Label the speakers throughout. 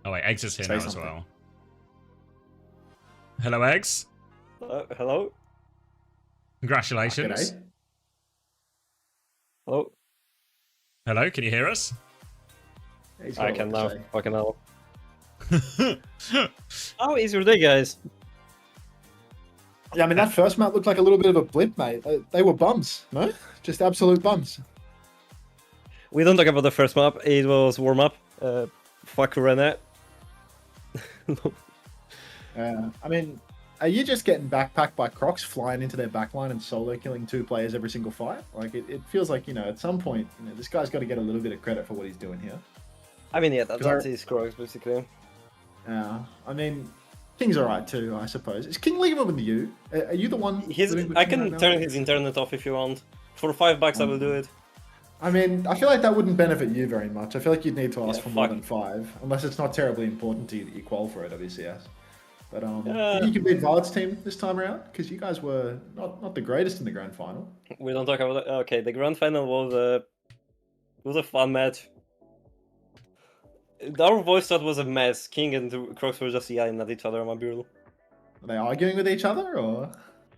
Speaker 1: Oh wait, Eggs is here
Speaker 2: Say
Speaker 1: now as
Speaker 2: something.
Speaker 1: well. Hello, Eggs.
Speaker 3: Hello?
Speaker 1: Congratulations.
Speaker 2: G'day.
Speaker 3: Hello?
Speaker 1: Hello, can you hear us?
Speaker 2: He's got
Speaker 3: I
Speaker 2: a
Speaker 3: can
Speaker 2: lot
Speaker 3: now.
Speaker 2: to say.
Speaker 3: Fucking hell. How is your day, guys?
Speaker 2: Yeah, I mean, that first map looked like a little bit of a blip, mate. They were bums, no? Just absolute bums.
Speaker 3: We don't talk about the first map. It was warm-up. Fuck René.
Speaker 2: I mean, are you just getting backpacked by Crocs flying into their backline and solo killing 2 players every single fight? Like, it feels like, at some point, this guy's got to get a little bit of credit for what he's doing here.
Speaker 3: I mean, yeah, that's
Speaker 2: I-
Speaker 3: his Crocs, basically.
Speaker 2: I mean, King's alright too, I suppose. Is King leaving with you? Are you the one? living with
Speaker 3: I
Speaker 2: King
Speaker 3: can
Speaker 2: right now?
Speaker 3: turn his internet off if you want. For $5 I will do it.
Speaker 2: I mean, I feel like that wouldn't benefit you very much. I feel like you'd need to ask
Speaker 3: Yeah,
Speaker 2: for more
Speaker 3: fuck.
Speaker 2: than 5, unless it's not terribly important to you that you qual for OWCS. But
Speaker 3: Yeah.
Speaker 2: you can beat Vard's team this time around because you guys were not the greatest in the grand final.
Speaker 3: We don't talk about it. Okay, the grand final was a fun match. Our voice chat was a mess. King and Crocs were just yelling at each other on my bureau.
Speaker 2: Are they arguing with each other or?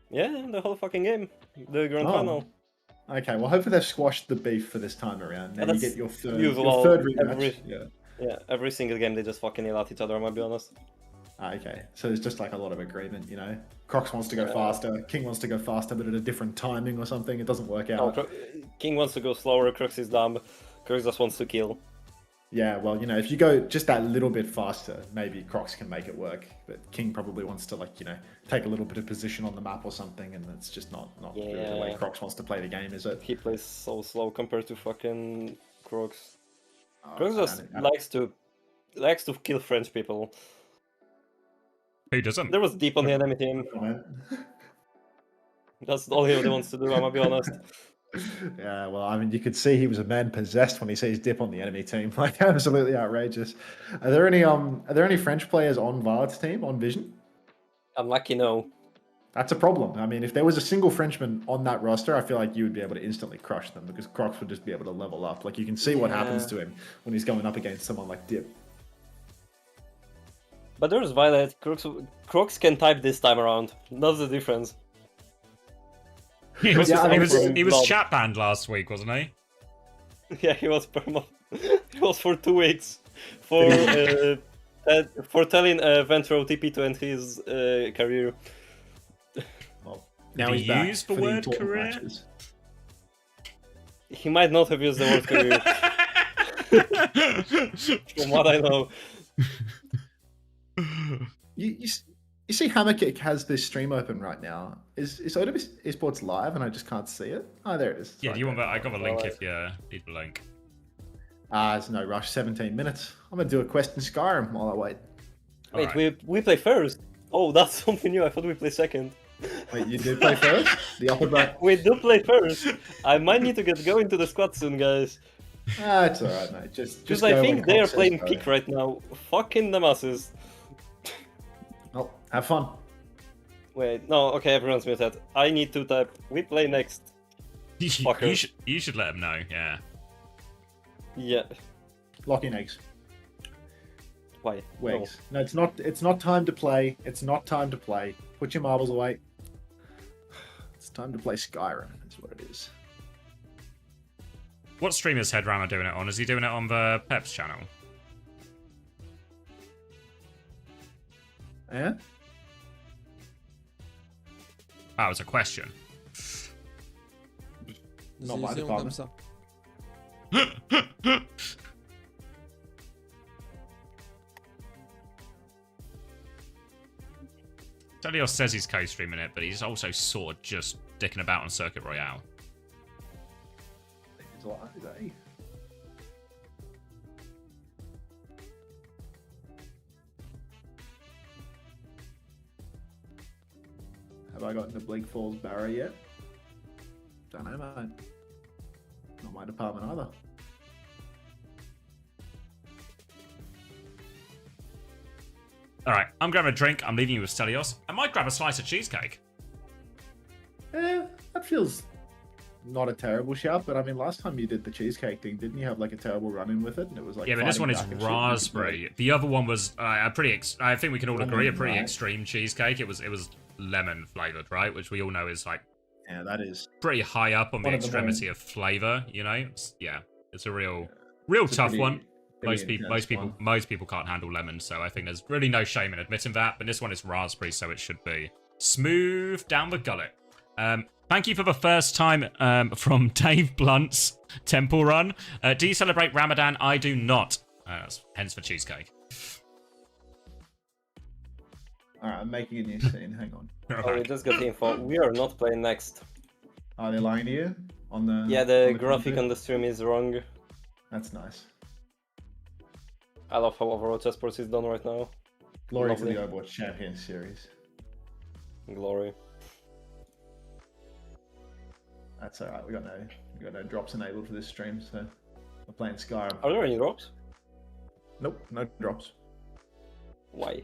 Speaker 3: Yeah, the whole fucking game. The grand final.
Speaker 2: Okay, well, hopefully they've squashed the beef for this time around. Now you
Speaker 3: That's
Speaker 2: get your third
Speaker 3: usual,
Speaker 2: rematch.
Speaker 3: Yeah, every single game they just fucking yell at each other, I'm gonna be honest.
Speaker 2: Okay, so there's just like a lot of agreement, Crocs wants to go faster, King wants to go faster, but at a different timing or something. It doesn't work out.
Speaker 3: No, King wants to go slower, Crocs is dumb. Crocs just wants to kill.
Speaker 2: Yeah, well, if you go just that little bit faster, maybe Crocs can make it work. But King probably wants to, take a little bit of position on the map or something, and that's just not really the way Crocs wants to play the game, is it?
Speaker 3: He plays so slow compared to fucking Crocs.
Speaker 2: Oh,
Speaker 3: Crocs just likes to kill French people.
Speaker 1: Who doesn't?
Speaker 3: There was deep on the enemy team. That's all he really wants to do, I'm gonna be honest.
Speaker 2: Yeah, well, I mean, you could see he was a man possessed when he sees dip on the enemy team. Like, absolutely outrageous. Are there any French players on Vard's team on Vision?
Speaker 3: Unlucky, no.
Speaker 2: That's a problem. I mean, if there was a single Frenchman on that roster, I feel like you would be able to instantly crush them because Crocs would just be able to level up. Like, you can see what happens to him when he's going up against someone like Dip.
Speaker 3: But there's Violet. Crocs can type this time around. That's the difference.
Speaker 1: He was,
Speaker 2: Yeah, I mean,
Speaker 1: he was
Speaker 3: Blob.
Speaker 1: chat banned last week, wasn't he?
Speaker 3: Yeah, he was perma. He was for 2 weeks for telling Ventro TP to end his career.
Speaker 2: Well,
Speaker 1: Did
Speaker 2: now
Speaker 1: he
Speaker 2: he's back
Speaker 1: use the
Speaker 2: for
Speaker 1: word
Speaker 2: important
Speaker 1: career?
Speaker 2: matches.
Speaker 3: He might not have used the word career, from what I know.
Speaker 2: You see Hammerkick has this stream open right now. Is OWCS Esports live and I just can't see it? Oh, there it is. It's
Speaker 1: Yeah,
Speaker 2: right
Speaker 1: do you want
Speaker 2: there.
Speaker 1: that? I got the link if you need the link.
Speaker 2: There's no rush, 17 minutes. I'm going to do a quest in Skyrim while I wait.
Speaker 3: Wait,
Speaker 1: Alright.
Speaker 3: we play first? Oh, that's something new. I thought we play second.
Speaker 2: Wait, you did play first? The upper bracket?
Speaker 3: We do play first. I might need to get going to the squad soon, guys.
Speaker 2: It's alright, mate. Just
Speaker 3: Because
Speaker 2: go
Speaker 3: I
Speaker 2: when
Speaker 3: think they
Speaker 2: Croc
Speaker 3: are
Speaker 2: says
Speaker 3: playing
Speaker 2: go.
Speaker 3: peak right now. Fucking the masses.
Speaker 2: Well, have fun.
Speaker 3: Wait, no, okay, everyone's muted. I need to type. We play next. Fucker.
Speaker 1: You should let him know, yeah.
Speaker 3: Yeah.
Speaker 2: Lock in eggs.
Speaker 3: Why?
Speaker 2: Wigs. No, it's not time to play. It's not time to play. Put your marbles away. It's time to play Skyrim, is what it is.
Speaker 1: What stream is Headrammer doing it on? Is he doing it on the Peps channel?
Speaker 2: Yeah?
Speaker 1: That was a question.
Speaker 2: Not my
Speaker 4: Zézé, on
Speaker 2: department.
Speaker 4: comme ça.
Speaker 1: Delios says he's co-streaming it, but he's also sort of just dicking about on Circuit Royale.
Speaker 2: It's live, eh? Have I gotten to Bleak Falls Barrow yet? Don't know, mate. Not my department either.
Speaker 1: Alright, I'm grabbing a drink. I'm leaving you with Stelios. I might grab a slice of cheesecake.
Speaker 2: That feels not a terrible shout, but I mean, last time you did the cheesecake thing, didn't you have like a terrible run-in with it? And it was like
Speaker 1: Yeah, but this one is
Speaker 2: fighting back and shit.
Speaker 1: raspberry. The other one was a pretty. I think we can all agree a
Speaker 2: Lemon,
Speaker 1: pretty
Speaker 2: right?
Speaker 1: extreme cheesecake. It was lemon flavored, right? Which we all know is like
Speaker 2: Yeah, that is
Speaker 1: pretty high up on the
Speaker 2: one of the
Speaker 1: extremity
Speaker 2: more-
Speaker 1: of flavor. You know, it's a real
Speaker 2: it's a
Speaker 1: tough
Speaker 2: pretty-
Speaker 1: one.
Speaker 2: pretty intense one.
Speaker 1: Most people can't handle lemon, so I think there's really no shame in admitting that. But this one is raspberry, so it should be smooth down the gullet. Thank you for the first time from Dave Blunt's Temple Run. Do you celebrate Ramadan? I do not. Hence the cheesecake.
Speaker 2: Alright, I'm making a new scene. Hang on.
Speaker 3: Oh, we just got info. We are not playing next.
Speaker 2: Are they lying to you? On the
Speaker 3: Yeah, the
Speaker 2: on
Speaker 3: graphic
Speaker 2: commentary?
Speaker 3: on the stream is wrong.
Speaker 2: That's nice.
Speaker 3: I love how Overwatch Esports is done right now.
Speaker 2: Glory
Speaker 3: Lovely.
Speaker 2: to the Overwatch Champions Series.
Speaker 3: Glory.
Speaker 2: That's alright. We got no drops enabled for this stream, so we're playing Skyrim.
Speaker 3: Are there any drops?
Speaker 2: Nope, no drops.
Speaker 3: Why?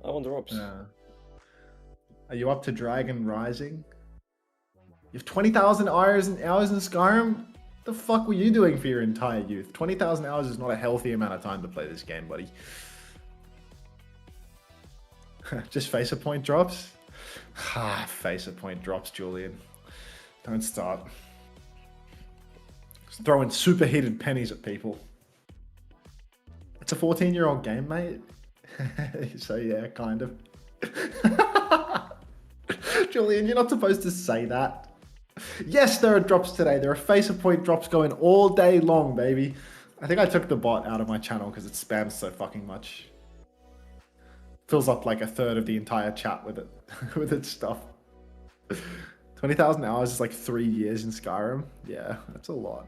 Speaker 3: I want drops.
Speaker 2: Are you up to Dragon Rising? You have 20,000 hours in Skyrim? The fuck were you doing for your entire youth? 20,000 hours is not a healthy amount of time to play this game, buddy. Just face a point drops? Face a point drops, Julian. Don't start. Just throwing superheated pennies at people. It's a 14-year-old game, mate. So yeah, kind of. Julian, you're not supposed to say that. Yes, there are drops today. There are face a point drops going all day long, baby. I think I took the bot out of my channel because it spams so fucking much. Fills up like a third of the entire chat with it, with its stuff. 20,000 hours is like 3 years in Skyrim. Yeah, that's a lot.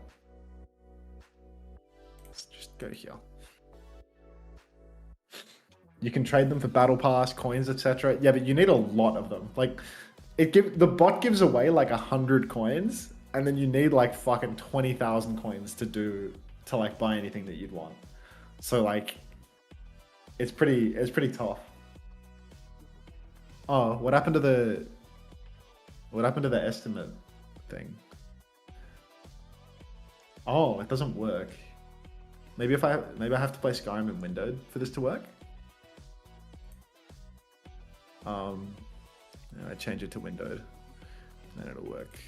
Speaker 2: Let's just go here. You can trade them for battle pass, coins, etc. Yeah, but you need a lot of them. Like, the bot gives away like 100 coins, and then you need like fucking 20,000 coins to like buy anything that you'd want. So like, it's pretty tough. Oh, what happened to the estimate thing? Oh, it doesn't work. Maybe I have to play Skyrim in windowed for this to work. I change it to windowed, then it'll work.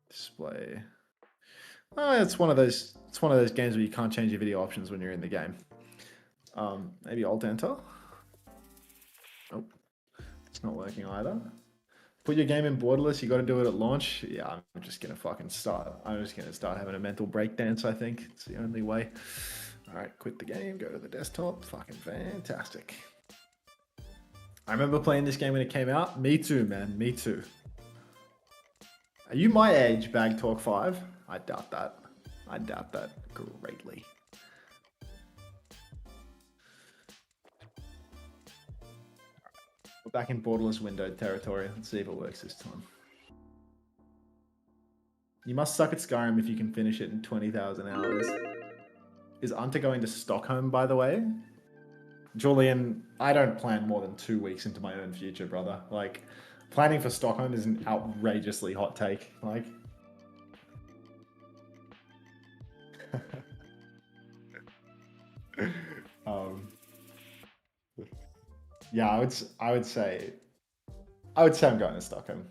Speaker 2: Display. Oh, it's one of those games where you can't change your video options when you're in the game. Maybe Alt Enter. Oh, it's not working either. Put your game in borderless. You got to do it at launch. Yeah, I'm just gonna fucking start. I'm just gonna start having a mental breakdance. I think it's the only way. All right, quit the game. Go to the desktop. Fucking fantastic. I remember playing this game when it came out. Me too, man. Me too. Are you my age, Bag Talk 5? I doubt that. I doubt that greatly. We're back in borderless windowed territory. Let's see if it works this time. You must suck at Skyrim if you can finish it in 20,000 hours. Is Unta going to Stockholm, by the way? Julian, I don't plan more than 2 weeks into my own future, brother. Like, planning for Stockholm is an outrageously hot take. Like, yeah, I would say I'm going to Stockholm.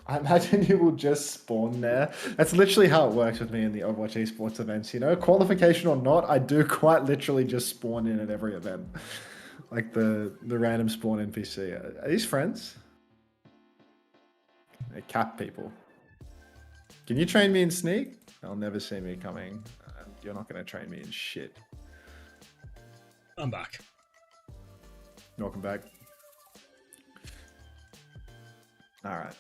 Speaker 2: I imagine you will just spawn there. That's literally how it works with me in the Overwatch esports events. You know, qualification or not, I do quite literally just spawn in at every event, like the random spawn NPC. Are these friends? They're cap people. Can you train me in sneak? They'll never see me coming. You're not going to train me in shit.
Speaker 1: I'm back.
Speaker 2: Welcome back. All right.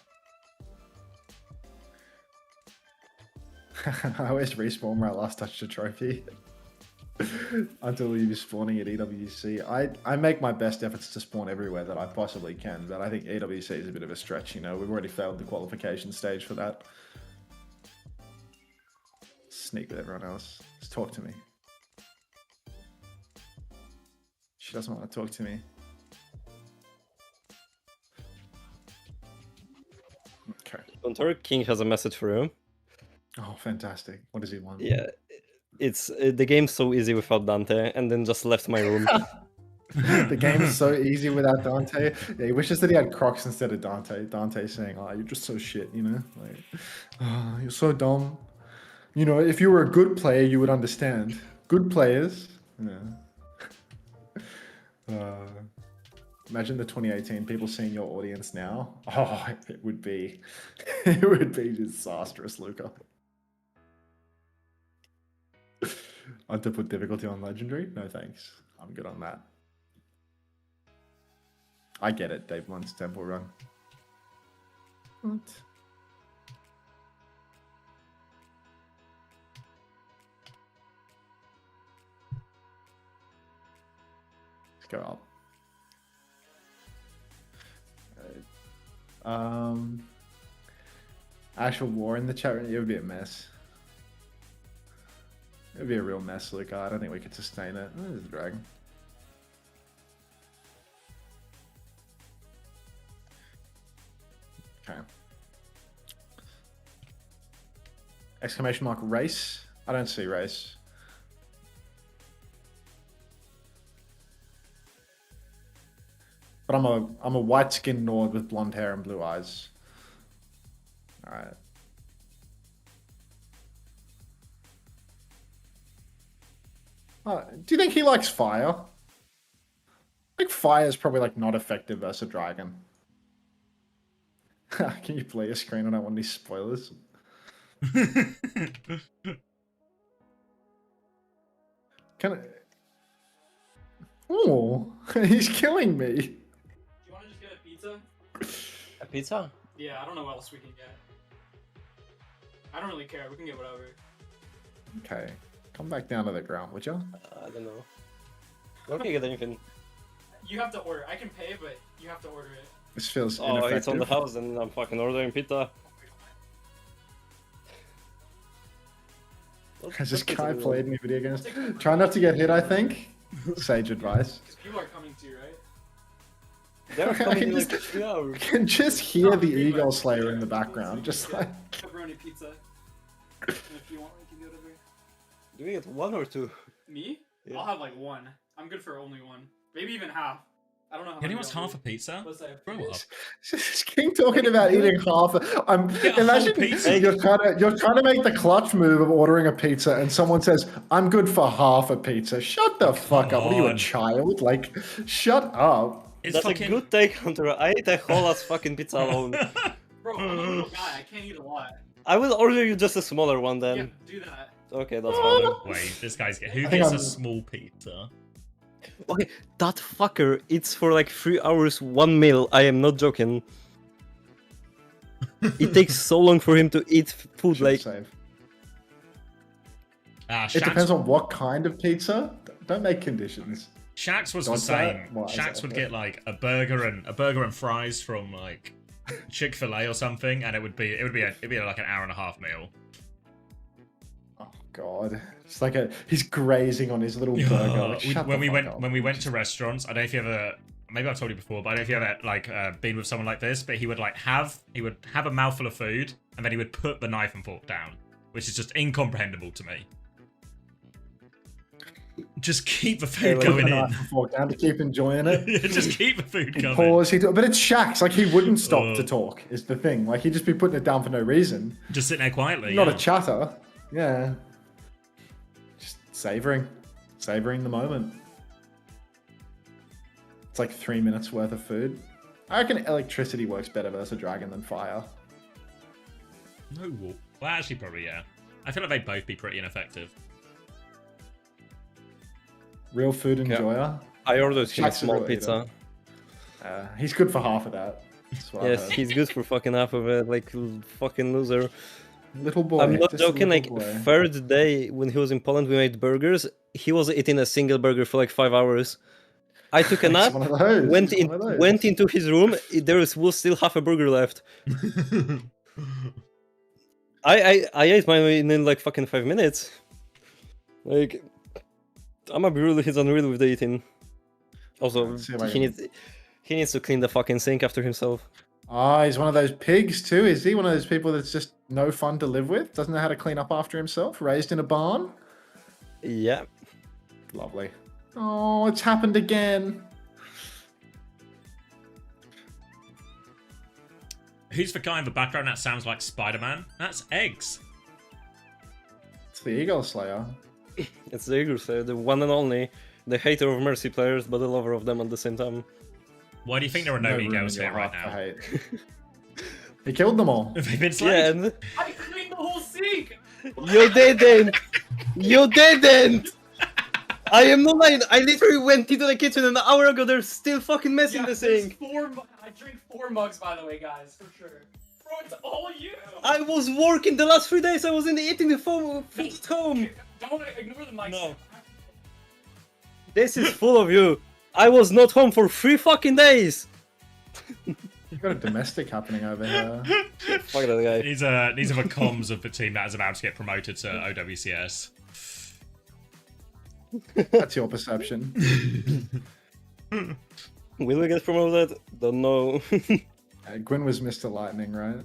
Speaker 2: I always respawn where I last touched a trophy until you be spawning at EWC. I make my best efforts to spawn everywhere that I possibly can, but I think EWC is a bit of a stretch. You know, we've already failed the qualification stage for that. Sneak with everyone else. Just talk to me. She doesn't want to talk to me. Okay.
Speaker 3: Gunter, King has a message for you.
Speaker 2: Oh, fantastic. What does he want?
Speaker 3: Yeah, it's the game's so easy without Dante, and then just left my room.
Speaker 2: The game is so easy without Dante. Yeah, he wishes that he had Crocs instead of Dante. Dante saying, "Oh, you're just so shit," you know, like, "Oh, you're so dumb." You know, if you were a good player, you would understand. Good players. Yeah. Imagine the 2018 people seeing your audience now. Oh, it would be, it would be disastrous, Luca. I had to put difficulty on legendary. No thanks. I'm good on that. I get it. Dave wants temple run. What? Let's go up. Actual war in the chat room, it would be a mess. It would be a real mess, Luca. I don't think we could sustain it. Oh, there's a dragon. Okay. Exclamation mark race? I don't see race. But I'm a white-skinned Nord with blonde hair and blue eyes. All right. Do you think he likes fire? I think fire is probably like not effective versus a dragon. Can you play a screen? I don't want any spoilers. Can I? Oh, he's killing me.
Speaker 4: Do you want to just get a pizza?
Speaker 3: A pizza?
Speaker 4: Yeah, I don't know what else we can get. I don't really care. We can get whatever.
Speaker 2: Okay, come back down to the ground, would you?
Speaker 3: I don't know. I don't get anything.
Speaker 4: You have to order. I can pay, but you have to order it.
Speaker 2: This feels
Speaker 3: Oh,
Speaker 2: ineffective.
Speaker 3: it's on the house, and I'm fucking ordering pizza.
Speaker 2: Has this
Speaker 3: What
Speaker 2: guy
Speaker 3: pizza
Speaker 2: played any video games? Try not to get hit, I think. Sage advice.
Speaker 4: Because people are coming to you, right?
Speaker 3: They're
Speaker 2: I
Speaker 3: coming in
Speaker 2: just-
Speaker 3: like 3 hours.
Speaker 2: I can just hear the Eagle Slayer in the background, just like...
Speaker 4: Pepperoni pizza. And if you want, we can get over.
Speaker 3: Do we get 1 or 2?
Speaker 4: Me?
Speaker 3: Yeah.
Speaker 4: I'll have like 1. I'm good for only 1. Maybe even half. I don't know how
Speaker 1: Anyone
Speaker 4: many
Speaker 1: wants
Speaker 4: I'll
Speaker 1: half
Speaker 4: do.
Speaker 1: a pizza?
Speaker 4: Let's say
Speaker 1: Grow up.
Speaker 2: This King talking about eating half. I'm
Speaker 1: Get a
Speaker 2: imagine
Speaker 1: whole pizza.
Speaker 2: you're trying to make the clutch move of ordering a pizza, and someone says, "I'm good for half a pizza." Shut the fuck up! What are you, a
Speaker 1: on.
Speaker 2: child? Like, shut up.
Speaker 1: It's
Speaker 3: That's
Speaker 1: fucking...
Speaker 3: a good take, Hunter. I ate a whole ass fucking pizza alone.
Speaker 4: Bro, I'm a little guy. I can't eat a lot.
Speaker 3: I will order you just a smaller one then.
Speaker 4: Yeah, do that.
Speaker 3: Okay, that's fine.
Speaker 1: Wait, this guy's... Who
Speaker 2: think
Speaker 1: gets a
Speaker 2: I'm-
Speaker 1: small pizza?
Speaker 3: Okay, that fucker eats for like 3 hours 1 meal. I am not joking. It takes so long for him to eat food.
Speaker 2: Should
Speaker 3: Like,
Speaker 2: save.
Speaker 1: Shax,
Speaker 2: It depends on what kind of pizza. Don't make conditions.
Speaker 1: Shax was the
Speaker 2: What's that?
Speaker 1: same.
Speaker 2: What is
Speaker 1: Shax
Speaker 2: that?
Speaker 1: would get like a burger and fries from like Chick-fil-A or something, and it'd be like an hour and a half meal.
Speaker 2: Oh God, it's like he's grazing on his little burger. Like, shut
Speaker 1: when
Speaker 2: the
Speaker 1: we
Speaker 2: fuck
Speaker 1: went
Speaker 2: up.
Speaker 1: when we went to restaurants, I don't know if you ever, maybe I've told you before, but I don't know if you ever like been with someone like this. But he would have a mouthful of food, and then he would put the knife and fork down, which is just incomprehensible to me. Just keep the food
Speaker 2: Like,
Speaker 1: going
Speaker 2: put a
Speaker 1: in.
Speaker 2: knife and fork down to keep enjoying it.
Speaker 1: Just keep the food
Speaker 2: He
Speaker 1: coming.
Speaker 2: pause. But it's Shax. Like, he wouldn't stop to talk. Is the thing. Like, he'd just be putting it down for no reason.
Speaker 1: Just sitting there quietly.
Speaker 2: Not
Speaker 1: yeah.
Speaker 2: a chatter. Yeah. Just savoring the moment. It's like 3 minutes worth of food. I reckon electricity works better versus a dragon than fire.
Speaker 1: No, well, actually, probably yeah. I feel like they'd both be pretty ineffective.
Speaker 2: Real food enjoyer.
Speaker 3: I ordered him a
Speaker 2: Shax's a
Speaker 3: small
Speaker 2: real
Speaker 3: pizza.
Speaker 2: He's good for half of that. That's what I
Speaker 3: Yes,
Speaker 2: heard.
Speaker 3: he's good for fucking half of it. Like, fucking loser.
Speaker 2: Little boy.
Speaker 3: I'm not
Speaker 2: just a
Speaker 3: joking.
Speaker 2: little
Speaker 3: Like,
Speaker 2: boy.
Speaker 3: third day when he was in Poland, we made burgers. He was eating a single burger for like 5 hours. I took a
Speaker 2: It's
Speaker 3: nap,
Speaker 2: one of those.
Speaker 3: went
Speaker 2: It's
Speaker 3: in,
Speaker 2: one of those.
Speaker 3: went into his room. There was still half a burger left. I ate mine in like fucking 5 minutes. Like, I'm a be really, he's unreal with the eating. Also,
Speaker 2: Let's see if I
Speaker 3: he
Speaker 2: can-
Speaker 3: needs to clean the fucking sink after himself.
Speaker 2: Oh, he's one of those pigs too, is he? One of those people that's just no fun to live with? Doesn't know how to clean up after himself? Raised in a barn?
Speaker 3: Yeah.
Speaker 2: Lovely. Oh, it's happened again.
Speaker 1: Who's the guy in the background that sounds like Spider-Man? That's Eggs.
Speaker 2: It's the Eagle Slayer.
Speaker 3: It's the Eagle Slayer, the one and only, the hater of Mercy players, but the lover of them at the same time.
Speaker 1: Why do you think there are no
Speaker 2: room
Speaker 1: egos
Speaker 2: in your
Speaker 1: here right
Speaker 2: heart
Speaker 1: now?
Speaker 2: for hate. He killed them all.
Speaker 1: Have they been slain?
Speaker 3: Yeah, and
Speaker 4: I cleaned the whole sink.
Speaker 3: you didn't! You didn't! I am not lying, I literally went into the kitchen an hour ago, there's still fucking mess in the
Speaker 4: there's
Speaker 3: sink!
Speaker 4: I drink 4 mugs, by the way, guys, for sure. Bro, it's all you.
Speaker 3: I was working the last 3 days, I wasn't eating the food at home!
Speaker 4: Don't ignore the mic.
Speaker 3: No. This is full of you! I was not home for 3 fucking days!
Speaker 2: You've got a domestic happening over here.
Speaker 3: Fuck that guy.
Speaker 1: These are the comms of the team that is about to get promoted to OWCS.
Speaker 2: That's your perception.
Speaker 3: Will we get promoted? Don't know.
Speaker 2: Gwyn was Mr. Lightning, right?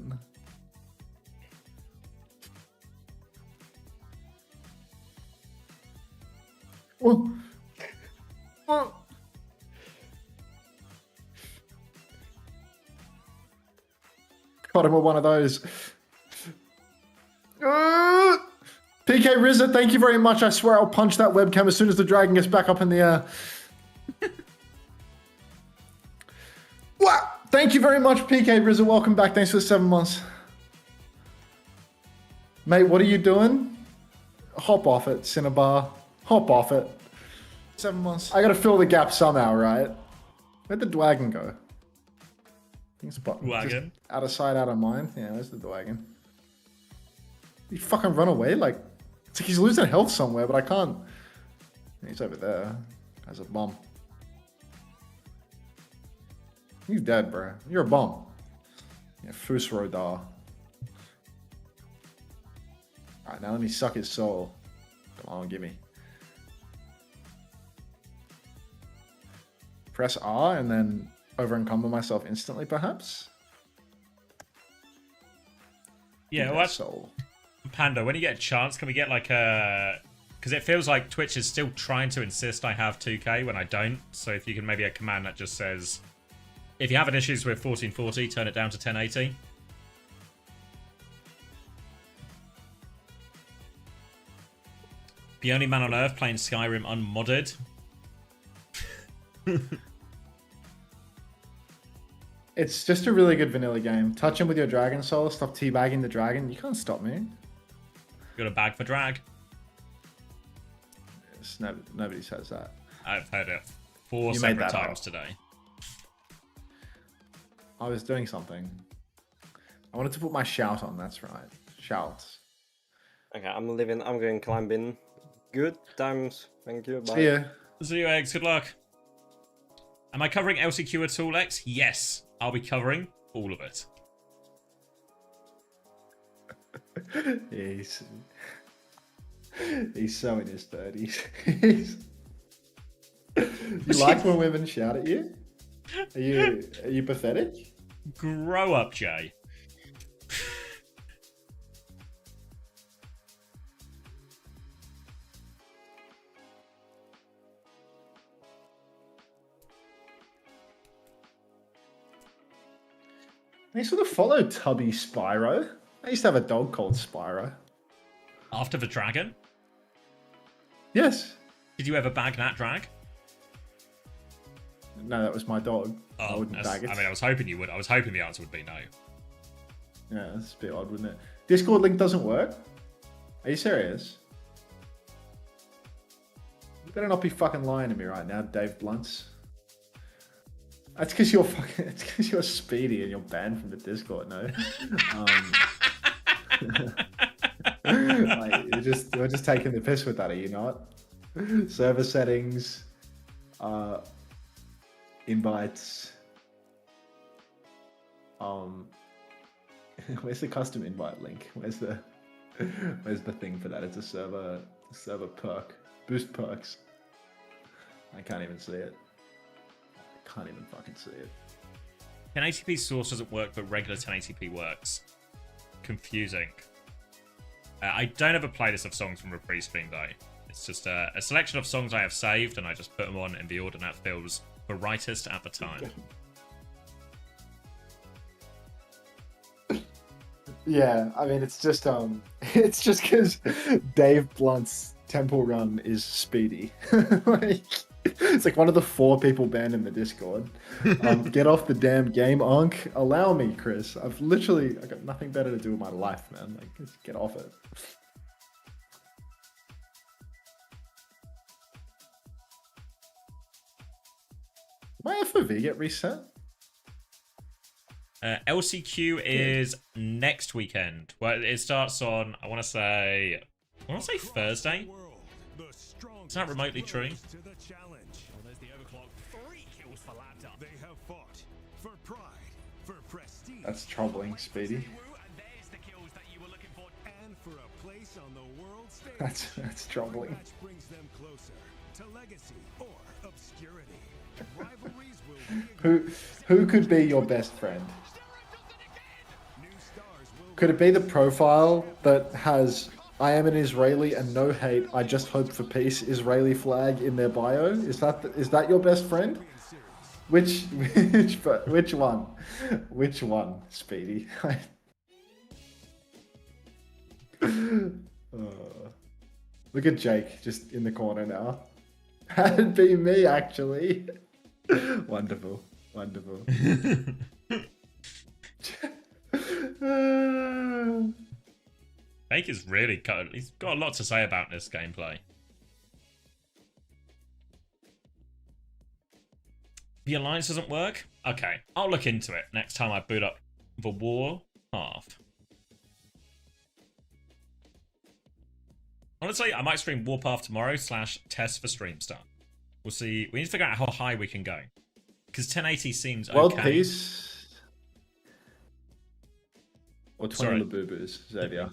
Speaker 2: Oh. Oh. Got him with one of those. PK Rizza, thank you very much. I swear I'll punch that webcam as soon as the dragon gets back up in the air. Wow. Thank you very much, PK Rizza. Welcome back. Thanks for the 7 months. Mate, what are you doing? Hop off it, Cinnabar. Hop off it. 7 months. I gotta fill the gap somehow, right? Where'd the dragon go? Things
Speaker 1: Wagon?
Speaker 2: Out of sight, out of mind. Yeah, there's the dragon. He fucking run away? Like, it's like he's losing health somewhere, but I can't. He's over there. As a bum. He's dead, bro. You're a bum. Yeah, Fus Rodar. Alright, now let me suck his soul. Come on, gimme. Press R and then over encumber myself instantly, perhaps?
Speaker 1: Yeah,
Speaker 2: That
Speaker 1: well,
Speaker 2: soul.
Speaker 1: Panda, when you get a chance, can we get like a... Because it feels like Twitch is still trying to insist I have 2K when I don't. So if you can maybe a command that just says, if you're having issues with 1440, turn it down to 1080. The only man on Earth playing Skyrim unmodded.
Speaker 2: It's just a really good vanilla game. Touch him with your dragon soul, stop teabagging the dragon. You can't stop me.
Speaker 1: Got a bag for drag.
Speaker 2: Yes, nobody says that.
Speaker 1: I've heard it 4
Speaker 2: You made
Speaker 1: separate
Speaker 2: that
Speaker 1: times
Speaker 2: up.
Speaker 1: today.
Speaker 2: I was doing something. I wanted to put my shout on, that's right. Shouts.
Speaker 3: Okay, I'm going climbing. Good times. Thank you. Bye.
Speaker 2: See ya.
Speaker 1: See you, Eggs. Good luck. Am I covering LCQ at all, X? Yes. I'll be covering all of it.
Speaker 2: He's so in his 30s. You like when women shout at you? Are you pathetic?
Speaker 1: Grow up, Jay.
Speaker 2: They sort of follow Tubby Spyro. I used to have a dog called Spyro.
Speaker 1: After the dragon?
Speaker 2: Yes.
Speaker 1: Did you ever bag that drag?
Speaker 2: No, that was my dog. I
Speaker 1: Oh,
Speaker 2: wouldn't bag it.
Speaker 1: I mean, I was hoping you would. I was hoping the answer would be no.
Speaker 2: Yeah, that's a bit odd, wouldn't it? Discord link doesn't work? Are you serious? You better not be fucking lying to me right now, Dave Blunts. That's because you're fucking. It's because you're speedy and you're banned from the Discord. No. Like, you're just taking the piss with that, are you not? Server settings, invites. Where's the custom invite link? Where's the thing for that? It's a server perk. Boost perks. I can't even see it. can't even fucking see it.
Speaker 1: 1080p source doesn't work, but regular 1080p works. Confusing. I don't have a playlist of songs from a pre-stream though. It's just a selection of songs I have saved, and I just put them on in the order that feels the rightest at the time.
Speaker 2: Yeah, I mean it's just because Dave Blunt's Temple Run is speedy. Like, it's like one of the 4 people banned in the Discord. Get off the damn game, Unc. Allow me, Chris. I got nothing better to do with my life, man. Like, just get off it. My FOV get reset?
Speaker 1: LCQ is next weekend. Well, it starts on, I want to say Thursday. Is that remotely true?
Speaker 2: That's troubling, Speedy. That's troubling. Who could be your best friend? Could it be the profile that has "I am an Israeli and no hate, I just hope for peace" Israeli flag in their bio? Is that your best friend? Which one? Which one, Speedy? Look at Jake just in the corner now. That'd be me, actually. Wonderful.
Speaker 1: Jake is really he's got a lot to say about this gameplay. The alliance doesn't work? Okay, I'll look into it next time I boot up the war path. Honestly, I might stream Warpath tomorrow / test for stream start. We'll see. We need to figure out how high we can go. Because 1080 seems okay.
Speaker 2: World Peace. Or 20 Labubu's, Xavier.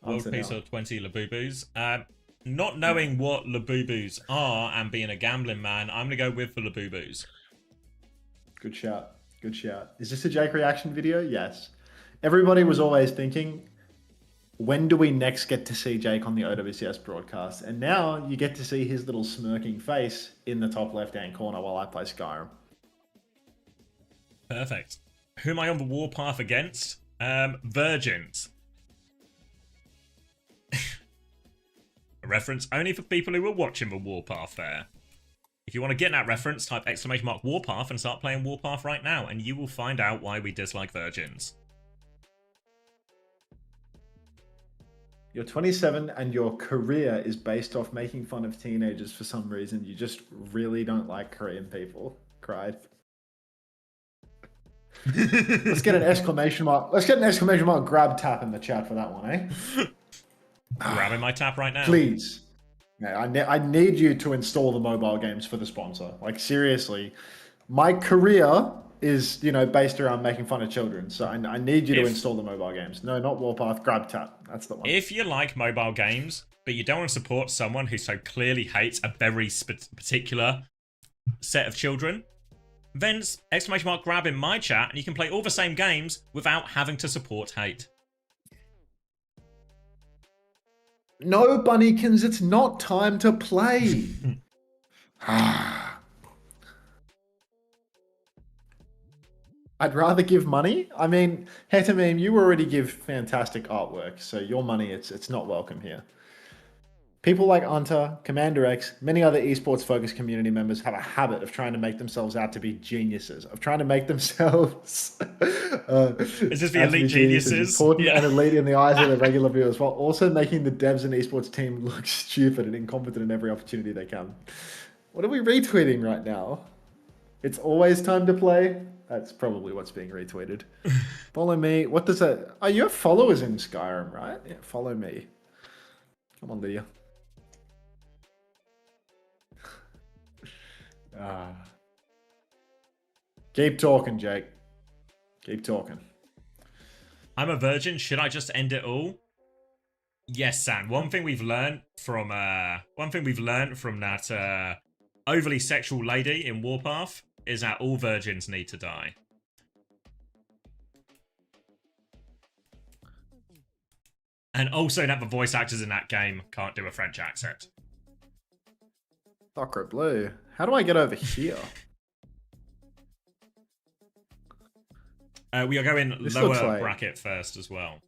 Speaker 1: World Peace or 20 Labubu's. Not knowing what Labubu's are and being a gambling man, I'm going to go with the Labubu's.
Speaker 2: Good shout. Is this a Jake reaction video? Yes. Everybody was always thinking, when do we next get to see Jake on the OWCS broadcast? And now you get to see his little smirking face in the top left-hand corner while I play Skyrim.
Speaker 1: Perfect. Who am I on the warpath against? Virgins. A reference only for people who were watching the warpath there. If you want to get that reference, type !warpath and start playing Warpath right now, and you will find out why we dislike virgins.
Speaker 2: You're 27 and your career is based off making fun of teenagers for some reason. You just really don't like Korean people. Cried. Let's get an exclamation mark. Let's get an exclamation mark grab tap in the chat for that one, eh?
Speaker 1: Grabbing my tap right now.
Speaker 2: Please. Yeah, I need you to install the mobile games for the sponsor. Like, seriously. My career is, based around making fun of children. So I need you to install the mobile games. No, not Warpath, grab tap. That's the one.
Speaker 1: If you like mobile games, but you don't want to support someone who so clearly hates a very particular set of children, then exclamation mark grab in my chat and you can play all the same games without having to support hate.
Speaker 2: No, Bunnykins, it's not time to play. I'd rather give money. I mean, Hetamim, you already give fantastic artwork, so your money, it's not welcome here. People like Anta, Commander X, many other esports-focused community members have a habit of trying to make themselves out to be geniuses, of trying to make themselves
Speaker 1: is this the elite geniuses?
Speaker 2: Important and elite in the eyes of the regular viewers, while also making the devs and esports team look stupid and incompetent in every opportunity they can. What are we retweeting right now? It's always time to play. That's probably what's being retweeted. Follow me. What does that... Oh, you have followers in Skyrim, right? Yeah, follow me. Come on, Lydia. Keep talking, Jake. Keep talking.
Speaker 1: I'm a virgin. Should I just end it all? Yes, Sam. One thing we've learned from that overly sexual lady in Warpath is that all virgins need to die. And also that the voice actors in that game can't do a French accent.
Speaker 2: Soccer blue. How do I get over here?
Speaker 1: We are going
Speaker 2: This
Speaker 1: lower
Speaker 2: looks like-
Speaker 1: bracket first as well.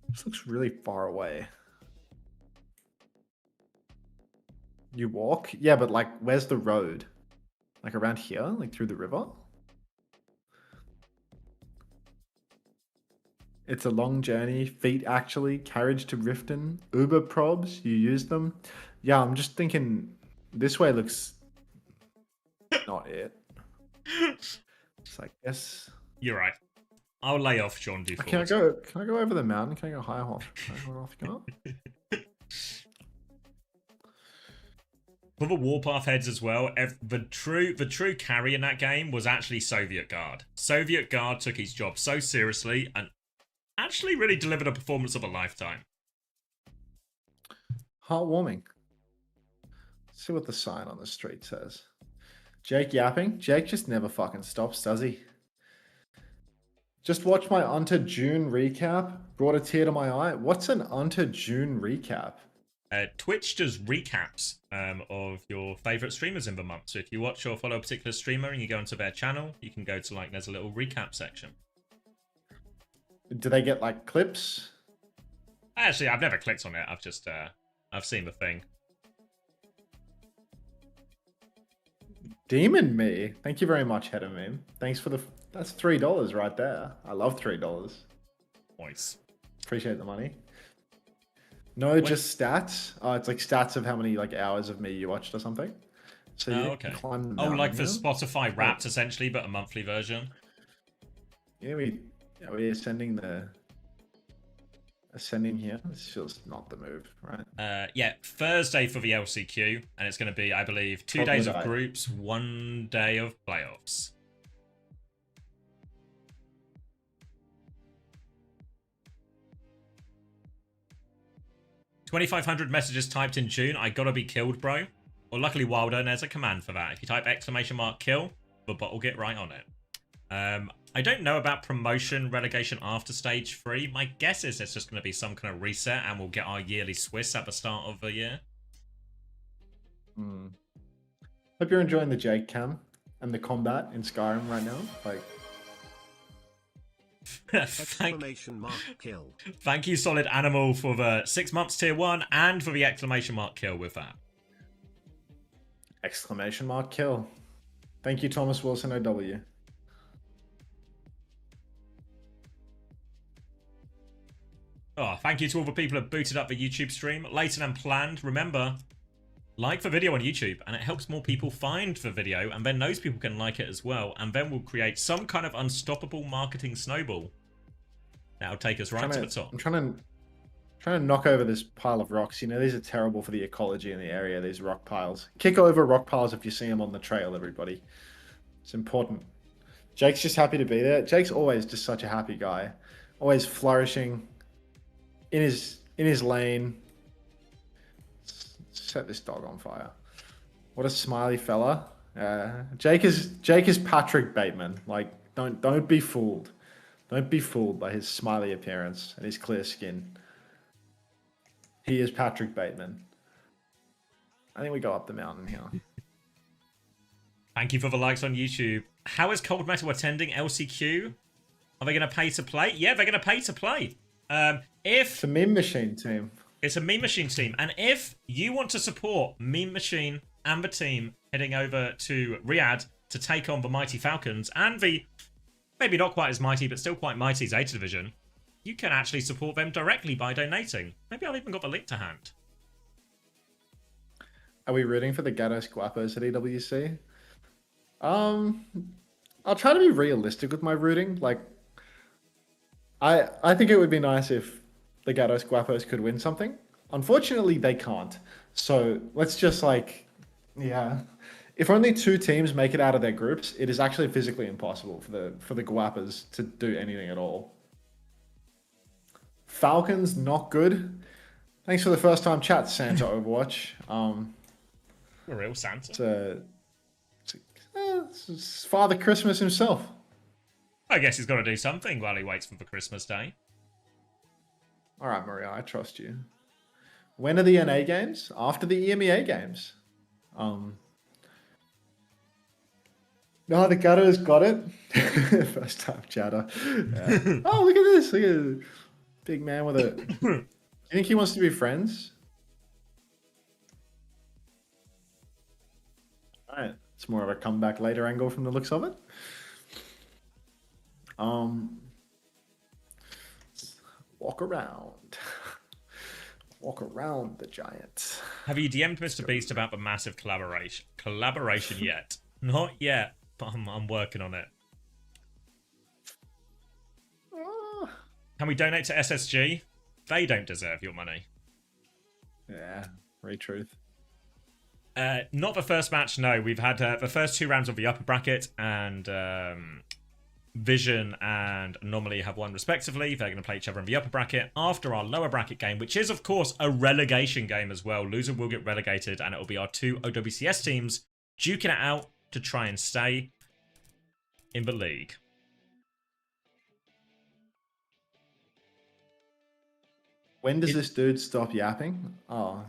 Speaker 2: This looks really far away. You walk? Yeah, but like, where's the road? Like around here? Like through the river? It's a long journey. Feet actually. Carriage to Riften. Uber probs. You use them. Yeah, I'm just thinking this way looks not it. So I guess.
Speaker 1: You're right. I'll lay off Sean Dufour.
Speaker 2: Can I go over the mountain? Can I go higher off? Can I go off?
Speaker 1: For the Warpath heads as well, the true carry in that game was actually Soviet Guard. Soviet Guard took his job so seriously and actually really delivered a performance of a lifetime.
Speaker 2: Heartwarming. Let's see what the sign on the street says. Jake yapping? Jake just never fucking stops, does he? Just watch my Unto June recap. Brought a tear to my eye. What's an Unto June recap?
Speaker 1: Twitch does recaps of your favorite streamers in the month. So if you watch or follow a particular streamer and you go into their channel, you can go to like, there's a little recap section.
Speaker 2: Do they get like clips?
Speaker 1: Actually, I've never clicked on it. I've just, I've seen the thing.
Speaker 2: Demon Me. Thank you very much, Header Meme. Thanks for the... That's $3 right there. I love $3.
Speaker 1: Nice.
Speaker 2: Appreciate the money. No, just stats. Oh, it's like stats of how many like hours of me you watched or something. So you
Speaker 1: okay.
Speaker 2: climb the
Speaker 1: Oh,
Speaker 2: mountain
Speaker 1: like for
Speaker 2: here.
Speaker 1: Spotify Wrapped, essentially, but a monthly version.
Speaker 2: Yeah, we're ascending here. This feels not the move, right?
Speaker 1: Yeah, Thursday for the LCQ, and it's going to be, I believe, 2 days of groups, 1 day of playoffs. $2,500 messages typed in June. I gotta be killed, bro. Well, luckily, Wilder, there's a command for that. If you type !kill, the bot will get right on it. I don't know about promotion relegation after stage 3. My guess is it's just going to be some kind of reset and we'll get our yearly Swiss at the start of the year.
Speaker 2: Hope you're enjoying the Jake cam and the combat in Skyrim right now. Like,
Speaker 5: !kill.
Speaker 1: Thank you, Solid Animal, for the 6 months tier 1 and for the !kill with that.
Speaker 2: !kill. Thank you, Thomas Wilson OW.
Speaker 1: Oh, thank you to all the people who have booted up the YouTube stream later than planned. Remember, like the video on YouTube, and it helps more people find the video, and then those people can like it as well, and then we'll create some kind of unstoppable marketing snowball that'll take us right to the top.
Speaker 2: I'm trying to knock over this pile of rocks. You know, these are terrible for the ecology in the area, these rock piles. Kick over rock piles if you see them on the trail, everybody. It's important. Jake's just happy to be there. Jake's always just such a happy guy. Always flourishing in his lane. Set this dog on fire. What a smiley fella. Jake is Patrick Bateman. Like, don't be fooled. Don't be fooled by his smiley appearance and his clear skin. He is Patrick Bateman. I think we go up the mountain here.
Speaker 1: Thank you for the likes on YouTube. How is Cold Metal attending LCQ? Are they going to pay to play? Yeah, they're going to pay to play.
Speaker 2: It's a meme machine team.
Speaker 1: It's a Meme Machine team. And if you want to support Meme Machine and the team heading over to Riyadh to take on the Mighty Falcons and the maybe not quite as mighty, but still quite mighty Zeta Division, you can actually support them directly by donating. Maybe I've even got the link to hand.
Speaker 2: Are we rooting for the Gatos Guapos at EWC? I'll try to be realistic with my rooting. Like, I think it would be nice if the Gatos Guapos could win something. Unfortunately, they can't. So let's just yeah. If only 2 teams make it out of their groups, it is actually physically impossible for the Guapas to do anything at all. Falcons, not good. Thanks for the first time chat, Santa Overwatch.
Speaker 1: A real Santa.
Speaker 2: It's a This is Father Christmas himself.
Speaker 1: I guess he's got to do something while he waits for the Christmas day.
Speaker 2: All right, Maria, I trust you. When are the NA games? After the EMEA games. No, the gutter's got it. First time chatter. Yeah. Oh, look at this. Look at this. Big man with a... Do you think he wants to be friends? All right. It's more of a comeback later angle from the looks of it. Walk around. Walk around the giant.
Speaker 1: Have you DM'd Mr. Beast about the massive collaboration yet? Not yet, but I'm working on it. Can we donate to SSG? They don't deserve your money.
Speaker 2: Yeah, very truth.
Speaker 1: Not the first match, no. We've had the first 2 rounds of the upper bracket, and Vision and Anomaly have won respectively. They're going to play each other in the upper bracket after our lower bracket game, which is, of course, a relegation game as well. Loser will get relegated, and it will be our 2 OWCS teams duking it out to try and stay in the league.
Speaker 2: When does this dude stop yapping? Oh,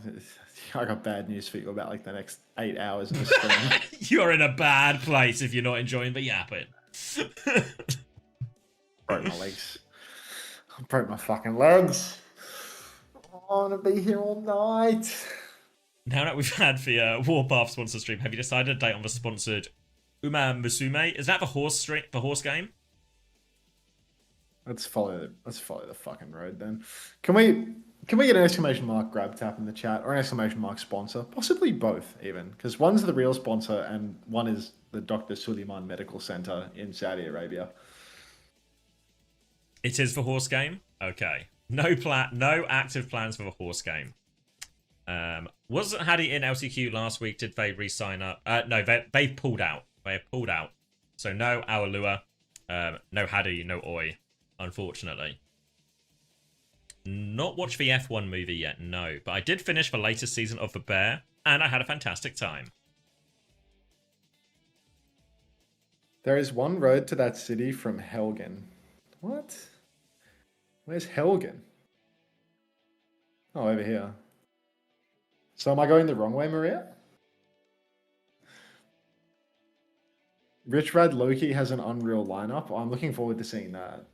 Speaker 2: I got bad news for you about like the next 8 hours of the stream.
Speaker 1: You're in a bad place if you're not enjoying the yapping.
Speaker 2: Broke my legs. I broke my fucking legs. I want to be here all night.
Speaker 1: Now that we've had the Warpath sponsor stream, have you decided a date on the sponsored Uma Musume? Is that the horse game?
Speaker 2: Let's follow the fucking road then. Can we get an exclamation mark grab tap in the chat or an exclamation mark sponsor? Possibly both even, because one's the real sponsor and one is the Dr. Suleiman Medical Center in Saudi Arabia.
Speaker 1: It is the horse game? Okay. No active plans for the horse game. Wasn't Hadi in LCQ last week? Did they re-sign up? No, they pulled out. They have pulled out. So no Awalua, no Hadi, no Oi, unfortunately. Not watched the F1 movie yet, no. But I did finish the latest season of The Bear, and I had a fantastic time.
Speaker 2: There is one road to that city from Helgen. What? Where's Helgen? Oh, over here. So am I going the wrong way, Maria? Rich Rad Loki has an unreal lineup. I'm looking forward to seeing that.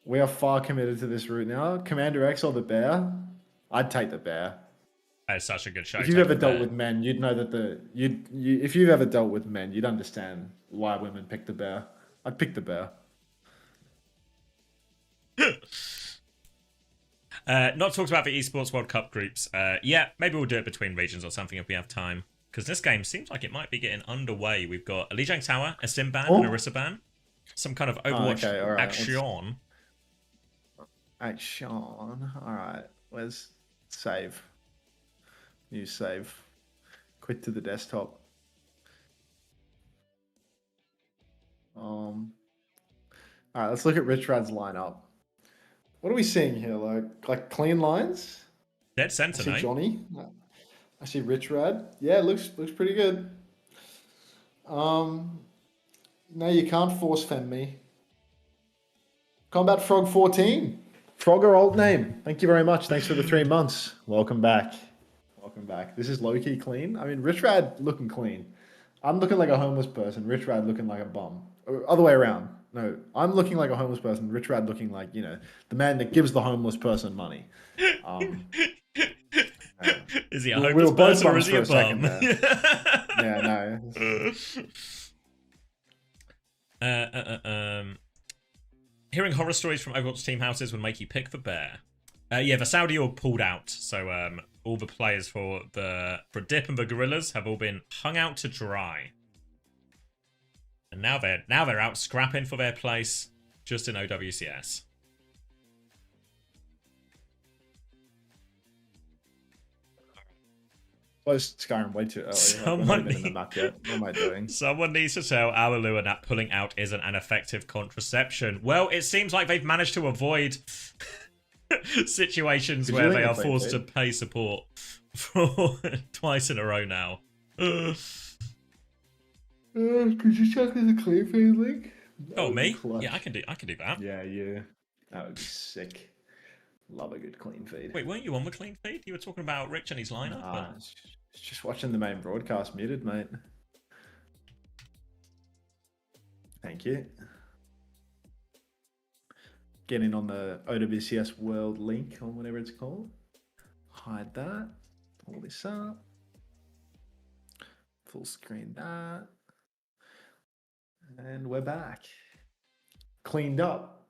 Speaker 2: We are far committed to this route now. Commander X or the Bear? I'd take the Bear.
Speaker 1: That's such a good show.
Speaker 2: If you've ever dealt with men, you'd know that if you've ever dealt with men, you'd understand why women pick the Bear. I'd pick the Bear.
Speaker 1: Not talked about the Esports World Cup groups. Yeah, maybe we'll do it between regions or something if we have time. Because this game seems like it might be getting underway. We've got a Lijiang Tower, a Simban, and a Rissaban. Some kind of Overwatch action.
Speaker 2: Action. Alright. Where's save? New save. Quit to the desktop. Alright, let's look at Rich Rad's lineup. What are we seeing here? Like clean lines?
Speaker 1: Dead center,
Speaker 2: I see
Speaker 1: mate.
Speaker 2: Johnny. I see Rich Rad. Yeah, looks pretty good. No, you can't force fend me. Combat Frog 14. Frogger alt name. Thank you very much. Thanks for the 3 months. Welcome back. Welcome back. This is low-key clean. I mean, Rich Rad looking clean. I'm looking like a homeless person. Rich Rad looking like a bum. Or other way around. No, I'm looking like a homeless person. Rich Rad looking like, the man that gives the homeless person money.
Speaker 1: Is he a homeless person or is he a bum?
Speaker 2: Yeah,
Speaker 1: no. Hearing horror stories from Overwatch team houses would make you pick the Bear. Yeah, the Saudi org pulled out, so all the players for Dip and the Gorillas have all been hung out to dry. And now they're out scrapping for their place just in OWCS.
Speaker 2: Close Skyrim way too early. I've not been in the map yet. What am I doing?
Speaker 1: Someone needs to tell Awalua that pulling out isn't an effective contraception. Well, it seems like they've managed to avoid situations where they are forced to pay support for twice in a row now.
Speaker 2: Could you check the clean feed link? That
Speaker 1: Oh,
Speaker 2: would be
Speaker 1: me?
Speaker 2: clutch.
Speaker 1: Yeah, I can do that.
Speaker 2: Yeah, yeah. That would be sick. Love a good clean feed.
Speaker 1: Wait, weren't you on the clean feed? You were talking about Rich and his lineup?
Speaker 2: Nah, it's just watching the main broadcast muted, mate. Thank you. Get in on the OWCS World link or whatever it's called. Hide that. Pull this up. Full screen that. And we're back. Cleaned up.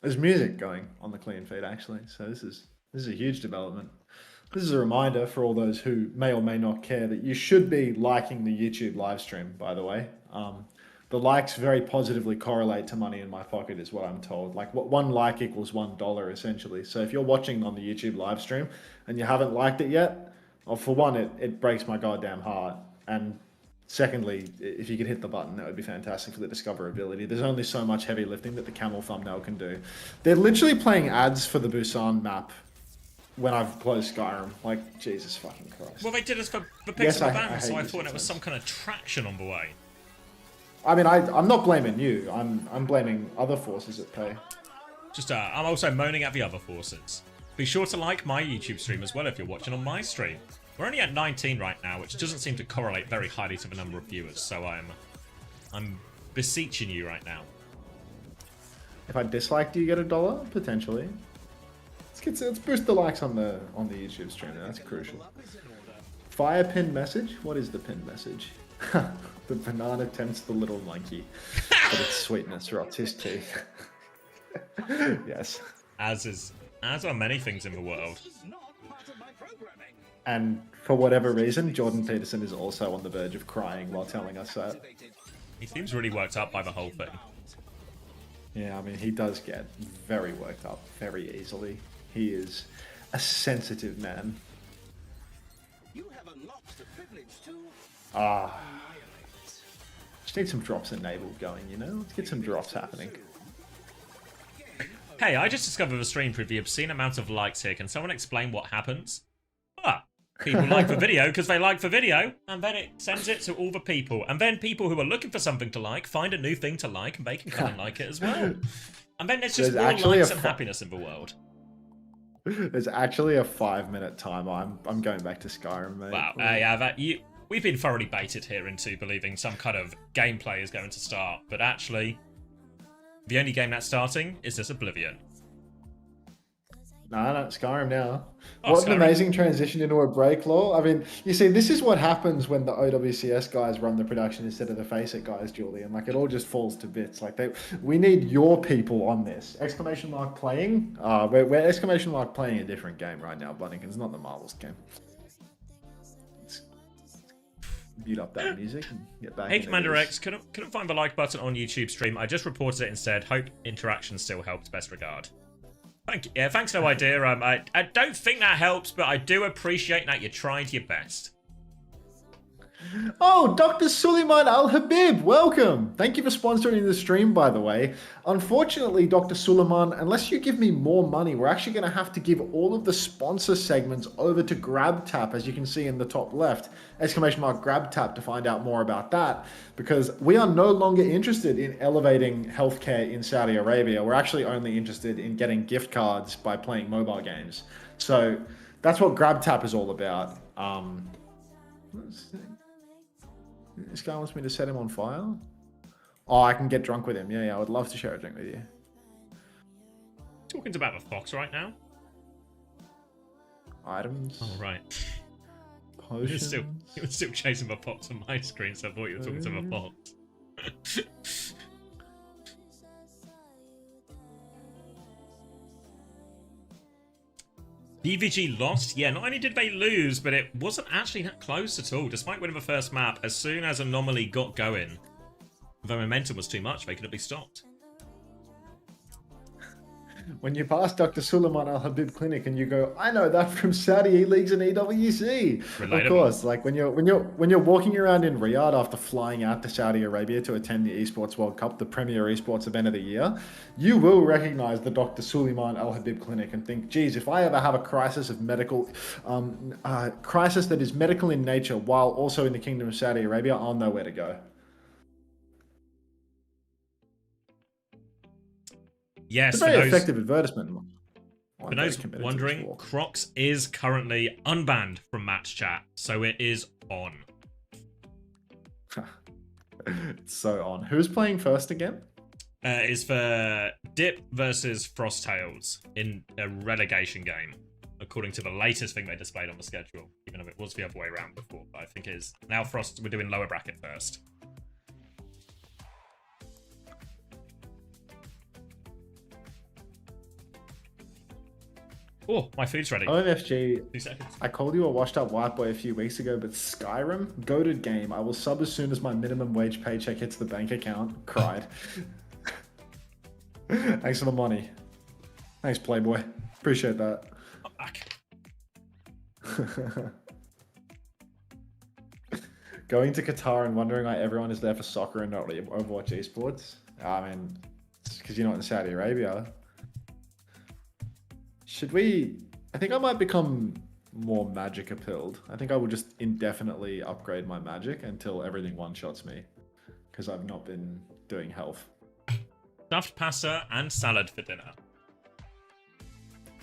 Speaker 2: There's music going on the clean feed actually, so this is a huge development. This is a reminder for all those who may or may not care that you should be liking the YouTube live stream, by the way. The likes very positively correlate to money in my pocket is what I'm told. Like what one like equals $1 essentially. So if you're watching on the YouTube live stream and you haven't liked it yet, well, for one, it breaks my goddamn heart. And secondly, if you could hit the button, that would be fantastic for the discoverability. There's only so much heavy lifting that the camel thumbnail can do. They're literally playing ads for the Busan map when I've closed Skyrim. Like, Jesus fucking Christ.
Speaker 1: Well, they did us for Pixel
Speaker 2: Yes, I
Speaker 1: Band, so
Speaker 2: hate
Speaker 1: I
Speaker 2: this
Speaker 1: thought it was
Speaker 2: sometimes.
Speaker 1: some kind of traction on the way.
Speaker 2: I mean, I'm not blaming you. I'm blaming other forces at play.
Speaker 1: Just, I'm also moaning at the other forces. Be sure to like my YouTube stream as well if you're watching on my stream. We're only at 19 right now, which doesn't seem to correlate very highly to the number of viewers, so I'm beseeching you right now.
Speaker 2: If I dislike, do you get $1? Potentially. Let's boost the likes on the YouTube stream. That's crucial. Fire pin message? What is the pin message? The banana tempts the little monkey, but its sweetness rots his teeth. Yes.
Speaker 1: As are many things in the world.
Speaker 2: And for whatever reason, Jordan Peterson is also on the verge of crying while telling us that.
Speaker 1: He seems really worked up by the whole thing.
Speaker 2: Yeah, I mean, he does get very worked up very easily. He is a sensitive man. Just need some drops enabled going, you know? Let's get some drops happening.
Speaker 1: Hey, I just discovered the stream for the obscene amount of likes here. Can someone explain what happens? People like the video because they like the video, and then it sends it to all the people. And then people who are looking for something to like find a new thing to like, and they can come and like it as well. And then there's just
Speaker 2: There's
Speaker 1: more
Speaker 2: actually
Speaker 1: likes
Speaker 2: a
Speaker 1: and happiness in the world.
Speaker 2: There's actually a 5-minute timer. I'm going back to Skyrim, mate.
Speaker 1: Wow, yeah, we've been thoroughly baited here into believing some kind of gameplay is going to start, but actually, the only game that's starting is this Oblivion.
Speaker 2: No, Skyrim now.
Speaker 1: Oh,
Speaker 2: What an
Speaker 1: Skyrim.
Speaker 2: amazing transition into a break law. I mean, you see, this is what happens when the OWCS guys run the production instead of the Face It guys, Julian. Like, it all just falls to bits. Like, we need your people on this. Exclamation mark playing. We're exclamation mark playing a different game right now, Bunnington's not the Marvels game. Let's mute up that music and get back.
Speaker 1: Hey,
Speaker 2: into
Speaker 1: Commander
Speaker 2: this.
Speaker 1: X, couldn't find the like button on YouTube stream. I just reported it instead. Hope interaction still helped. Best regard. Thank you. Yeah, thanks, no idea. I don't think that helps, but I do appreciate that you tried your best.
Speaker 2: Oh, Dr. Suleiman Al Habib, welcome. Thank you for sponsoring the stream, by the way. Unfortunately, Dr. Suleiman, unless you give me more money, we're actually going to have to give all of the sponsor segments over to GrabTap, as you can see in the top left. Exclamation mark GrabTap to find out more about that, because we are no longer interested in elevating healthcare in Saudi Arabia. We're actually only interested in getting gift cards by playing mobile games. So that's what GrabTap is all about. Let's see. This guy wants me to set him on fire? Oh, I can get drunk with him. Yeah, I would love to share a drink with you.
Speaker 1: Talking about the fox right now.
Speaker 2: Items.
Speaker 1: Oh, right.
Speaker 2: Potions.
Speaker 1: You were still chasing the fox on my screen, so I thought you were talking to the fox. DVG lost? Yeah, not only did they lose, but it wasn't actually that close at all. Despite winning the first map, as soon as Anomaly got going, the momentum was too much. They couldn't be stopped.
Speaker 2: When you pass Dr. Suleiman Al Habib Clinic and you go, I know that from Saudi E-Leagues and EWC.
Speaker 1: Relatable.
Speaker 2: Of course, like when you're walking around in Riyadh after flying out to Saudi Arabia to attend the Esports World Cup, the premier esports event of the year, you will recognize the Dr. Suleiman Al Habib Clinic and think, geez, if I ever have a crisis of medical, crisis that is medical in nature while also in the Kingdom of Saudi Arabia, I'll know where to go.
Speaker 1: Yes,
Speaker 2: It's a very effective advertisement.
Speaker 1: For those wondering, Crocs is currently unbanned from match chat, so it is on.
Speaker 2: It's so on. Who's playing first again?
Speaker 1: Is for Dip versus Frosttails in a relegation game, according to the latest thing they displayed on the schedule, even though it was the other way around before. But I think it is now Frost. We're doing lower bracket first. Oh, my food's ready.
Speaker 2: OMFG,
Speaker 1: 2 seconds.
Speaker 2: I called you a washed up white boy a few weeks ago, but Skyrim, goated game. I will sub as soon as my minimum wage paycheck hits the bank account. Cried. Thanks for the money. Thanks, Playboy. Appreciate that.
Speaker 1: I'm back.
Speaker 2: Going to Qatar and wondering why everyone is there for soccer and not Overwatch esports. I mean, it's because you're not in Saudi Arabia. Should we... I think I might become more magic appilled. I think I will just indefinitely upgrade my magic until everything one-shots me. Because I've not been doing health.
Speaker 1: Stuffed pasta and salad for dinner.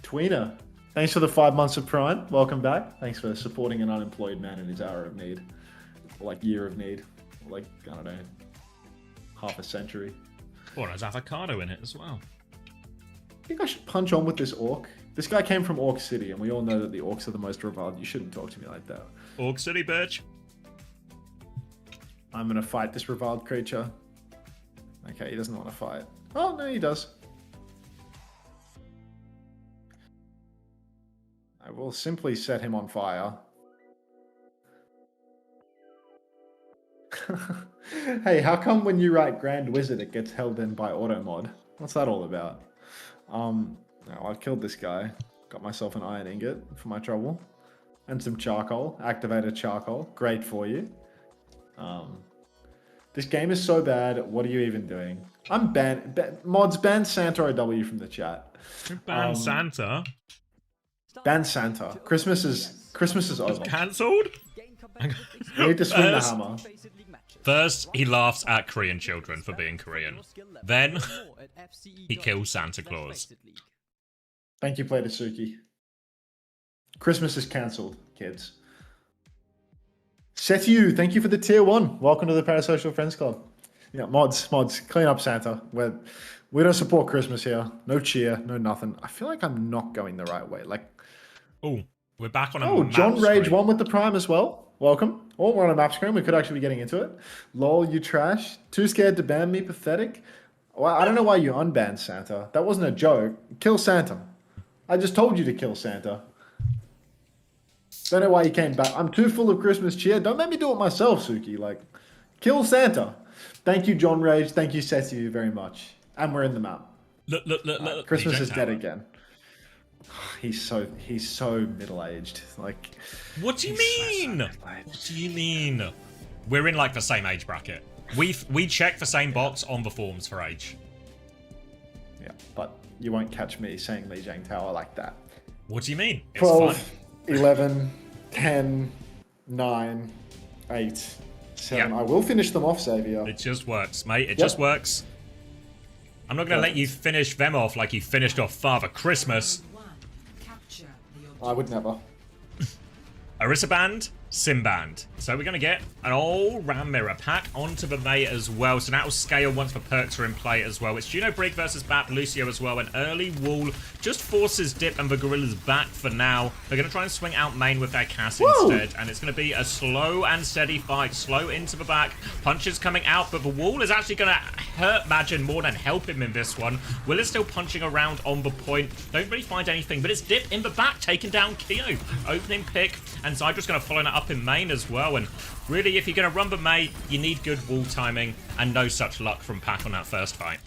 Speaker 2: Tweener, thanks for the 5 months of Prime. Welcome back. Thanks for supporting an unemployed man in his hour of need. Or like year of need. Or like, I don't know, half a century.
Speaker 1: Oh, there's avocado in it as well.
Speaker 2: I think I should punch on with this orc. This guy came from Orc City, and we all know that the orcs are the most reviled. You shouldn't talk to me like that.
Speaker 1: Orc City, bitch.
Speaker 2: I'm gonna fight this reviled creature. Okay, he doesn't want to fight. Oh, no, he does. I will simply set him on fire. Hey, how come when you write Grand Wizard it gets held in by automod? What's that all about? No, I killed this guy. Got myself an iron ingot for my trouble. And some charcoal. Activated charcoal. Great for you. This game is so bad. What are you even doing? I'm banned. Mods, ban Santa OW from the chat.
Speaker 1: Ban Santa.
Speaker 2: Ban Santa. Christmas is over.
Speaker 1: Cancelled?
Speaker 2: We need to swing the hammer.
Speaker 1: First, he laughs at Korean children for being Korean. Then, he kills Santa Claus.
Speaker 2: Thank you, Playtasuki. Christmas is cancelled, kids. Setiu, thank you for the tier 1. Welcome to the Parasocial Friends Club. Yeah, mods, clean up Santa. We don't support Christmas here. No cheer, no nothing. I feel like I'm not going the right way. Like,
Speaker 1: oh, we're back on a
Speaker 2: oh,
Speaker 1: map
Speaker 2: John Rage
Speaker 1: screen.
Speaker 2: 1 with the Prime as well. Welcome. Oh, we're on a map screen. We could actually be getting into it. Lol, you trash. Too scared to ban me, pathetic. Well, I don't know why you unbanned Santa. That wasn't a joke. Kill Santa. I just told you to kill Santa. Don't know why you came back. I'm too full of Christmas cheer. Don't make me do it myself, Suki. Like, kill Santa. Thank you, John Rage. Thank you, Setiu, very much. And we're in the map.
Speaker 1: Look.
Speaker 2: Christmas is
Speaker 1: DJ
Speaker 2: dead
Speaker 1: Tower.
Speaker 2: again. He's so middle-aged. Like,
Speaker 1: What do you
Speaker 2: he's so
Speaker 1: mean?
Speaker 2: middle-aged.
Speaker 1: What do you mean? We're in like the same age bracket. We check the same box on the forms for age.
Speaker 2: Yeah, but you won't catch me saying Li Jiang Tower like that.
Speaker 1: What do you mean? It's
Speaker 2: 12,
Speaker 1: fun.
Speaker 2: 11, 10, 9, 8, 7.
Speaker 1: Yeah.
Speaker 2: I will finish them off, Xavier.
Speaker 1: It just works, mate. It just works. I'm not going to let you finish them off like you finished off Father Christmas.
Speaker 2: I would never.
Speaker 1: Orisa Band, Sim Band. So we're going to get an all-round mirror pack onto the May as well. So that'll scale once the perks are in play as well. It's Juno Brig versus Bap, Lucio as well. An early wall just forces Dip and the Gorillas back for now. They're going to try and swing out main with their Cass instead. And it's going to be a slow and steady fight. Slow into the back. Punches coming out, but the wall is actually going to hurt Majin more than help him in this one. Will is still punching around on the point. Don't really find anything, but it's Dip in the back taking down Kyo. Opening pick, and Zydra's going to follow that up in main as well. And really, if you're going to run the May, you need good wall timing, and no such luck from Pack on that first fight.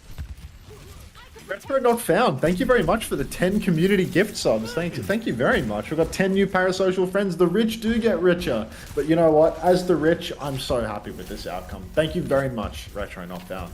Speaker 2: Retro Not Found, thank you very much for the 10 community gift subs. Thank you very much. We've got 10 new parasocial friends. The rich do get richer. But you know what? As the rich, I'm so happy with this outcome. Thank you very much, Retro Not Found.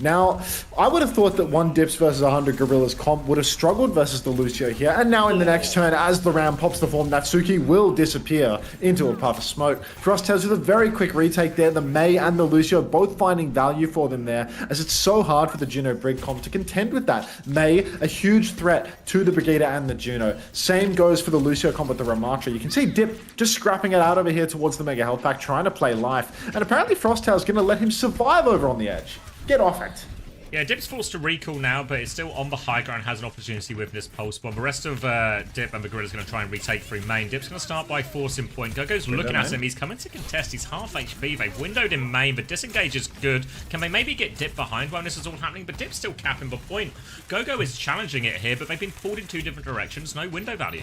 Speaker 2: Now, I would have thought that 1 Dips versus 100 Gorillas comp would have struggled versus the Lucio here, and now in the next turn, as the round pops the form, Natsuki will disappear into a puff of smoke. Frosttails with a very quick retake there, the Mei and the Lucio both finding value for them there, as it's so hard for the Juno Brig comp to contend with that. Mei, a huge threat to the Brigida and the Juno. Same goes for the Lucio comp with the Ramatra. You can see Dip just scrapping it out over here towards the Mega Health Pack, trying to play life, and apparently Frosttail's going to let him survive over on the edge. Get off it.
Speaker 1: Yeah, Dip's forced to recall now, but it's still on the high ground, has an opportunity with this pulse bomb. The rest of Dip and the Gorilla's going to try and retake through main. Dip's going to start by forcing point. Gogo's looking at him. He's coming to contest. He's half HP. They've windowed in main. The disengage is good. Can they maybe get Dip behind while this is all happening? But Dip's still capping the point. Gogo is challenging it here, but they've been pulled in 2 different directions. No window value.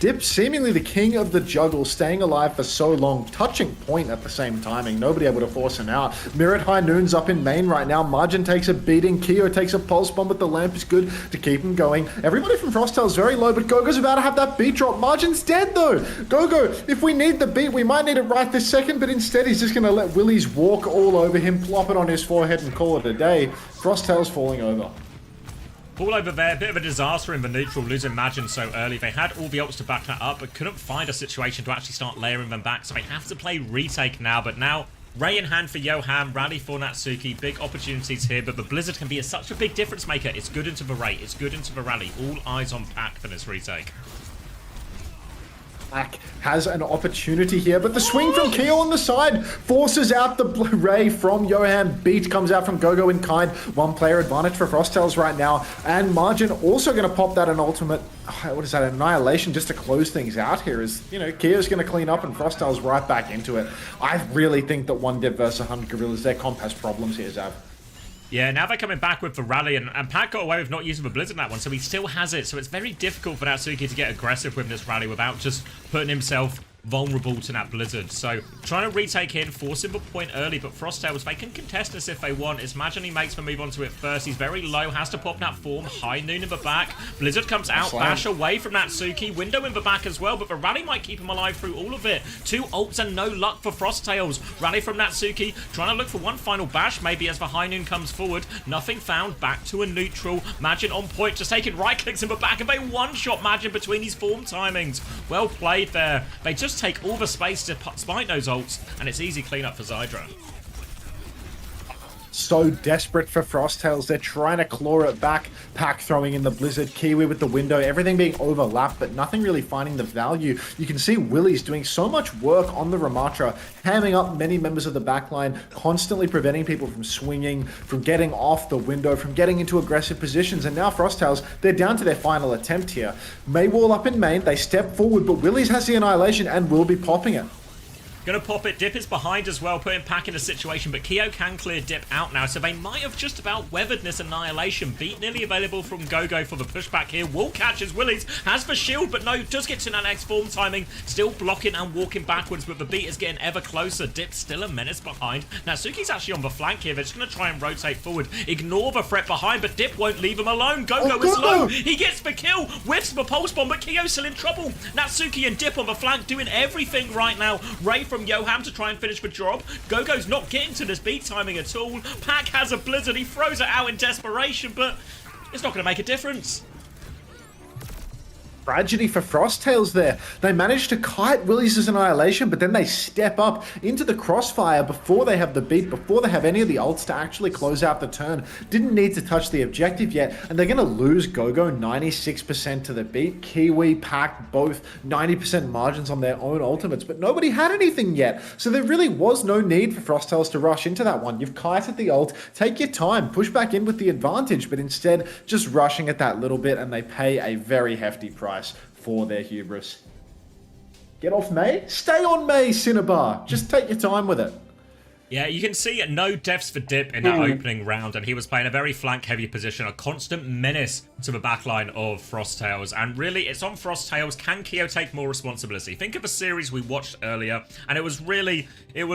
Speaker 2: Dip, seemingly the king of the juggle, staying alive for so long, touching point at the same timing. Nobody able to force him out. Mirrored High Noon's up in main right now. Margin takes a beating. Keo takes a pulse bomb, but the lamp is good to keep him going. Everybody from Frosttail's very low, but Gogo's about to have that beat drop. Margin's dead though. Gogo, if we need the beat, we might need it right this second, but instead he's just going to let Willies walk all over him, plop it on his forehead and call it a day. Frosttail's falling over.
Speaker 1: All over there, a bit of a disaster in the neutral, losing Magin so early. They had all the ults to back that up, but couldn't find a situation to actually start layering them back, so they have to play retake now. But now, Ray in hand for Yoham, rally for Natsuki, big opportunities here, but the Blizzard can be such a big difference maker. It's good into the Ray, it's good into the rally. All eyes on Pack for this retake.
Speaker 2: Pack has an opportunity here, but the swing from Keo on the side forces out the Ray from Yoham. Beat comes out from Gogo in kind. 1 player advantage for Frosttails right now, and Margin also going to pop that an ultimate, what is that, Annihilation, just to close things out here. Is, you know, Keo's going to clean up and Frosttails right back into it. I really think that 1 Dip versus 100 Gorillas, their comp has problems here, Zav.
Speaker 1: Yeah, now they're coming back with the rally, and Pat got away with not using the Blizzard in that one, so he still has it. So it's very difficult for Natsuki to get aggressive with this rally without just putting himself vulnerable to that Blizzard. So trying to retake in, forcing the point early, but Frosttails, they can contest this if they want. It's Imagine he makes the move onto it first. He's very low, has to pop that form. High Noon in the back. Blizzard comes out, bash away from Natsuki. Window in the back as well, but the rally might keep him alive through all of it. 2 ults and no luck for Frosttails. Rally from Natsuki, trying to look for one final bash, maybe as the High Noon comes forward. Nothing found, back to a neutral. Magin on point, just taking right clicks in the back, and they one-shot Magin between these form timings. Well played there. They just take all the space despite those ults, and it's easy cleanup for Zydra.
Speaker 2: So desperate for Frosttails, they're trying to claw it back. Pack throwing in the Blizzard, Kiwi with the window, everything being overlapped, but nothing really finding the value. You can see Willie's doing so much work on the Ramatra, hamming up many members of the backline, constantly preventing people from swinging, from getting off the window, from getting into aggressive positions. And now Frosttails, they're down to their final attempt here. Maywall up in main, they step forward, but Willie's has the Annihilation and will be popping it.
Speaker 1: Gonna pop it. Dip is behind as well, putting Pack in a situation, but Keo can clear Dip out now, so they might have just about weathered this Annihilation. Beat nearly available from Gogo for the pushback here. Wall catches Willies, has the shield, but no, does get to that next form timing. Still blocking and walking backwards, but the beat is getting ever closer. Dip's still a menace behind. Natsuki's actually on the flank here. They're just gonna try and rotate forward. Ignore the threat behind, but Dip won't leave him alone. Gogo is low. He gets the kill, whiffs the pulse bomb, but Keo's still in trouble. Natsuki and Dip on the flank doing everything right now. Ray from Yoham to try and finish the job. Gogo's not getting to this beat timing at all. Pack has a Blizzard. He throws it out in desperation, but it's not going to make a difference.
Speaker 2: Tragedy for Frosttails there. They managed to kite Willies' Annihilation, but then they step up into the crossfire before they have the beat, before they have any of the ults to actually close out the turn. Didn't need to touch the objective yet, and they're going to lose Gogo 96% to the beat. Kiwi, Pack, both 90% margins on their own ultimates, but nobody had anything yet. So there really was no need for Frosttails to rush into that one. You've kited the ult, take your time, push back in with the advantage, but instead just rushing at that little bit, and they pay a very hefty price for their hubris. Get off May? Stay on May, Cinnabar. Just take your time with it.
Speaker 1: Yeah, you can see no deaths for Dip in that opening round, and he was playing a very flank-heavy position, a constant menace to the backline of Frosttails, and really, it's on Frosttails. Can Keo take more responsibility? Think of a series we watched earlier, and it was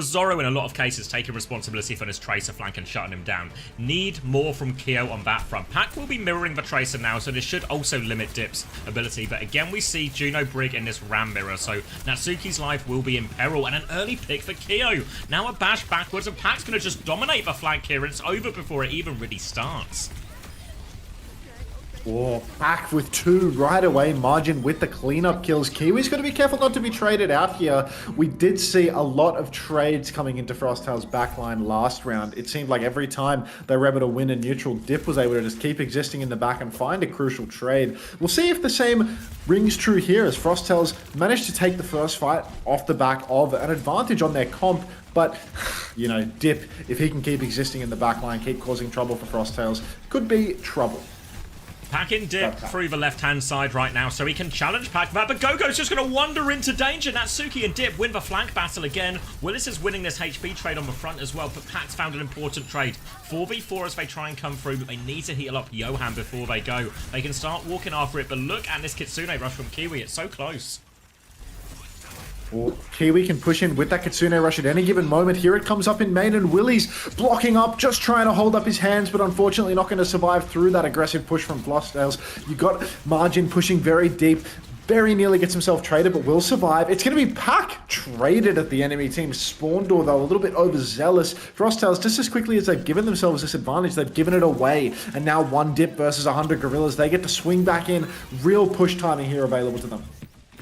Speaker 1: Zoro in a lot of cases taking responsibility for his Tracer flank and shutting him down. Need more from Keo on that front. Pac will be mirroring the Tracer now, so this should also limit Dip's ability, but again, we see Juno Brig in this Ram mirror, so Natsuki's life will be in peril, and an early pick for Keo. Now a bash backwards, and Pac's going to just dominate the flank here, and it's over before it even really starts.
Speaker 2: Oh, Pac with 2 right away. Margin with the cleanup kills. Kiwi's got to be careful not to be traded out here. We did see a lot of trades coming into Frosttails' backline last round. It seemed like every time they were able to win a neutral, Dip was able to just keep existing in the back and find a crucial trade. We'll see if the same rings true here, as Frosttails managed to take the first fight off the back of an advantage on their comp. But, you know, Dip, if he can keep existing in the backline, keep causing trouble for Frosttails, could be trouble.
Speaker 1: Pac in Dip through the left-hand side right now, so he can challenge Pac for that, but Gogo's just going to wander into danger. Natsuki and Dip win the flank battle again. Willis is winning this HP trade on the front as well, but Pac's found an important trade. 4v4 as they try and come through, but they need to heal up Johan before they go. They can start walking after it, but look at this Kitsune rush from Kiwi. It's so close.
Speaker 2: Well, Kiwi can push in with that Kitsune rush at any given moment. Here it comes up in main, and Willie's blocking up, just trying to hold up his hands, but unfortunately not going to survive through that aggressive push from Frosttails. You got Margin pushing very deep, very nearly gets himself traded, but will survive. It's going to be Pac traded at the enemy team spawn door, though, a little bit overzealous. Frosttails, just as quickly as they've given themselves this advantage, they've given it away. And now 1 Dip versus 100 Gorillas. They get to swing back in. Real push timing here available to them.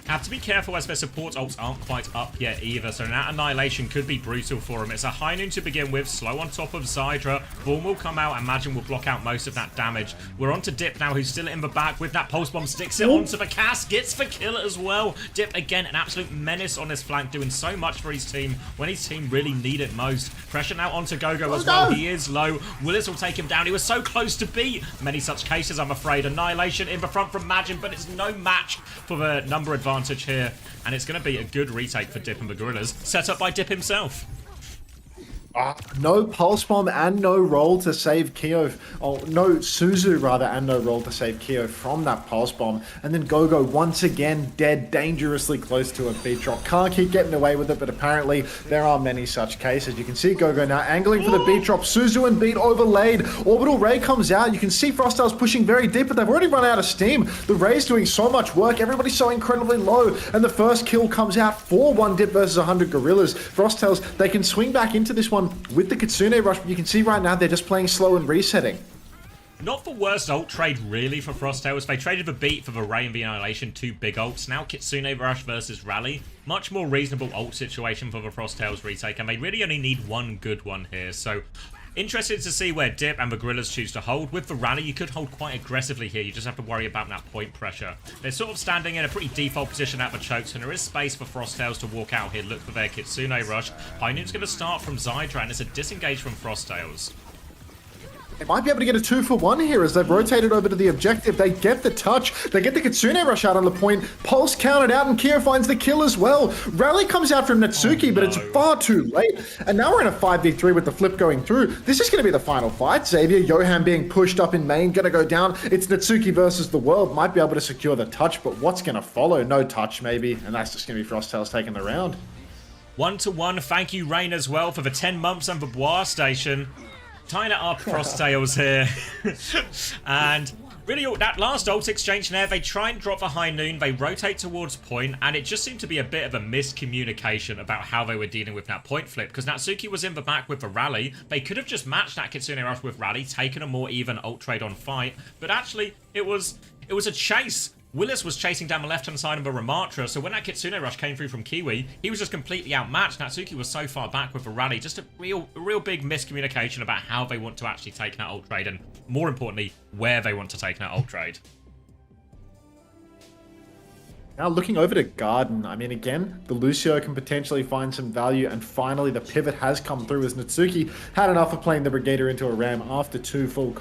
Speaker 1: Have to be careful as their support ults aren't quite up yet either, so that Annihilation could be brutal for him. It's a high noon to begin with, slow on top of Zydra. Vorm will come out, Imagine will block out most of that damage. We're on to Dip now, who's still in the back with that Pulse Bomb, sticks it onto the cast, gets the kill as well. Dip, again, an absolute menace on his flank, doing so much for his team when his team really need it most. Pressure now onto Gogo as well, he is low. Willis will take him down, he was so close to beat. Many such cases, I'm afraid. Annihilation in the front from Imagine, but it's no match for the number advantage here, and it's going to be a good retake for Dip and the Gorillas, set up by Dip himself.
Speaker 2: No Pulse Bomb and no roll to save Keo. Oh, no Suzu rather, and no roll to save Keo from that Pulse Bomb. And then Gogo once again dead, dangerously close to a beat drop. Can't keep getting away with it, but apparently there are many such cases. You can see Gogo now angling for the beat drop. Suzu and Beat overlaid. Orbital Ray comes out. You can see Frosttails pushing very deep, but they've already run out of steam. The Ray's doing so much work. Everybody's so incredibly low. And the first kill comes out for 1 Dip versus 100 Gorillas. Frosttails, they can swing back into this one with the Kitsune rush, but you can see right now they're just playing slow and resetting.
Speaker 1: Not the worst ult trade, really, for Frosttails. They traded the Beat for the Ray and the Annihilation, 2 big ults. Now Kitsune Rush versus Rally. Much more reasonable ult situation for the Frosttails retake, and they really only need 1 good one here. So, interested to see where Dip and the Gorillas choose to hold. With the Rally, you could hold quite aggressively here. You just have to worry about that point pressure. They're sort of standing in a pretty default position at the chokes, and there is space for Frosttails to walk out here, look for their Kitsune Rush. High Noon's going to start from Zydra, and it's a disengage from Frosttails.
Speaker 2: They might be able to get a 2-for-1 here as they've rotated over to the objective. They get the touch. They get the Kitsune rush out on the point. Pulse counted out, and Keo finds the kill as well. Rally comes out from Natsuki, but it's far too late. And now we're in a 5v3 with the flip going through. This is going to be the final fight. Xavier, Johan being pushed up in main, going to go down. It's Natsuki versus the world. Might be able to secure the touch, but what's going to follow? No touch, maybe. And that's just going to be Frosttails taking the round.
Speaker 1: 1-1. Thank you, Rain, as well, for the 10 months on the Bois station. Tying it up, Frosttails here. And really, that last ult exchange there, they try and drop the High Noon, they rotate towards point, and it just seemed to be a bit of a miscommunication about how they were dealing with that point flip, because Natsuki was in the back with the Rally. They could have just matched that Kitsune Rush with Rally, taken a more even ult trade on fight, but actually, it was a chase. Willis was chasing down the left-hand side of the Ramatra, so when that Kitsune Rush came through from Kiwi, he was just completely outmatched. Natsuki was so far back with the Rally, just a real big miscommunication about how they want to actually take that ult trade, and more importantly, where they want to take that ult trade.
Speaker 2: Now looking over to Garden, I mean, again, the Lucio can potentially find some value, and finally the pivot has come through as Natsuki had enough of playing the Brigader into a Ram after 2 full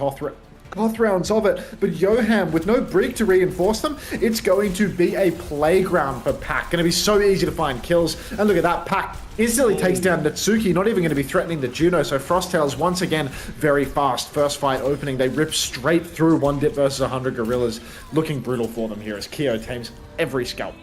Speaker 2: Both rounds of it, but Yoham with no Brig to reinforce them, it's going to be a playground for Pack. Going to be so easy to find kills. And look at that, Pack instantly takes down Natsuki, not even going to be threatening the Juno. So Frosttails once again very fast. First fight opening, they rip straight through 1 Dip versus 100 Gorillas. Looking brutal for them here as Kyo tames every scalp.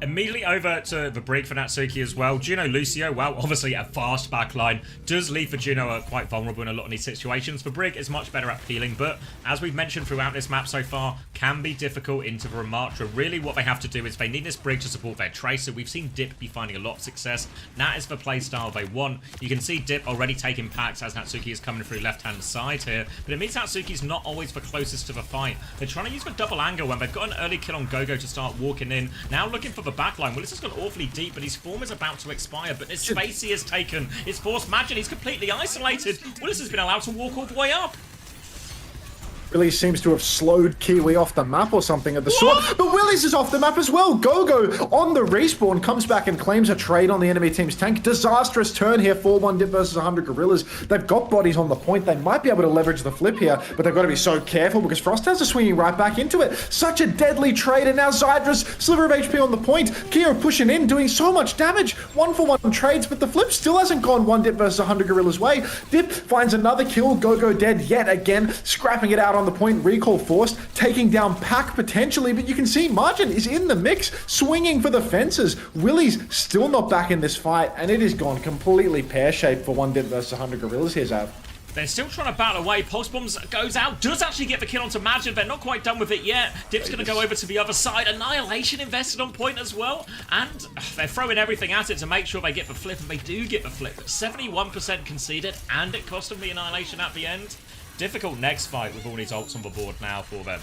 Speaker 1: Immediately over to the Brig for Natsuki as well. Juno Lucio, well, obviously a fast backline does leave for Juno quite vulnerable in a lot of these situations. For Brig is much better at peeling, but as we've mentioned throughout this map so far, can be difficult into the Ramatra. Really what they have to do is they need this Brig to support their Tracer. We've seen Dip be finding a lot of success. That is the playstyle they want. You can see Dip already taking packs as Natsuki is coming through left-hand side here, but it means Natsuki's not always the closest to the fight. They're trying to use the double angle when they've got an early kill on Gogo to start walking in. Now looking for the backline. Well, this has gone awfully deep, but his form is about to expire, but this space he has taken is forced magic. He's completely isolated. Willis has been allowed to walk all the way up.
Speaker 2: Really seems to have slowed Kiwi off the map or something of the sort. But Willis is off the map as well. Gogo on the respawn comes back and claims a trade on the enemy team's tank. Disastrous turn here for 1 Dip versus 100 Gorillas. They've got bodies on the point. They might be able to leverage the flip here, but they've got to be so careful because Frosttails are swinging right back into it. Such a deadly trade, and now Zydra's sliver of HP on the point. Kyo pushing in, doing so much damage. 1-for-1 trades, but the flip still hasn't gone 1 Dip versus 100 Gorillas' way. Dip finds another kill. Gogo dead yet again, scrapping it out on the point. Recall forced, taking down Pack potentially, but you can see Margin is in the mix, swinging for the fences. Willie's still not back in this fight, and it has gone completely pear-shaped for 1 Dip versus 100 Gorillas here, Zav.
Speaker 1: They're still trying to battle away. Pulse Bombs goes out, does actually get the kill onto Magic. They're not quite done with it yet. Dip's going to go over to the other side. Annihilation invested on point as well. And they're throwing everything at it to make sure they get the flip, and they do get the flip. 71% conceded, and it cost them the Annihilation at the end. Difficult next fight with all these ults on the board now for them.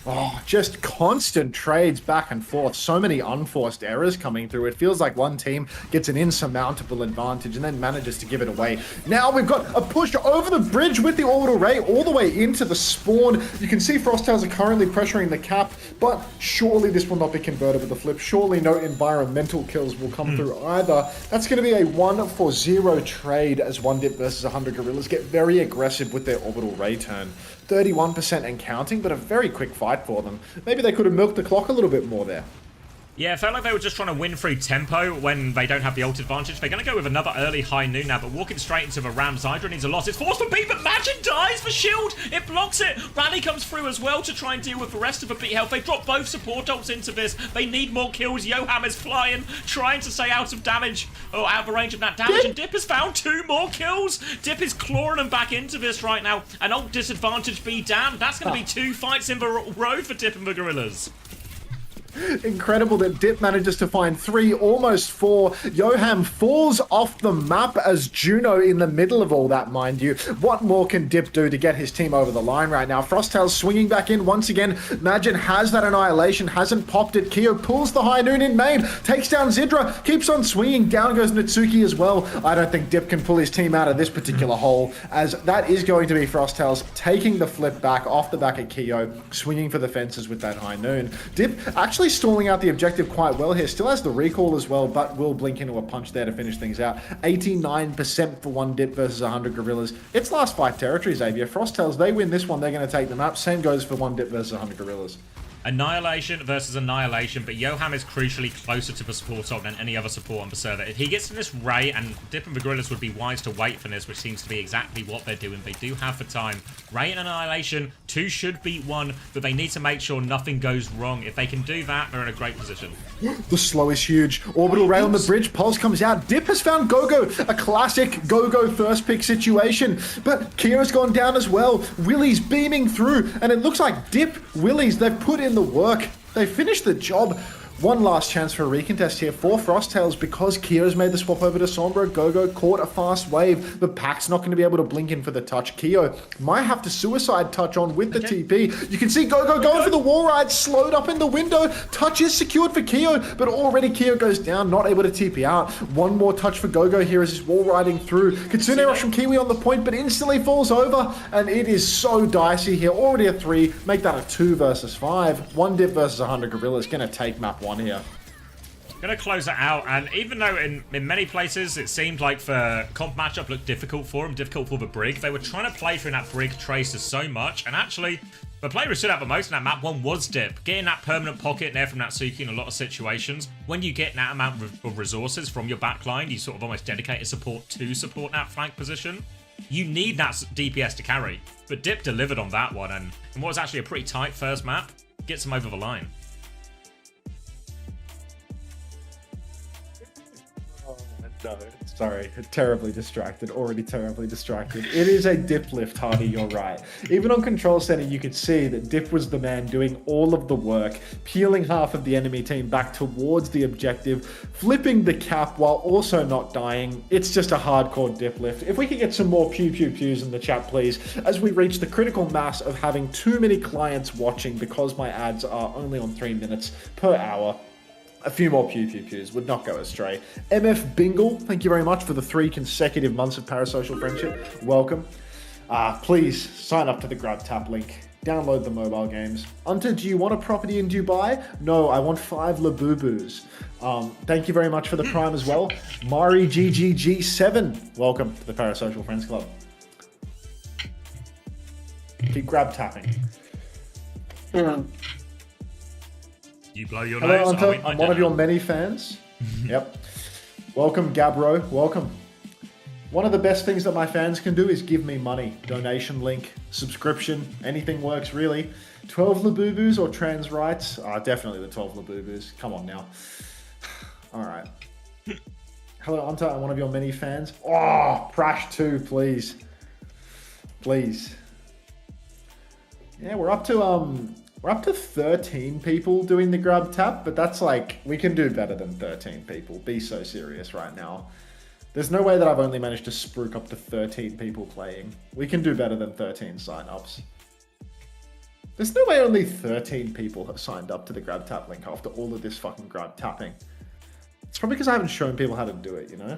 Speaker 2: Oh, just constant trades back and forth. So many unforced errors coming through. It feels like one team gets an insurmountable advantage and then manages to give it away. Now we've got a push over the bridge with the orbital ray all the way into the spawn. You can see Frosttails are currently pressuring the cap, but surely this will not be converted with the flip. Surely no environmental kills will come through either. That's going to be a 1-for-0 trade as 1 Dip versus 100 Gorillas get very aggressive with their orbital ray turn. 31% and counting, but a very quick fight for them. Maybe they could have milked the clock a little bit more there.
Speaker 1: Yeah, it felt like they were just trying to win through tempo when they don't have the ult advantage. They're going to go with another early high noon now, but walking straight into the Ram. Zydra needs a loss. It's forced to beat, but Magic dies for shield. It blocks it. Rally comes through as well to try and deal with the rest of the beat health. They drop both support ults into this. They need more kills. Yoham is flying, trying to stay out of damage, or out of the range of that damage, and Dip has found 2 more kills. Dip is clawing them back into this right now. An ult disadvantage be damned. That's going to be 2 fights in the row for Dip and the Gorillas.
Speaker 2: Incredible that Dip manages to find 3, almost 4. Yoham falls off the map as Juno in the middle of all that, mind you. What more can Dip do to get his team over the line right now? Frosttails swinging back in once again. Magin has that Annihilation, hasn't popped it. Kyo pulls the high noon in main, takes down Zydra, keeps on swinging. Down goes Natsuki as well. I don't think Dip can pull his team out of this particular hole, as that is going to be Frosttails taking the flip back off the back of Kyo, swinging for the fences with that high noon. Dip actually stalling out the objective quite well here. Still has the recall as well, but will blink into a punch there to finish things out. 89% for 1 Dip versus 100 Gorillas. It's last fight territory, Xavier. Frosttails, they win this one, they're going to take the map. Same goes for 1 Dip versus 100 Gorillas.
Speaker 1: Annihilation versus Annihilation, but Yoham is crucially closer to the support ult than any other support on the server. If he gets in this Ray, and Dip and the Gorillas would be wise to wait for this, which seems to be exactly what they're doing. They do have the time. Ray and Annihilation, 2 should beat 1, but they need to make sure nothing goes wrong. If they can do that, they're in a great position.
Speaker 2: The slow is huge. Orbital Ray on the bridge. Pulse comes out. Dip has found Gogo. A classic Gogo first pick situation. But Kira's gone down as well. Willie's beaming through. And it looks like Dip, Willie's, they've put in the work. They finished the job. One last chance for a recontest here for Frosttails because Kyo's made the swap over to Sombra. Gogo caught a fast wave. The Pack's not going to be able to blink in for the touch. Kyo might have to suicide touch on with the TP. You can see Gogo going for the wall ride, slowed up in the window. Touch is secured for Kyo, but already Kyo goes down, not able to TP out. One more touch for Gogo here as he's wall riding through. Kitsune rush from Kiwi on the point, but instantly falls over, and it is so dicey here. Already a 3, make that a 2 versus 5. 1 Dip versus 100 Gorillas, going to take map 1 here.
Speaker 1: Gonna close it out, and even though in many places it seemed like the comp matchup looked difficult for him, difficult for the Brig, they were trying to play through that Brig tracer so much, and actually, the player who stood out the most in that map one was Dip. Getting that permanent pocket there from Natsuki in a lot of situations, when you get that amount of resources from your backline, you sort of almost dedicate a support to support that flank position. You need that DPS to carry, but Dip delivered on that one, and in what was actually a pretty tight first map, gets him over the line.
Speaker 2: No, sorry, terribly distracted, already terribly distracted. It is a Dip lift, Hardy, you're right. Even on Control Center, you could see that Dip was the man doing all of the work, peeling half of the enemy team back towards the objective, flipping the cap while also not dying. It's just a hardcore Dip lift. If we could get some more pew pew pews in the chat, please, as we reach the critical mass of having too many clients watching because my ads are only on 3 minutes per hour. A few more pew pew pews would not go astray. MF Bingle, thank you very much for the 3 consecutive months of parasocial friendship. Welcome. Please sign up to the Grab Tap link. Download the mobile games. Unter, do you want a property in Dubai? No, I want 5 Labubus. Thank you very much for the prime as well. Mari GGG7, welcome to the Parasocial Friends Club. Keep grab tapping.
Speaker 1: You blow your
Speaker 2: Hello,
Speaker 1: nose.
Speaker 2: Hunter.
Speaker 1: I'll eat my
Speaker 2: I'm one of
Speaker 1: dinner.
Speaker 2: your many fans. Yep. Welcome, Gabro. Welcome. One of the best things that my fans can do is give me money. Donation link, subscription, anything works really. 12 Labubus or trans rights? Definitely the 12 Labubus. Come on now. All right. Hello, Hunter. I'm one of your many fans. Oh, Prash 2, please. Please. Yeah, we're up to 13 people doing the grab tap, but that's like, we can do better than 13 people. Be so serious right now. There's no way that I've only managed to spruik up to 13 people playing. We can do better than 13 signups. There's no way only 13 people have signed up to the grab tap link after all of this fucking grab tapping. It's probably because I haven't shown people how to do it, you know?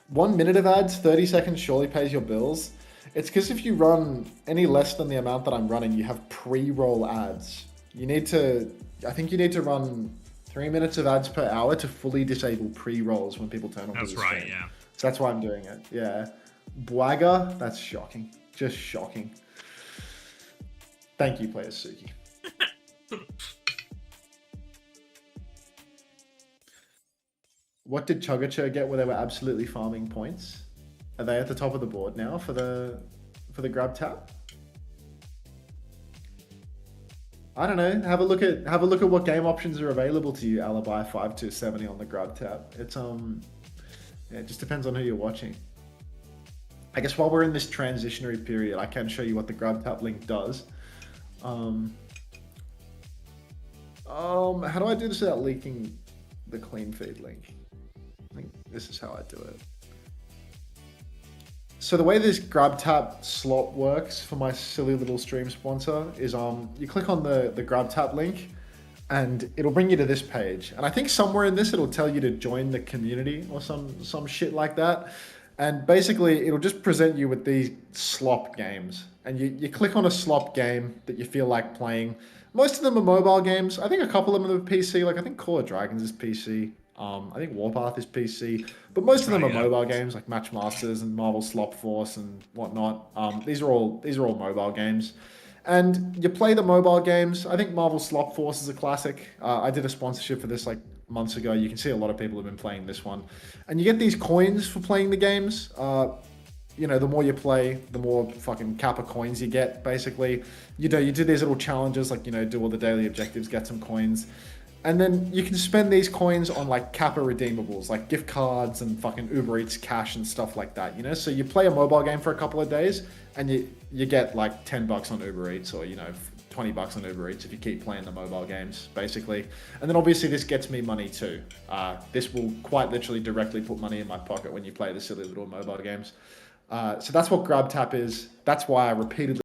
Speaker 2: 1 minute of ads, 30 seconds surely pays your bills. It's because if you run any less than the amount that I'm running, you have pre-roll ads. You need to, I think you need to run 3 minutes of ads per hour to fully disable pre-rolls when people turn on the stream.
Speaker 1: That's right, yeah.
Speaker 2: So that's why I'm doing it, yeah. Bwaga, that's shocking. Just shocking. Thank you, Player Suki. What did Chugacha get where they were absolutely farming points? Are they at the top of the board now for the grab tap? I don't know. Have a look at what game options are available to you. Alibi 5270 on the grab tap. It's yeah, it just depends on who you're watching. I guess while we're in this transitionary period, I can show you what the grab tap link does. How do I do this without leaking the clean feed link? I think this is how I do it. So the way this grab tap slot works for my silly little stream sponsor is you click on the grab tap link and it'll bring you to this page. And I think somewhere in this it'll tell you to join the community or some shit like that. And basically it'll just present you with these slop games. And you click on a slop game that you feel like playing. Most of them are mobile games. I think a couple of them are PC. Like I think Call of Dragons is PC. I think Warpath is PC, but most of them are mobile games like Matchmasters and Marvel Slop Force and whatnot. These are all mobile games, and you play the mobile games. I think Marvel Slop Force is a classic. I did a sponsorship for this like months ago. You can see a lot of people have been playing this one, and you get these coins for playing the games. You know, the more you play, the more fucking Kappa coins you get. Basically, you do these little challenges like do all the daily objectives, get some coins. And then you can spend these coins on like Kappa redeemables, like gift cards and fucking Uber Eats cash and stuff like that, So you play a mobile game for a couple of days and you get like $10 on Uber Eats or, $20 on Uber Eats if you keep playing the mobile games, basically. And then obviously this gets me money too. This will quite literally directly put money in my pocket when you play the silly little mobile games. So that's what Grab Tap is. That's why I repeatedly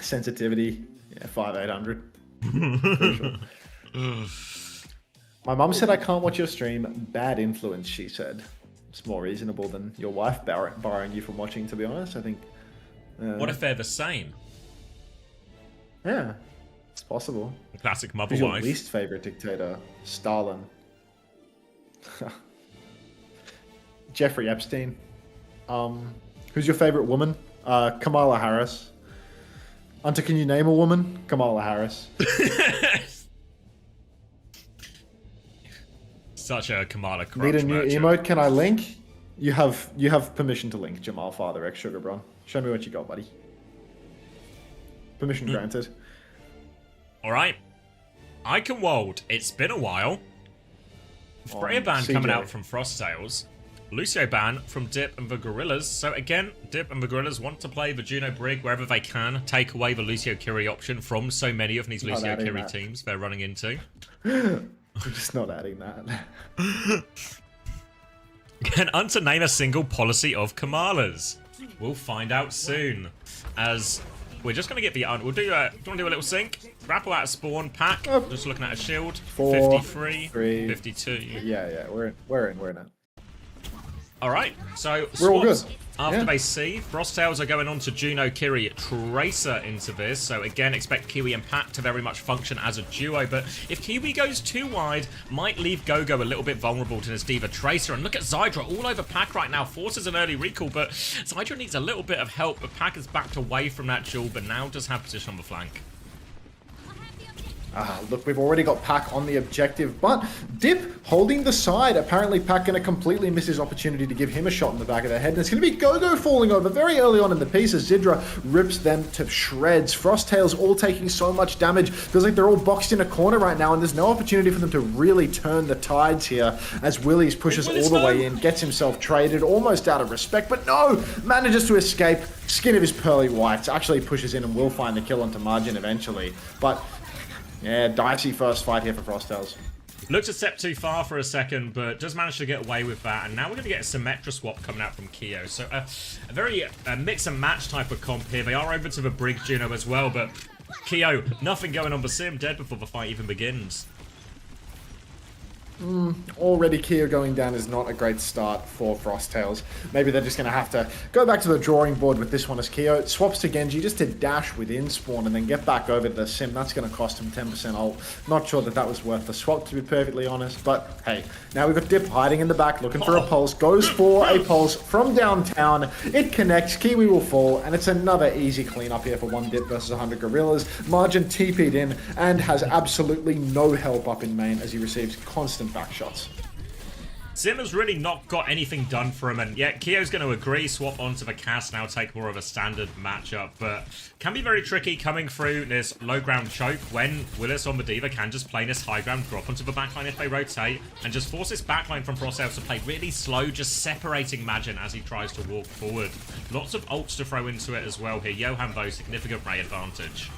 Speaker 2: Sensitivity, yeah, 5800. Sure. My mum said I can't watch your stream. Bad influence, she said. It's more reasonable than your wife barring you from watching, to be honest. I think.
Speaker 1: What if they're the same?
Speaker 2: Yeah, it's possible.
Speaker 1: The classic mother
Speaker 2: Who's your
Speaker 1: wife.
Speaker 2: least favorite dictator? Stalin. Jeffrey Epstein. Who's your favorite woman? Kamala Harris. Hunter, can you name a woman? Kamala Harris.
Speaker 1: Such a Kamala crutch
Speaker 2: Need a new
Speaker 1: merchant.
Speaker 2: emote? Can I link? You have permission to link, Jamal Father X Sugar Bron. Show me what you got, buddy. Permission granted.
Speaker 1: Alright. Iconwold, it's been a while. Freya ban
Speaker 2: CJ.
Speaker 1: coming out from Frosttails. Lucio ban from Dip and the Gorillas. So again, Dip and the Gorillas want to play the Juno Brig wherever they can. Take away the Lucio Kiri option from so many of these Lucio
Speaker 2: adding
Speaker 1: Kiri
Speaker 2: that.
Speaker 1: teams they're running into.
Speaker 2: We're just not adding that.
Speaker 1: Can Hunter name a single policy of Kamala's? We'll find out soon. As we're just going to get the... We'll do a... Do you want to do a little sync? Grapple out of spawn, pack. Just looking at a shield.
Speaker 2: 4,
Speaker 1: 53,
Speaker 2: 3.
Speaker 1: 52.
Speaker 2: Yeah, we're in it.
Speaker 1: Alright, so
Speaker 2: We're all
Speaker 1: swaps
Speaker 2: good.
Speaker 1: after
Speaker 2: Yeah.
Speaker 1: they see. Frosttails are going on to Juno, Kiri, Tracer into this. So again, expect Kiwi and Pack to very much function as a duo. But if Kiwi goes too wide, might leave Gogo a little bit vulnerable to this Diva Tracer. And look at Zydra all over Pack right now. Forces an early recall, but Zydra needs a little bit of help. But Pack is backed away from that duel, but now does have position on the flank.
Speaker 2: Look, we've already got Pack on the objective, but Dip holding the side. Apparently, Pack going to completely miss his opportunity to give him a shot in the back of the head. And it's going to be Gogo falling over very early on in the piece as Zydra rips them to shreds. Frosttails all taking so much damage. Feels like they're all boxed in a corner right now, and there's no opportunity for them to really turn the tides here as Willies pushes all the way in, gets himself traded, almost out of respect, but no! Manages to escape. Skin of his pearly whites. Actually pushes in and will find the kill onto Margin eventually. But yeah, dicey first fight here for Frosttails.
Speaker 1: Looked a step too far for a second, but does manage to get away with that. And now we're going to get a Symmetra swap coming out from Keo. So a very mix and match type of comp here. They are over to the Brig Juno as well, but Keo, nothing going on the Sim, dead before the fight even begins.
Speaker 2: Already Kia going down is not a great start for Frosttails. Maybe they're just going to have to go back to the drawing board with this one as Keo swaps to Genji just to dash within spawn and then get back over to the Sim. That's going to cost him 10% ult. Not sure that was worth the swap, to be perfectly honest, but hey, now we've got Dip hiding in the back looking for a pulse, goes for a pulse from downtown. It connects, Kiwi will fall, and it's another easy cleanup here for one Dip versus 100 Gorillas. Margin TP'd in and has absolutely no help up in main as he receives constant back shots.
Speaker 1: Sim has really not got anything done for him, and yet Keo's going to agree, swap onto the cast now, take more of a standard matchup, but can be very tricky coming through this low ground choke when Willis on the Diva can just play this high ground drop onto the backline if they rotate, and just force this backline from Frosttails to play really slow, just separating Magin as he tries to walk forward. Lots of ults to throw into it as well here. Johan, though, significant Ray advantage.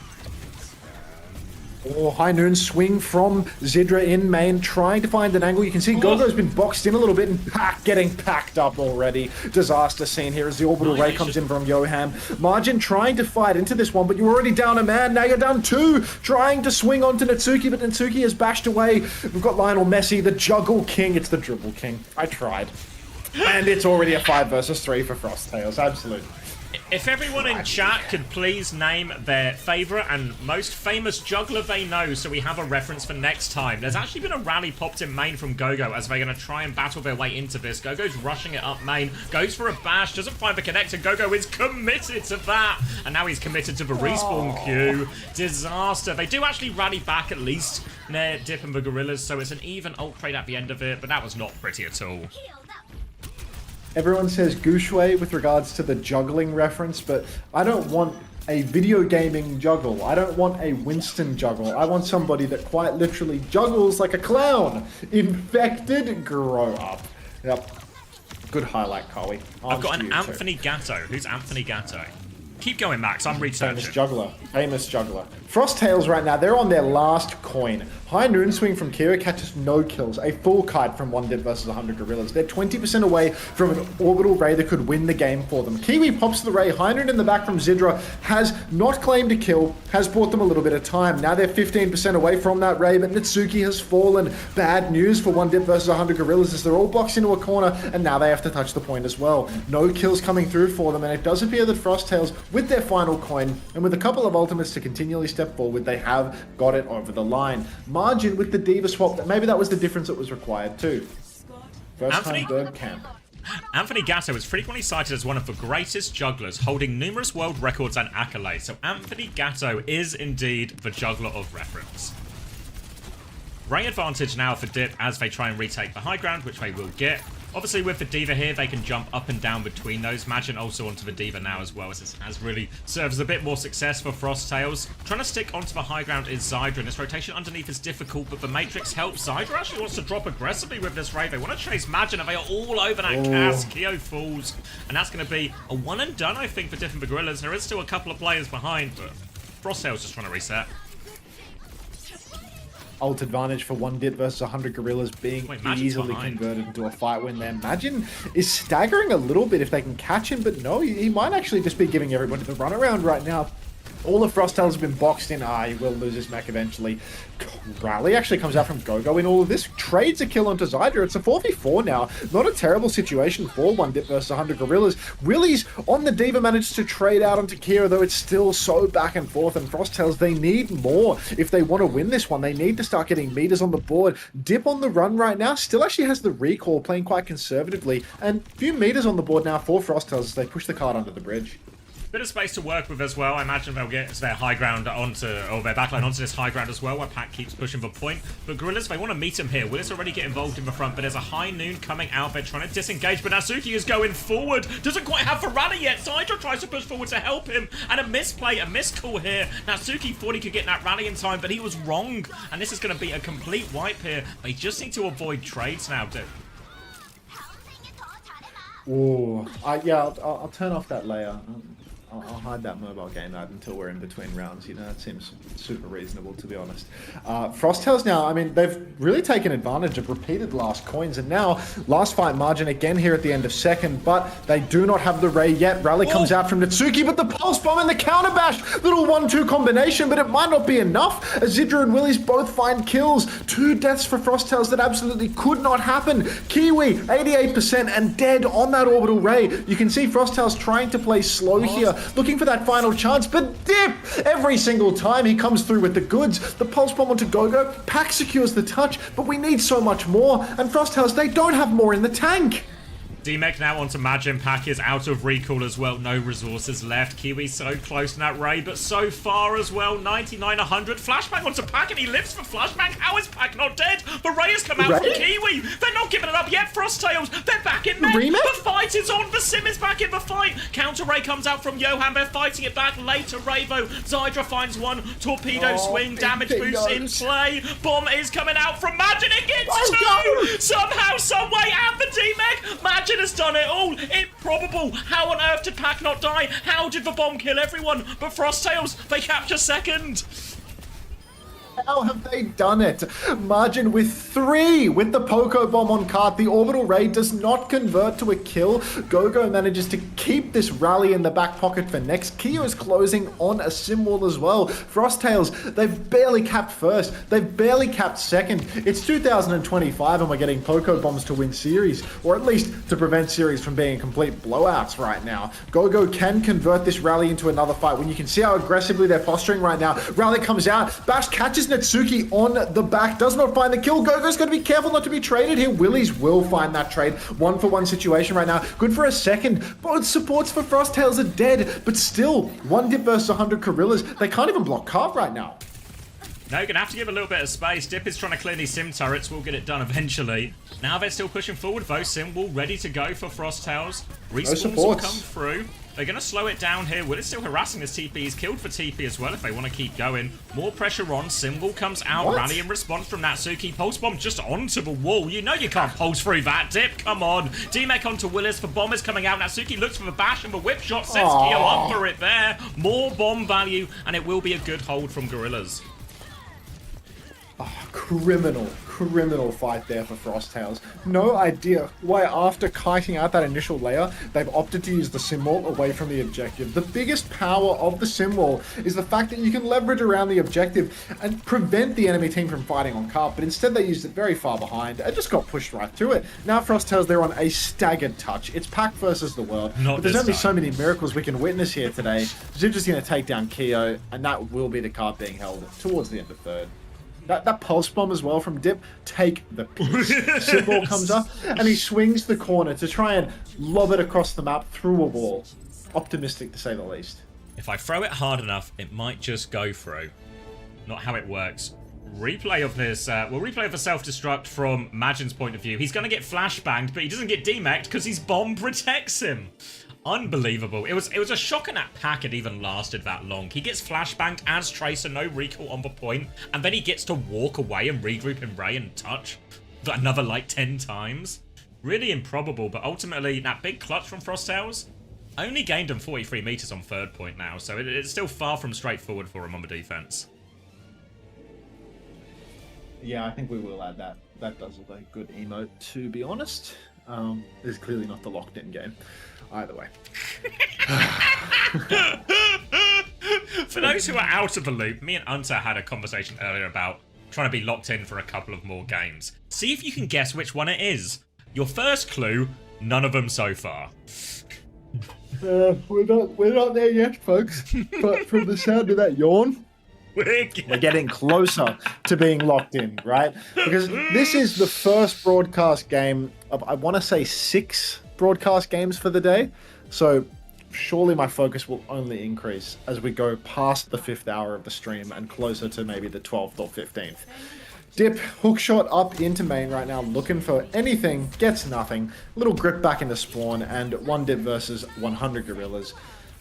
Speaker 2: High noon swing from Zydra in main, trying to find an angle. You can see Gogo's been boxed in a little bit and getting packed up already. Disaster scene here as the orbital ray comes in from Johan. Margin trying to fight into this one, but you're already down a man. Now you're down two. Trying to swing onto Natsuki, but Natsuki is bashed away. We've got Lionel Messi, the Juggle King. It's the Dribble King. I tried. And it's already a 5 versus 3 for Frosttails. Absolutely.
Speaker 1: If everyone in chat could please name their favourite and most famous juggler they know so we have a reference for next time. There's actually been a rally popped in main from Gogo as they're going to try and battle their way into this. Gogo's rushing it up main, goes for a bash, doesn't find the connector. Gogo is committed to that, and now he's committed to the respawn queue. Disaster. They do actually rally back at least near Dip and the Gorillas, so it's an even ult trade at the end of it, but that was not pretty at all.
Speaker 2: Everyone says Goushway with regards to the juggling reference, but I don't want a video gaming juggle. I don't want a Winston juggle. I want somebody that quite literally juggles like a clown. Infected, grow up. Yep. Good highlight, Carly.
Speaker 1: I've got an Anthony Gatto. Who's Anthony Gatto? Keep going, Max. I'm
Speaker 2: Famous
Speaker 1: researching.
Speaker 2: juggler. Famous juggler. Frosttails right now, they're on their last coin. High Noon Swing from Kira catches no kills. A full kite from 1 Dip versus 100 Gorillas. They're 20% away from an orbital ray that could win the game for them. Kiwi pops the ray. High Noon in the back from Zidra has not claimed a kill, has bought them a little bit of time. Now they're 15% away from that ray, but Natsuki has fallen. Bad news for 1 Dip versus 100 Gorillas as they're all boxed into a corner, and now they have to touch the point as well. No kills coming through for them, and it does appear that Frosttails, with their final coin, and with a couple of ultimates to continually step forward, they have got it over the line. Margin with the Diva swap, maybe that was the difference that was required too. First time Berg camp.
Speaker 1: Anthony Gatto is frequently cited as one of the greatest jugglers, holding numerous world records and accolades. So Anthony Gatto is indeed the juggler of reference. Ray advantage now for Dip as they try and retake the high ground, which they will get. Obviously, with the Diva here, they can jump up and down between those. Magin also onto the Diva now as well, as this has really served as a bit more success for Frosttails. Trying to stick onto the high ground is Zydra, and this rotation underneath is difficult, but the Matrix helps. Zydra actually wants to drop aggressively with this raid. They want to chase Magin, and they are all over that cast. Keo falls, and that's going to be a one and done, I think, for Dip and the Gorillas. There is still a couple of players behind, but Frosttails just trying to reset.
Speaker 2: Ult advantage for 1 Dip versus 100 Gorillas being easily converted into a fight win there. Magin is staggering a little bit if they can catch him, but no, he might actually just be giving everybody the runaround right now. All of Frosttails have been boxed in. He will lose his mech eventually. Rally actually comes out from Gogo in all of this. Trades a kill onto Zydra. It's a 4v4 now. Not a terrible situation for 1 Dip versus 100 Gorillas. Willie's on the Diva managed to trade out onto Kira, though it's still so back and forth. And Frosttails, they need more if they want to win this one. They need to start getting meters on the board. Dip on the run right now still actually has the recall, playing quite conservatively. And few meters on the board now for Frosttails as they push the card under the bridge.
Speaker 1: Bit of space to work with as well. I imagine they'll get their high ground onto, or their backline onto this high ground as well, while Pack keeps pushing the point. But Gorillas, they want to meet him here. Willis already get involved in the front, but there's a High Noon coming out. They're trying to disengage, but Natsuki is going forward. Doesn't quite have the rally yet. Zydra tries to push forward to help him, and a misplay, a miscall here. Natsuki thought he could get that rally in time, but he was wrong. And this is going to be a complete wipe here. They just need to avoid trades now, dude.
Speaker 2: Oh, yeah, I'll turn off that layer. I'll hide that mobile game ad until we're in between rounds. You know, that seems super reasonable, to be honest. Frosttails now, I mean, they've really taken advantage of repeated last coins, and now last fight Margin again here at the end of second, but they do not have the Ray yet. Rally comes out from Natsuki, but the Pulse Bomb and the Counter Bash, little 1-2 combination, but it might not be enough, as Zidra and Willis both find kills. 2 deaths for Frosttails that absolutely could not happen. Kiwi, 88% and dead on that orbital Ray. You can see Frosttails trying to play slow here, looking for that final chance, but Dip! Every single time he comes through with the goods. The Pulse Bomb onto Gogo, Pack secures the touch, but we need so much more, and Frosttails, they don't have more in the tank.
Speaker 1: D-Mech now onto Magin. Pack is out of recall as well. No resources left. Kiwi so close in that Ray, but so far as well. 99, 100. Flashbang onto Pack, and he lives for Flashbang. How is Pack not dead? The Ray has come out from Kiwi. They're not giving it up yet. Frosttails, they're back in there. The fight is on. The Sim is back in the fight. Counter Ray comes out from Johan. They're fighting it back later. Ravo. Zydra finds one. Torpedo swing. Damage boost in play. Bomb is coming out from Magin. It gets 2. Somehow, someway, and the D-Mech. Magin has done it all. Improbable. How on earth did Pack not die? How did the bomb kill everyone? But Frosttails, they capture second.
Speaker 2: How have they done it? Margin with 3 with the Poco Bomb on cart. The orbital ray does not convert to a kill. Gogo manages to keep this rally in the back pocket for next. Keo is closing on a sim wall as well. Frosttails, they've barely capped first. They've barely capped second. It's 2025 and we're getting Poco Bombs to win series, or at least to prevent series from being complete blowouts right now. Gogo can convert this rally into another fight when you can see how aggressively they're posturing right now. Rally comes out. Bash catches Natsuki on the back, does not find the kill. Gogo's going to be careful not to be traded here. Willies will find that trade. 1-for-1 situation right now. Good for a second. Both supports for Frosttails are dead, but still, 1 Dip versus 100 Gorillas. They can't even block Carve right now.
Speaker 1: No, you're going to have to give a little bit of space. Dip is trying to clear these Sim turrets. We'll get it done eventually. Now they're still pushing forward, though. Sim wall ready to go for Frosttails. Respawns will come through. They're going to slow it down here. Will is still harassing this TP. He's killed for TP as well if they want to keep going. More pressure on. Symbol comes out.
Speaker 2: What?
Speaker 1: Rally in response from Natsuki. Pulse bomb just onto the wall. You know you can't pulse through that. Dip, come on. D-Mech onto Willis for bomb is coming out. Natsuki looks for the bash and the whip shot sets Kyo up for it there. More bomb value, and it will be a good hold from Gorillas.
Speaker 2: Criminal fight there for Frosttails. No idea why after kiting out that initial layer, they've opted to use the symbol away from the objective. The biggest power of the symbol is the fact that you can leverage around the objective and prevent the enemy team from fighting on carp, but instead they used it very far behind and just got pushed right through it. Now Frosttails, they're on a staggered touch. It's Pack versus the world, but there's only so many miracles we can witness here today. Zip just going to take down Kyo, and that will be the carp being held towards the end of third. That pulse bomb as well from Dip, take the piece. Symbol comes up and he swings the corner to try and lob it across the map through a wall. Optimistic to say the least.
Speaker 1: If I throw it hard enough, it might just go through. Not how it works. Replay of this, replay of the self-destruct from Majin's point of view. He's going to get flashbanged, but he doesn't get demeched because his bomb protects him. Unbelievable. It was a shocking that Pack had even lasted that long. He gets flashbanged as Tracer, no recall on the point, and then he gets to walk away and regroup in Ray and touch another like 10 times. Really improbable, but ultimately that big clutch from Frosttails only gained him 43 meters on third point now, so it's still far from straightforward for him on the defense.
Speaker 2: Yeah, I think we will add that. That does look like a good emote, to be honest. This is clearly not the locked-in game. Either way.
Speaker 1: For those who are out of the loop, me and Unter had a conversation earlier about trying to be locked in for a couple of more games. See if you can guess which one it is. Your first clue, none of them so far.
Speaker 2: We're not there yet, folks. But from the sound of that yawn, we're getting closer to being locked in, right? Because this is the first broadcast game of, I want to say, 6 broadcast games for the day. So surely my focus will only increase as we go past the 5th hour of the stream and closer to maybe the 12th or 15th. Dip, hookshot up into main right now, looking for anything, gets nothing. Little grip back into spawn, and 1 Dip versus 100 Gorillas.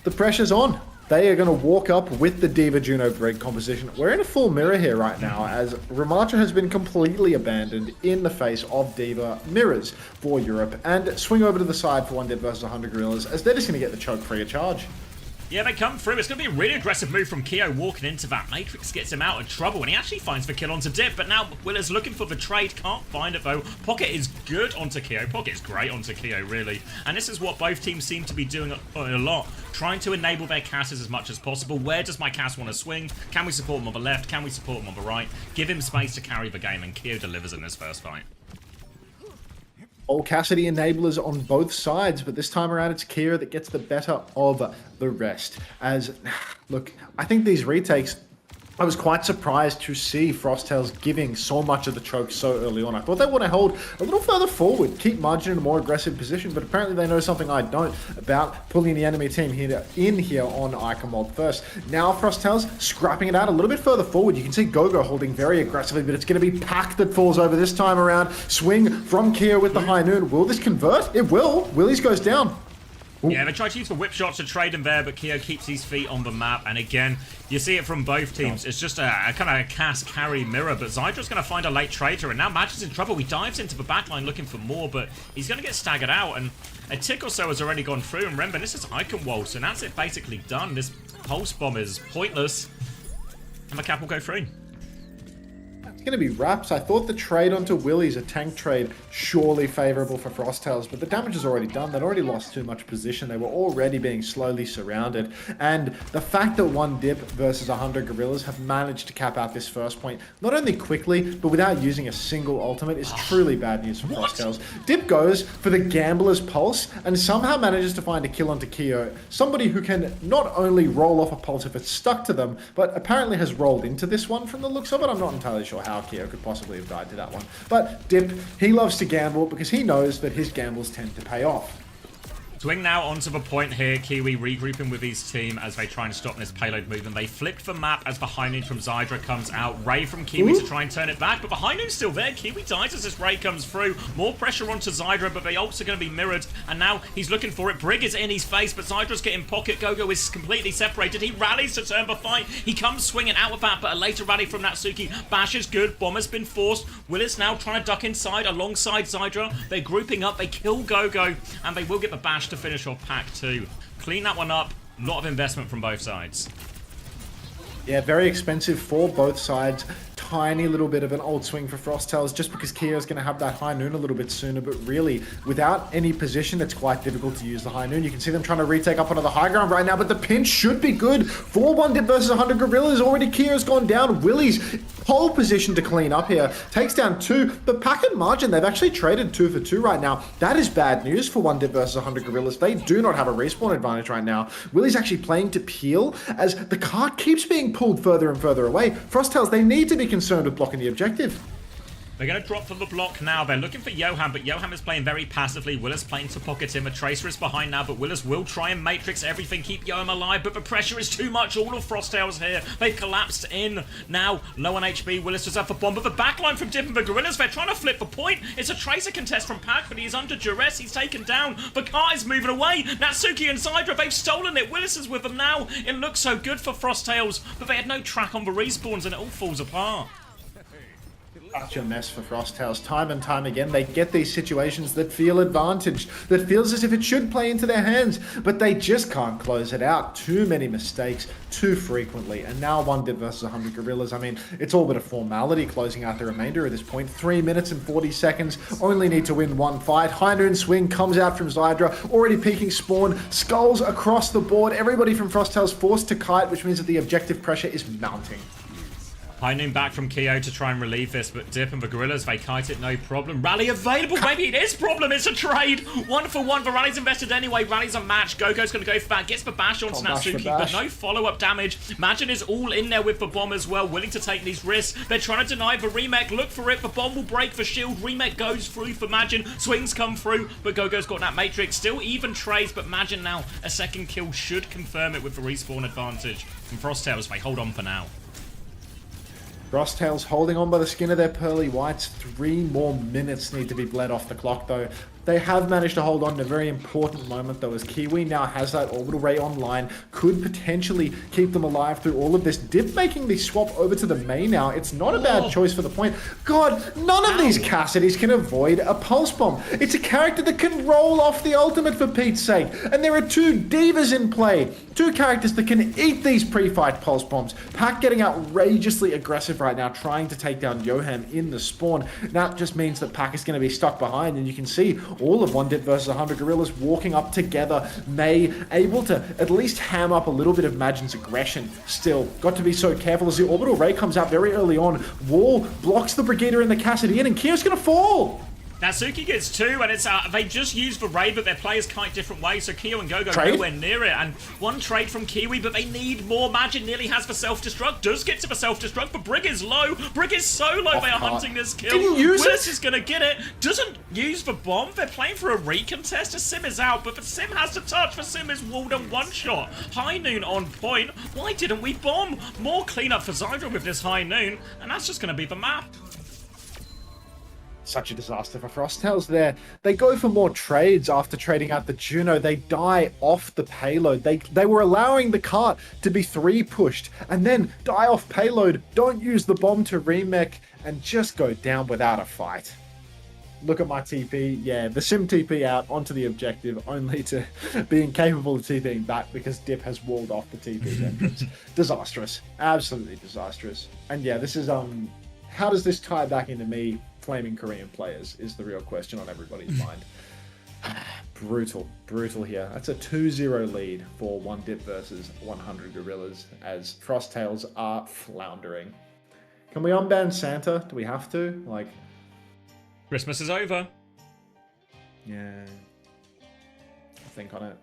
Speaker 2: The pressure's on. They are going to walk up with the Diva Juno Brig composition. We're in a full mirror here right now, as Ramacha has been completely abandoned in the face of Diva mirrors for Europe, and swing over to the side for 1 Dip versus 100 Gorillas, as they're just going to get the choke free of charge.
Speaker 1: Yeah, they come through. It's going to be a really aggressive move from Kyo walking into that. Matrix gets him out of trouble, and he actually finds the kill onto Dip, but now Willer's looking for the trade. Can't find it, though. Pocket is good onto Kyo. Pocket is great onto Kyo, really. And this is what both teams seem to be doing a lot, trying to enable their casters as much as possible. Where does my cast want to swing? Can we support him on the left? Can we support him on the right? Give him space to carry the game, and Kyo delivers in this first fight.
Speaker 2: All Cassidy enablers on both sides, but this time around it's Kira that gets the better of the rest. As, look, I think these retakes, I was quite surprised to see Frosttails giving so much of the choke so early on. I thought they want to hold a little further forward, keep Margin in a more aggressive position, but apparently they know something I don't about pulling the enemy team in here on Icon first. Now Frosttails scrapping it out a little bit further forward. You can see Gogo holding very aggressively, but it's going to be Pack that falls over this time around. Swing from Kia with the high noon. Will this convert? It will. Willies goes down.
Speaker 1: Yeah, they try to use the whip shots to trade him there, but Kyo keeps his feet on the map. And again, you see it from both teams. It's just a kind of cast carry mirror, but Zydra's going to find a late traitor, and now Magic's in trouble. He dives into the backline looking for more, but he's going to get staggered out, and a tick or so has already gone through. And remember, this is Icon Waltz, and that's it basically done. This pulse bomb is pointless, and the cap will go through.
Speaker 2: It's going to be wraps. I thought the trade onto Willie's, a tank trade, surely favourable for Frosttails, but the damage is already done. They'd already lost too much position. They were already being slowly surrounded. And the fact that 1 Dip versus 100 Gorillas have managed to cap out this first point, not only quickly, but without using a single ultimate, is truly bad news for Frosttails. Dip goes for the Gambler's Pulse and somehow manages to find a kill onto Kyo, somebody who can not only roll off a pulse if it's stuck to them, but apparently has rolled into this one from the looks of it. I'm not entirely sure how Kyo could possibly have died to that one. But Dip, he loves to gamble because he knows that his gambles tend to pay off.
Speaker 1: Swing now onto the point here. Kiwi regrouping with his team as they try and stop this payload movement. They flipped the map as the high noon from Zydra comes out. Ray from Kiwi to try and turn it back, but the high noon's still there. Kiwi dies as this Ray comes through. More pressure onto Zydra, but they ults are going to be mirrored, and now he's looking for it. Brig is in his face, but Zydra's getting pocket. Gogo is completely separated. He rallies to turn the fight. He comes swinging out with that, but a later rally from Natsuki. Bash is good. Bomber's been forced. Willis now trying to duck inside alongside Zydra. They're grouping up. They kill Gogo, and they will get the Bash to finish off Pack 2. Clean that one up. A lot of investment from both sides.
Speaker 2: Yeah, very expensive for both sides. Tiny little bit of an old swing for Frosttails just because Kio's going to have that high noon a little bit sooner, but really, without any position, it's quite difficult to use the high noon. You can see them trying to retake up onto the high ground right now, but the pinch should be good. 4-1 dip versus 100 Gorillas. Already Kio's gone down. Willie's pole position to clean up here. Takes down 2, but Pack and Margin, they've actually traded 2 for 2 right now. That is bad news for 1 dip versus 100 Gorillas. They do not have a respawn advantage right now. Willie's actually playing to peel as the cart keeps being pulled further and further away. Frosttails, they need to be concerned with blocking the objective.
Speaker 1: They're going to drop for the block now. They're looking for Johan, but Johan is playing very passively. Willis playing to pocket him. A Tracer is behind now, but Willis will try and matrix everything, keep Johan alive, but the pressure is too much. All of Frosttails here. They've collapsed in. Now, low on HP. Willis was up for bomb, but the backline from Dip and the Gorillas, they're trying to flip the point. It's a Tracer contest from Pack, but he's under duress. He's taken down. The car is moving away. Natsuki and Zydra, they've stolen it. Willis is with them now. It looks so good for Frosttails, but they had no track on the respawns, and it all falls apart.
Speaker 2: Such a mess for Frosttails. Time and time again, they get these situations that feel advantaged, that feels as if it should play into their hands, but they just can't close it out. Too many mistakes, too frequently, and now 1 dip versus 100 Gorillas. I mean, it's all but a formality closing out the remainder of this point. 3 minutes and 40 seconds, only need to win 1 fight. High noon swing comes out from Zydra, already peeking spawn, skulls across the board. Everybody from Frosttails forced to kite, which means that the objective pressure is mounting.
Speaker 1: High noon back from Keo to try and relieve this, but Dip and the Gorillas, they kite it, no problem. Rally available, maybe it is problem, it's a trade. 1 for 1, the Rally's invested anyway, Rally's a match. Gogo's going to go for that, gets the bash onto Natsuki, but no follow-up damage. Imagine is all in there with the bomb as well, willing to take these risks. They're trying to deny the remake, look for it, the bomb will break the shield, remake goes through for Magin, swings come through, but Gogo's got that matrix, still even trades, but Magin now, a second kill should confirm it with the respawn advantage. And Frosttails, they hold on for now.
Speaker 2: Frosttails holding on by the skin of their pearly whites. 3 more minutes need to be bled off the clock, though. They have managed to hold on to a very important moment, though, as Kiwi now has that orbital ray online. Could potentially keep them alive through all of this. Dip making the swap over to the main now. It's not a bad choice for the point. God, none of these Cassidys can avoid a pulse bomb. It's a character that can roll off the ultimate, for Pete's sake. And there are 2 divas in play. 2 characters that can eat these pre-fight pulse bombs. Pack getting outrageously aggressive right now, trying to take down Yoham in the spawn. That just means that Pack is going to be stuck behind, and you can see all of 1 dip versus 100 Gorillas walking up together. May able to at least ham up a little bit of Magin's aggression. Still, got to be so careful as the orbital ray comes out very early on. Wall blocks the Brigader and the Cassidy, and Kio's going to fall.
Speaker 1: Natsuki gets 2, and it's they just use the raid, but their players kite different ways, so Keo and Gogo
Speaker 2: Trade?
Speaker 1: nowhere near it. And 1 trade from Kiwi, but they need more. Magin nearly has the self-destruct, does get to the self-destruct, but Brig is low. Brig is so low, they are hunting this kill.
Speaker 2: Didn't use
Speaker 1: Willis
Speaker 2: it?
Speaker 1: is going to get it, doesn't use the bomb. They're playing for a recontest. The Sim is out, but the Sim has to touch. The Sim is walled and 1-shot. High noon on point. Why didn't we bomb? More cleanup for Zydra with this high noon, and that's just going to be the map.
Speaker 2: Such a disaster for Frosttails there. They go for more trades after trading out the Juno. They die off the payload. They were allowing the cart to be 3 pushed and then die off payload, don't use the bomb to remech, and just go down without a fight. Look at my TP. Yeah, the Sim TP out onto the objective, only to be incapable of TPing back because Dip has walled off the TP's entrance. Disastrous. Absolutely disastrous. And yeah, this is, how does this tie back into me flaming Korean players is the real question on everybody's mind. Brutal here. That's a 2-0 lead for 1 dip versus 100 Gorillas as Frosttails are floundering. Can we unban Santa? Do we have to? Like,
Speaker 1: Christmas is over.
Speaker 2: yeah. I'll think on it.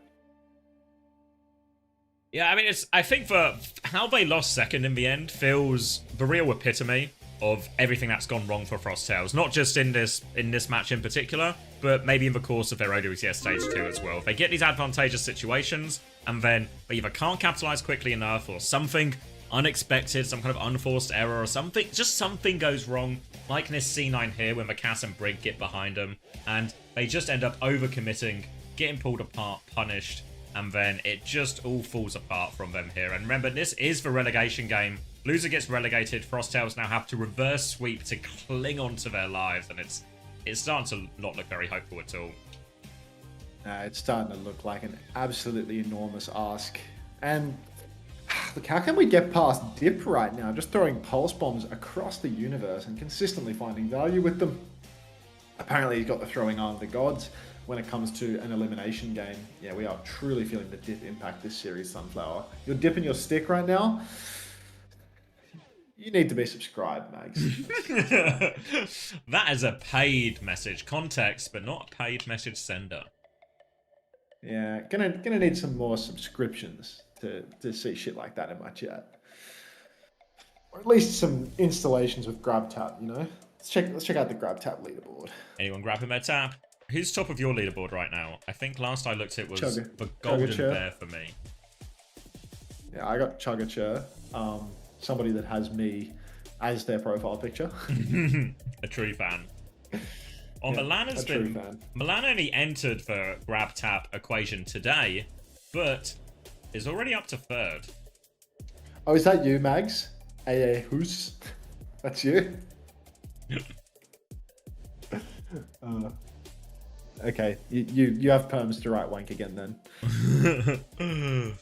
Speaker 1: Yeah, I mean, I think for how they lost second in the end feels the real epitome of everything that's gone wrong for Frosttails. Not just in this match in particular, but maybe in the course of their OWCS Stage 2 as well. They get these advantageous situations, and then they either can't capitalize quickly enough, or something unexpected, some kind of unforced error or something, just something goes wrong, like in this C9 here when Macass and Brig get behind them, and they just end up overcommitting, getting pulled apart, punished, and then it just all falls apart from them here. And remember, this is the relegation game. Loser gets relegated, Frosttails now have to reverse sweep to cling on to their lives, and it's starting to not look very hopeful at all.
Speaker 2: It's starting to look like an absolutely enormous ask. And look, how can we get past Dip right now? Just throwing pulse bombs across the universe and consistently finding value with them. Apparently he's got the throwing arm of the gods when it comes to an elimination game. Yeah, we are truly feeling the Dip impact this series, Sunflower. You're dipping your stick right now. You need to be subscribed, Mags.
Speaker 1: That is a paid message. Context, but not a paid message sender.
Speaker 2: Yeah, gonna need some more subscriptions to see shit like that in my chat. Or at least some installations with grab tap, you know? Let's check out the grab tap leaderboard.
Speaker 1: Anyone grabbing their tap? Who's top of your leaderboard right now? I think last I looked it was
Speaker 2: Chugga.
Speaker 1: the golden
Speaker 2: Chugga
Speaker 1: bear for me.
Speaker 2: Yeah, I got Chugga. Somebody that has me as their profile picture.
Speaker 1: A true fan. Oh,
Speaker 2: Yeah,
Speaker 1: Milana's
Speaker 2: a true
Speaker 1: been...
Speaker 2: fan.
Speaker 1: Milan only entered the grab tap equation today, but is already up to third.
Speaker 2: Oh, is that you, Mags? AA Hoos? That's you? Okay, you have perms to write wank again then.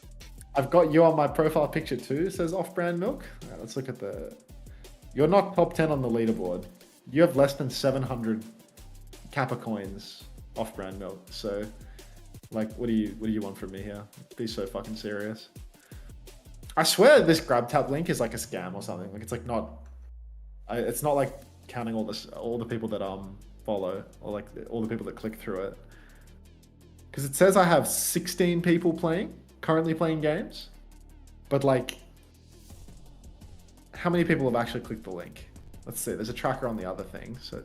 Speaker 2: I've got you on my profile picture too. It says off-brand milk. All right, let's look at the... You're not top 10 on the leaderboard. You have less than 700 Kappa coins off-brand milk. So, like, what do you want from me here? Be so fucking serious. I swear this grab tap link is like a scam or something. Like, it's like not... it's not like counting all the people that follow, or like all the people that click through it. Because it says I have 16 people currently playing games, but like, how many people have actually clicked the link? Let's see, there's a tracker on the other thing. So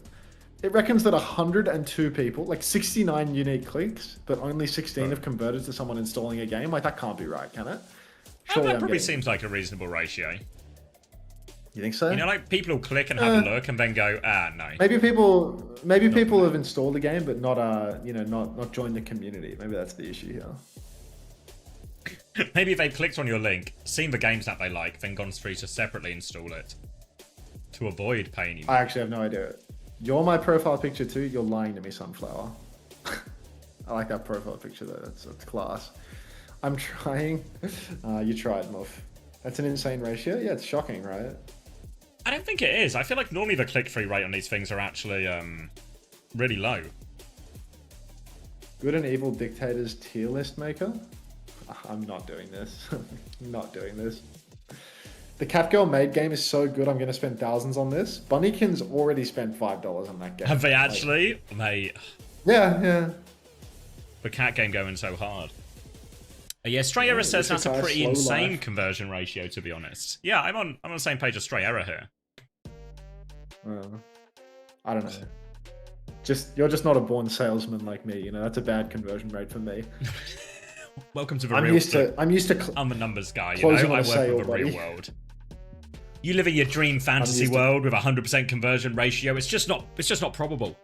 Speaker 2: it reckons that 102 people, like 69 unique clicks, but only 16 have converted to someone installing a game. Like, that can't be right, can it? Surely
Speaker 1: That
Speaker 2: I'm
Speaker 1: probably
Speaker 2: getting...
Speaker 1: seems like a reasonable ratio.
Speaker 2: You think so?
Speaker 1: You know, like people will click and have a look and then go, no.
Speaker 2: Maybe people have installed the game, but not not joined the community. Maybe that's the issue here.
Speaker 1: Maybe they've clicked on your link, seen the games that they like, then gone through to separately install it to avoid paying you.
Speaker 2: I actually have no idea. You're my profile picture too. You're lying to me, Sunflower. I like that profile picture though. That's class. I'm trying. You tried, Muff. That's an insane ratio. Yeah, it's shocking, right?
Speaker 1: I don't think it is. I feel like normally the click-through rate on these things are actually really low.
Speaker 2: Good and evil dictators tier list maker. I'm not doing this. Not doing this. The Catgirl Maid game is so good, I'm going to spend thousands on this. Bunnykin's already spent $5 on that game.
Speaker 1: Have they actually? Mate.
Speaker 2: Yeah.
Speaker 1: The cat game going so hard. Yeah, Stray Error says that's a pretty insane conversion ratio, to be honest. Yeah, I'm on the same page as Stray Error here.
Speaker 2: I don't know. You're just not a born salesman like me, you know. That's a bad conversion rate for me.
Speaker 1: Welcome to the
Speaker 2: I'm
Speaker 1: real
Speaker 2: used to
Speaker 1: I'm a numbers guy, you
Speaker 2: closing
Speaker 1: know.
Speaker 2: on
Speaker 1: I
Speaker 2: a
Speaker 1: work
Speaker 2: sale,
Speaker 1: with the real
Speaker 2: buddy.
Speaker 1: world. You live in your dream fantasy world with a 100% conversion ratio. It's just not probable.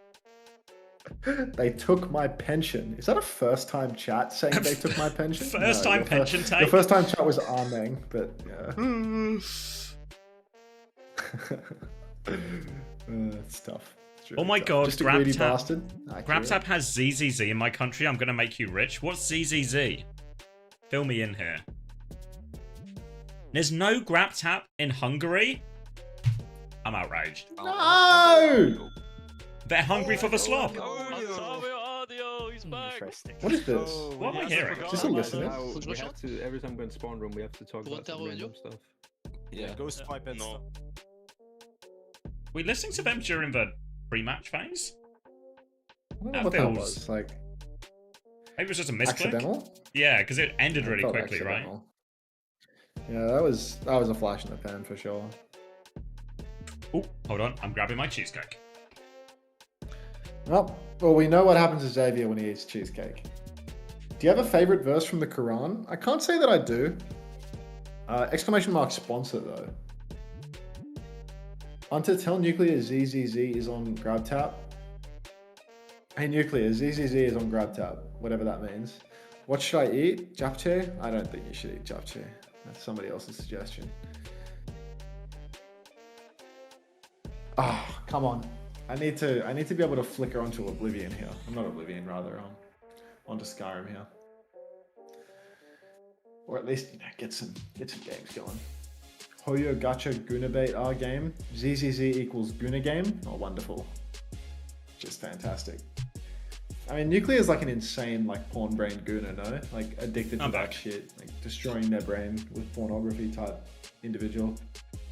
Speaker 2: They took my pension. Is that a first-time chat saying they took my pension?
Speaker 1: First-time pension take?
Speaker 2: Your first-time chat was Armeng, but yeah. It's tough. It's really
Speaker 1: Oh my
Speaker 2: tough.
Speaker 1: god,
Speaker 2: Just a greedy bastard.
Speaker 1: GrabTap has ZZZ in my country. I'm gonna make you rich. What's ZZZ? Fill me in here. There's no GrabTap in Hungary? I'm outraged.
Speaker 2: No!
Speaker 1: They're hungry for the slop.
Speaker 2: Interesting. What is this?
Speaker 1: What am I hearing?
Speaker 2: Is this a listener?
Speaker 6: We have to, every time we go in spawn room, we have to talk about some random stuff.
Speaker 5: Yeah, go swipe and stuff.
Speaker 1: We listening to them during the pre-match phase?
Speaker 2: I don't know what that was. Like,
Speaker 1: maybe it was just a misclick.
Speaker 2: accidental?
Speaker 1: Yeah, because it ended
Speaker 2: I
Speaker 1: really
Speaker 2: felt
Speaker 1: quickly, right?
Speaker 2: accidental. Yeah, that was a flash in the pan for sure.
Speaker 1: Oh, hold on. I'm grabbing my cheesecake.
Speaker 2: Well, we know what happens to Xavier when he eats cheesecake. Do you have a favorite verse from the Quran? I can't say that I do. Exclamation mark sponsor though. Hunter, tell Nuclear ZZZ is on grab tap. Hey Nuclear, ZZZ is on grab tap, whatever that means. What should I eat? Japchae? I don't think you should eat japchae. That's somebody else's suggestion. Oh, come on. I need to be able to flicker onto Oblivion here. I'm not Oblivion, rather. Onto Skyrim here. Or at least, get some games going. Hoyo Gacha Gunabait R game. ZZZ equals Guna game. Oh, wonderful. Just fantastic. I mean, Nuclear is like an insane, like, porn brain Guna, no? Like, addicted to that shit. Like, destroying their brain with pornography type individual.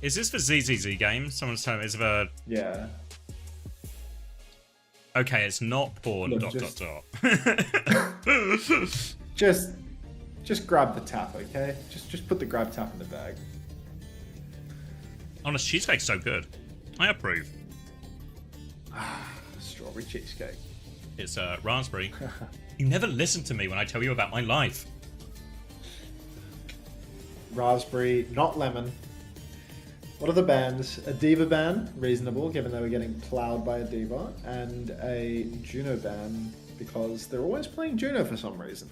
Speaker 1: Is this for ZZZ game? Someone's telling me it's for...
Speaker 2: Yeah.
Speaker 1: Okay, it's not porn,
Speaker 2: Look, just grab the tap, okay? Just put the grab tap in the bag.
Speaker 1: Honest, cheesecake's so good. I approve.
Speaker 2: Strawberry cheesecake.
Speaker 1: It's raspberry. You never listen to me when I tell you about my life.
Speaker 2: Raspberry, not lemon. What are the bands? A Diva ban, reasonable, given they were getting plowed by a Diva, and a Juno ban, because they're always playing Juno for some reason.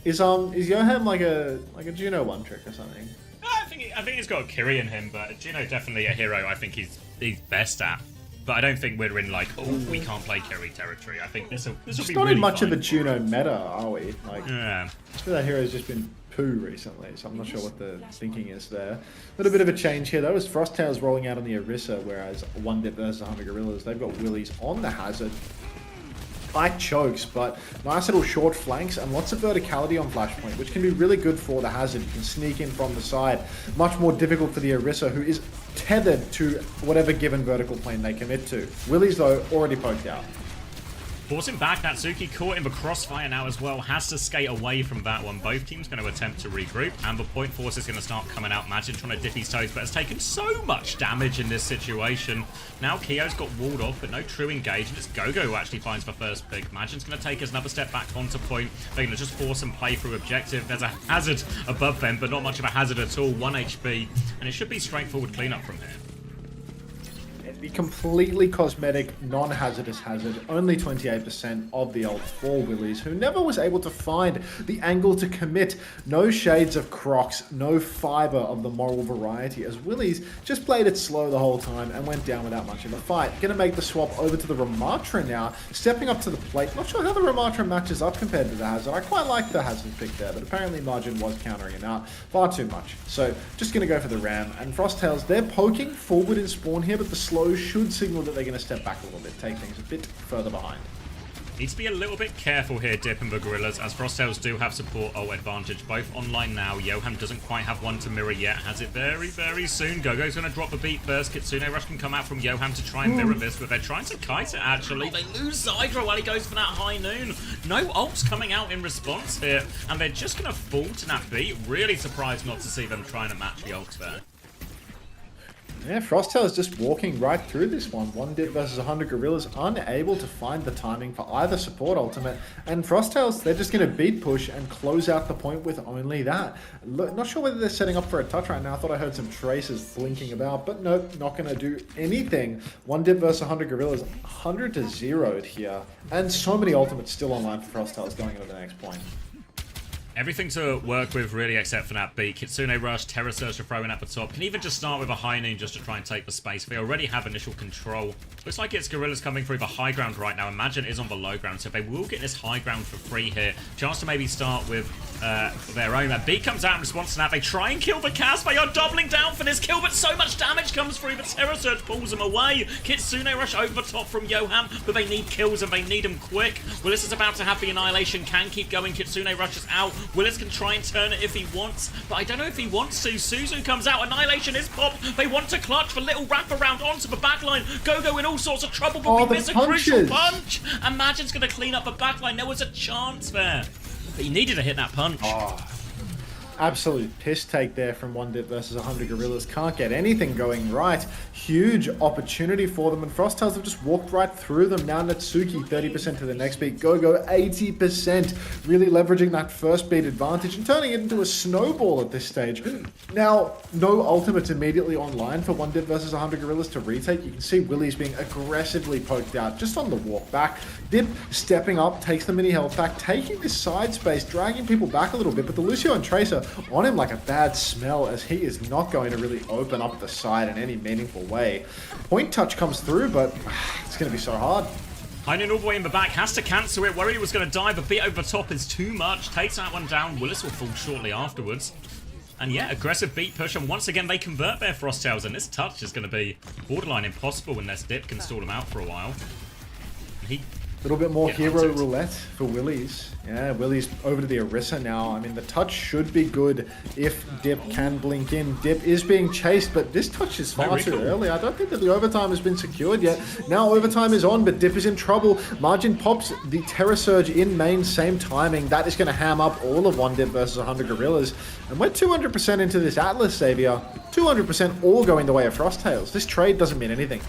Speaker 2: Is Yoham like a Juno one trick or something?
Speaker 1: I think he's got a Kiri in him, but Juno definitely a hero I think he's best at. But I don't think we're in like, oh, we can't play Kiri territory. I think this will be
Speaker 2: It's
Speaker 1: really
Speaker 2: not in much
Speaker 1: fine.
Speaker 2: of a Juno meta, are we? Like,
Speaker 1: Yeah.
Speaker 2: that hero's just been poo recently, so I'm not sure what the thinking is there. A little bit of a change here though, is Frosttails rolling out on the Orisa, whereas One Dip versus 100 Gorillas, they've got Willies on the Hazard. Tight chokes, but nice little short flanks and lots of verticality on Flashpoint, which can be really good for the Hazard. You can sneak in from the side. Much more difficult for the Orisa, who is tethered to whatever given vertical plane they commit to. Willies, though, already poked out.
Speaker 1: Forcing back, Natsuki caught in the crossfire now as well, has to skate away from that one. Both teams going to attempt to regroup, and the point force is going to start coming out. Magic trying to dip his toes, but has taken so much damage in this situation. Now Kyo's got walled off, but no true engage, and it's Gogo who actually finds the first pick. Magic's going to take us another step back onto point. They're going to just force and play through objective. There's a hazard above them, but not much of a hazard at all. 1 HP, and it should be straightforward cleanup from here.
Speaker 2: The completely cosmetic, non-hazardous hazard, only 28% of the ult for Willies, who never was able to find the angle to commit. No shades of Crocs, no fiber of the moral variety, as Willies just played it slow the whole time and went down without much of a fight. Gonna make the swap over to the Ramatra now, stepping up to the plate. Not sure how the Ramatra matches up compared to the Hazard. I quite like the Hazard pick there, but apparently Margin was countering him out far too much. So just gonna go for the Ram, and Frosttails, they're poking forward in spawn here, but the slow should signal that they're going to step back a little bit, take things a bit further behind.
Speaker 1: Needs to be a little bit careful here, Dip and the Gorillas, as Frosttails do have support ult advantage, both online now. Yoham doesn't quite have one to mirror yet, has it very, very soon. Gogo's going to drop the beat first. Kitsune Rush can come out from Yoham to try and mirror this, but they're trying to kite it, actually. They lose Zydra while he goes for that high noon. No ults coming out in response here, and they're just going to fall to that beat. Really surprised not to see them trying to match the ults there.
Speaker 2: Yeah, Frosttails just walking right through this one. One Dip versus 100 Gorillas, unable to find the timing for either support ultimate. And Frosttails, they're just going to beat push and close out the point with only that. Not sure whether they're setting up for a touch right now. I thought I heard some traces blinking about, but nope, not going to do anything. One Dip versus 100 Gorillas, 100-0 here. And so many ultimates still online for Frosttails going into the next point.
Speaker 1: Everything to work with, really, except for that beat. Kitsune Rush, Terra Searcher throwing at the top. Can even just start with a high noon just to try and take the space. They already have initial control. Looks like it's Gorillas coming through the high ground right now. Imagine is on the low ground, so they will get this high ground for free here. Chance to maybe start with their own. That beat comes out in response to that. They try and kill the cast. They are doubling down for this kill, but so much damage comes through. The Terra Search pulls them away. Kitsune Rush over the top from Yoham, but they need kills and they need them quick. Willis is about to have the Annihilation. Can keep going. Kitsune Rush is out. Willis can try and turn it if he wants, but I don't know if he wants to. Suzu comes out. Annihilation is popped. They want to clutch for little wraparound onto the backline. Gogo in all sorts of trouble, but we miss a crucial punch. And Magic's going to clean up the backline. There was a chance there, but he needed to hit that punch.
Speaker 2: Absolute piss take there from One Dip versus 100 Gorillas. Can't get anything going right. Huge opportunity for them, and Frosttails have just walked right through them. Now Natsuki 30% to the next beat. Gogo 80%. Really leveraging that first beat advantage and turning it into a snowball at this stage. Now, no ultimates immediately online for One Dip versus 100 Gorillas to retake. You can see Willie's being aggressively poked out just on the walk back. Dip stepping up, takes the mini health back, taking this side space, dragging people back a little bit, but the Lucio and Tracer on him like a bad smell, as he is not going to really open up the side in any meaningful way. Point touch comes through, but it's going to be so hard.
Speaker 1: Heinen all the way in the back, has to cancel it. Worried he was going to die, but beat over the top is too much. Takes that one down. Willis will fall shortly afterwards. And yeah, aggressive beat push, and once again they convert their Frosttails, and this touch is going to be borderline impossible unless Dip can stall them out for a while. He
Speaker 2: A little bit more hero roulette for Willie's. Yeah, Willie's over to the Orisa now. I mean, the touch should be good if Dip can blink in. Dip is being chased, but this touch is far too early. I don't think that the overtime has been secured yet. Now overtime is on, but Dip is in trouble. Margin pops the Terror Surge in main, same timing. That is going to ham up all of One Dip versus 100 Gorillas. And we're 200% into this Atlas, Xavier. 200% all going the way of Frosttails. This trade doesn't mean anything.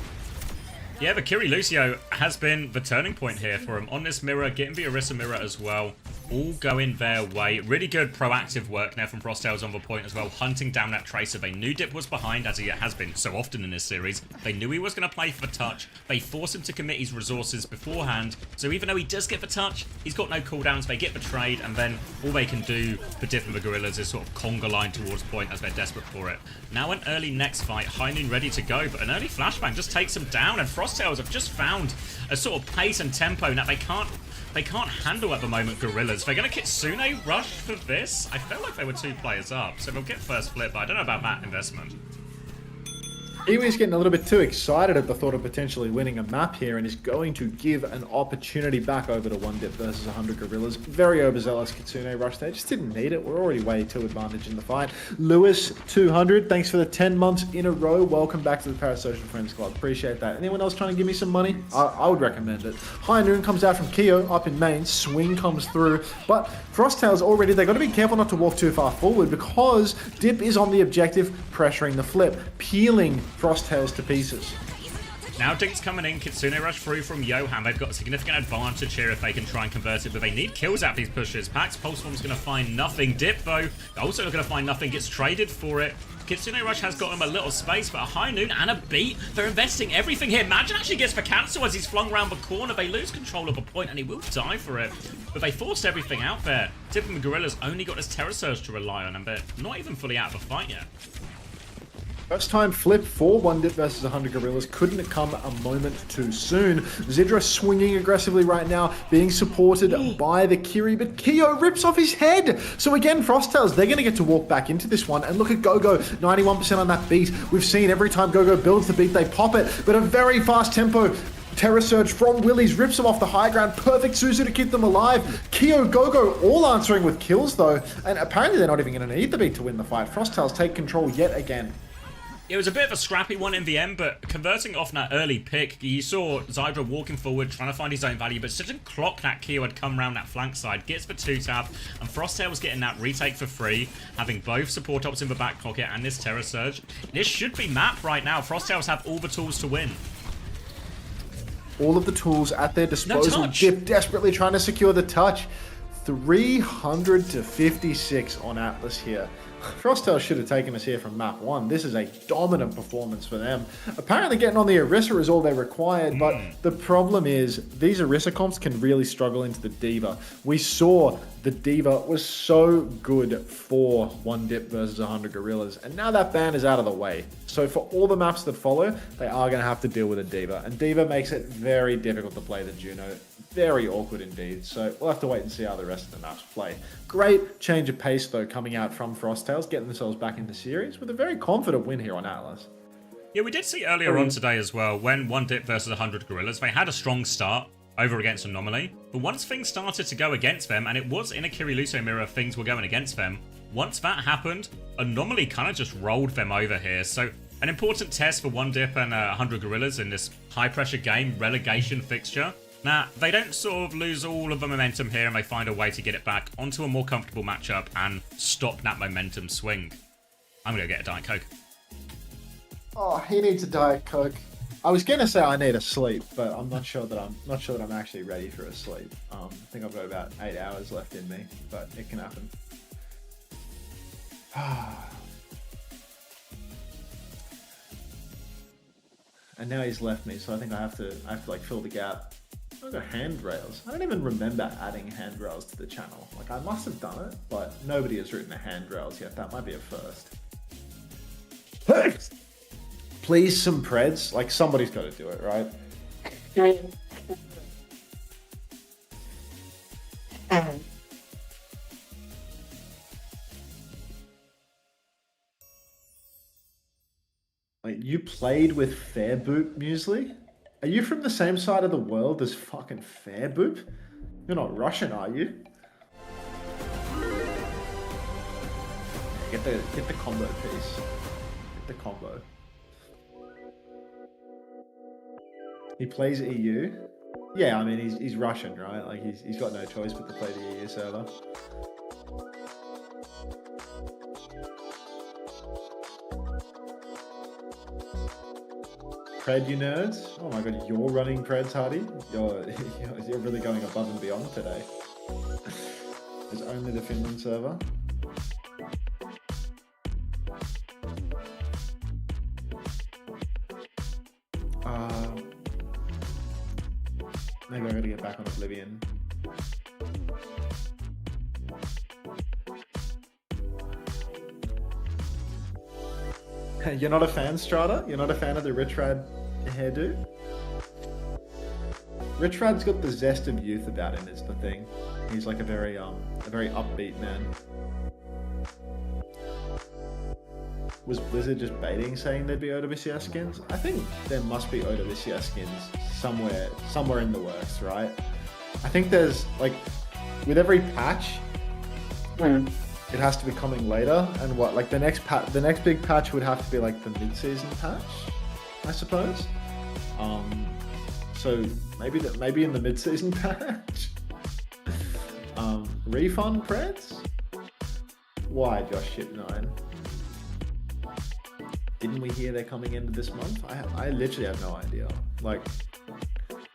Speaker 1: Yeah, the Kiri Lucio has been the turning point here for him. On this mirror, getting the Orisa mirror as well. All going their way. Really good proactive work now from Frosttails on the point as well. Hunting down that Tracer. They knew Dip was behind, as he has been so often in this series. They knew he was going to play for the touch. They force him to commit his resources beforehand. So even though he does get the touch, he's got no cooldowns. They get the trade, and then all they can do for Dip and the Gorillas is sort of conga line towards point as they're desperate for it. Now an early next fight. Heinun ready to go, but an early flashbang just takes him down, and Frosttails have just found a sort of pace and tempo that they can't handle at the moment, Gorillas. They're going to Kitsune rush for this. I felt like they were 2 players up, so they'll get first flip, but I don't know about that investment.
Speaker 2: Kiwi's getting a little bit too excited at the thought of potentially winning a map here, and is going to give an opportunity back over to One Dip versus 100 Gorillas. Very overzealous Kitsune rush. They just didn't need it. We're already way too advantage in the fight. Lewis 200, thanks for the 10 months in a row. Welcome back to the Parasocial Friends Club. Appreciate that. Anyone else trying to give me some money? I would recommend it. High Noon comes out from Keo up in main. Swing comes through, but Frosttails already, they've got to be careful not to walk too far forward, because Dip is on the objective, pressuring the flip, peeling Frosttails to pieces.
Speaker 1: Now Dink's coming in, Kitsune rush through from Johan. They've got a significant advantage here if they can try and convert it, but they need kills out these pushes. Pax Pulse Bomb's going to find nothing. Dip, though, also not going to find nothing, gets traded for it. Kitsune Rush has got him a little space, but a High Noon and a beat. They're investing everything here. Magin actually gets the cancel as he's flung around the corner. They lose control of a point, and he will die for it. But they forced everything out there. Tip and the Gorillas only got this Terror Surge to rely on, and they're not even fully out of the fight yet.
Speaker 2: First time flip for One Dip versus 100 Gorillas. Couldn't it come a moment too soon? Zidra swinging aggressively right now, being supported by the Kiri, but Keo rips off his head. So again, Frosttails, they're going to get to walk back into this one. And look at Gogo, 91% on that beat. We've seen every time Gogo builds the beat, they pop it, but a very fast tempo. Terror Surge from Willies rips them off the high ground. Perfect Suzu to keep them alive. Keo, Gogo all answering with kills though. And apparently they're not even going to need the beat to win the fight. Frosttails take control yet again.
Speaker 1: It was a bit of a scrappy one in the end, but converting off that early pick, you saw Zydra walking forward, trying to find his own value, but didn't clock that Keo had come around that flank side, gets the 2-tap, and Frosttail was getting that retake for free, having both support ops in the back pocket and this Terror Surge. This should be map right now. Frosttails have all the tools to win.
Speaker 2: All of the tools at their disposal.
Speaker 1: No touch.
Speaker 2: Dip desperately trying to secure the touch. 300 to 56 on Atlas here. Frosttails should have taken us here from map 1. This is a dominant performance for them. Apparently getting on the Orisa is all they required, but the problem is these Orisa comps can really struggle into the Diva. We saw the Diva was so good for One Dip versus 100 Gorillas, and now that ban is out of the way. So for all the maps that follow, they are going to have to deal with a Diva, and Diva makes it very difficult to play the Juno. Very awkward indeed, so we'll have to wait and see how the rest of the maps play. Great change of pace though coming out from Frosttails, getting themselves back in the series with a very confident win here on Atlas.
Speaker 1: Yeah, we did see earlier on today as well, when One Dip versus 100 Gorillas, they had a strong start over against Anomaly, but once things started to go against them, and it was in a Kiriluso mirror things were going against them, once that happened, Anomaly kind of just rolled them over here. So an important test for One Dip and 100 Gorillas in this high pressure game, relegation fixture. Now, they don't sort of lose all of the momentum here and they find a way to get it back onto a more comfortable matchup and stop that momentum swing. I'm going to get a Diet Coke.
Speaker 2: Oh, he needs a Diet Coke. I was gonna say I need a sleep, but I'm not sure that I'm actually ready for a sleep. I think I've got about 8 hours left in me, but it can happen. And now he's left me, so I think I have to like fill the gap. I've got handrails. I don't even remember adding handrails to the channel. Like I must have done it, but nobody has written a handrails yet. That might be a first. Please, some Preds. Like somebody's got to do it, right? Like you played with Fairboop Muesli? Are you from the same side of the world as fucking Fairboop? You're not Russian, are you? Get the combo piece. Get the combo. He plays EU. Yeah, I mean he's Russian, right? Like he's got no choice but to play the EU server. Pred, you nerds! Oh my god, you're running Preds, Hardy. You're really going above and beyond today. There's only the Finland server. Maybe I gotta get back on Oblivion. You're not a fan, Strata? You're not a fan of the Rich Rad hairdo? Rich Rad's got the zest of youth about him, is the thing. He's like a very upbeat man. Was Blizzard just baiting saying there'd be OWCS skins? I think there must be OWCS skins somewhere in the works, right? I think there's like, with every patch, it has to be coming later, and what, like the next big patch would have to be like the mid-season patch, I suppose. So maybe in the mid-season patch. Refund Preds? Why, Josh Ship 9? Didn't we hear they're coming into this month? I literally have no idea. Like,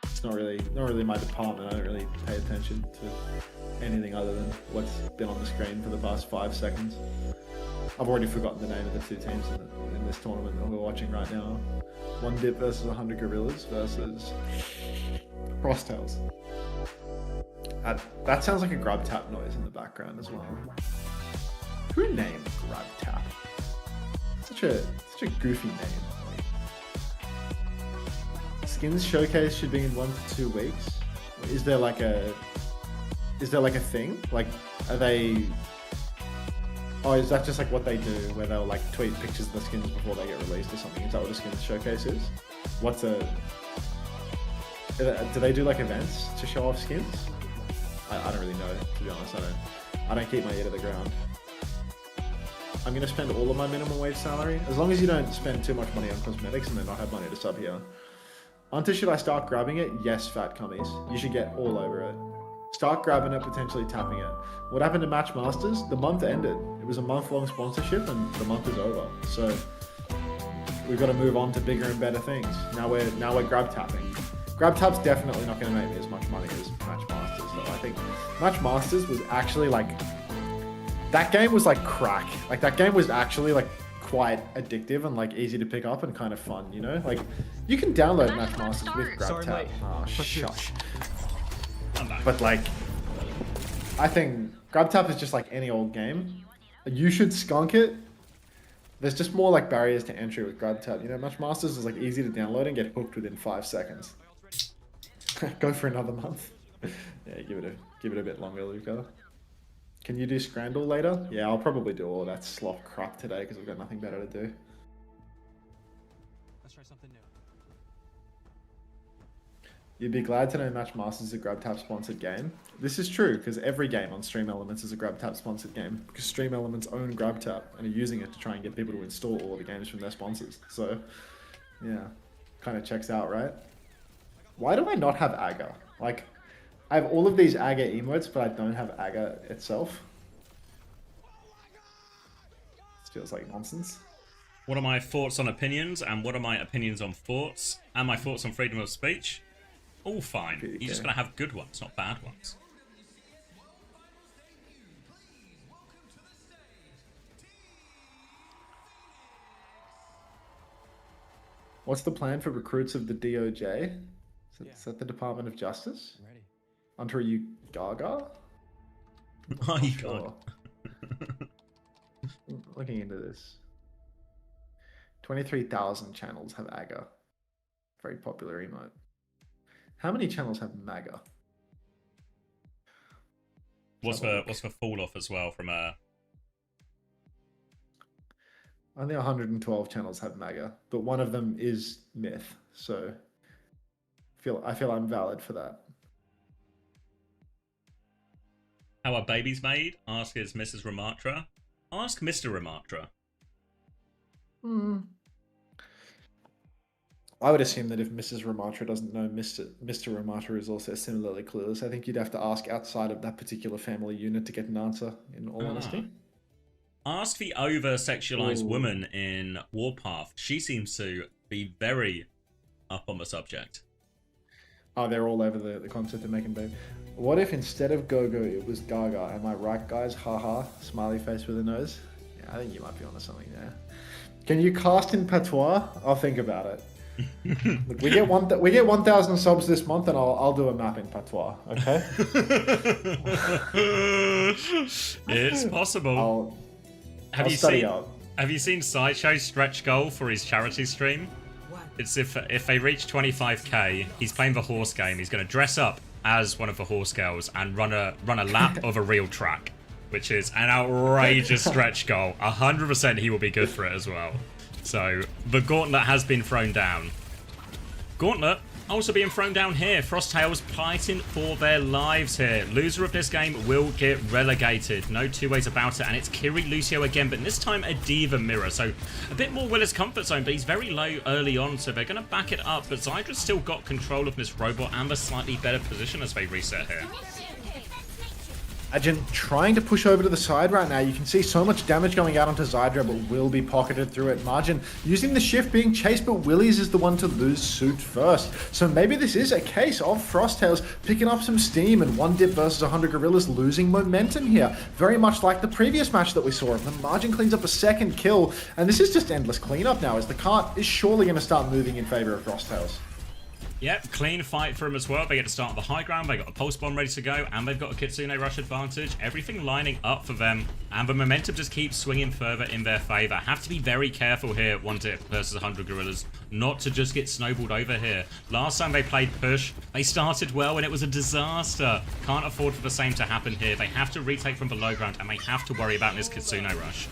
Speaker 2: it's not really my department. I don't really pay attention to anything other than what's been on the screen for the past 5 seconds. I've already forgotten the name of the two teams in this tournament that we're watching right now. One Dip versus 100 Gorillas versus Frosttails. That sounds like a grub tap noise in the background as well. Who named grub tap? Such a goofy name. Skins showcase should be in 1 to 2 weeks. Is there like a thing? Like, are they? Oh, is that just like what they do, where they'll like tweet pictures of the skins before they get released or something? Is that what a skins showcase is? Do they do like events to show off skins? I don't really know, to be honest. I don't keep my ear to the ground. I'm gonna spend all of my minimum wage salary, as long as you don't spend too much money on cosmetics and then not have money to sub here. Hunter, should I start grabbing it? Yes, fat cummies. You should get all over it. Start grabbing it, potentially tapping it. What happened to Match Masters? The month ended. It was a month-long sponsorship and the month is over. So we've got to move on to bigger and better things. Now we're grab tapping. Grab tap's definitely not going to make me as much money as Match Masters, though. I think Match Masters was actually like, that game was like crack. Like that game was actually like quite addictive and like easy to pick up and kind of fun, you know? Like you can download Match Masters with grab tap. Oh, shush. But like, I think grab tap is just like any old game. You should skunk it. There's just more like barriers to entry with grab tap. You know, Match Masters is like easy to download and get hooked within 5 seconds. Go for another month. Yeah, give it a bit longer, Luca. Can you do Scrandle later? Yeah, I'll probably do all that sloth crap today because I've got nothing better to do.
Speaker 5: Let's try something new.
Speaker 2: You'd be glad to know Match Masters is a GrabTap sponsored game. This is true because every game on Stream Elements is a GrabTap sponsored game because Stream Elements own GrabTap and are using it to try and get people to install all of the games from their sponsors. So, yeah, kind of checks out, right? Why do I not have Aga Like, I have all of these Aga emotes, but I don't have Aga itself. This feels like nonsense.
Speaker 1: What are my thoughts on opinions, and what are my opinions on thoughts, and my thoughts on freedom of speech? All fine.
Speaker 2: Okay.
Speaker 1: You're just gonna have good ones, not bad ones.
Speaker 2: What's the plan for recruits of the DOJ? Is that the Department of Justice?
Speaker 5: Ready.
Speaker 2: Hunter, are you Gaga?
Speaker 1: Oh, you
Speaker 2: Sure. Looking into this. 23,000 channels have AGA. Very popular emote. How many channels have MAGA?
Speaker 1: What's the fall off as well from
Speaker 2: Only 112 channels have MAGA, but one of them is Myth, so I feel I'm valid for that.
Speaker 1: how are babies made? Ask is Mrs. Ramatra. Ask Mr. Ramatra.
Speaker 2: I would assume that if Mrs. Ramatra doesn't know, Mr. Ramatra is also similarly clueless. I think you'd have to ask outside of that particular family unit to get an answer, in all honesty.
Speaker 1: Ask the over-sexualized woman in Warpath. She seems to be very up on the subject.
Speaker 2: Oh, they're all over the concept of making baby. What if instead of Go-Go, it was Gaga? Am I right, guys? Haha. Smiley face with a nose. Yeah, I think you might be onto something there. Can you cast in patois? I'll think about it. Look, we get 1,000 subs this month, and I'll do a map in patois. Okay.
Speaker 1: It's possible.
Speaker 2: I'll study out.
Speaker 1: Have you seen Sideshow's stretch goal for his charity stream? It's if they reach 25k, he's playing the horse game. He's going to dress up as one of the horse girls and run a lap of a real track, which is an outrageous stretch goal. 100% he will be good for it as well. So the gauntlet has been thrown down. Gauntlet also being thrown down here. Frosttails fighting for their lives here. Loser of this game will get relegated. No two ways about it. And it's Kiri Lucio again, but this time a Diva mirror. So a bit more Willis comfort zone, but he's very low early on, so they're going to back it up. But Zydra's still got control of this robot and a slightly better position as they reset here.
Speaker 2: Agent trying to push over to the side right now. You can see so much damage going out onto Zydra, but will be pocketed through it. Margin using the shift, being chased, but Willies is the one to lose suit first. So maybe this is a case of Frosttails picking up some steam and one dip versus 100 Gorillas losing momentum here. Very much like the previous match that we saw. The Margin cleans up a second kill, and this is just endless cleanup now as the cart is surely going to start moving in favor of Frosttails.
Speaker 1: Yep, clean fight for them as well. They get to start on the high ground, they got a pulse bomb ready to go, and they've got a Kitsune rush advantage. Everything lining up for them, and the momentum just keeps swinging further in their favor. Have to be very careful here, one dip versus 100 Gorillas, not to just get snowballed over here. Last time they played push, they started well, and it was a disaster. Can't afford for the same to happen here. They have to retake from the low ground, and they have to worry about this Kitsune rush.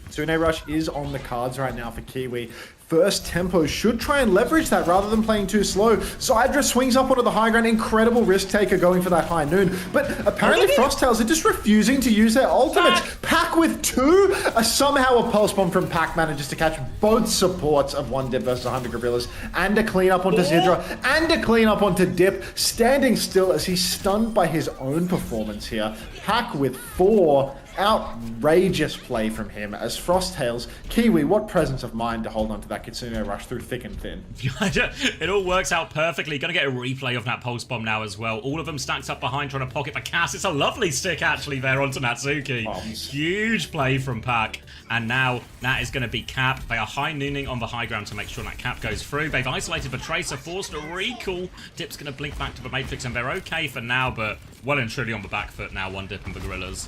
Speaker 2: Kitsune rush is on the cards right now for Kiwi. First tempo should try and leverage that rather than playing too slow. Zydra swings up onto the high ground. Incredible risk taker going for that high noon. But apparently Frosttails are just refusing to use their ultimates. Pack with two. Somehow a pulse bomb from Pack manages to catch both supports of one dip versus 100 Gorillas. And a clean up onto Zydra. And a clean up onto Dip. Standing still as he's stunned by his own performance here. Pack with 4. Outrageous play from him as Frosttails. Kiwi, what presence of mind to hold on to that Kitsune rush through thick and thin.
Speaker 1: It all works out perfectly. Gonna get a replay of that pulse bomb now as well. All of them stacked up behind trying to pocket the Cass. It's a lovely stick actually there onto Natsuki. Huge play from Pack. And now that is going to be Cap. They are high nooning on the high ground to make sure that Cap goes through. They've isolated the Tracer, forced a recall. Dip's going to blink back to the Matrix and they're okay for now, but well and truly on the back foot now, one dip and the Gorillas.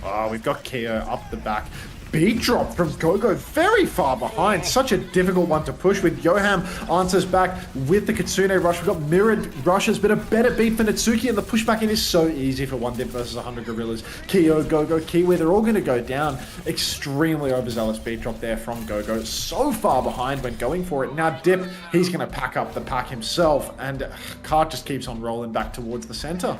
Speaker 2: Oh, we've got Keo up the back. Beat drop from Gogo very far behind. Such a difficult one to push with. Yoham answers back with the Kitsune rush. We've got mirrored rushes, but a better beat for Natsuki, and the pushback in is so easy for one dip versus 100 Gorillas. Keo, Gogo, Kiwi, they're all going to go down. Extremely overzealous beat drop there from Gogo. So far behind when going for it. Now Dip, he's going to pack up the pack himself, and Cart just keeps on rolling back towards the center.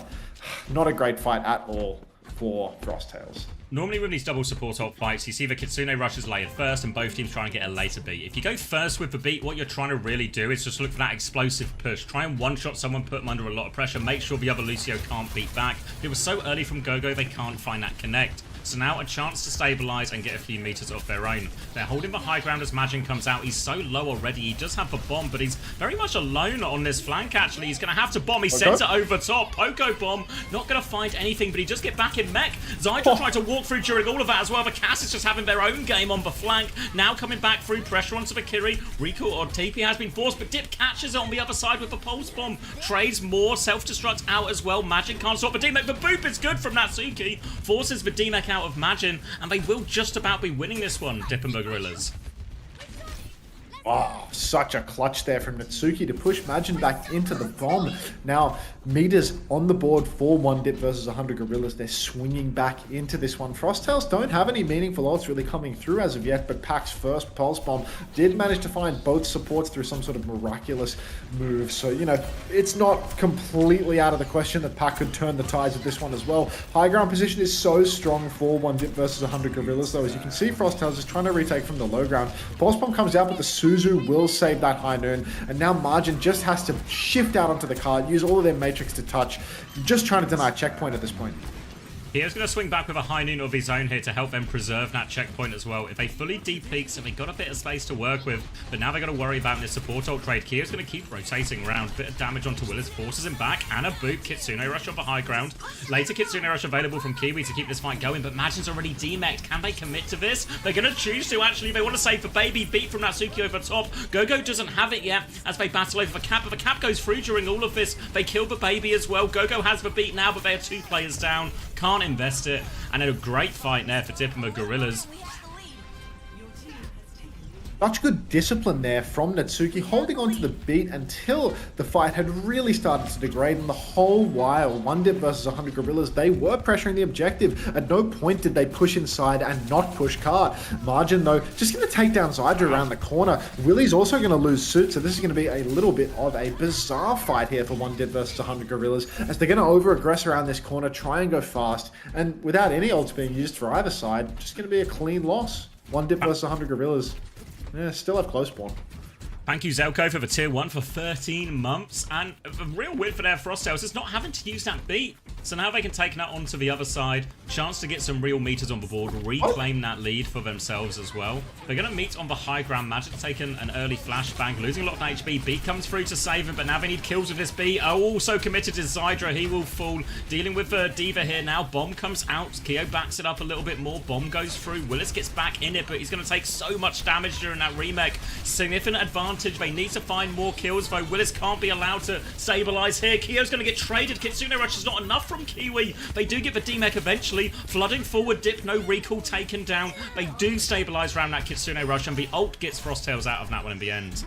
Speaker 2: Not a great fight at all for Frosttails.
Speaker 1: Normally with these double support ult fights, you see the Kitsune rushes layered first and both teams trying to get a later beat. If you go first with the beat, what you're trying to really do is just look for that explosive push. Try and one-shot someone, put them under a lot of pressure, make sure the other Lucio can't beat back. It was so early from GoGo, they can't find that connect. So now a chance to stabilize and get a few meters off their own. They're holding the high ground as Majin comes out. He's so low already. He does have the bomb, but he's very much alone on this flank, actually. He's going to have to bomb. He sends it over top. Poco bomb. Not going to find anything, but he does get back in mech. Zydra tried to walk through during all of that as well. The Cass is just having their own game on the flank. Now coming back through pressure onto the Kiri. Rico or TP has been forced, but Dip catches it on the other side with the pulse bomb. Trades more. Self-destruct out as well. Majin can't stop the D-Mech. The boop is good from Natsuki. Forces the D-Mech out of Majin. And they will just about be winning this one, Dip and the Gorillas.
Speaker 2: Oh, such a clutch there from Natsuki to push Majin back into the bomb. Now, meters on the board for 1 Dip versus 100 Gorillas. They're swinging back into this one. Frosttails don't have any meaningful ults really coming through as of yet, but Pac's first pulse bomb did manage to find both supports through some sort of miraculous move. So, you know, it's not completely out of the question that Pac could turn the tides of this one as well. High ground position is so strong for 1 Dip versus 100 Gorillas, though. As you can see, Frosttails is trying to retake from the low ground. Pulse bomb comes out, but the Suzu will save that high noon, and now Margin just has to shift out onto the card, use all of their matrix to touch, just trying to deny a checkpoint at this point.
Speaker 1: He's going to swing back with a high noon of his own here to help them preserve that checkpoint as well. If they fully deep-peak, so they got a bit of space to work with, but now they've got to worry about this support ult trade. Kio's going to keep rotating around. Bit of damage onto Willis, forces him back, and a boot. Kitsune rush on the high ground. Later, Kitsune rush available from Kiwi to keep this fight going, but Majin's already demeched. Can they commit to this? They're going to choose to, actually. They want to save for baby. Beat from Natsuki over top. GoGo doesn't have it yet as they battle over the cap, but the cap goes through during all of this. They kill the baby as well. GoGo has the beat now, but they are 2 players down. Can't invest it. And a great fight there for Dip and the Gorillas.
Speaker 2: Such good discipline there from Natsuki, holding on to the beat until the fight had really started to degrade, and the whole while, 1 Dip versus 100 Gorillas, they were pressuring the objective. At no point did they push inside and not push cart. Margin, though, just going to take down Zydra around the corner. Willie's also going to lose suit, so this is going to be a little bit of a bizarre fight here for 1 Dip versus 100 Gorillas, as they're going to over-aggress around this corner, try and go fast, and without any ults being used for either side, just going to be a clean loss. 1 Dip versus 100 Gorillas. Yeah, still have close spawn.
Speaker 1: Thank you, Zelko, for the tier 1 for 13 months. And a real win for their Frosttails is not having to use that beat. So now they can take that onto the other side. Chance to get some real meters on the board. Reclaim that lead for themselves as well. They're going to meet on the high ground. Magic taking an early flashbang. Losing a lot of HP. Beat comes through to save him. But now they need kills with this Beat. Oh, also committed to Zydra. He will fall. Dealing with D.Va here now. Bomb comes out. Keo backs it up a little bit more. Bomb goes through. Willis gets back in it. But he's going to take so much damage during that remake. Significant advantage. They need to find more kills, though. Willis can't be allowed to stabilize here. Keo's going to get traded. Kitsune Rush is not enough from Kiwi. They do get the D-Mech eventually. Flooding forward, Dip, no recall taken down. They do stabilize around that Kitsune Rush, and the ult gets Frosttails out of that one in the end.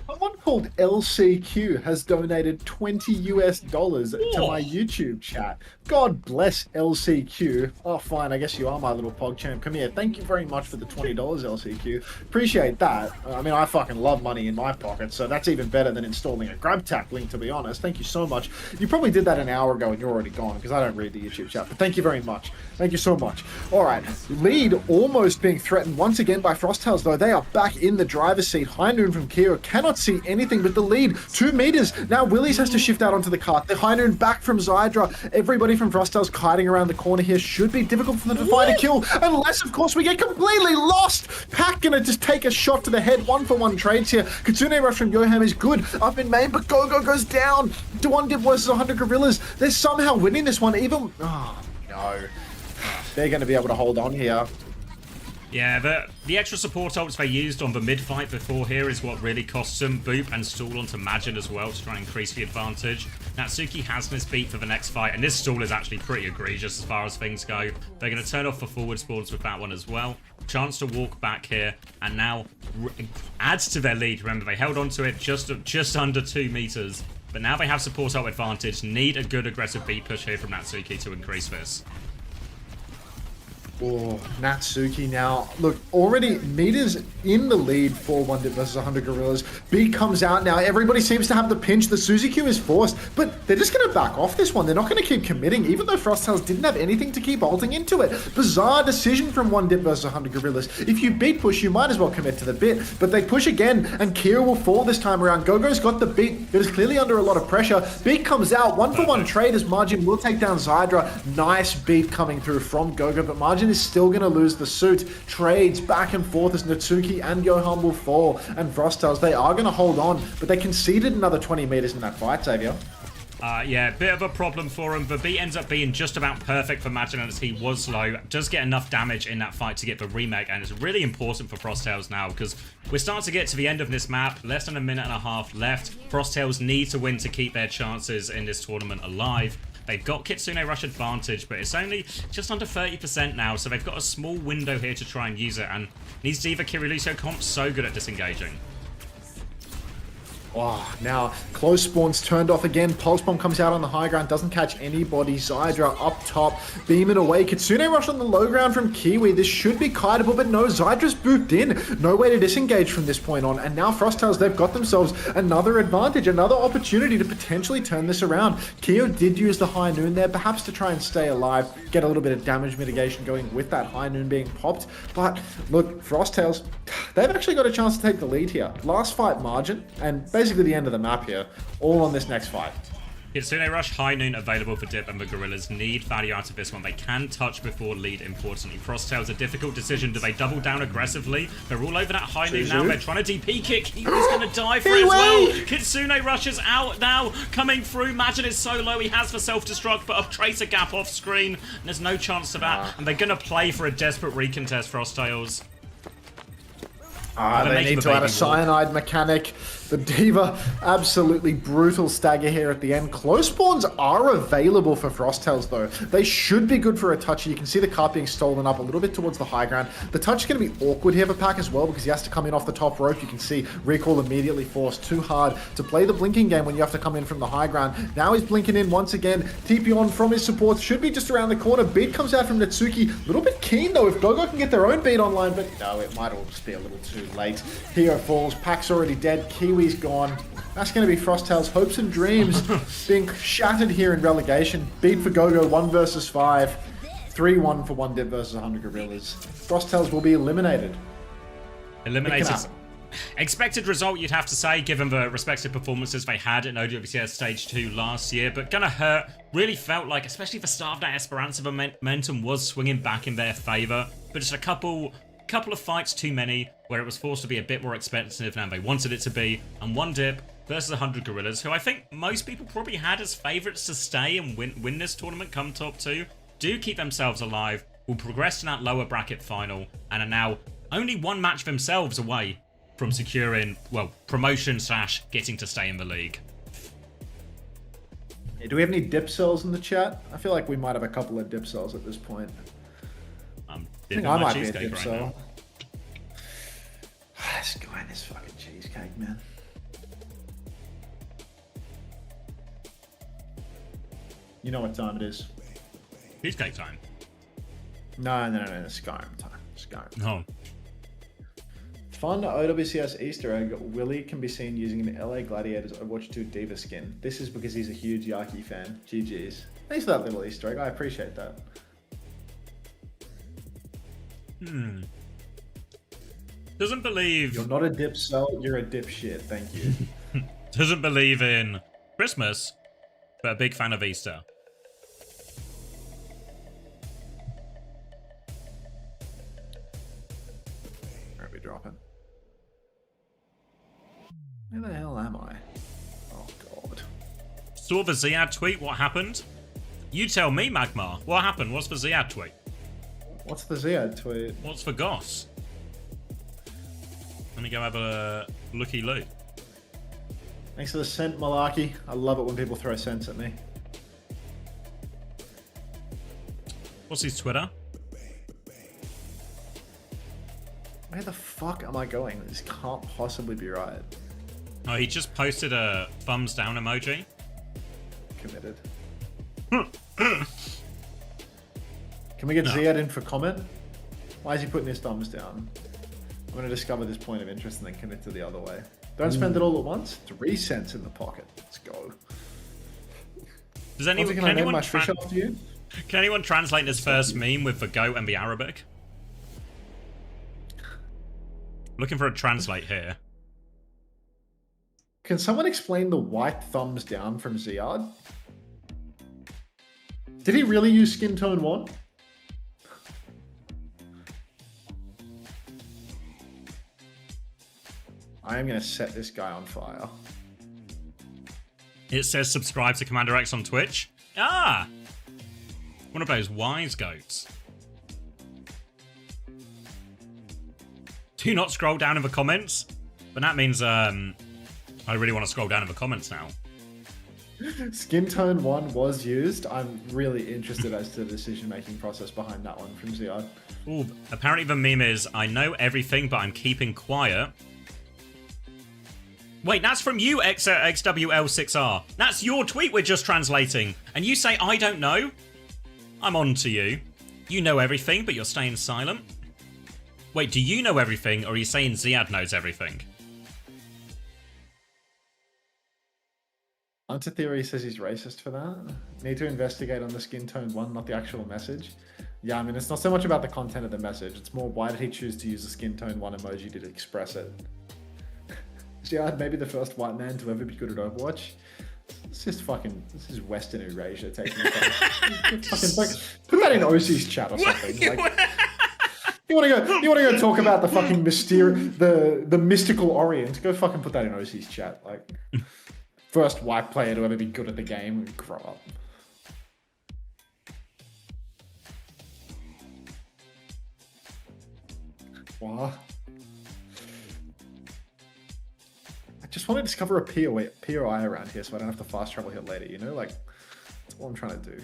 Speaker 2: Someone called LCQ has donated $20 to my YouTube chat. God bless LCQ. Oh, fine. I guess you are my little PogChamp. Come here. Thank you very much for the $20, LCQ. Appreciate that. I mean, I fucking love money in my pocket, so that's even better than installing a GrabTap link, to be honest. Thank you so much. You probably did that an hour ago and you're already gone because I don't read the YouTube chat, but thank you very much. Thank you so much. All right. Lead almost being threatened once again by Frosttails, though. They are back in the driver's seat. High Noon from Keo cannot see anything but the lead. 2 meters. Now Willies has to shift out onto the cart. The High Noon back from Zydra. Everybody from Frosttails kiting around the corner here. Should be difficult for them to find a kill, unless, of course, we get completely lost. Pac gonna just take a shot to the head. 1-for-1 trades here. Kitsune Rush from Yoham is good up in main, but GoGo goes down to 1 Dip versus 100 Gorillas. They're somehow winning this one, even... Oh, no. They're going to be able to hold on here.
Speaker 1: Yeah, the extra support ults they used on the mid-fight before here is what really costs them. Boop and stall onto Majin as well to try and increase the advantage. Natsuki has this beat for the next fight, and this stall is actually pretty egregious as far as things go. They're going to turn off the forward spawns with that one as well. Chance to walk back here, and now adds to their lead. Remember, they held on to it just under 2 meters. But now they have support ult advantage. Need a good aggressive beat push here from Natsuki to increase this.
Speaker 2: Oh, Natsuki now. Look, already meters in the lead for 1-Dip versus 100 Gorillas. B comes out now. Everybody seems to have the pinch. The Suzy Q is forced, but they're just going to back off this one. They're not going to keep committing, even though Frosttails didn't have anything to keep ulting into it. Bizarre decision from 1-Dip versus 100 Gorillas. If you beat push, you might as well commit to the bit, but they push again, and Kira will fall this time around. Gogo's got the beat, but is clearly under a lot of pressure. Beat comes out. 1-for-1 trade as Margin will take down Zydra. Nice beat coming through from Gogo, but Margin is still going to lose the suit. Trades back and forth as Natsuki and Johan will fall, and Frosttails, they are going to hold on, but they conceded another 20 meters in that fight, Xavier.
Speaker 1: Yeah, bit of a problem for him, but B ends up being just about perfect for Magin as he was low. Does get enough damage in that fight to get the remake, and it's really important for Frosttails now because we're starting to get to the end of this map. Less than a minute and a half left. Frosttails need to win to keep their chances in this tournament alive. They've got Kitsune Rush advantage, but it's only just under 30% now, so they've got a small window here to try and use it, and needs to either Kirilusio comp so good at disengaging.
Speaker 2: Oh, now close spawns turned off again. Pulse Bomb comes out on the high ground, doesn't catch anybody. Zydra up top, beaming away. Kitsune Rush on the low ground from Kiwi. This should be kiteable, but no, Zydra's booped in. No way to disengage from this point on. And now Frosttails, they've got themselves another advantage, another opportunity to potentially turn this around. Keo did use the High Noon there, perhaps to try and stay alive, get a little bit of damage mitigation going with that High Noon being popped. But look, Frosttails, they've actually got a chance to take the lead here. Last fight Margin, and basically the end of the map here, all on this next fight.
Speaker 1: Kitsune Rush, High Noon available for Dip, and the Gorillas need value out of this one. They can touch before lead, importantly. Frosttails, a difficult decision. Do they double down aggressively? They're all over that High Noon now. They're trying to DP kick. He was going to die for it as well. Kitsune Rush is out now, coming through. Magin is so low. He has the self-destruct, but a tracer gap off screen. And there's no chance of that. And they're going to play for a desperate recontest, Frosttails.
Speaker 2: They need to add a cyanide mechanic. The D.Va, absolutely brutal stagger here at the end. Close spawns are available for Frosttails though. They should be good for a touch. You can see the cart being stolen up a little bit towards the high ground. The touch is going to be awkward here for Pack as well because he has to come in off the top rope. You can see recall immediately forced. Too hard to play the blinking game when you have to come in from the high ground. Now he's blinking in once again. TP on from his supports. Should be just around the corner. Beat comes out from Natsuki. A little bit keen though if Gogo can get their own beat online, but no, it might all just be a little too late. Hero falls. Pack's already dead. Kiwi's gone. That's going to be Frosttails' hopes and dreams being shattered here in relegation. Beat for Gogo, 1 versus 5. 3-1 for 1-Dip versus 100 Gorillas. Frosttails will be eliminated.
Speaker 1: Eliminated. Expected result, you'd have to say, given the respective performances they had in OWCS Stage 2 last year, but gonna hurt. Really felt like, especially the start of that Esperanza momentum was swinging back in their favour, but just a couple of fights too many where it was forced to be a bit more expensive than they wanted it to be, and 1-Dip versus 100 Gorillas, who I think most people probably had as favourites to stay and win this tournament come top 2, do keep themselves alive, will progress to that lower bracket final, and are now only one match themselves away from securing, well, promotion / getting to stay in the league.
Speaker 2: Yeah, do we have any dip cells in the chat? I feel like we might have a couple of dip cells at this point.
Speaker 1: I'm
Speaker 2: I think I might be a dip cell. This guy and his fucking cheesecake, man. You know what time it is?
Speaker 1: Cheesecake time.
Speaker 2: No, Skyrim time. Skyrim.
Speaker 1: Oh.
Speaker 2: Fun OWCS Easter egg. Willie can be seen using an LA Gladiators Overwatch 2 D.Va skin. This is because he's a huge Yaki fan. GG's. Thanks for that little Easter egg. I appreciate that.
Speaker 1: Doesn't believe...
Speaker 2: You're not a dip cell, you're a dipshit. Thank you.
Speaker 1: Doesn't believe in Christmas, but a big fan of Easter.
Speaker 2: Where are we dropping? Where the hell am I? Oh, God.
Speaker 1: Saw the Ziad tweet. What happened? You tell me, Magmar. What happened? What's the Ziad tweet?
Speaker 2: What's the Ziad tweet?
Speaker 1: What's for Goss? Let me go have a looky-loo.
Speaker 2: Thanks for the scent, Malarkey. I love it when people throw scents at me.
Speaker 1: What's his Twitter?
Speaker 2: Where the fuck am I going? This can't possibly be right.
Speaker 1: Oh, he just posted a thumbs down emoji.
Speaker 2: Committed. Can we get
Speaker 1: No.
Speaker 2: Ziad in for comment? Why is he putting his thumbs down? I'm going to discover this point of interest and then commit to the other way. Don't spend it all at once. 3 cents in the pocket. Let's go.
Speaker 1: Does anyone,
Speaker 2: Can
Speaker 1: can
Speaker 2: I name
Speaker 1: anyone,
Speaker 2: my fish after you?
Speaker 1: can anyone translate this first meme with the goat and the Arabic? Looking for a translate here.
Speaker 2: Can someone explain the white thumbs down from Ziad? Did he really use skin tone 1? I am going to set this guy on fire.
Speaker 1: It says subscribe to Commander X on Twitch. Ah! One of those wise goats. Do not scroll down in the comments. But that means I really want to scroll down in the comments now.
Speaker 2: Skin tone 1 was used. I'm really interested as to the decision-making process behind that one from Ziad.
Speaker 1: Ooh, apparently the meme is, I know everything, but I'm keeping quiet. Wait, that's from you, XWL6R. That's your tweet we're just translating. And you say, I don't know? I'm on to you. You know everything, but you're staying silent. Wait, do you know everything, or are you saying Ziad knows everything?
Speaker 2: Hunter Theory says he's racist for that. Need to investigate on the skin tone 1, not the actual message. Yeah, I mean, it's not so much about the content of the message. It's more, why did he choose to use the skin tone 1 emoji to express it? Ziad, maybe the first white man to ever be good at Overwatch. This is Western erasure taking place. Put that in OC's chat or something. Like, you want to go talk about the fucking the mystical Orient? Go fucking put that in OC's chat. Like, first white player to ever be good at the game. Grow up. What? I just want to discover a POI around here so I don't have to fast travel here later, you know? Like, that's all I'm trying to do.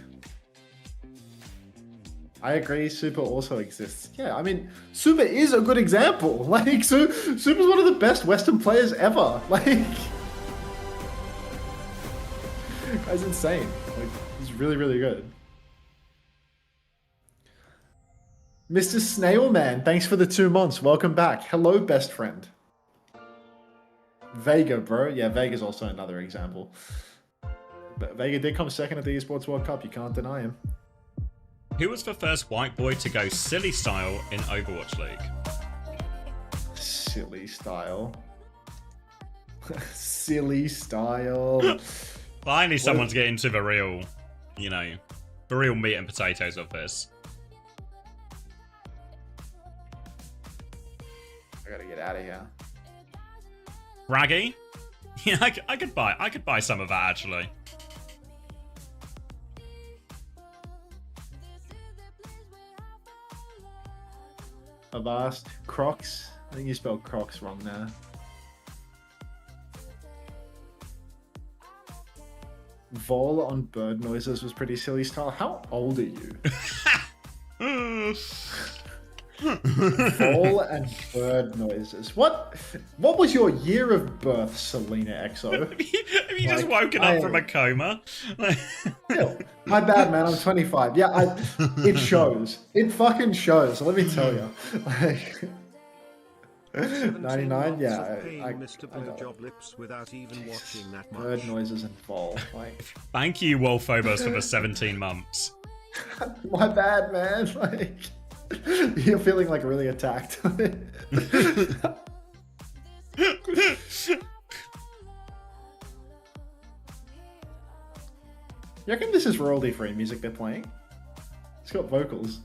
Speaker 2: I agree, Super also exists. Yeah, I mean, Super is a good example. Like, Super's one of the best Western players ever. Like, guy's insane. Like, he's really, really good. Mr. Snailman, thanks for the 2 months. Welcome back. Hello, best friend. Vega, bro. Yeah, Vega's also another example. But Vega did come second at the Esports World Cup. You can't deny him.
Speaker 1: Who was the first white boy to go silly style in Overwatch League?
Speaker 2: Silly style. Silly style.
Speaker 1: Finally, someone's getting to the real, you know, the real meat and potatoes of this.
Speaker 2: I gotta get out of here.
Speaker 1: Raggy? Yeah, I could buy some of that actually.
Speaker 2: Avast. Crocs. I think you spelled Crocs wrong there. Vol on bird noises was pretty silly style. How old are you? Vol and bird noises. What was your year of birth, Selena EXO?
Speaker 1: Have you just woken up from a coma?
Speaker 2: Still, my bad, man. I'm 25. Yeah, it shows. It fucking shows. Let me tell you. Like, 99. Yeah, I got
Speaker 7: job lips without even watching that much.
Speaker 2: bird noises and vol. Like,
Speaker 1: Thank you, Wolphobos, for the 17 months.
Speaker 2: my bad, man. Like, you're feeling like really attacked. You reckon this is royalty-free music they're playing? It's got vocals.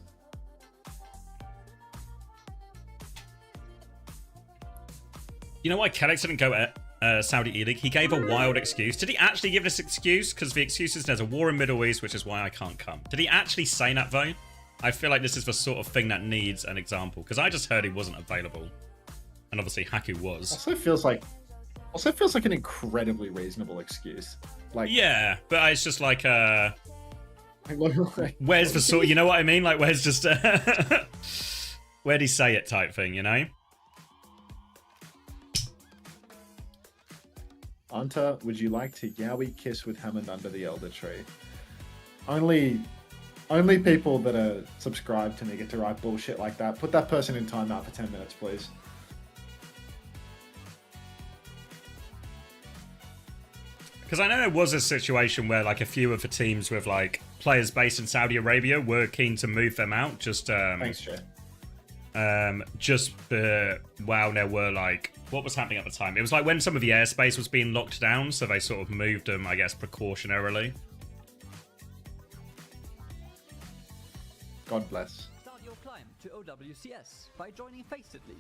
Speaker 1: You know why Kellex didn't go at Saudi E-League? He gave a wild excuse. Did he actually give this excuse? Because the excuse is there's a war in Middle East, which is why I can't come. Did he actually say that, though? I feel like this is the sort of thing that needs an example. Because I just heard he wasn't available. And obviously Haku was.
Speaker 2: Also feels like an incredibly reasonable excuse. Like,
Speaker 1: Yeah, but it's just like,
Speaker 2: like,
Speaker 1: where's the sort, you know what I mean? Like, where's just, where'd he say it type thing, you know?
Speaker 2: Anta, would you like to Yowie kiss with Hammond under the elder tree? Only Only people that are subscribed to me get to write bullshit like that. Put that person in timeout for 10 minutes, please.
Speaker 1: Because I know there was a situation where like a few of the teams with like players based in Saudi Arabia were keen to move them out.
Speaker 2: Thanks, Jay.
Speaker 1: Wow, there were like, what was happening at the time? It was like when some of the airspace was being locked down, so they sort of moved them, I guess, precautionarily.
Speaker 2: God bless.
Speaker 8: Start your climb to OWCS by joining Faceit League.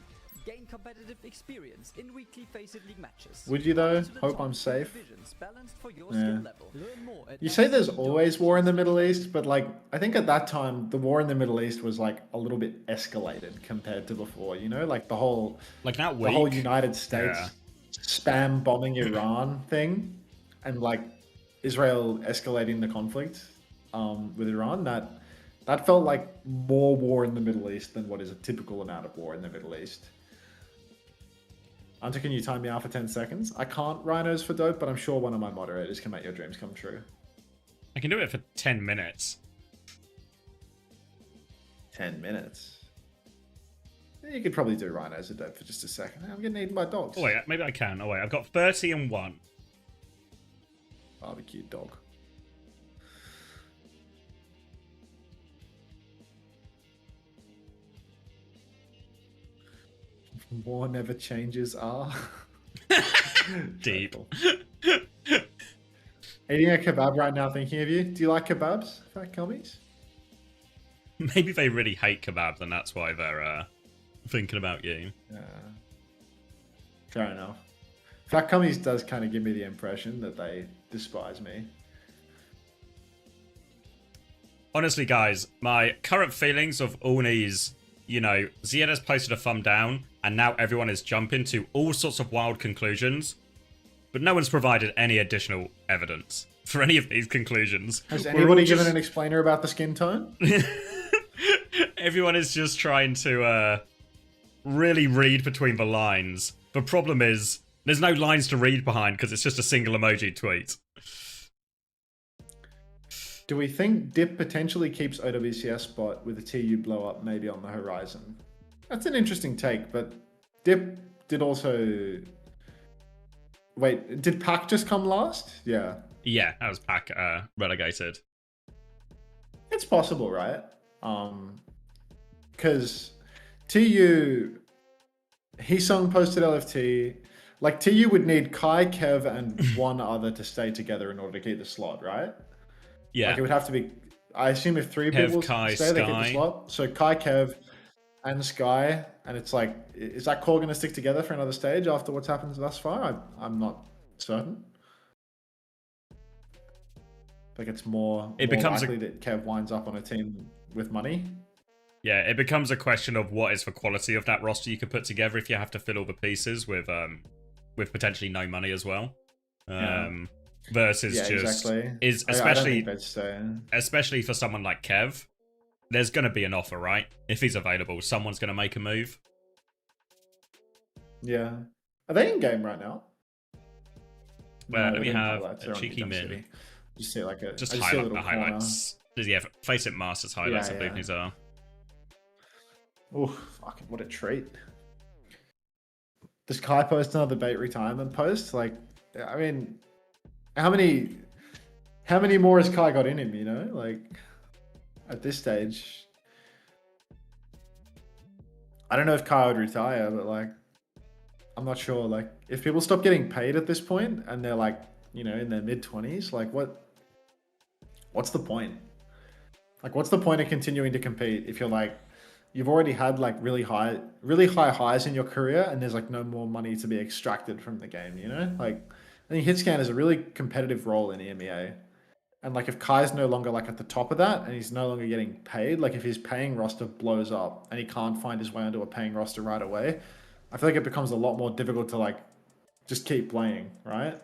Speaker 8: Gain competitive experience in weekly Faceit League matches.
Speaker 2: Would you though? Hope I'm safe.
Speaker 8: Yeah.
Speaker 2: You say there's always war in the Middle East, but like I think at that time the war in the Middle East was like a little bit escalated compared to before. You know, like the whole United States spam bombing Iran thing, and like Israel escalating the conflict with Iran. That felt like more war in the Middle East than what is a typical amount of war in the Middle East. Hunter, can you time me out for 10 seconds? I can't rhinos for dope, but I'm sure one of my moderators can make your dreams come true.
Speaker 1: I can do it for 10 minutes.
Speaker 2: 10 minutes? You could probably do rhinos for dope for just a second. I'm getting eaten by dogs.
Speaker 1: Oh wait, maybe I can. Oh wait, I've got 30 and 1.
Speaker 2: Barbecue dog. War never changes.
Speaker 1: Deep.
Speaker 2: Eating a kebab right now, thinking of you. Do you like kebabs, fat cummies?
Speaker 1: Maybe they really hate kebabs, and that's why they're thinking about you.
Speaker 2: Fair enough. Fat cummies does kind of give me the impression that they despise me.
Speaker 1: Honestly, guys, my current feelings of all these, you know, Ziad has posted a thumb down, and now everyone is jumping to all sorts of wild conclusions, but no one's provided any additional evidence for any of these conclusions.
Speaker 2: Has anybody given an explainer about the skin tone?
Speaker 1: Everyone is just trying to really read between the lines. The problem is, there's no lines to read behind because it's just a single emoji tweet.
Speaker 2: Do we think Dip potentially keeps OWCS spot with a TU blow up maybe on the horizon? That's an interesting take, but Dip did also... Wait, did Pack just come last? Yeah.
Speaker 1: Yeah, that was Pack relegated.
Speaker 2: It's possible, right? Because TU... Heesung posted LFT. Like, TU would need Kai, Kev, and one other to stay together in order to keep the slot, right?
Speaker 1: Yeah.
Speaker 2: Like it would have to be, I assume if three
Speaker 1: Kev,
Speaker 2: people
Speaker 1: Kai,
Speaker 2: stay, they get the
Speaker 1: Sky.
Speaker 2: slot. So Kai, Kev, and Sky. And it's like, is that core going to stick together for another stage after what's happened thus far? I'm not certain. Like it's more likely that Kev winds up on a team with money.
Speaker 1: Yeah, it becomes a question of what is the quality of that roster you could put together if you have to fill all the pieces with potentially no money as well. Versus
Speaker 2: exactly.
Speaker 1: Is
Speaker 2: I
Speaker 1: especially
Speaker 2: don't think
Speaker 1: especially for someone like Kev, there's gonna be an offer, right? If he's available, someone's gonna make a move.
Speaker 2: Yeah. Are they in game right now?
Speaker 1: Well,
Speaker 2: No,
Speaker 1: we
Speaker 2: they're in
Speaker 1: have
Speaker 2: highlights.
Speaker 1: a
Speaker 2: They're on
Speaker 1: cheeky
Speaker 2: Gumdom
Speaker 1: min.
Speaker 2: City. Just see like a
Speaker 1: Just
Speaker 2: I see a
Speaker 1: highlight
Speaker 2: little
Speaker 1: the
Speaker 2: corner.
Speaker 1: highlights. Yeah, face it Masters highlights, I believe these are.
Speaker 2: Oh, fucking what a treat. Does Kai post another bait retirement post? Like, I mean, how many more has Kai got in him, you know? Like, at this stage, I don't know if Kai would retire, but like, I'm not sure. Like, if people stop getting paid at this point and they're like, you know, in their mid-20s, like what's the point? Like, what's the point of continuing to compete if you're like, you've already had like really high highs in your career and there's like no more money to be extracted from the game, you know? Like, I think Hitscan is a really competitive role in EMEA. And like if Kai's no longer like at the top of that and he's no longer getting paid, like if his paying roster blows up and he can't find his way onto a paying roster right away, I feel like it becomes a lot more difficult to like just keep playing, right?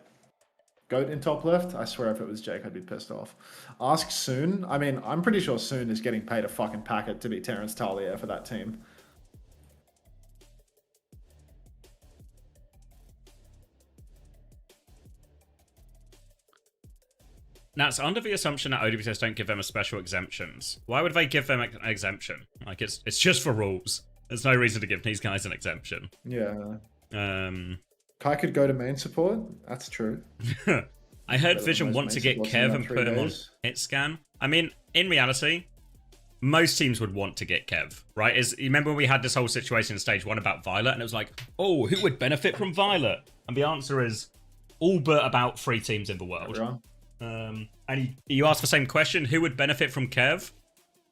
Speaker 2: Goat in top left? I swear if it was Jake, I'd be pissed off. Ask Soon. I mean, I'm pretty sure Soon is getting paid a fucking packet to be Terrence Talia for that team.
Speaker 1: That's under the assumption that OWCS don't give them a special exemptions. Why would they give them an exemption? Like, it's just for rules. There's no reason to give these guys an exemption.
Speaker 2: Yeah.
Speaker 1: Um,
Speaker 2: Kai could go to main support. That's true.
Speaker 1: I heard
Speaker 2: Better
Speaker 1: Vision
Speaker 2: than
Speaker 1: want
Speaker 2: most
Speaker 1: to
Speaker 2: main
Speaker 1: get
Speaker 2: supports in
Speaker 1: Kev
Speaker 2: about
Speaker 1: and
Speaker 2: 3
Speaker 1: put him on
Speaker 2: days.
Speaker 1: hit scan. I mean, in reality, most teams would want to get Kev, right? You remember when we had this whole situation in stage 1 about Violet, and it was like, oh, who would benefit from Violet? And the answer is all but about 3 teams in the world.
Speaker 2: Everyone.
Speaker 1: And you asked the same question, who would benefit from Kev?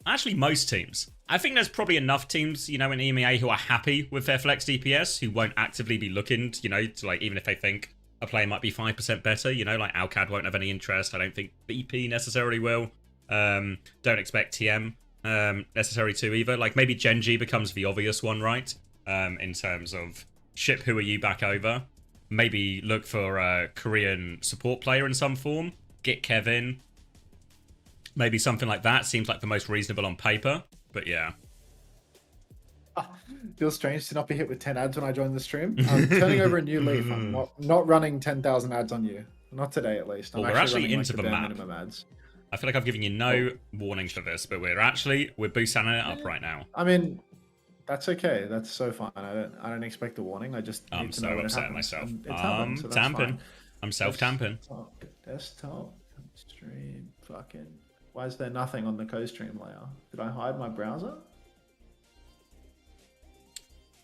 Speaker 1: Actually, most teams. I think there's probably enough teams, you know, in EMEA who are happy with their flex DPS, who won't actively be looking, you know, to like, even if they think a player might be 5% better, you know, like Alcad won't have any interest. I don't think BP necessarily will. Don't expect TM necessarily to either. Like, maybe Genji becomes the obvious one, right? In terms of ship who are you back over. Maybe look for a Korean support player in some form. Get Kevin. Maybe something like that seems like the most reasonable on paper. But yeah.
Speaker 2: Feels strange to not be hit with 10 ads when I join the stream. I'm turning over a new leaf. I'm not running 10,000 ads on you. Not today, at least.
Speaker 1: Well, we're actually
Speaker 2: running,
Speaker 1: into the
Speaker 2: bare
Speaker 1: map.
Speaker 2: minimum ads.
Speaker 1: I feel like I've given you no warning for this, but we're boosting it up right now.
Speaker 2: I mean, that's okay. That's so fine. I don't expect a warning. I just
Speaker 1: I'm
Speaker 2: need to know
Speaker 1: so
Speaker 2: when it
Speaker 1: upset
Speaker 2: happens.
Speaker 1: myself.
Speaker 2: And it's happened, so that's
Speaker 1: Tamping.
Speaker 2: fine.
Speaker 1: I'm self-tamping.
Speaker 2: Desktop, stream, fucking. Why is there nothing on the co-stream layer? Did I hide my browser?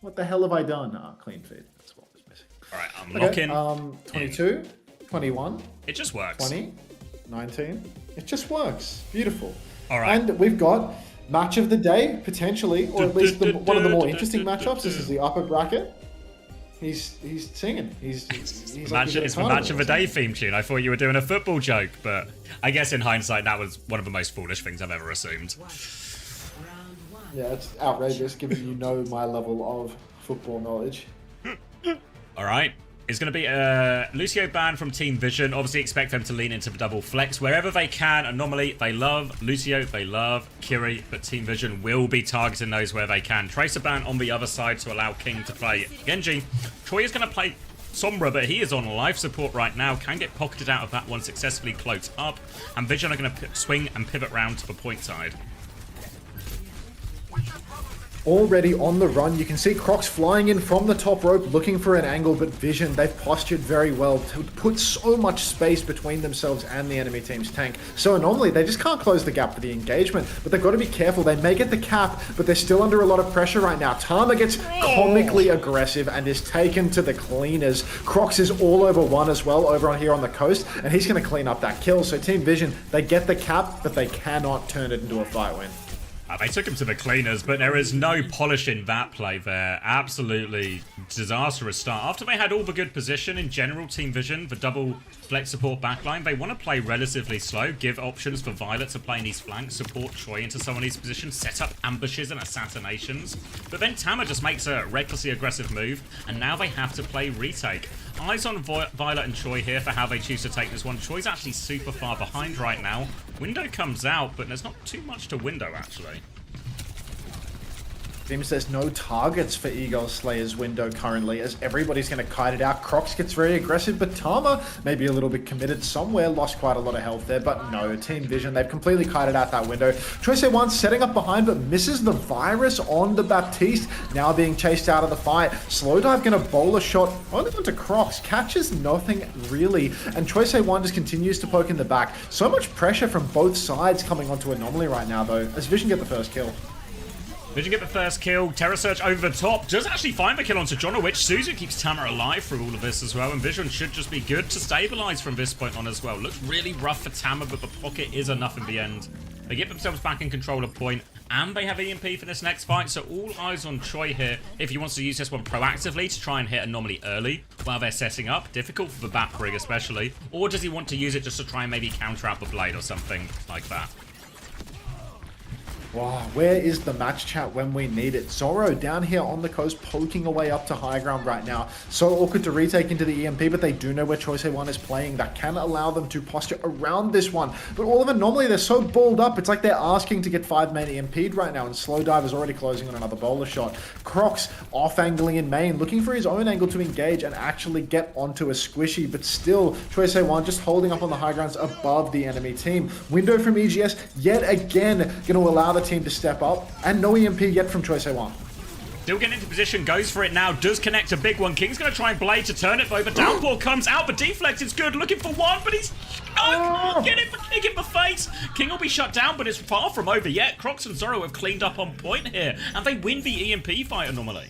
Speaker 2: What the hell have I done? Ah, clean feed. That's what was missing.
Speaker 1: All right, I'm
Speaker 2: Okay,
Speaker 1: locking.
Speaker 2: 22, 21,
Speaker 1: It just works.
Speaker 2: 20, 19. It just works. Beautiful.
Speaker 1: All right.
Speaker 2: And we've got match of the day, potentially, or at least one of the more interesting matchups. This is the upper bracket. He's singing. He's like
Speaker 1: It's the match of the day theme tune. I thought you were doing a football joke, but I guess in hindsight, that was one of the most foolish things I've ever assumed.
Speaker 2: Yeah, it's outrageous given you know my level of football knowledge.
Speaker 1: All right. It's going to be Lucio ban from Team Vision. Obviously, expect them to lean into the double flex wherever they can. Anomaly, they love Lucio, they love Kiri, but Team Vision will be targeting those where they can. Tracer ban on the other side to allow King to play Genji. Troy is going to play Sombra, but he is on life support right now. Can get pocketed out of that one, successfully cloaked up. And Vision are going to swing and pivot round to the point side.
Speaker 2: Already on the run, you can see Crocs flying in from the top rope looking for an angle, but Vision, they've postured very well to put so much space between themselves and the enemy team's tank. So Anomaly, they just can't close the gap for the engagement, but they've got to be careful. They may get the cap, but they're still under a lot of pressure right now. Tama gets comically aggressive and is taken to the cleaners. Crocs is all over one as well over on here on the coast, and he's going to clean up that kill. So Team Vision, they get the cap, but they cannot turn it into a fight win.
Speaker 1: They took him to the cleaners, but there is no polish in that play there. Absolutely disastrous start. After they had all the good position in general, Team Vision, the double flex support backline, they want to play relatively slow, give options for Violet to play in these flanks, support Troy into some of these positions, set up ambushes and assassinations. But then Tama just makes a recklessly aggressive move, and now they have to play retake. Eyes on Violet and Troy here for how they choose to take this one. Troy's actually super far behind right now. Window comes out, but there's not too much to window, actually.
Speaker 2: Seems there's no targets for Eagle Slayer's window currently, as everybody's going to kite it out. Crocs gets very aggressive, but Tama maybe a little bit committed somewhere, lost quite a lot of health there, but no, Team Vision, they've completely kited out that window. Choice A1 setting up behind, but misses the virus on the Baptiste, now being chased out of the fight. Slowdive going to bowl a shot only onto Crocs, catches nothing really, and Choice A1 just continues to poke in the back. So much pressure from both sides coming onto Anomaly right now, though, as Vision get the first kill.
Speaker 1: Vision get the first kill. Terror Surge over the top. Does actually find the kill onto Jonowitch. Suzu keeps Tama alive through all of this as well. And Vision should just be good to stabilize from this point on as well. Looks really rough for Tama, but the pocket is enough in the end. They get themselves back in control of point. And they have EMP for this next fight. So all eyes on Troy here if he wants to use this one proactively to try and hit Anomaly early while they're setting up. Difficult for the Bat Brig especially. Or does he want to use it just to try and maybe counter out the Blade or something like that?
Speaker 2: Wow, where is the match chat when we need it? Zorro down here on the coast, poking away up to high ground right now. So awkward to retake into the EMP, but they do know where Choice A1 is playing. That can allow them to posture around this one. But all of them, normally they're so balled up, it's like they're asking to get 5-man EMP'd right now, and Slow Dive is already closing on another bowler shot. Crocs off-angling in main, looking for his own angle to engage and actually get onto a squishy, but still, Choice A1 just holding up on the high grounds above the enemy team. Window from EGS, yet again, going to allow the team to step up, and no EMP yet from Choice A1.
Speaker 1: Still getting into position, goes for it now, does connect a big one. King's going to try and blade to turn it, though, but Downpour comes out, but Deflect is good, looking for one, but he's... Oh, get him, kick him in the face. King will be shut down, but it's far from over yet. Crocs and Zorro have cleaned up on point here, and they win the EMP fight anomaly.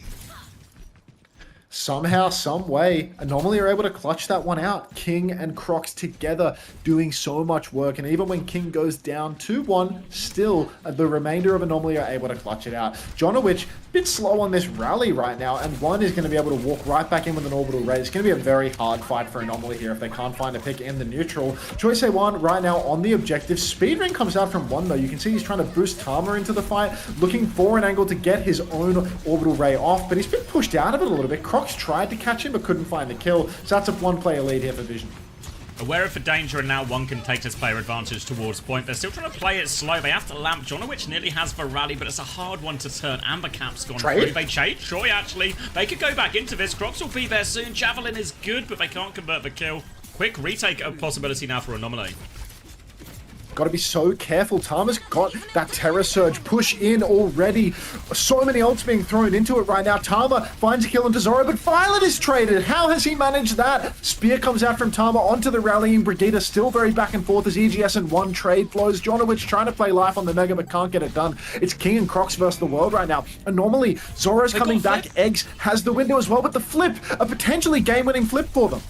Speaker 2: Somehow, some way, Anomaly are able to clutch that one out. King and Crocs together doing so much work. And even when King goes down 2-1, still the remainder of Anomaly are able to clutch it out. Jonowich, a bit slow on this rally right now. And one is going to be able to walk right back in with an orbital raid. It's going to be a very hard fight for Anomaly here if they can't find a pick in the neutral. Choice A1 right now on the objective. Speedring comes out from one though. You can see he's trying to boost Tama into the fight, looking for an angle to get his own orbital ray off. But he's been pushed out of it a little bit. Crocs tried to catch him but couldn't find the kill, so that's a one-player lead here for Vision.
Speaker 1: Aware of the danger, and now one can take this player advantage towards point. They're still trying to play it slow. They have to lamp. Jonowich nearly has the rally, but it's a hard one to turn. Amber Cap's gone through. They chase Troy, actually. They could go back into this. Crocs will be there soon. Javelin is good, but they can't convert the kill. Quick retake of possibility now for Anomaly.
Speaker 2: Got to be so careful. Tama's got that Terror Surge push in already. So many ults being thrown into it right now. Tama finds a kill into Zorro, but Violet is traded. How has he managed that? Spear comes out from Tama onto the rallying Brigida. Still very back and forth as EGS and one trade flows. Jonowich trying to play life on the Mega, but can't get it done. It's King and Crocs versus the world right now. Anomaly, Zorro's coming back. Eggs has the window as well, but the flip, a potentially game-winning flip for them.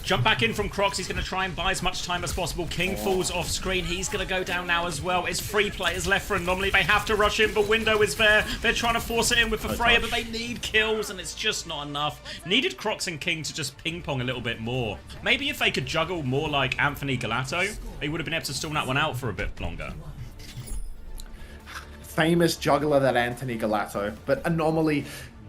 Speaker 1: Jump back in from Crocs. He's going to try and buy as much time as possible. King falls off screen. He's going to go down now as well. It's 3 players left for Anomaly. They have to rush in, but window is there. They're trying to force it in with the Freya, but they need kills, and it's just not enough. Needed Crocs and King to just ping-pong a little bit more. Maybe if they could juggle more like Anthony Galato, they would have been able to stall that one out for a bit longer.
Speaker 2: Famous juggler, that Anthony Galato, but Anomaly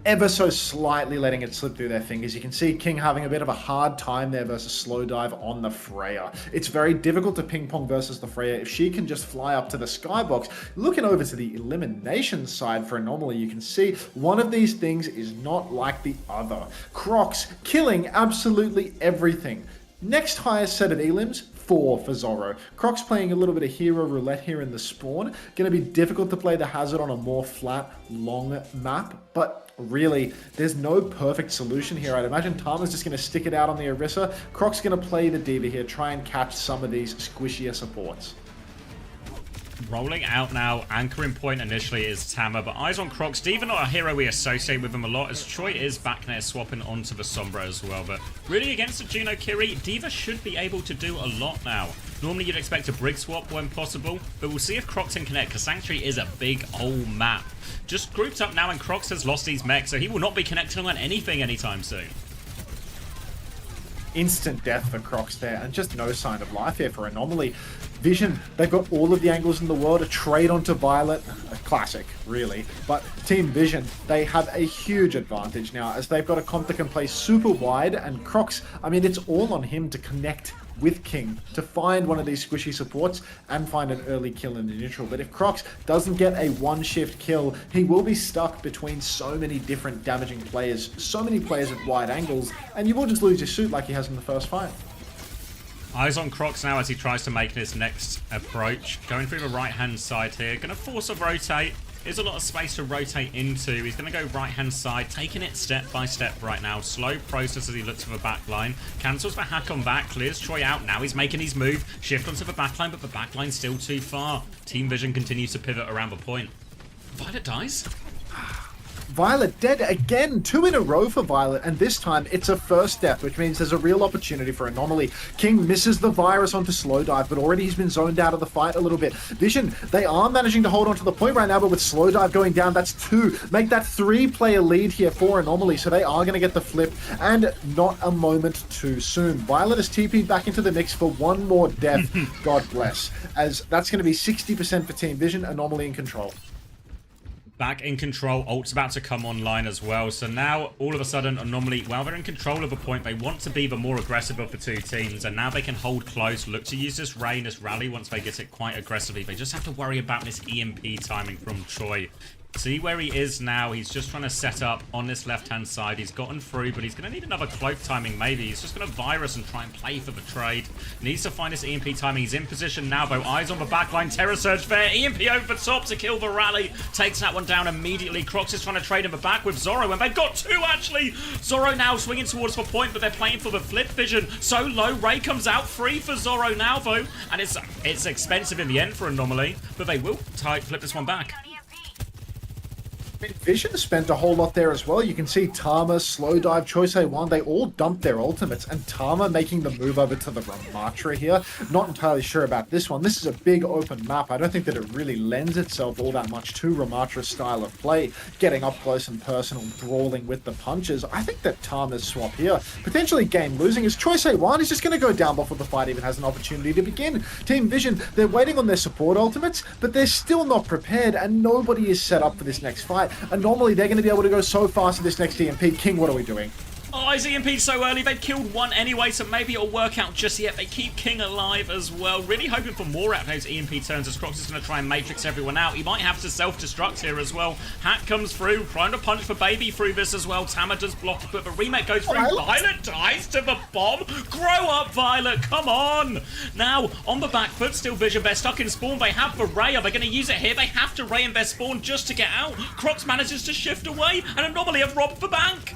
Speaker 2: ever so slightly letting it slip through their fingers. You can see King having a bit of a hard time there versus Slow Dive on the Freya. It's very difficult to ping pong versus the Freya. If she can just fly up to the skybox, looking over to the elimination side for Anomaly, you can see one of these things is not like the other. Crocs killing absolutely everything. Next highest set of elims, 4 for Zorro. Crocs playing a little bit of hero roulette here in the spawn. Going to be difficult to play the hazard on a more flat, long map, but really, there's no perfect solution here. I'd imagine Tama's just going to stick it out on the Orisa. Croc's going to play the D.Va here, try and catch some of these squishier supports.
Speaker 1: Rolling out now, anchoring point initially is Tama, but eyes on Crocs. D.Va not a hero we associate with him a lot, as Troy is back there swapping onto the Sombra as well, but really against the Juno Kiri, D.Va should be able to do a lot now. Normally you'd expect a brig swap when possible, but we'll see if Crocs can connect, because Sanctuary is a big old map. Just grouped up now, and Crocs has lost these mechs, so he will not be connecting on anything anytime soon.
Speaker 2: Instant death for Crocs there, and just no sign of life here for Anomaly. Vision, they've got all of the angles in the world, a trade onto Violet, a classic, really. But Team Vision, they have a huge advantage now, as they've got a comp that can play super wide, and Crocs, I mean, it's all on him to connect with King to find one of these squishy supports and find an early kill in the neutral. But if Crocs doesn't get a one-shift kill, he will be stuck between so many different damaging players, so many players at wide angles, and you will just lose your suit like he has in the first fight.
Speaker 1: Eyes on Crocs now as he tries to make this next approach. Going through the right-hand side here. Going to force a rotate. There's a lot of space to rotate into. He's going to go right-hand side, taking it step by step right now. Slow process as he looks for the back line. Cancels the hack on back, clears Troy out. Now he's making his move. Shift onto the back line, but the back line's still too far. Team Vision continues to pivot around the point. Violet dies.
Speaker 2: Violet dead again, 2 in a row for Violet, and this time it's a first death, which means there's a real opportunity for Anomaly. King misses the virus onto Slowdive, but already he's been zoned out of the fight a little bit. Vision, they are managing to hold on to the point right now, but with Slowdive going down, that's 2. Make that 3-player lead here for Anomaly, so they are going to get the flip, and not a moment too soon. Violet is TP'd back into the mix for one more death, God bless, as that's going to be 60% for Team Vision, Anomaly in control.
Speaker 1: Back in control, ult's about to come online as well, so now all of a sudden Anomaly, while they're in control of a point, they want to be the more aggressive of the two teams, and now they can hold close, look to use this Rain, this rally once they get it quite aggressively. They just have to worry about this EMP timing from Choi. See where he is now. He's just trying to set up on this left-hand side. He's gotten through, but he's going to need another cloak timing maybe. He's just going to virus and try and play for the trade. Needs to find this EMP timing. He's in position now, though. Eyes on the backline. Terror Surge there. EMP over the top to kill the rally. Takes that one down immediately. Crocs is trying to trade in the back with Zoro, and they've got 2, actually. Zoro now swinging towards the point, but they're playing for the flip Vision. So low. Ray comes out free for Zoro now, though, and it's expensive in the end for Anomaly, but they will flip this one back.
Speaker 2: Vision spent a whole lot there as well. You can see Tama, Slowdive, Choisei1, they all dumped their ultimates, and Tama making the move over to the Ramatra here. Not entirely sure about this one. This is a big open map. I don't think that it really lends itself all that much to Ramatra's style of play, getting up close and personal, brawling with the punches. I think that Tama's swap here, potentially game losing, is Choisei1 is just going to go down before the fight even has an opportunity to begin. Team Vision, they're waiting on their support ultimates, but they're still not prepared, and nobody is set up for this next fight. And normally they're going to be able to go so fast in this next EMP. King, what are we doing?
Speaker 1: Oh, he's EMP'd so early. They've killed one anyway, so maybe it'll work out just yet. They keep King alive as well. Really hoping for more out of those EMP turns as Crocs is going to try and matrix everyone out. He might have to self-destruct here as well. Hat comes through, trying to punch for Baby through this as well. Tama does block it, but the remake goes through. Violet dies to the bomb. Grow up, Violet. Come on. Now, on the back foot, still Vision. They're stuck in spawn. They have the Ray. Are they going to use it here? They have to Ray in their spawn just to get out. Crocs manages to shift away, and Anomaly have robbed the bank.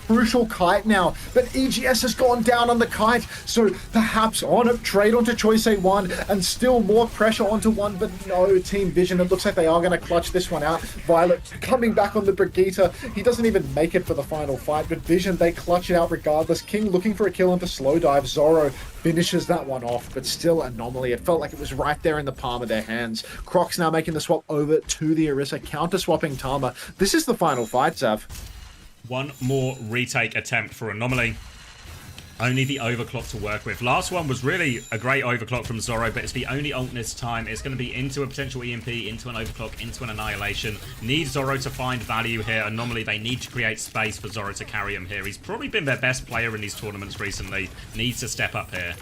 Speaker 2: Crucial kite now, but EGS has gone down on the kite, so perhaps on a trade onto Choisei1 and still more pressure onto one, but no, Team Vision, it looks like they are going to clutch this one out. Violet coming back on the Brigitte. He doesn't even make it for the final fight, but Vision, they clutch it out regardless. King looking for a kill onto Slowdive. Zoro finishes that one off, but still Anomaly. It felt like it was right there in the palm of their hands. Crocs now making the swap over to the Orisa, counter-swapping Tama. This is the final fight, Zav.
Speaker 1: One more retake attempt for Anomaly. Only the overclock to work with. Last one was really a great overclock from Zoro, but it's the only ult this time. It's going to be into a potential EMP, into an overclock, into an annihilation. Need Zoro to find value here. Anomaly, they need to create space for Zoro to carry him here. He's probably been their best player in these tournaments recently. Needs to step up here.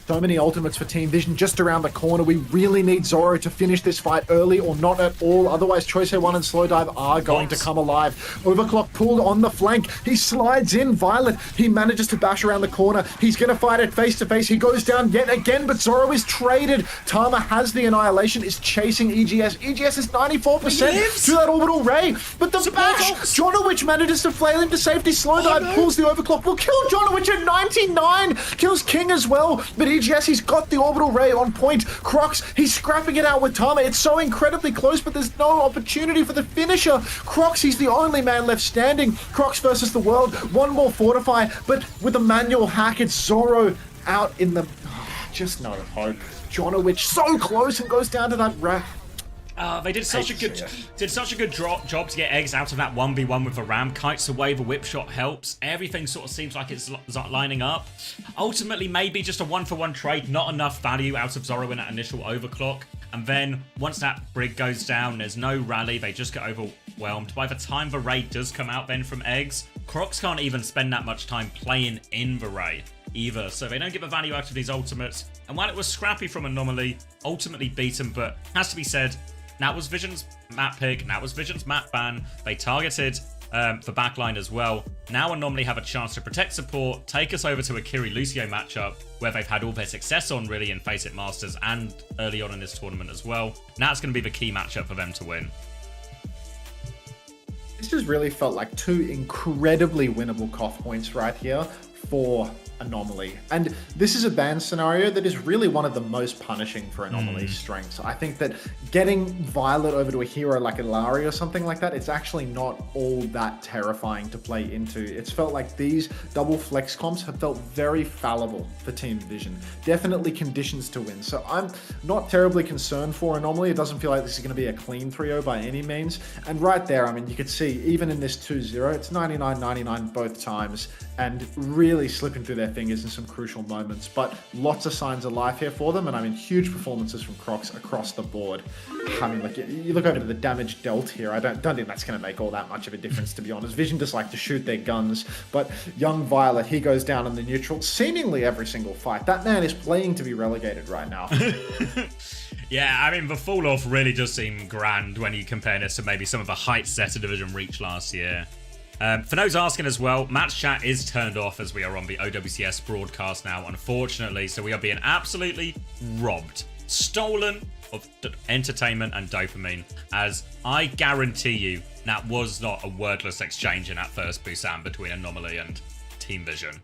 Speaker 2: So many ultimates for Team Vision just around the corner. We really need Zoro to finish this fight early or not at all. Otherwise, Choisei1 and Slowdive are going to come alive. Overclock pulled on the flank. He slides in. Violet, he manages to bash around the corner. He's going to fight it face to face. He goes down yet again, but Zoro is traded. Tama has the annihilation, is chasing EGS. EGS is 94% to that orbital ray. But the bash, Jonowich manages to flail into safety. Slowdive pulls the overclock. Will kill Jonowich at 99. Kills King as well. But EGS, he's got the orbital ray on point. Crocs, he's scrapping it out with Tama. It's so incredibly close, but there's no opportunity for the finisher. Crocs, he's the only man left standing. Crocs versus the world. One more fortify, but with a manual hack, it's Zoro out in the... just no hope. Jonowich so close and goes down to that rack.
Speaker 1: They did such a good job to get eggs out of that 1v1 with the ram. Kites away, the whip shot helps. Everything sort of seems like it's lining up. Ultimately, maybe just a 1-for-1 trade, not enough value out of Zoro in that initial overclock. And then once that brig goes down, there's no rally. They just get overwhelmed. By the time the raid does come out then from eggs, Crocs can't even spend that much time playing in the raid either. So they don't get the value out of these ultimates. And while it was scrappy from Anomaly, ultimately beaten, but has to be said, that was Vision's map pick, that was Vision's map ban. They targeted the backline as well. Now Anomaly have a chance to protect support, take us over to a Kiri-Lucio matchup, where they've had all their success on really in Face It Masters and early on in this tournament as well. Now it's going to be the key matchup for them to win.
Speaker 2: This just really felt like 2 incredibly winnable cough points right here for Anomaly. And this is a ban scenario that is really one of the most punishing for Anomaly's strengths. I think that getting Violet over to a hero like Ilari or something like that, it's actually not all that terrifying to play into. It's felt like these double flex comps have felt very fallible for Team Vision. Definitely conditions to win. So I'm not terribly concerned for Anomaly. It doesn't feel like this is going to be a clean 3-0 by any means. And right there, I mean, you could see even in this 2-0, it's 99-99 both times and really slipping through their fingers in some crucial moments. But lots of signs of life here for them. And I mean, huge performances from Crocs across the board. I mean, like you look over to the damage dealt here. I don't think that's going to make all that much of a difference, to be honest. Vision just like to shoot their guns. But young Violet, he goes down in the neutral seemingly every single fight. That man is playing to be relegated right now.
Speaker 1: Yeah, I mean, the fall off really does seem grand when you compare this to maybe some of the heights Zeta Division reached last year. For those asking as well, match chat is turned off as we are on the OWCS broadcast now, unfortunately, so we are being absolutely robbed, stolen of entertainment and dopamine, as I guarantee you that was not a wordless exchange in that first Busan between Anomaly and Team Vision.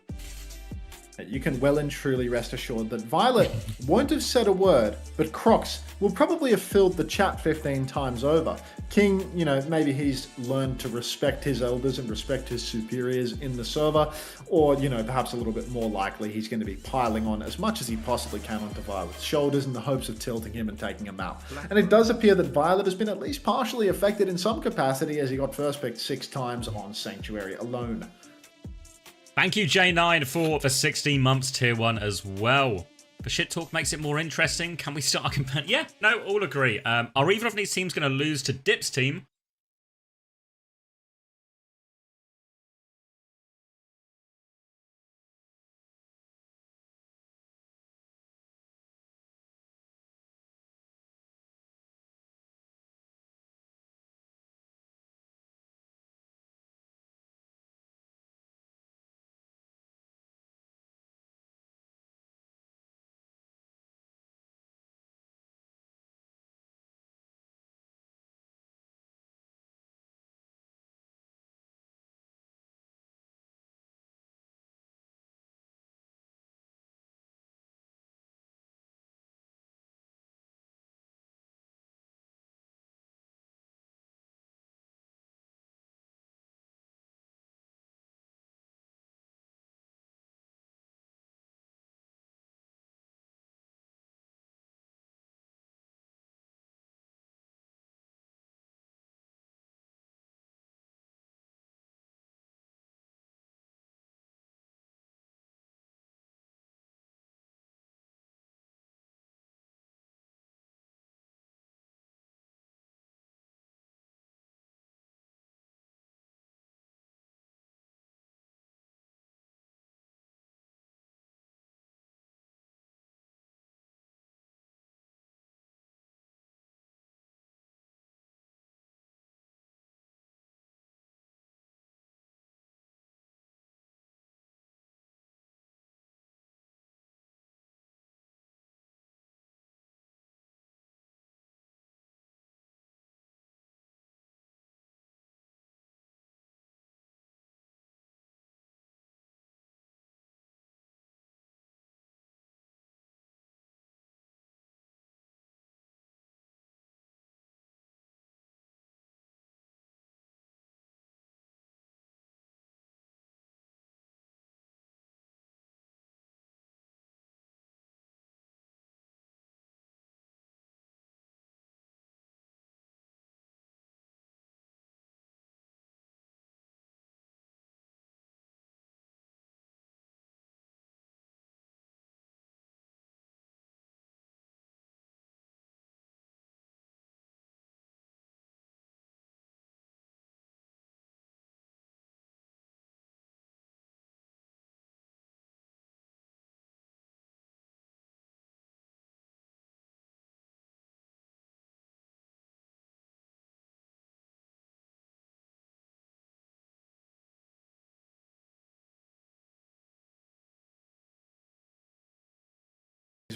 Speaker 2: You can well and truly rest assured that Violet won't have said a word, but Crocs will probably have filled the chat 15 times over. King, you know, maybe he's learned to respect his elders and respect his superiors in the server, or, you know, perhaps a little bit more likely he's going to be piling on as much as he possibly can onto Violet's shoulders in the hopes of tilting him and taking him out. And it does appear that Violet has been at least partially affected in some capacity as he got first picked 6 times on Sanctuary alone.
Speaker 1: Thank you, J9, for the 16 months tier 1 as well. The shit talk makes it more interesting. Can we start comparing? Yeah, no, all agree. Are either of these teams going to lose to Dip's team?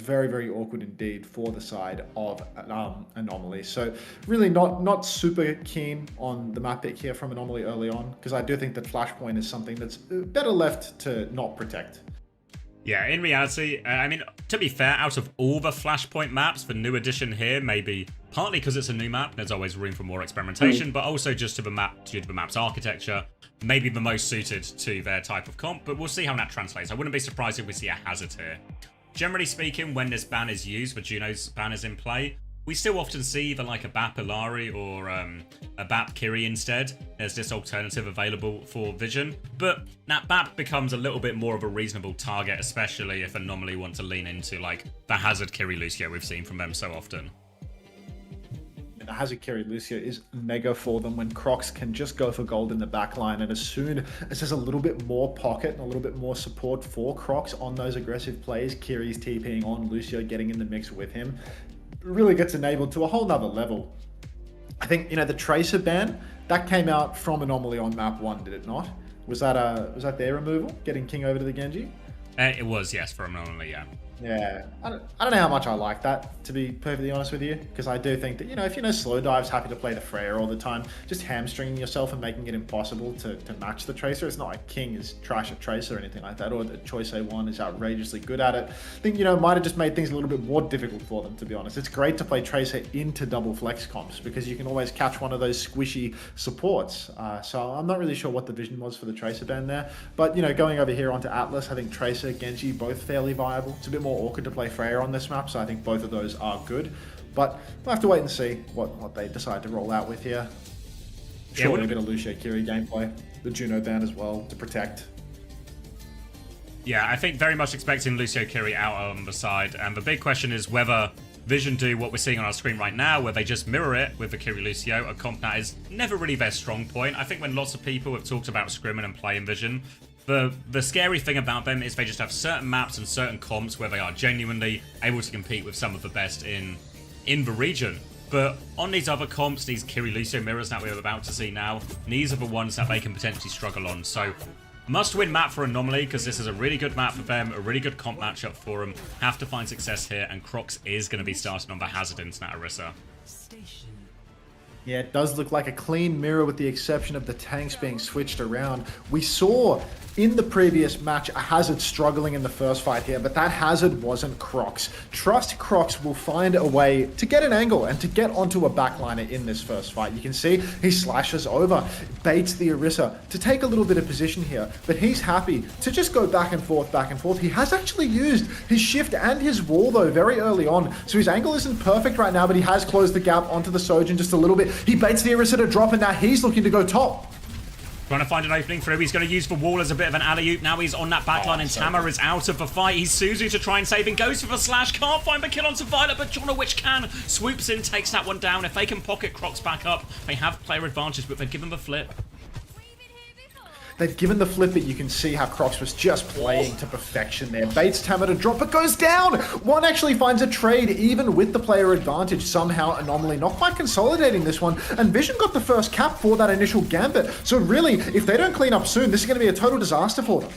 Speaker 2: very, very awkward indeed for the side of Anomaly. So really not super keen on the map pick here from Anomaly early on, because I do think that Flashpoint is something that's better left to not protect.
Speaker 1: Yeah, in reality, I mean, to be fair, out of all the Flashpoint maps, the new addition here, maybe partly because it's a new map, there's always room for more experimentation, but also just due to the map's architecture, maybe the most suited to their type of comp, but we'll see how that translates. I wouldn't be surprised if we see a Hazard here. Generally speaking, when this ban is used, the Juno's ban is in play, we still often see either like a BAP Ilari or a BAP Kiri instead. There's this alternative available for Vision, but that BAP becomes a little bit more of a reasonable target, especially if Anomaly want to lean into like the Hazard Kiri Lucio we've seen from them so often.
Speaker 2: The Hazard Kiri Lucio is mega for them when Crocs can just go for gold in the backline, and as soon as there's a little bit more pocket and a little bit more support for Crocs on those aggressive plays, Kiri's TPing on Lucio, getting in the mix with him, really gets enabled to a whole nother level. I think, you know, the Tracer ban, that came out from Anomaly on map 1, did it not? Was that their removal, getting King over to the Genji?
Speaker 1: It was, yes, for Anomaly, yeah.
Speaker 2: Yeah, I don't know how much I like that, to be perfectly honest with you, because I do think that, you know, if you know Slow Dive's happy to play the Freya all the time, just hamstringing yourself and making it impossible to match the Tracer. It's not like King is trash at Tracer or anything like that, or that Choice A1 is outrageously good at it. I think, you know, it might have just made things a little bit more difficult for them, to be honest. It's great to play Tracer into double flex comps, because you can always catch one of those squishy supports. So I'm not really sure what the vision was for the Tracer ban there, but, you know, going over here onto Atlas, I think Tracer, Genji, both fairly viable. It's a bit more awkward to play Freya on this map, so I think both of those are good. But we'll have to wait and see what they decide to roll out with here. Surely a bit of Lucio Kiri gameplay. The Juno ban as well to protect.
Speaker 1: Yeah, I think very much expecting Lucio Kiri out on the side, and the big question is whether Vision do what we're seeing on our screen right now, where they just mirror it with the Kiri Lucio, a comp that is never really their strong point. I think when lots of people have talked about scrimming and playing Vision, the scary thing about them is they just have certain maps and certain comps where they are genuinely able to compete with some of the best in the region. But on these other comps, these Kiri Lucio mirrors that we're about to see now, these are the ones that they can potentially struggle on. So must-win map for Anomaly, because this is a really good map for them, a really good comp matchup for them. Have to find success here, and Crocs is going to be starting on the Hazard into Orisa.
Speaker 2: Yeah, it does look like a clean mirror with the exception of the tanks being switched around. We saw in the previous match a Hazard struggling in the first fight here, but that Hazard wasn't Crocs. Trust Crocs will find a way to get an angle and to get onto a backliner in this first fight. You can see he slashes over, baits the Orisa to take a little bit of position here, but he's happy to just go back and forth, back and forth. He has actually used his shift and his wall though very early on, so his angle isn't perfect right now, but he has closed the gap onto the Sojin just a little bit. He baits the Orisa to drop, and now he's looking to go top.
Speaker 1: Trying to find an opening for him. He's going to use the wall as a bit of an alley-oop. Now he's on that backline, and Tama is out of the fight. He's Suzu to try and save him. Goes for the slash. Can't find the kill onto Violet, but Jonowitch can. Swoops in, takes that one down. If they can pocket Crocs back up, they have player advantage, but they give him the flip.
Speaker 2: They've given the flip, but you can see how Crocs was just playing to perfection there. Baits Tama to drop, but goes down! One actually finds a trade, even with the player advantage. Somehow, Anomaly not quite consolidating this one, and Vision got the first cap for that initial gambit. So really, if they don't clean up soon, this is going to be a total disaster for them.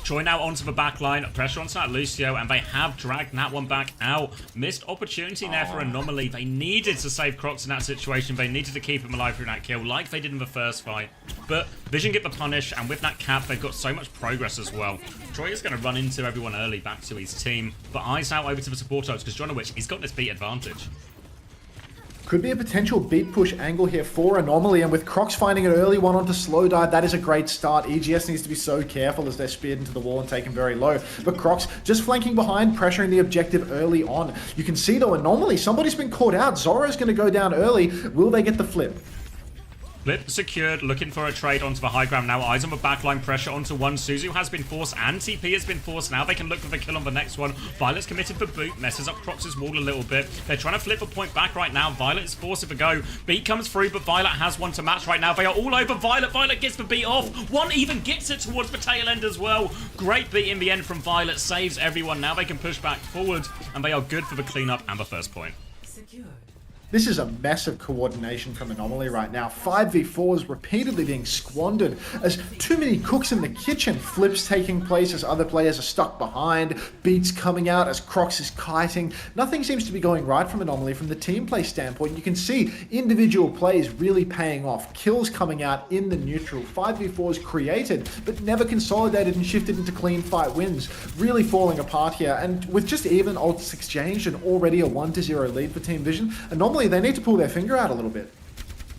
Speaker 1: Choi now onto the back line, pressure onto that Lucio, and they have dragged that one back out. Missed opportunity there for Anomaly. They needed to save Crocs in that situation. They needed to keep him alive through that kill, like they did in the first fight. But Vision get the punish, and with that cap, they've got so much progress as well. Troy is going to run into everyone early back to his team, but eyes out over to the support because Jonowitch, he's got this beat advantage.
Speaker 2: Could be a potential beat push angle here for Anomaly, and with Crocs finding an early one onto Slow Dive, that is a great start. EGS needs to be so careful as they're speared into the wall and taken very low. But Crocs just flanking behind, pressuring the objective early on. You can see though, Anomaly, somebody's been caught out. Zoro's going to go down early. Will they get the flip?
Speaker 1: Flip secured, looking for a trade onto the high ground now. Eyes on the backline, pressure onto one. Suzu has been forced, and TP has been forced. Now they can look for the kill on the next one. Violet's committed for boot, messes up Crocs' wall a little bit. They're trying to flip a point back right now. Violet is forced to go. Beat comes through, but Violet has one to match right now. They are all over Violet. Violet gets the beat off. One even gets it towards the tail end as well. Great beat in the end from Violet. Saves everyone. Now they can push back forward, and they are good for the cleanup and the first point.
Speaker 2: This This is a mess of coordination from Anomaly right now. 5v4s repeatedly being squandered as too many cooks in the kitchen. Flips taking place as other players are stuck behind. Beats coming out as Crocs is kiting. Nothing seems to be going right from Anomaly from the team play standpoint. You can see individual plays really paying off. Kills coming out in the neutral. 5v4s created, but never consolidated and shifted into clean fight wins. Really falling apart here. And with just even ults exchanged and already a 1-0 lead for Team Vision, Anomaly, they need to pull their finger out a little bit.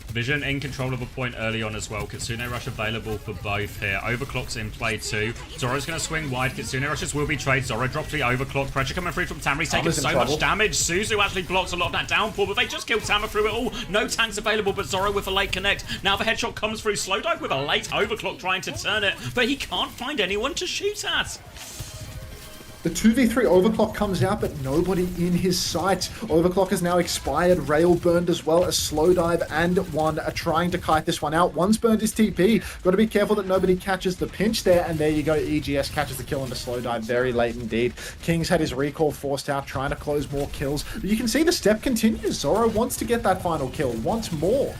Speaker 1: Vision in control of a point early on as well. Kitsune Rush available for both here. Overclock's in play too. Zoro's going to swing wide. Kitsune Rushes will be trade. Zoro drops the overclock. Pressure coming through from Tamri's taking so much damage. Suzu actually blocks a lot of that downpour, but they just killed Tama through it all. No tanks available, but Zoro with a late connect. Now the headshot comes through. Slowdive with a late overclock trying to turn it, but he can't find anyone to shoot at.
Speaker 2: The 2v3 Overclock comes out, but nobody in his sights. Overclock has now expired, rail burned as well as Slowdive and One are trying to kite this one out. One's burned his TP. Got to be careful that nobody catches the pinch there, and there you go. EGS catches the kill into Slowdive very late indeed. King's had his recall forced out, trying to close more kills. But you can see the step continues. Zoro wants to get that final kill, wants more.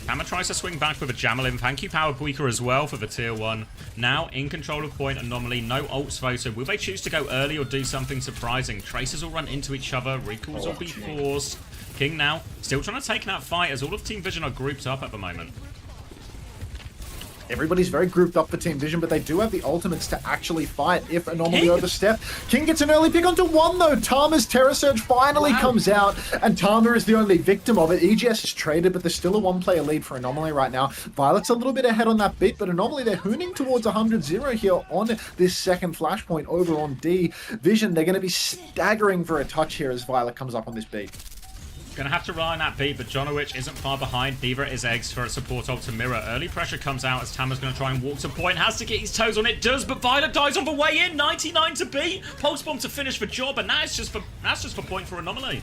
Speaker 1: Hammer tries to swing back with a Javelin. Thank you, Power Tweaker, as well for the tier 1. Now in control of point. Anomaly, no ults photo. Will they choose to go early or do something surprising? Traces will run into each other. Recalls will be forced. King now still trying to take that fight as all of Team Vision are grouped up at the moment.
Speaker 2: Everybody's very grouped up for Team Vision, but they do have the ultimates to actually fight if Anomaly overstep. King gets an early pick onto One, though. Tama's Terror Surge finally comes out, and Tama is the only victim of it. EGS is traded, but there's still a one-player lead for Anomaly right now. Violet's a little bit ahead on that beat, but Anomaly, they're hooning towards 100-0 here on this second flashpoint over on D. Vision, they're going to be staggering for a touch here as Violet comes up on this beat.
Speaker 1: Gonna have to rely on that beat, but Jonowich isn't far behind. Neither is Eggs for a support ult to mirror. Early pressure comes out as Tama's gonna try and walk to point. Has to get his toes on it, does, but Violet dies on the way in. 99 to beat. Pulse bomb to finish the job, and that's just for point for Anomaly.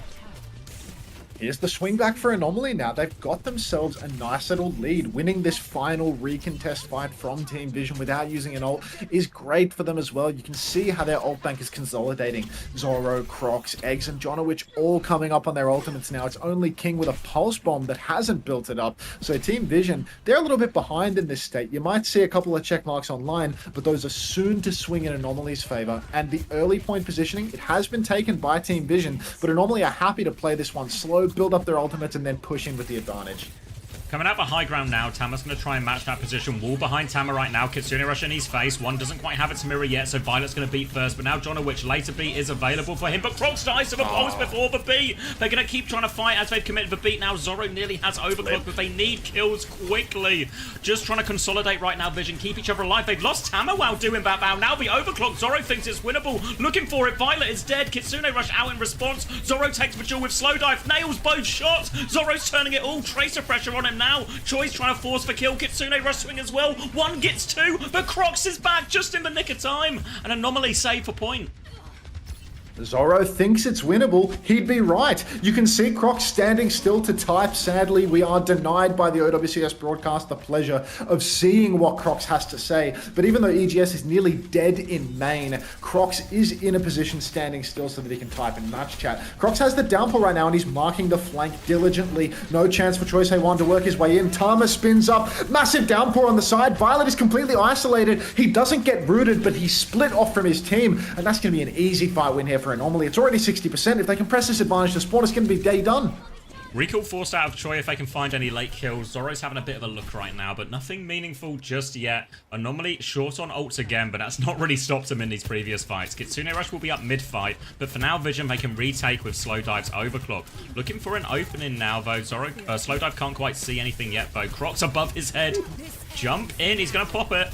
Speaker 2: Here's the swing back for Anomaly now. They've got themselves a nice little lead. Winning this final recontest fight from Team Vision without using an ult is great for them as well. You can see how their ult bank is consolidating. Zoro, Crocs, Eggs, and Jonowich all coming up on their ultimates now. It's only King with a pulse bomb that hasn't built it up. So Team Vision, they're a little bit behind in this state. You might see a couple of check marks online, but those are soon to swing in Anomaly's favor. And the early point positioning, it has been taken by Team Vision, but Anomaly are happy to play this one slow, build up their ultimates, and then push in with the advantage.
Speaker 1: Coming out the high ground now, Tama's going to try and match that position. Wall behind Tama right now. Kitsune Rush in his face. One doesn't quite have it to mirror yet, so Violet's going to beat first. But now Jonowich, later beat is available for him. But Crocs dies to the pulse before the beat. They're going to keep trying to fight as they've committed the beat now. Zoro nearly has overclock, but they need kills quickly. Just trying to consolidate right now, Vision. Keep each other alive. They've lost Tama while doing that now. Now the overclock. Zoro thinks it's winnable. Looking for it. Violet is dead. Kitsune Rush out in response. Zoro takes the duel with Slowdive. Nails both shots. Zoro's turning it all. Tracer pressure on him now. Choice trying to force for kill. Kitsune Rush swing as well. One gets two, but Crocs is back just in the nick of time. An Anomaly save for point.
Speaker 2: Zoro thinks it's winnable. He'd be right. You can see Crocs standing still to type. Sadly, we are denied by the OWCS broadcast the pleasure of seeing what Crocs has to say. But even though EGS is nearly dead in main, Crocs is in a position standing still so that he can type in match chat. Crocs has the downpour right now, and he's marking the flank diligently. No chance for Choice A1 to work his way in. Tama spins up. Massive downpour on the side. Violet is completely isolated. He doesn't get rooted, but he's split off from his team, and that's going to be an easy fight win here for Anomaly. It's already 60%. If they can press this advantage to spawn, it's going to be day done.
Speaker 1: Recall forced out of Choi if they can find any late kills. Zoro's having a bit of a look right now, but nothing meaningful just yet. Anomaly short on ults again, but that's not really stopped him in these previous fights. Kitsune Rush will be up mid-fight, but for now, Vision they can retake with Slowdive's overclock. Looking for an opening now, though. Slowdive can't quite see anything yet, though. Crocs above his head. Jump in. He's going to pop it.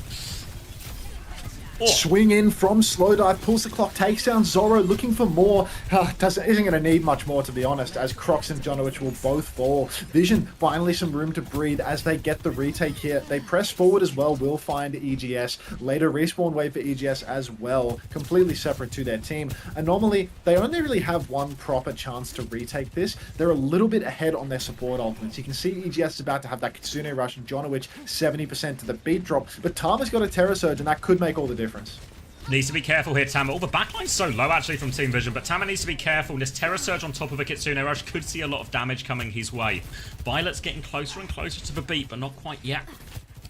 Speaker 1: Oh.
Speaker 2: Swing in from Slowdive, pulls the clock, takes down Zoro, looking for more. Isn't going to need much more, to be honest, as Crocs and Jonowich will both fall. Vision, finally some room to breathe as they get the retake here. They press forward as well, will find EGS. Later, respawn wave for EGS as well, completely separate to their team. Anomaly, they only really have one proper chance to retake this. They're a little bit ahead on their support ultimates. You can see EGS is about to have that Kitsune Rush and Jonowich 70% to the beat drop, but Tama's got a Terror Surge, and that could make all the difference.
Speaker 1: Needs to be careful here, Tama. All the backline Backline's so low actually from Team Vision, but Tama needs to be careful. This Terror Surge on top of a Kitsune Rush could see a lot of damage coming his way. Violet's getting closer and closer to the beat, but not quite yet.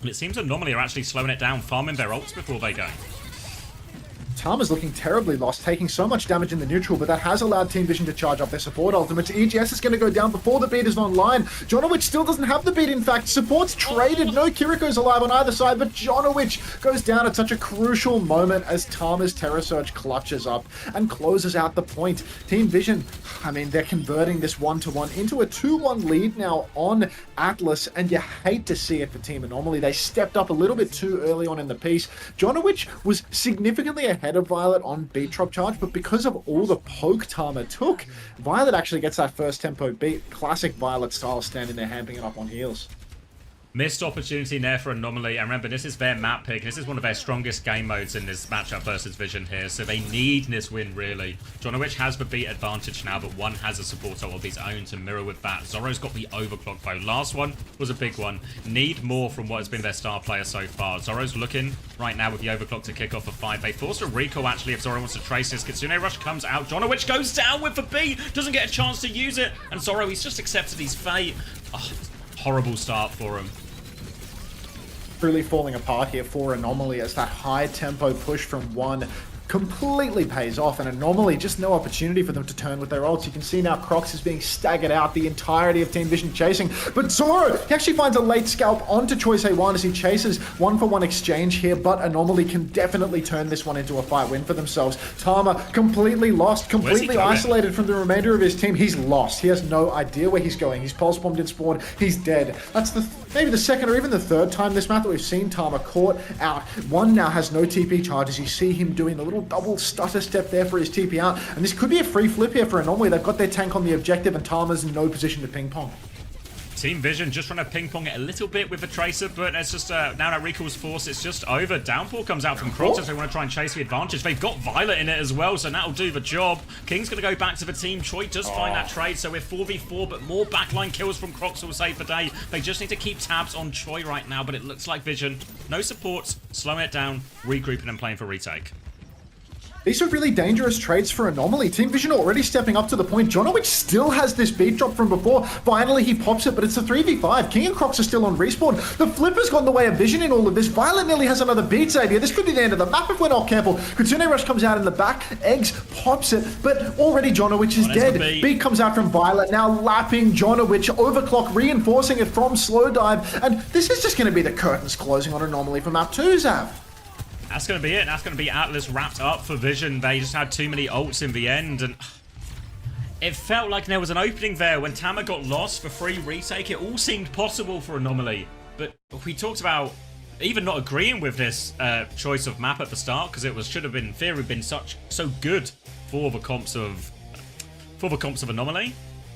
Speaker 1: And it seems Anomaly are actually slowing it down, farming their ults before they go.
Speaker 2: Tama's looking terribly lost, taking so much damage in the neutral, but that has allowed Team Vision to charge up their support ultimates. EGS is going to go down before the beat is online. Jonowich still doesn't have the beat, in fact. Support's traded. No Kiriko's alive on either side, but Jonowich goes down at such a crucial moment as Tama's Terror Surge clutches up and closes out the point. Team Vision, I mean, they're converting this 1-1 into a 2-1 lead now on Atlas, and you hate to see it for Team Anomaly. They stepped up a little bit too early on in the piece. Jonowich was significantly ahead of Violet on beat drop charge, but because of all the poke Tama took, Violet actually gets that first tempo beat. Classic Violet style, standing there hamping it up on heels.
Speaker 1: Missed opportunity there for Anomaly, and remember, this is their map pick. This is one of their strongest game modes in this matchup versus Vision here, so they need this win, really. Jonowich has the beat advantage now, but one has a support ult of his own to mirror with that. Zoro's got the overclock bow. Last one was a big one. Need more from what has been their star player so far. Zoro's looking right now with the overclock to kick off a fight. They forced a recall, actually, if Zoro wants to trace this. Kitsune Rush comes out. Jonowich goes down with the beat, doesn't get a chance to use it, and Zoro, he's just accepted his fate. Oh, horrible start for him.
Speaker 2: Truly falling apart here for Anomaly as that high tempo push from one completely pays off, and Anomaly, just no opportunity for them to turn with their ults. You can see now Crocs is being staggered out, the entirety of Team Vision chasing, but Zoro, he actually finds a late scalp onto Choice A1 as he chases 1-for-1 exchange here, but Anomaly can definitely turn this one into a fight win for themselves. Tama completely lost, completely isolated from the remainder of his team. He's lost. He has no idea where he's going. He's pulse bombed in spawn. He's dead. That's maybe the second or even the third time this map that we've seen Tama caught out. One now has no TP charges. You see him doing the little double stutter step there for his TP out, and this could be a free flip here for Anomaly. They've got their tank on the objective, and Tama's in no position to ping pong.
Speaker 1: Team Vision just trying to ping pong it a little bit with the Tracer, but it's just now that recall's forced, it's just over. Downpour comes out from Crocs as they want to try and chase the advantage. They've got Violet in it as well, so that'll do the job. King's going to go back to the team. Choi does find that trade, so we're 4v4, but more backline kills from Crocs will save the day. They just need to keep tabs on Choi right now, but it looks like Vision, no supports, slowing it down, regrouping and playing for retake.
Speaker 2: These are really dangerous trades for Anomaly. Team Vision already stepping up to the point. Jonowich still has this beat drop from before. Finally, he pops it, but it's a 3v5. King and Crocs are still on respawn. The flipper's got in the way of Vision in all of this. Violet nearly has another beat save here. This could be the end of the map if we're not careful. Kitsune Rush comes out in the back. Eggs pops it, but already Jonowich is dead. Beat comes out from Violet, now lapping Jonowich. Overclock reinforcing it from Slow Dive. And this is just going to be the curtains closing on Anomaly for map 2, Zav.
Speaker 1: That's going to be it. That's going to be Atlas wrapped up for Vision. They just had too many ults in the end, and it felt like there was an opening there when Tama got lost for free retake. It all seemed possible for Anomaly, but we talked about even not agreeing with this choice of map at the start, because it should have been, in theory, been so good for the comps of Anomaly,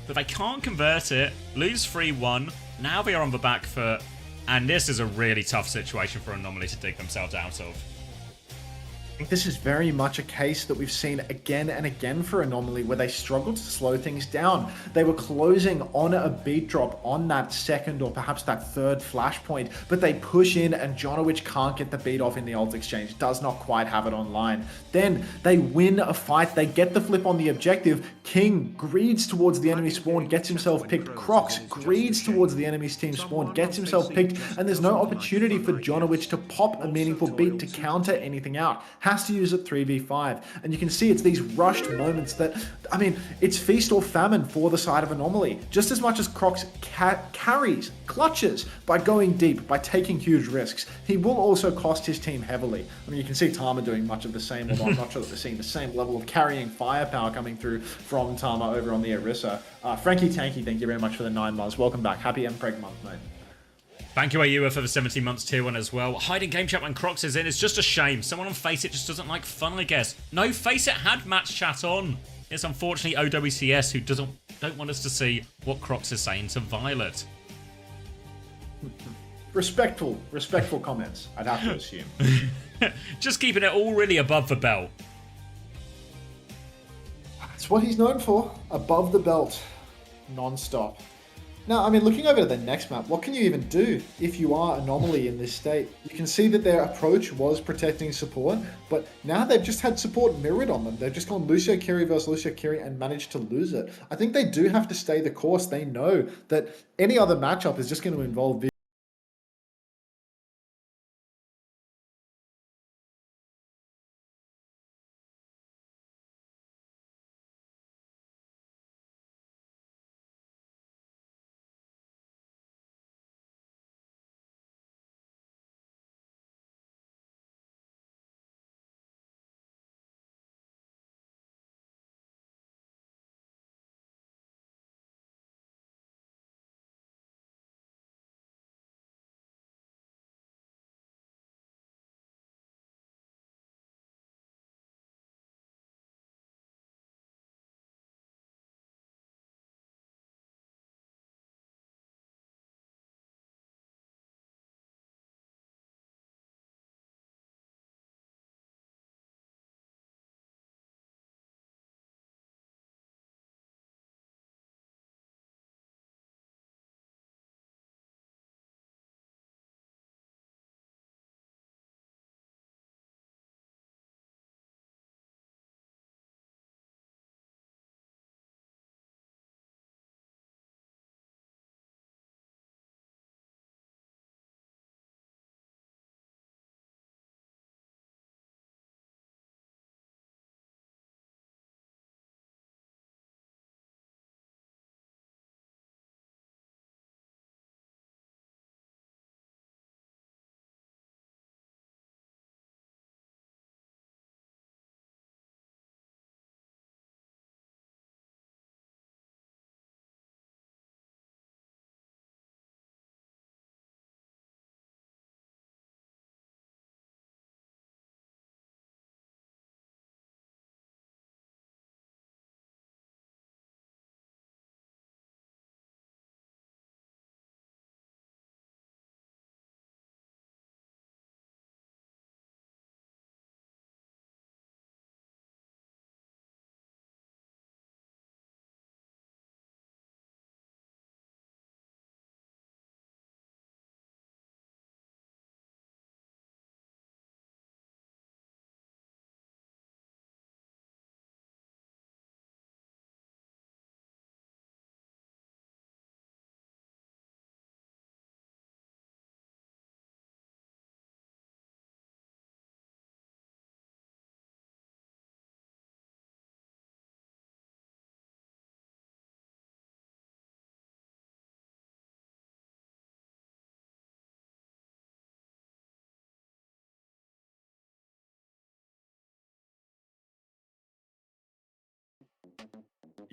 Speaker 1: but they can't convert it. Lose 3-1. Now they are on the back foot, and this is a really tough situation for Anomaly to dig themselves out of.
Speaker 2: This is very much a case that we've seen again and again for Anomaly, where they struggled to slow things down. They were closing on a beat drop on that second or perhaps that third flashpoint, but they push in and Jonowich can't get the beat off in the ult exchange, does not quite have it online. Then they win a fight, they get the flip on the objective. King greeds towards the enemy spawn, gets himself picked. Crocs greeds towards the enemy's team spawn, gets himself picked, and there's no opportunity for Jonowich to pop a meaningful beat to counter anything out. Has to use it 3v5, and you can see it's these rushed moments that, I mean, it's feast or famine for the side of Anomaly. Just as much as Crocs carries, clutches by going deep, by taking huge risks, he will also cost his team heavily. I mean, you can see Tama doing much of the same, although I'm not sure that we're seeing the same level of carrying firepower coming through from Tama over on the Orisa. Frankie Tanky, thank you very much for the 9 months. Welcome back. Happy Mpreg month, mate.
Speaker 1: Thank you, Ayua, for the 17 months tier 1 as well. Hiding game chat when Crocs is in. It's just a shame. Someone on Faceit just doesn't like fun, I guess. No, Faceit had match chat on. It's unfortunately OWCS who don't want us to see what Crocs is saying to Violet.
Speaker 2: Respectful comments, I'd have to assume.
Speaker 1: Just keeping it all really above the belt.
Speaker 2: That's what he's known for. Above the belt. Non-stop. Now, I mean, looking over to the next map, what can you even do if you are Anomaly in this state? You can see that their approach was protecting support, but now they've just had support mirrored on them. They've just gone Lucio Kiri versus Lucio Kiri and managed to lose it. I think they do have to stay the course. They know that any other matchup is just going to involve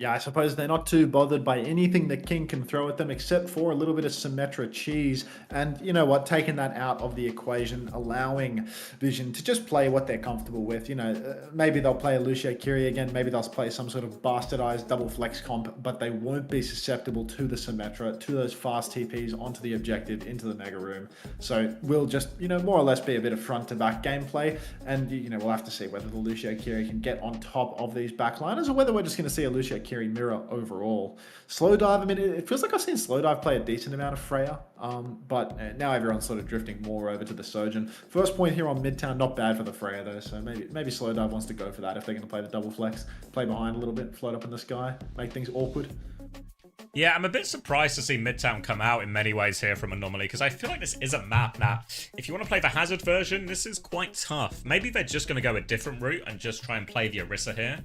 Speaker 2: Yeah, I suppose they're not too bothered by anything that King can throw at them except for a little bit of Symmetra cheese. And you know what, taking that out of the equation, allowing Vision to just play what they're comfortable with. You know, maybe they'll play a Lucio Kiri again, maybe they'll play some sort of bastardized double flex comp, but they won't be susceptible to the Symmetra, to those fast TPs onto the objective, into the Mega Room. So we'll just, you know, more or less be a bit of front to back gameplay. And, you know, we'll have to see whether the Lucio Kiri can get on top of these backliners or whether we're just going to see a Lucio Kiri mirror overall. Slowdive, I mean, it feels like I've seen Slowdive play a decent amount of Freya, but now everyone's sort of drifting more over to the Sojourn. First point here on Midtown, not bad for the Freya though, so maybe Slowdive wants to go for that if they're going to play the double flex, play behind a little bit, float up in the sky, make things awkward.
Speaker 1: Yeah, I'm a bit surprised to see Midtown come out in many ways here from Anomaly, because I feel like this is a map now. If you want to play the Hazard version, this is quite tough. Maybe they're just going to go a different route and just try and play the Orisa here.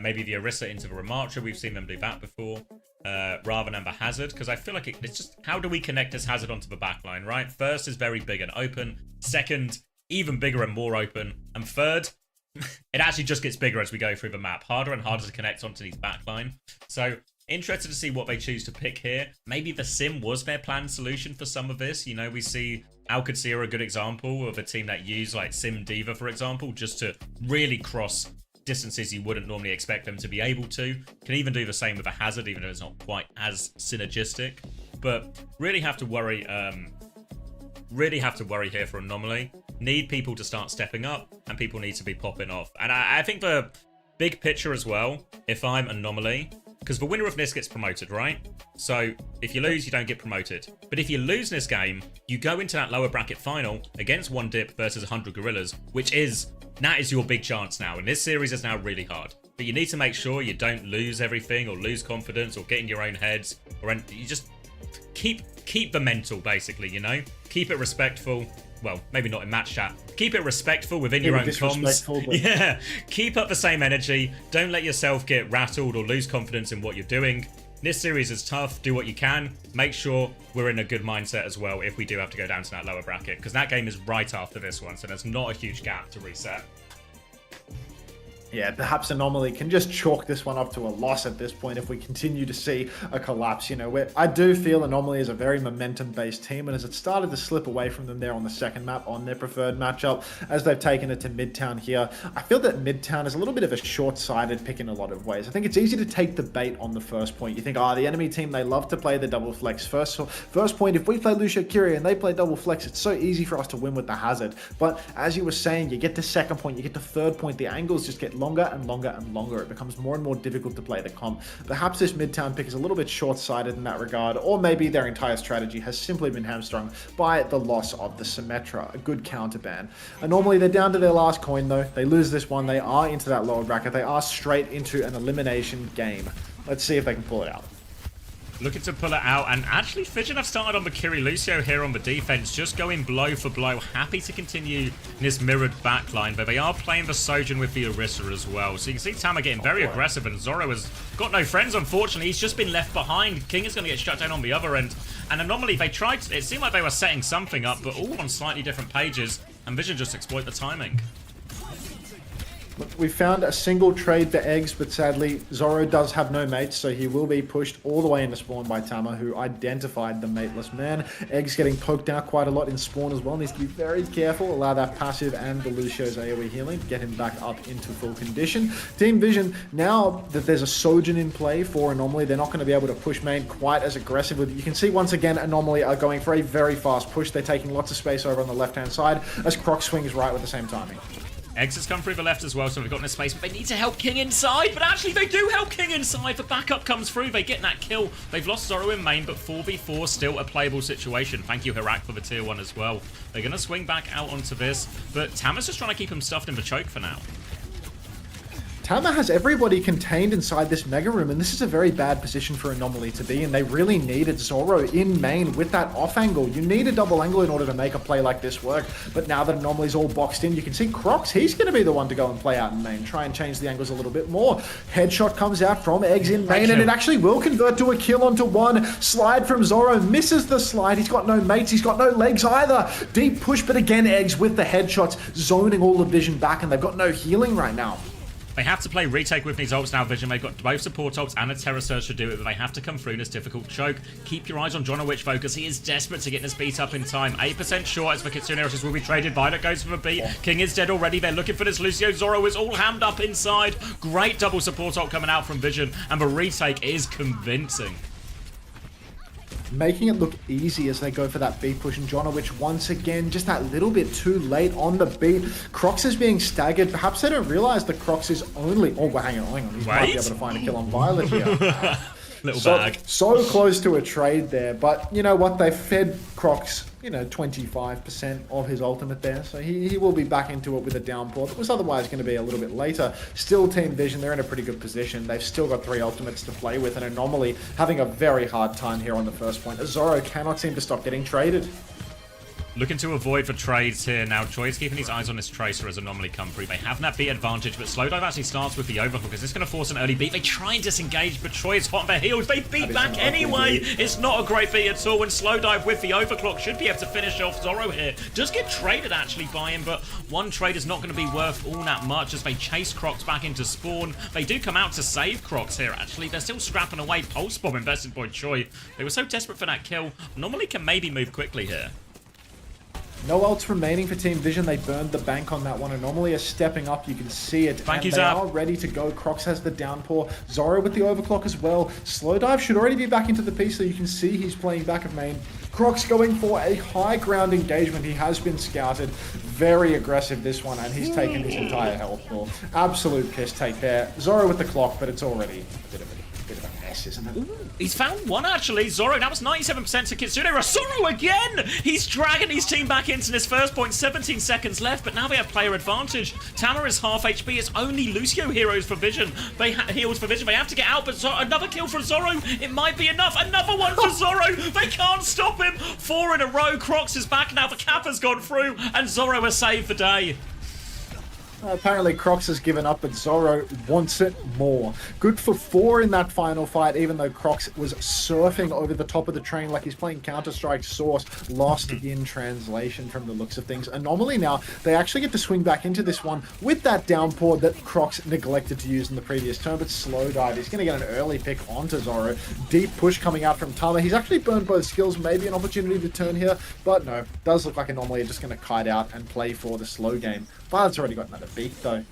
Speaker 1: Maybe the Orisa into the Ramattra, we've seen them do that before, rather than the Hazard, because I feel like it's just, how do we connect this Hazard onto the backline, right? First is very big and open, second, even bigger and more open, and third, it actually just gets bigger as we go through the map. Harder and harder to connect onto these backline. So, interested to see what they choose to pick here. Maybe the Sim was their planned solution for some of this. You know, we see Alcatzee are a good example of a team that used like Sim Diva, for example, just to really cross distances you wouldn't normally expect them to be able to. Can even do the same with a Hazard, even though it's not quite as synergistic. But really have to worry here for Anomaly. Need people to start stepping up, and people need to be popping off. And I think the big picture as well, if I'm Anomaly, because the winner of this gets promoted, right? So if you lose, you don't get promoted. But if you lose this game, you go into that lower bracket final against 1Dip versus 100 Gorillas, which is, that is your big chance now. And this series is now really hard. But you need to make sure you don't lose everything or lose confidence or get in your own heads. Or you just keep the mental, basically, you know? Keep it respectful. Well, maybe not in match chat. Keep it respectful within your own comms. Yeah, keep up the same energy. Don't let yourself get rattled or lose confidence in what you're doing. This series is tough. Do what you can. Make sure we're in a good mindset as well if we do have to go down to that lower bracket, because that game is right after this one, so there's not a huge gap to reset.
Speaker 2: Yeah, perhaps Anomaly can just chalk this one up to a loss at this point if we continue to see a collapse. You know, I do feel Anomaly is a very momentum-based team, and as it started to slip away from them there on the second map on their preferred matchup, as they've taken it to Midtown here, I feel that Midtown is a little bit of a short-sighted pick in a lot of ways. I think it's easy to take the bait on the first point. You think, the enemy team, they love to play the double flex. First point, if we play Lucio Curie and they play double flex, it's so easy for us to win with the hazard. But as you were saying, you get to second point, you get to third point, the angles just get longer and longer and longer. It becomes more and more difficult to play the comp. Perhaps this Midtown pick is a little bit short-sighted in that regard, or maybe their entire strategy has simply been hamstrung by the loss of the Symmetra, a good counterban. And normally they're down to their last coin though. They lose this one, they are into that lower bracket, they are straight into an elimination game. Let's see if they can pull it out.
Speaker 1: Looking to pull it out, and actually Fidget have started on the Kiri Lucio here on the defense, just going blow for blow, happy to continue in this mirrored backline, but they are playing the Sojourn with the Orisa as well. So you can see Tama getting very aggressive, and Zoro has got no friends, unfortunately. He's just been left behind. King is going to get shut down on the other end, and Anomaly, they tried, it seemed like they were setting something up, but all on slightly different pages, and Vision just exploit the timing.
Speaker 2: We found a single trade for eggs, but sadly Zoro does have no mates, so he will be pushed all the way into spawn by Tama, who identified the mateless man. Eggs getting poked out quite a lot in spawn as well. Needs to be very careful, allow that passive and the Lucio's AoE healing to get him back up into full condition. Team Vision, now that there's a Sojourn in play for Anomaly, they're not going to be able to push main quite as aggressively. You can see once again Anomaly are going for a very fast push. They're taking lots of space over on the left-hand side as Croc swings right with the same timing.
Speaker 1: Eggs has come through the left as well, so they've gotten a space, but they need to help King inside, but actually they do help King inside. The backup comes through, they get that kill. They've lost Zoro in main, but 4v4 still a playable situation. Thank you, Hirak, for the tier 1 as well. They're going to swing back out onto this, but Tama's just trying to keep him stuffed in the choke for now.
Speaker 2: Tama has everybody contained inside this mega room, and this is a very bad position for Anomaly to be in. They really needed Zoro in main with that off angle. You need a double angle in order to make a play like this work, but now that Anomaly's all boxed in, you can see Crocs, he's going to be the one to go and play out in main, try and change the angles a little bit more. Headshot comes out from Eggs in main, and it actually will convert to a kill onto one. Slide from Zoro, misses the slide. He's got no mates, he's got no legs either. Deep push, but again, Eggs with the headshots, zoning all the Vision back, and they've got no healing right now.
Speaker 1: They have to play retake with these ults now, Vision. They've got both support ults and a Terror Surge to do it, but they have to come through in this difficult choke. Keep your eyes on Jonowich, focus. He is desperate to get this beat up in time. 8% short as the Kitsune Arrows will be traded. Violet goes for the beat. King is dead already. They're looking for this Lucio. Zoro is all hammed up inside. Great double support ult coming out from Vision, and the retake is convincing.
Speaker 2: Making it look easy as they go for that beat push, and Jonowich once again just that little bit too late on the beat. Crocs is being staggered. Perhaps they don't realize that Crocs is only... Oh, hang on. He might be able to find a kill on Violet here.
Speaker 1: Little bag.
Speaker 2: So close to a trade there, but you know what? They fed Crocs, 25% of his ultimate there, so he will be back into it with a downpour. That was otherwise going to be a little bit later. Still, Team Vision, they're in a pretty good position. They've still got 3 ultimates to play with, and Anomaly having a very hard time here on the first point. Zoro cannot seem to stop getting traded.
Speaker 1: Looking to avoid the trades here now. Choi's keeping his eyes on this Tracer as Anomaly come through. They have that beat advantage, but Slowdive actually starts with the overhook. Is this going to force an early beat? They try and disengage, but Troy is hot on their heels. They beat back anyway. It's not a great beat at all, and Slowdive with the overclock should be able to finish off Zoro here. Does get traded actually by him, but one trade is not going to be worth all that much as they chase Crocs back into spawn. They do come out to save Crocs here actually. They're still scrapping away. Pulse Bomb invested by Choi. They were so desperate for that kill. Anomaly can maybe move quickly here.
Speaker 2: No ults remaining for Team Vision. They burned the bank on that one. Anomaly is stepping up. You can see it.
Speaker 1: Thank you,
Speaker 2: they are ready to go. Crocs has the downpour. Zoro with the overclock as well. Slowdive should already be back into the piece, so you can see he's playing back of main. Crocs going for a high ground engagement. He has been scouted. Very aggressive this one, and he's taken his entire health pool. Absolute piss take there. Zoro with the clock, but it's already a bit of a mess, isn't it?
Speaker 1: He's found one, actually. Zoro, that was 97% to Kitsune. Zoro again! He's dragging his team back into this first point. 17 seconds left, but now they have player advantage. Tama is half HP. It's only Lucio heroes for Vision. Heals for Vision. They have to get out, but another kill for Zoro. It might be enough. Another one for Zoro. They can't stop him. 4 in a row. Crocs is back now. The Kappa's gone through, and Zoro has saved the day.
Speaker 2: Apparently Crocs has given up, but Zoro wants it more. Good for 4 in that final fight, even though Crocs was surfing over the top of the train like he's playing Counter-Strike Source. Lost in translation from the looks of things. Anomaly now, they actually get to swing back into this one with that downpour that Crocs neglected to use in the previous turn, but slow dive. He's going to get an early pick onto Zoro. Deep push coming out from Tama. He's actually burned both skills, maybe an opportunity to turn here, but no. Does look like Anomaly are just going to kite out and play for the slow game. Bard's already got another beat though.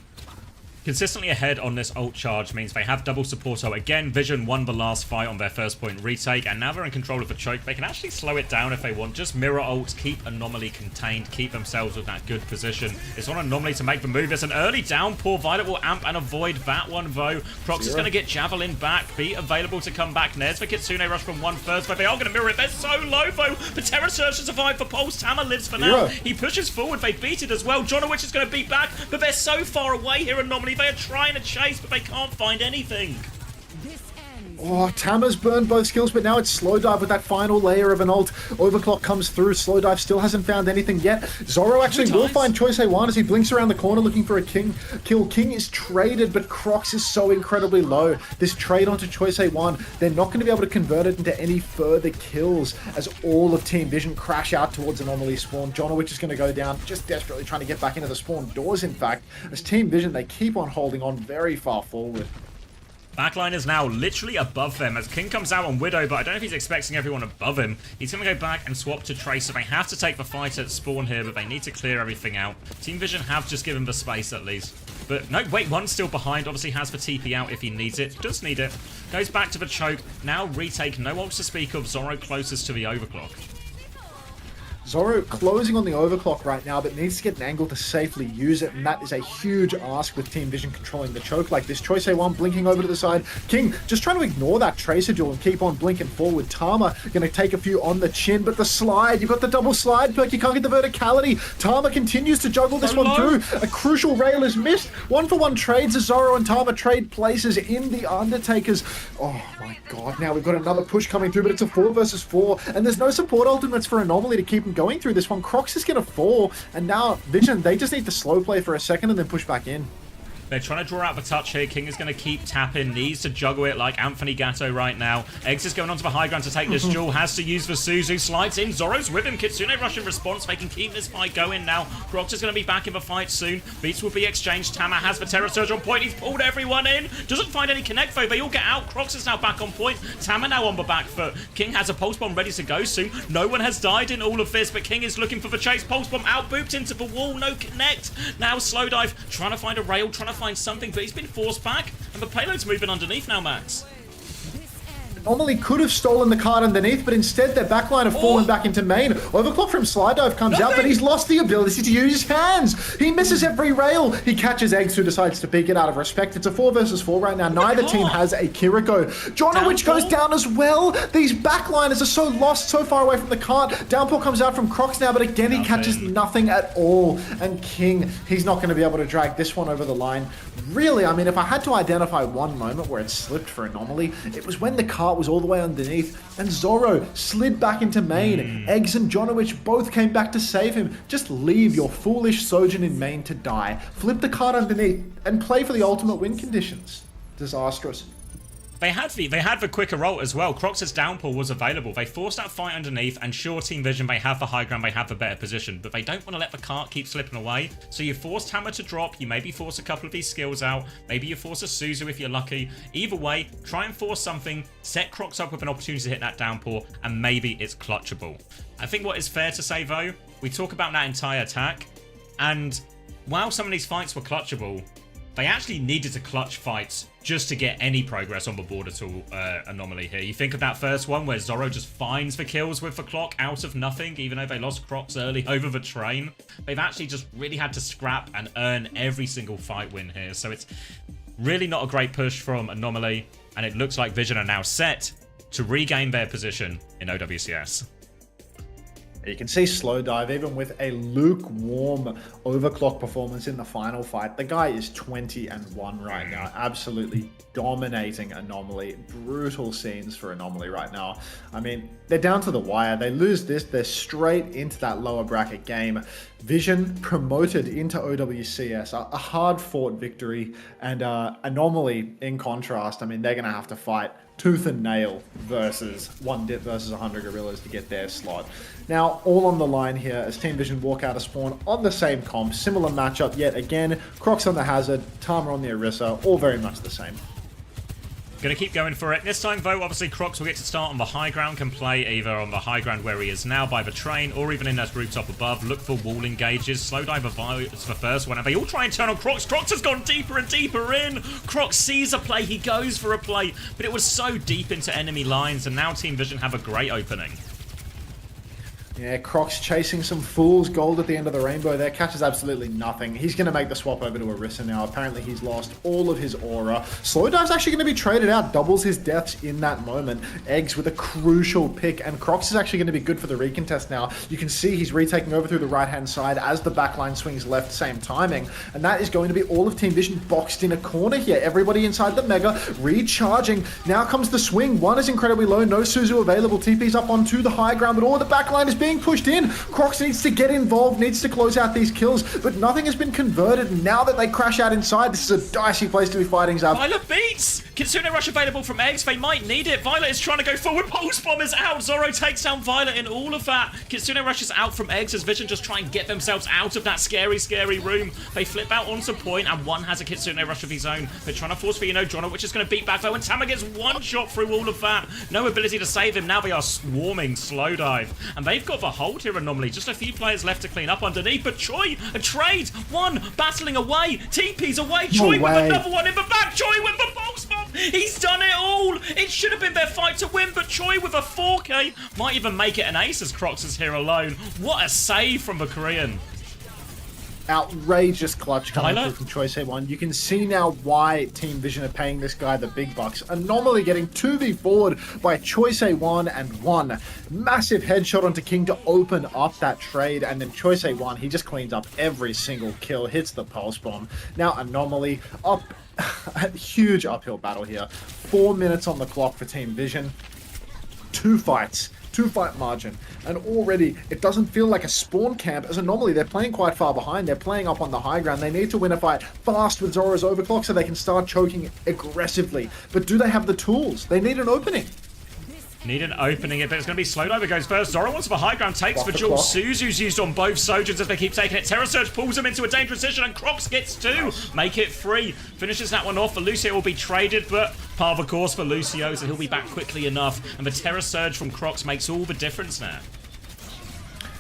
Speaker 1: Consistently ahead on this ult charge means they have double support. So again, Vision won the last fight on their first point retake, and now they're in control of the choke. They can actually slow it down if they want. Just mirror ults, keep Anomaly contained, keep themselves with that good position. It's on Anomaly to make the move. There's an early downpour. Violet will amp and avoid that one, though. Crocs is going to get Javelin back. Beat available to come back. Nes for Kitsune rush from 1/1, but they are going to mirror it. They're so low, though. The Terror Surge to survive for Pulse. Tama lives for now. He pushes forward. They beat it as well. Jonowitch is going to beat back, but they're so far away here, Anomaly. They are trying to chase, but they can't find anything.
Speaker 2: Oh, Tama's burned both skills, but now it's Slow Dive with that final layer of an ult. Overclock comes through. Slow Dive still hasn't found anything yet. Zoro actually will find Choice A1 as he blinks around the corner looking for a kill. King is traded, but Crocs is so incredibly low. This trade onto Choice A1, they're not going to be able to convert it into any further kills as all of Team Vision crash out towards Anomaly spawn. Jonowitch is going to go down, just desperately trying to get back into the spawn doors, in fact. As Team Vision, they keep on holding on very far forward.
Speaker 1: Backline is now literally above them as King comes out on Widow, but I don't know if he's expecting everyone above him. He's going to go back and swap to Tracer. They have to take the fight at spawn here, but they need to clear everything out. Team Vision have just given the space at least. But no, wait, one's still behind. Obviously has the TP out if he needs it. Does need it. Goes back to the choke. Now retake. No ults to speak of. Zoro closest to the overclock.
Speaker 2: Zoro closing on the overclock right now, but needs to get an angle to safely use it, and that is a huge ask with Team Vision controlling the choke like this. Choice A1 blinking over to the side. King just trying to ignore that Tracer duel and keep on blinking forward. Tama going to take a few on the chin, but the slide, you've got the double slide perk, you can't get the verticality. Tama continues to juggle this one through. A crucial rail is missed. 1-for-1 trades as Zoro and Tama trade places in the Undertakers. Oh my god, now we've got another push coming through, but it's a 4 versus 4, and there's no support ultimates for Anomaly to keep him going through this one. Crocs is going to fall, and now Vision, they just need to slow play for a second and then push back in.
Speaker 1: They're trying to draw out the touch here. King is going to keep tapping. Needs to juggle it like Anthony Gatto right now. Eggs is going onto the high ground to take this duel. Has to use the Suzu. Slides in. Zoro's with him. Kitsune rush in response. They can keep this fight going now. Crocs is going to be back in the fight soon. Beats will be exchanged. Tama has the Terror Surge on point. He's pulled everyone in. Doesn't find any connect though. They all get out. Crocs is now back on point. Tama now on the back foot. King has a Pulse Bomb ready to go soon. No one has died in all of this, but King is looking for the chase. Pulse Bomb out. Booped into the wall. No connect. Now Slow Dive. Trying to find a rail. Trying to find something, but he's been forced back, and the payload's moving underneath now, Max.
Speaker 2: Anomaly could have stolen the card underneath, but instead their backline have fallen back into main. Overclock from Slide Dive comes out, but he's lost the ability to use his hands. He misses every rail. He catches Eggs, who decides to peek it out of respect. It's a 4 versus 4 right now. Neither team has a Kiriko. Jonowitch goes down as well. These backliners are so lost, so far away from the cart. Downpour comes out from Crocs now, but again he catches nothing at all. And King, he's not going to be able to drag this one over the line. Really, I mean, if I had to identify one moment where it slipped for Anomaly, it was when the cart was all the way underneath and Zoro slid back into main. Eggs and Jonowitch both came back to save him. Just leave your foolish Sojin in main to die. Flip the cart underneath and play for the ultimate win conditions. Disastrous.
Speaker 1: They had the quicker ult as well. Crocs' downpour was available. They forced that fight underneath, and sure, Team Vision, they have the high ground, they have the better position, but they don't want to let the cart keep slipping away. So you force Hammer to drop, you maybe force a couple of these skills out, maybe you force a Suzu if you're lucky. Either way, try and force something, set Crocs up with an opportunity to hit that downpour, and maybe it's clutchable. I think what is fair to say though, we talk about that entire attack, and while some of these fights were clutchable, they actually needed to clutch fights just to get any progress on the board at all. Anomaly here. You think of that first one where Zoro just finds the kills with the clock out of nothing, even though they lost Crocs early over the train. They've actually just really had to scrap and earn every single fight win here. So it's really not a great push from Anomaly. And it looks like Vision are now set to regain their position in OWCS.
Speaker 2: You can see Slow Dive, even with a lukewarm overclock performance in the final fight. The guy is 20-1 right now. Absolutely dominating Anomaly. Brutal scenes for Anomaly right now. I mean, they're down to the wire. They lose this, they're straight into that lower bracket game. Vision promoted into OWCS, a hard-fought victory. And Anomaly, in contrast, I mean, they're going to have to fight tooth and nail versus 1-Dip versus 100 Gorillas to get their slot. Now, all on the line here as Team Vision walk out of spawn on the same comp. Similar matchup yet again. Crocs on the Hazard, Tama on the Orisa, all very much the same.
Speaker 1: Gonna keep going for it. This time, though, obviously, Crocs will get to start on the high ground, can play either on the high ground where he is now by the train, or even in that rooftop above. Look for wall engages. Slow Diver is the first one, and they all try and turn on Crocs. Crocs has gone deeper and deeper in. Crocs sees a play, he goes for a play, but it was so deep into enemy lines, and now Team Vision have a great opening.
Speaker 2: Yeah, Crocs chasing some fool's gold at the end of the rainbow there. Catches absolutely nothing. He's going to make the swap over to Orisa now. Apparently, he's lost all of his aura. Slow Dive's actually going to be traded out. Doubles his deaths in that moment. Eggs with a crucial pick. And Crocs is actually going to be good for the recontest now. You can see he's retaking over through the right-hand side as the backline swings left, same timing. And that is going to be all of Team Vision boxed in a corner here. Everybody inside the Mega recharging. Now comes the swing. One is incredibly low. No Suzu available. TP's up onto the high ground, but all the backline is being pushed in. Crocs needs to get involved, needs to close out these kills, but nothing has been converted. And now that they crash out inside, this is a dicey place to be fighting, Zab.
Speaker 1: Violet beats! Kitsune Rush available from Eggs. They might need it. Violet is trying to go forward. Pulse Bomb is out. Zoro takes down Violet in all of that. Kitsune Rush is out from Eggs as Vision just try and get themselves out of that scary, scary room. They flip out onto point, and one has a Kitsune Rush of his own. They're trying to force for, Jono, which is going to beat back though, and Tama gets one shot through all of that. No ability to save him. Now they are swarming Slow Dive, and they've got the hold here. Anomaly, just a few players left to clean up underneath, but Choi, a trade, one battling away, TP's away, Choi with another one in the back, Choi with the pulse bomb, he's done it all, it should have been their fight to win, but Choi with a 4K, might even make it an ace as Crocs is here alone. What a save from the Korean.
Speaker 2: Outrageous clutch coming through from Choice A1. You can see now why Team Vision are paying this guy the big bucks. Anomaly getting 2v4'd by Choice A1 and one massive headshot onto King to open up that trade, and then Choice A1, he just cleans up every single kill, hits the pulse bomb. Now Anomaly up, a huge uphill battle here. 4 minutes on the clock for Team Vision. 2 fights. 2-fight margin, and already it doesn't feel like a spawn camp as Anomaly. They're playing quite far behind. They're playing up on the high ground. They need to win a fight fast with Zoro's overclock so they can start choking aggressively. But do they have the tools? They need an opening.
Speaker 1: Need an opening, but it's going to be Slow Diver goes first. Zoro wants the high ground, takes the duel. Suzu's used on both Sojins as they keep taking it. Terror Surge pulls him into a dangerous position, and Crocs gets 2. Make it 3. Finishes that one off. For Lucio will be traded, but par of the course for Lucio, so he'll be back quickly enough. And the Terror Surge from Crocs makes all the difference now.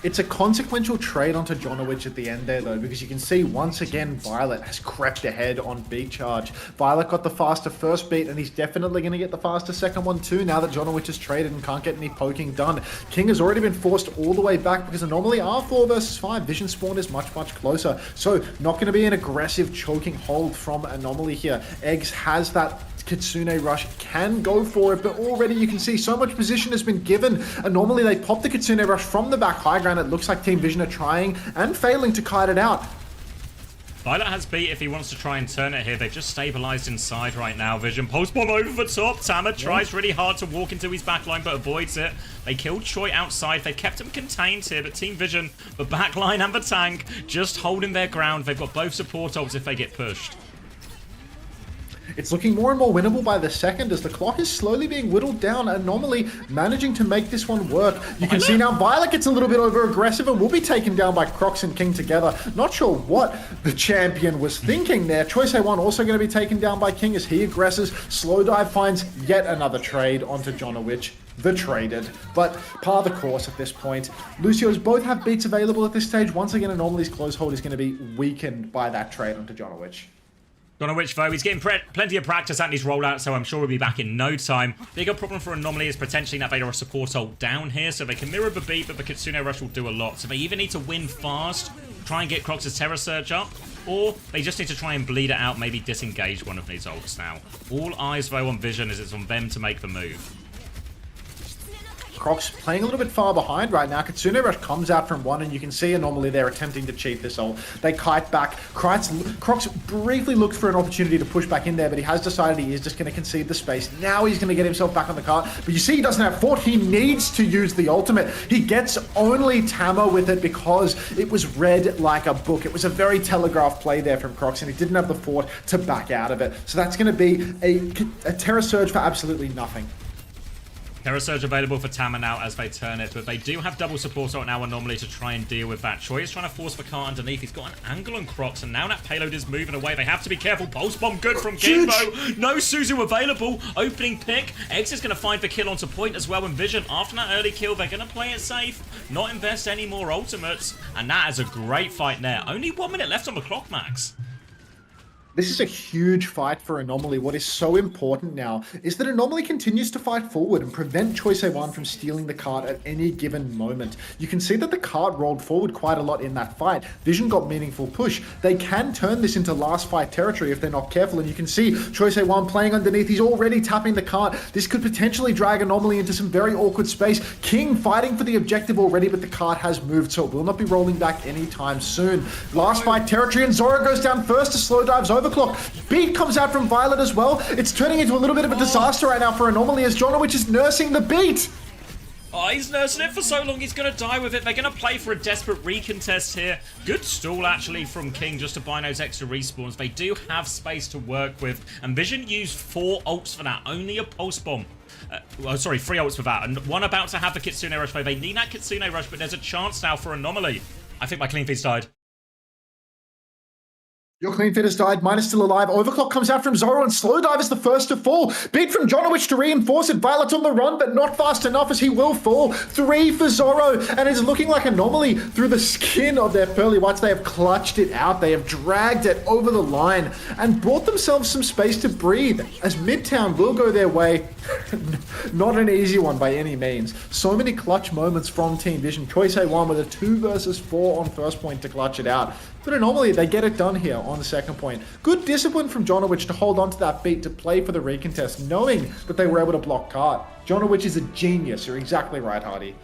Speaker 2: It's a consequential trade onto Jonowich at the end there, though, because you can see once again Violet has crept ahead on beat charge. Violet got the faster first beat, and he's definitely going to get the faster second one too now that Jonowich is traded and can't get any poking done. King has already been forced all the way back because normally our 4 versus 5 Vision spawn is much, much closer. So not going to be an aggressive choking hold from Anomaly here. Eggs has that Kitsune Rush, can go for it, but already you can see so much position has been given. And normally they pop the Kitsune Rush from the back high ground. It looks like Team Vision are trying and failing to kite it out.
Speaker 1: Violet has beat if he wants to try and turn it here. They've just stabilized inside right now. Vision post bomb over the top. Tama tries really hard to walk into his backline but avoids it. They killed Choi outside. They've kept him contained here, but Team Vision, the backline and the tank, just holding their ground. They've got both support ults if they get pushed.
Speaker 2: It's looking more and more winnable by the second as the clock is slowly being whittled down. Anomaly managing to make this one work. You can see now Violet gets a little bit over aggressive and will be taken down by Crocs and King together. Not sure what the champion was thinking there. Choice A1 also going to be taken down by King as he aggresses. Slow Dive finds yet another trade onto Jonowich. The traded, but par the course at this point. Lucio's both have beats available at this stage. Once again, Anomaly's close hold is going to be weakened by that trade onto Jonowich.
Speaker 1: Jonowich, though, he's getting plenty of practice at his rollout, so I'm sure he'll be back in no time. Bigger problem for Anomaly is potentially that they are a support ult down here, so they can mirror the beat, but the Kitsune Rush will do a lot. So they either need to win fast, try and get Crocs' Terror Surge up, or they just need to try and bleed it out, maybe disengage one of these ults now. All eyes, though, on Vision is it's on them to make the move.
Speaker 2: Crocs playing a little bit far behind right now. Kitsune Rush comes out from one, and you can see normally they're attempting to cheat this ult. They kite back. Crocs briefly looked for an opportunity to push back in there, but he has decided he is just going to concede the space. Now he's going to get himself back on the cart. But you see he doesn't have fort. He needs to use the ultimate. He gets only Tamo with it because it was read like a book. It was a very telegraphed play there from Crocs, and he didn't have the fort to back out of it. So that's going to be a Terra Surge for absolutely nothing.
Speaker 1: Terra Surge available for Tama now as they turn it, but they do have double support right now Anomaly to try and deal with that. Choi is trying to force the cart underneath. He's got an angle on Crocs, and now that payload is moving away. They have to be careful. Pulse Bomb good from Gimbo. No Suzu available. Opening pick. X is going to find the kill onto point as well, and Vision, after that early kill, they're going to play it safe, not invest any more ultimates, and that is a great fight there. Only 1 minute left on the clock, Max.
Speaker 2: This is a huge fight for Anomaly. What is so important now is that Anomaly continues to fight forward and prevent Choi Se-wan from stealing the cart at any given moment. You can see that the cart rolled forward quite a lot in that fight. Vision got meaningful push. They can turn this into last fight territory if they're not careful, and you can see Choi Se-wan playing underneath. He's already tapping the cart. This could potentially drag Anomaly into some very awkward space. King fighting for the objective already, but the cart has moved, so it will not be rolling back anytime soon. Last fight territory, and Zoro goes down first to slow dives Overclock. Beat comes out from Violet as well. It's turning into a little bit of a disaster right now for Anomaly as Jonowich is nursing the beat.
Speaker 1: Oh, he's nursing it for so long, he's going to die with it. They're going to play for a desperate recontest here. Good stall, actually, from King just to buy those extra respawns. They do have space to work with. And Vision used 4 ults for that. Only a Pulse Bomb. 3 ults for that. And one about to have the Kitsune Rush. They need that Kitsune Rush, but there's a chance now for Anomaly. I think my clean feed's died.
Speaker 2: Your clean fit has died, mine is still alive. Overclock comes out from Zoro, and Slow Dive is the first to fall. Beat from Jonowich to reinforce it. Violet's on the run, but not fast enough as he will fall. 3 for Zoro, and it's looking like Anomaly through the skin of their pearly whites. They have clutched it out. They have dragged it over the line and bought themselves some space to breathe as Midtown will go their way. Not an easy one by any means. So many clutch moments from Team Vision. Choi Se-wan with a 2 versus 4 on first point to clutch it out. But Anomaly, they get it done here on the second point. Good discipline from Jonowich to hold on to that beat to play for the recontest, knowing that they were able to block cart. Jonowich is a genius. You're exactly right, Hardy.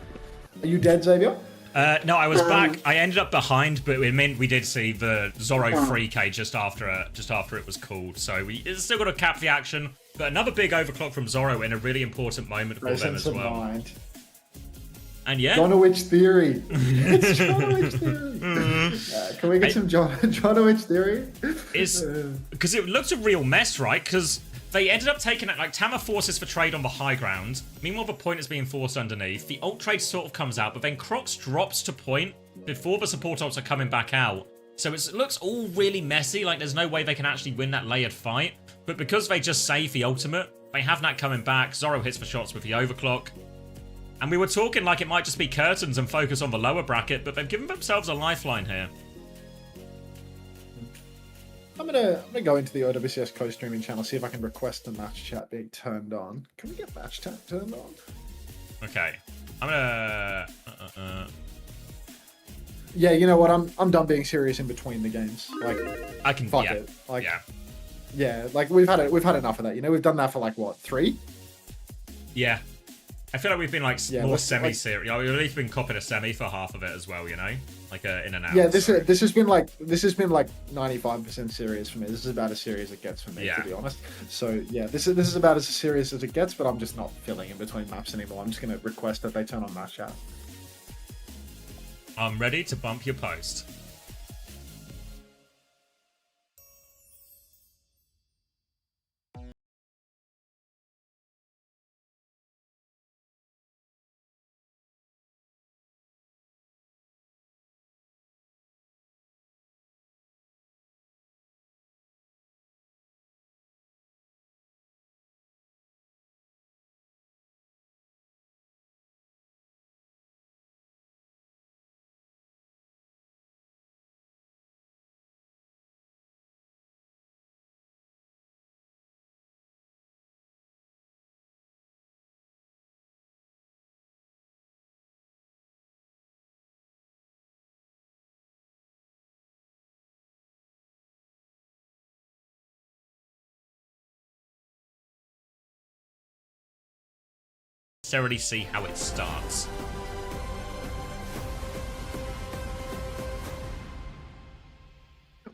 Speaker 2: Are you dead, Xavier?
Speaker 1: No, I was back. I ended up behind, but it meant we did see the Zoro 3K just after it was called. So it's still got to cap the action. But another big overclock from Zoro in a really important moment for them as well. Mind. And yeah,
Speaker 2: Jonowich theory. It's Jonowich theory. Can we get some Jonowich theory?
Speaker 1: Because it looked a real mess, right? Because they ended up taking it, like, Tama forces for trade on the high ground. Meanwhile, the point is being forced underneath. The ult trade sort of comes out, but then Crocs drops to point before the support ults are coming back out. So it looks all really messy, like there's no way they can actually win that layered fight. But because they just save the ultimate, they have that coming back. Zoro hits for shots with the overclock. And we were talking like it might just be curtains and focus on the lower bracket, but they've given themselves a lifeline here.
Speaker 2: I'm gonna go into the OWCS co-streaming channel, see if I can request the match chat being turned on. Can we get match chat turned on?
Speaker 1: Okay. I'm gonna...
Speaker 2: Yeah, you know what? I'm done being serious in between the games. Like,
Speaker 1: I can...
Speaker 2: fuck
Speaker 1: yeah.
Speaker 2: it. Like,
Speaker 1: yeah.
Speaker 2: Yeah, like we've had enough of that. You know, we've done that for like what, 3?
Speaker 1: Yeah. I feel like we've been like more semi-serious. We've at least been copping a semi for half of it as well, you know, like in and out.
Speaker 2: Yeah, this has been like 95% serious for me. This is about as serious as it gets for me, to be honest. So yeah, this is about as serious as it gets. But I'm just not filling in between maps anymore. I'm just gonna request that they turn on match chat.
Speaker 1: I'm ready to bump your post. necessarily see how it starts.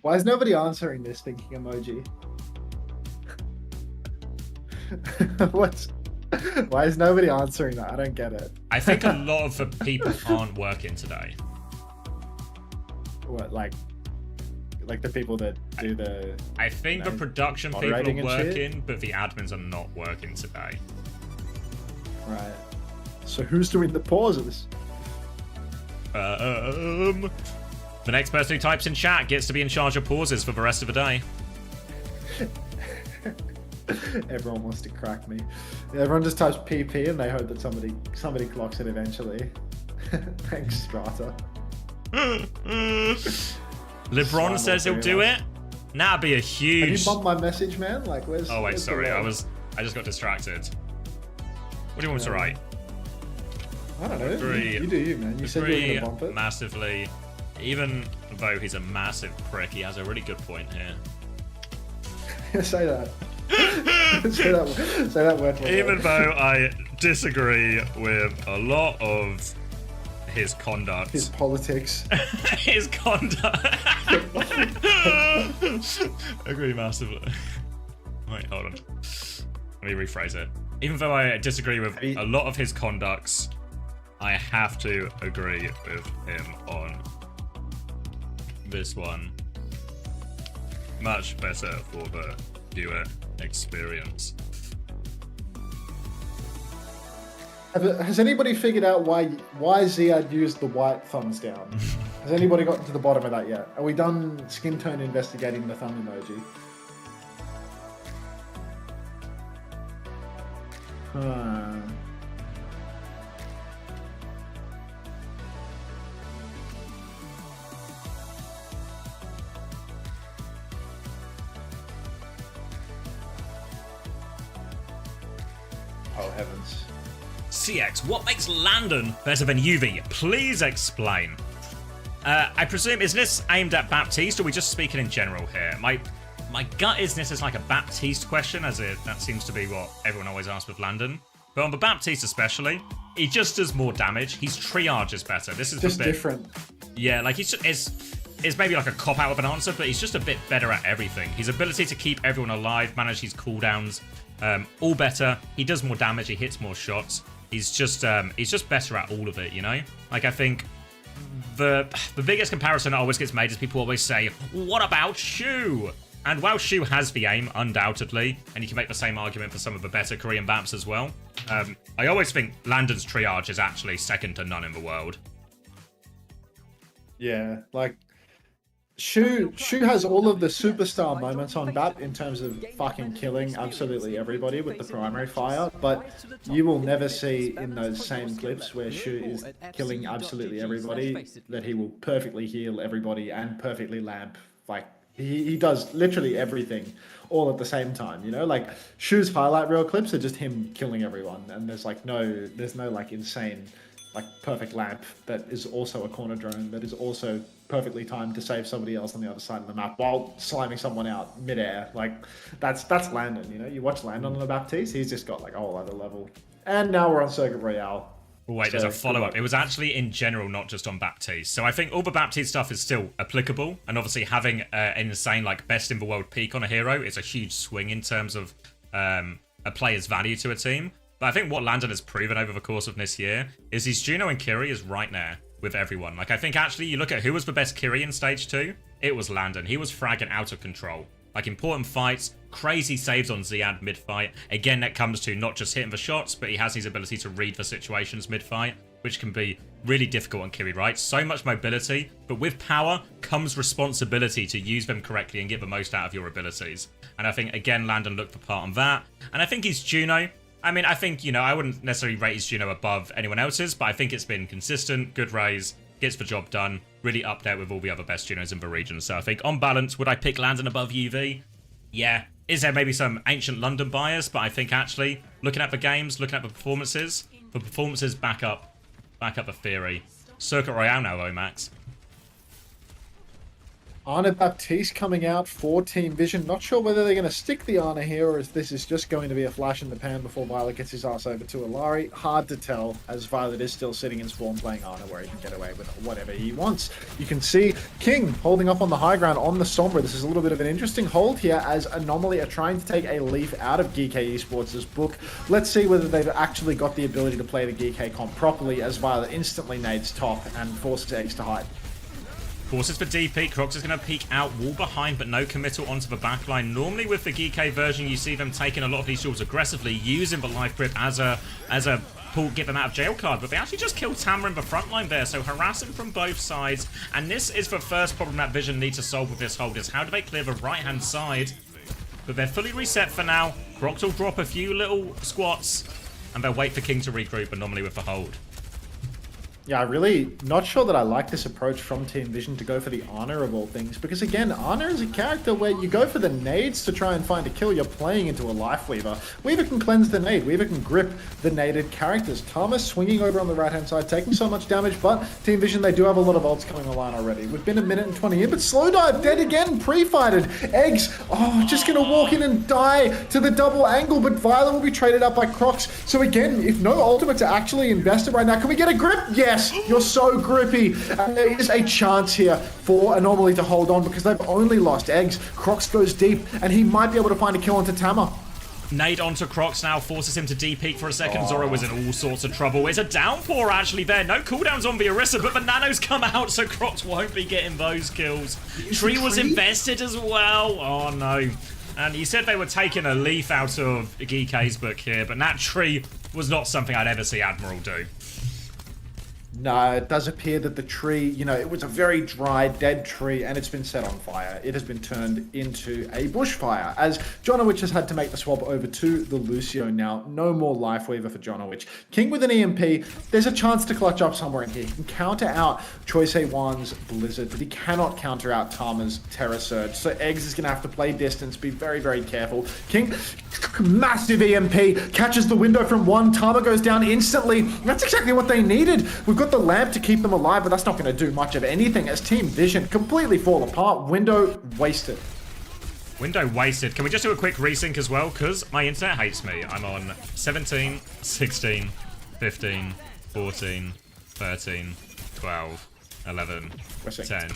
Speaker 2: Why is nobody answering this thinking emoji? What's... Why is nobody answering that? I don't get it.
Speaker 1: I think a lot of the people aren't working today.
Speaker 2: What, like the people that do the...
Speaker 1: I think the production people
Speaker 2: moderating
Speaker 1: are
Speaker 2: and shit?
Speaker 1: working, but the admins are not working today.
Speaker 2: Right. So who's doing the pauses?
Speaker 1: The next person who types in chat gets to be in charge of pauses for the rest of the day.
Speaker 2: Everyone wants to crack me. Everyone just types PP and they hope that somebody clocks it eventually. Thanks, Strata.
Speaker 1: LeBron says he'll do it. That'd be a
Speaker 2: Have
Speaker 1: huge...
Speaker 2: you bumped my message, man? Like, where's...
Speaker 1: Oh wait,
Speaker 2: where's the
Speaker 1: sorry, I
Speaker 2: log?
Speaker 1: just got distracted. What do you want me to write?
Speaker 2: I don't know.
Speaker 1: Agree.
Speaker 2: You do you, man. You said you were
Speaker 1: Agree
Speaker 2: gonna bump it.
Speaker 1: massively. Even though he's a massive prick, he has a really good point here.
Speaker 2: Say that. say that word for
Speaker 1: Even
Speaker 2: word.
Speaker 1: though I disagree with a lot of his conduct.
Speaker 2: His politics.
Speaker 1: His conduct. Agree massively. Wait, hold on. Let me rephrase it. Even though I disagree with a lot of his conducts, I have to agree with him on this one. Much better for the viewer experience.
Speaker 2: Has anybody figured out why Ziad used the white thumbs down? Has anybody gotten to the bottom of that yet? Are we done skin tone investigating the thumb emoji? Oh heavens.
Speaker 1: CX, what makes Landon better than UV? Please explain. I presume, is this aimed at Baptiste, or are we just speaking in general here? My gut is this is like a Baptiste question, as that seems to be what everyone always asks with Landon. But on the Baptiste especially, he just does more damage. His triage is better. This is
Speaker 2: Just
Speaker 1: the bit,
Speaker 2: different.
Speaker 1: Yeah, like it's maybe like a cop-out of an answer, but he's just a bit better at everything. His ability to keep everyone alive, manage his cooldowns, all better. He does more damage, he hits more shots. He's just better at all of it, you know? Like, I think the biggest comparison that always gets made is people always say, what about Shu? And while Shu has the aim, undoubtedly, and you can make the same argument for some of the better Korean Baps as well, I always think Landon's triage is actually second to none in the world.
Speaker 2: Yeah, like Shu has all of the superstar moments on BAP in terms of fucking killing absolutely everybody with the primary fire, but you will never see in those same clips where Shu is killing absolutely everybody that he will perfectly heal everybody and perfectly lamp. Like he does literally everything all at the same time, you know? Like Shu's highlight reel clips are just him killing everyone, and there's no like insane like perfect lamp that is also a corner drone that is also perfectly timed to save somebody else on the other side of the map while slamming someone out midair. Like that's Landon, you know? You watch Landon on the Baptiste, he's just got like a whole other level. And now we're on Circuit Royale.
Speaker 1: Oh, wait, there's a follow-up. It was actually in general, not just on Baptiste. So I think all the Baptiste stuff is still applicable, and obviously having an insane like best in the world peak on a hero is a huge swing in terms of a player's value to a team. But I think what Landon has proven over the course of this year is his Juno and Kiri is right there with everyone. Like, I think actually you look at who was the best Kiri in Stage 2, it was Landon. He was fragging out of control. Like, important fights, crazy saves on Ziad mid-fight. Again, that comes to not just hitting the shots, but he has his ability to read the situations mid-fight, which can be really difficult on Kiri, right? So much mobility, but with power comes responsibility to use them correctly and get the most out of your abilities. And I think, again, Landon looked the part on that. And I think his Juno, I mean, I think, you know, I wouldn't necessarily rate his Juno above anyone else's, but I think it's been consistent, good raise, gets the job done, really up there with all the other best Junos in the region. So I think, on balance, would I pick Landon above UV? Yeah. Is there maybe some ancient London bias? But I think, actually, looking at the games, looking at the performances back up the theory. Circuit Royale now, though, Max.
Speaker 2: Arna Baptiste coming out for Team Vision. Not sure whether they're going to stick the Arna here or if this is just going to be a flash in the pan before Violet gets his ass over to Alari. Hard to tell, as Violet is still sitting in spawn playing Arna, where he can get away with whatever he wants. You can see King holding up on the high ground on the Sombra. This is a little bit of an interesting hold here, as Anomaly are trying to take a leaf out of GK Esports' book. Let's see whether they've actually got the ability to play the GK comp properly, as Violet instantly nades top and forces Eggs to hide.
Speaker 1: Forces for DP. Crocs is going to peek out, wall behind, but no committal onto the backline. Normally with the GK version, you see them taking a lot of these shields aggressively, using the life grip as a pull, get them out of jail card, but they actually just killed Tamara in the front line there, so harassing from both sides. And this is the first problem that Vision need to solve with this hold, is how do they clear the right-hand side? But they're fully reset for now. Crocs will drop a few little squats, and they'll wait for King to regroup, anomaly with the hold.
Speaker 2: Yeah, really not sure that I like this approach from Team Vision to go for the Honor of all things, because again, Honor is a character where you go for the nades to try and find a kill. You're playing into a life Weaver. Weaver can cleanse the nade. Weaver can grip the naded characters. Thomas swinging over on the right-hand side, taking so much damage, but Team Vision, they do have a lot of ults coming online already. We've been a minute and 20 in, but Slow Dive dead again, pre-fighted. Eggs, just gonna walk in and die to the double angle, but Violet will be traded up by Crocs. So again, if no ultimates are actually invested right now, can we get a grip? Yes! You're so grippy. And there is a chance here for Anomaly to hold on because they've only lost Eggs. Crocs goes deep, and he might be able to find a kill onto Tama.
Speaker 1: Nade onto Crocs now, forces him to D-peak for a second. Zoro was in all sorts of trouble. It's a downpour actually there. No cooldowns on the Orisa, but the nanos come out, so Crocs won't be getting those kills. Tree was invested as well. Oh no. And you said they were taking a leaf out of GK's book here, but that tree was not something I'd ever see Admiral do.
Speaker 2: No, it does appear that the tree, you know, it was a very dry, dead tree, and it's been set on fire. It has been turned into a bushfire, as Jonowich has had to make the swap over to the Lucio now. No more Life Weaver for Jonowich. King with an EMP, there's a chance to clutch up somewhere in here. He can counter out Choice A1's Blizzard, but he cannot counter out Tama's Terra Surge, so Eggs is going to have to play distance, be very, very careful. King, massive EMP, catches the window from one, Tama goes down instantly. That's exactly what they needed. We've got the lamp to keep them alive, but that's not going to do much of anything as Team Vision completely fall apart. Window wasted.
Speaker 1: Window wasted. Can we just do a quick resync as well? Because my internet hates me. I'm on 17, 16, 15, 14, 13, 12, 11, 10.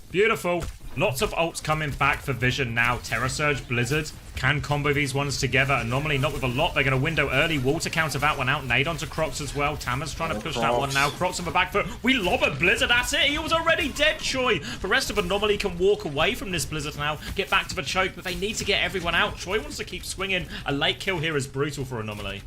Speaker 1: Beautiful. Lots of ults coming back for Vision now. Terra Surge, Blizzard can combo these ones together. Anomaly not with a lot. They're going to window early. Wall to counter that one out. Nade onto Crocs as well. Tama's trying to push that one now. Crocs on the back foot. We lob at Blizzard. That's it. He was already dead, Choi. The rest of Anomaly can walk away from this Blizzard now. Get back to the choke, but they need to get everyone out. Choi wants to keep swinging. A late kill here is brutal for Anomaly.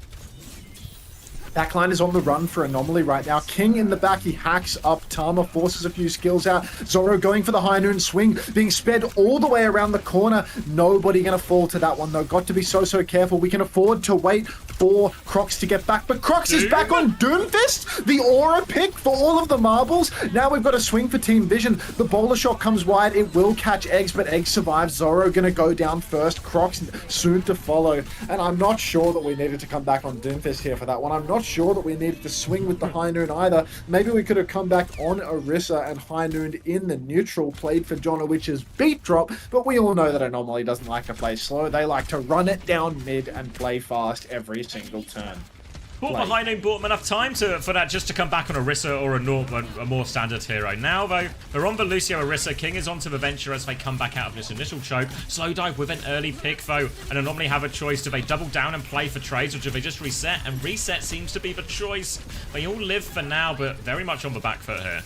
Speaker 2: Backline is on the run for Anomaly right now. King in the back, he hacks up Tama, forces a few skills out. Zoro going for the high noon swing, being sped all the way around the corner. Nobody gonna fall to that one though. Got to be so careful. We can afford to wait for Crocs to get back, but Crocs is back on Doomfist, the aura pick for all of the marbles. Now we've got a swing for Team Vision. The bowler shot comes wide. It will catch Eggs, but Eggs survives. Zoro gonna go down first. Crocs soon to follow, and I'm not sure that we needed to come back on Doomfist here for that one. I'm not sure that we needed to swing with the high noon either. Maybe we could have come back on Orisa and high nooned in the neutral, played for Jonowich's beat drop, but we all know that Anomaly doesn't like to play slow. They like to run it down mid and play fast every single turn.
Speaker 1: Thought the high noon bought them enough time for that just to come back on Orisa or a more standard hero. Now, though, they're on the Lucio Orisa. King is onto the Venture as they come back out of this initial choke. Slow Dive with an early pick, though, and Anomaly have a choice. Do they double down and play for trades, or do they just reset? And reset seems to be the choice. They all live for now, but very much on the back foot here.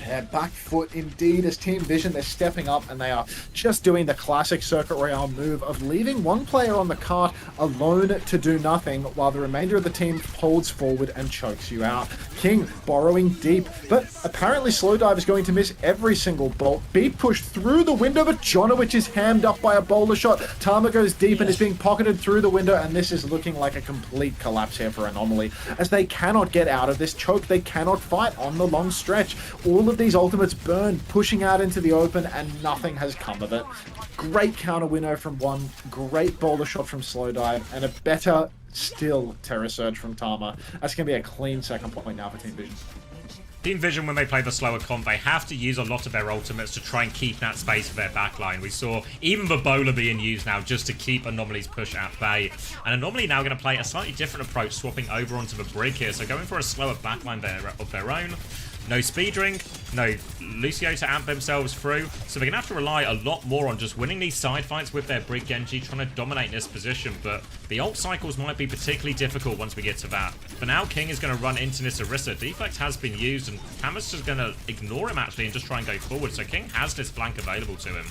Speaker 2: Yeah, back foot indeed as Team Vision, they're stepping up and they are just doing the classic Circuit Royale move of leaving one player on the cart alone to do nothing while the remainder of the team holds forward and chokes you out. King borrowing deep, but apparently Slow Dive is going to miss every single bolt. Beat pushed through the window, but Jonowich is hammed up by a bowler shot. Tama goes deep and is being pocketed through the window, and this is looking like a complete collapse here for Anomaly, as they cannot get out of this choke. They cannot fight on the long stretch. All of these ultimates burn, pushing out into the open, and nothing has come of it. Great counter winnow from one, great bowler shot from Slow Dive, and a better still Terra Surge from Tama. That's going to be a clean second point now for Team Vision.
Speaker 1: Team Vision, when they play the slower comp, they have to use a lot of their ultimates to try and keep that space for their backline. We saw even the bowler being used now just to keep Anomaly's push at bay. And Anomaly now going to play a slightly different approach, swapping over onto the brig here. So going for a slower backline of their own. No speed ring, no Lucio to amp themselves through. So they're going to have to rely a lot more on just winning these side fights with their Brig Genji, trying to dominate this position. But the ult cycles might be particularly difficult once we get to that. For now, King is going to run into this Orisa. Deflect has been used, and Hammers is going to ignore him actually and just try and go forward. So King has this flank available to him.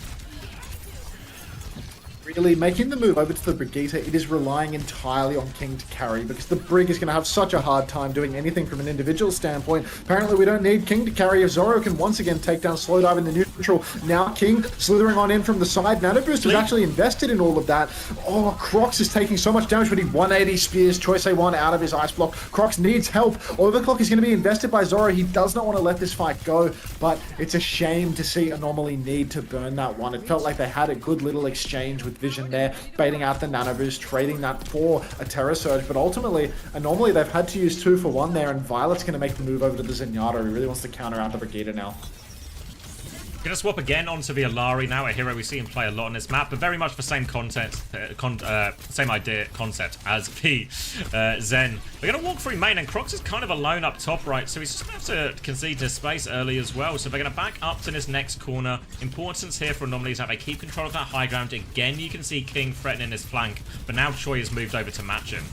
Speaker 2: Really making the move over to the Brigitte, it is relying entirely on King to carry, because the Brig is going to have such a hard time doing anything from an individual standpoint. Apparently we don't need King to carry if Zoro can once again take down Slowdive in the neutral. Now King slithering on in from the side. Nano Boost was actually invested in all of that. Oh, Crocs is taking so much damage, but he 180 spears Choice A1 out of his ice block. Crocs needs help. Overclock is going to be invested by Zoro. He does not want to let this fight go, but it's a shame to see Anomaly need to burn that one. It felt like they had a good little exchange with Vision there, baiting out the Nano Boost, trading that for a Terror Surge, but ultimately, Anomaly, they've had to use 2 for 1 there, and Violet's going to make the move over to the Zenyatta. He really wants to counter out the Brigitte now.
Speaker 1: Gonna swap again onto the Alari now, a hero we see him play a lot on this map, but very much the same concept as the Zen. We're gonna walk through main, and Crocs is kind of alone up top right, so he's just gonna have to concede this space early as well. So they're gonna back up to this next corner. Importance here for Anomaly is that they keep control of that high ground. Again, you can see King threatening his flank, but now Choi has moved over to match him.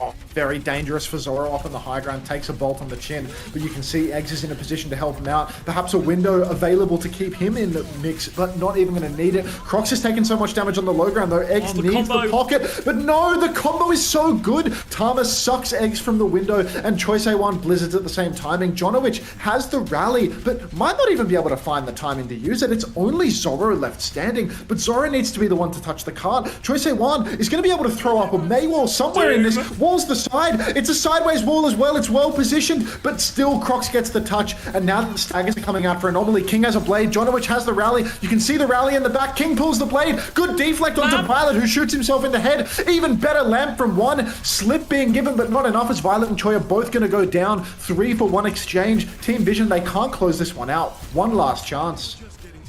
Speaker 2: Oh, very dangerous for Zoro up on the high ground, takes a bolt on the chin, but you can see Eggs is in a position to help him out. Perhaps a window available to keep him in the mix, but not even going to need it. Crocs has taken so much damage on the low ground though. Eggs needs the pocket, but no, the combo is so good. Tama sucks Eggs from the window, and Choice A1 blizzards at the same timing. Jonowich has the rally, but might not even be able to find the timing to use it. It's only Zoro left standing, but Zoro needs to be the one to touch the card. Choice A1 is going to be able to throw up a May wall somewhere in this. Wall's the side. It's a sideways wall as well. It's well positioned, but still Crocs gets the touch. And now that the staggers are coming out for Anomaly, King has a blade. Jonowich has the rally. You can see the rally in the back. King pulls the blade. Good deflect onto Violet, who shoots himself in the head. Even better lamp from one. Slip being given, but not enough, as Violet and Choi are both going to go down. 3 for 1 exchange. Team Vision, they can't close this one out. One last chance.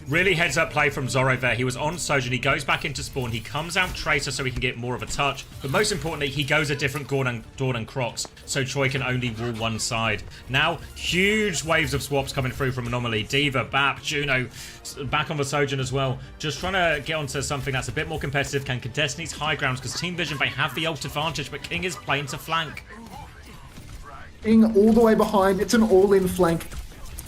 Speaker 1: Really heads up play from Zoro there. He was on Sojourn. He goes back into spawn. He comes out Tracer so he can get more of a touch. But most importantly, he goes a different Dawn and Crocs, so Choi can only wall one side. Now, huge waves of swaps coming through from Anomaly. Diva, Bap, Juno, back on the Sojourn as well. Just trying to get onto something that's a bit more competitive, can contest these high grounds, because Team Vision, they have the ult advantage, but King is playing to flank.
Speaker 2: King all the way behind. It's an all-in flank.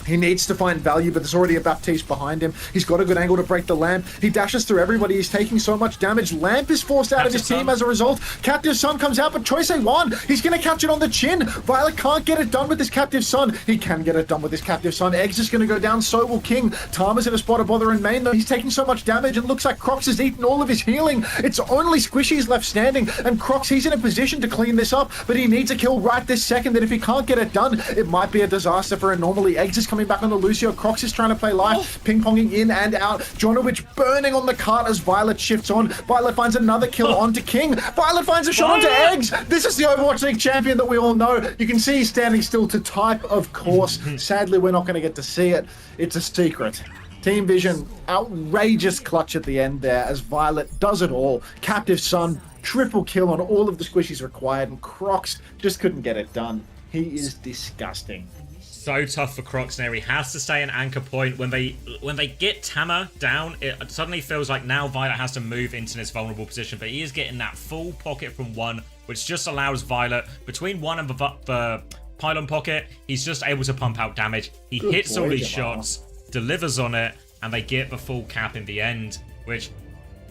Speaker 2: He needs to find value, but there's already a Baptiste behind him. He's got a good angle to break the Lamp. He dashes through everybody. He's taking so much damage. Lamp is forced out of his team as a result. Captive Sun comes out, but Choice A1, he's going to catch it on the chin. Violet can't get it done with this Captive Sun. He can get it done with this Captive Sun. Eggs is going to go down, so will King. Tama's in a spot of bother in main, though. He's taking so much damage, and looks like Crocs has eaten all of his healing. It's only Squishy's left standing, and Crocs, he's in a position to clean this up, but he needs a kill right this second, that if he can't get it done, it might be a disaster for Anomaly. Eggs is coming back on the Lucio. Crocs is trying to play live, ping-ponging in and out. Jonowich burning on the cart as Violet shifts on. Violet finds another kill onto King. Violet finds a shot onto Eggs. This is the Overwatch League champion that we all know. You can see he's standing still to type, of course. Sadly, we're not going to get to see it. It's a secret. Team Vision, outrageous clutch at the end there as Violet does it all. Captive Sun, triple kill on all of the squishies required, and Crocs just couldn't get it done. He is disgusting.
Speaker 1: So tough for Crocs now. He has to stay an anchor point. When they get Tama down, it suddenly feels like now Violet has to move into this vulnerable position, but he is getting that full pocket from one, which just allows Violet, between one and the pylon pocket, he's just able to pump out damage. He hits all these shots, delivers on it, and they get the full cap in the end, which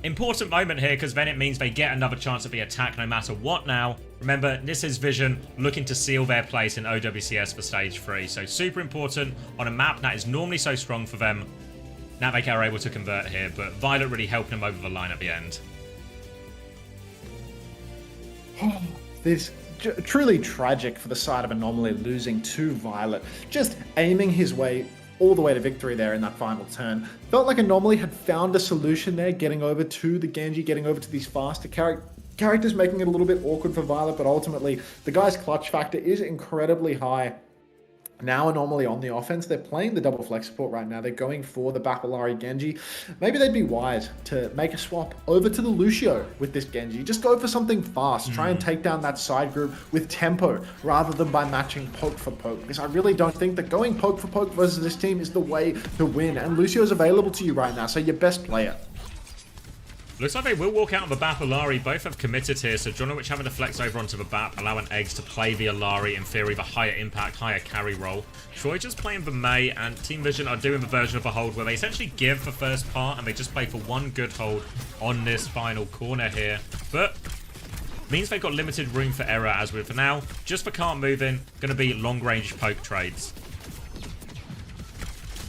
Speaker 1: important moment here, because then it means they get another chance at the attack no matter what now. Remember, this is Vision looking to seal their place in OWCS for Stage 3. So super important on a map that is normally so strong for them. Now they are able to convert here, but Violet really helped them over the line at the end.
Speaker 2: This truly tragic for the side of Anomaly, losing to Violet. Just aiming his way all the way to victory there in that final turn. Felt like Anomaly had found a solution there, getting over to the Genji, getting over to these faster characters, making it a little bit awkward for Violet, but ultimately the guy's clutch factor is incredibly high. Now Anomaly on the offense, they're playing the double flex support right now. They're going for the Bapalari Genji. Maybe they'd be wise to make a swap over to the Lucio with this Genji. Just go for something fast. Try and take down that side group with tempo rather than by matching poke for poke. Because I really don't think that going poke for poke versus this team is the way to win. And Lucio's available to you right now, so your best player.
Speaker 1: Looks like they will walk out of the Bap Alari. Both have committed here, so Jonowich having to flex over onto the Bap, allowing Eggs to play the Alari, in theory, the higher impact, higher carry role. Troy just playing the Mei, and Team Vision are doing the version of a hold where they essentially give the first part, and they just play for one good hold on this final corner here. But means they've got limited room for error, as with for now. Just for can't move in, going to be long-range poke trades.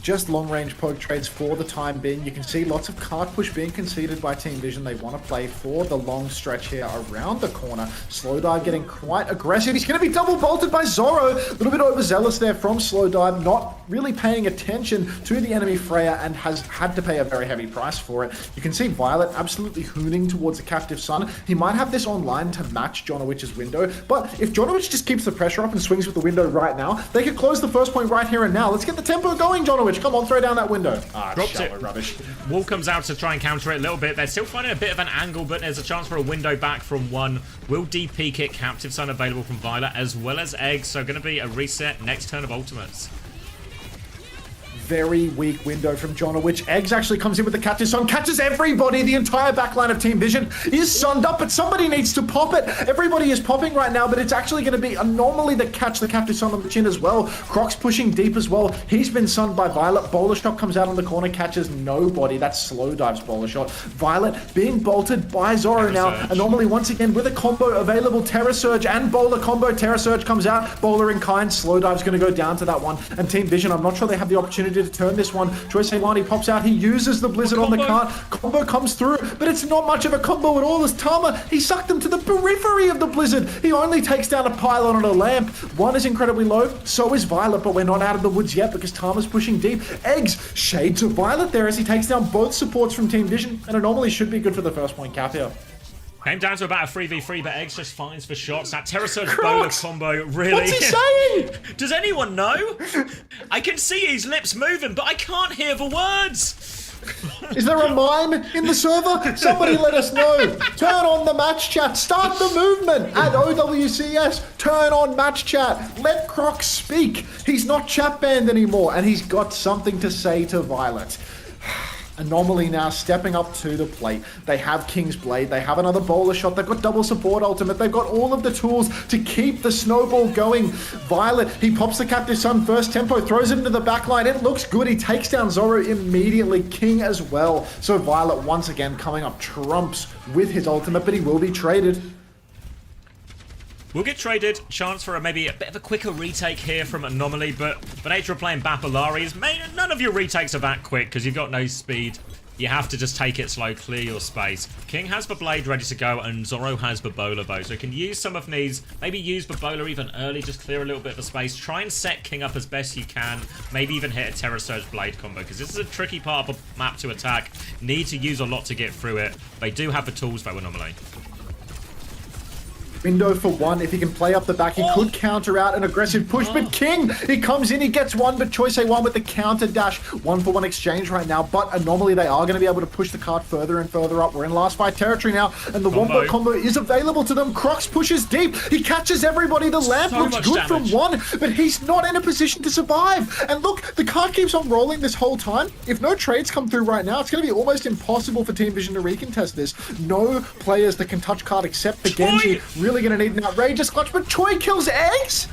Speaker 2: Just long-range poke trades for the time being. You can see lots of card push being conceded by Team Vision. They want to play for the long stretch here around the corner. Slowdive getting quite aggressive. He's going to be double bolted by Zoro. A little bit overzealous there from Slowdive, not really paying attention to the enemy Freya and has had to pay a very heavy price for it. You can see Violet absolutely hooning towards the Captive Sun. He might have this online to match Jonowich's window, but if Jonowich just keeps the pressure up and swings with the window right now, they could close the first point right here and now. Let's get the tempo going, Jonowich. Come on, throw down that window.
Speaker 1: Dropped
Speaker 2: shallow
Speaker 1: it.
Speaker 2: Rubbish.
Speaker 1: Wall comes out to try and counter it a little bit. They're still finding a bit of an angle, but there's a chance for a window back from one. Will DP kick Captive Sun available from Violet as well as Eggs, so going to be a reset next turn of ultimates.
Speaker 2: Very weak window from Jonowich. Eggs actually comes in with the Captive Sun, catches everybody. The entire backline of Team Vision is sunned up, but somebody needs to pop it. Everybody is popping right now, but it's actually going to be Anomaly that catch the Captive Sun on the chin as well. Croc's pushing deep as well. He's been sunned by Violet. Bowler Shot comes out on the corner, catches nobody. That's Slowdive's Bowler Shot. Violet being bolted by Zoro now. Anomaly once again with a combo available. Terra Surge and Bowler combo. Terra Surge comes out. Bowler in kind. Slowdive's going to go down to that one. And Team Vision, I'm not sure they have the opportunity to turn this one. Troy Ceylani pops out. He uses the Blizzard on the cart. Combo comes through, but it's not much of a combo at all as Tama, he sucked him to the periphery of the Blizzard. He only takes down a pylon and a lamp. One is incredibly low, so is Violet, but we're not out of the woods yet because Tama's pushing deep. Eggs shades of Violet there as he takes down both supports from Team Vision, and Anomaly should be good for the first point cap here.
Speaker 1: Came down to about a 3v3, but Eggs just finds for shots. That Terra Surge Bowler combo, really?
Speaker 2: What's he saying?
Speaker 1: Does anyone know? I can see his lips moving, but I can't hear the words.
Speaker 2: Is there a mime in the server? Somebody let us know. Turn on the match chat. Start the movement at OWCS. Turn on match chat. Let Croc speak. He's not chat banned anymore, and he's got something to say to Violet. Anomaly now stepping up to the plate. They have King's Blade. They have another Bowler Shot. They've got double support ultimate. They've got all of the tools to keep the snowball going. Violet, he pops the Captive Sun first tempo, throws it into the backline. It looks good. He takes down Zoro immediately. King as well. So Violet once again coming up trumps with his ultimate, but he will be traded.
Speaker 1: We'll get traded. Chance for maybe a bit of a quicker retake here from Anomaly, but the nature of playing Bapalari, none of your retakes are that quick because you've got no speed. You have to just take it slow, clear your space. King has the Blade ready to go, and Zoro has the Bowler bow, so you can use some of these. Maybe use the Bowler even early, just clear a little bit of the space. Try and set King up as best you can. Maybe even hit a Terra Surge Blade combo, because this is a tricky part of the map to attack. Need to use a lot to get through it. They do have the tools, though, Anomaly.
Speaker 2: Window for one. If he can play up the back, he could counter out an aggressive push, but King, he comes in, he gets one, but Choice A1 with the counter dash. 1-for-1 exchange right now, but Anomaly, they are going to be able to push the card further and further up. We're in last fight territory now, and the Wombo combo is available to them. Crocs pushes deep. He catches everybody. The lamp looks good from one, but he's not in a position to survive. And look, the card keeps on rolling this whole time. If no trades come through right now, it's going to be almost impossible for Team Vision to recontest this. No players that can touch card except the Genji. Really going to need an outrageous clutch, but Choi kills Eggs.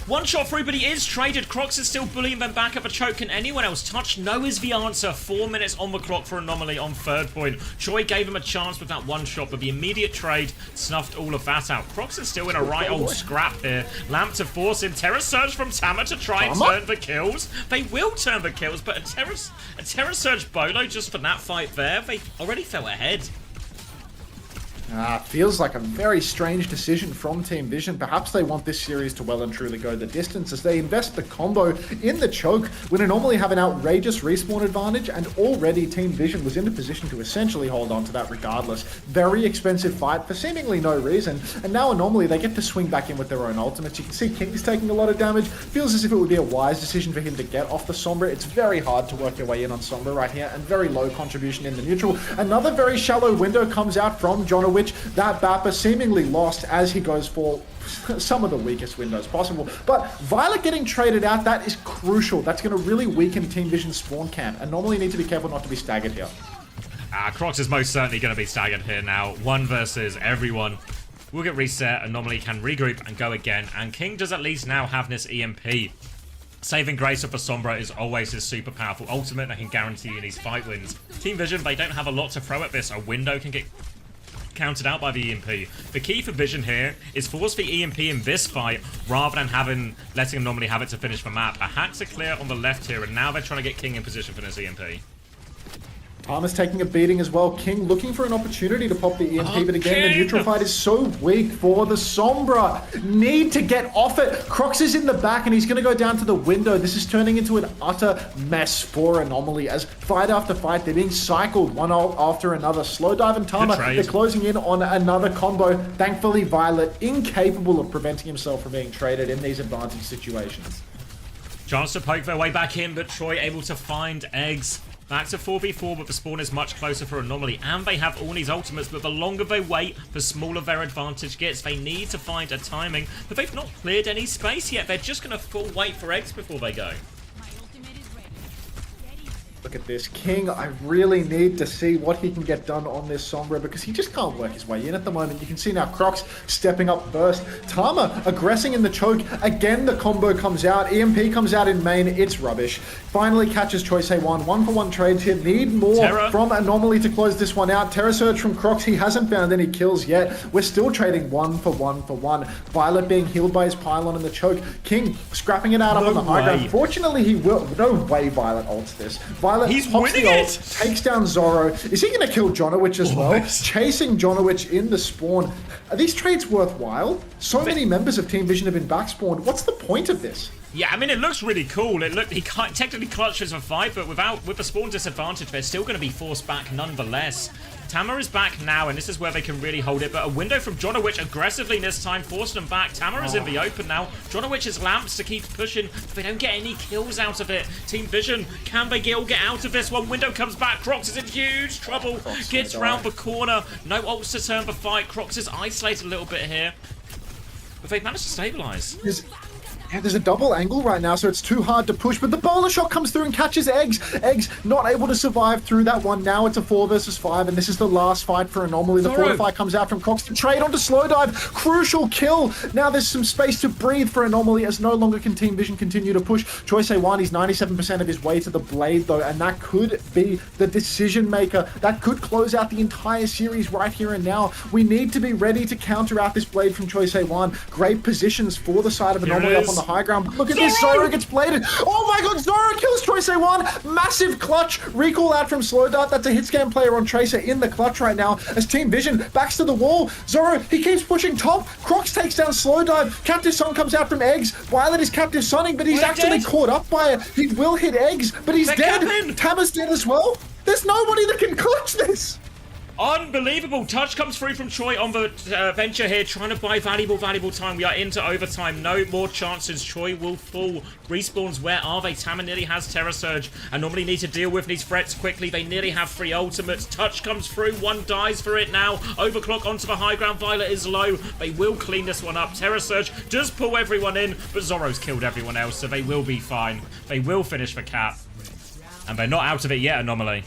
Speaker 1: One shot through, but he is traded. Crocs is still bullying them back up a choke. Can anyone else touch? No is the answer. 4 minutes on the clock for Anomaly on third point. Choi gave him a chance with that one shot, but the immediate trade snuffed all of that out. Crocs is still in a right old scrap here. Lamp to force him. Terra Surge from Tama to try and turn the kills. They will turn the kills, but a Terra Surge Bolo just for that fight there. They already fell ahead.
Speaker 2: Feels like a very strange decision from Team Vision. Perhaps they want this series to well and truly go the distance as they invest the combo in the choke when they normally have an outrageous respawn advantage, and already Team Vision was in a position to essentially hold on to that regardless. Very expensive fight for seemingly no reason, and now normally they get to swing back in with their own ultimates. You can see King's taking a lot of damage. Feels as if it would be a wise decision for him to get off the Sombra. It's very hard to work your way in on Sombra right here, and very low contribution in the neutral. Another very shallow window comes out from Jonowich. That Bappa seemingly lost as he goes for some of the weakest windows possible. But Violet getting traded out, that is crucial. That's going to really weaken Team Vision's spawn camp, and normally you need to be careful not to be staggered here.
Speaker 1: Crocs is most certainly going to be staggered here now. One versus everyone. Will get reset, and normally can regroup and go again. And King does at least now have this EMP. Saving Grace of the Sombra is always his super powerful ultimate that can guarantee you these fight wins. Team Vision, they don't have a lot to throw at this. A window can get counted out by the EMP. The key for Vision here is force the EMP in this fight rather than letting him normally have it to finish the map. The hacks are clear on the left here, and now they're trying to get King in position for this EMP.
Speaker 2: Palmer's taking a beating as well. King looking for an opportunity to pop the EMP, but again, the neutral fight is so weak for the Sombra. Need to get off it. Crocs is in the back, and he's going to go down to the window. This is turning into an utter mess for Anomaly as fight after fight, they're being cycled one after another. Slow dive and Tama, they're closing in on another combo. Thankfully, Violet incapable of preventing himself from being traded in these advantage situations.
Speaker 1: Chance to poke their way back in, but Troy able to find eggs. Back to 4v4, but the spawn is much closer for Anomaly, and they have all these ultimates, but the longer they wait, the smaller their advantage gets. They need to find a timing, but they've not cleared any space yet. They're just going to full wait for eggs before they go.
Speaker 2: Look at this. King, I really need to see what he can get done on this Sombra because he just can't work his way in at the moment. You can see now Crocs stepping up first. Tama aggressing in the choke. Again, the combo comes out. EMP comes out in main. It's rubbish. Finally catches Choice A1. 1-for-1 trades here. Need more from Anomaly to close this one out. Terror Surge from Crocs. He hasn't found any kills yet. We're still trading 1-for-1. Violet being healed by his pylon in the choke. King scrapping it out up on the high ground. Fortunately, he will. No way Violet ults this. Violet
Speaker 1: He's
Speaker 2: pops
Speaker 1: winning
Speaker 2: the ult, takes down Zoro. Is he going to kill Jonowich as well? Chasing Jonowich in the spawn. Are these trades worthwhile? So many members of Team Vision have been backspawned. What's the point of this?
Speaker 1: Yeah, I mean, it looks really cool. He technically clutches a fight, but with the spawn disadvantage, they're still going to be forced back nonetheless. Tama is back now, and this is where they can really hold it. But a window from Jonowich aggressively this time, forcing them back. Tama is in the open now. Jonowich has lamps to keep pushing, but they don't get any kills out of it. Team Vision, can they all get out of this? One window comes back. Crocs is in huge trouble. Gets round the corner. No ults to turn the fight. Crocs is isolated a little bit here. But they've managed to stabilize.
Speaker 2: Yeah, there's a double angle right now, so it's too hard to push, but the bowler shot comes through and catches Eggs. Eggs not able to survive through that one. Now it's a 4 versus 5, and this is the last fight for Anomaly. The Fortify comes out from Crocs to trade onto Slow Dive. Crucial kill. Now there's some space to breathe for Anomaly as no longer can Team Vision continue to push. Choice A1, he's 97% of his way to the blade, though, and that could be the decision maker. That could close out the entire series right here and now. We need to be ready to counter out this blade from Choice A1. Great positions for the side of Anomaly up on the high ground. Look at this, Zoro gets bladed. Oh my god, Zoro kills Choice A1. Massive clutch. Recall out from Slow Dart. That's a hit scan player on Tracer in the clutch right now as Team Vision backs to the wall. Zoro, he keeps pushing top. Crocs takes down Slow Dive. Captive Son comes out from Eggs. Violet is Captive Sonning, but he's actually caught up by it. He will hit Eggs, but he's dead. Tama's dead as well. There's nobody that can clutch this.
Speaker 1: Unbelievable. Touch comes through from Troy on the venture here, trying to buy valuable time. We are into overtime. No more chances. Troy will fall. Respawns, where are they? Tama nearly has Terror Surge and normally need to deal with these threats quickly. They nearly have 3 ultimates. Touch comes through. One dies for it now. Overclock onto the high ground. Violet is low. They will clean this one up. Terror Surge does pull everyone in, but Zoro's killed everyone else, so they will be fine. They will finish the cap. And they're not out of it yet, Anomaly.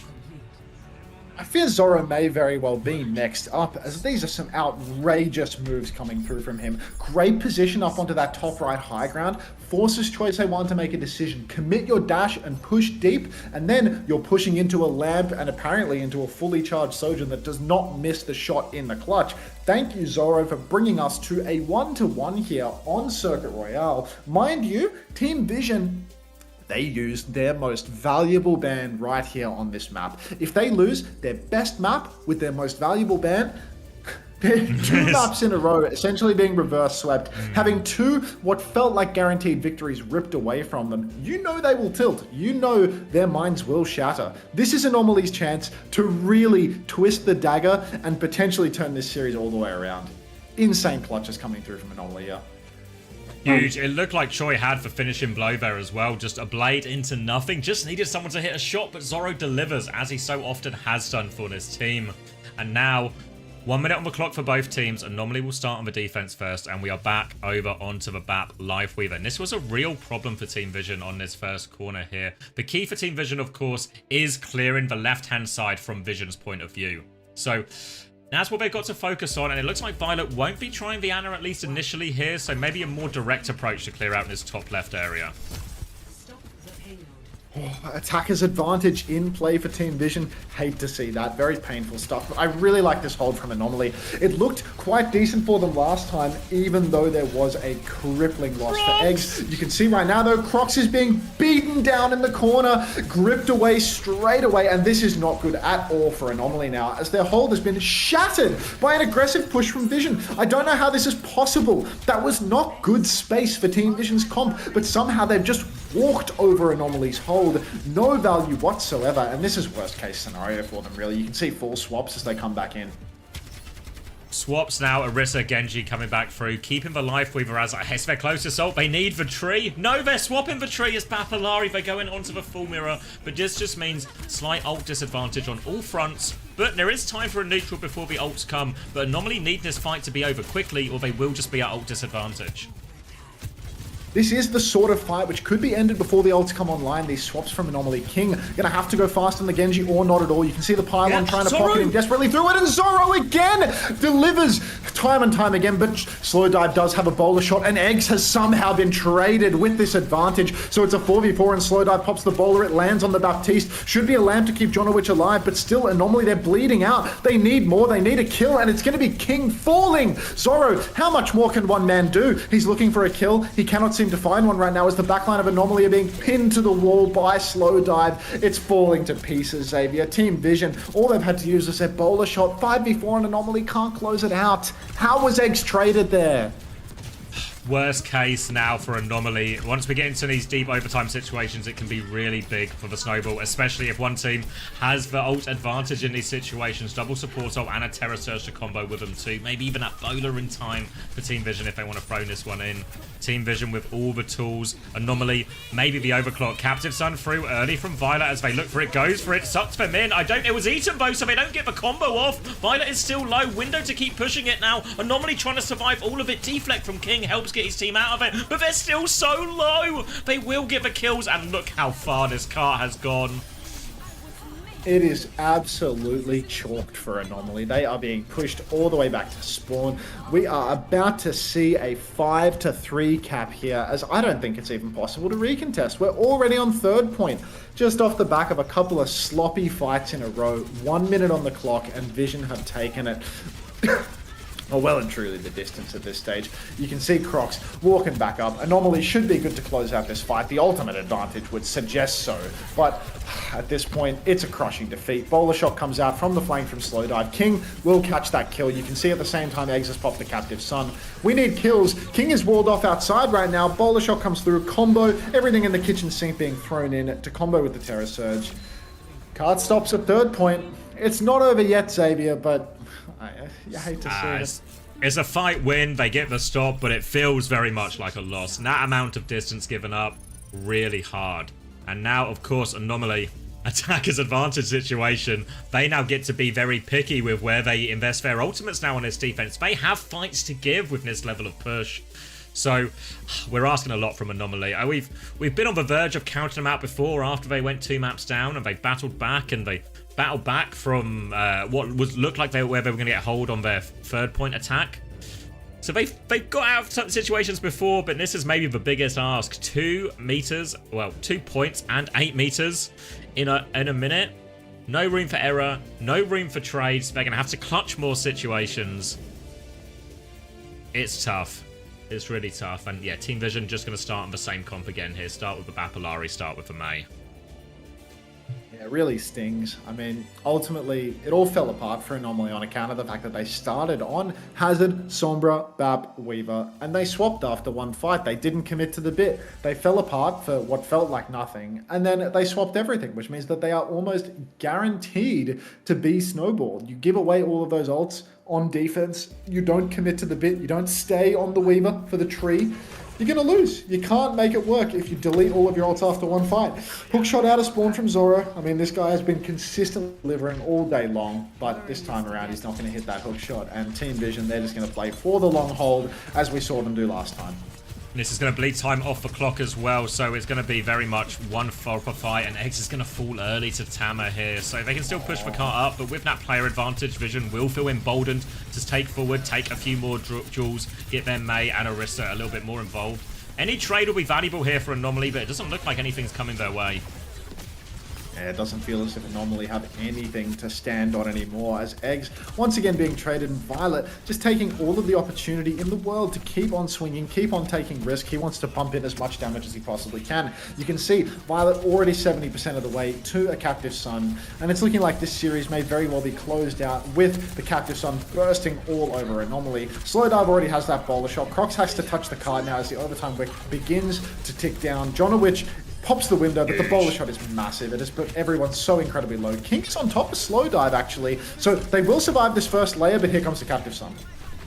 Speaker 2: I fear Zoro may very well be next up, as these are some outrageous moves coming through from him. Great position up onto that top right high ground, forces Choice A1 to make a decision. Commit your dash and push deep, and then you're pushing into a lamp and apparently into a fully charged Sojourn that does not miss the shot in the clutch. Thank you, Zoro, for bringing us to a 1-to-1 here on Circuit Royale. Mind you, Team Vision, they used their most valuable band right here on this map. If they lose their best map with their most valuable band, 2 maps in a row, essentially being reverse swept, having 2 what felt like guaranteed victories ripped away from them. You know they will tilt. You know their minds will shatter. This is Anomaly's chance to really twist the dagger and potentially turn this series all the way around. Insane clutches coming through from Anomaly here.
Speaker 1: Huge. It looked like Choi had the finishing blow there as well. Just a blade into nothing. Just needed someone to hit a shot, but Zorro delivers, as he so often has done for this team. And now, 1 minute on the clock for both teams. Anomaly will start on the defense first, and we are back over onto the BAP Lifeweaver. And this was a real problem for Team Vision on this first corner here. The key for Team Vision, of course, is clearing the left-hand side from Vision's point of view. So that's what they've got to focus on, and it looks like Violet won't be trying the Ana at least initially here, so maybe a more direct approach to clear out this top left area.
Speaker 2: Attacker's advantage in play for Team Vision. Hate to see that. Very painful stuff. But I really like this hold from Anomaly. It looked quite decent for them last time, even though there was a crippling loss for Eggs. You can see right now, though, Crocs is being beaten down in the corner, gripped away straight away, and this is not good at all for Anomaly now, as their hold has been shattered by an aggressive push from Vision. I don't know how this is possible. That was not good space for Team Vision's comp, but somehow they've just walked over Anomaly's hold. No value whatsoever, and this is worst case scenario for them, really. You can see full swaps as they come back in.
Speaker 1: Swaps now, Orisa, Genji coming back through, keeping the Lifeweaver as it's their closest ult. They need the tree. No, they're swapping the tree as Papillari. They're going onto the full mirror, but this just means slight ult disadvantage on all fronts. But there is time for a neutral before the ults come, but Anomaly need this fight to be over quickly, or they will just be at ult disadvantage.
Speaker 2: This is the sort of fight which could be ended before the ults come online. These swaps from Anomaly. King gonna have to go fast on the Genji or not at all. You can see the pylon trying to pocket him desperately through it, and Zorro again delivers time and time again, but Slow Dive does have a bowler shot, and Eggs has somehow been traded with this advantage. So it's a 4v4, and Slow Dive pops the bowler. It lands on the Baptiste. Should be a lamp to keep Jonowitch alive, but still Anomaly, they're bleeding out. They need more. They need a kill, and it's gonna be King falling. Zorro, how much more can one man do? He's looking for a kill. He cannot seem to find one right now as the backline of Anomaly are being pinned to the wall by Slow Dive. It's falling to pieces, Xavier. Team Vision, all they've had to use is their bowler shot. 5v4 and Anomaly can't close it out. How was Eggs traded there?
Speaker 1: Worst case now for Anomaly. Once we get into these deep overtime situations, it can be really big for the snowball, especially if one team has the ult advantage in these situations. Double support ult and a Terror Surge to combo with them too. Maybe even that bowler in time for Team Vision if they want to throw this one in. Team Vision with all the tools. Anomaly, maybe the overclock. Captive Sun through early from Violet as they look for it, goes for it, sucks them in. It was eaten though, so they don't get the combo off. Violet is still low. Window to keep pushing it now. Anomaly trying to survive all of it. Deflect from King helps get his team out of it, but they're still so low. They will get the kills, and look how far this cart has gone.
Speaker 2: It is absolutely chalked for Anomaly. They are being pushed all the way back to spawn. We are about to see a 5-3 cap here, as I don't think it's even possible to recontest. We're already on third point, just off the back of a couple of sloppy fights in a row. 1 minute on the clock, and Vision have taken it. Well and truly the distance at this stage. You can see Crocs walking back up. Anomaly should be good to close out this fight. The ultimate advantage would suggest so, but at this point, it's a crushing defeat. Bowler shot comes out from the flank from Slow Dive. King will catch that kill. You can see at the same time Eggs has popped the Captive Sun. We need kills. King is walled off outside right now. Bowler shot comes through, combo, everything in the kitchen sink being thrown in to combo with the Terror Surge. Card stops at third point. It's not over yet, Xavier, but I hate to see it.
Speaker 1: It's a fight win. They get the stop, but it feels very much like a loss. And that amount of distance given up, really hard. And now, of course, Anomaly, attacker's advantage situation. They now get to be very picky with where they invest their ultimates now on this defense. They have fights to give with this level of push. So we're asking a lot from Anomaly. We've been on the verge of counting them out before after they went 2 maps down, and they battled back, and they battled back from what looked like where they were going to get hold on their third point attack. So they've got out of some situations before, but this is maybe the biggest ask. 2 meters, well, 2 points and 8 meters in a minute. No room for error, no room for trades. They're going to have to clutch more situations. It's tough. It's really tough. And yeah, Team Vision just going to start on the same comp again here. Start with the Bapillari, start with the May.
Speaker 2: Yeah, it really stings. I mean, ultimately, it all fell apart for Anomaly on account of the fact that they started on Hazard, Sombra, Bap, Weaver, and they swapped after one fight. They didn't commit to the bit. They fell apart for what felt like nothing, and then they swapped everything, which means that they are almost guaranteed to be snowballed. You give away all of those ults on defense, you don't commit to the bit, you don't stay on the Weaver for the tree, you're going to lose. You can't make it work if you delete all of your ults after one fight. Hookshot out of spawn from Zoro. I mean, this guy has been consistently delivering all day long, but this time around he's not going to hit that hookshot. And Team Vision, they're just going to play for the long hold, as we saw them do last time.
Speaker 1: This is going to bleed time off the clock as well, so it's going to be very much one for fight, and Eggs is going to fall early to Tama here, so they can still push the cart up, but with that player advantage, Vision will feel emboldened to take forward, take a few more duels, get their Mei and Orisa a little bit more involved. Any trade will be valuable here for Anomaly, but it doesn't look like anything's coming their way.
Speaker 2: Yeah, it doesn't feel as if Anomaly have anything to stand on anymore, as Eggs once again being traded, and Violet just taking all of the opportunity in the world to keep on swinging, keep on taking risk. He wants to pump in as much damage as he possibly can. You can see Violet already 70% of the way to a Captive Sun, and it's looking like this series may very well be closed out with the Captive Sun bursting all over Anomaly. Slowdive already has that bowler shot. Crocs has to touch the card now as the overtime wick begins to tick down. Jonowich pops the window, but the bowler shot is massive. It has put everyone so incredibly low. King's on top of Slowdive, actually. So they will survive this first layer, but here comes the Captive Sun.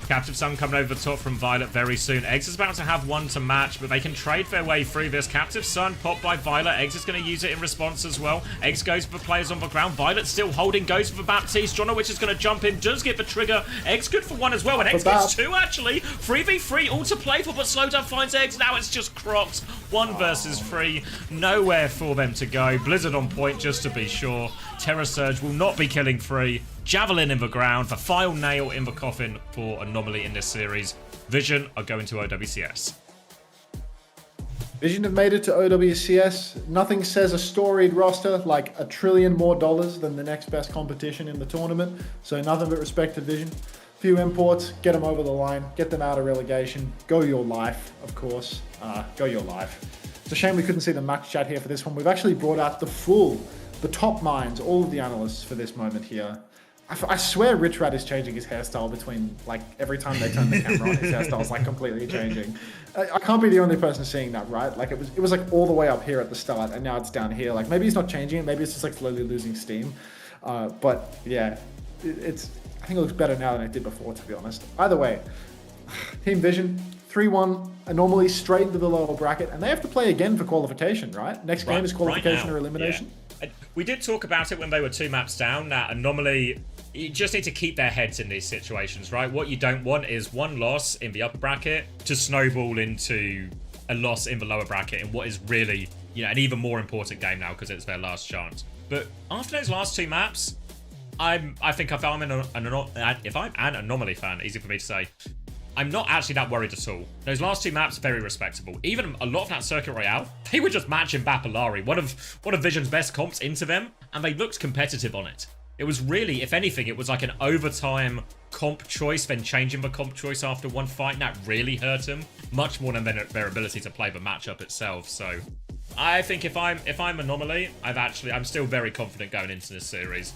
Speaker 1: Captive Sun coming over the top from Violet very soon. Eggs is about to have one to match, but they can trade their way through this. Captive Sun popped by Violet. Eggs is going to use it in response as well. Eggs goes for the players on the ground. Violet still holding, goes for the Baptiste. Jonowich is going to jump in, does get the trigger. Eggs good for one as well, and Eggs gets two actually. 3v3 all to play for, but Slowdown finds Eggs. Now it's just Crocs. 1 versus 3. Nowhere for them to go. Blizzard on point just to be sure. Terror Surge will not be killing 3. Javelin in the ground, the final nail in the coffin for Anomaly in this series. Vision are going to OWCS.
Speaker 2: Vision have made it to OWCS. Nothing says a storied roster like $1 trillion more than the next best competition in the tournament. So nothing but respect to Vision. Few imports, get them over the line, get them out of relegation. Go your life, of course. Go your life. It's a shame we couldn't see the match chat here for this one. We've actually brought out the top minds, all of the analysts for this moment here. I swear Rich Rat is changing his hairstyle between, like, every time they turn the camera on, his hairstyle's, like, completely changing. I can't be the only person seeing that, right? Like, it was like, all the way up here at the start, and now it's down here. Like, maybe he's not changing it, maybe it's just, like, slowly losing steam. But, yeah, I think it looks better now than it did before, to be honest. Either way, Team Vision, 3-1, Anomaly straight into the lower bracket, and they have to play again for qualification, right? Next game is qualification or elimination.
Speaker 1: Yeah. We did talk about it when they were 2 maps down, that Anomaly, you just need to keep their heads in these situations, right? What you don't want is one loss in the upper bracket to snowball into a loss in the lower bracket in what is really, an even more important game now because it's their last chance. But after those last 2 maps, I think if I'm an Anomaly fan, easy for me to say, I'm not actually that worried at all. Those last 2 maps, very respectable. Even a lot of that Circuit Royale, they were just matching Bapalari, one of Vision's best comps, into them, and they looked competitive on it. It was really, if anything, it was like an overtime comp choice, then changing the comp choice after one fight, and that really hurt them, much more than their ability to play the matchup itself. So I think if I'm Anomaly, I'm still very confident going into this series.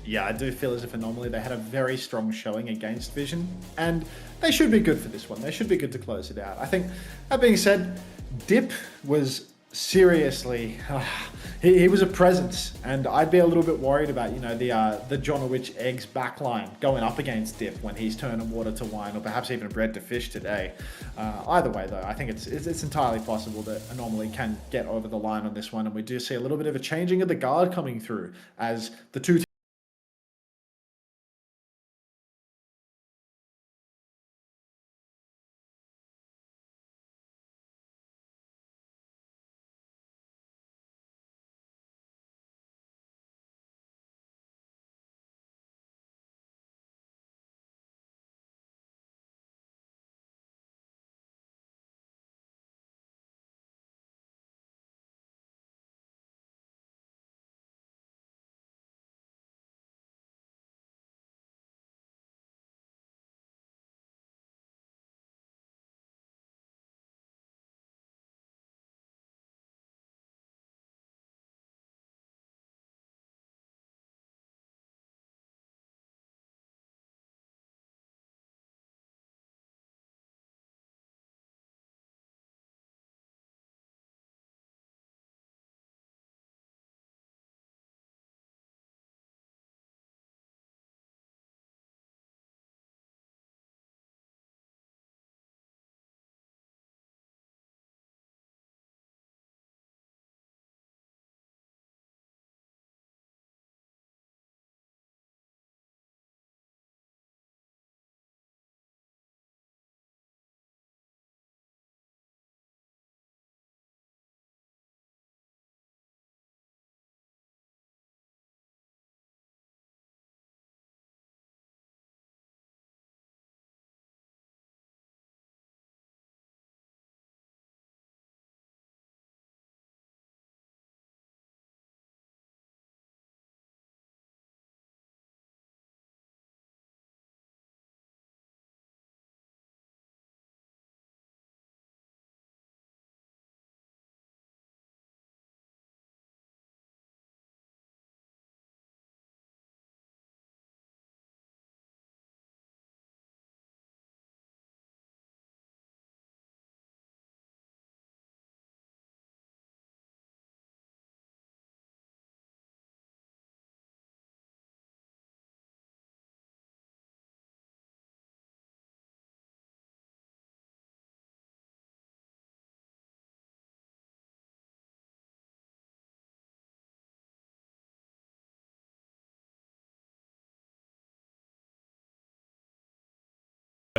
Speaker 2: Yeah, I do feel as if Anomaly, they had a very strong showing against Vision, and they should be good for this one. They should be good to close it out. I think, that being said, Dip was seriously, he was a presence, and I'd be a little bit worried about, the Jonowich Eggs backline going up against Dip when he's turning water to wine, or perhaps even bread to fish today. Either way, though, I think it's entirely possible that Anomaly can get over the line on this one, and we do see a little bit of a changing of the guard coming through as the two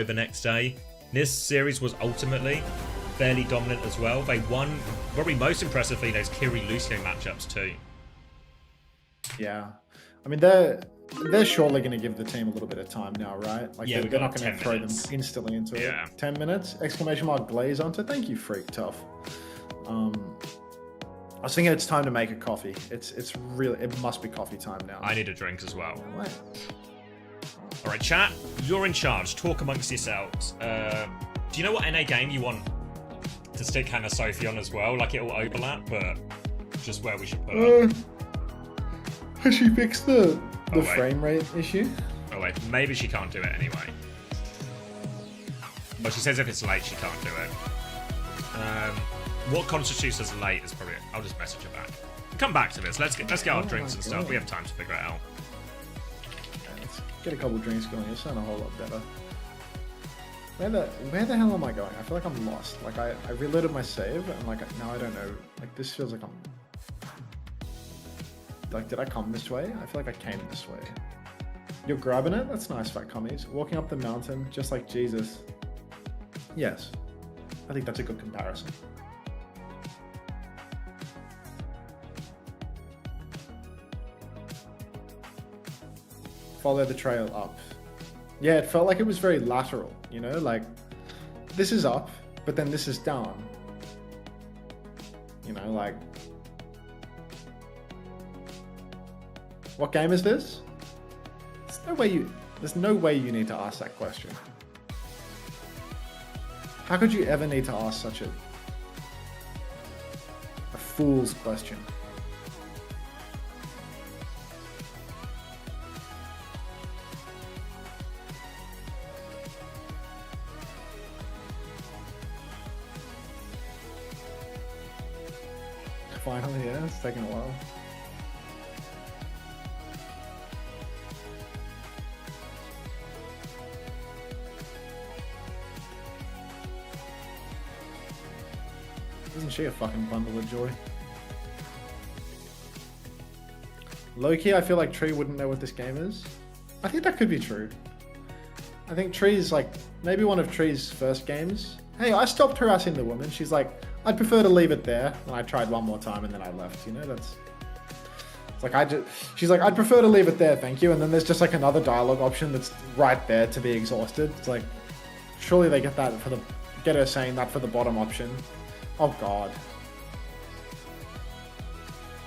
Speaker 1: the next day. This series was ultimately fairly dominant as well. They won, probably most impressively, those Kiri-Lucio matchups too.
Speaker 2: Yeah. I mean, they're surely going to give the team a little bit of time now, right? Like,
Speaker 1: Yeah,
Speaker 2: they're not
Speaker 1: got
Speaker 2: going to throw
Speaker 1: minutes.
Speaker 2: them instantly into
Speaker 1: Yeah.
Speaker 2: it. 10 minutes? Exclamation mark glaze onto. Thank you, Freak Tough. I was thinking it's time to make a coffee. It's really, it must be coffee time now.
Speaker 1: I need a drink as well.
Speaker 2: What?
Speaker 1: All right, chat, you're in charge. Talk amongst yourselves. Do you know what NA game you want to stick Hannah Sophie on as well? Like, it'll overlap, but just where we should put her.
Speaker 2: Has she fixed the
Speaker 1: Oh, wait.
Speaker 2: frame rate issue?
Speaker 1: Oh, wait, maybe she can't do it anyway. Well, she says if it's late, she can't do it. What constitutes as late is probably... I'll just message her back. We'll come back to this. Let's get our drinks and stuff.
Speaker 2: God.
Speaker 1: We have time to figure it out.
Speaker 2: Okay, let's get a couple drinks going. You'll sound a whole lot better. Where the hell am I going? I feel like I'm lost. Like, I reloaded my save, and like, now I don't know. Like, this feels like I'm... Like, did I come this way? I feel like I came this way. You're grabbing it? That's nice, fat commies. Walking up the mountain, just like Jesus. Yes. I think that's a good comparison. Follow the trail up. Yeah, it felt like it was very lateral, you know? Like, this is up, but then this is down. You know, like... What game is this? There's no way you need to ask that question. How could you ever need to ask such a fool's question? Finally, yeah, it's taken a while. Isn't she a fucking bundle of joy? Low-key, I feel like Tree wouldn't know what this game is. I think that could be true. I think Tree's like, maybe one of Tree's first games. Hey, I stopped harassing the woman. She's like, I'd prefer to leave it there. And I tried one more time and then I left, you know? It's like, she's like, I'd prefer to leave it there, thank you. And then there's just like another dialogue option that's right there to be exhausted. It's like, surely they get that get her saying that for the bottom option. Oh god.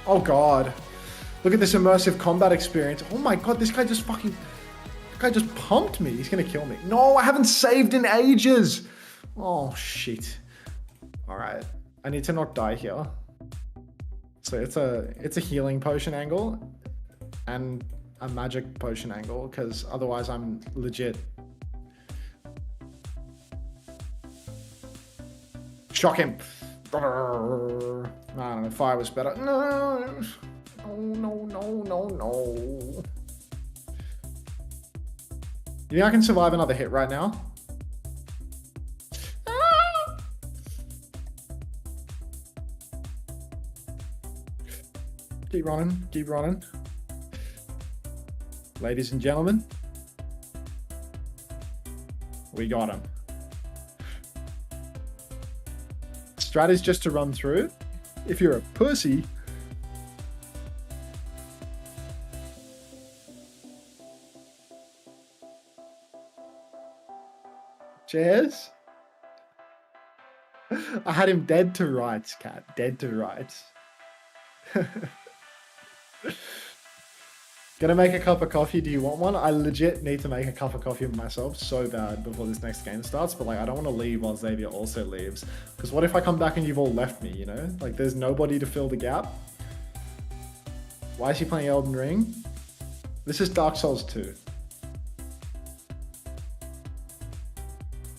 Speaker 2: Oh god. Look at this immersive combat experience. Oh my god, this guy just pumped me. He's gonna kill me. No, I haven't saved in ages. Oh shit. Alright. I need to not die here. So it's a healing potion angle and a magic potion angle, because otherwise I'm legit. Shock him. I don't know, fire was better. No. No. You think I can survive another hit right now? Keep running. Ladies and gentlemen, we got him. Strat is just to run through. If you're a pussy, cheers. I had him dead to rights, cat. Dead to rights. Gonna make a cup of coffee. Do you want one? I legit need to make a cup of coffee myself so bad before this next game starts, but like I don't want to leave while Xavier also leaves, because what if I come back and you've all left me, you know? Like there's nobody to fill the gap. Why is he playing Elden Ring? This is Dark Souls 2.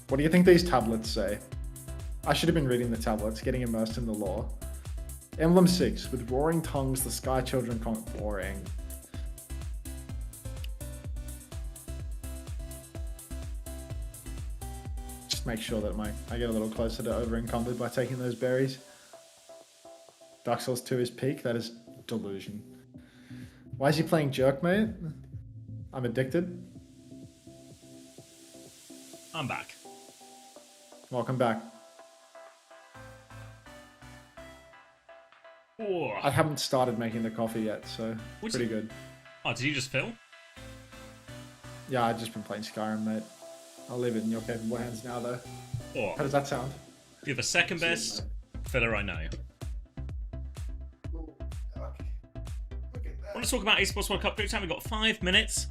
Speaker 2: What do you think these tablets say? I should have been reading the tablets, getting immersed in the lore. Emblem 6, with roaring tongues, the Sky Children boring. Just make sure that I get a little closer to over encumbered by taking those berries. Dark Souls 2 is peak, that is delusion. Why is he playing Jerk, mate? I'm addicted.
Speaker 1: I'm back.
Speaker 2: Welcome back.
Speaker 1: Oh,
Speaker 2: I haven't started making the coffee yet, so pretty good.
Speaker 1: oh, did you just fill?
Speaker 2: Yeah, I've just been playing Skyrim, mate. I'll leave it in your capable hands now, though.
Speaker 1: Oh,
Speaker 2: How does that sound?
Speaker 1: you're the second best filler I know. I want to talk about Esports World Cup group time. We've got 5 minutes.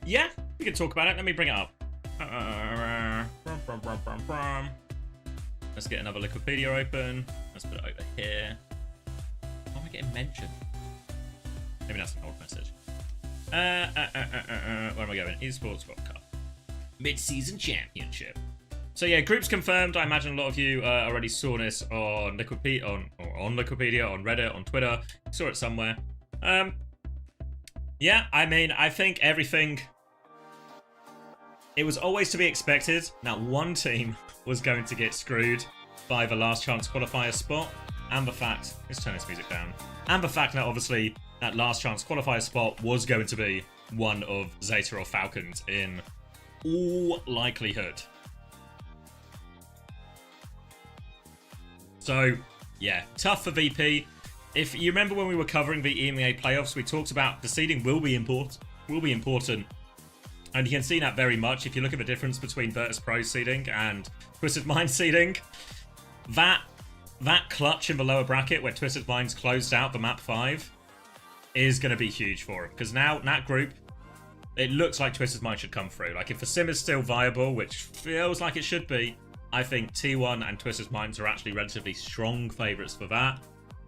Speaker 1: Yeah, we can talk about it. Let me bring it up. Let's get another Wikipedia open. Let's put it over here. Why am I getting mentioned? Maybe that's an old message. Where am I going? Esports World Cup. Mid-season championship. So yeah, groups confirmed. I imagine a lot of you already saw this on Wikipedia, on Wikipedia, on Reddit, on Twitter. Saw it somewhere. Yeah, I mean, I think everything. It was always to be expected that one team was going to get screwed by the last chance qualifier spot, and the fact. Let's turn this music down. And the fact that obviously that last chance qualifier spot was going to be one of Zeta or Falcons in all likelihood. So, yeah, tough for VP. If you remember when we were covering the EMEA playoffs, we talked about the seeding will be important. And you can see that very much if you look at the difference between Virtus.pro's seeding and Twisted Mind's seeding. That clutch in the lower bracket where Twisted Minds closed out the map 5 is going to be huge for him. Because now, in that group, it looks like Twisted Mind should come through. Like, if the sim is still viable, which feels like it should be, I think T1 and Twisted Minds are actually relatively strong favourites for that.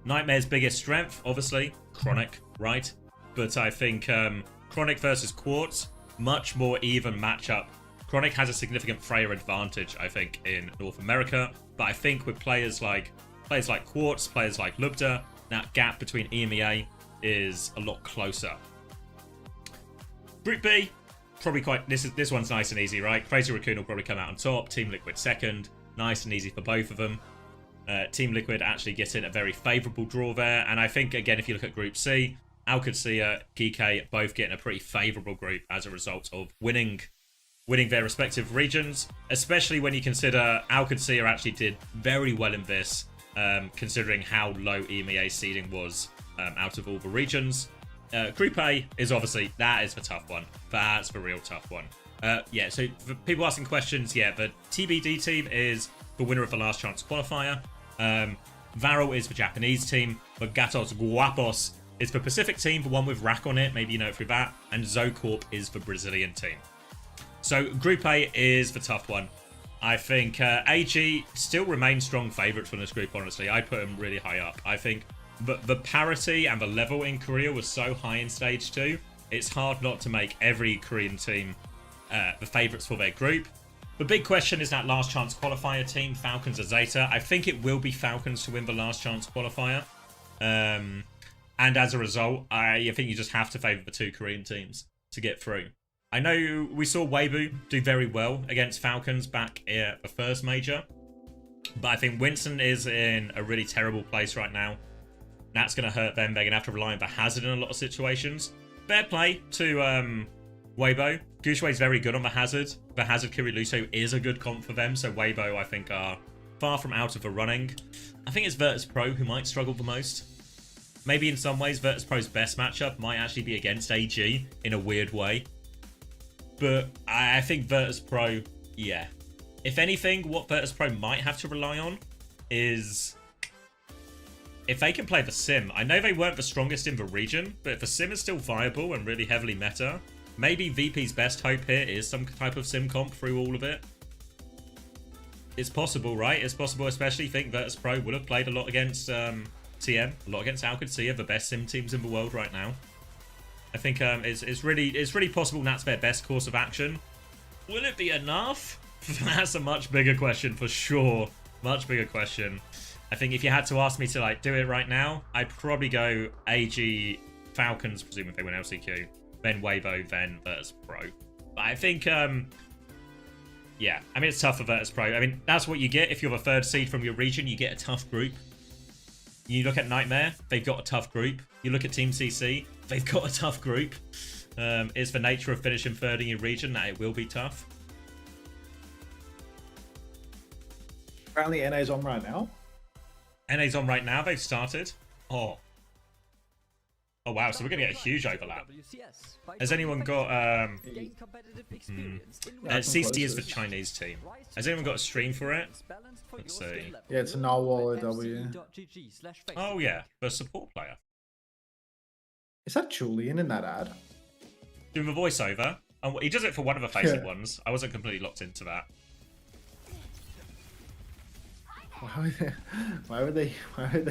Speaker 1: Nightmare's biggest strength, obviously, Chronic, right? But I think Chronic versus Quartz, much more even matchup. Chronic has a significant Freya advantage, I think, in North America. But I think with players like Quartz, players like Lubda, that gap between EMEA is a lot closer. Group B, probably quite. This one's nice and easy, right? Crazy Raccoon will probably come out on top. Team Liquid second. Nice and easy for both of them. Team Liquid actually getting a very favourable draw there. And I think, again, if you look at Group C, OWCS, GK both getting a pretty favourable group as a result of winning their respective regions. Especially when you consider OWCS actually did very well in this, considering how low EMEA seeding was out of all the regions. Group A is obviously, that is the tough one. That's the real tough one. Yeah, so for people asking questions, yeah, the TBD team is the winner of the last chance qualifier. Varel is the Japanese team, but Gatos Guapos is the Pacific team, the one with Rack on it, maybe you know it through that, and Zocorp is the Brazilian team. So Group A is the tough one. I think AG still remain strong favourites from this group, honestly. I put them really high up. I think the parity and the level in Korea was so high in Stage 2, it's hard not to make every Korean team the favourites for their group. The big question is that last chance qualifier team, Falcons or Zeta. I think it will be Falcons to win the last chance qualifier. And as a result, I think you just have to favour the two Korean teams to get through. I know we saw Weibo do very well against Falcons back at the first major. But I think Winston is in a really terrible place right now. That's going to hurt them. They're going to have to rely on the Hazard in a lot of situations. Fair play to Weibo. Gushway's very good on the Hazard. The Hazard Kiriluso is a good comp for them. So Weibo, I think, are far from out of the running. I think it's Virtus.pro who might struggle the most. Maybe in some ways, Virtus.pro's best matchup might actually be against AG in a weird way. But I think Virtus.pro, yeah. If anything, what Virtus.pro might have to rely on is if they can play the sim. I know they weren't the strongest in the region, but if the sim is still viable and really heavily meta, maybe VP's best hope here is some type of sim comp through all of it. It's possible, right? It's possible, especially think Virtus.pro would have played a lot against TM, a lot against Alcid, the best sim teams in the world right now. I think it's really possible that's their best course of action. Will it be enough? That's a much bigger question for sure. Much bigger question. I think if you had to ask me to like do it right now, I'd probably go AG Falcons, presuming they win LCQ, then Weibo, then Virtus.pro. But I think yeah, I mean it's tough for Virtus.pro. I mean that's what you get if you're the third seed from your region. You get a tough group. You look at Nightmare, they've got a tough group. You look at Team CC, they've got a tough group. It's the nature of finishing third in your region that it will be tough.
Speaker 2: Apparently NA's on right now.
Speaker 1: NA's on right now. They've started. Oh. Oh wow, so we're going to get a huge overlap. Has anyone got... CCT is the Chinese team. Has anyone got a stream for it? Let's see.
Speaker 2: Yeah, it's a Narwhal OW.
Speaker 1: Oh yeah, the support player.
Speaker 2: Is that Julian in that ad?
Speaker 1: Doing the voiceover. Oh, he does it for one of the faceit ones. I wasn't completely locked into that.
Speaker 2: Why would they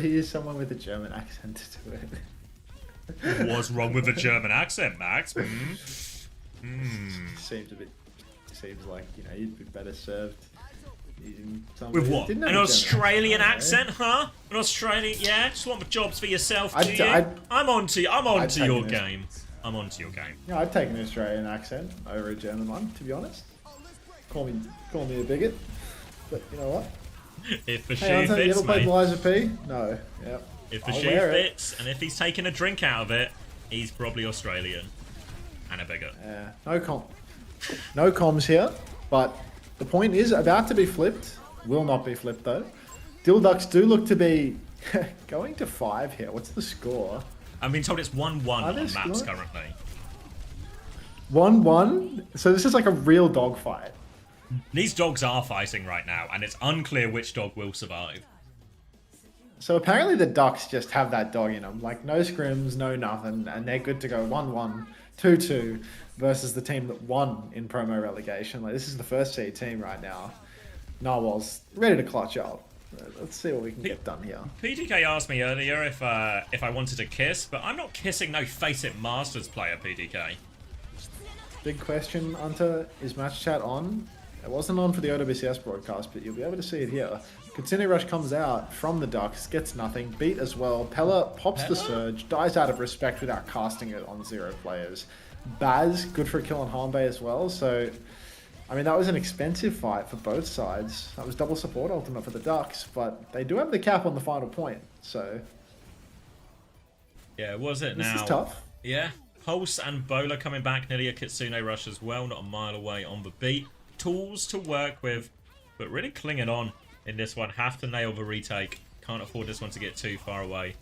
Speaker 2: use someone with a German accent to do it?
Speaker 1: What's wrong with the German accent, Max?
Speaker 2: Seems like, you know, you'd be better served using
Speaker 1: with what? An Australian accent,
Speaker 2: right?
Speaker 1: huh? An Australian, yeah? Just want the jobs for yourself, do you?
Speaker 2: I'm
Speaker 1: onto your game. I'm onto your game.
Speaker 2: Yeah, I'd take an Australian accent over a German one, to be honest. Call me a bigot, but you know what?
Speaker 1: If the shoe
Speaker 2: Hey, Anton, you
Speaker 1: fits,
Speaker 2: ever played
Speaker 1: mate.
Speaker 2: Liza P? No. Yep.
Speaker 1: If the
Speaker 2: I'll
Speaker 1: shoe
Speaker 2: wear it.
Speaker 1: fits, and if he's taking a drink out of it, he's probably Australian. And a bigot.
Speaker 2: Yeah, no comms here, but the point is about to be flipped. Will not be flipped though. Dilducks do look to be going to 5 here. What's the score?
Speaker 1: I've been told it's 1-1 on maps
Speaker 2: score?
Speaker 1: currently.
Speaker 2: 1-1? So this is like a real dog fight.
Speaker 1: These dogs are fighting right now, and it's unclear which dog will survive.
Speaker 2: So apparently the Ducks just have that dog in them. Like, no scrims, no nothing, and they're good to go 1-1, 2-2 versus the team that won in promo relegation. Like, this is the first seed team right now. Narwhal's ready to clutch up. Let's see what we can get done here.
Speaker 1: PDK asked me earlier if I wanted to kiss, but I'm not kissing no Face It Masters player, PDK.
Speaker 2: Big question, Hunter, is match chat on? It wasn't on for the OWCS broadcast, but you'll be able to see it here. Kitsune Rush comes out from the Ducks, gets nothing, beat as well. Pella pops the Surge, dies out of respect without casting it on 0 players. Baz, good for a kill on Hanbei as well, so... I mean, that was an expensive fight for both sides. That was double support ultimate for the Ducks, but they do have the cap on the final point, so...
Speaker 1: Yeah, was it now?
Speaker 2: This is tough.
Speaker 1: Yeah. Pulse and Bowler coming back, nearly a Kitsune Rush as well, not a mile away on the beat. Tools to work with, but really clinging on in this one. Have to nail the retake. Can't afford this one to get too far away.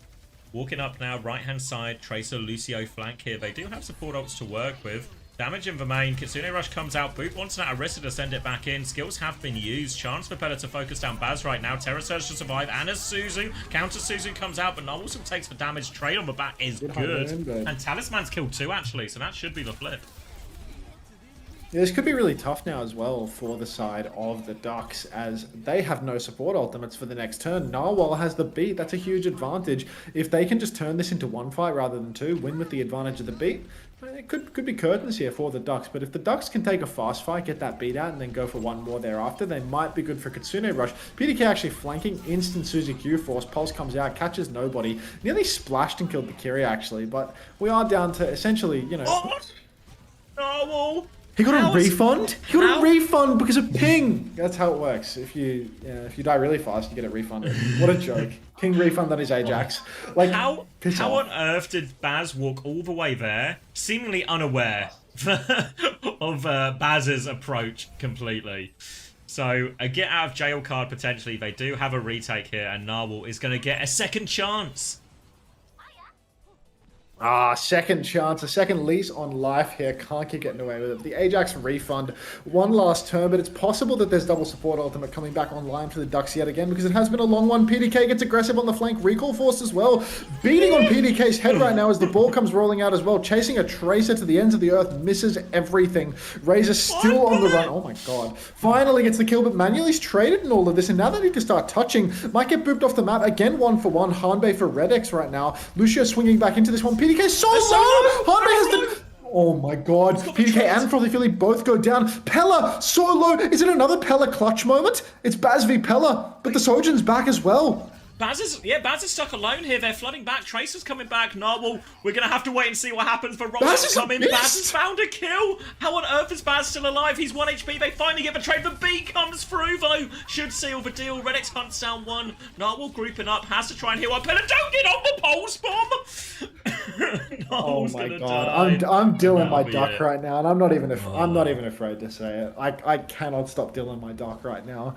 Speaker 1: Walking up now, right-hand side, Tracer, Lucio flank here. They do have support ults to work with. Damage in the main. Kitsune Rush comes out. Boot wants an Arista to send it back in. Skills have been used. Chance for Pella to focus down Baz right now. Terror Surge to survive. And as Suzu, counter Suzu comes out, but also takes the damage. Trade on the back is good. And Talisman's killed too, actually, so that should be the flip.
Speaker 2: Yeah, this could be really tough now as well for the side of the Ducks, as they have no support ultimates for the next turn. Narwhal has the beat. That's a huge advantage. If they can just turn this into 1 fight rather than 2, win with the advantage of the beat, it could be curtains here for the Ducks. But if the Ducks can take a fast fight, get that beat out, and then go for 1 more thereafter, they might be good for Kitsune Rush. PDK actually flanking, instant Suzy Q-Force. Pulse comes out, catches nobody. Nearly splashed and killed the Kiri, actually. But we are down to essentially, you know...
Speaker 1: What? Narwhal!
Speaker 2: He got a refund? He got a refund because of ping! That's how it works. If you die really fast, you get it refunded. What a joke. King refund on his Ajax. Like,
Speaker 1: how on earth did Baz walk all the way there, seemingly unaware of Baz's approach completely? So, a get out of jail card potentially. They do have a retake here, and Narwhal is going to get a second chance.
Speaker 2: Second chance, a second lease on life here. Can't keep getting away with it. The Ajax refund, 1 last turn, but it's possible that there's double support ultimate coming back online for the Ducks yet again, because it has been a long one. PDK gets aggressive on the flank, recall force as well. Beating on PDK's head right now as the ball comes rolling out as well. Chasing a Tracer to the ends of the earth, misses everything. Razor still on the run. Oh my god. Finally gets the kill, but Manuel's traded in all of this, and now they need to start touching. Might get booped off the map. Again, 1-for-1. Hanbei for Redex right now. Lucio swinging back into this one. PDK so low! Hanbei has the... Oh my god. PDK and Frothy Philly both go down. Pella so low. Is it another Pella clutch moment? It's Baz v Pella, but the Sojan's back as well.
Speaker 1: Baz is stuck alone here. They're flooding back. Tracer's coming back. Narwhal, we're going to have to wait and see what happens for Ross to come in. Baz has found a kill. How on earth is Baz still alive? He's 1 HP. They finally get the trade. The B comes through, though. Should seal the deal. Redex hunts down 1. Narwhal grouping up. Has to try and heal up. Pella, don't get on the pulse bomb.
Speaker 2: Oh
Speaker 1: Noel's
Speaker 2: my
Speaker 1: gonna
Speaker 2: god,
Speaker 1: die.
Speaker 2: I'm dilling my
Speaker 1: That'll be
Speaker 2: duck
Speaker 1: it.
Speaker 2: right now, and I'm not even afraid to say it. I cannot stop dilling my duck right now.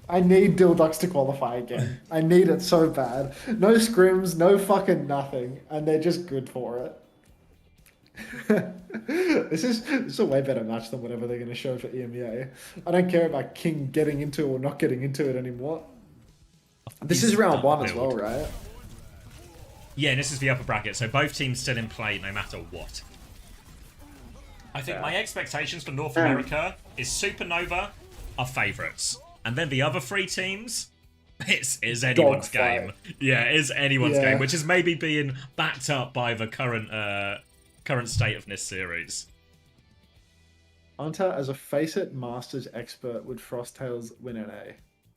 Speaker 2: I need dill ducks to qualify again. I need it so bad. No scrims, no fucking nothing, and they're just good for it. This is a way better match than whatever they're going to show for EMEA. I don't care about King getting into or not getting into it anymore. This is round one as well, right?
Speaker 1: Yeah, and this is the upper bracket, so both teams still in play no matter what. I think my expectations for North America is Supernova are favourites. And then the other three teams, is anyone's game. Yeah, it is anyone's game, which is maybe being backed up by the current state of this series.
Speaker 2: Hunter, as a Face-It Masters expert, would Frosttails win NA?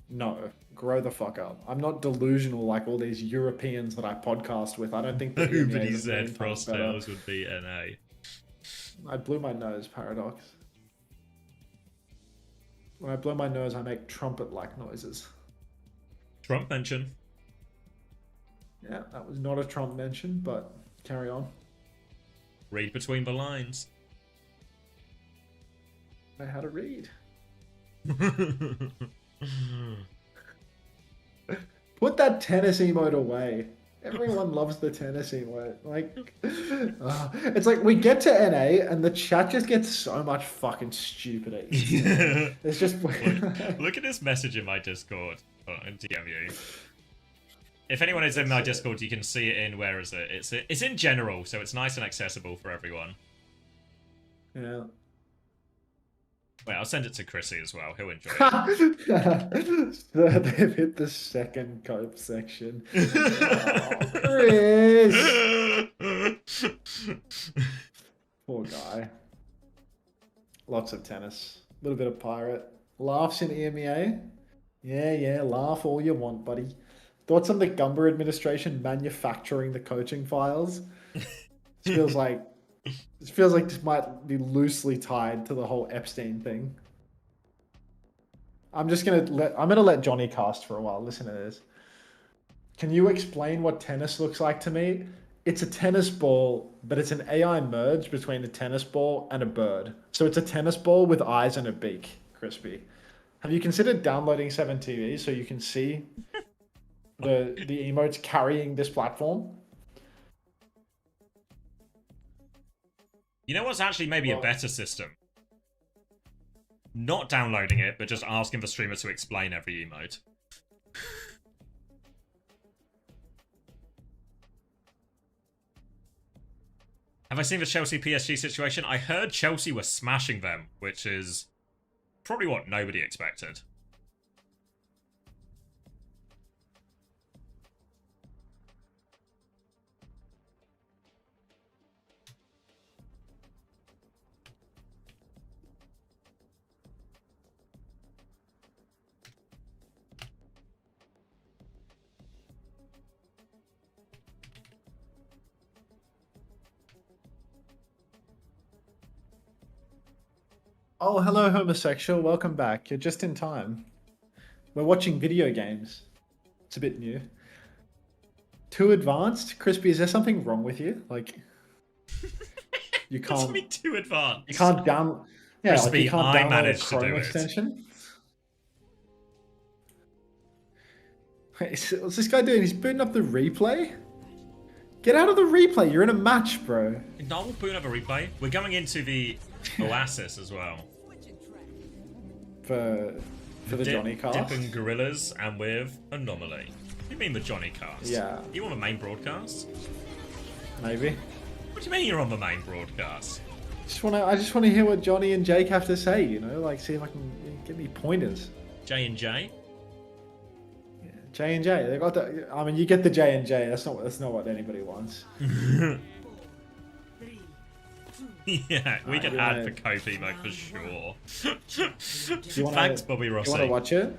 Speaker 2: No. Grow the fuck up. I'm not delusional like all these Europeans that I podcast with. I don't think that
Speaker 1: Nobody said Frosttails would be NA.
Speaker 2: I blew my nose, Paradox. When I blow my nose, I make trumpet-like noises.
Speaker 1: Trump mention.
Speaker 2: Yeah, that was not a Trump mention, but carry on.
Speaker 1: Read between the lines.
Speaker 2: I know how to read. Put that tennis emote away. Everyone loves the tennis emote. Like, it's like we get to NA and the chat just gets so much fucking stupider. It's just
Speaker 1: look at this message in my Discord. In DM you. If anyone is in my Discord, you can see it in, where is it? It's in general, so it's nice and accessible for everyone.
Speaker 2: Yeah.
Speaker 1: Wait, I'll send it to Chrissy as well. He'll enjoy it.
Speaker 2: So they've hit the second cope section. Oh, Chris! Poor guy. Lots of tennis. A little bit of pirate. Laughs in EMEA. Yeah, laugh all you want, buddy. Thoughts on the Gumber administration manufacturing the coaching files? It feels like this might be loosely tied to the whole Epstein thing. I'm gonna let Johnny cast for a while. Listen to this. Can you explain what tennis looks like to me? It's a tennis ball, but it's an AI merge between a tennis ball and a bird. So it's a tennis ball with eyes and a beak, Crispy. Have you considered downloading 7TV so you can see the emotes carrying this platform?
Speaker 1: You know what's actually maybe a better system? Not downloading it, but just asking the streamer to explain every emote. Have I seen the Chelsea PSG situation? I heard Chelsea were smashing them, which is probably what nobody expected.
Speaker 2: Oh, hello, homosexual. Welcome back. You're just in time. We're watching video games. It's a bit new. Too advanced? Crispy, is there something wrong with you? Like, you can't...
Speaker 1: It's me too advanced.
Speaker 2: You can't down... Yeah,
Speaker 1: Crispy,
Speaker 2: like you can't
Speaker 1: I
Speaker 2: download
Speaker 1: managed
Speaker 2: a
Speaker 1: to
Speaker 2: Chrome
Speaker 1: do it.
Speaker 2: extension? Wait, what's this guy doing? He's booting up the replay? Get out of the replay. You're in a match, bro.
Speaker 1: No, we'll boot up a replay. We're going into the OWCS as well.
Speaker 2: For the Johnny cast?
Speaker 1: Dipping Gorillas and with Anomaly. What do you mean the Johnny cast?
Speaker 2: Yeah.
Speaker 1: You on the main broadcast?
Speaker 2: Maybe.
Speaker 1: What do you mean you're on the main broadcast?
Speaker 2: I just want to hear what Johnny and Jake have to say, you know? Like, see if I can get me pointers.
Speaker 1: J&J?
Speaker 2: Yeah, J&J. They got the... I mean, you get the J&J. That's not what anybody wants.
Speaker 1: Yeah, we can add the Kofi mode for sure. Thanks, Bobby Rossi.
Speaker 2: Do you want to watch it?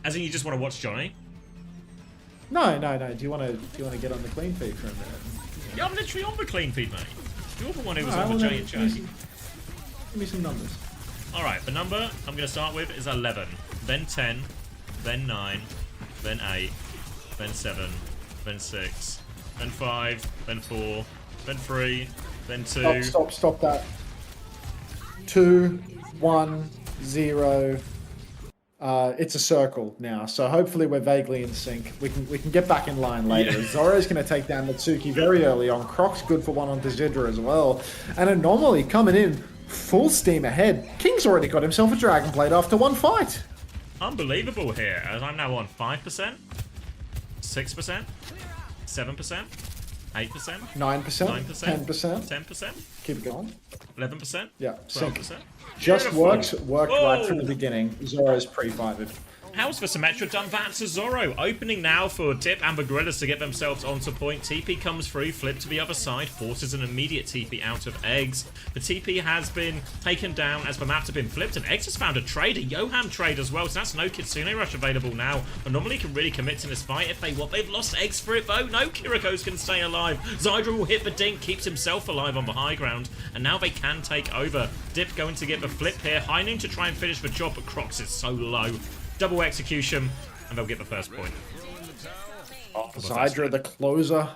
Speaker 1: As in, you just want to watch Johnny?
Speaker 2: No. Do you want to get on the clean feed for a minute?
Speaker 1: Yeah, I'm literally on the clean feed, mate. You're the one who was
Speaker 2: Alright,
Speaker 1: on the
Speaker 2: well,
Speaker 1: J&J.
Speaker 2: Give me some numbers.
Speaker 1: Alright, the number I'm going to start with is 11, then 10, then 9, then 8, then 7, then 6, then 5, then 4, then 3, then 2.
Speaker 2: Stop that. 2, 1, 0. It's a circle now, so hopefully we're vaguely in sync. We can get back in line later. Yeah. Zoro's going to take down Natsuki very early on. Croc's good for one on Dezidra as well. And Anomaly coming in full steam ahead. King's already got himself a Dragon Blade after one fight.
Speaker 1: Unbelievable here, as I'm now on 5%, 6%, 7%, 8%,
Speaker 2: 9%,
Speaker 1: 9%,
Speaker 2: 10%.
Speaker 1: 10%,
Speaker 2: Keep it going.
Speaker 1: 11%,
Speaker 2: yeah,
Speaker 1: 12%.
Speaker 2: Just worked right from the beginning. Zoro's pre-fighted.
Speaker 1: How's for Symmetra done that to Zoro? Opening now for Dip and Gorillas to get themselves onto point. TP comes through, flip to the other side, forces an immediate TP out of Eggs. The TP has been taken down as the maps have been flipped, and Eggs has found a trade, a Yoham trade as well, so that's no Kitsune Rush available now. But normally can really commit to this fight if they want. They've lost Eggs for it though. No Kirikos can stay alive. Zydra will hit the dink, keeps himself alive on the high ground, and now they can take over. Dip going to get the flip here. High Noon to try and finish the job, but Crocs is so low. Double execution, and they'll get the first point.
Speaker 2: Zydra, the closer.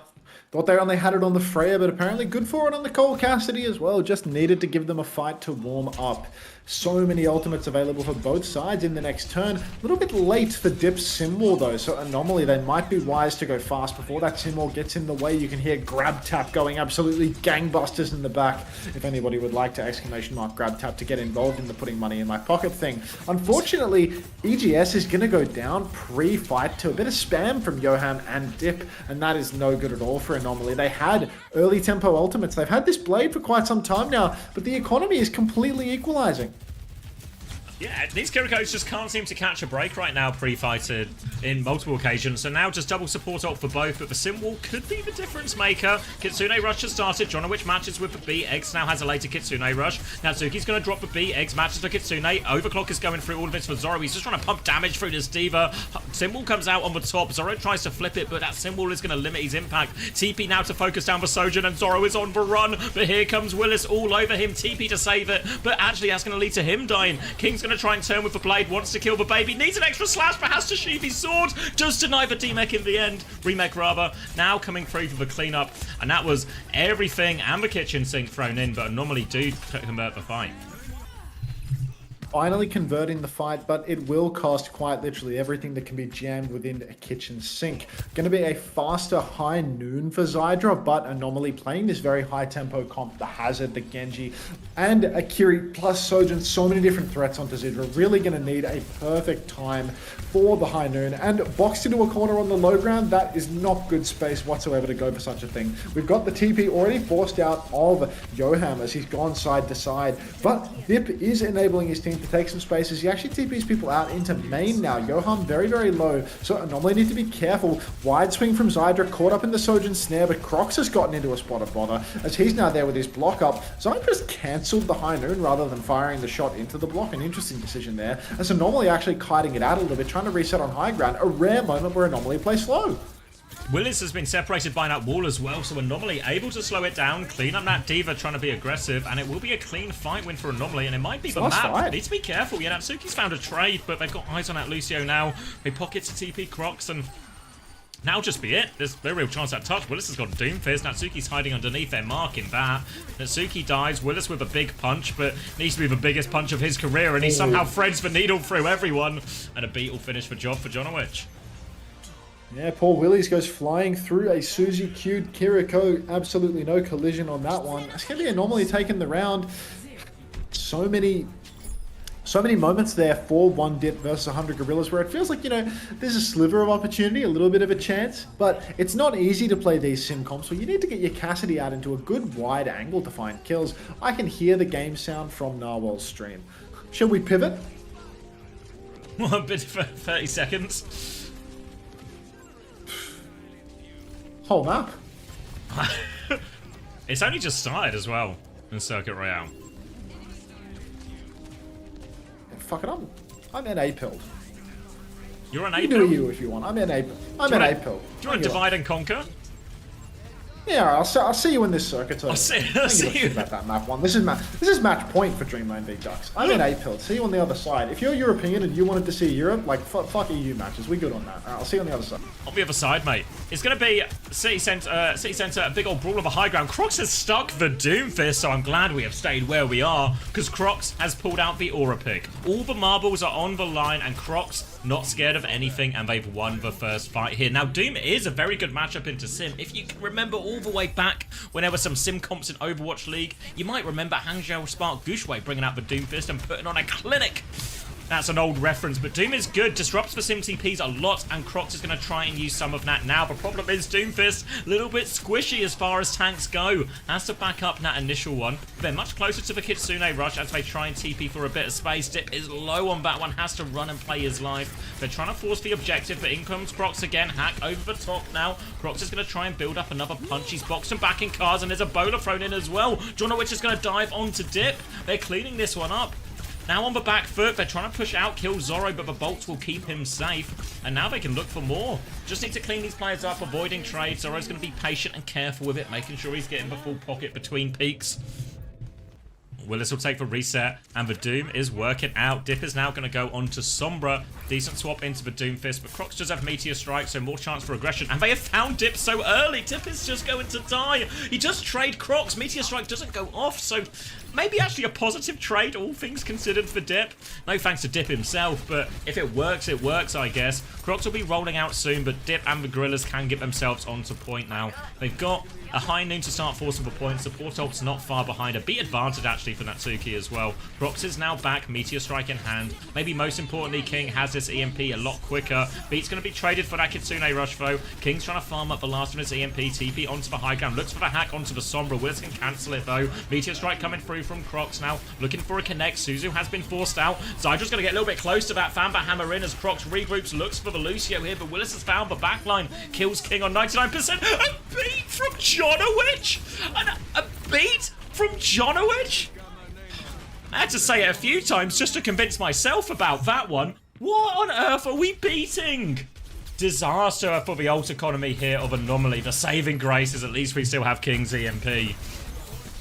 Speaker 2: Thought they only had it on the Freya, but apparently good for it on the Cole Cassidy as well. Just needed to give them a fight to warm up. So many ultimates available for both sides in the next turn. A little bit late for Dip's Symbol though, so Anomaly, they might be wise to go fast before that Symbol gets in the way. You can hear Grab Tap going absolutely gangbusters in the back. If anybody would like to exclamation mark Grab Tap to get involved in the putting money in my pocket thing. Unfortunately, EGS is going to go down pre-fight to a bit of spam from Yoham and Dip, and that is no good at all for Anomaly. They had early tempo ultimates. They've had this blade for quite some time now, but the economy is completely equalizing.
Speaker 1: Yeah, these Kirikos just can't seem to catch a break right now pre-fighted in multiple occasions, so now just double support ult for both, but the Symbol could be the difference maker. Kitsune Rush has started. Jonowich matches with the B. Eggs now has a later Kitsune Rush. Natsuki's going to drop the B. Eggs matches the Kitsune. Overclock is going through all of this for Zoro. He's just trying to pump damage through this Diva. Symbol comes out on the top. Zoro tries to flip it, but that Symbol is going to limit his impact. TP now to focus down the Sojourn, and Zoro is on the run, but here comes Willis all over him. TP to save it, but actually that's going to lead to him dying. King's going to try and turn with the blade, wants to kill the baby, needs an extra slash, but has to sheath his sword. Does deny the D-Mech in the end. Remech rather. Now coming through for the cleanup, and that was everything and the kitchen sink thrown in, but Anomaly do convert the fight.
Speaker 2: Finally converting the fight, but it will cost quite literally everything that can be jammed within a kitchen sink. Going to be a faster High Noon for Zydra, but Anomaly playing this very high tempo comp, the Hazard, the Genji, and Akiri plus Sojourn, so many different threats onto Zydra. Really going to need a perfect time for the High Noon, and boxed into a corner on the low ground, that is not good space whatsoever to go for such a thing. We've got the TP already forced out of Yoham as he's gone side to side, but Dip is enabling his team to take some spaces. He actually TPs people out into main now. Yoham very, very low, so Anomaly need to be careful. Wide swing from Zydra, caught up in the Sojourn snare, but Crocs has gotten into a spot of bother as he's now there with his block up. Zydra's cancelled the High Noon rather than firing the shot into the block. An interesting decision there, as Anomaly actually kiting it out a little bit, trying to reset on high ground. A rare moment where Anomaly plays slow.
Speaker 1: Willis has been separated by that wall as well, so Anomaly able to slow it down, clean up that Diva trying to be aggressive, and it will be a clean fight win for Anomaly, and it might be the map. Need to be careful. Yeah, Natsuki's found a trade, but they've got eyes on that Lucio now. They pocket to TP Crocs, and now just be it. There's no real chance at touch. Willis has got Doomfist. Natsuki's hiding underneath there, marking that. Natsuki dies. Willis with a big punch, but needs to be the biggest punch of his career, and he somehow threads the needle through everyone, and a beat will finish the job for Jonowich.
Speaker 2: Yeah, poor Willies goes flying through a Suzy Q'd Kiriko. Absolutely no collision on that one. It's going to be Anomaly taking the round. So many moments there for one Dip versus 100 Gorillas where it feels like, you know, there's a sliver of opportunity, a little bit of a chance, but it's not easy to play these sim comps where you need to get your Cassidy out into a good wide angle to find kills. I can hear the game sound from Narwhal's stream. Shall we pivot?
Speaker 1: A bit for 30 seconds.
Speaker 2: Whole map.
Speaker 1: It's only just started as well in Circuit Royale.
Speaker 2: Fuck it, I'm NA pilled.
Speaker 1: You're an A
Speaker 2: You
Speaker 1: pill?
Speaker 2: do you if you want. I'm NA. I'm NA pill.
Speaker 1: Do you want to divide and conquer?
Speaker 2: Yeah, I'll see you in this circuit.
Speaker 1: I'll see
Speaker 2: you about that map one. This is match point for Dreamland v Ducks. I'm in A-Pill. See you on the other side. If you're European and you wanted to see Europe, like fuck EU matches. We good on that. I'll see you on the other side.
Speaker 1: On the other side, mate. It's going to be City Centre, a big old brawl of a high ground. Crocs has stuck the Doomfist, so I'm glad we have stayed where we are, because Crocs has pulled out the Aura pick. All the marbles are on the line, and Crocs not scared of anything, and they've won the first fight here. Now, Doom is a very good matchup into Sim. If you can remember all the way back when there were some Sim comps in Overwatch League, you might remember Hangzhou Spark Gushwei bringing out the Doomfist and putting on a clinic. That's an old reference, but Doom is good, disrupts the Sim TPs a lot, and Crocs is going to try and use some of that now. The problem is Doomfist, a little bit squishy as far as tanks go. Has to back up that initial one. They're much closer to the Kitsune rush as they try and TP for a bit of space. Dip is low on that one, has to run and play his life. They're trying to force the objective, but in comes Crocs again. Hack over the top now. Crocs is going to try and build up another punch. He's boxed and back in cars, and there's a bowler thrown in as well. Jonowitch is going to dive onto Dip. They're cleaning this one up. Now on the back foot, they're trying to push out, kill Zorro, but the bolts will keep him safe. And now they can look for more. Just need to clean these players up, avoiding trade. Zorro's going to be patient and careful with it, making sure he's getting the full pocket between peaks. Willis will take the reset, and the Doom is working out. Dip is now going to go on to Sombra. Decent swap into the Doomfist, but Crocs does have Meteor Strike, so more chance for aggression. And they have found Dip so early. Dip is just going to die. He just trade Crocs. Meteor Strike doesn't go off, so maybe actually a positive trade, all things considered, for Dip. No thanks to Dip himself, but if it works, I guess. Crocs will be rolling out soon, but Dip and the Gorillas can get themselves onto point now. They've got a high noon to start forcing the points. Support ult's not far behind. A beat advantage, actually, for Natsuki as well. Crocs is now back, Meteor Strike in hand. Maybe most importantly, King has this EMP a lot quicker. Beat's going to be traded for that Kitsune rush, though. King's trying to farm up the last of his EMP. TP onto the high ground. Looks for the hack onto the Sombra. Willis can cancel it, though. Meteor Strike coming through from Crocs now. Looking for a connect. Suzu has been forced out. Zydra's going to get a little bit close to that Famba hammer in as Crocs regroups. Looks for the Lucio here, but Willis has found the backline. Kills King on 99%. A beat from Jonowitch! A beat from Jonowitch? I had to say it a few times just to convince myself about that one. What on earth are we beating? Disaster for the ult economy here of Anomaly. The saving grace is at least we still have King's EMP.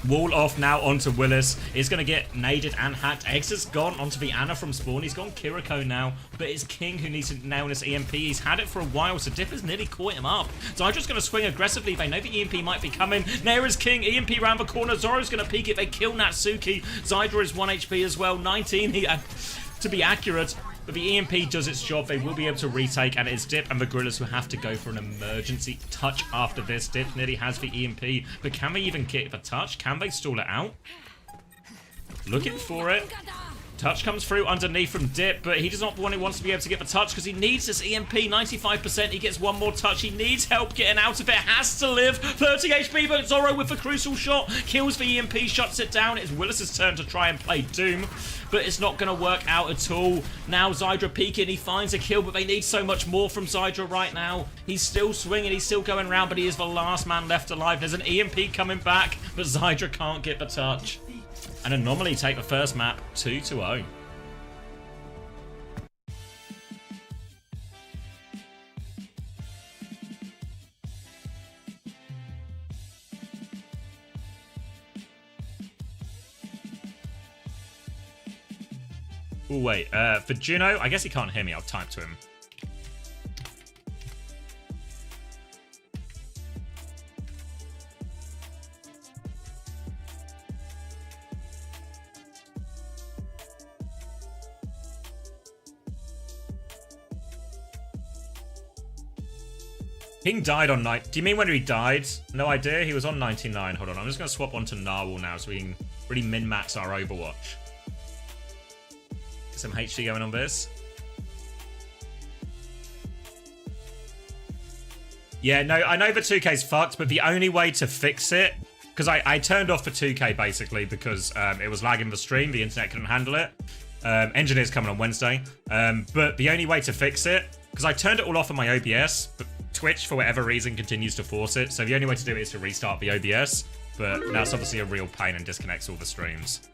Speaker 1: Wall off now onto Willis. He's going to get naded and hacked. X has gone onto the Ana from spawn. He's gone Kiriko now, but it's King who needs to nail this EMP. He's had it for a while, so Dip has nearly caught him up. Zydra's going to swing aggressively. They know the EMP might be coming. There is King. EMP round the corner. Zoro's going to peek it. They kill Natsuki. Zydra is 1 HP as well. 19 to be accurate. But the EMP does its job. They will be able to retake, and it's Dip and the Gorillas who have to go for an emergency touch after this. Dip nearly has the EMP, but can they even get the touch? Can they stall it out? Looking for it. Touch comes through underneath from Dip, but he does not want to be able to get the touch because he needs this EMP. 95%. He gets one more touch. He needs help getting out of it. Has to live. 30 HP, but Zorro with the crucial shot kills the EMP, shuts it down. It's Willis's turn to try and play Doom, but it's not going to work out at all. Now Zydra peeking. He finds a kill, but they need so much more from Zydra right now. He's still swinging. He's still going around, but he is the last man left alive. There's an EMP coming back, but Zydra can't get the touch. And Anomaly take the first map 2-0. Oh, wait. For Juno, I guess he can't hear me. I'll type to him. King died on night. Do you mean when he died? No idea. He was on 99. Hold on. I'm just going to swap onto Narwhal now so we can really min-max our Overwatch. Get some HD going on this. Yeah, no, I know the 2K's fucked, but the only way to fix it, because I turned off the 2K basically because it was lagging the stream. The internet couldn't handle it. Engineer's coming on Wednesday. But the only way to fix it, because I turned it all off on my OBS, but Twitch, for whatever reason, continues to force it. So the only way to do it is to restart the OBS. But that's obviously a real pain and disconnects all the streams.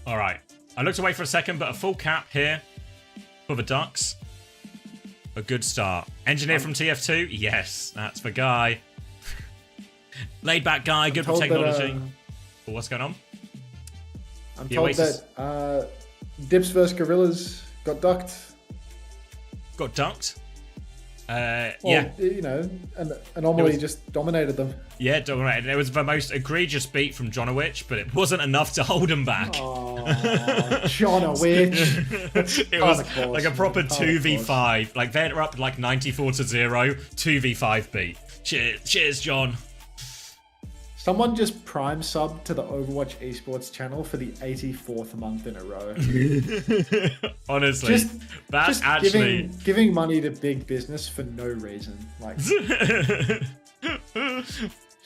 Speaker 1: Alright. I looked away for a second, but a full cap here. for the Ducks. A good start. Engineer from TF2? Yes, that's the guy. Laid back guy, good for technology. What's going on?
Speaker 2: I'm
Speaker 1: The
Speaker 2: told
Speaker 1: Oasis.
Speaker 2: that Dips vs Gorillas got ducked.
Speaker 1: Got ducked.
Speaker 2: Well,
Speaker 1: Yeah.
Speaker 2: you know, an anomaly
Speaker 1: was-
Speaker 2: just dominated them.
Speaker 1: Yeah, dominated. It was the most egregious beat from Jonowich, but it wasn't enough to hold him back.
Speaker 2: Oh, Jonowich.
Speaker 1: It was like a proper 2v5. Like they're up like 94-0, 2v5 beat. Cheers, John.
Speaker 2: Someone just prime subbed to the Overwatch esports channel for the 84th month in a row.
Speaker 1: Honestly, that's
Speaker 2: just
Speaker 1: actually
Speaker 2: giving money to big business for no reason. Like,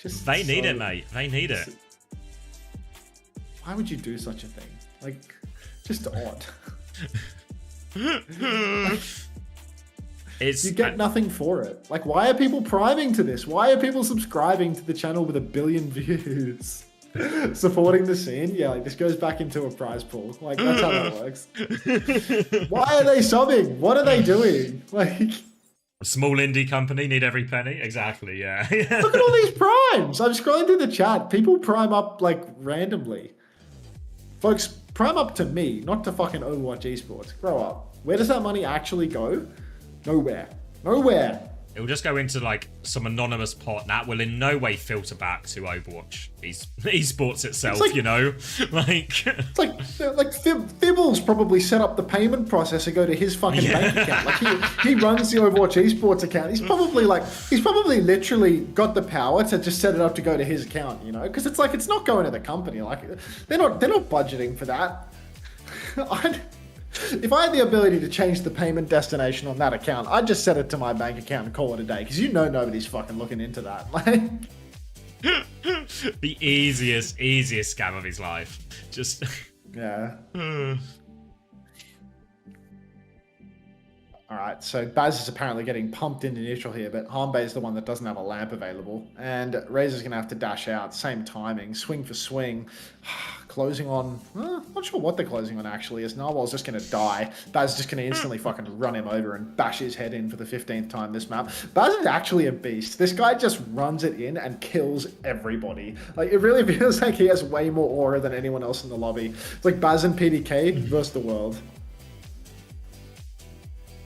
Speaker 2: just
Speaker 1: they need
Speaker 2: so-
Speaker 1: it, mate. They need it.
Speaker 2: Why would you do such a thing? Like, just odd. You get nothing for it. Like, why are people priming to this? Why are people subscribing to the channel with 1 billion views? Supporting the scene? Yeah, like, this goes back into a prize pool. Like, that's how that works. Why are they subbing? What are they doing? Like,
Speaker 1: A small indie company need every penny. Exactly. Yeah.
Speaker 2: look at all these primes. I'm scrolling through the chat. People prime up, like, randomly. Folks, prime up to me, not to fucking Overwatch esports. Grow up. Where does that money actually go? Nowhere. Nowhere.
Speaker 1: It will just go into like some anonymous pot that will in no way filter back to Overwatch esports itself.
Speaker 2: It's like-
Speaker 1: you know, like
Speaker 2: It's like Fibbles probably set up the payment process to go to his fucking bank account. Like he runs the Overwatch esports account. He's probably literally got the power to just set it up to go to his account. You know, because it's like it's not going to the company. Like they're not budgeting for that. If I had the ability to change the payment destination on that account, I'd just set it to my bank account and call it a day. Because you know nobody's fucking looking into that. Like,
Speaker 1: the easiest scam of his life. Just
Speaker 2: yeah. Alright, so Baz is apparently getting pumped into neutral here, but Hanbei is the one that doesn't have a lamp available. And Razor's going to have to dash out. Same timing, swing for swing. Closing on... not sure what they're closing on, actually, as Narwhal's just going to die. Baz is just going to instantly fucking run him over and bash his head in for the 15th time this map. Baz is actually a beast. This guy just runs it in and kills everybody. Like, it really feels like he has way more aura than anyone else in the lobby. It's like Baz and PDK versus the world.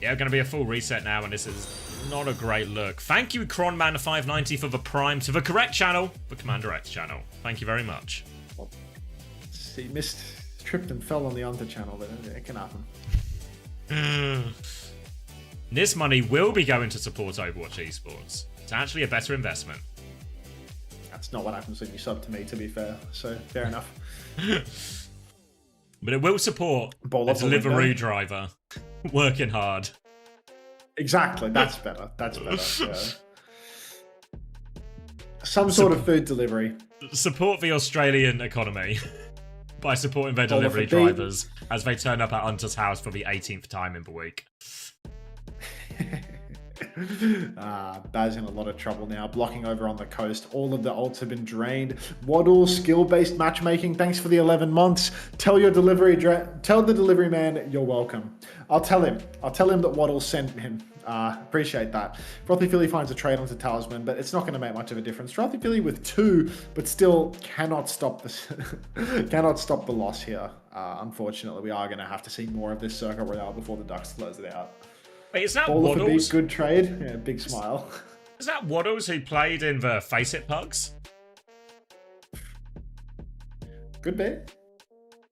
Speaker 1: yeah, going to be a full reset now, and this is not a great look. Thank you, Cronman590, for the prime to the correct channel, the Commander X channel. Thank you very much.
Speaker 2: He missed, tripped and fell on the under channel, but it can happen.
Speaker 1: This money will be going to support Overwatch esports. It's actually a better investment.
Speaker 2: That's not what happens when you sub to me, to be fair. So, fair enough.
Speaker 1: But it will support
Speaker 2: Ball
Speaker 1: the
Speaker 2: off the
Speaker 1: delivery
Speaker 2: window.
Speaker 1: driver working hard.
Speaker 2: Exactly, that's better. That's better. Yeah. Some sort of food delivery.
Speaker 1: Support the Australian economy by supporting their
Speaker 2: Ball off
Speaker 1: delivery
Speaker 2: the beat.
Speaker 1: drivers as they turn up at Hunter's house for the 18th time in the week.
Speaker 2: Baz in a lot of trouble now, blocking over on the coast. All of the ults have been drained. Waddle, skill-based matchmaking. Thanks for the 11 months. Tell the delivery man you're welcome. I'll tell him that Waddle sent him. Appreciate that. Frothy Philly finds a trade onto Talisman, but it's not going to make much of a difference. Frothy Philly with 2, but still cannot stop this. Cannot stop the loss here. Unfortunately, we are going to have to see more of this Circle Royale before the Ducks close it out.
Speaker 1: Wait, is that
Speaker 2: Ball of a beat,
Speaker 1: Waddles?
Speaker 2: good trade. Yeah, big smile.
Speaker 1: Is that Waddles who played in the Face It Pugs?
Speaker 2: Good bit.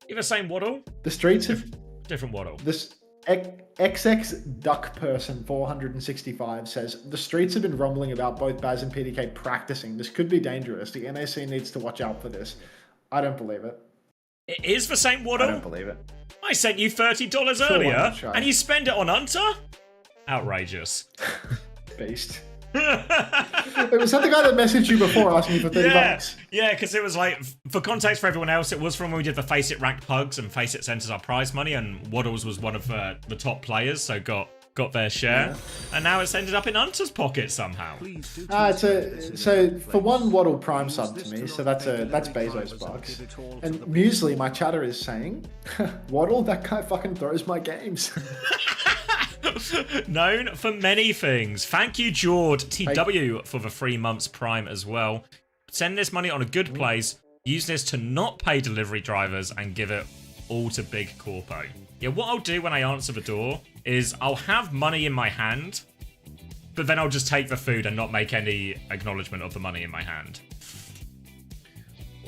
Speaker 1: You the same Waddle?
Speaker 2: The streets have
Speaker 1: Different Waddle.
Speaker 2: this XX Duck Person 465 says the streets have been rumbling about both Baz and PDK practicing. This could be dangerous. The NAC needs to watch out for this. I don't believe it.
Speaker 1: It is the same
Speaker 2: I
Speaker 1: Waddle?
Speaker 2: don't believe it.
Speaker 1: I sent you $30
Speaker 2: Sure, why
Speaker 1: earlier,
Speaker 2: not try?
Speaker 1: and you spend it on Hunter? Outrageous.
Speaker 2: Beast. It was that the guy that messaged you before asking you for 30 bucks?
Speaker 1: Yeah, because it was like, for context for everyone else, it was from when we did the Face It ranked pugs and Face It sent us our prize money, and Waddles was one of the top players, so got their share. And now it's ended up in Hunter's pocket somehow.
Speaker 2: So for one Waddle Prime sub to me, so that's Bezos bucks. And Muesli, my chatter is saying, Waddle, that guy fucking throws my games.
Speaker 1: Known for many things. Thank you, Jord TW, for the 3 months Prime as well. Send this money on a good place. Use this to not pay delivery drivers and give it all to Big Corpo. Yeah, what I'll do when I answer the door is I'll have money in my hand, but then I'll just take the food and not make any acknowledgement of the money in my hand.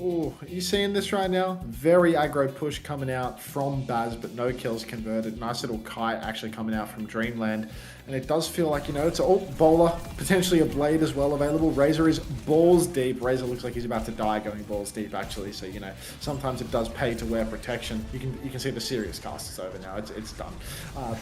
Speaker 2: Oh, are you seeing this right now? Very aggro push coming out from Baz, but no kills converted. Nice little kite actually coming out from Dreamland. And it does feel like, you know, it's an ult bowler, potentially a blade as well available. Razor is balls deep. Razor looks like he's about to die going balls deep, actually. So, you know, sometimes it does pay to wear protection. You can see the serious cast is over now. It's done.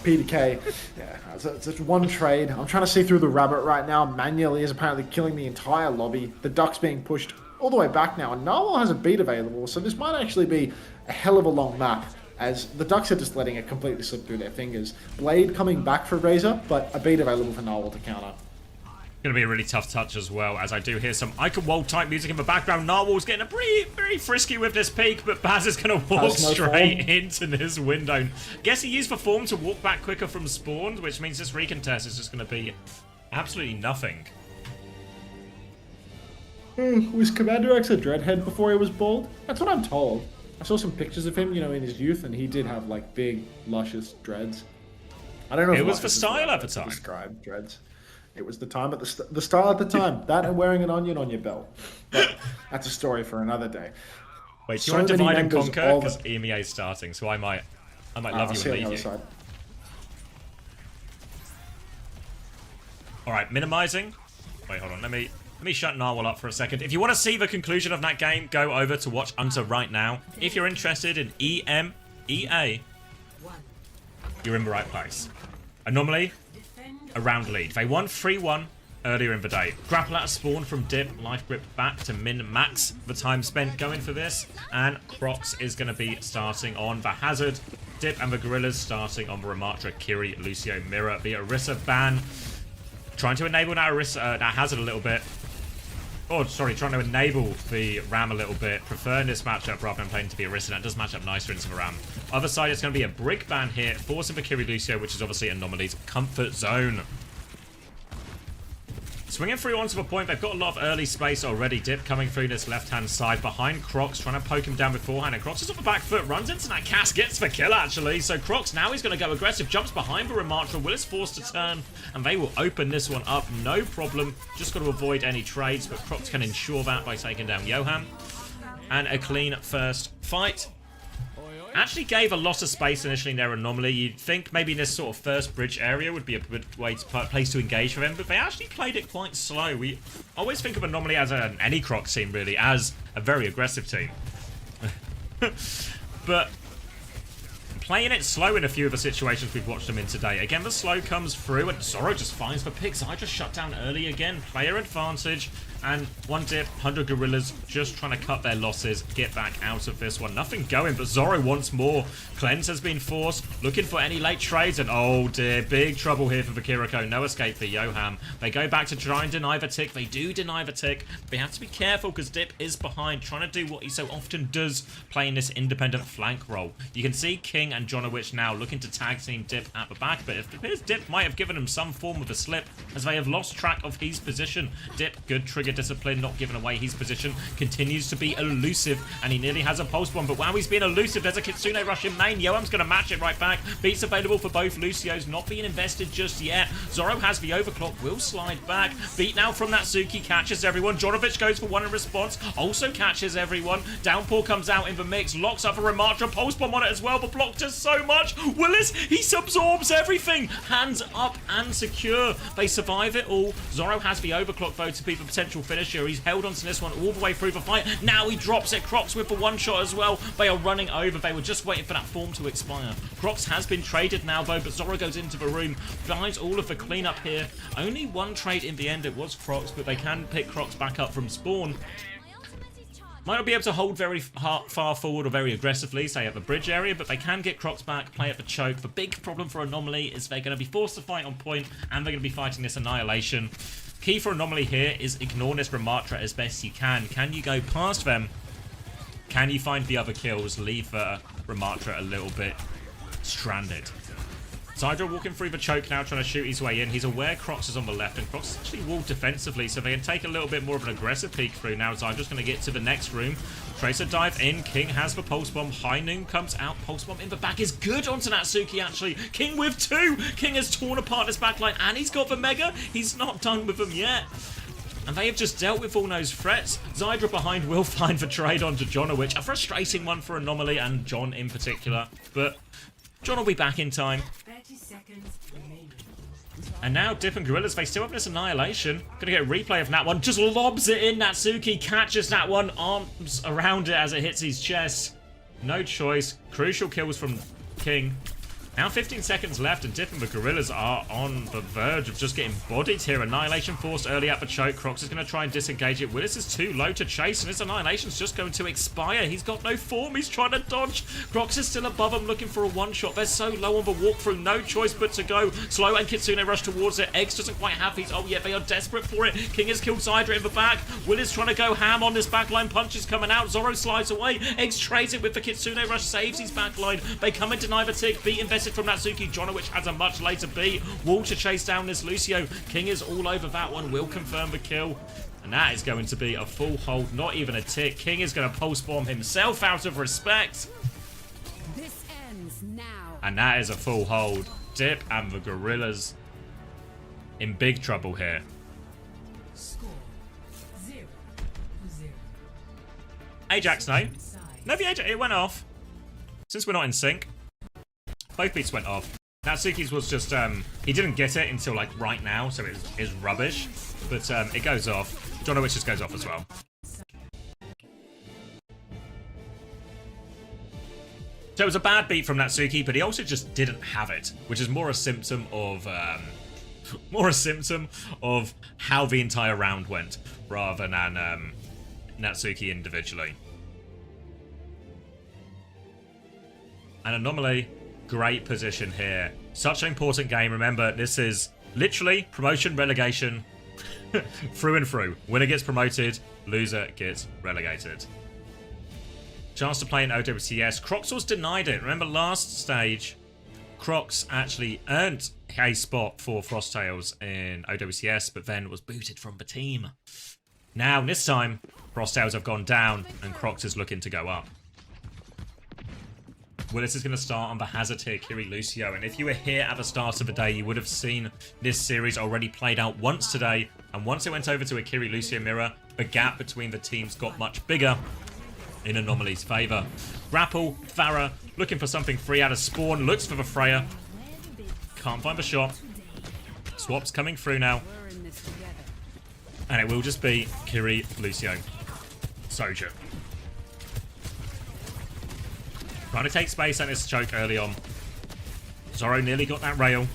Speaker 2: PDK, yeah, it's one trade. I'm trying to see through the rabbit right now. Manually is apparently killing the entire lobby. The Duck's being pushed all the way back now, and Narwhal has a beat available, so this might actually be a hell of a long map, as the Ducks are just letting it completely slip through their fingers. Blade coming back for Razor, but a beat available for Narwhal to counter.
Speaker 1: Going to be a really tough touch as well, as I do hear some Iconwald type music in the background. Narwhal's getting a very frisky with this peak, but Baz is going to walk straight into this window. Guess he used the form to walk back quicker from spawn, which means this recontest is just going to be absolutely nothing.
Speaker 2: Was Commander X a dreadhead before he was bald? That's what I'm told. I saw some pictures of him, you know, in his youth, and he did have like big, luscious dreads. I don't know.
Speaker 1: It was for style at the time.
Speaker 2: Describe dreads. It was the time at the style at the time. That and wearing an onion on your belt. But that's a story for another day.
Speaker 1: Wait, do you want to divide and conquer? Because EMEA is starting, so I might love you and leave you. All right, minimizing. Wait, hold on. Let me shut Narwhal up for a second. If you want to see the conclusion of that game, go over to watch Unter right now. If you're interested in EMEA, you're in the right place. Anomaly, a round lead. They won 3-1 earlier in the day. Grapple out of spawn from Dip, life grip back to min-max the time spent going for this. And Crocs is going to be starting on the Hazard. Dip and the Gorillas starting on the Ramatra, Kiri, Lucio, Mirror, the Orisa ban. Trying to enable that Hazard a little bit. Oh, sorry, trying to enable the Ram a little bit. Preferring this matchup rather than playing to the Orisa. That does match up nicer into the Ram. Other side, it's going to be a Brig ban here. Forcing for Kiri Lucio, which is obviously Anomaly's comfort zone. Swinging through onto the point. They've got a lot of early space already. Dip coming through this left-hand side. Behind Crocs, trying to poke him down beforehand. And Crocs is on the back foot. Runs into that cast. Gets the kill, actually. So Crocs now he's going to go aggressive. Jumps behind the Ramatra. Will is forced to turn. And they will open this one up. No problem. Just got to avoid any trades. But Crocs can ensure that by taking down Johan. And a clean first fight. Actually gave a lot of space initially in their Anomaly. You'd think maybe this sort of first bridge area would be a good place to engage for them, but they actually played it quite slow. We always think of Anomaly as any Crocs team, really, as a very aggressive team. But playing it slow in a few of the situations we've watched them in today. Again, the slow comes through, and Zorro just finds the picks. I just shut down early again. Player advantage. And one Dip, 100 Gorillas just trying to cut their losses, get back out of this one. Nothing going, but Zorro wants more. Cleanse has been forced, looking for any late trades, and oh dear, big trouble here for the Kiriko. No escape for Johan. They go back to try and deny the tick. They do deny the tick. They have to be careful because Dip is behind, trying to do what he so often does, playing this independent flank role. You can see King and Jonowich now looking to tag team Dip at the back, but it appears Dip might have given him some form of a slip as they have lost track of his position. Dip, good trigger discipline, not giving away his position, continues to be elusive, and he nearly has a pulse bomb, but while he's being elusive, there's a Kitsune rush in main. Yoam's going to match it right back. Beats available for both Lucios, not being invested just yet. Zorro has the overclock, will slide back. Beat now from that Suki, catches everyone. Jonovic goes for one in response, also catches everyone. Downpour comes out in the mix, locks up a Ramatra, pulse bomb on it as well, but blocked just so much. Willis, he absorbs everything. Hands up and secure. They survive it all. Zorro has the overclock though to be the potential finisher. He's held onto this one all the way through the fight. Now he drops it. Crocs with the one shot as well. They are running over. They were just waiting for that form to expire. Crocs has been traded now though, but Zorro goes into the room, finds all of the cleanup here. Only one trade in the end. It was Crocs, but they can pick Crocs back up from spawn. Might not be able to hold very far forward or very aggressively, say at the bridge area, but they can get Crocs back, play at the choke. The big problem for Anomaly is they're going to be forced to fight on point, and they're going to be fighting this Annihilation. Key for Anomaly here is ignore this Ramatra as best you can. Can you go past them? Can you find the other kills? Leave Ramatra a little bit stranded. Zydra walking through the choke now, trying to shoot his way in. He's aware Crocs is on the left, and Crocs is actually walled defensively, so they can take a little bit more of an aggressive peek through. Now Zydra's going to get to the next room. Tracer dive in. King has the Pulse Bomb. High Noon comes out. Pulse Bomb in the back is good onto Natsuki, actually. King with 2. King has torn apart his backline, and he's got the Mega. He's not done with them yet. And they have just dealt with all those threats. Zydra behind will find the trade onto Jonowich. A frustrating one for Anomaly and John in particular. But John will be back in time.
Speaker 9: 30 seconds remaining.
Speaker 1: And now Dip and Gorillas, they still have this Annihilation. Gonna get a replay of that one. Just lobs it in. Natsuki catches that one. Arms around it as it hits his chest. No choice. Crucial kills from King. Now 15 seconds left, and Dip and the Gorillas are on the verge of just getting bodied here. Annihilation forced early at the choke. Crocs is going to try and disengage it. Willis is too low to chase, and his Annihilation's just going to expire. He's got no form. He's trying to dodge. Crocs is still above him, looking for a one-shot. They're so low on the walkthrough. No choice but to go. Slow and Kitsune rush towards it. Eggs doesn't quite have these. Oh, yeah, they are desperate for it. King has killed Zydra in the back. Willis trying to go ham on this backline. Punches coming out. Zoro slides away. Eggs trades it with the Kitsune rush. Saves his backline. They come and deny the tick. Beat invested from Natsuki. Jonowich has a much later beat. Wall to chase down this Lucio. King is all over that one. Will confirm the kill. And that is going to be a full hold, not even a tick. King is going to pulse bomb himself out of respect.
Speaker 9: This ends now.
Speaker 1: And that is a full hold. Dip and the Gorillas in big trouble here.
Speaker 9: Score 0-0.
Speaker 1: Ajax, no. No, the Ajax, it went off. Since we're not in sync, both beats went off. Natsuki's was just, he didn't get it until, like, right now, so it is rubbish. But, it goes off. Jonowich just goes off as well. So it was a bad beat from Natsuki, but he also just didn't have it, which is more a symptom of, how the entire round went, rather than, Natsuki individually. And Anomaly, great position here. Such an important game. Remember, this is literally promotion, relegation, through and through. Winner gets promoted, loser gets relegated. Chance to play in OWCS. Crocs was denied it. Remember last stage, Crocs actually earned a spot for Frosttails in OWCS, but then was booted from the team. Now, this time, Frosttails have gone down, and Crocs is looking to go up. Willis is going to start on the hazard here, Kiri Lucio. And if you were here at the start of the day, you would have seen this series already played out once today. And once it went over to a Kiri Lucio mirror, the gap between the teams got much bigger in Anomaly's favour. Grapple, Farah, looking for something free out of Spawn, looks for the Freya. Can't find the shot. Swaps coming through now. And it will just be Kiri Lucio. Soju. Trying to take space on this choke early on. Zoro nearly got that rail.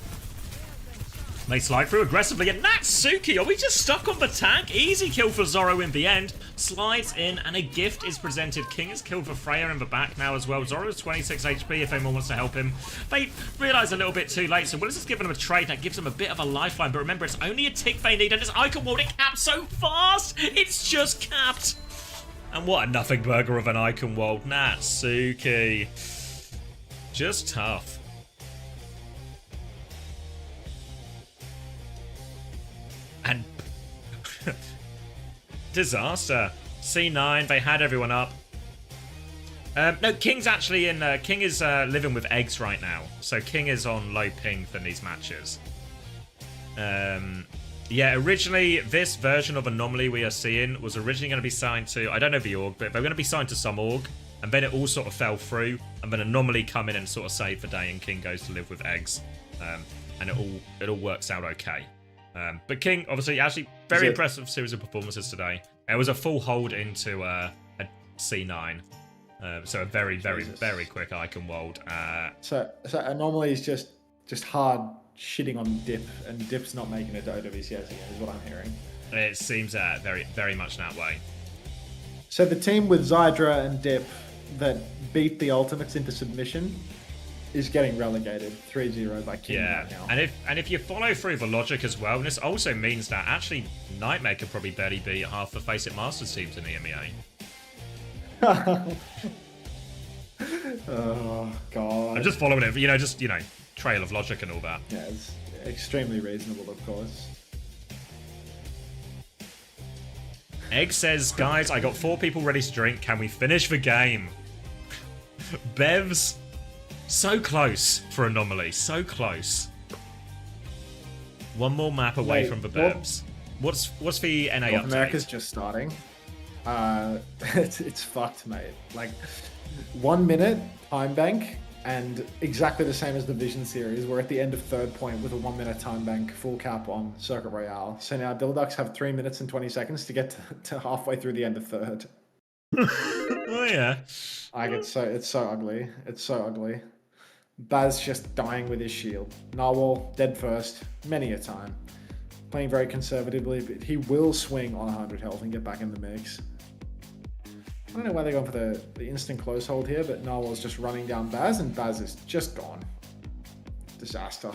Speaker 1: They slide through aggressively, and Natsuki, are we just stuck on the tank? Easy kill for Zoro in the end. Slides in, and a gift is presented. King is killed for Freya in the back now as well. Zoro is 26 HP if anyone wants to help him. They realise a little bit too late, so Willis has given them a trade that gives them a bit of a lifeline. But remember, it's only a tick they need, and this icon wall, it caps so fast. It's just capped. And what a nothing burger of an icon world. Natsuki. Just tough. And disaster. C9, they had everyone up. No, King's actually in, King is living with eggs right now. So King is on low ping for these matches. Yeah, originally, this version of Anomaly we are seeing was originally going to be signed to, I don't know the org, but they were going to be signed to some org, and then it all sort of fell through, and then Anomaly come in and sort of save the day, and King goes to live with eggs, and it all works out okay. But King, obviously, actually, very impressive series of performances today. It was a full hold into a C9, so a very, very, very quick icon world.
Speaker 2: So Anomaly is just hard shitting on Dip, and Dip's not making it to OWCS again, is what I'm hearing.
Speaker 1: It seems very, very much that way.
Speaker 2: So the team with Zydra and Dip that beat the Ultimates into submission is getting relegated 3-0 by King right now.
Speaker 1: And if you follow through the logic as well, this also means that actually Nightmare could probably barely beat half the Face It Masters teams in the EMEA.
Speaker 2: Oh god.
Speaker 1: I'm just following it, just trail of logic and all that.
Speaker 2: Yeah, it's extremely reasonable, of course.
Speaker 1: Egg says, guys, I got 4 people ready to drink. Can we finish the game? Bevs, so close for Anomaly. So close. One more map away
Speaker 2: Wait,
Speaker 1: from the
Speaker 2: what?
Speaker 1: Bevs. What's the NA
Speaker 2: North
Speaker 1: update?
Speaker 2: America's just starting. It's fucked, mate. Like 1 minute time bank, and exactly the same as the Vision series. We're at the end of third point with a 1 minute time bank, full cap on Circuit Royale. So now Dilducks have 3 minutes and 20 seconds to get to halfway through the end of third.
Speaker 1: Oh yeah.
Speaker 2: Like it's so ugly. It's so ugly. Baz just dying with his shield. Narwhal dead first many a time. Playing very conservatively, but he will swing on 100 health and get back in the mix. I don't know why they're going for the instant close hold here, but Narwhal's just running down Baz, and Baz is just gone. Disaster.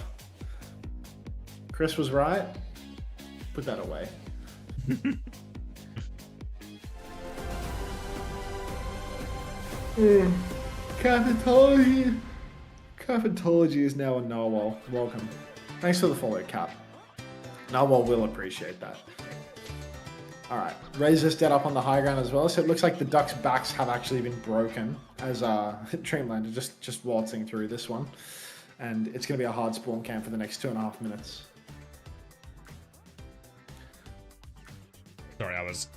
Speaker 2: Chris was right. Put that away. Capitology. Capitology is now a Narwhal. Welcome. Thanks for the follow, Cap. Narwhal will appreciate that. Alright, Razor's dead up on the high ground as well, so it looks like the Ducks' backs have actually been broken as Dreamland are just waltzing through this one. And it's going to be a hard spawn camp for the next 2.5 minutes.
Speaker 1: Sorry, I was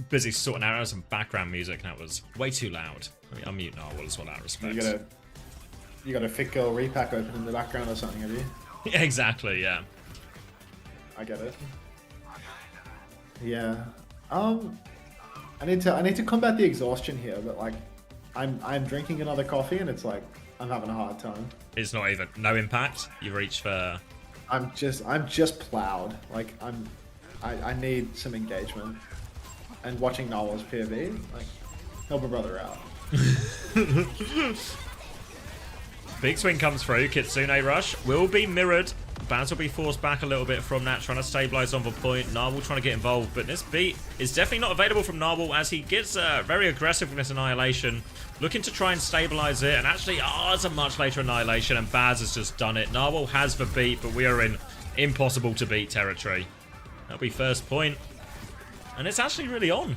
Speaker 1: busy sorting out some background music and that was way too loud. Let me unmute Narwhal as well out of respect.
Speaker 2: You got a Fit Girl repack open in the background or something, have you?
Speaker 1: Yeah, exactly, yeah.
Speaker 2: I get it. Yeah. I need to combat the exhaustion here, but like I'm drinking another coffee and it's like I'm having a hard time.
Speaker 1: It's not even no impact. You've reached for
Speaker 2: I'm just plowed. Like I need some engagement. And watching Narwhal's POV, like help a brother out.
Speaker 1: Big swing comes through. Kitsune Rush will be mirrored. Baz will be forced back a little bit from that, trying to stabilize on the point. Narwhal trying to get involved, but this beat is definitely not available from Narwhal as he gets very aggressive with this Annihilation, looking to try and stabilize it. And actually, it's a much later Annihilation, and Baz has just done it. Narwhal has the beat, but we are in impossible to beat territory. That'll be first point, and it's actually really on.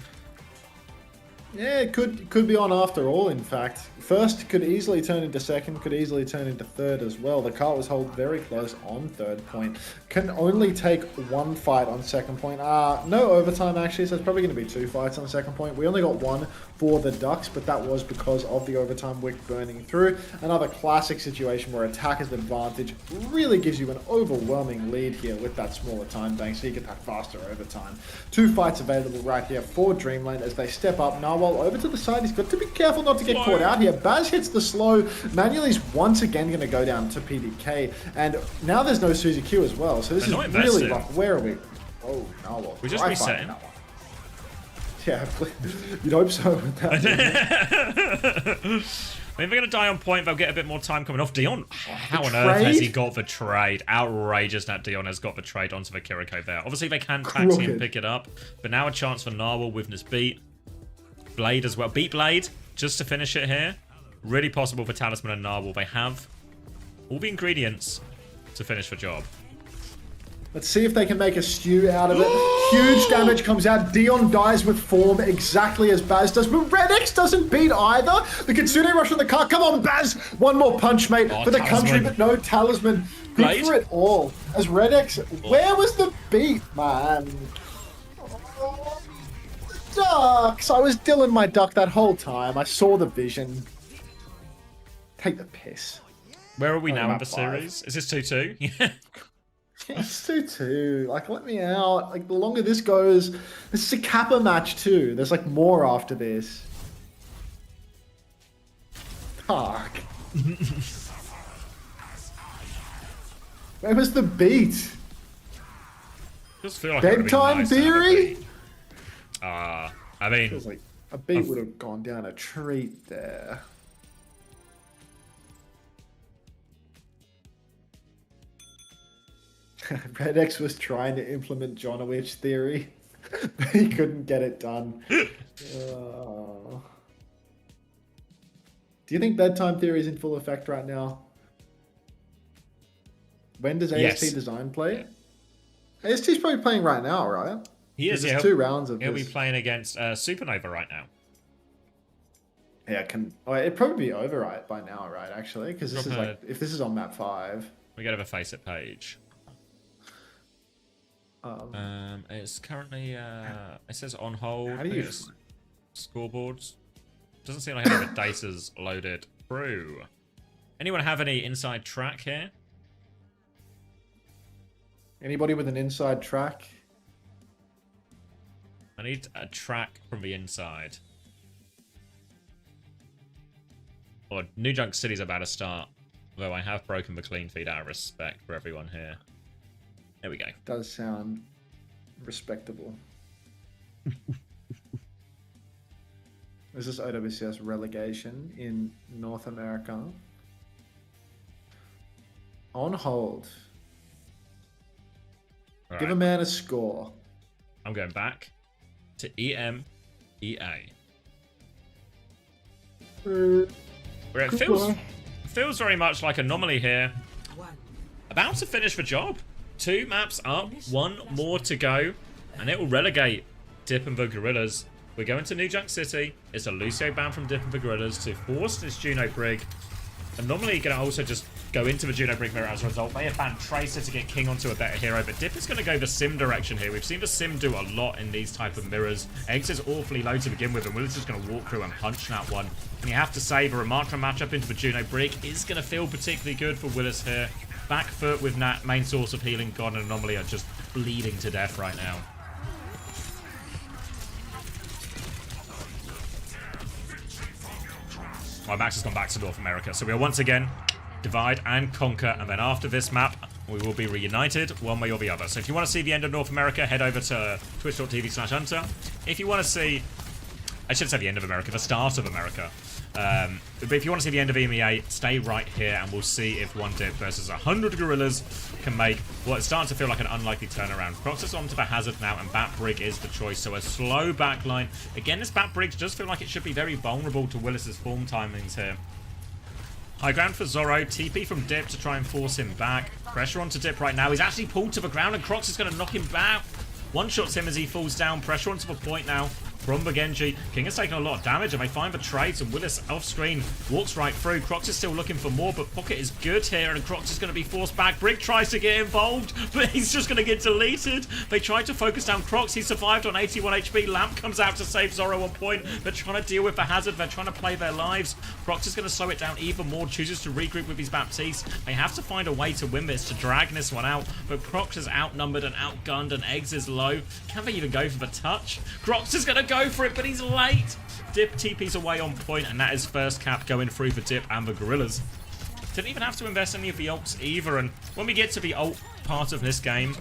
Speaker 2: Yeah, it could be on after all, in fact. First could easily turn into second, could easily turn into third as well. The cart was held very close on third point. Can only take one fight on second point. No overtime actually, so it's probably going to be 2 fights on second point. We only got one for the Ducks, but that was because of the overtime wick burning through. Another classic situation where attacker's advantage really gives you an overwhelming lead here with that smaller time bank, so you get that faster overtime. 2 fights available right here for Dreamland as they step up. Narwhal over to the side. He's got to be careful not to get caught out here. Baz hits the slow. Manuel's once again going to go down to PDK. And now there's no Suzy Q as well. So this is really rough. Where are we? Oh, Narwhal.
Speaker 1: We just resetting.
Speaker 2: Yeah, you'd hope so.
Speaker 1: I mean, if they're going to die on point, they'll get a bit more time coming off. Dion, how on earth has he got the trade? Outrageous that Dion has got the trade onto the Kiriko there. Obviously, they can taxi and pick it up. But now a chance for Narwhal with this beat. Blade as well. Beat Blade, just to finish it here. Really possible for Talisman and Narwhal. They have all the ingredients to finish the job.
Speaker 2: Let's see if they can make a stew out of it. Huge damage comes out. Dion dies with form exactly as Baz does. But Red X doesn't beat either. The Kitsune rush on the car. Come on, Baz. One more punch, mate, for the country, but no Talisman. Good for it all. As Red X, where was the beat, man? Ducks! I was Dylan my duck that whole time. I saw the vision. Take the piss.
Speaker 1: Where are we now in the series? Is this 2-2? Yeah.
Speaker 2: It's 2-2. Like, let me out. Like, the longer this goes, this is a Kappa match too. There's like more after this. Fuck. Where was the beat?
Speaker 1: Just feel like
Speaker 2: Bedtime theory?
Speaker 1: I mean,
Speaker 2: Feels like a beat would have gone down a treat there. Red X was trying to implement Johnowich theory, but he couldn't get it done. Do you think bedtime theory is in full effect right now? When does
Speaker 1: Yes.
Speaker 2: AST Design play? AST's probably playing right now, right?
Speaker 1: He is.
Speaker 2: There's
Speaker 1: Yeah,
Speaker 2: 2 rounds of
Speaker 1: he'll
Speaker 2: this.
Speaker 1: be playing against Supernova right now.
Speaker 2: Yeah, it'd probably be over right by now, right? Actually, because this is
Speaker 1: Drop
Speaker 2: like if this is on map 5.
Speaker 1: We go to the face it page. It's currently it says on hold.
Speaker 2: How do
Speaker 1: I
Speaker 2: you?
Speaker 1: think it's scoreboards? Doesn't seem like any of the data's loaded through. Anyone have any inside track here?
Speaker 2: Anybody with an inside track?
Speaker 1: I need a track from the inside. Or New Junk City's about to start. Though I have broken the clean feed out of respect for everyone here. There we go.
Speaker 2: Does sound respectable. This is OWCS relegation in North America. On hold.
Speaker 1: All
Speaker 2: Give
Speaker 1: right.
Speaker 2: a man a score.
Speaker 1: I'm going back to EMEA. Where it feels very much like Anomaly here. About to finish the job. 2 maps up, 1 more to go, and it will relegate Dip and the Gorillas. We're going to New Junk City. It's a Lucio ban from Dip and the Gorillas to force this Juno Brig. Anomaly going to also just go into the Juno Brig mirror as a result. May have banned Tracer to get King onto a better hero, but Dip is going to go the Sim direction here. We've seen the Sim do a lot in these type of mirrors. Eggs is awfully low to begin with, and Willis is going to walk through and punch that one. And you have to say, the Ramatra matchup into the Juno Brig is going to feel particularly good for Willis here. Back foot with that main source of healing gone, and Anomaly are just bleeding to death right now. Well, Max has gone back to North America, so we'll once again divide and conquer, and then after this map, we will be reunited one way or the other. So if you want to see the end of North America, head over to twitch.tv/Hunter. If you want to see, I should say the end of America, the start of America. But if you want to see the end of EMEA, stay right here, and we'll see if one Dip versus 100 Gorillas can make what is starting to feel like an unlikely turnaround. Crocs is onto the Hazard now, and Bat Brig is the choice. So a slow backline. Again, this Bat Brig does feel like it should be very vulnerable to Willis's form timings here. High ground for Zorro. TP from Dip to try and force him back. Pressure onto Dip right now. He's actually pulled to the ground, and Crocs is going to knock him back. One-shots him as he falls down. Pressure onto the point now from the Genji. King has taken a lot of damage, and they find the trades, and Willis off-screen walks right through. Crocs is still looking for more, but Pocket is good here, and Crocs is going to be forced back. Brig tries to get involved, but he's just going to get deleted. They try to focus down Crocs. He survived on 81 HP. Lamp comes out to save Zorro on point. They're trying to deal with the Hazard. They're trying to play their lives. Crocs is going to slow it down even more, chooses to regroup with his Baptiste. They have to find a way to win this, to drag this one out, but Crocs is outnumbered and outgunned, and Eggs is low. Can they even go for the touch? Crocs is going to go for it, but he's late. Dip TP's away on point, and that is first cap going through for Dip and the Gorillas. Didn't even have to invest any of the ults either, and when we get to the ult part of this game,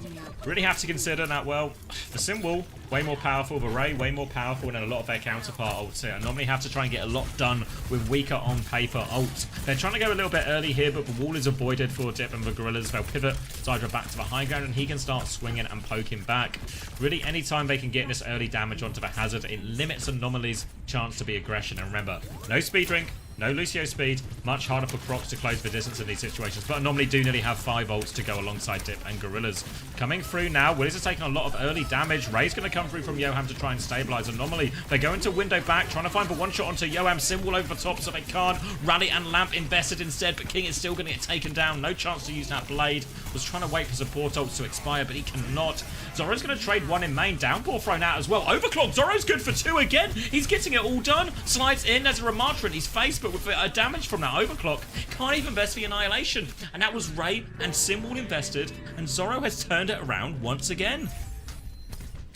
Speaker 1: really have to consider that, well, the Sim Wall, way more powerful, the Ray, way more powerful than a lot of their counterpart ults here, and normally have to try and get a lot done with weaker on paper ults. They're trying to go a little bit early here, but the wall is avoided for Dip and the Gorillas. They'll pivot Zydra back to the high ground, and he can start swinging and poking back. Really, anytime they can get this early damage onto the Hazard, it limits Anomaly's chance to be aggression. And remember, no speed drink, no Lucio speed, much harder for Crocs to close the distance in these situations, but Anomaly do nearly have 5 ults to go alongside Dip and Gorillas. Coming through now, Willis is taking a lot of early damage. Ray's going to come through from Yoham to try and stabilize Anomaly. They go into window back, trying to find the one shot onto Yoham. Symbol over the top, so they can't. Rally and Lamp invested instead, but King is still going to get taken down. No chance to use that blade. Was trying to wait for support ults to expire, but he cannot. Zorro's going to trade one in main. Downpour thrown out as well. Overclock. Zorro's good for 2 again. He's getting it all done. Slides in. There's a Ramatra in his face, but with a damage from that overclock, can't even invest the Annihilation. And that was Ray and Symbol invested, and Zorro has turned it around once again.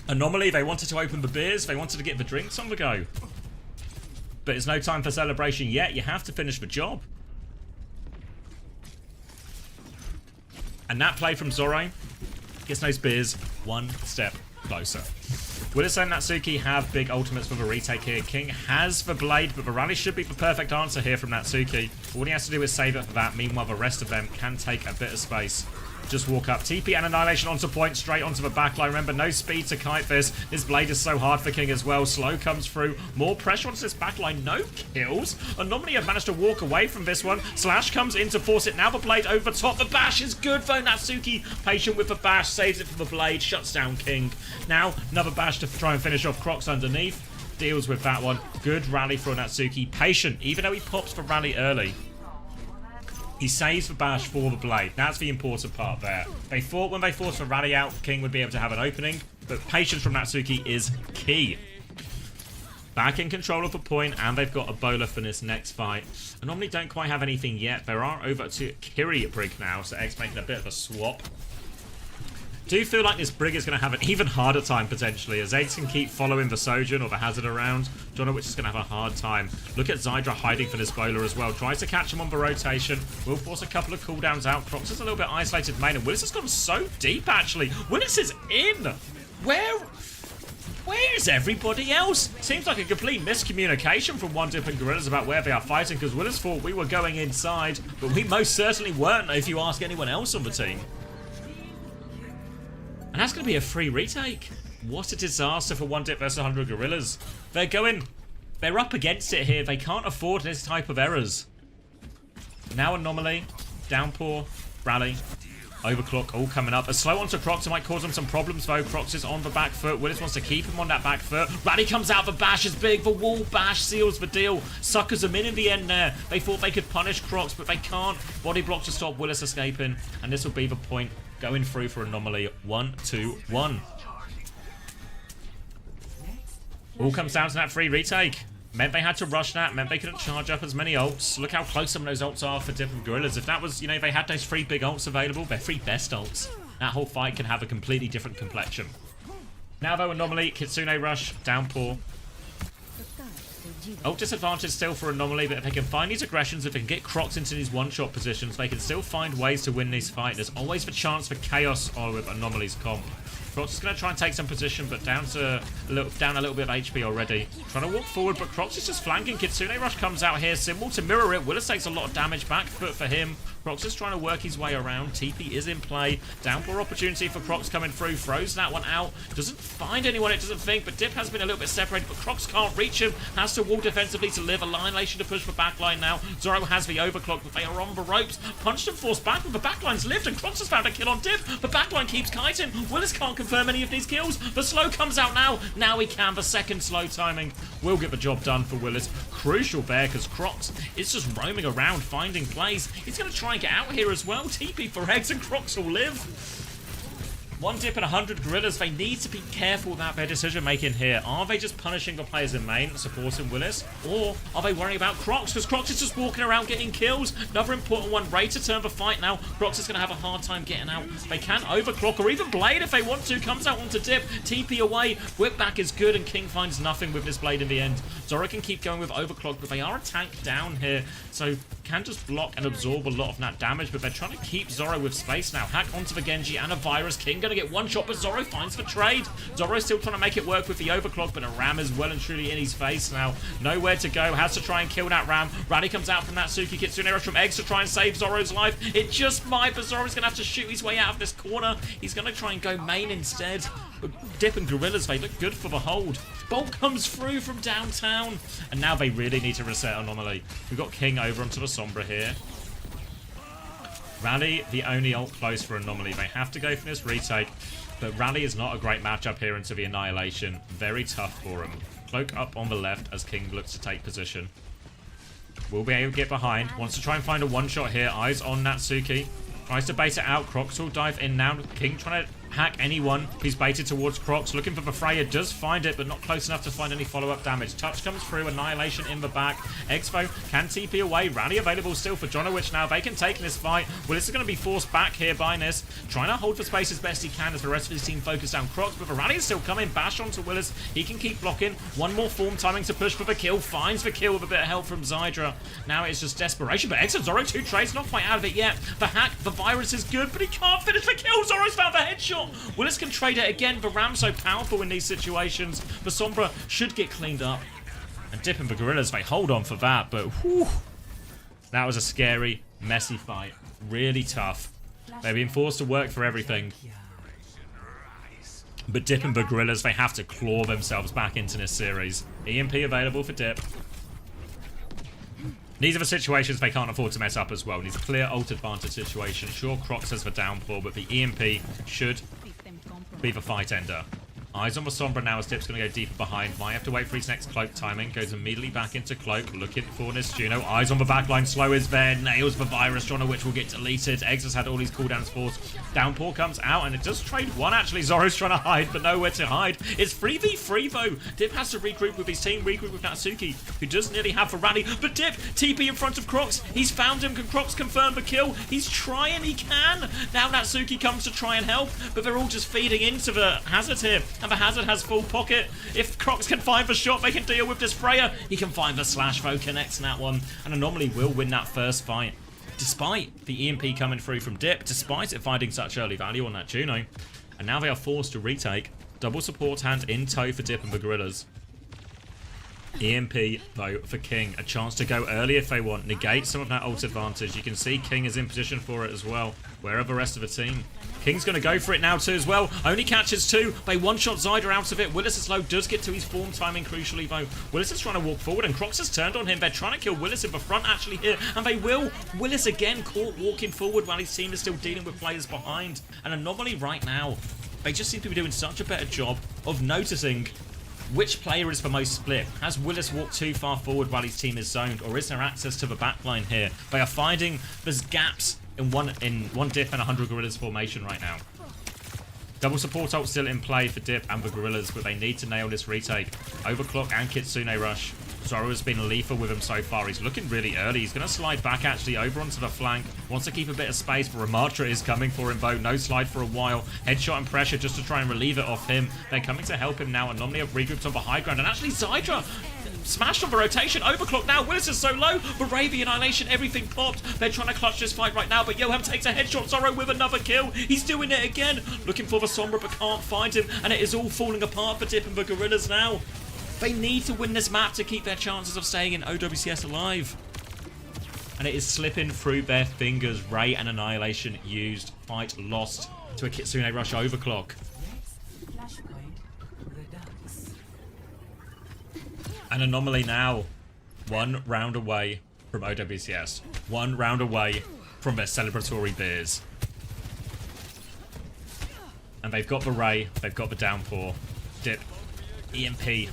Speaker 1: Anomaly, they wanted to open the beers, they wanted to get the drinks on the go. But it's no time for celebration yet. You have to finish the job. And that play from Zorro gets those beers one step closer. Willis and Natsuki have big ultimates for the retake here. King has the blade, but the rally should be the perfect answer here from Natsuki. All he has to do is save it for that. Meanwhile, the rest of them can take a bit of space. just walk up. TP and Annihilation onto point, straight onto the backline. Remember, no speed to kite this. This blade is so hard for King as well. Slow comes through. More pressure onto this backline. No kills. Anomaly have managed to walk away from this one. Slash comes in to force it. Now the blade over top. The bash is good though. Natsuki patient with the bash. Saves it for the blade. Shuts down King. Now, another bash to try and finish off Crocs underneath. Deals with that one. Good rally for Natsuki. Patient, even though he pops for rally early. He saves the bash for the blade. That's the important part there. They thought when they forced the rally out, King would be able to have an opening, but patience from Natsuki is key. Back in control of the point, and they've got a bowler for this next fight. Anomaly don't quite have anything yet. There are over to Kiri Brig now, so X making a bit of a swap. Do feel like this Brig is going to have an even harder time potentially, as Eggs can keep following the Sojourn or the Hazard around. Jonah Witch is going to have a hard time. Look at Zydra hiding for this bowler as well. Tries to catch him on the rotation. Will force a couple of cooldowns out. Crocs is a little bit isolated main, and Willis has gone so deep actually. Willis is in! Where is everybody else? Seems like a complete miscommunication from One Dip and Gorillas about where they are fighting, because Willis thought we were going inside, but we most certainly weren't if you ask anyone else on the team. And that's going to be a free retake. What a disaster for One Dip versus 100 Gorillas. They're up against it here. They can't afford this type of errors. Now Anomaly, Downpour, Rally, Overclock all coming up. A slow onto Crocs might cause them some problems though. Crocs is on the back foot. Willis wants to keep him on that back foot. Rally comes out. The bash is big. The wall bash seals the deal. Suckers them in the end there. They thought they could punish Crocs, but they can't. Body block to stop Willis escaping. And this will be the point. Going through for Anomaly. 1-2-1. All comes down to that free retake. Meant they had to rush that, meant they couldn't charge up as many ults. Look how close some of those ults are for different Gorillas. If that was, you know, they had those 3 big ults available, their 3 best ults, that whole fight can have a completely different complexion. Now though, Anomaly, Kitsune Rush, Downpour. Ult disadvantage still for Anomaly, but if they can find these aggressions, if they can get Crocs into these one-shot positions, they can still find ways to win this fight. There's always the chance for chaos with Anomaly's comp. Crocs is going to try and take some position, but down a little bit of HP already. Trying to walk forward, but Crocs is just flanking. Kitsune Rush comes out here. Symbol to mirror it. Willis takes a lot of damage. Back foot for him. Crocs is trying to work his way around. TP is in play. Downpour opportunity for Crocs coming through. Throws that one out. Doesn't find anyone, it doesn't think, but Dip has been a little bit separated, but Crocs can't reach him. Has to wall defensively to live. Annihilation to push for backline now. Zoro has the overclock, but they are on the ropes. Punched and forced back, but the backline's lived, and Crocs has found a kill on Dip. The backline keeps kiting. Willis can't confirm any of these kills. The slow comes out now. Now he can. The second slow timing will get the job done for Willis. Crucial there, because Crocs is just roaming around, finding plays. He's going to try and get out here as well. TP for Eggs, and Crocs will live. One Dip and 100 Gorillas, they need to be careful about their decision making here. Are they just punishing the players in main, supporting Willis? Or are they worrying about Crocs? Because Crocs is just walking around getting kills. Another important one, ready to turn the fight now. Crocs is going to have a hard time getting out. They can overclock or even blade if they want to. Comes out onto Dip. TP away. Whip back is good, and King finds nothing with this blade in the end. Zoro can keep going with overclock, but they are a tank down here. So can just block and absorb a lot of that damage, but they're trying to keep Zoro with space now. Hack onto the Genji and a Virus. King going to get one shot, but Zoro finds the trade. Zoro still trying to make it work with the overclock, but a Ram is well and truly in his face now. Nowhere to go. Has to try and kill that Ram. Rally comes out from that Suki. Kitsune Rush from Eggs to try and save Zoro's life. It just might, but Zoro's going to have to shoot his way out of this corner. He's going to try and go main instead. But Dip and Gorillas, they look good for the hold. Bolt comes through from downtown, and now they really need to reset Anomaly. We've got King over onto the Sombra here. Rally, the only ult close for Anomaly. They have to go for this retake, but Rally is not a great matchup here into the Annihilation. Very tough for him. Cloak up on the left as King looks to take position. Will be able to get behind. Wants to try and find a one-shot here. Eyes on Natsuki. Tries to bait it out. Crocs will dive in now. King trying to hack anyone who's baited towards Crocs. Looking for the Freya. Does find it, but not close enough to find any follow-up damage. Touch comes through. Annihilation in the back. Expo can TP away. Rally available still for Jonowich now. They can take this fight. Well, this is going to be forced back here by Nis. Trying to hold for space as best he can as the rest of his team focus down Crocs. But the Rally is still coming. Bash onto Willis. He can keep blocking. One more form timing to push for the kill. Finds the kill with a bit of help from Zydra. Now it's just desperation. But Exo Zoro 2 trades. Not quite out of it yet. The hack. The virus is good, but he can't finish the kill. Zoro's found the headshot. Willis can trade it again. The Ram's so powerful in these situations. The Sombra should get cleaned up. And Dip and the Gorillas, they hold on for that. But whew, that was a scary, messy fight. Really tough. They're being forced to work for everything. But Dip and the Gorillas, they have to claw themselves back into this series. EMP available for Dip. These are the situations they can't afford to mess up as well. These are clear ult advantage situations. Sure, Crocs has the downfall, but the EMP should be the fight ender. Eyes on the Sombra now as Dip's going to go deeper behind. Might have to wait for his next cloak timing. Goes immediately back into cloak. Looking for this Juno. Eyes on the backline. Slow is there. Nails the virus. John, which will get deleted. Eggs has had all these cooldowns forced. Downpour comes out and it does trade one actually. Zoro's trying to hide, but nowhere to hide. It's 3v3 though. Dip has to regroup with his team. Regroup with Natsuki, who does nearly have the rally. But Dip, TP in front of Crocs. He's found him. Can Crocs confirm the kill? He's trying. He can. Now Natsuki comes to try and help, but they're all just feeding into the Hazard here. And the Hazard has full pocket. If Crocs can find the shot, they can deal with this Freya. He can find the slash though, connects that one. And Anomaly will win that first fight. Despite the EMP coming through from Dip, despite it finding such early value on that Juno. And now they are forced to retake. Double support hand in tow for Dip and the Gorillas. EMP though for King. A chance to go early if they want. Negate some of that ult advantage. You can see King is in position for it as well. Where are the rest of the team? King's going to go for it now too as well. Only catches two. They one-shot Zyder out of it. Willis is low. Does get to his form timing crucially though. Willis is trying to walk forward and Crocs has turned on him. They're trying to kill Willis in the front actually here. And they will. Willis again caught walking forward while his team is still dealing with players behind. An Anomaly right now. They just seem to be doing such a better job of noticing which player is the most split. Has Willis walked too far forward while his team is zoned? Or is there access to the backline here? They are finding there's gaps in one Dip and 100 Gorillas formation right now. Double support ult still in play for Dip and the Gorillas, but they need to nail this retake. Overclock and Kitsune Rush. Zoro has been lethal with him so far. He's looking really early. He's going to slide back actually over onto the flank. Wants to keep a bit of space, but Ramatra is coming for him though. No slide for a while. Headshot and pressure just to try and relieve it off him. They're coming to help him now, and Anomaly have regrouped on the high ground. And actually Zydra smashed on the rotation. Overclock now. Willis is so low. But Ravy Annihilation, everything popped. They're trying to clutch this fight right now. But Yoham takes a headshot. Zoro with another kill. He's doing it again. Looking for the Sombra but can't find him. And it is all falling apart for Dip and the Gorillas now. They need to win this map to keep their chances of staying in OWCS alive. And it is slipping through their fingers. Ray and Annihilation used. Fight lost to a Kitsune Rush overclock. An Anomaly now. 1 round away from OWCS. 1 round away from their celebratory beers. And they've got the Ray. They've got the downpour. Dip. EMP.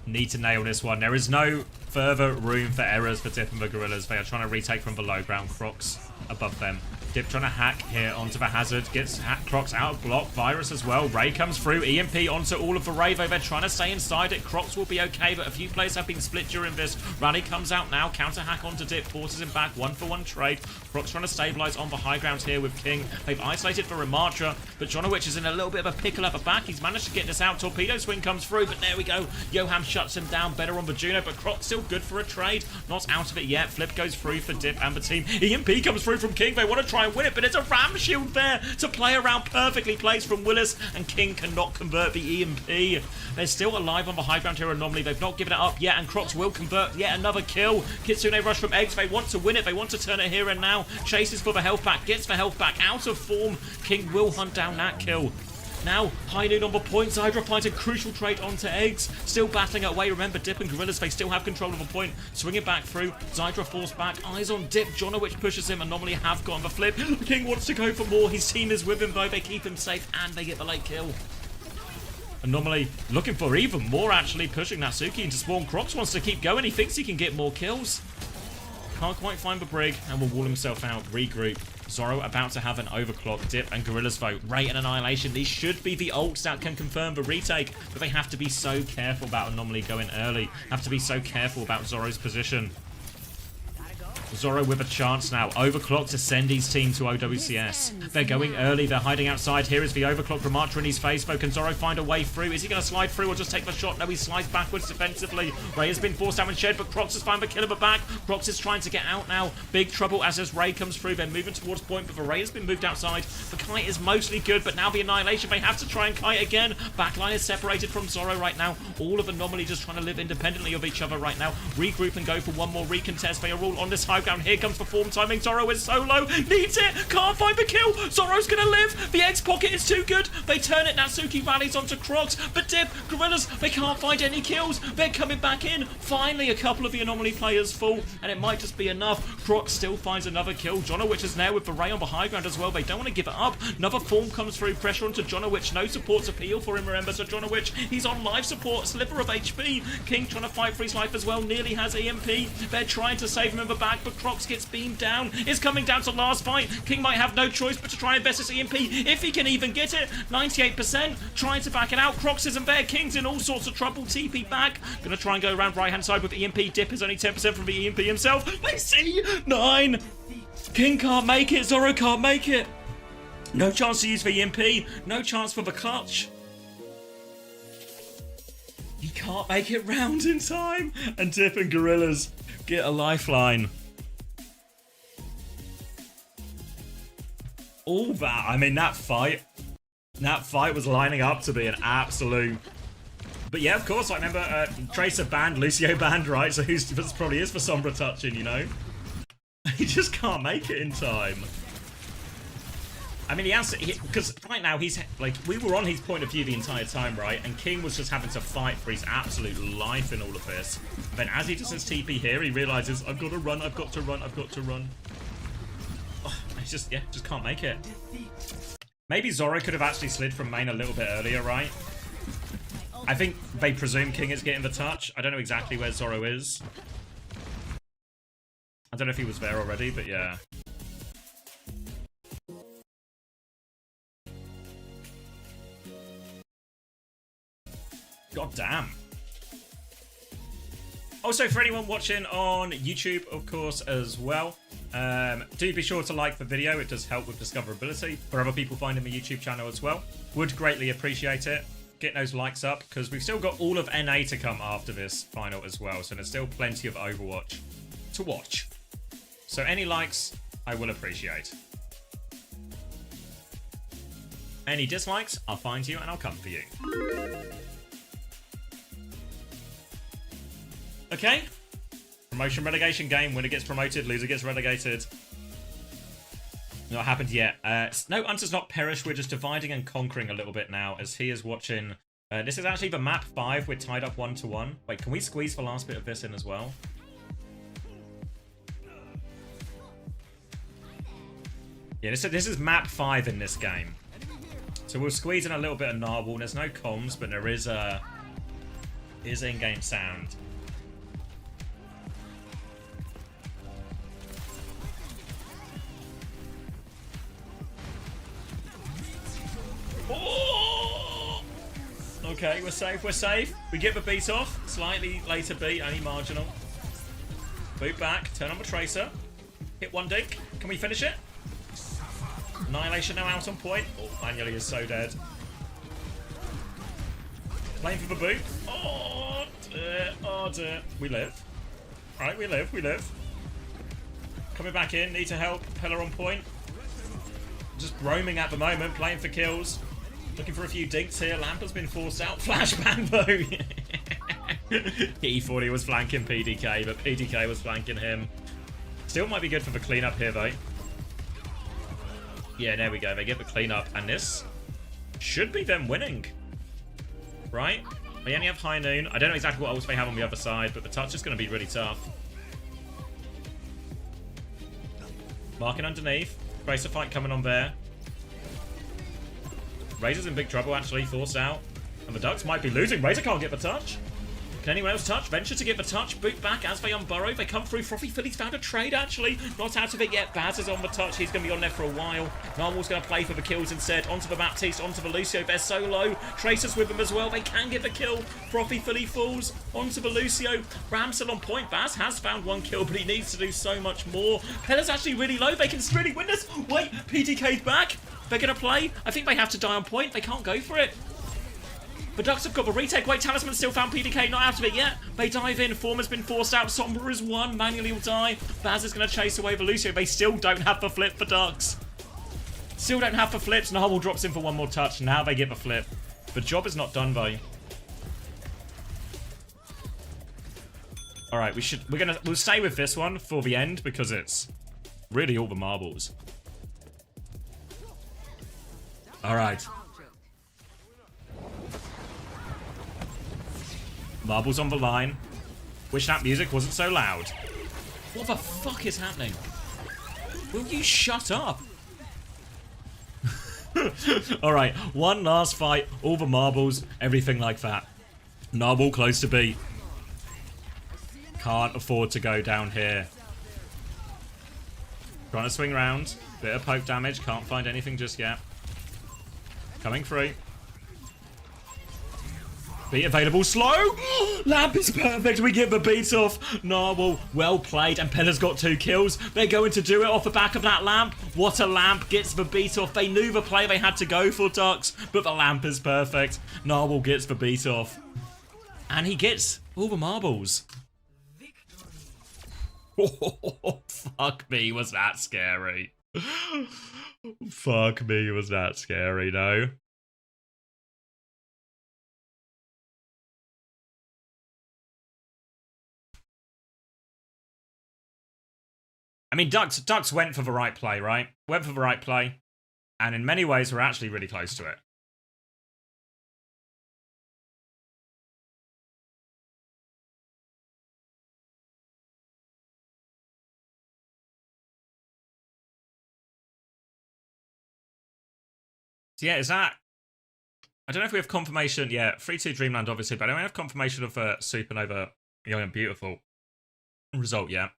Speaker 1: Need to nail this one. There is no further room for errors for Dip and the Gorillas. They are trying to retake from the low ground. Crocs above them. Dip trying to hack here onto the Hazard. Gets Crocs out of block. Virus as well. Ray comes through. EMP onto all of the Ray. They're trying to stay inside it. Crocs will be okay, but a few players have been split during this. Rally comes out now. Counter hack onto Dip. Forces him back. 1-for-1 trade. Crocs trying to stabilize on the high ground here with King. They've isolated for Ramatra, but Jonowich is in a little bit of a pickle at the back. He's managed to get this out. Torpedo swing comes through, but there we go. Yoham shuts him down better on the Juno, but Crocs still good for a trade. Not out of it yet. Flip goes through for Dip and the team. EMP comes through from King. They want to try and win it, but it's a ram shield there to play around, perfectly placed from Willis, and King cannot convert the EMP. They're still alive on the high ground here. Anomaly, they've not given it up yet, and Crocs will convert yet another kill. Kitsune Rush from Eggs. They want to win it. They want to turn it here and now. Chases for the health back, gets the health back, out of form. King will hunt down that kill. Now, High Noon on the point. Zydra finds a crucial trade onto Eggs. Still battling it away. Remember, Dip and Gorillas, they still have control of the point. Swing it back through. Zydra forced back. Eyes on Dip. Jonowich pushes him. Anomaly have gotten the flip. King wants to go for more. His team is with him, though. They keep him safe, and they get the late kill. Anomaly looking for even more, actually. Pushing Natsuki into spawn. Crocs wants to keep going. He thinks he can get more kills. Can't quite find the brig, and will wall himself out. Regroup. Zoro about to have an overclock. Dip and Gorillas vote. Ray and Annihilation. These should be the ults that can confirm the retake, but they have to be so careful about Anomaly going early. Have to be so careful about Zoro's position. Zoro with a chance now. Overclock to send his team to OWCS. They're going early. They're hiding outside. Here is the overclock from Archer in his face. Can Zoro find a way through? Is he going to slide through or just take the shot? No, he slides backwards defensively. Ray has been forced out and shed, but Crocs has found the kill of the back. Crocs is trying to get out now. Big trouble as Ray comes through. They're moving towards point, but the Ray has been moved outside. The kite is mostly good, but now the Annihilation. They have to try and kite again. Backline is separated from Zoro right now. All of Anomaly just trying to live independently of each other right now. Regroup and go for one more recontest. They are all on this high high ground. Here comes the form timing. Zoro is solo. Needs it. Can't find the kill. Zoro's gonna live. The X pocket is too good. They turn it. Natsuki rallies onto Crocs. But Dip, Gorillas, they can't find any kills. They're coming back in. Finally, a couple of the Anomaly players fall. And it might just be enough. Crocs still finds another kill. Jonowich is there with the Ray on the high ground as well. They don't want to give it up. Another form comes through. Pressure onto Jonowich. No support's appeal for him, remember. So Jonowich, he's on life support. Sliver of HP. King trying to fight for his life as well. Nearly has EMP. They're trying to save him in the back, but Crocs gets beamed down. It's coming down to last fight. King might have no choice but to try and invest his EMP if he can even get it. 98%. Trying to back it out. Crocs isn't there. King's in all sorts of trouble. TP back. Gonna try and go around right hand side with EMP. Dip is only 10% from the EMP himself. They see 9. King can't make it. Zoro can't make it. No chance to use the EMP. No chance for the clutch. He can't make it round in time. And Dip and Gorillas get a lifeline. All that, I mean, that fight was lining up to be an absolute... But yeah, of course, I remember Tracer banned, Lucio banned, right? So this probably is for Sombra touching, you know? He just can't make it in time. I mean, the answer, because right now he's like, we were on his point of view the entire time, right? And King was just having to fight for his absolute life in all of this. And then as he does his TP here, he realizes, I've got to run, I've got to run, I've got to run. Oh, he just can't make it. Maybe Zoro could have actually slid from main a little bit earlier, right? I think they presume King is getting the touch. I don't know exactly where Zoro is. I don't know if he was there already, but yeah. God damn. Also, for anyone watching on YouTube, of course, as well, do be sure to like the video. It does help with discoverability for other people finding the YouTube channel as well. Would greatly appreciate it. Get those likes up, because we've still got all of NA to come after this final as well. So there's still plenty of Overwatch to watch. So any likes, I will appreciate. Any dislikes, I'll find you and I'll come for you. Okay. Promotion relegation game. Winner gets promoted, loser gets relegated. Not happened yet. No, Hunter's not perished. We're just dividing and conquering a little bit now as he is watching. This is actually the map 5. We're tied up 1-1. Wait, can we squeeze the last bit of this in as well? Yeah, this is map 5 in this game. So we'll squeeze in a little bit of narwhal. There's no comms, but there is in-game sound. Oh! Okay, we're safe, we're safe. We get the beat off. Slightly later beat, only marginal. Boot back, turn on the Tracer. Hit one dink. Can we finish it? Annihilation now out on point. Oh, Manually is so dead. Playing for the boot. Oh dear, oh dear. We live. Alright, we live, we live. Coming back in, need to help. Pillar on point. Just roaming at the moment, playing for kills. Looking for a few dinks here. Lamp has been forced out. Flash Bambo. He thought he was flanking PDK, but PDK was flanking him. Still might be good for the cleanup here, though. Yeah, there we go. They get the cleanup, and this should be them winning. Right? They only have High Noon. I don't know exactly what else they have on the other side, but the touch is going to be really tough. Marking underneath. Racer fight coming on there. Razor's in big trouble, actually. Forced out. And the Ducks might be losing. Razor can't get the touch. Can anyone else touch? Venture to get the touch. Boot back as they unburrow. They come through. Frothy Philly's found a trade, actually. Not out of it yet. Baz is on the touch. He's going to be on there for a while. Narwhal's going to play for the kills instead. Onto the Baptiste. Onto the Lucio. They're so low. Tracer's with them as well. They can get the kill. Frothy Philly falls. Onto the Lucio. Ram's still on point. Baz has found one kill, but he needs to do so much more. Pella's actually really low. They can really win this. Wait, PDK's back. They're going to play. I think they have to die on point. They can't go for it. The Ducks have got the retake. Wait, Talisman still found PDK, not out of it yet. They dive in. Form has been forced out. Sombra is one. Manually will die. Baz is going to chase away the Lucio. They still don't have the flip for Ducks. Still don't have the flips. Narwhal drops in for one more touch. Now they get the flip. The job is not done, though. All right, we'll stay with this one for the end because it's really all the marbles. All right. Marbles on the line. Wish that music wasn't so loud. What the fuck is happening? Will you shut up? Alright, one last fight, all the marbles, everything like that. Narwhal close to B. Can't afford to go down here. Trying to swing round. Bit of poke damage, can't find anything just yet. Coming through. Beat available, slow! Lamp is perfect, we get the beat off. Narwhal, well played, and Pella's got 2 kills. They're going to do it off the back of that lamp. What a lamp, gets the beat off. They knew the play they had to go for, Ducks, but the lamp is perfect. Narwhal gets the beat off. And he gets all the marbles. Oh, fuck me, was that scary. Fuck me, was that scary, no? I mean, Ducks went for the right play, right? Went for the right play. And in many ways, we're actually really close to it. So yeah, is that... I don't know if we have confirmation. Yeah, 3-2 Dreamland, obviously, but I don't have confirmation of Supernova Young and Beautiful result yet.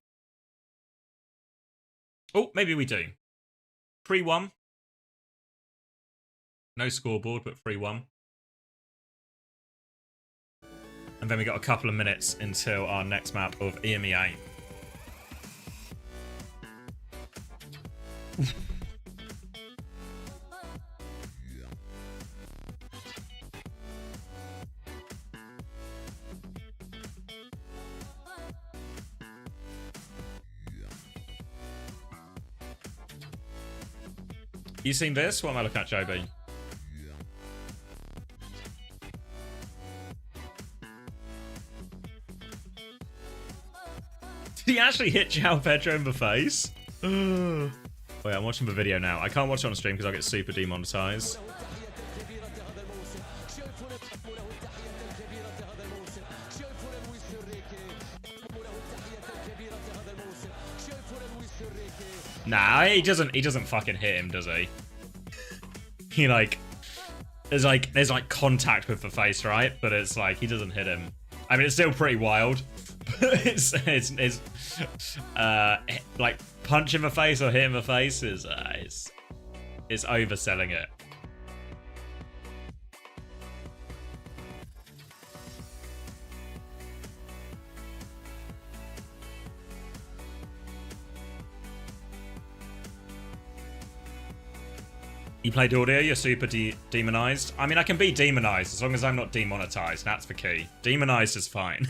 Speaker 1: Oh, maybe we do. 3-1. No scoreboard, but 3-1. And then we got a couple of minutes until our next map of EMEA. You seen this? What am I looking at, Joby? Did he actually hit João Pedro in the face? Wait, I'm watching the video now. I can't watch it on stream because I'll get super demonetized. Nah, he doesn't fucking hit him, does he? He there's like contact with the face, right? But it's like he doesn't hit him. I mean, it's still pretty wild. But it's like punch in the face or hit in the face is it's overselling it. You played audio, you're super demonized. I mean, I can be demonized as long as I'm not demonetized. That's the key. Demonized is fine.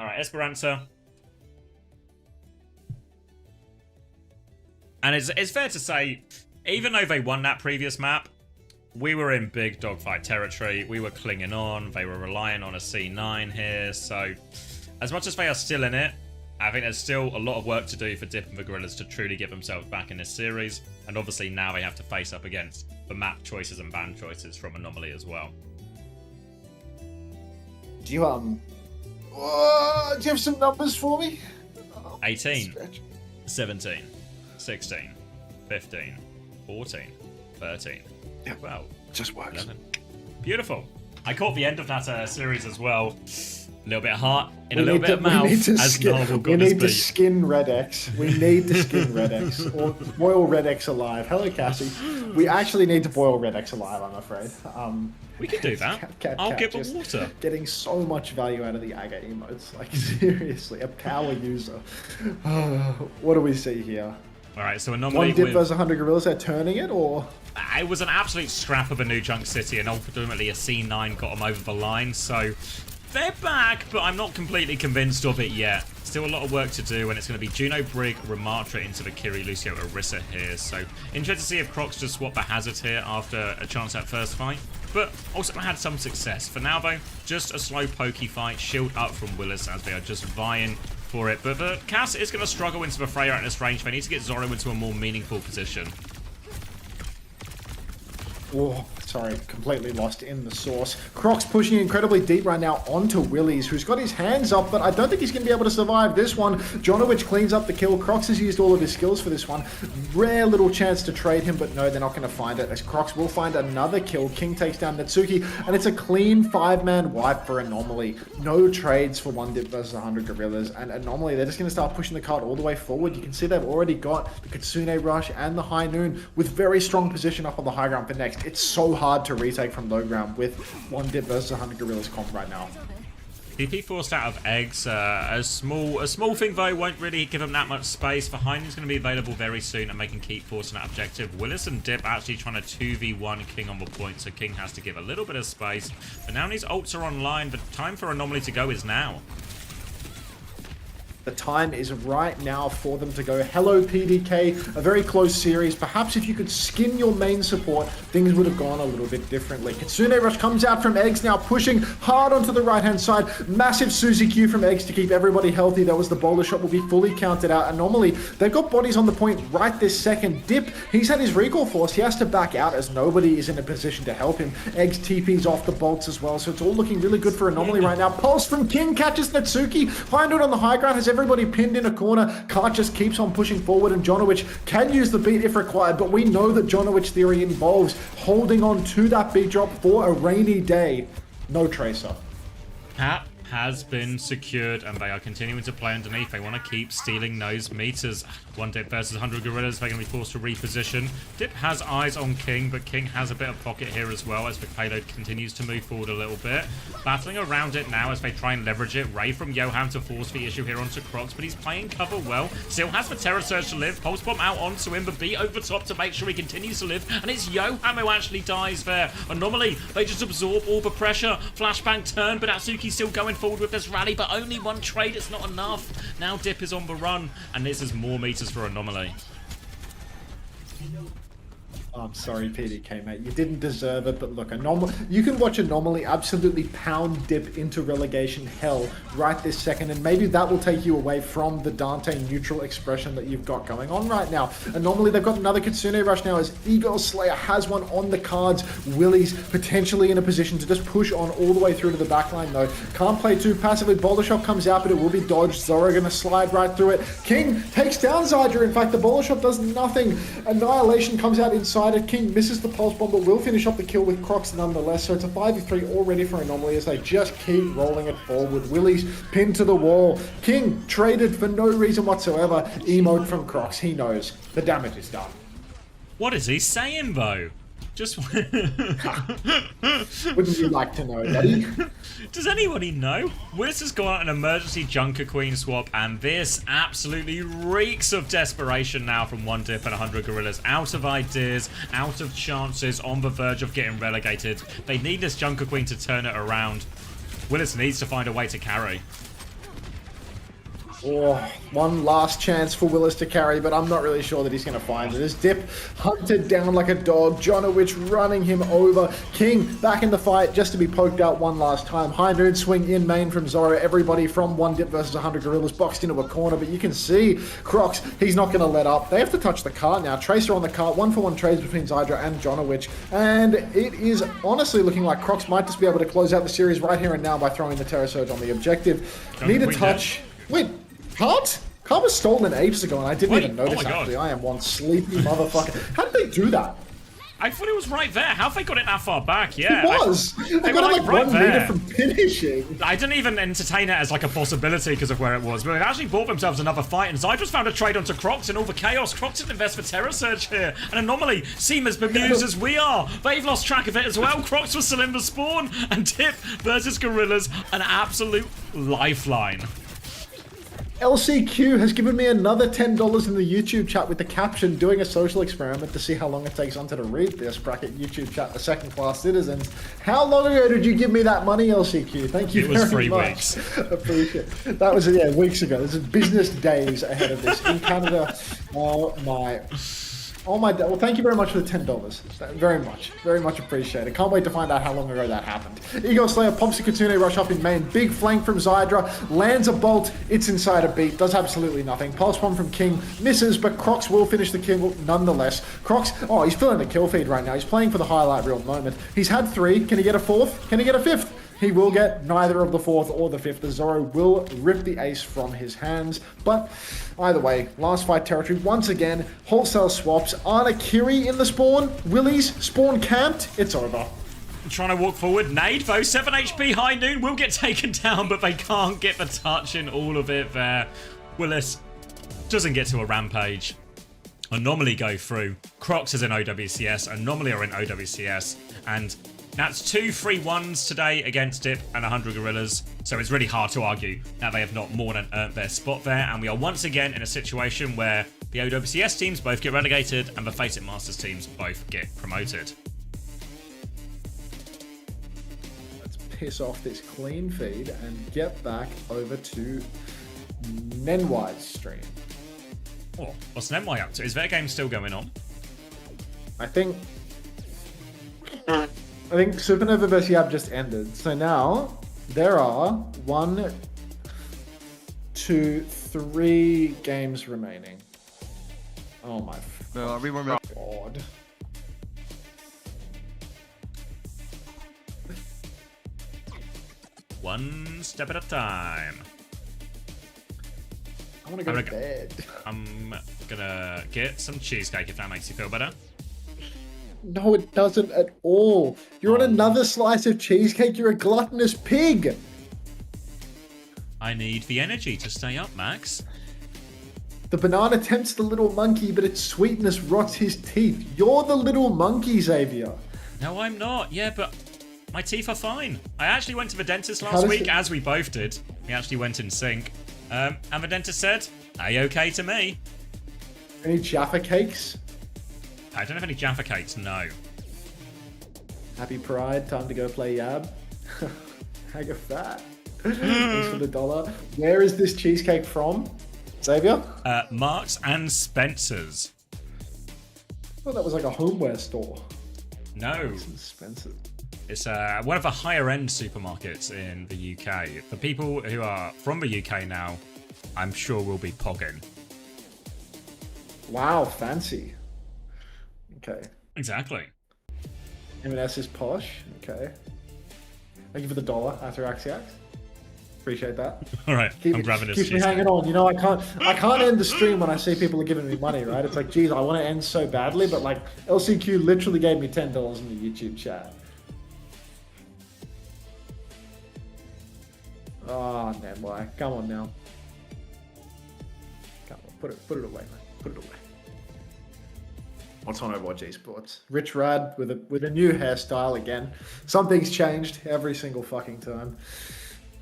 Speaker 1: Alright, Esperanza. And it's fair to say, even though they won that previous map, we were in big dogfight territory. We were clinging on. They were relying on a C9 here. So, as much as they are still in it, I think there's still a lot of work to do for Dip and the Gorillas to truly get themselves back in this series. And obviously now they have to face up against the map choices and ban choices from Anomaly as well.
Speaker 2: Do you have some numbers for me?
Speaker 1: 18, 17, 16, 15, 14, 13, 12,
Speaker 2: just works.
Speaker 1: 11. Beautiful. I caught the end of that series as well. A little bit of heart in a little bit of mouth.
Speaker 2: We need to skin Red X. We need to skin Red X. Or boil Red X alive. Hello, Cassie. We actually need to boil Red X alive, I'm afraid.
Speaker 1: We can do that. I'll give it water.
Speaker 2: Getting so much value out of the Aga emotes. Like, seriously, a power user. What do we see here?
Speaker 1: Alright, so Anomaly
Speaker 2: One Dip versus 100 Gorillas, they're turning it, or?
Speaker 1: It was an absolute scrap of a New Junk City, and ultimately a C9 got them over the line, so they're back, but I'm not completely convinced of it yet. Still a lot of work to do, and it's going to be Juno, Brig, Ramatra into the Kiri, Lucio, Orisa here, so interested to see if Crocs just swap the hazard here after a chance at first fight, but also had some success. For now, though, just a slow pokey fight, shield up from Willis as they are just vying for it, but the Cass is going to struggle into the Freya at this range. They need to get Zoro into a more meaningful position.
Speaker 2: Oh, sorry, completely lost in the source. Crocs pushing incredibly deep right now onto Willies, who's got his hands up, but I don't think he's going to be able to survive this one. Jonovich cleans up the kill. Crocs has used all of his skills for this one. Rare little chance to trade him, but no, they're not going to find it, as Crocs will find another kill. King takes down Natsuki, and it's a clean 5-man wipe for Anomaly. No trades for One Dip versus 100 Gorillas, and Anomaly, they're just going to start pushing the card all the way forward. You can see they've already got the Kitsune Rush and the High Noon with very strong position up on the high ground for next. It's so hard to retake from low ground with One Dip versus 100 Gorillas comp right now.
Speaker 1: DP forced out of eggs. A small thing though won't really give him that much space. Heinen's going to be available very soon and they can keep forcing that objective. Willis and Dip actually trying to 2v1 King on the point, so King has to give a little bit of space. But now his ults are online. The time for Anomaly to go is now.
Speaker 2: The time is right now for them to go. Hello, PDK. A very close series. Perhaps if you could skin your main support, things would have gone a little bit differently. Kitsune Rush comes out from Eggs now, pushing hard onto the right-hand side. Massive Suzy Q from Eggs to keep everybody healthy. That was the bowler shot, will be fully counted out. And normally, they've got bodies on the point right this second. Dip, he's had his recall force. He has to back out as nobody is in a position to help him. Eggs TP's off the bolts as well, so it's all looking really good for Anomaly right now. Pulse from King catches Natsuki. Hindwood on the high ground has everybody pinned in a corner. Kart just keeps on pushing forward, and Jonovich can use the beat if required, but we know that Jonovich theory involves holding on to that beat drop for a rainy day. No Tracer.
Speaker 1: Cap has been secured and they are continuing to play underneath. They want to keep stealing those meters. One Dip versus 100 Gorillas, they're going to be forced to reposition. Dip has eyes on King, but King has a bit of pocket here as well as the payload continues to move forward a little bit. Battling around it now as they try and leverage it. Ray from Johan to force the issue here onto Crocs, but he's playing cover well. Still has the Terror Surge to live. Pulse Bomb out onto him, but beat over top to make sure he continues to live. And it's Johan who actually dies there. Anomaly, they just absorb all the pressure. Flashbang turn, but Atsuki's still going forward with this rally, but only one trade, it's not enough. Now Dip is on the run, and this is more meters for Anomaly.
Speaker 2: I'm sorry, PDK, mate. You didn't deserve it, but look, you can watch Anomaly absolutely pound Dip into relegation hell right this second, and maybe that will take you away from the Dante neutral expression that you've got going on right now. Anomaly, they've got another Kitsune Rush now as Eagle Slayer has one on the cards. Willie's potentially in a position to just push on all the way through to the backline, though. Can't play too passively. Boulder Shot comes out, but it will be dodged. Zoro going to slide right through it. King takes down Zydra. In fact, the Boulder Shot does nothing. Annihilation comes out inside. King misses the pulse bomb, but will finish up the kill with Crocs nonetheless. So it's a 5v3 already for Anomaly as they just keep rolling it forward. Willie's pinned to the wall. King traded for no reason whatsoever. Emote from Crocs. He knows the damage is done.
Speaker 1: What is he saying though? Just
Speaker 2: wouldn't you like to know, Daddy?
Speaker 1: Does anybody know? Willis has got an emergency Junker Queen swap, and this absolutely reeks of desperation now from One Dip and 100 Gorillas. Out of ideas, out of chances, on the verge of getting relegated. They need this Junker Queen to turn it around. Willis needs to find a way to carry.
Speaker 2: Oh, one last chance for Willis to carry, but I'm not really sure that he's going to find it. As Dip hunted down like a dog, Jonowich running him over. King back in the fight just to be poked out one last time. High noon swing in main from Zoro. Everybody from one Dip versus 100 Gorillas boxed into a corner, but you can see Crocs, he's not going to let up. They have to touch the cart now. Tracer on the cart, 1-for-1 trades between Zydra and Jonowich, and it is honestly looking like Crocs might just be able to close out the series right here and now by throwing the Terror Surge on the objective. Need a touch. Wait. Cart? Cart was stolen ages ago and I didn't even notice actually. I am one sleepy motherfucker. How did they do that?
Speaker 1: I thought it was right there. How have they got it that far back? Yeah.
Speaker 2: It was. They got it like
Speaker 1: right
Speaker 2: 1 meter from finishing.
Speaker 1: I didn't even entertain it as like a possibility because of where it was, but they actually bought themselves another fight, and Zydra's found a trade onto Crocs in all the chaos. Crocs didn't invest for Terror Surge here. An anomaly. Seem as bemused as we are. They've lost track of it as well. Crocs was still in the spawn, and Tip versus Gorillas, an absolute lifeline.
Speaker 2: LCQ has given me another $10 in the YouTube chat with the caption, doing a social experiment to see how long it takes Hunter to read this. Bracket YouTube chat, the second class citizens. How long ago did you give me that money, LCQ? Thank you very much.
Speaker 1: It was 3 weeks.
Speaker 2: Appreciate it. That was, yeah, weeks ago. This is business days ahead of this. In Canada, oh my... Oh my, well, thank you very much for the $10. Very much appreciated. Can't wait to find out how long ago that happened. Ego Slayer pops a Kitsune rush up in main. Big flank from Zydra. Lands a bolt. It's inside a beat. Does absolutely nothing. Pulse bomb from King. Misses, but Crocs will finish the kill nonetheless. Crocs, oh, he's feeling the kill feed right now. He's playing for the highlight reel moment. He's had 3. Can he get a 4th? Can he get a 5th? He will get neither of the 4th or the 5th. The Zoro will rip the ace from his hands. But either way, last fight territory. Once again, wholesale swaps. Anakiri in the spawn. Willie's spawn camped. It's over.
Speaker 1: Trying to walk forward. Nade, though. 7 HP High Noon will get taken down, but they can't get the touch in all of it there. Willis doesn't get to a rampage. Anomaly go through. Crocs is in OWCS. Anomaly are in OWCS. And that's 2 3-1s today against Dip and 100 Gorillas, so it's really hard to argue that they have not more than earned their spot there, and we are once again in a situation where the OWCS teams both get relegated and the Face It Masters teams both get promoted.
Speaker 2: Let's piss off this clean feed and get back over to Nenwai's stream.
Speaker 1: Oh, what's Nenwai up to? Is their game still going on?
Speaker 2: I think Supernova vs. Yab just ended. So now there are 1, 2, 3 games remaining. Oh my god.
Speaker 1: One step at a time.
Speaker 2: I want to go to bed.
Speaker 1: I'm gonna get some cheesecake if that makes you feel better.
Speaker 2: No, it doesn't at all. You're on another slice of cheesecake. You're a gluttonous pig.
Speaker 1: I need the energy to stay up, Max.
Speaker 2: The banana tempts the little monkey, but its sweetness rots his teeth. You're the little monkey, Xavier.
Speaker 1: No, I'm not. Yeah, but my teeth are fine. I actually went to the dentist last week, as we both did. We actually went in sync. And the dentist said, A-okay to me.
Speaker 2: Any Jaffa cakes?
Speaker 1: I don't have any Jaffa cakes, no.
Speaker 2: Happy Pride, time to go play Yab. Hag of fat. Thanks for the $1. Where is this cheesecake from, Xavier?
Speaker 1: Marks and Spencer's.
Speaker 2: I thought that was like a homeware store.
Speaker 1: No.
Speaker 2: Marks and Spencer's.
Speaker 1: It's one of the higher end supermarkets in the UK. The people who are from the UK now, I'm sure will be pogging.
Speaker 2: Wow, fancy. Okay.
Speaker 1: Exactly.
Speaker 2: M&S is posh. Okay. Thank you for the $1 after Axiax. Appreciate that.
Speaker 1: All right, I'm grabbing this.
Speaker 2: Keeps me hanging on. You know, I can't end the stream when I see people are giving me money, right? It's like, geez, I want to end so badly, but like LCQ literally gave me $10 in the YouTube chat. Oh, Nedwai. Come on now. Come on, put it away, man. Put it away. What's on Overwatch Esports? Rich Rad with a new hairstyle again. Something's changed every single fucking time.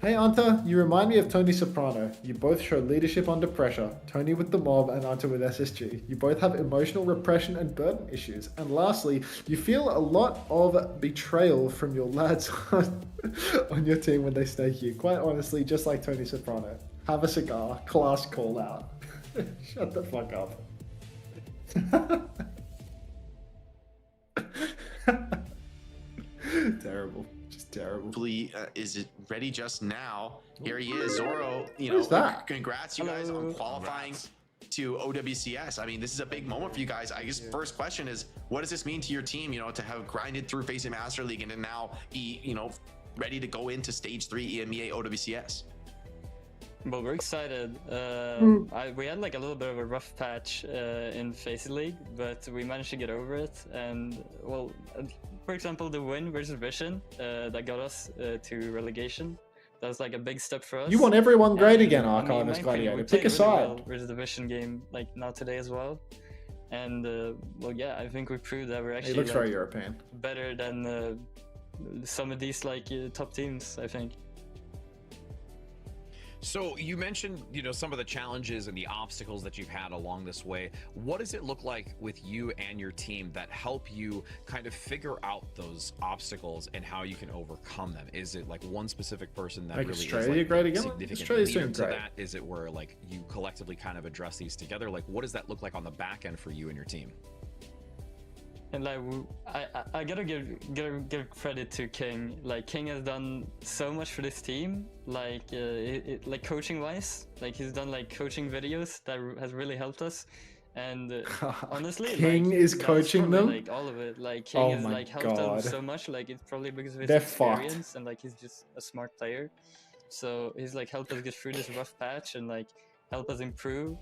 Speaker 2: Hey Anta, you remind me of Tony Soprano. You both show leadership under pressure. Tony with the mob and Anta with SSG. You both have emotional repression and burden issues. And lastly, you feel a lot of betrayal from your lads on your team when they stake you. Quite honestly, just like Tony Soprano. Have a cigar. Class call out. Shut the fuck up. Terrible. Just terrible.
Speaker 10: Hopefully, is it ready just now? Here he is, Zoro. You
Speaker 2: Who's
Speaker 10: know,
Speaker 2: that?
Speaker 10: congrats you guys on qualifying to OWCS. I mean, this is a big moment for you guys. I guess first question is, what does this mean to your team? You know, to have grinded through Facing Master League and then now be, you know, ready to go into Stage 3 EMEA OWCS.
Speaker 11: Well, we're excited. We had like a little bit of a rough patch in Facing League, but we managed to get over it. And well, for example, the win versus Vision that got us to relegation. That was like a big step for us.
Speaker 2: You want everyone great again,
Speaker 11: I mean,
Speaker 2: Archivist
Speaker 11: in my
Speaker 2: Gladiator.
Speaker 11: opinion, we
Speaker 2: Pick a
Speaker 11: played really
Speaker 2: side.
Speaker 11: well versus the Vision game, like now today as well. And well, yeah, I think we proved that we're actually
Speaker 2: He looks
Speaker 11: like,
Speaker 2: very European.
Speaker 11: better than some of these like top teams, I think.
Speaker 12: So you mentioned, you know, some of the challenges and the obstacles that you've had along this way. What does it look like with you and your team that help you kind of figure out those obstacles and how you can overcome them? Is it like one specific person that
Speaker 2: Make
Speaker 12: really
Speaker 2: Australia
Speaker 12: is like
Speaker 2: great again?
Speaker 12: significant
Speaker 2: Australia's
Speaker 12: leader
Speaker 2: doing
Speaker 12: to
Speaker 2: great.
Speaker 12: that? Is it where like you collectively kind of address these together? Like what does that look like on the back end for you and your team?
Speaker 11: And like I gotta give credit to King. Like King has done so much for this team. Like like coaching wise, like he's done like coaching videos that has really helped us. And honestly,
Speaker 2: King
Speaker 11: like,
Speaker 2: is
Speaker 11: that's
Speaker 2: coaching
Speaker 11: probably,
Speaker 2: them?
Speaker 11: like all of it. Like King
Speaker 2: Oh
Speaker 11: has
Speaker 2: my
Speaker 11: like helped
Speaker 2: God.
Speaker 11: them so much. Like it's probably because of his
Speaker 2: They're fucked.
Speaker 11: experience and like he's just a smart player. So he's like helped us get through this rough patch and like help us improve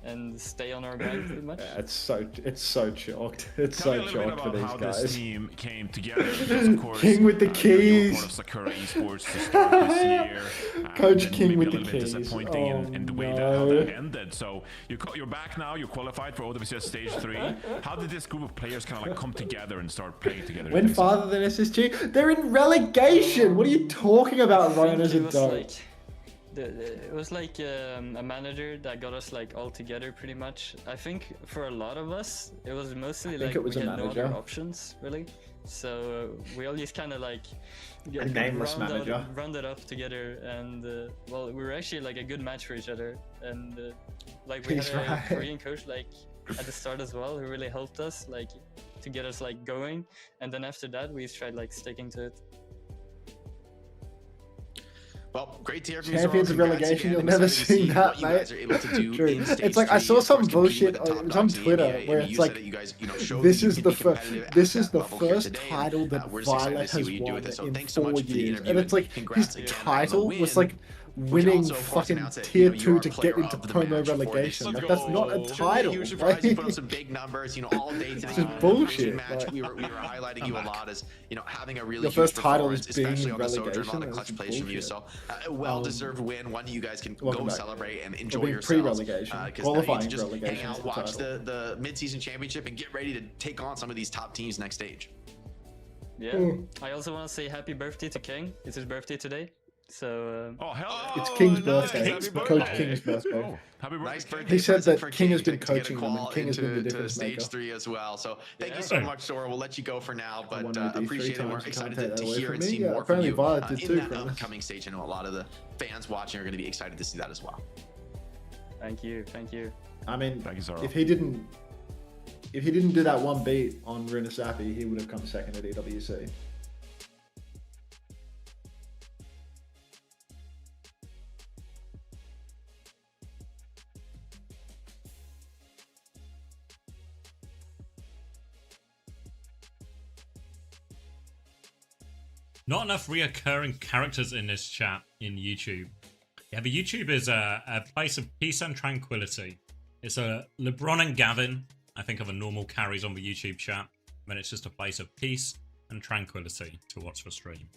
Speaker 11: and stay on our grind pretty much.
Speaker 2: Yeah, it's so chalked. It's
Speaker 13: Tell me a
Speaker 2: so
Speaker 13: little bit
Speaker 2: chalked for
Speaker 13: about
Speaker 2: these
Speaker 13: how
Speaker 2: guys.
Speaker 13: this team came together. Because of course,
Speaker 2: King with the
Speaker 13: you were
Speaker 2: keys.
Speaker 13: part of Sakura Esports to start this year.
Speaker 2: Coach
Speaker 13: and
Speaker 2: King
Speaker 13: maybe
Speaker 2: with
Speaker 13: a
Speaker 2: the
Speaker 13: little bit
Speaker 2: keys.
Speaker 13: disappointing
Speaker 2: Oh,
Speaker 13: in the way that how that ended. So you're back now. You're qualified for OWCS Stage 3. How did this group of players kind of like come together and start playing together?
Speaker 2: When farther than SSG? They're in relegation. What are you talking about, Ryan, as a dog?
Speaker 11: It was like a manager that got us like all together pretty much. I think for a lot of us, it was mostly like
Speaker 2: it was
Speaker 11: we
Speaker 2: a
Speaker 11: had no
Speaker 2: manager.
Speaker 11: other options really. So we all just kind of like
Speaker 2: A nameless manager.
Speaker 11: rounded up together, and well, we were actually like a good match for each other. And like we
Speaker 2: He's
Speaker 11: had a
Speaker 2: right.
Speaker 11: Korean coach like at the start as well, who really helped us like to get us like going. And then after that, we tried like sticking to it.
Speaker 10: Well, great to hear from you.
Speaker 2: Champions of
Speaker 10: Zoro.
Speaker 2: relegation,
Speaker 10: Congrats
Speaker 2: you'll
Speaker 10: again.
Speaker 2: never
Speaker 10: Excited to
Speaker 2: see that,
Speaker 10: what you guys
Speaker 2: mate.
Speaker 10: are able to do
Speaker 2: True.
Speaker 10: in Stage
Speaker 2: It's like I
Speaker 10: 3.
Speaker 2: saw
Speaker 10: Of
Speaker 2: some
Speaker 10: course, competing
Speaker 2: bullshit
Speaker 10: with the top
Speaker 2: on
Speaker 10: dogs in
Speaker 2: Twitter
Speaker 10: EMEA.
Speaker 2: where
Speaker 10: I mean,
Speaker 2: it's
Speaker 10: you said
Speaker 2: like,
Speaker 10: that you guys, you know, showed
Speaker 2: this
Speaker 10: that you
Speaker 2: is
Speaker 10: can
Speaker 2: the
Speaker 10: be competitive at
Speaker 2: this is
Speaker 10: that
Speaker 2: the
Speaker 10: level here
Speaker 2: first
Speaker 10: today.
Speaker 2: title that
Speaker 10: We're just excited
Speaker 2: Violet
Speaker 10: to see
Speaker 2: has
Speaker 10: what you do
Speaker 2: won
Speaker 10: with it. So
Speaker 2: in
Speaker 10: thanks so
Speaker 2: 4
Speaker 10: much for the
Speaker 2: years,
Speaker 10: interview,
Speaker 2: and it's like
Speaker 10: congrats
Speaker 2: his
Speaker 10: again on the
Speaker 2: title was
Speaker 10: win.
Speaker 2: like
Speaker 10: We
Speaker 2: winning
Speaker 10: also, of course,
Speaker 2: fucking
Speaker 10: announced that,
Speaker 2: tier
Speaker 10: you know,
Speaker 2: 2
Speaker 10: you're
Speaker 2: to
Speaker 10: a player
Speaker 2: get into
Speaker 10: of the
Speaker 2: promo
Speaker 10: match for
Speaker 2: relegation.
Speaker 10: this.
Speaker 2: Like that's not a
Speaker 10: Shouldn't be a
Speaker 2: title.
Speaker 10: huge surprise. You
Speaker 2: right?
Speaker 10: put up some big numbers, you know, all day today.
Speaker 2: It's just bullshit,
Speaker 10: Match.
Speaker 2: like-
Speaker 10: We were highlighting you a lot as, you know, having a really
Speaker 2: Your
Speaker 10: huge
Speaker 2: first title is
Speaker 10: performance,
Speaker 2: being
Speaker 10: especially on the Sojourn. A
Speaker 2: relegation.
Speaker 10: lot of
Speaker 2: That's
Speaker 10: clutch plays from you.
Speaker 2: bullshit.
Speaker 10: So a well-deserved win, one you guys can
Speaker 2: welcome
Speaker 10: go
Speaker 2: back.
Speaker 10: celebrate and
Speaker 2: Or
Speaker 10: enjoy
Speaker 2: being
Speaker 10: yourselves.
Speaker 2: pre-relegation.
Speaker 10: Because now you
Speaker 2: Qualifying
Speaker 10: can just
Speaker 2: relegation
Speaker 10: hang
Speaker 2: is
Speaker 10: out,
Speaker 2: the
Speaker 10: watch
Speaker 2: title.
Speaker 10: the mid-season championship, and get ready to take on some of these top teams next stage.
Speaker 11: Yeah. I also want to say happy birthday to King. It's his birthday today. So
Speaker 13: Oh hell!
Speaker 2: It's King's
Speaker 13: nice.
Speaker 2: birthday.
Speaker 13: Happy
Speaker 2: Coach
Speaker 13: birthday.
Speaker 2: King's birthday.
Speaker 13: Oh, happy birthday!
Speaker 10: Nice
Speaker 13: King.
Speaker 10: birthday
Speaker 2: He said
Speaker 10: present
Speaker 2: that
Speaker 10: for
Speaker 2: King has been
Speaker 10: to get a
Speaker 2: coaching them, and
Speaker 10: qual
Speaker 2: King has been the
Speaker 10: into
Speaker 2: difference
Speaker 10: Stage
Speaker 2: maker.
Speaker 10: 3 as well. So thank you
Speaker 11: Yeah.
Speaker 10: so much, Zora. We'll let you go for now,
Speaker 2: I
Speaker 10: but
Speaker 2: wanted to do 3
Speaker 10: appreciate it. We're
Speaker 2: times, you can't
Speaker 10: excited
Speaker 2: take that
Speaker 10: to
Speaker 2: away
Speaker 10: hear
Speaker 2: from
Speaker 10: and
Speaker 2: me.
Speaker 10: see
Speaker 2: Yeah,
Speaker 10: more from
Speaker 2: apparently
Speaker 10: you
Speaker 2: Violet did
Speaker 10: in
Speaker 2: too,
Speaker 10: that
Speaker 2: Cronus.
Speaker 10: upcoming stage. I know a lot of the fans watching are going to be excited to see that as well.
Speaker 11: thank you.
Speaker 2: I mean,
Speaker 13: Thank you, Zoro.
Speaker 2: if he didn't do that one beat on Runasapi, he would have come second at EWC.
Speaker 1: Not enough reoccurring characters in this chat in YouTube. Yeah, but YouTube is a place of peace and tranquility. It's a LeBron and Gavin, I think, of a normal carries on the YouTube chat. Then it's just a place of peace and tranquility to watch the stream.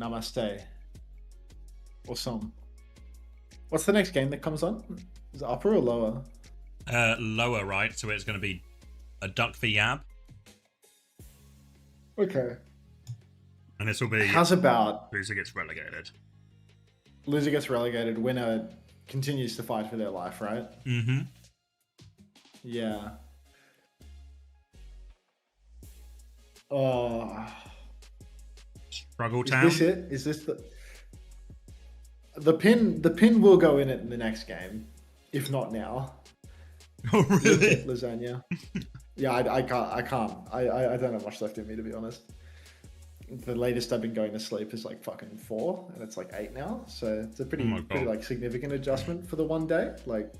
Speaker 2: Namaste. Awesome. What's the next game that comes on? Is it upper or lower?
Speaker 1: Lower, right? So it's going to be a Duck v Yab.
Speaker 2: Okay.
Speaker 1: And this will be
Speaker 2: How's about
Speaker 1: loser gets relegated.
Speaker 2: loser gets relegated, winner continues to fight for their life, right?
Speaker 1: Mm-hmm.
Speaker 2: Yeah. Oh.
Speaker 1: Struggle
Speaker 2: Is
Speaker 1: Town.
Speaker 2: this it? Is this the... the pin will go in it in the next game, if not now.
Speaker 1: Oh really?
Speaker 2: Lasagna. Yeah, I can't. I don't have much left in me, to be honest. The latest I've been going to sleep is like fucking 4, and it's like 8 now. So it's a pretty like significant adjustment for the one day. Like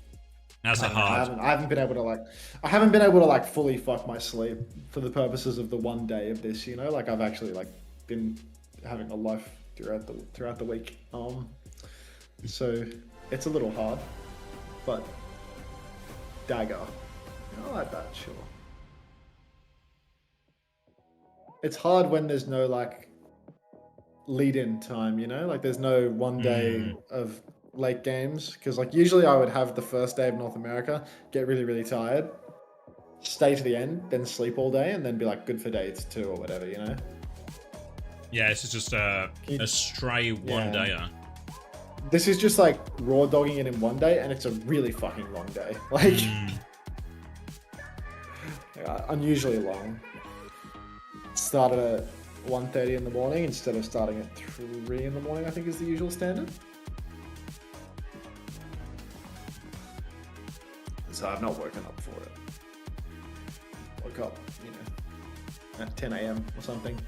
Speaker 1: that's hard.
Speaker 2: I haven't been able to like fully fuck my sleep for the purposes of the one day of this. You know, like I've actually like been having a life throughout the week. So it's a little hard, but dagger. I like that, sure. It's hard when there's no like lead-in time, you know, like there's no one day of late games, because like usually I would have the first day of North America, get really, really tired, stay to the end, then sleep all day, and then be like good for day 2 or whatever, you know.
Speaker 1: Yeah, this is just a stray one dayer.
Speaker 2: This is just like raw dogging it in one day, and it's a really fucking long day. Like unusually long. Started at 1:30 in the morning instead of starting at 3 in the morning, I think is the usual standard. So I've not woken up for it. Woke up, you know, at 10 a.m. or something.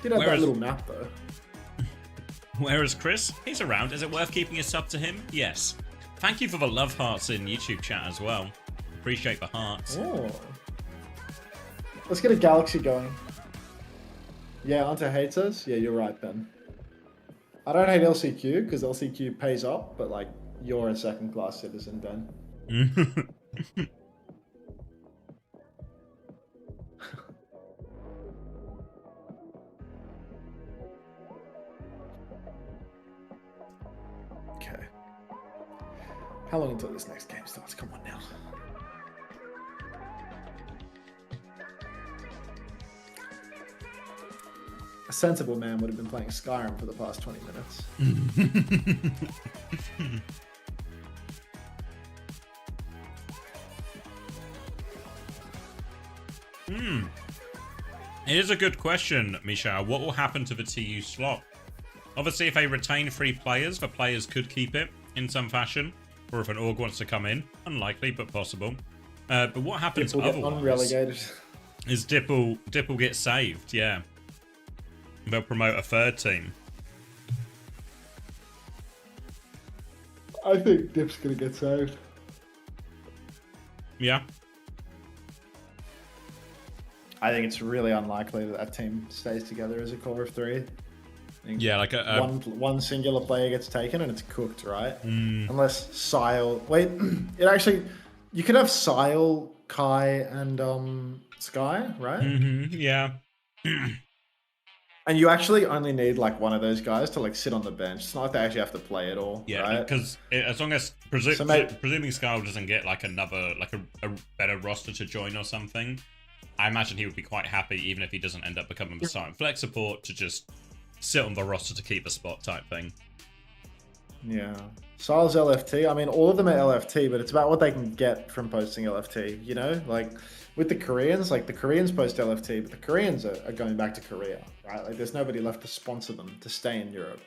Speaker 2: Did have that little nap though.
Speaker 1: Where is Chris? He's around. Is it worth keeping a sub to him? Yes. Thank you for the love hearts in YouTube chat as well. Appreciate the hearts.
Speaker 2: Oh. Let's get a galaxy going. Yeah, Hunter hates us. Yeah, you're right, Ben. I don't hate LCQ because LCQ pays up, but like you're a second-class citizen, Ben. Okay. How long until this next game starts? Come on now. A sensible man would have been playing Skyrim for the past 20 minutes.
Speaker 1: It is a good question, Michelle. What will happen to the TU slot? Obviously, if they retain 3 players, the players could keep it in some fashion. Or if an org wants to come in. Unlikely, but possible. But what happens otherwise is Dip will get saved, yeah. They'll promote a 3rd team.
Speaker 2: I think Dip's gonna get saved.
Speaker 1: Yeah.
Speaker 2: I think it's really unlikely that that team stays together as a core of 3.
Speaker 1: Yeah, like
Speaker 2: one singular player gets taken and it's cooked, right? Unless Sile. Wait, it actually, you could have Sile, Kai, and Sky, right?
Speaker 1: Yeah.
Speaker 2: And you actually only need like one of those guys to like sit on the bench. It's not like they actually have to play at all.
Speaker 1: Yeah,
Speaker 2: right?
Speaker 1: because as long as presuming Skull doesn't get like another a better roster to join or something, I imagine he would be quite happy, even if he doesn't end up becoming the starting flex support, to just sit on the roster to keep a spot type thing.
Speaker 2: Yeah. Sile's LFT. I mean, all of them are LFT, but it's about what they can get from posting LFT, you know? Like, with the Koreans, like, the Koreans post LFT, but the Koreans are going back to Korea, right? Like, there's nobody left to sponsor them to stay in Europe.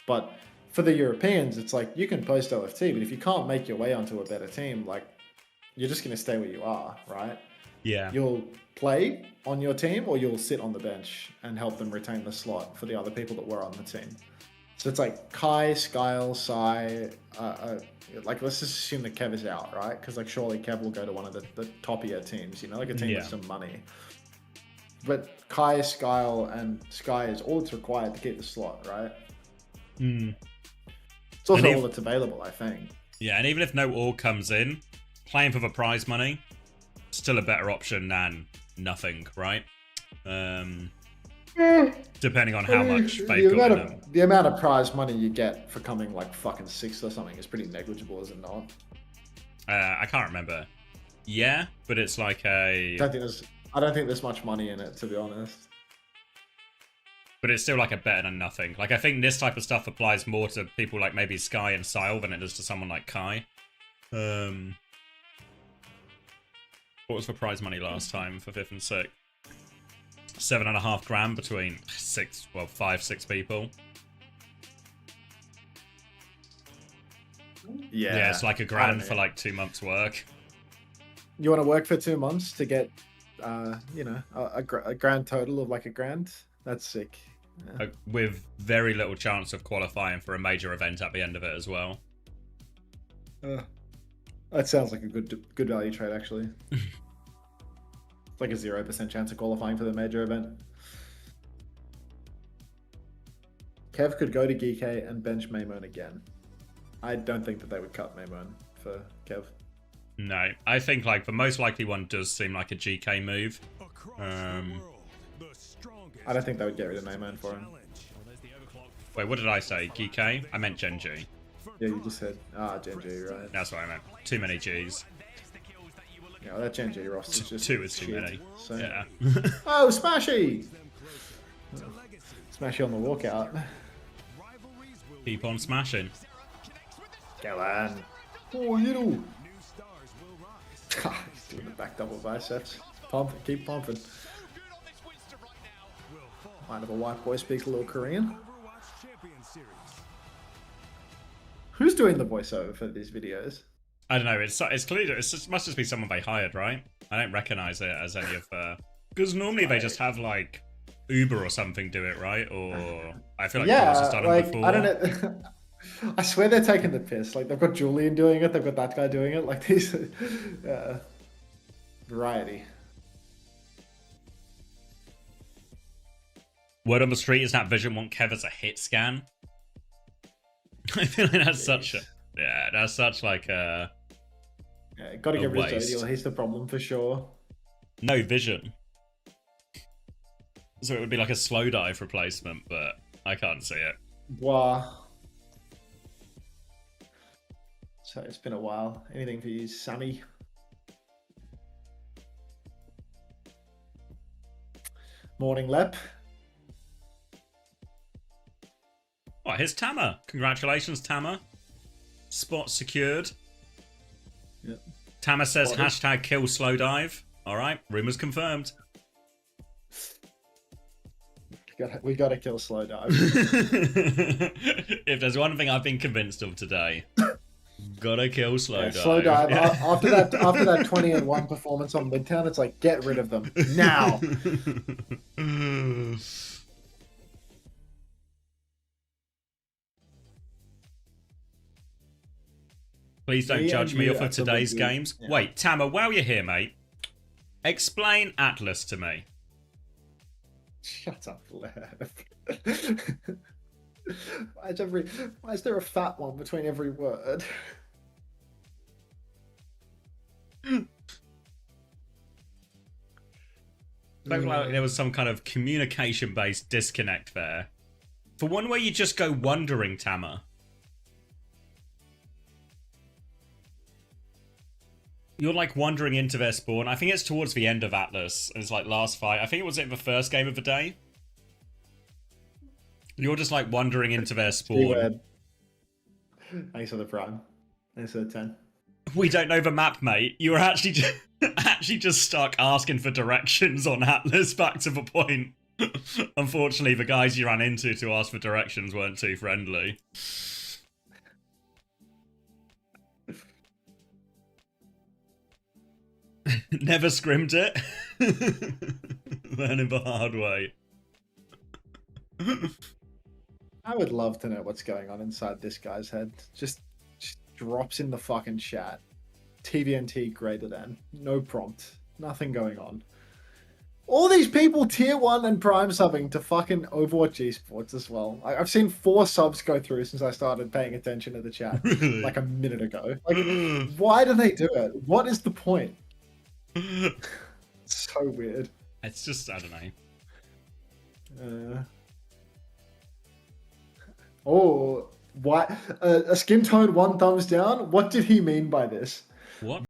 Speaker 2: But for the Europeans, it's like, you can post LFT, but if you can't make your way onto a better team, like, you're just going to stay where you are, right?
Speaker 1: Yeah.
Speaker 2: You'll play on your team, or you'll sit on the bench and help them retain the slot for the other people that were on the team. So it's like Kai, Skyle, Sai, like let's just assume that Kev is out, right? Because like surely Kev will go to one of the top-tier teams, you know, like a team with some money. But Kai, Skyle, and Sky is all that's required to keep the slot, right? It's also all that's available, I think.
Speaker 1: Yeah, and even if no org comes in, playing for the prize money, still a better option than nothing, right? Depending on how much they've got.
Speaker 2: The amount of prize money you get for coming like fucking 6th or something is pretty negligible, is it not?
Speaker 1: I can't remember. Yeah, but it's like a.
Speaker 2: I don't think there's much money in it, to be honest.
Speaker 1: But it's still like a better than nothing. Like I think this type of stuff applies more to people like maybe Sky and Sile than it does to someone like Kai. What was the prize money last time for 5th and 6th? 7.5 grand between 5, 6 people.
Speaker 2: Yeah,
Speaker 1: it's like a grand for like 2 months' work.
Speaker 2: You want to work for 2 months to get, you know, a grand total of like a grand? That's sick. Yeah.
Speaker 1: With very little chance of qualifying for a major event at the end of it as well.
Speaker 2: That sounds like a good value trade, actually. It's like a 0% chance of qualifying for the major event. Kev could go to GK and bench Maimon again. I don't think that they would cut Maimon for Kev.
Speaker 1: No, I think like the most likely one does seem like a GK move.
Speaker 2: I don't think they would get rid of Maimon for him.
Speaker 1: Wait, what did I say? GK? I meant Genji.
Speaker 2: Yeah, you just said Genji, right?
Speaker 1: That's what I meant. Too many Gs.
Speaker 2: Yeah, well, that Genji roster is just
Speaker 1: 2 is too
Speaker 2: shit,
Speaker 1: many.
Speaker 2: So.
Speaker 1: Yeah.
Speaker 2: Oh, Smashy! Smashy on the walkout.
Speaker 1: Keep on smashing.
Speaker 2: Go on. Oh, you. He's doing the back double biceps. Pump, keep pumping. Mind if a white boy speaks a little Korean? Who's doing the voiceover for these videos?
Speaker 1: I don't know. It's clear. It must just be someone they hired, right? I don't recognize it as any of because normally they just have like Uber or something do it, right? Or I feel like Jules has done it before.
Speaker 2: I don't know. I swear they're taking the piss. Like they've got Julian doing it, they've got that guy doing it. Like these variety.
Speaker 1: Word on the street is that Vision want Kev as a hit scan. I feel like that's such a that's such like a
Speaker 2: gotta get rid of
Speaker 1: waste.
Speaker 2: Zodiel. He's the problem for sure.
Speaker 1: No Vision. So it would be like a slow dive replacement, but I can't see it.
Speaker 2: Wow. So it's been a while. Anything for you, Sammy? Morning, Lep.
Speaker 1: Oh, here's Tama. Congratulations, Tama. Spot secured.
Speaker 2: Yep.
Speaker 1: Tama says hashtag kill slow dive. All right, rumors confirmed.
Speaker 2: We gotta kill slow dive.
Speaker 1: If there's one thing I've been convinced of today, gotta kill slow dive.
Speaker 2: Slow dive.
Speaker 1: Yeah.
Speaker 2: After that 20-1 performance on Midtown, it's like get rid of them now.
Speaker 1: Please don't judge me off of today's games. Yeah. Wait, Tama, while you're here, mate, explain Atlas to me.
Speaker 2: Shut up, Lev. Why is there a fat one between every word?
Speaker 1: Like there was some kind of communication-based disconnect there. For one where you just go wandering, Tama. You're like wandering into their spawn. I think it's towards the end of Atlas. It's like last fight. I think it was in the first game of the day. You're just like wandering into their spawn.
Speaker 2: Thanks for the prime. Thanks for the 10.
Speaker 1: We don't know the map, mate. You were actually just stuck asking for directions on Atlas back to the point. Unfortunately, the guys you ran into to ask for directions weren't too friendly. Never scrimmed it. Learning the hard way.
Speaker 2: I would love to know what's going on inside this guy's head. Just drops in the fucking chat. TVNT greater than. No prompt. Nothing going on. All these people tier 1 and prime subbing to fucking Overwatch esports as well. I've seen 4 subs go through since I started paying attention to the chat.
Speaker 1: Really?
Speaker 2: Like a minute ago. Like, why do they do it? What is the point? So weird.
Speaker 1: It's just, I don't know.
Speaker 2: Oh, what? A skin tone 1 thumbs down? What did he mean by this?
Speaker 1: What?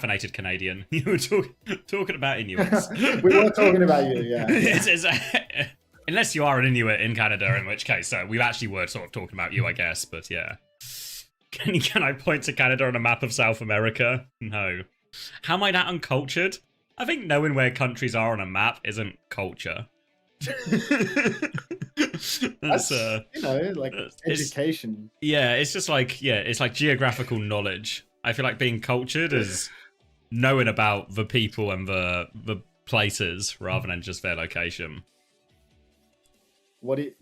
Speaker 1: caffeinated Canadian. You were talking about Inuits.
Speaker 2: We were talking about you, yeah.
Speaker 1: Unless you are an Inuit in Canada, in which case we actually were sort of talking about you, I guess. But yeah, can I point to Canada on a map of South America? No. How am I that uncultured? I think knowing where countries are on a map isn't culture. That's
Speaker 2: like education.
Speaker 1: It's just like it's like geographical knowledge. I feel like being cultured is knowing about the people and the places rather than just their location.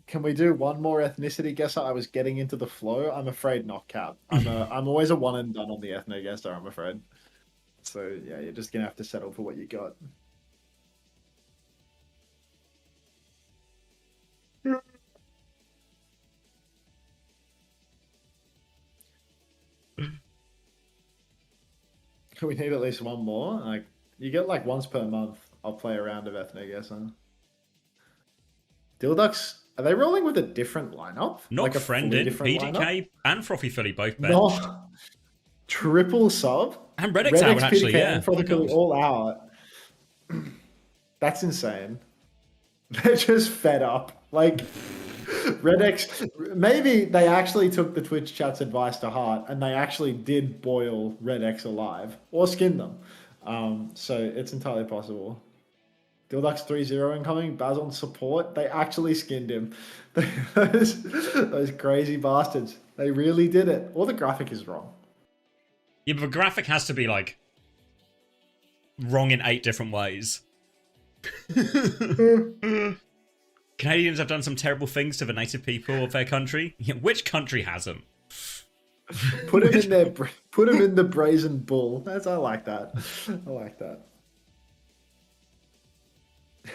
Speaker 2: Can we do one more ethnicity guesser? I was getting into the flow. I'm afraid not, Cap. I'm always a one and done on the ethno guesser, I'm afraid. So yeah, you're just gonna have to settle for what you got. We need at least one more. Like you get like once per month. I'll play a round of ethno guesser. Dilducks, are they rolling with a different lineup?
Speaker 1: Not
Speaker 2: like
Speaker 1: friended. PDK
Speaker 2: lineup?
Speaker 1: and Frothy Philly both bench.
Speaker 2: No. Triple sub?
Speaker 1: And Redix out actually,
Speaker 2: PDK,
Speaker 1: yeah.
Speaker 2: and Frothy Philly all out. That's insane. They're just fed up. Like Redx, maybe they actually took the Twitch chat's advice to heart and they actually did boil Redx alive or skin them. So it's entirely possible. Dilduck's 3-0 incoming. Baz on support. They actually skinned him. Those crazy bastards. They really did it. Or the graphic is wrong.
Speaker 1: Yeah, but the graphic has to be like wrong in 8 different ways. Canadians have done some terrible things to the native people of their country. Yeah, which country hasn't?
Speaker 2: Put him in there. Put him in the brazen bull. I like that. I like that.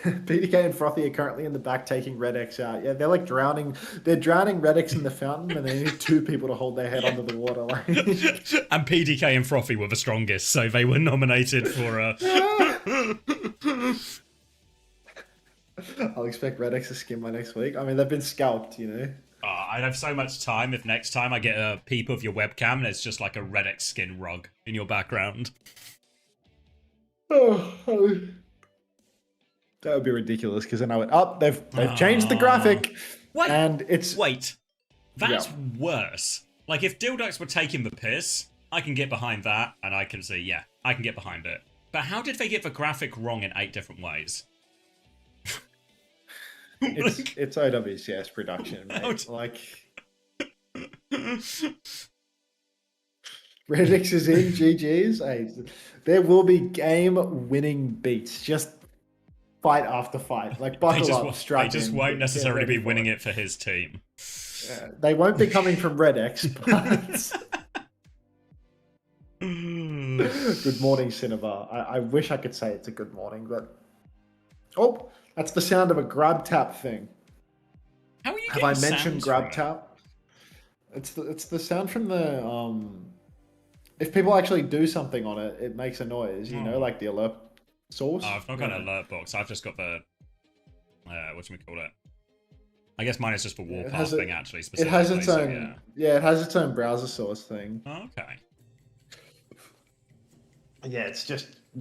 Speaker 2: PDK and Frothy are currently in the back taking Redx out. Yeah, they're like drowning. They're drowning Redx in the fountain, and they need 2 people to hold their head under the water. Like.
Speaker 1: And PDK and Frothy were the strongest, so they were nominated for
Speaker 2: I'll expect Redx to skin by next week. I mean, they've been scalped, you know.
Speaker 1: I'd have so much time if next time I get a peep of your webcam and it's just like a Redx skin rug in your background.
Speaker 2: That would be ridiculous because then I would. Oh, they've changed the graphic.
Speaker 1: What?
Speaker 2: And it's
Speaker 1: That's worse. Like if Dilducks were taking the piss, I can get behind that, and I can see, yeah, I can get behind it. But how did they get the graphic wrong in 8 different ways?
Speaker 2: It's OWCS production, mate. Like Redix is in GG's. Hey, there will be game-winning beats. Just fight after fight. Like buckle up, strap in.
Speaker 1: They just won't necessarily be winning it for his team.
Speaker 2: Yeah, they won't be coming from Redx, but good morning, Cinnabar. I wish I could say it's a good morning, but oh, that's the sound of a grab tap thing.
Speaker 1: How are you
Speaker 2: Have I mentioned grab tap? It's the sound from the if people actually do something on it, it makes a noise. You know, like the alert source.
Speaker 1: Oh, I've not got an alert box. I've just got the whatchamacallit it. I guess mine is just for Warpath thing actually.
Speaker 2: It has its own. Yeah, it has its own browser source thing.
Speaker 1: Oh, okay.
Speaker 2: Yeah, it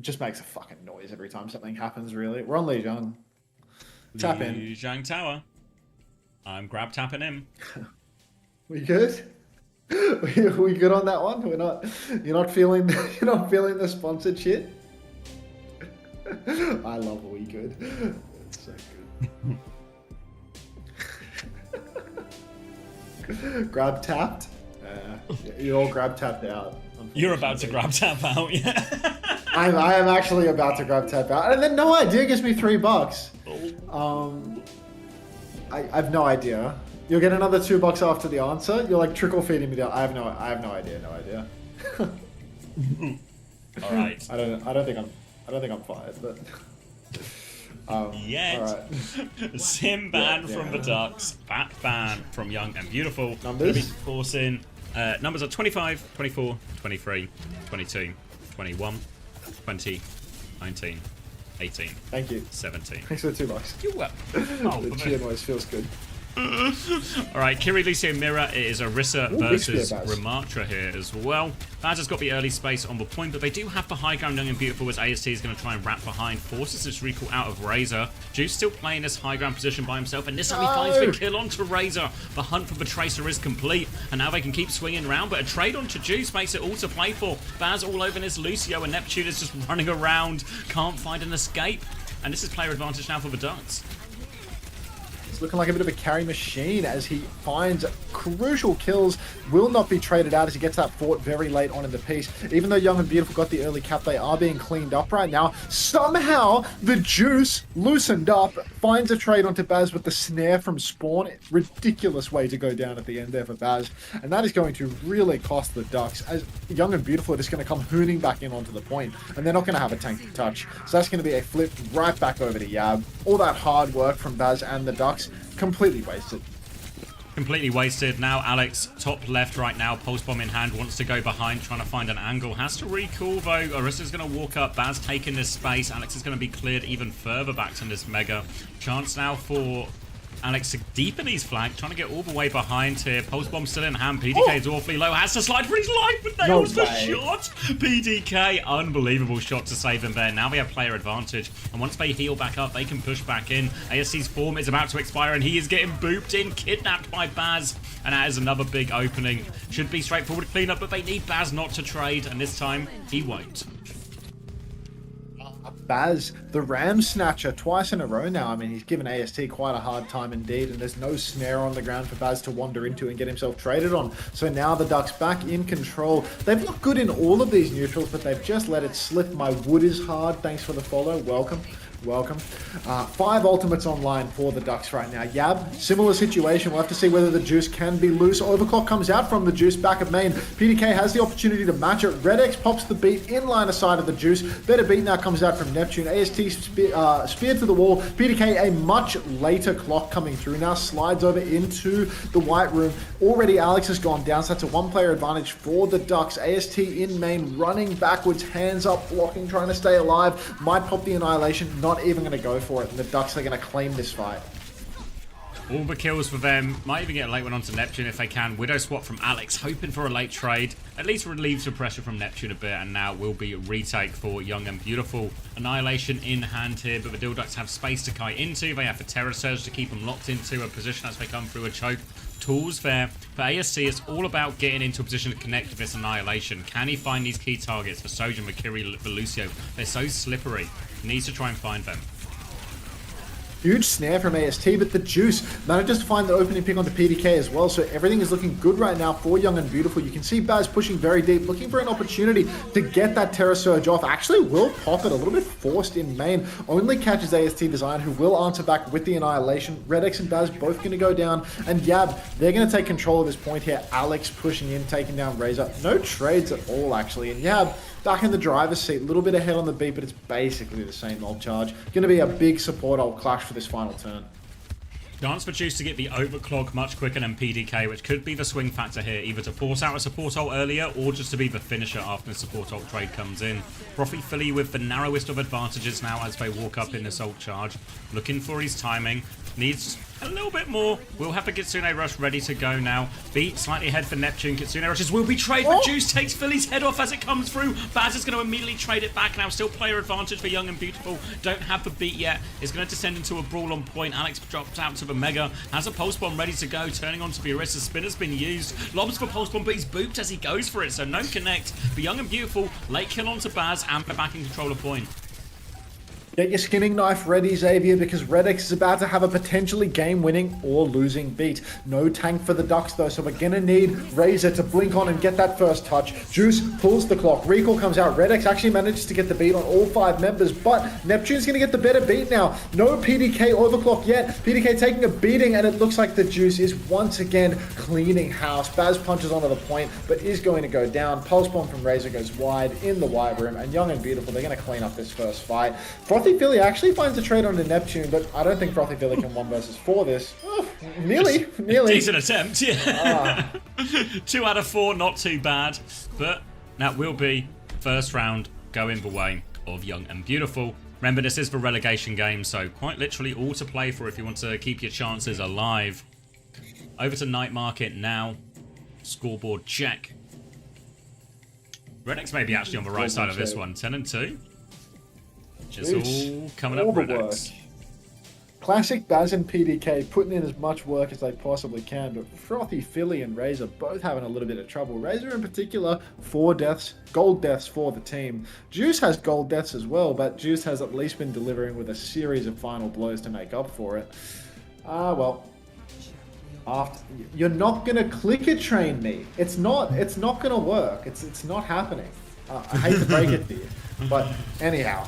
Speaker 2: just makes a fucking noise every time something happens. Really, we're on Lijiang. Tap in.
Speaker 1: Lijiang Tower. I'm grab tapping him.
Speaker 2: We good? We good on that one? We're not. You're not feeling the sponsored shit. I love we good. It's so good. Grab tapped. You're all grab tapped out.
Speaker 1: You're about to grab tap out, yeah.
Speaker 2: I am actually about to grab tap out, and then no idea gives me $3. I have no idea. You'll get another $2 after the answer. You're like trickle feeding me. I have no idea. No idea.
Speaker 1: All right.
Speaker 2: I don't think I'm fired, but.
Speaker 1: Yet.
Speaker 2: All right.
Speaker 1: Sim ban from the Ducks. Back ban from Young and Beautiful.
Speaker 2: Numbers.
Speaker 1: Forcing. Numbers are 25, 24, 23, 22, 21, 20, 19, 18.
Speaker 2: Thank you.
Speaker 1: 17.
Speaker 2: Thanks for the $2.
Speaker 1: You're welcome.
Speaker 2: The cheer noise feels good.
Speaker 1: Alright, Kiri, Lucio, Mira. It is Orisa
Speaker 2: Ooh,
Speaker 1: versus
Speaker 2: big spear,
Speaker 1: Ramatra here as well. Baz has got the early space on the point, but they do have the high ground. Young and Beautiful as AST is going to try and wrap behind. Forces this recall out of Razor. Juice still playing this high ground position by himself, and this time he finds the kill onto Razor. The hunt for the Tracer is complete, and now they can keep swinging around, but a trade onto Juice makes it all to play for. Baz all over this Lucio, and Neptune is just running around, can't find an escape. And this is player advantage now for the Ducks.
Speaker 2: It's looking like a bit of a carry machine as he finds crucial kills. Will not be traded out as he gets that fort very late on in the piece. Even though Young and Beautiful got the early cap, they are being cleaned up right now. Somehow, the Juice loosened up, finds a trade onto Baz with the snare from Spawn. Ridiculous way to go down at the end there for Baz. And that is going to really cost the Ducks, as Young and Beautiful are just going to come hooning back in onto the point, and they're not going to have a tank to touch. So that's going to be a flip right back over to Yab. All that hard work from Baz and the Ducks, completely wasted.
Speaker 1: Completely wasted. Now Alex, top left right now, pulse bomb in hand, wants to go behind, trying to find an angle. Has to recall though. Orisa's going to walk up. Baz taking this space. Alex is going to be cleared even further back to this Mega. Chance now for Alex to deepen his flank, trying to get all the way behind here. Pulse bomb still in hand. PDK is awfully low. Has to slide for his life, but nails the shot. PDK, unbelievable shot to save them there. Now they have player advantage, and once they heal back up, they can push back in. ASC's form is about to expire, and he is getting booped in, kidnapped by Baz, and that is another big opening. Should be straightforward cleanup, but they need Baz not to trade, and this time he won't.
Speaker 2: Baz, the Ram Snatcher, twice in a row now. I mean, he's given AST quite a hard time indeed, and there's no snare on the ground for Baz to wander into and get himself traded on. So now the Ducks back in control. They've looked good in all of these neutrals, but they've just let it slip. My wood is hard. Thanks for the follow. Welcome. Welcome. 5 ultimates online for the Ducks right now. Yab, similar situation. We'll have to see whether the Juice can be loose. Overclock comes out from the Juice back of main. PDK has the opportunity to match it. Red X pops the beat in line of sight of the Juice. Better beat now comes out from Neptune. AST spear to the wall. PDK, a much later clock coming through now, slides over into the White Room. Already Alex has gone down, so that's a 1-player advantage for the Ducks. AST in main, running backwards, hands up, blocking, trying to stay alive. Might pop the Annihilation, not even going to go for it, and the Ducks are going to claim this fight.
Speaker 1: All the kills for them. Might even get a late one onto Neptune if they can. Widow swap from Alex, hoping for a late trade. At least relieves the pressure from Neptune a bit, and now will be a retake for Young and Beautiful. Annihilation in hand here, but the Dilducks have space to kite into. They have a Terror Surge to keep them locked into a position as they come through a choke. Tools there. For ASC, it's all about getting into a position to connect with this Annihilation. Can he find these key targets for Soja, Makiri, for Lucio? They're so slippery. He needs to try and find them.
Speaker 2: Huge snare from AST, but the Juice manages to find the opening pick onto PDK as well, so everything is looking good right now for Young and Beautiful. You can see Baz pushing very deep, looking for an opportunity to get that Terror Surge off. Actually will pop it, a little bit forced in main. Only catches AST Design, who will answer back with the Annihilation. Red X and Baz both going to go down, and Yab, they're going to take control of this point here. Alex pushing in, taking down Razor. No trades at all, actually, and Yab back in the driver's seat, a little bit ahead on the beat, but it's basically the same old charge. Going to be a big support ult clash for this final turn.
Speaker 1: Chance for Juice to get the overclock much quicker than PDK, which could be the swing factor here, either to force out a support ult earlier or just to be the finisher after the support ult trade comes in. Frothy Philly with the narrowest of advantages now as they walk up in this ult charge. Looking for his timing. Needs a little bit more. We'll have the Kitsune Rush ready to go now. Beat slightly ahead for Neptune. Kitsune Rushes will be trade, but Juice takes Philly's head off as it comes through. Baz is going to immediately trade it back now. Still player advantage for Young and Beautiful. Don't have the beat yet. It's going to descend into a brawl on point. Alex drops out to the Mega. Has a Pulse Bomb ready to go. Turning on to the Orisa. Spin has been used. Lobs for Pulse Bomb, but he's booped as he goes for it. So no connect. For Young and Beautiful, late kill onto Baz, and they're back in control of point.
Speaker 2: Get your skinning knife ready, Xavier, because Red X is about to have a potentially game-winning or losing beat. No tank for the Ducks, though, so we're going to need Razor to blink on and get that first touch. Juice pulls the clock. Recall comes out. Red X actually manages to get the beat on all 5 members, but Neptune's going to get the better beat now. No PDK overclock yet. PDK taking a beating, and it looks like the Juice is once again cleaning house. Baz punches onto the point, but is going to go down. Pulse Bomb from Razor goes wide in the White Room, and Young and Beautiful, they're going to clean up this first fight. Frothy Philly actually finds a trade onto Neptune, but I don't think Frothy Philly can 1 versus 4 this. Oh, nearly.
Speaker 1: Decent attempt, yeah. 2 out of 4, not too bad. But that will be first round going the way of Young and Beautiful. Remember, this is the relegation game, so quite literally all to play for if you want to keep your chances alive. Over to Night Market now. Scoreboard check. Redex may be actually on the right side of this one. 10 and 2. It's all coming up Redex.
Speaker 2: Classic Baz and PDK putting in as much work as they possibly can, but Frothy, Philly, and Razor both having a little bit of trouble. Razor in particular, 4 deaths, gold deaths for the team. Juice has gold deaths as well, but Juice has at least been delivering with a series of final blows to make up for it. Well, you're not gonna clicker train me. It's not gonna work. It's not happening. I hate to break it to you, but anyhow.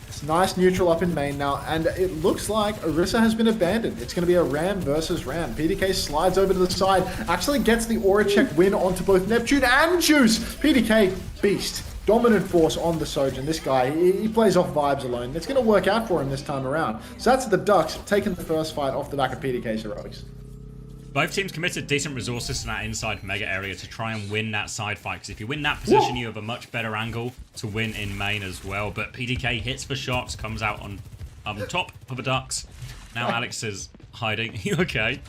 Speaker 2: It's nice neutral up in main now, and it looks like Orisa has been abandoned. It's going to be a Ram versus Ram. PDK slides over to the side, actually gets the aura check win onto both Neptune and Juice. PDK, beast. Dominant force on the Sojourn. This guy, he plays off vibes alone. It's going to work out for him this time around. So that's the Ducks taking the first fight off the back of PDK's heroics.
Speaker 1: Both teams committed decent resources to that inside mega area to try and win that side fight. Because if you win that position, you have a much better angle to win in main as well. But PDK hits for shots, comes out on top for the Ducks. Now Alex is hiding. You okay?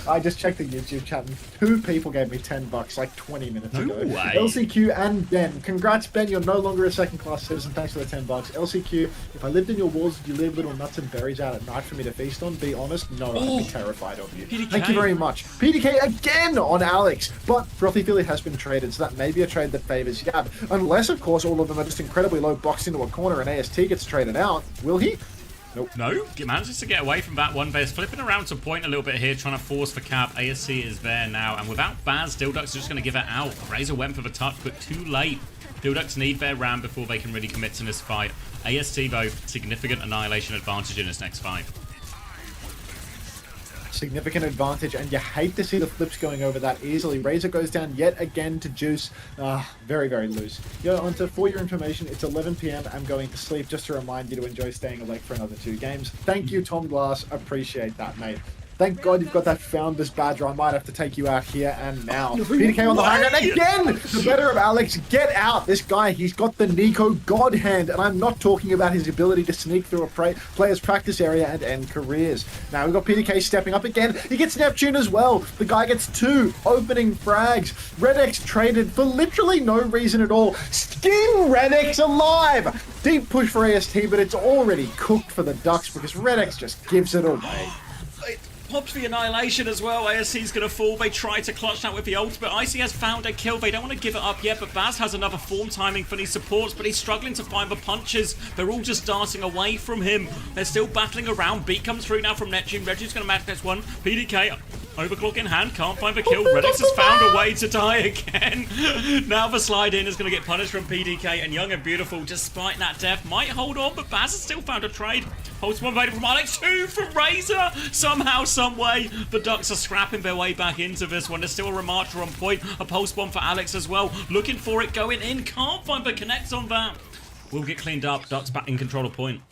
Speaker 2: I just checked the YouTube chat and 2 people gave me $10 like 20 minutes ago.
Speaker 1: No way.
Speaker 2: LCQ and Ben. Congrats, Ben. You're no longer a second-class citizen. Thanks for the $10. LCQ, if I lived in your walls, would you leave little nuts and berries out at night for me to feast on? Be honest, no, I'd be terrified of you.
Speaker 1: PDK.
Speaker 2: Thank you very much. PDK again on Alex. But Frothy Philly has been traded, so that may be a trade that favors Yab. Unless, of course, all of them are just incredibly low boxed into a corner and AST gets traded out. Will he? Nope.
Speaker 1: No, manages to get away from that one. Bear's flipping around to point a little bit here, trying to force for cap. ASC is there now, and without Baz, Dilducks are just going to give it out. Razor went for the touch, but too late. Dilducks need their ram before they can really commit to this fight. AST, though, significant annihilation advantage in this next fight.
Speaker 2: Significant advantage, and you hate to see the flips going over that easily. Razor goes down yet again to Juice. Very, very loose. For your information, it's 11 PM. I'm going to sleep, just to remind you to enjoy staying awake for another 2 games. Thank you, Tom Glass. Appreciate that, mate. Thank God you've got that Founders badge, or I might have to take you out here and now. PDK on the high ground again! The better of Alex. Get out! This guy, he's got the Nico God hand, and I'm not talking about his ability to sneak through a player's practice area and end careers. Now we've got PDK stepping up again. He gets Neptune as well. The guy gets 2 opening frags. Redex traded for literally no reason at all. Skin Redex alive! Deep push for AST, but it's already cooked for the Ducks because Redex just gives it away.
Speaker 1: Pops the annihilation as well. ASC's going to fall. They try to clutch that with the ultimate. Icy has found a kill. They don't want to give it up yet, but Baz has another form timing for these supports, but he's struggling to find the punches. They're all just darting away from him. They're still battling around. Beat comes through now from Neptune. Reggie's going to match this one. PDK, overclock in hand, can't find the kill. Redex has found a way to die again. Now the slide in is going to get punished from PDK, and Young and Beautiful, despite that death, might hold on, but Baz has still found a trade. Holds one available from Alex, 2 from Razor. Somehow, some way, the Ducks are scrapping their way back into this one. There's still a Remarcher on point. A pulse bomb for Alex as well. Looking for it, going in. Can't find the connects on that. Will get cleaned up. Ducks back in control of point.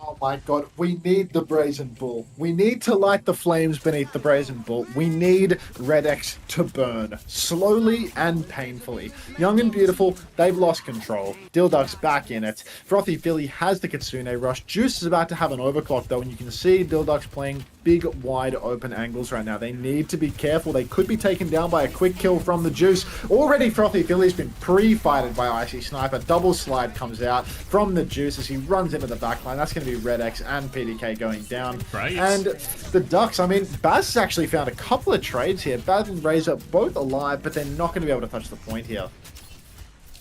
Speaker 2: Oh my God, we need the Brazen Bull. We need to light the flames beneath the Brazen Bull. We need Redex to burn, slowly and painfully. Young and Beautiful, they've lost control. Dilduck's back in it. Frothy Philly has the Kitsune Rush. Juice is about to have an overclock though, and you can see Dilduck's playing big, wide open angles right now. They need to be careful. They could be taken down by a quick kill from the Juice. Already Frothy Philly's been pre-fighted by Icy Sniper. Double slide comes out from the Juice as he runs into the backline. That's going to be Redex and PDK going down.
Speaker 1: Right.
Speaker 2: And the Ducks, I mean, Baz has actually found a couple of trades here. Baz and Razor both alive, but they're not going to be able to touch the point here.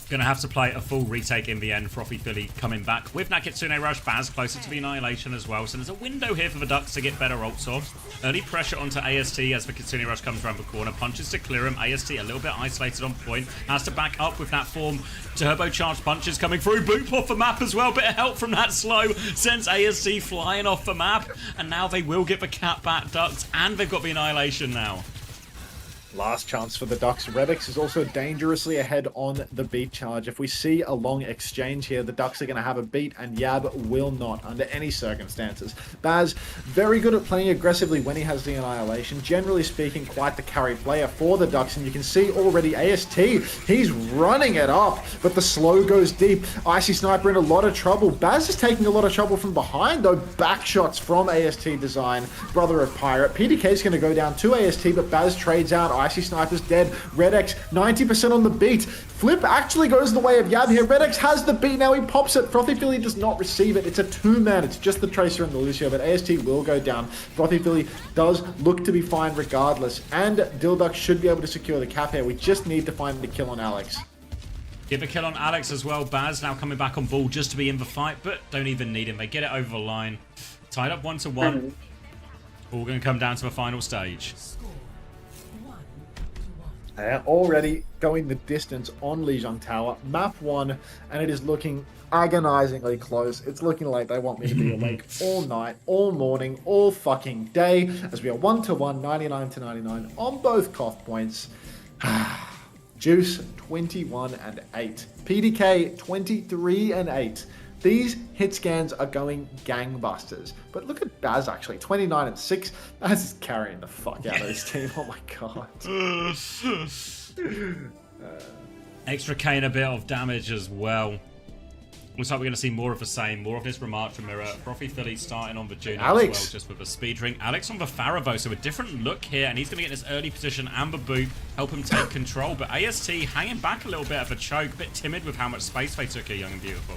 Speaker 1: Gonna have to play a full retake in the end. Frothy Philly coming back with that Kitsune Rush. Baz closer to the annihilation as well. So there's a window here for the Ducks to get better ults off. Early pressure onto AST as the Kitsune Rush comes around the corner. Punches to clear him. AST a little bit isolated on point. Has to back up with that form. Turbocharged punches coming through. Boop off the map as well. Bit of help from that slow. Sends AST flying off the map. And now they will get the cap back, Ducks. And they've got the annihilation now.
Speaker 2: Last chance for the Ducks. Redix is also dangerously ahead on the beat charge. If we see a long exchange here, the Ducks are going to have a beat, and Yab will not under any circumstances. Baz, very good at playing aggressively when he has the Annihilation. Generally speaking, quite the carry player for the Ducks, and you can see already AST, he's running it up, but the slow goes deep. Icy Sniper in a lot of trouble. Baz is taking a lot of trouble from behind, though. Back shots from AST Design, brother of Pirate. PDK is going to go down to AST, but Baz trades out. Icy Sniper's dead. Redex 90% on the beat. Flip actually goes the way of Yab here. Redex has the beat now. He pops it. Frothy Philly does not receive it. It's a 2-man. It's just the Tracer and the Lucio, but AST will go down. Frothy Philly does look to be fine regardless, and Dilduck should be able to secure the cap here. We just need to find the kill on Alex.
Speaker 1: Give a kill on Alex as well. Baz now coming back on ball just to be in the fight, but don't even need him. They get it over the line. Tied up 1-1. All going to come down to the final stage.
Speaker 2: Already going the distance on Lijiang Tower. Map 1, and it is looking agonizingly close. It's looking like they want me to be awake all night, all morning, all fucking day, as we are 1-1, 99-99 on both cough points. Juice 21-8. PDK 23-8. These hit scans are going gangbusters. But look at Baz actually, 29-6. Baz is carrying the fuck out of this team. Oh my god.
Speaker 1: Extra K and a bit of damage as well. Looks like we're going to see more of the same. More of this Remartra Mirror. Frothy Philly starting on the Juno as well, just with a speed drink. Alex on the Faravo, so a different look here, and he's going to get in his early position. Amber Boot help him take control, but AST hanging back a little bit of a choke. Bit timid with how much space they took here, Young and Beautiful.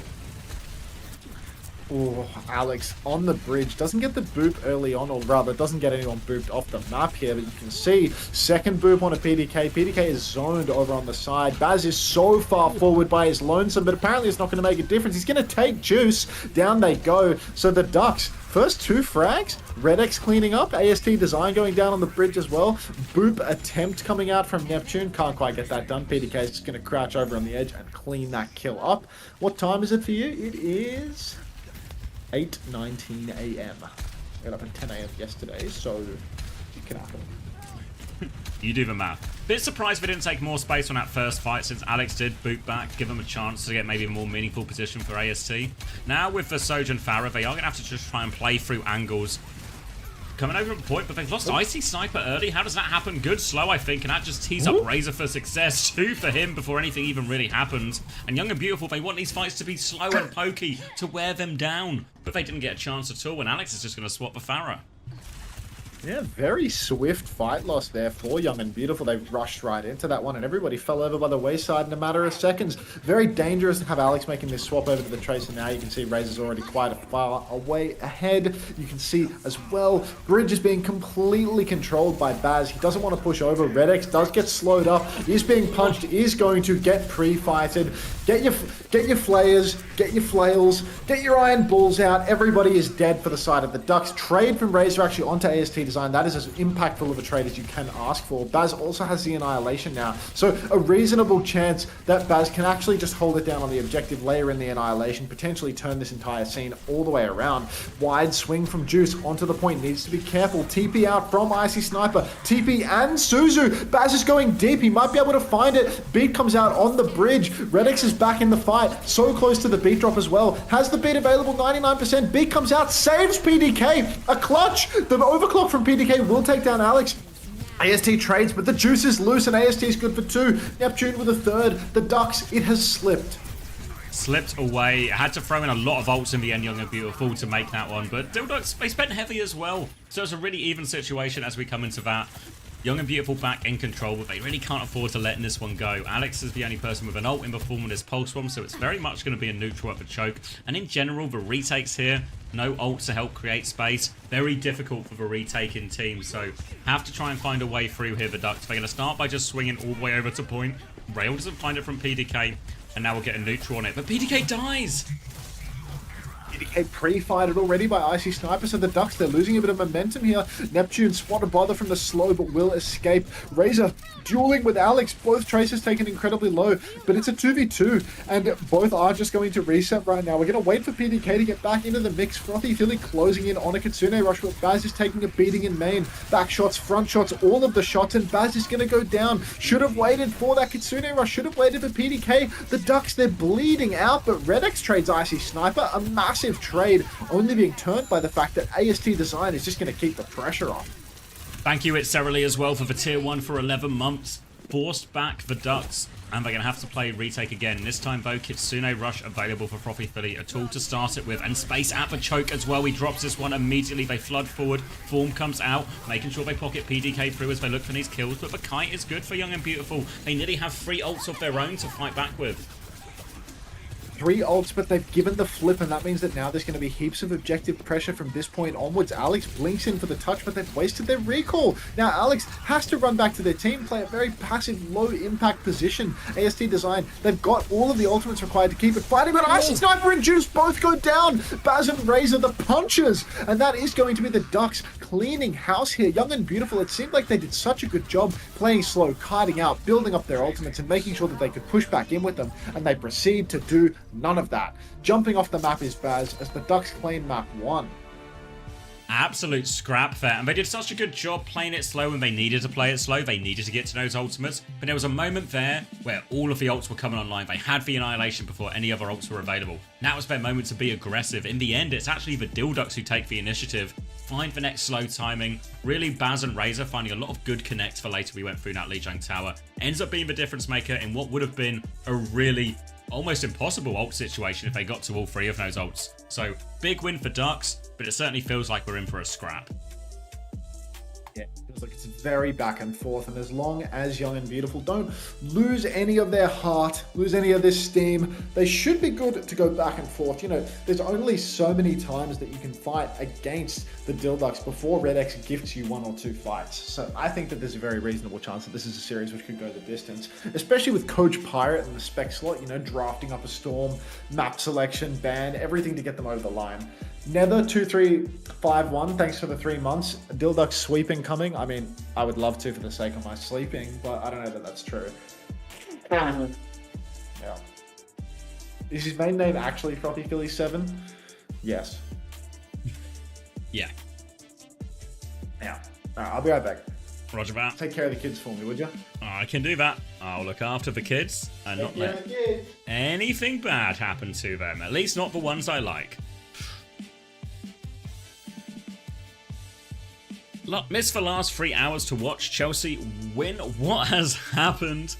Speaker 2: Oh, Alex on the bridge. Doesn't get the boop early on, or rather doesn't get anyone booped off the map here, but you can see second boop on a PDK. PDK is zoned over on the side. Baz is so far forward by his lonesome, but apparently it's not going to make a difference. He's going to take Juice. Down they go. So the Ducks, first 2 frags. Redex cleaning up. AST Design going down on the bridge as well. Boop attempt coming out from Neptune. Can't quite get that done. PDK is just going to crouch over on the edge and clean that kill up. What time is it for you? It is 8:19 a.m. I got up at 10 a.m. yesterday, so it can happen.
Speaker 1: You do the math. Bit surprised we didn't take more space on that first fight, since Alex did boot back, give him a chance to get maybe a more meaningful position for AST. Now with the Soj and Farah, they are going to have to just try and play through angles. Coming over at the point, but they've lost Icy Sniper early. How does that happen? Good slow, I think, and that just tees up Razor for success. 2 for him before anything even really happens. And Young and Beautiful, they want these fights to be slow and pokey, to wear them down. But they didn't get a chance at all, and Alex is just going to swap the Farah.
Speaker 2: Yeah, very swift fight loss there for Young and Beautiful. They rushed right into that one, and everybody fell over by the wayside in a matter of seconds. Very dangerous to have Alex making this swap over to the Tracer now. You can see Razor's already quite far away ahead. You can see as well, Bridge is being completely controlled by Baz. He doesn't want to push over. Redex does get slowed up. Is being punched, is going to get pre-fighted. Get your flayers, get your flails, get your iron balls out. Everybody is dead for the side of the Ducks. Trade from Razor actually onto AST Design. That is as impactful of a trade as you can ask for. Baz also has the Annihilation now, so a reasonable chance that Baz can actually just hold it down on the objective, layer in the Annihilation, potentially turn this entire scene all the way around. Wide swing from Juice onto the point, needs to be careful. TP out from Icy Sniper, TP and Suzu. Baz is going deep, he might be able to find it. Beat comes out on the bridge. Redex is back in the fight, so close to the beat drop as well. Has the beat available, 99%. Beat comes out, saves PDK. A clutch. The overclock from PDK will take down Alex. AST trades, but the Juice is loose, and AST is good for 2. Neptune with a 3rd. The Ducks, it has slipped.
Speaker 1: Slipped away. Had to throw in a lot of ults in the end, Young and Beautiful, to make that one. But Dilducks, they spent heavy as well. So it's a really even situation as we come into that. Young and Beautiful back in control, but they really can't afford to let this one go. Alex is the only person with an ult in the form of this Pulse Bomb, so it's very much going to be a neutral at the choke. And in general, the retakes here, no ult to help create space. Very difficult for the retaking team, so have to try and find a way through here, the Ducks. They're going to start by just swinging all the way over to point. Rail doesn't find it from PDK, and now we'll get a neutral on it. But PDK dies!
Speaker 2: PDK pre-fired already by Icy Sniper, so the Ducks, they're losing a bit of momentum here. Neptune spotted bother from the slow, but will escape. Razor dueling with Alex. Both traces taken incredibly low, but it's a 2v2, and both are just going to reset right now. We're going to wait for PDK to get back into the mix. Frothy Philly closing in on a Kitsune Rush, but Baz is taking a beating in main. Back shots, front shots, all of the shots, and Baz is going to go down. Should have waited for that Kitsune Rush, should have waited for PDK. The Ducks, they're bleeding out, but Redex trades Icy Sniper, a massive trade, only being turned by the fact that AST Design is just going to keep the pressure on.
Speaker 1: Thank you, It's Sarah as well, for the tier 1 for 11 months. Forced back the Ducks, and they're going to have to play retake again. This time, though, Kitsune Rush available for Frothy Philly. A tool to start it with, and space at the choke as well. He drops this one immediately. They flood forward. Form comes out, making sure they pocket PDK through as they look for these kills. But the kite is good for Young and Beautiful. They nearly have 3 ults of their own to fight back with.
Speaker 2: 3 ults, but they've given the flip, and that means that now there's going to be heaps of objective pressure from this point onwards. Alex blinks in for the touch, but they've wasted their recall. Now Alex has to run back to their team, play a very passive, low-impact position. AST Design, they've got all of the ultimates required to keep it fighting, but Icy Sniper and Juice both go down. Baz and Razor, the punches, and that is going to be the Ducks cleaning house here. Young and Beautiful, it seemed like they did such a good job playing slow, kiting out, building up their ultimates, and making sure that they could push back in with them, and they proceed to do none of that. Jumping off the map is Baz as the Ducks claim map 1.
Speaker 1: Absolute scrap there, and they did such a good job playing it slow when they needed to play it slow. They needed to get to those ultimates, but there was a moment there where all of the ults were coming online. They had the Annihilation before any other ults were available. Now it's their moment to be aggressive. In the end, it's actually the Dilducks who take the initiative, find the next slow timing. Really, Baz and Razor finding a lot of good connects for later we went through that Lijiang Tower. Ends up being the difference maker in what would have been a really almost impossible ult situation if they got to all 3 of those ults. So, big win for Ducks, but it certainly feels like we're in for a scrap.
Speaker 2: Yeah, feels like it's very back and forth, and as long as Young and Beautiful don't lose any of their heart, lose any of this steam, they should be good to go back and forth. You know, there's only so many times that you can fight against the Dilducks before Red X gifts you 1 or 2 fights. So I think that there's a very reasonable chance that this is a series which could go the distance, especially with Coach Pirate and the spec slot, you know, drafting up a Storm, map selection, ban, everything to get them over the line. Nether 2351, thanks for the 3 months. Dilduck sweeping coming. I mean, I would love to for the sake of my sleeping, but I don't know that that's true. Yeah. Is his main name actually Frothy Philly 7? Yes.
Speaker 1: Yeah.
Speaker 2: Yeah. Alright, I'll be right back.
Speaker 1: Roger that.
Speaker 2: Take care of the kids for me, would you?
Speaker 1: I can do that. I'll look after the kids and not let anything bad happen to them. At least not the ones I like. Missed the last 3 hours to watch Chelsea win. What has happened?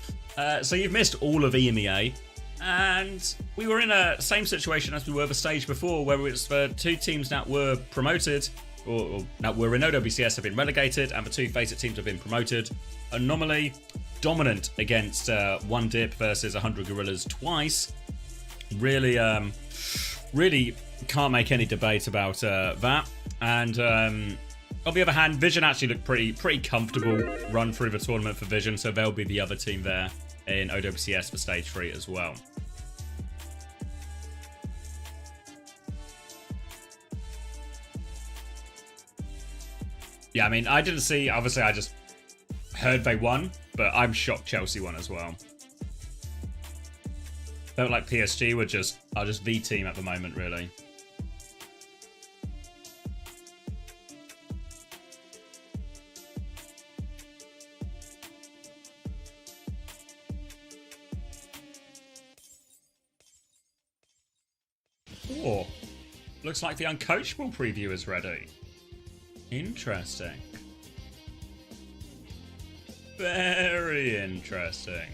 Speaker 1: So you've missed all of EMEA, and we were in a same situation as we were the stage before, where it's the 2 teams that were promoted, or that were in OWCS have been relegated, and the 2 Face It teams have been promoted. Anomaly, dominant against 1 Dip versus 100 Gorillas twice. Really, really can't make any debate about that. And on the other hand, Vision actually looked pretty comfortable run through the tournament for Vision, so they'll be the other team there in OWCS for Stage 3 as well. Yeah, I mean, I didn't see, obviously I just heard they won, but I'm shocked Chelsea won as well. Felt like PSG are just the team at the moment, really. Oh, looks like the Uncoachable preview is ready. Interesting. Very interesting.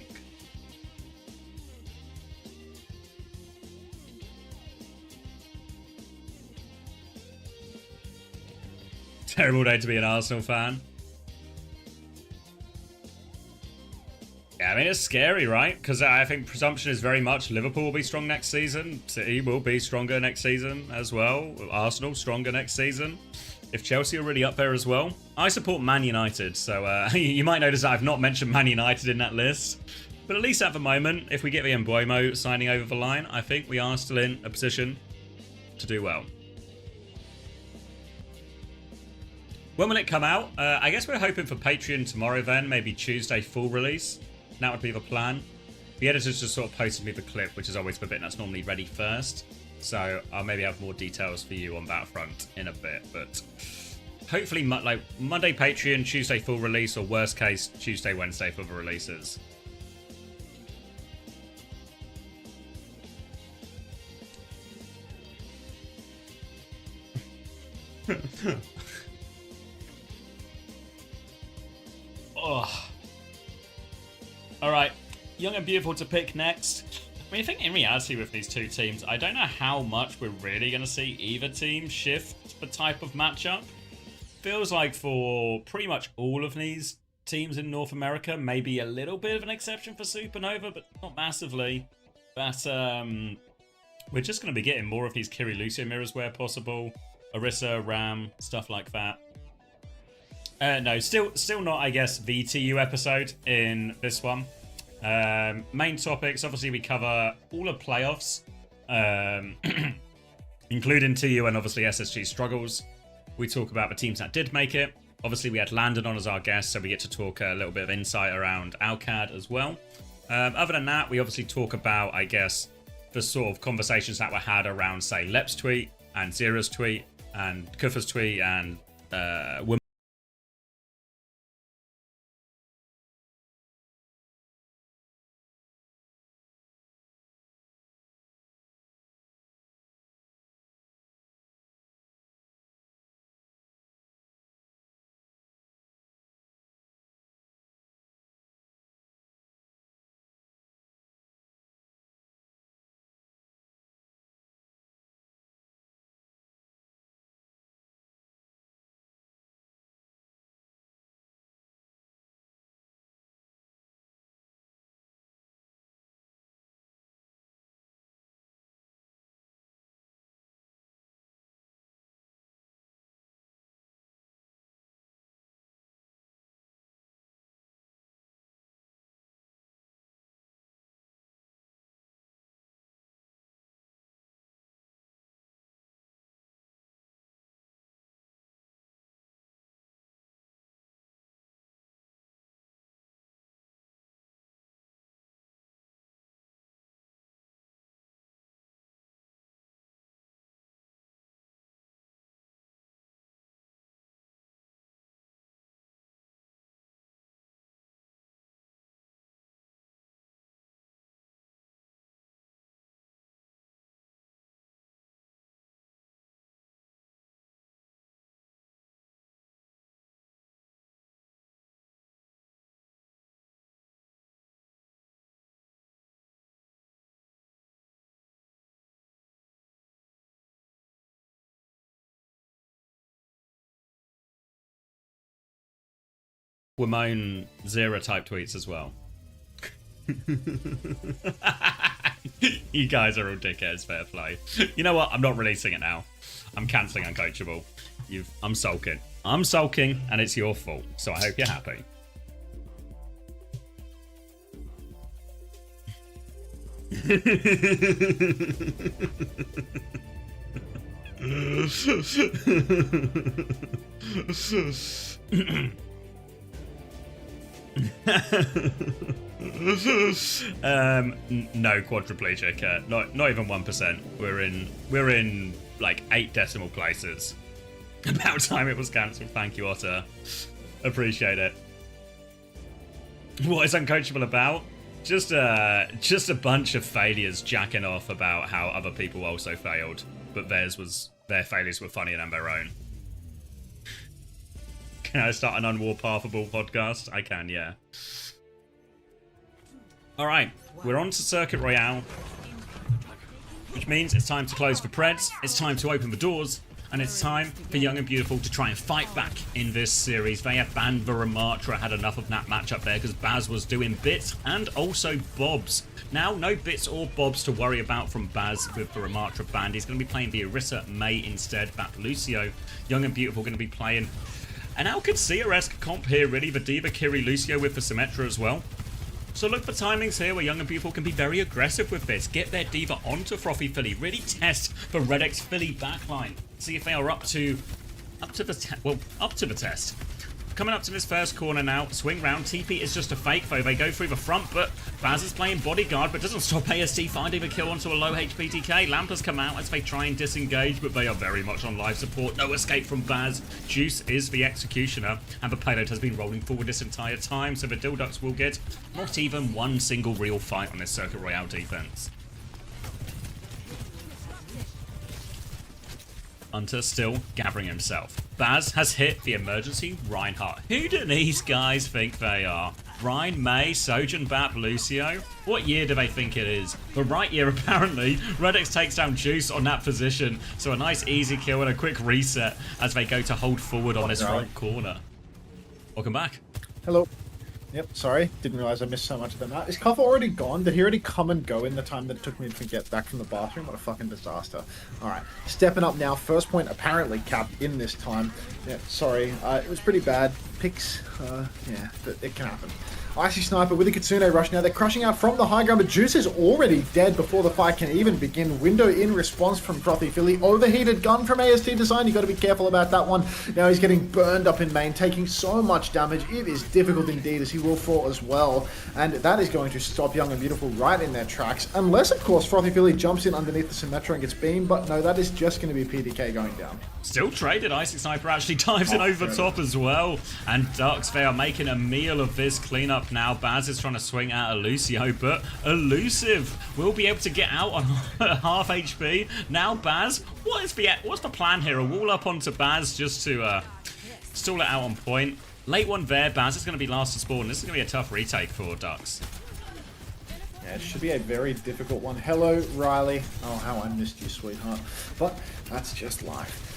Speaker 1: Terrible day to be an Arsenal fan. Yeah, I mean, it's scary, right? Because I think presumption is very much Liverpool will be strong next season. City will be stronger next season as well. Arsenal stronger next season. If Chelsea are really up there as well. I support Man United, so you might notice that I've not mentioned Man United in that list. But at least at the moment, if we get the Mbuemo signing over the line, I think we are still in a position to do well. When will it come out? I guess we're hoping for Patreon tomorrow then, maybe Tuesday full release. That would be the plan. The editors just sort of posted me the clip, which is always forbidden. That's normally ready first. So I'll maybe have more details for you on that front in a bit. But hopefully like Monday Patreon, Tuesday full release, or worst case, Tuesday, Wednesday for the releases. Oh. Alright, Young and Beautiful to pick next. I mean, I think in reality with these two teams, I don't know how much we're really going to see either team shift the type of matchup. Feels like for pretty much all of these teams in North America, maybe a little bit of an exception for Supernova, but not massively. But we're just going to be getting more of these Kiri Lucio mirrors where possible. Orisa, Ram, stuff like that. No, still not, I guess, the TU episode in this one. Main topics, obviously we cover all of playoffs, including TU and obviously SSG struggles. We talk about the teams that did make it. Obviously we had Landon on as our guest, so we get to talk a little bit of insight around Alcad as well. Other than that, we obviously talk about, I guess, the sort of conversations that were had around, say, Lep's tweet and Zera's tweet and Kufa's tweet and Wimone Zera type tweets as well. You guys are all dickheads, fair play. You know what? I'm not releasing it now. I'm cancelling Uncoachable. I'm sulking. I'm sulking, and it's your fault. So I hope you're happy. No quadriplegic. Not even 1%. We're in like 8 decimal places. About time it was cancelled. Thank you, Otter. Appreciate it. What is Uncoachable about? Just a bunch of failures jacking off about how other people also failed, but their failures were funnier than their own. Can I start an unwarpathable podcast? I can, yeah. Alright, we're on to Circuit Royale, which means it's time to close for Preds, it's time to open the doors, and it's time for Young and Beautiful to try and fight back in this series. They have banned the Ramatra, had enough of that matchup there because Baz was doing bits and also bobs. Now, no bits or bobs to worry about from Baz with the Ramatra banned. He's going to be playing the Orisa May instead. Back Lucio. Young and Beautiful going to be playing an Alcad Seer-esque comp here, really. The Diva Kiri Lucio with the Symmetra as well. So look for timings here where Young and Beautiful can be very aggressive with this. Get their diva onto Frothy Philly. Really test the Red X Philly backline. See if they are up to the test. Coming up to this first corner now, swing round. TP is just a fake though. They go through the front, but Baz is playing bodyguard, but doesn't stop AST finding the kill onto a low HP TK. Lamp has come out as they try and disengage, but they are very much on live support. No escape from Baz. Juice is the executioner, and the payload has been rolling forward this entire time, so the Dilducks will get not even one single real fight on this Circuit Royale defense. Hunter still gathering himself. Baz has hit the emergency Reinhardt. Who do these guys think they are? Ryan, May, Sojourn, Bap, Lucio? What year do they think it is? The right year apparently. Redix takes down Juice on that position. So a nice easy kill and a quick reset as they go to hold forward on this front corner. Welcome back.
Speaker 2: Hello. Yep, sorry. Didn't realize I missed so much of the map. Is Kuffa already gone? Did he already come and go in the time that it took me to get back from the bathroom? What a fucking disaster. Alright, stepping up now. First point apparently capped in this time. Yeah, sorry. It was pretty bad. Picks, yeah, but it can happen. Icy Sniper with a Kitsune rush now. They're crushing out from the high ground, but Juice is already dead before the fight can even begin. Window in response from Frothy Philly. Overheated gun from AST Design. You got to be careful about that one. Now he's getting burned up in main, taking so much damage. It is difficult indeed, as he will fall as well. And that is going to stop Young and Beautiful right in their tracks. Unless, of course, Frothy Philly jumps in underneath the Symmetra and gets beamed. But no, that is just going to be PDK going down.
Speaker 1: Still traded. Icy Sniper actually dives in over top as well. And Ducks, they are making a meal of this cleanup now. Baz is trying to swing out Lucio, but Elusive will be able to get out on half HP. Now Baz, what's the plan here? A wall up onto Baz just to stall it out on point. Late one there. Baz is going to be last to spawn. This is going to be a tough retake for Ducks.
Speaker 2: Yeah, it should be a very difficult one. Hello, Riley. Oh, how I missed you, sweetheart. But that's just life.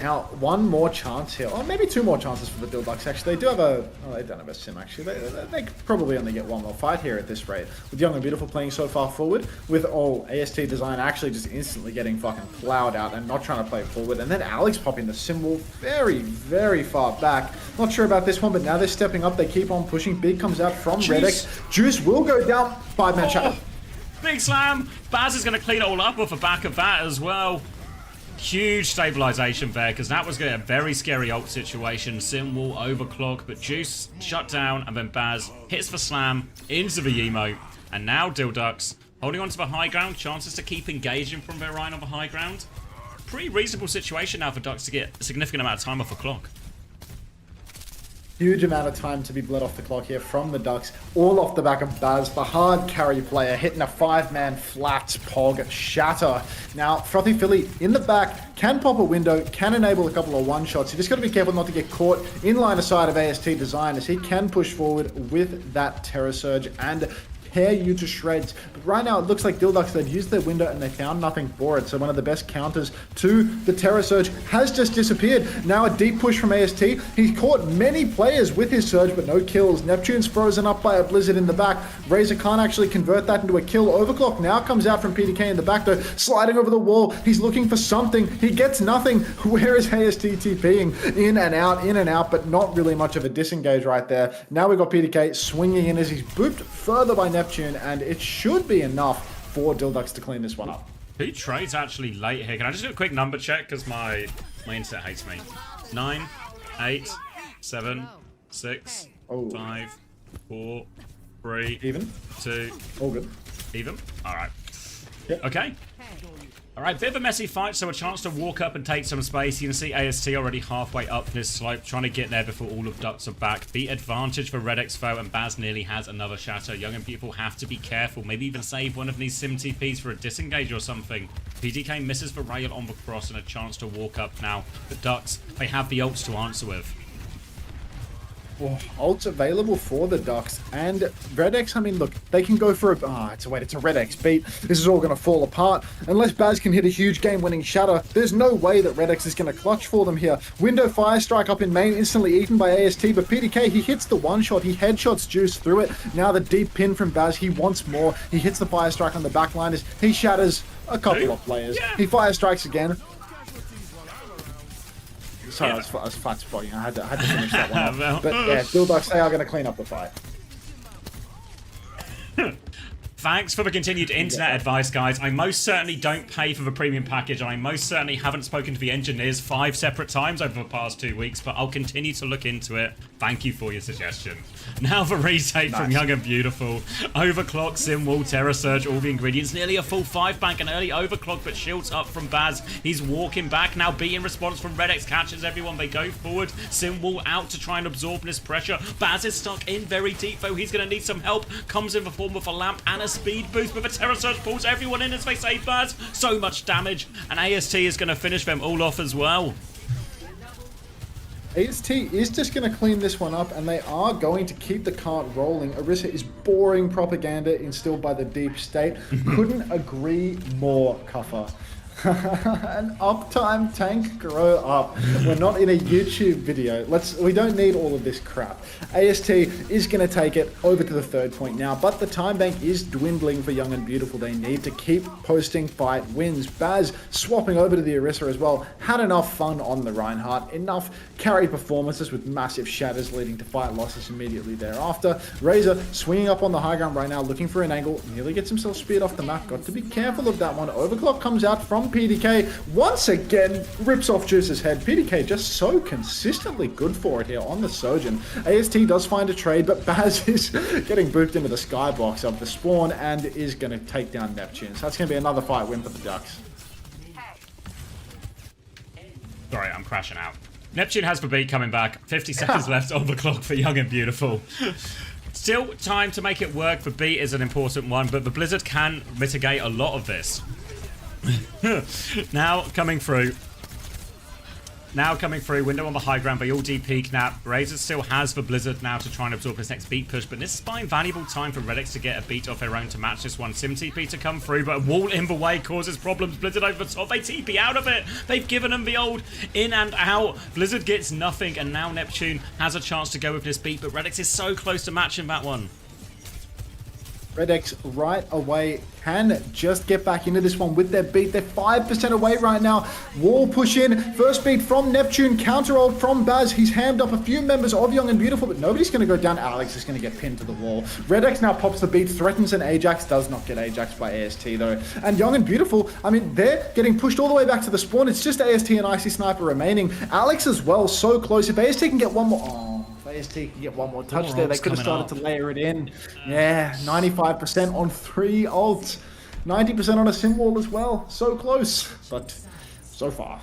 Speaker 2: Now, one more chance here, or maybe two more chances for the Dilducks. Actually, they do have a... Oh, they don't have a sim, actually. They could probably only get one more fight here at this rate. With Young and Beautiful playing so far forward, with AST Design actually just instantly getting fucking plowed out and not trying to play forward. And then Alex popping the symbol very, very far back. Not sure about this one, but now they're stepping up. They keep on pushing. Big comes out from Redix. Juice will go down. 5-man shot.
Speaker 1: Big slam. Baz is going to clean it all up off the back of that as well. Huge stabilization there, because that was going to be a very scary ult situation. Sim will overclock, but Juice shut down, and then Baz hits the slam into the emote. And now Dilducks holding on to the high ground, chances to keep engaging from their Ryan on the high ground. Pretty reasonable situation now for Ducks to get a significant amount of time off the clock.
Speaker 2: Huge amount of time to be bled off the clock here from the Ducks, all off the back of Baz, the hard carry player, hitting a 5-man flat pog shatter. Now, Frothy Philly in the back, can pop a window, can enable a couple of one-shots. You just got to be careful not to get caught in line of sight of AST Design, as he can push forward with that Terror Surge and tear you to shreds. But right now it looks like Dilducks, they've used their window and they found nothing for it. So one of the best counters to the Terror Surge has just disappeared. Now a deep push from AST. He's caught many players with his Surge, but no kills. Neptune's frozen up by a Blizzard in the back. Razor can't actually convert that into a kill. Overclock now comes out from PDK in the back though, sliding over the wall. He's looking for something. He gets nothing. Where is AST TPing? In and out, but not really much of a disengage right there. Now we've got PDK swinging in as he's booped further by Neptune, and it should be enough for Dilducks to clean this one up.
Speaker 1: Who trades actually late here? Can I just do a quick number check, because my internet hates me. 9, 8, 7, 6, 5, 4, 3,
Speaker 2: even,
Speaker 1: 2,
Speaker 2: all good,
Speaker 1: even. All right.
Speaker 2: Yep.
Speaker 1: Okay. All right, bit of a messy fight, so a chance to walk up and take some space. You can see AST already halfway up this slope, trying to get there before all of Ducks are back. The advantage for Red Expo, and Baz nearly has another shatter. Young and Beautiful have to be careful, maybe even save one of these sim TPs for a disengage or something. PDK misses the rail on the cross and a chance to walk up now. The Ducks, they have the ults to answer with.
Speaker 2: Ults available for the Ducks, and Red X, I mean, look, they can go for a... it's a Red X beat. This is all going to fall apart. Unless Baz can hit a huge game-winning shatter, there's no way that Red X is going to clutch for them here. Window Fire Strike up in main, instantly eaten by AST, but PDK, he hits the one-shot. He headshots Juice through it. Now the deep pin from Baz, he wants more. He hits the Fire Strike on the back line as he shatters a couple of players. Yeah. He Fire Strikes again. Sorry, I was flat spotting. I had to finish that one off. But yeah, Dilducks, they are going to clean up the fight.
Speaker 1: Thanks for the continued internet advice, guys. I most certainly don't pay for the premium package, and I most certainly haven't spoken to the engineers 5 separate times over the past 2 weeks, but I'll continue to look into it. Thank you for your suggestion. Now the retake from Young and Beautiful. Overclock, Simwall, Terror Surge, all the ingredients. Nearly a full 5 bank, an early overclock, but shields up from Baz. He's walking back. Now B in response from Redex catches everyone. They go forward. Simwall out to try and absorb this pressure. Baz is stuck in very deep, though. He's going to need some help. Comes in the form of a lamp and a speed boost, but the Terror Surge pulls everyone in as they save Baz. So much damage, and AST is going to finish them all off as well.
Speaker 2: AST is just going to clean this one up, and they are going to keep the cart rolling. Orisa is boring propaganda instilled by the deep state. Couldn't agree more, Cuffer. An uptime tank, grow up. We're not in a YouTube video. We don't need all of this crap. AST is going to take it over to the 3rd point now, but the time bank is dwindling for Young and Beautiful. They need to keep posting fight wins. Baz swapping over to the Orisa as well. Had enough fun on the Reinhardt. Enough carry performances with massive shatters leading to fight losses immediately thereafter. Razor swinging up on the high ground right now, looking for an angle. Nearly gets himself speared off the map. Got to be careful of that one. Overclock comes out from PDK. Once again, rips off Juice's head. PDK just so consistently good for it here on the Sojourn. AST does find a trade, but Baz is getting booped into the skybox of the spawn and is going to take down Neptune. So that's going to be another fight win for the Ducks.
Speaker 1: Sorry, I'm crashing out. Neptune has the beat coming back. 50 seconds left on the clock for Young and Beautiful. Still time to make it work. The beat is an important one, but the Blizzard can mitigate a lot of this. Now coming through, window on the high ground, they all DP Knap. Razor still has the Blizzard now to try and absorb his next beat push, but this is buying valuable time for Redex to get a beat off their own to match this one. Sim TP to come through, but a wall in the way causes problems. Blizzard over the top, they TP out of it. They've given him the old in and out. Blizzard gets nothing, and now Neptune has a chance to go with this beat, but Redex is so close to matching that one.
Speaker 2: Redex right away can just get back into this one with their beat. They're 5% away right now. Wall push in. First beat from Neptune. Counter ult from Baz. He's hammed up a few members of Young and Beautiful, but nobody's going to go down. Alex is going to get pinned to the wall. Redex now pops the beat, threatens an Ajax. Does not get Ajax by AST though. And Young and Beautiful, I mean, they're getting pushed all the way back to the spawn. It's just AST and Icy Sniper remaining. Alex as well, so close. If AST can get one more... Oh. AST can get one more touch there. They could have started to layer it in. Yeah, 95% on 3 ults. 90% on a sim wall as well. So close, but so far.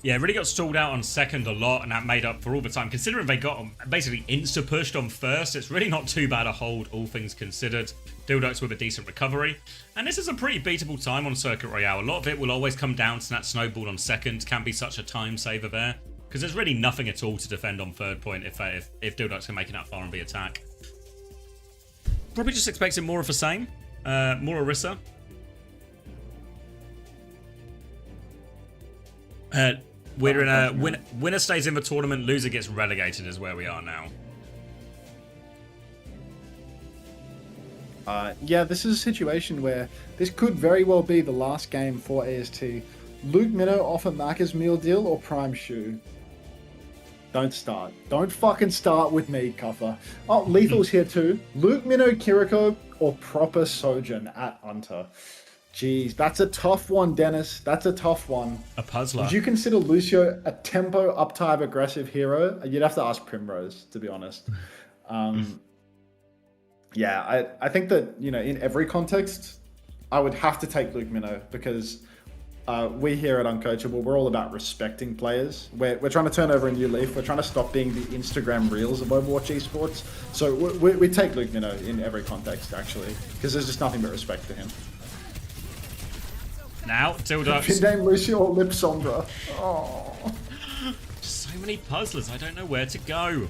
Speaker 1: Yeah, really got stalled out on second a lot, and that made up for all the time. Considering they got basically insta-pushed on first, it's really not too bad a hold, all things considered. Dildox with a decent recovery. And this is a pretty beatable time on Circuit Royale. A lot of it will always come down to that snowball on second. Can be such a time saver there. Because there's really nothing at all to defend on third point if Dildox can make it that far on the attack. Probably just expecting more of the same. More Orisa. We're in a winner stays in the tournament, loser gets relegated is where we are now.
Speaker 2: Yeah, this is a situation where this could very well be the last game for AST. Luke Minnow off a Macca's meal deal or Prime Shoe? Don't start. Don't fucking start with me, Cuffer. Oh, Lethal's here too. Luke Minnow, Kiriko, or proper Sojourn at Hunter? Jeez, that's a tough one, Dennis. That's a tough one.
Speaker 1: A puzzler.
Speaker 2: Would you consider Lucio a tempo, uptime, aggressive hero? You'd have to ask Primrose, to be honest. Yeah, I think that, you know, in every context, I would have to take Luke Minnow because we here at Uncoachable, we're all about respecting players. We're trying to turn over a new leaf. We're trying to stop being the Instagram reels of Overwatch esports. So we take Luke Minnow in every context, actually, because there's just nothing but respect for him.
Speaker 1: Now, Dildox.
Speaker 2: Pin name Lucio or Lip Sombra. Oh.
Speaker 1: So many puzzlers, I don't know where to go.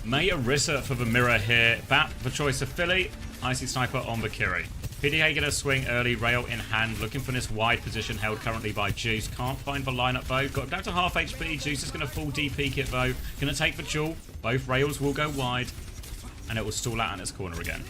Speaker 1: May Orisa for the mirror here. Bat for choice of Philly. Icy Sniper on Valkyrie. PDA gonna swing early, rail in hand, looking for this wide position held currently by Juice. Can't find the lineup though. Got down to half HP. Juice is gonna full DP kit though. Gonna take the jewel. Both rails will go wide. And it will stall out in its corner again.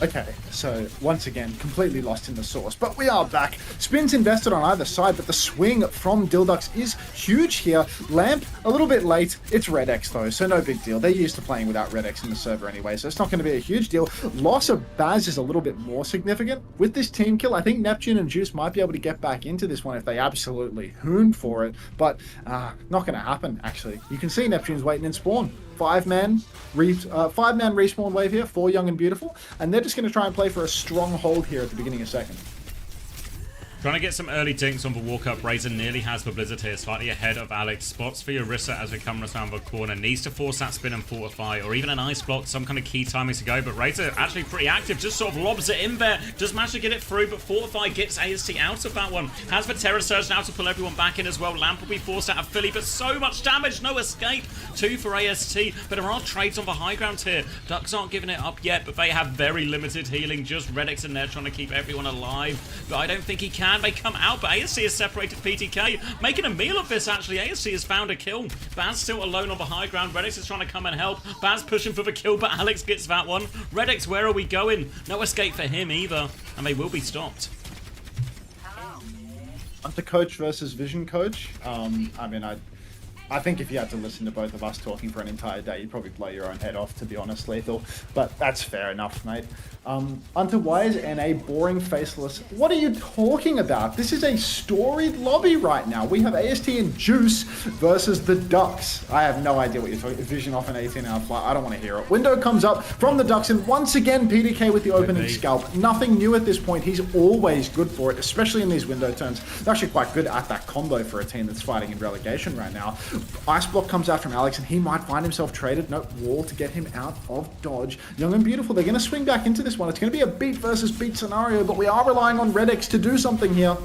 Speaker 2: Okay, so once again, completely lost in the sauce, but we are back. Spins invested on either side, but the swing from Dildux is huge here. Lamp, a little bit late. It's Red X though, so no big deal. They're used to playing without Red X in the server anyway, so it's not going to be a huge deal. Loss of Baz is a little bit more significant. With this team kill, I think Neptune and Juice might be able to get back into this one if they absolutely hoon for it, but not going to happen, actually. You can see Neptune's waiting in spawn. Five-man respawn wave here for Young and Beautiful, and they're just going to try and play for a strong hold here at the beginning of second.
Speaker 1: Trying to get some early dinks on the walk-up. Razor nearly has the Blizzard here, slightly ahead of Alex. Spots for Orisa as we come around the corner. Needs to force that spin and fortify, or even an ice block, some kind of key timing to go. But Razor actually pretty active, just sort of lobs it in there. Just managed to get it through, but Fortify gets AST out of that one. Has the Terror Surge now to pull everyone back in as well. Lamp will be forced out of Philly, but so much damage, no escape. 2 for AST, but there are trades on the high ground here. Ducks aren't giving it up yet, but they have very limited healing. Just Redix in there trying to keep everyone alive, but I don't think he can. They come out, but ASC has separated PTK, making a meal of this actually. ASC has found a kill. Baz still alone on the high ground. Redix is trying to come and help. Baz pushing for the kill, but Alex gets that one. Redix, where are we going? No escape for him either, and they will be stopped.
Speaker 2: Hunter Coach versus Vision Coach. I mean, I think if you had to listen to both of us talking for an entire day, you'd probably blow your own head off, to be honest, Lethal. But that's fair enough, mate. Hunter, why is NA boring, faceless? What are you talking about? This is a storied lobby right now. We have AST and Juice versus the Ducks. I have no idea what you're talking about. Vision off an 18-hour flight. I don't want to hear it. Window comes up from the Ducks, and once again, PDK with the opening scalp. Nothing new at this point. He's always good for it, especially in these window turns. They're actually quite good at that combo for a team that's fighting in relegation right now. Ice block comes out from Alex, and he might find himself traded. No wall to get him out of dodge. Young and Beautiful, they're going to swing back into this one. It's going to be a beat versus beat scenario, but we are relying on Redix to do something here.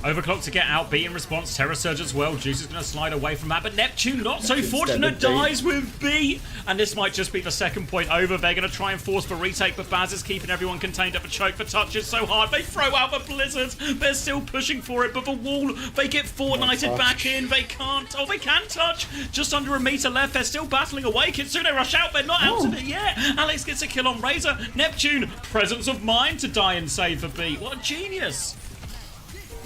Speaker 1: Overclock to get out, B in response, Terror Surge as well. Juice is going to slide away from that, but Neptune not so fortunate, dies with B. And this might just be the second point over. They're going to try and force the retake, but Baz is keeping everyone contained at the choke. The touch is so hard. They throw out the Blizzard. They're still pushing for it, but the wall, they get Fortnighted back in. They can't. Oh, they can touch. Just under a meter left. They're still battling away. Kitsune rush out. They're not out of it yet. Alex gets a kill on Razor. Neptune, presence of mind to die and save for B. What a genius.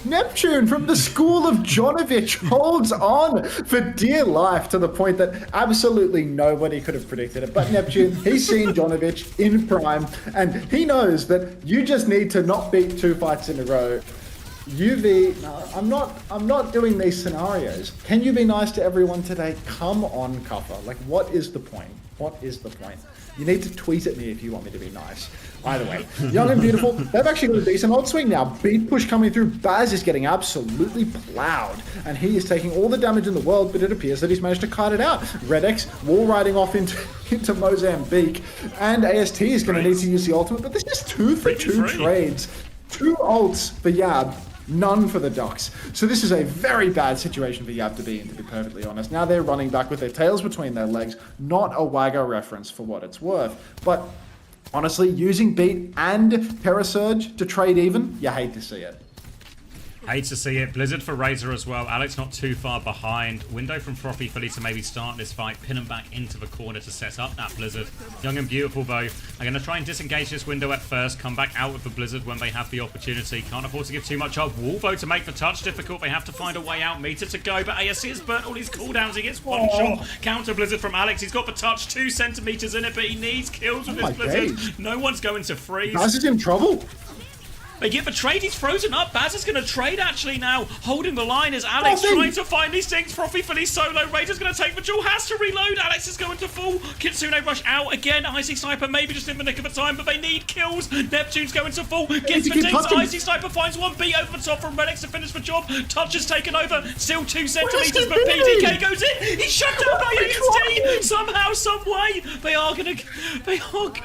Speaker 2: Neptune from the school of Jonovich holds on for dear life to the point that absolutely nobody could have predicted it. But Neptune, he's seen Jonovich in prime, and he knows that you just need to not beat 2 fights in a row. UV, no, I'm not doing these scenarios. Can you be nice to everyone today? Come on, Cuffer. Like, what is the point? What is the point? You need to tweet at me if you want me to be nice. Either way, Young and Beautiful, they've actually got a decent old swing now. Beat push coming through. Baz is getting absolutely plowed, and he is taking all the damage in the world, but it appears that he's managed to kite it out. Redx wall riding off into Mozambique, and AST is going to need to use the ultimate, but this is 2 for 2 trades. 2 ults for Yab. None for the Ducks. So this is a very bad situation for Yab to be in, to be perfectly honest. Now they're running back with their tails between their legs. Not a Wagga reference for what it's worth. But honestly, using Beat and Terror Surge to trade even, you hate to see it.
Speaker 1: Hate to see it. Blizzard for Razor as well. Alex not too far behind. Window from Frothy Philly to maybe start this fight. Pin him back into the corner to set up that Blizzard. Young and Beautiful though are going to try and disengage this window at first. Come back out with the Blizzard when they have the opportunity. Can't afford to give too much up. Wall though to make the touch difficult. They have to find a way out. Meter to go. But ASC has burnt all his cooldowns. He gets one shot. Counter Blizzard from Alex. He's got the touch. 2 centimeters in it, but he needs kills with his Blizzard.
Speaker 2: Days.
Speaker 1: No one's going to freeze.
Speaker 2: Baz is in trouble.
Speaker 1: They get the trade, he's frozen up. Baz is going to trade actually now. Holding the line is Alex trying to find these things. Frothy Philly solo. Razor's going to take the duel. Has to reload. Alex is going to fall. Kitsune rush out again. Icy Sniper maybe just in the nick of the time, but they need kills. Neptune's going to fall. Gets the dings. Icy Sniper finds 1B over the top from Redx to finish the job. Touch has taken over. Still 2 centimeters, but PTK goes in. He's shut down by AST. Somehow, some way. They are going to hold.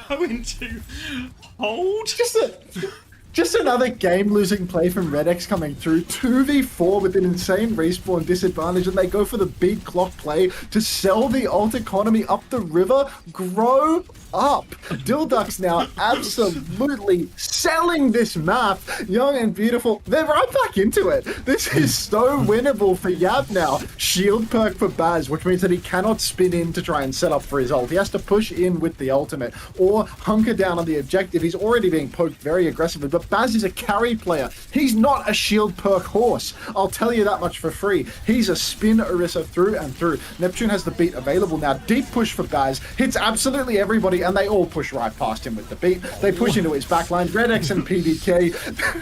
Speaker 2: Just another game-losing play from Redex coming through. 2v4 with an insane respawn disadvantage, and they go for the beat clock play to sell the alt economy up the river. Grow up. Dilduck's now absolutely selling this map. Young and beautiful. They're right back into it. This is so winnable for Yab now. Shield perk for Baz, which means that he cannot spin in to try and set up for his ult. He has to push in with the ultimate or hunker down on the objective. He's already being poked very aggressively, but Baz is a carry player. He's not a shield perk horse. I'll tell you that much for free. He's a spin Orisa through and through. Neptune has the beat available now. Deep push for Baz. Hits absolutely everybody, and they all push right past him with the beat. They push into his backline. Redex and PDK.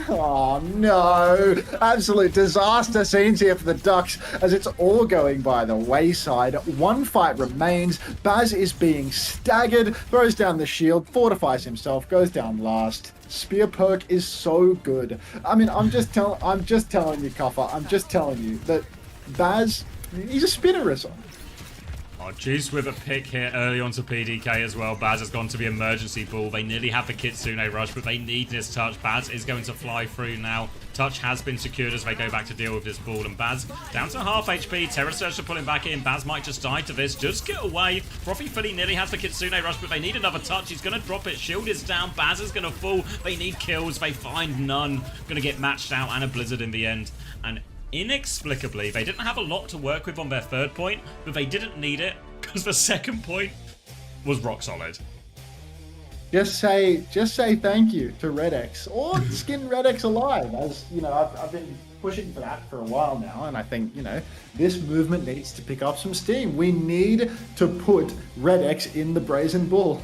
Speaker 2: Oh no. Absolute disaster scenes here for the Ducks as it's all going by the wayside. One fight remains. Baz is being staggered. Throws down the shield. Fortifies himself. Goes down last. Spear perk is so good. I mean, I'm just telling you, Kuffer. I'm just telling you that Baz, he's a spinner.
Speaker 1: Oh, Juice with a pick here early onto PDK as well. Baz has gone to the emergency ball. They nearly have the Kitsune rush, but they need this touch. Baz is going to fly through now. Touch has been secured as they go back to deal with this ball. And Baz down to half HP. Terror Surge to pull him back in. Baz might just die to this. Just get away. Frothy Philly nearly has the Kitsune rush, but they need another touch. He's going to drop it. Shield is down. Baz is going to fall. They need kills. They find none. Going to get matched out and a Blizzard in the end. And inexplicably, they didn't have a lot to work with on their third point, but they didn't need it because the second point was rock solid.
Speaker 2: Just say thank you to Redex, or skin Redex alive. As you know, I've been pushing for that for a while now, and I think, you know, this movement needs to pick up some steam. We need to put Redex in the Brazen Bull.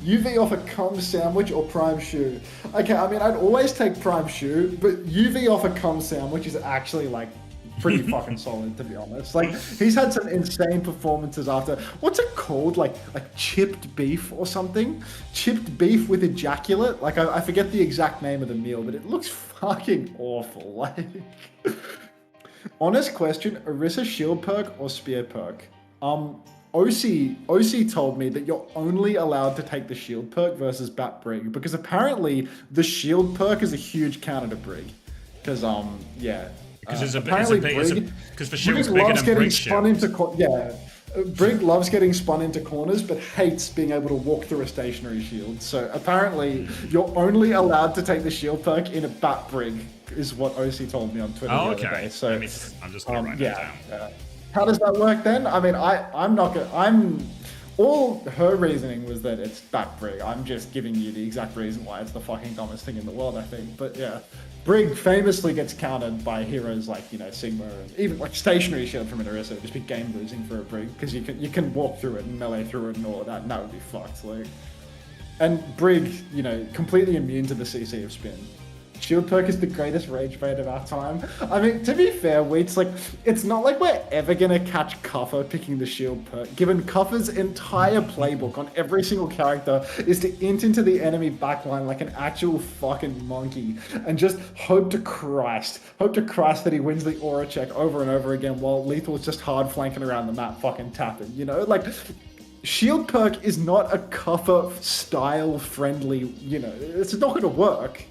Speaker 2: UV off a cum sandwich or prime shoe. Okay, I mean, I'd always take prime shoe, but UV off a cum sandwich is actually like pretty fucking solid, to be honest. Like, he's had some insane performances after, what's it called? Like chipped beef or something? Chipped beef with ejaculate? Like, I forget the exact name of the meal, but it looks fucking awful. Like, honest question, Orisa shield perk or spear perk? OC told me that you're only allowed to take the shield perk versus Bat Brig, because apparently the shield perk is a huge counter to Brig. Because, yeah.
Speaker 1: Because it's a
Speaker 2: Brig,
Speaker 1: because the shield's bigger than Brig's shield.
Speaker 2: Brig loves getting spun into corners, but hates being able to walk through a stationary shield. So apparently, you're only allowed to take the shield perk in a Bat Brig, is what OC told me on Twitter the other day. So,
Speaker 1: I'm just gonna write that down.
Speaker 2: How does that work then? I mean, all her reasoning was that it's Bat Brig. I'm just giving you the exact reason why it's the fucking dumbest thing in the world, I think. But yeah, Brig famously gets countered by heroes like, you know, Sigma, and even like stationary shield from an Orisa would just be game losing for a Brig, because you can walk through it and melee through it and all of that, and that would be fucked. Like, and Brig, you know, completely immune to the CC of spin. Shield perk is the greatest rage bait of our time. I mean, to be fair, Wheats, like, it's not like we're ever gonna catch Cuffer picking the shield perk, given Cuffer's entire playbook on every single character is to int into the enemy backline like an actual fucking monkey and just hope to Christ that he wins the aura check over and over again while Lethal is just hard flanking around the map fucking tapping, you know? Like, shield perk is not a Cuffer style friendly, you know, it's not gonna work.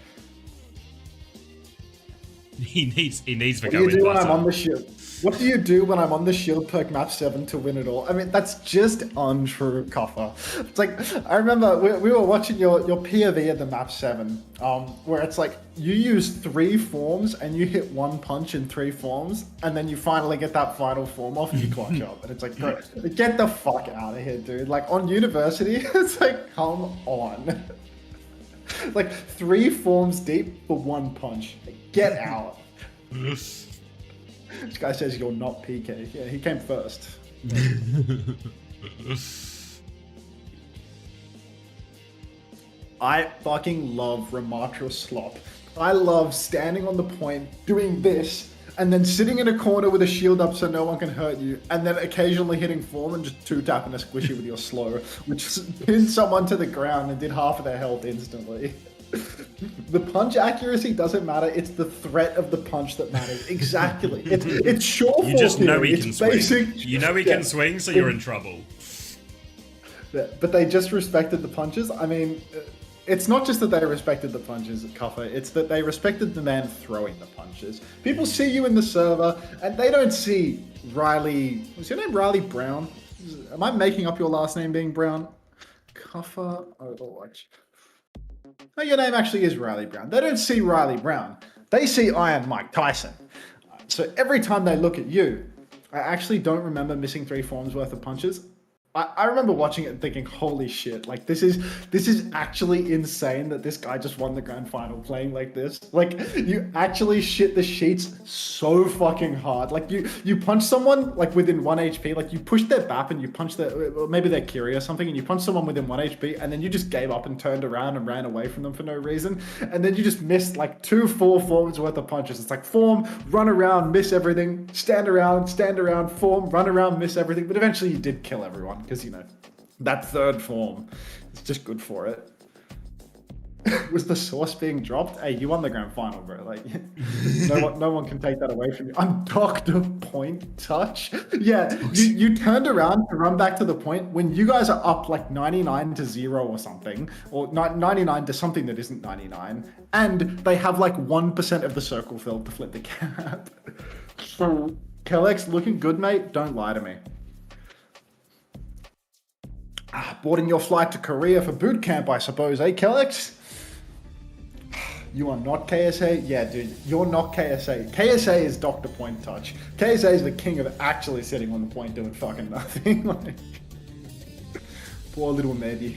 Speaker 1: He needs the
Speaker 2: What do you do when I'm on the shield? What do you do when I'm on the shield perk map 7 to win it all? I mean, that's just untrue, Cuffer. It's like, I remember we were watching your POV at the map 7, where it's like, you use 3 forms and you hit 1 punch in 3 forms, and then you finally get that final form off and you clutch up. And it's like, bro, get the fuck out of here, dude. Like, on University, it's like, come on. Like, 3 forms deep for 1 punch. Get out. This guy says you're not PK. Yeah, he came first. I fucking love Ramatra Slop. I love standing on the point, doing this, and then sitting in a corner with a shield up so no one can hurt you, and then occasionally hitting form and just 2-tapping a squishy with your slow, which pinned someone to the ground and did half of their health instantly. The punch accuracy doesn't matter, it's the threat of the punch that matters. Exactly. It's sure
Speaker 1: You just know he can swing. You know he can swing, so you're in trouble.
Speaker 2: But they just respected the punches. I mean, it's not just that they respected the punches, Cuffer, it's that they respected the man throwing the punches. People see you in the server, and they don't see Riley... Was your name Riley Brown? Am I making up your last name being Brown? Cuffer Overwatch. No, your name actually is Riley Brown. They don't see Riley Brown. They see Iron Mike Tyson. So every time they look at you, I actually don't remember missing 3 forms worth of punches. I remember watching it and thinking, holy shit, like this is actually insane that this guy just won the grand final playing like this. Like, you actually shit the sheets so fucking hard. Like, you punch someone like within 1 HP, like you push their BAP and you punch their, maybe they're Kiri or something, and you punch someone within 1 HP, and then you just gave up and turned around and ran away from them for no reason. And then you just missed like 2 full forms worth of punches. It's like form, run around, miss everything, stand around, form, run around, miss everything. But eventually you did kill everyone. Because, you know, that 3rd form is just good for it. Was the source being dropped? Hey, you won the grand final, bro. Like, no one can take that away from you. I'm Dr. Point Touch. Yeah, you turned around to run back to the point when you guys are up like 99-0 or something, or 99 to something that isn't 99, and they have like 1% of the circle filled to flip the cap. So, Kellex, looking good, mate. Don't lie to me. Boarding your flight to Korea for boot camp, I suppose, eh, Kellex? You are not KSA? Yeah, dude, you're not KSA. KSA is Dr. Point Touch. KSA is the king of actually sitting on the point doing fucking nothing. Like, poor little Mehdi.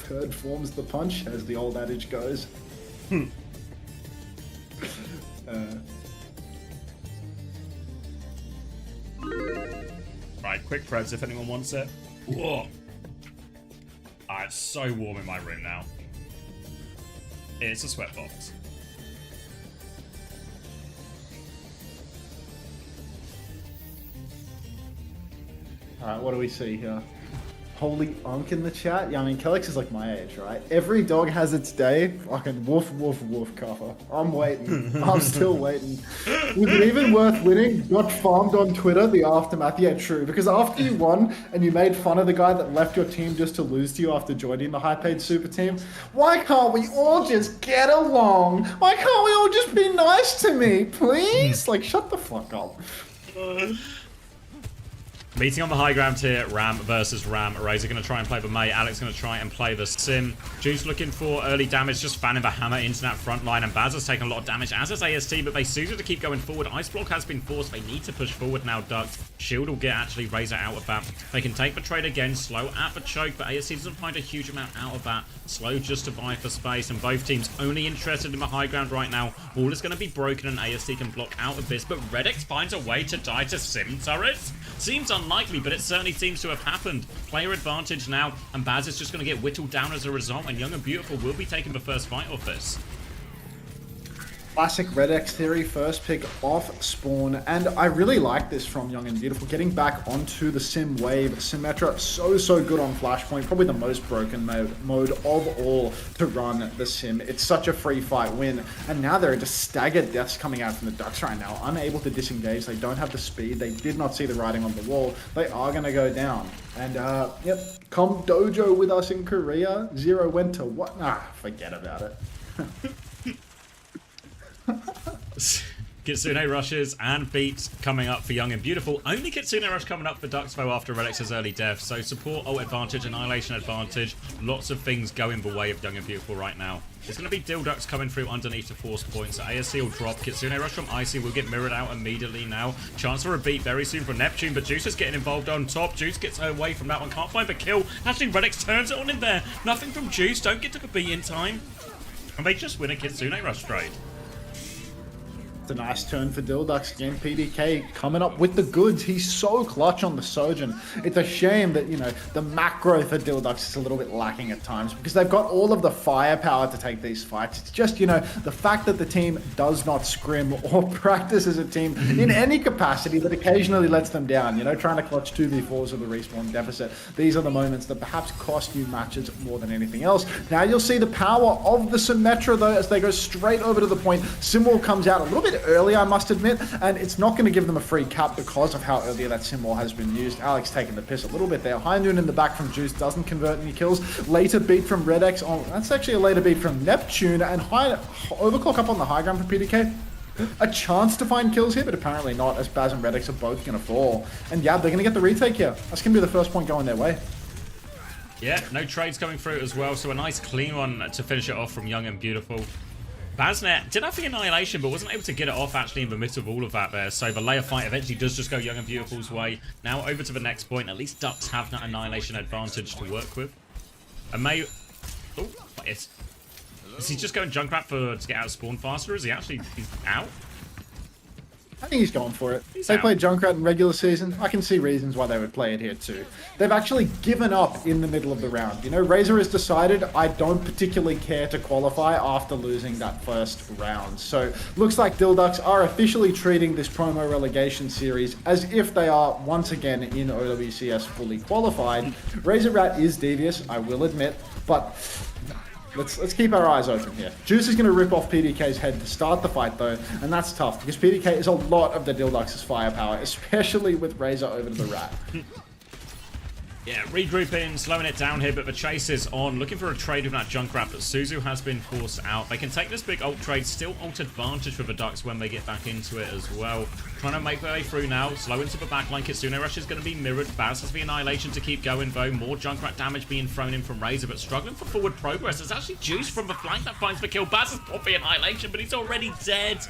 Speaker 2: 3rd form's the punch, as the old adage goes.
Speaker 1: Right, quick preds if anyone wants it. Whoa. It's so warm in my room now. It's a sweatbox.
Speaker 2: Alright, what do we see here? Holy unk in the chat? Yeah, I mean, Kellex is like my age, right? Every dog has its day. Fucking woof, woof, woof, Cuffer. I'm waiting. I'm still waiting. Was it even worth winning? Got farmed on Twitter, the aftermath. Yeah, true. Because after you won and you made fun of the guy that left your team just to lose to you after joining the high-paid super team, why can't we all just get along? Why can't we all just be nice to me, please? Like, shut the fuck up.
Speaker 1: Meeting on the high ground here, Ram versus Ram. Razor going to try and play the Mei. Alex going to try and play the Sim. Juice looking for early damage, just fanning the hammer into that front line. And Baz has taken a lot of damage, as has AST, but they suited to keep going forward. Ice Block has been forced. They need to push forward now, Ducks. Shield will get actually Razor out of that. They can take the trade again. Slow at the choke, but AST doesn't find a huge amount out of that. Slow just to buy for space, and both teams only interested in the high ground right now. Wall is going to be broken, and AST can block out of this, but Redex finds a way to die to Sim turrets. Seems unlikely, but it certainly seems to have happened. Player advantage now, and Baz is just going to get whittled down as a result, and Young and Beautiful will be taking the first fight off this.
Speaker 2: Classic Redex theory, first pick off spawn, and I really like this from Young and Beautiful, getting back onto the Sim wave. Symmetra, so good on Flashpoint, probably the most broken mode of all to run the Sim. It's such a free fight win, and now there are just staggered deaths coming out from the Ducks right now, unable to disengage. They don't have the speed, they did not see the writing on the wall. They are going to go down, and yep, come dojo with us in Korea. Zero went to what? Forget about it.
Speaker 1: Kitsune rushes and beats coming up for Young and Beautiful. Only Kitsune rush coming up for Ducks though after Relix's early death. So support, ult advantage, annihilation advantage. Lots of things going the way of Young and Beautiful right now. There's going to be Dilducks coming through underneath the force points. So ASC will drop. Kitsune rush from Icy will get mirrored out immediately now. Chance for a beat very soon from Neptune, but Juice is getting involved on top. Juice gets away from that one. Can't find the kill. Actually, Relix turns it on in there. Nothing from Juice. Don't get to the beat in time. And they just win a Kitsune rush trade.
Speaker 2: It's a nice turn for Dilducks again. PDK coming up with the goods. He's so clutch on the Surgeon. It's a shame that, you know, the macro for Dilducks is a little bit lacking at times because they've got all of the firepower to take these fights. It's just, you know, the fact that the team does not scrim or practice as a team in any capacity that occasionally lets them down, you know, trying to clutch 2v4s with a respawn deficit. These are the moments that perhaps cost you matches more than anything else. Now you'll see the power of the Symmetra though as they go straight over to the point. Simwall comes out a little bit early, I must admit, and it's not going to give them a free cap because of how earlier that symbol has been used. Alex taking the piss a little bit there. High Noon in the back from Juice doesn't convert any kills. Later beat from Red X. Oh, that's actually a later beat from Neptune, and Overclock up on the high ground for PDK. A chance to find kills here, but apparently not, as Baz and Red X are both going to fall. And yeah, they're going to get the retake here. That's going to be the first point going their way.
Speaker 1: Yeah, no trades coming through as well, so a nice clean one to finish it off from Young and Beautiful. Baznet did have the Annihilation, but wasn't able to get it off actually in the midst of all of that there. So the layer fight eventually does just go Young and Beautiful's way. Now over to the next point. At least Ducks have that Annihilation advantage to work with. And May... Oh, is he just going Junkrat to get out of spawn faster, or is he actually he's out?
Speaker 2: I think he's going for it. They played Junkrat in regular season. I can see reasons why they would play it here too. They've actually given up in the middle of the round. You know, Razor has decided, I don't particularly care to qualify after losing that first round. So looks like Dilducks are officially treating this promo relegation series as if they are once again in OWCS fully qualified. Razor Rat is devious, I will admit, but Let's keep our eyes open here. Juice is going to rip off PDK's head to start the fight though, and that's tough because PDK is a lot of the Dilducks' firepower, especially with Razor over to the Rat.
Speaker 1: Yeah, regrouping, slowing it down here, but the chase is on. Looking for a trade with that Junkrat, but Suzu has been forced out. They can take this big ult trade, still ult advantage for the Ducks when they get back into it as well. Trying to make their way through now, slow into the backline. Kitsune Rush is going to be mirrored. Baz has the Annihilation to keep going though. More Junkrat damage being thrown in from Razor, but struggling for forward progress. It's actually Juice from the flank that finds the kill. Baz has popped the Annihilation, but he's already dead.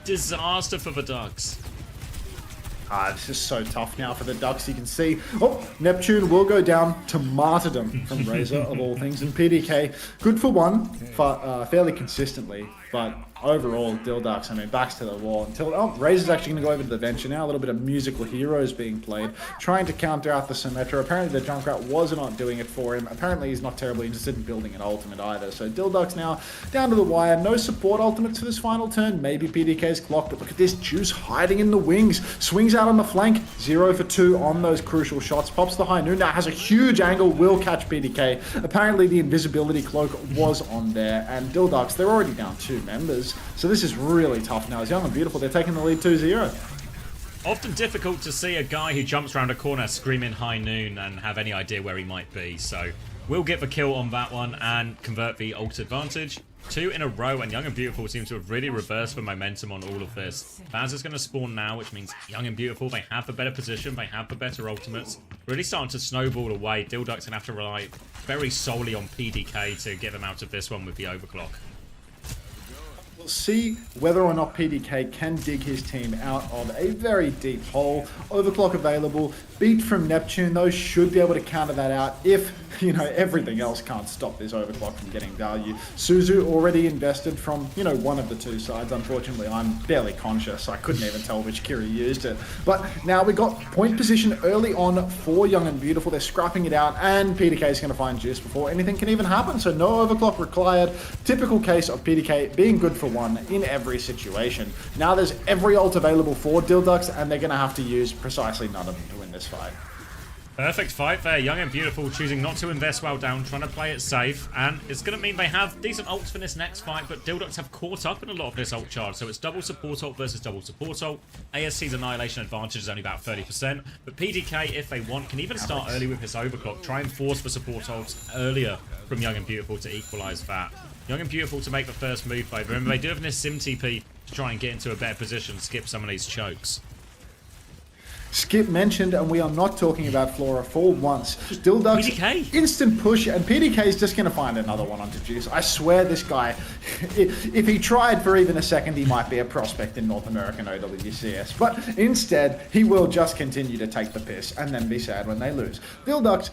Speaker 1: Disaster for the Ducks.
Speaker 2: This is so tough now for the Ducks. You can see, Neptune will go down to martyrdom from Razor of all things, and PDK good for one, fairly consistently, but overall, Dilducks, I mean, backs to the wall until, Razor's actually going to go over to the Venture now. A little bit of musical heroes being played, trying to counter out the Symmetra. Apparently the Junkrat was not doing it for him. Apparently he's not terribly interested in building an ultimate either. So Dilducks now down to the wire. No support ultimates for this final turn. Maybe PDK's clock, but look at this Juice hiding in the wings. Swings out on the flank. 0 for 2 on those crucial shots. Pops the High Noon. Now has a huge angle. Will catch PDK. Apparently the invisibility cloak was on there. And Dilducks, they're already down 2 members. So this is really tough now. As Young and Beautiful, they're taking the lead 2-0.
Speaker 1: Often difficult to see a guy who jumps around a corner screaming High Noon and have any idea where he might be. So we'll get the kill on that one and convert the ult advantage. 2 in a row, and Young and Beautiful seems to have really reversed the momentum on all of this. Baz is going to spawn now, which means Young and Beautiful, they have the better position, they have the better ultimates. Really starting to snowball away. Dilducks going to have to rely very solely on PDK to get them out of this one with the overclock.
Speaker 2: We'll see whether or not PDK can dig his team out of a very deep hole. Overclock available. Beat from Neptune, though, should be able to counter that out if, everything else can't stop this overclock from getting value. Suzu already invested from, one of the two sides. Unfortunately, I'm barely conscious. I couldn't even tell which Kiri used it. But now we got point position early on for Young and Beautiful. They're scrapping it out, and PDK is going to find Juice before anything can even happen. So no overclock required. Typical case of PDK being good for one in every situation. Now there's every ult available for Dilducks, and they're going to have to use precisely none of them to win this fight.
Speaker 1: Perfect fight there. Young and Beautiful choosing not to invest well down, trying to play it safe. And it's going to mean they have decent ults for this next fight, but Dilducks have caught up in a lot of this ult charge. So it's double support ult versus double support ult. ASC's Annihilation advantage is only about 30%. But PDK, if they want, can even start early with his overclock. Try and force the support ults earlier from Young and Beautiful to equalize that. Young and Beautiful to make the first move, though. Remember, they do have this Sim TP to try and get into a better position, skip some of these chokes.
Speaker 2: Skip mentioned, and we are not talking about Flora for once. Dilducks,
Speaker 1: PDK.
Speaker 2: Instant push, and PDK is just going to find another one onto Juice. I swear this guy, if he tried for even a second, he might be a prospect in North American OWCS. But instead, he will just continue to take the piss and then be sad when they lose. Dilducks,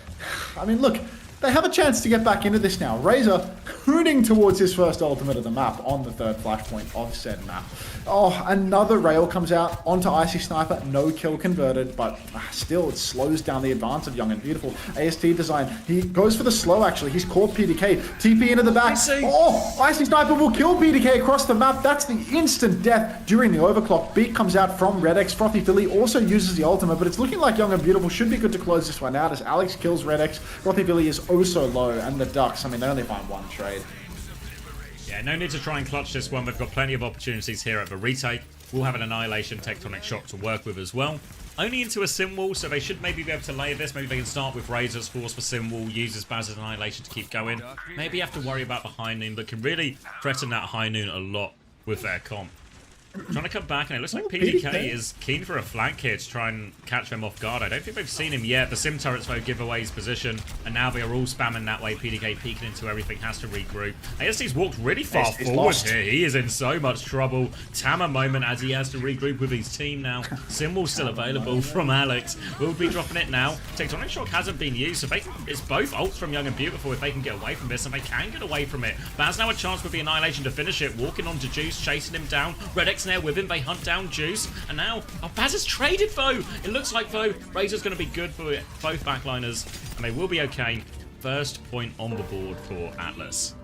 Speaker 2: I mean, look, they have a chance to get back into this now. Razor hooning towards his first ultimate of the map on the third flashpoint of said map. Oh, another rail comes out onto Icy Sniper. No kill converted, but still it slows down the advance of Young and Beautiful. AST design. He goes for the slow, actually. He's caught PDK. TP into the back. Oh, Icy Sniper will kill PDK across the map. That's the instant death during the overclock. Beat comes out from Red X. Frothy Philly also uses the ultimate, but it's looking like Young and Beautiful should be good to close this one out as Alex kills Red X. Frothy Philly is oh so low, and the Ducks, I mean, they only find one trade.
Speaker 1: Yeah, no need to try and clutch this one. We've got plenty of opportunities here at the retake. We'll have an Annihilation Tectonic Shock to work with as well. Only into a sim wall, so they should maybe be able to lay this. Maybe they can start with Razor's Force for sim wall, uses Baz's Annihilation to keep going. Maybe have to worry about the high noon, but can really threaten that high noon a lot with their comp. Trying to come back, and it looks like PDK is keen for a flank here to try and catch them off guard. I don't think they've seen him yet. The sim turrets, though, give away his position, and now they are all spamming that way. PDK peeking into everything, has to regroup. AST's walked really far forward here. He is in so much trouble. Tama moment as he has to regroup with his team now. Symbol's still available from Alex. We'll be dropping it now. Tectonic Shock hasn't been used, so they can, it's both ults from Young and Beautiful if they can get away from this, and they can get away from it. Baz now a chance with the Annihilation to finish it, walking onto Juice, chasing him down. Red X there with him, they hunt down Juice, and now Baz has traded though. It looks like though Razor's going to be good for both backliners, and they will be okay. First point on the board for Atlas.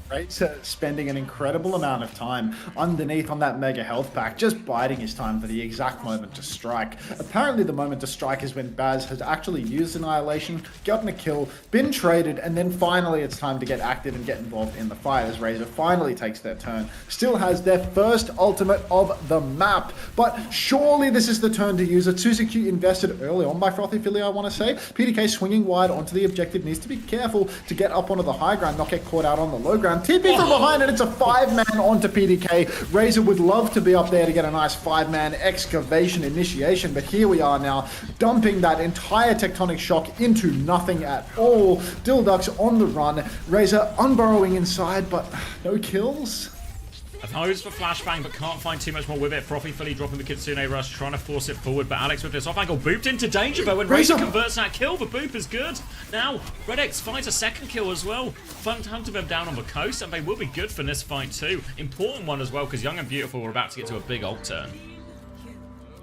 Speaker 2: Razor spending an incredible amount of time underneath on that mega health pack, just biding his time for the exact moment to strike. Apparently the moment to strike is when Baz has actually used Annihilation, gotten a kill, been traded, and then finally it's time to get active and get involved in the fight as Razor finally takes their turn. Still has their first ultimate of the map, but surely this is the turn to use it. Suzuki invested early on by Frothy Philly, I want to say. PDK swinging wide onto the objective, needs to be careful to get up onto the high ground, not get caught out on the low ground. TP from behind, and it's a 5-man onto PDK. Razor would love to be up there to get a nice 5-man excavation initiation, but here we are now, dumping that entire Tectonic Shock into nothing at all. Dildux on the run, Razor unburrowing inside, but no kills.
Speaker 1: Opposed for flashbang, but can't find too much more with it. Frothy Philly dropping the Kitsune Rush, trying to force it forward, but Alex with this off angle booped into danger, but when Razor converts that kill, the boop is good. Now, Red X finds a second kill as well. Fun hunting them down on the coast, and they will be good for this fight too. Important one as well, because Young and Beautiful are about to get to a big ult turn.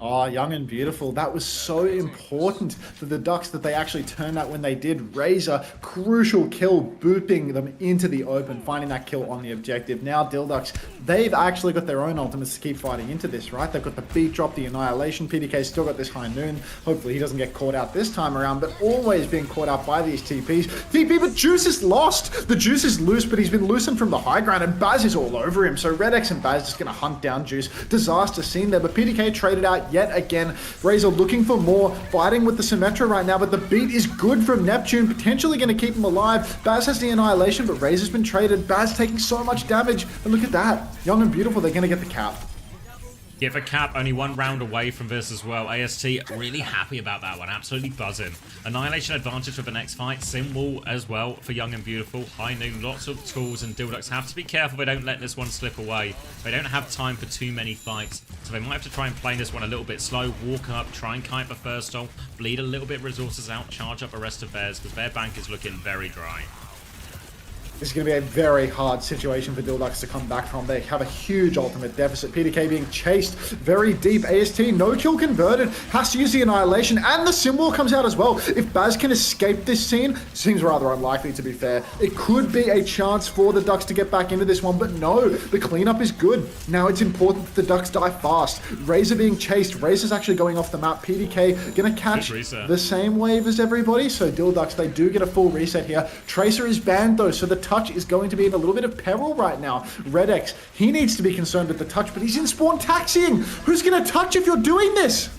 Speaker 2: Oh, Young and Beautiful. That was so important for the Ducks that they actually turned out when they did. Razor, crucial kill, booping them into the open, finding that kill on the objective. Now Dildux, they've actually got their own ultimates to keep fighting into this, right? They've got the beat drop, the Annihilation. PDK's still got this high noon. Hopefully he doesn't get caught out this time around, but always being caught out by these TPs. TP, but Juice is lost. The Juice is loose, but he's been loosened from the high ground, and Baz is all over him. So Red X and Baz just going to hunt down Juice. Disaster scene there, but PDK traded out yet again. Razor looking for more, fighting with the Symmetra right now, but the beat is good from Neptune, potentially going to keep him alive. Baz has the Annihilation, but Razor's been traded. Baz taking so much damage, and look at that. Young and Beautiful, they're going to get the cap.
Speaker 1: Get the cap, only one round away from this as well. AST really happy about that one, absolutely buzzing. Annihilation advantage for the next fight. Sim wall as well for Young and Beautiful. High noon, lots of tools, and Dildux have to be careful they don't let this one slip away. They don't have time for too many fights, so they might have to try and play this one a little bit slow, walk up, try and kite the first ult, bleed a little bit resources out, charge up the rest of theirs, because their bank is looking very dry.
Speaker 2: This is going to be a very hard situation for Dildux to come back from. They have a huge ultimate deficit. PDK being chased very deep. AST, no kill converted. Has to use the Annihilation, and the symbol comes out as well. If Baz can escape this scene, seems rather unlikely to be fair. It could be a chance for the Ducks to get back into this one, but no, the cleanup is good. Now it's important that the Ducks die fast. Razor being chased. Razor's actually going off the map. PDK going to catch the same wave as everybody. So Dildux, they do get a full reset here. Tracer is banned though, so the touch is going to be in a little bit of peril right now. Red X, he needs to be concerned with the touch, but he's in spawn taxiing. Who's going to touch if you're doing this?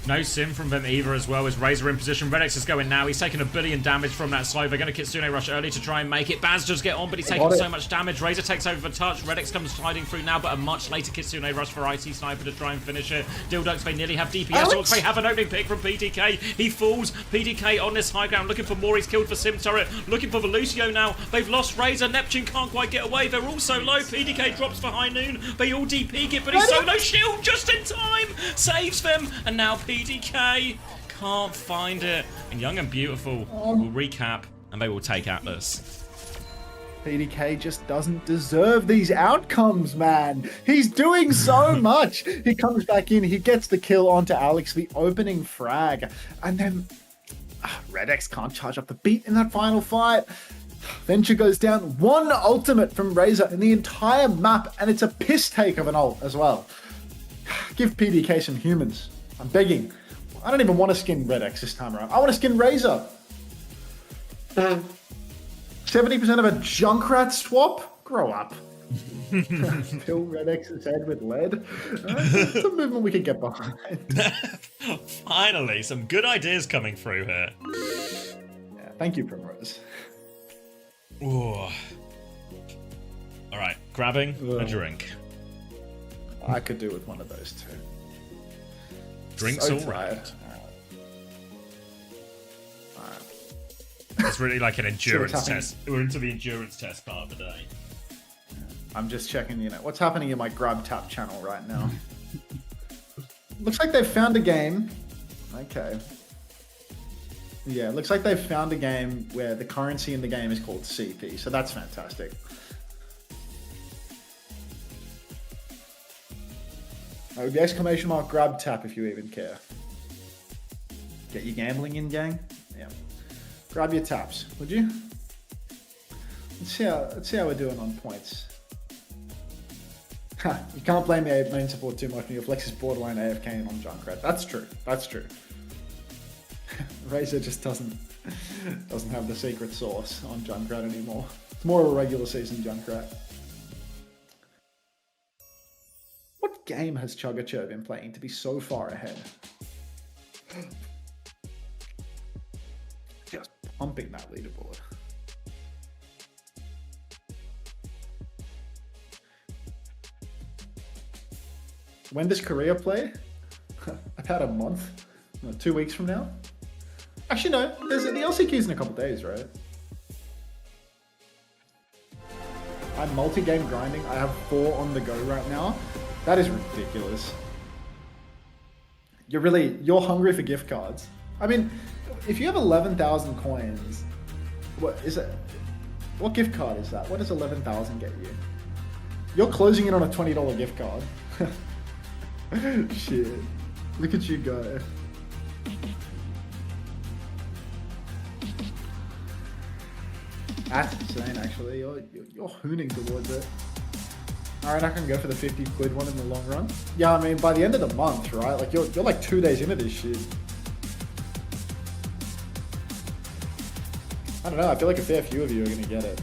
Speaker 1: No sim from them either as well as Razor in position. Red X is going now. He's taking 1 billion damage from that slow. They're going to Kitsune Rush early to try and make it. Baz does get on, but he's taking so much damage. Razor takes over the touch. Red X comes sliding through now, but a much later Kitsune Rush for IT Sniper to try and finish it. Dildux, they nearly have DPS. They have an opening pick from PDK. He falls. PDK on this high ground looking for more. He's killed for Sim Turret. Looking for the Lucio now. They've lost Razor. Neptune can't quite get away. They're all so low. PDK drops for high noon. They all DP it, but he's solo shield just in time. Saves them. And now PDK can't find it, and Young and Beautiful will recap, and they will take Atlas.
Speaker 2: PDK just doesn't deserve these outcomes, man. He's doing so much. He comes back in, he gets the kill onto Alex, the opening frag, and then Red X can't charge up the beat in that final fight. Venture goes down. One ultimate from Razor in the entire map, and it's a piss take of an ult as well. Give PDK some humans. I'm begging. I don't even want to skin Red X this time around. I want to skin Razor. 70% of a Junkrat swap? Grow up. Fill Red X's head with lead. It's a movement we could get behind.
Speaker 1: Finally, some good ideas coming through here.
Speaker 2: Yeah, thank you, Primrose.
Speaker 1: Ooh. Alright, grabbing a drink.
Speaker 2: I could do with one of those too.
Speaker 1: Drinks
Speaker 2: So
Speaker 1: all
Speaker 2: tired.
Speaker 1: right. It's really like an endurance test. We're into the endurance test part of the day.
Speaker 2: I'm just checking, what's happening in my grab tap channel right now. Looks like they've found a game. Okay. Yeah, looks like they've found a game where the currency in the game is called CP, so that's fantastic. The exclamation mark grab tap if you even care. Get your gambling in, gang? Yeah. Grab your taps, would you? Let's see how we're doing on points. You can't blame the main support too much when your flex is borderline AFK and on Junkrat. That's true. That's true. Razor just doesn't have the secret sauce on Junkrat anymore. It's more of a regular season Junkrat. What game has Chuggacher been playing to be so far ahead? Just pumping that leaderboard. When does Korea play? About a month. No, 2 weeks from now. Actually, no. There's the LCQ's in a couple days, right? I'm multi-game grinding. I have 4 on the go right now. That is ridiculous. You're hungry for gift cards. I mean, if you have 11,000 coins, what is it? What gift card is that? What does 11,000 get you? You're closing in on a $20 gift card. Shit. Look at you go. That's insane, actually. You're hooning towards it. Alright, I can go for the 50 quid one in the long run. Yeah, I mean, by the end of the month, right? Like, you're like 2 days into this shit. I don't know, I feel like a fair few of you are gonna get it.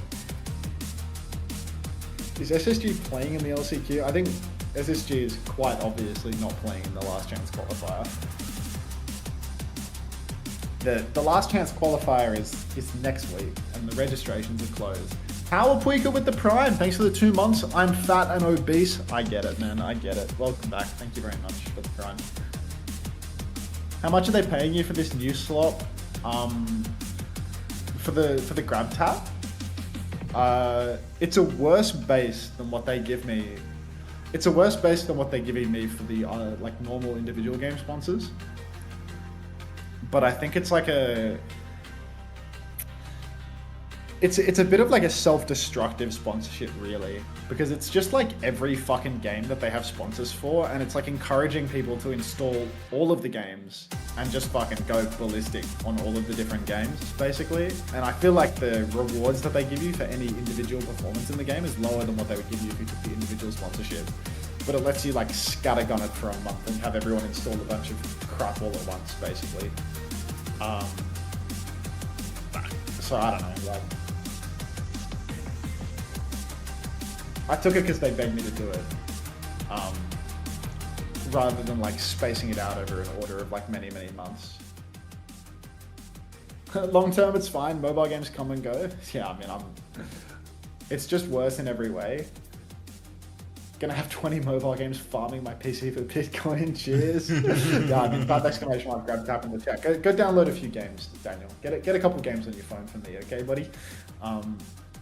Speaker 2: Is SSG playing in the LCQ? I think SSG is quite obviously not playing in the last chance qualifier. The last chance qualifier is next week, and the registrations are closed. How Puika with the Prime? Thanks for the 2 months. I'm fat and obese. I get it, man. I get it. Welcome back. Thank you very much for the Prime. How much are they paying you for this new slot? For the grab tap? It's a worse base than what they give me. It's a worse base than what they're giving me for the like normal individual game sponsors. But I think it's like it's a bit of like a self-destructive sponsorship, really, because it's just like every fucking game that they have sponsors for, and it's like encouraging people to install all of the games and just fucking go ballistic on all of the different games, basically. And I feel like the rewards that they give you for any individual performance in the game is lower than what they would give you if you took the individual sponsorship. But it lets you like scattergun it for a month and have everyone install a bunch of crap all at once, basically. So I don't know, like, I took it because they begged me to do it, rather than like spacing it out over an order of like many months. Long term, it's fine. Mobile games come and go. Yeah, I mean, it's just worse in every way. Gonna have 20 mobile games farming my PC for Bitcoin. Cheers. Yeah, I mean, that exclamation mark, grab tap in the chat. Go download a few games, Daniel. Get a couple games on your phone from me, okay, buddy?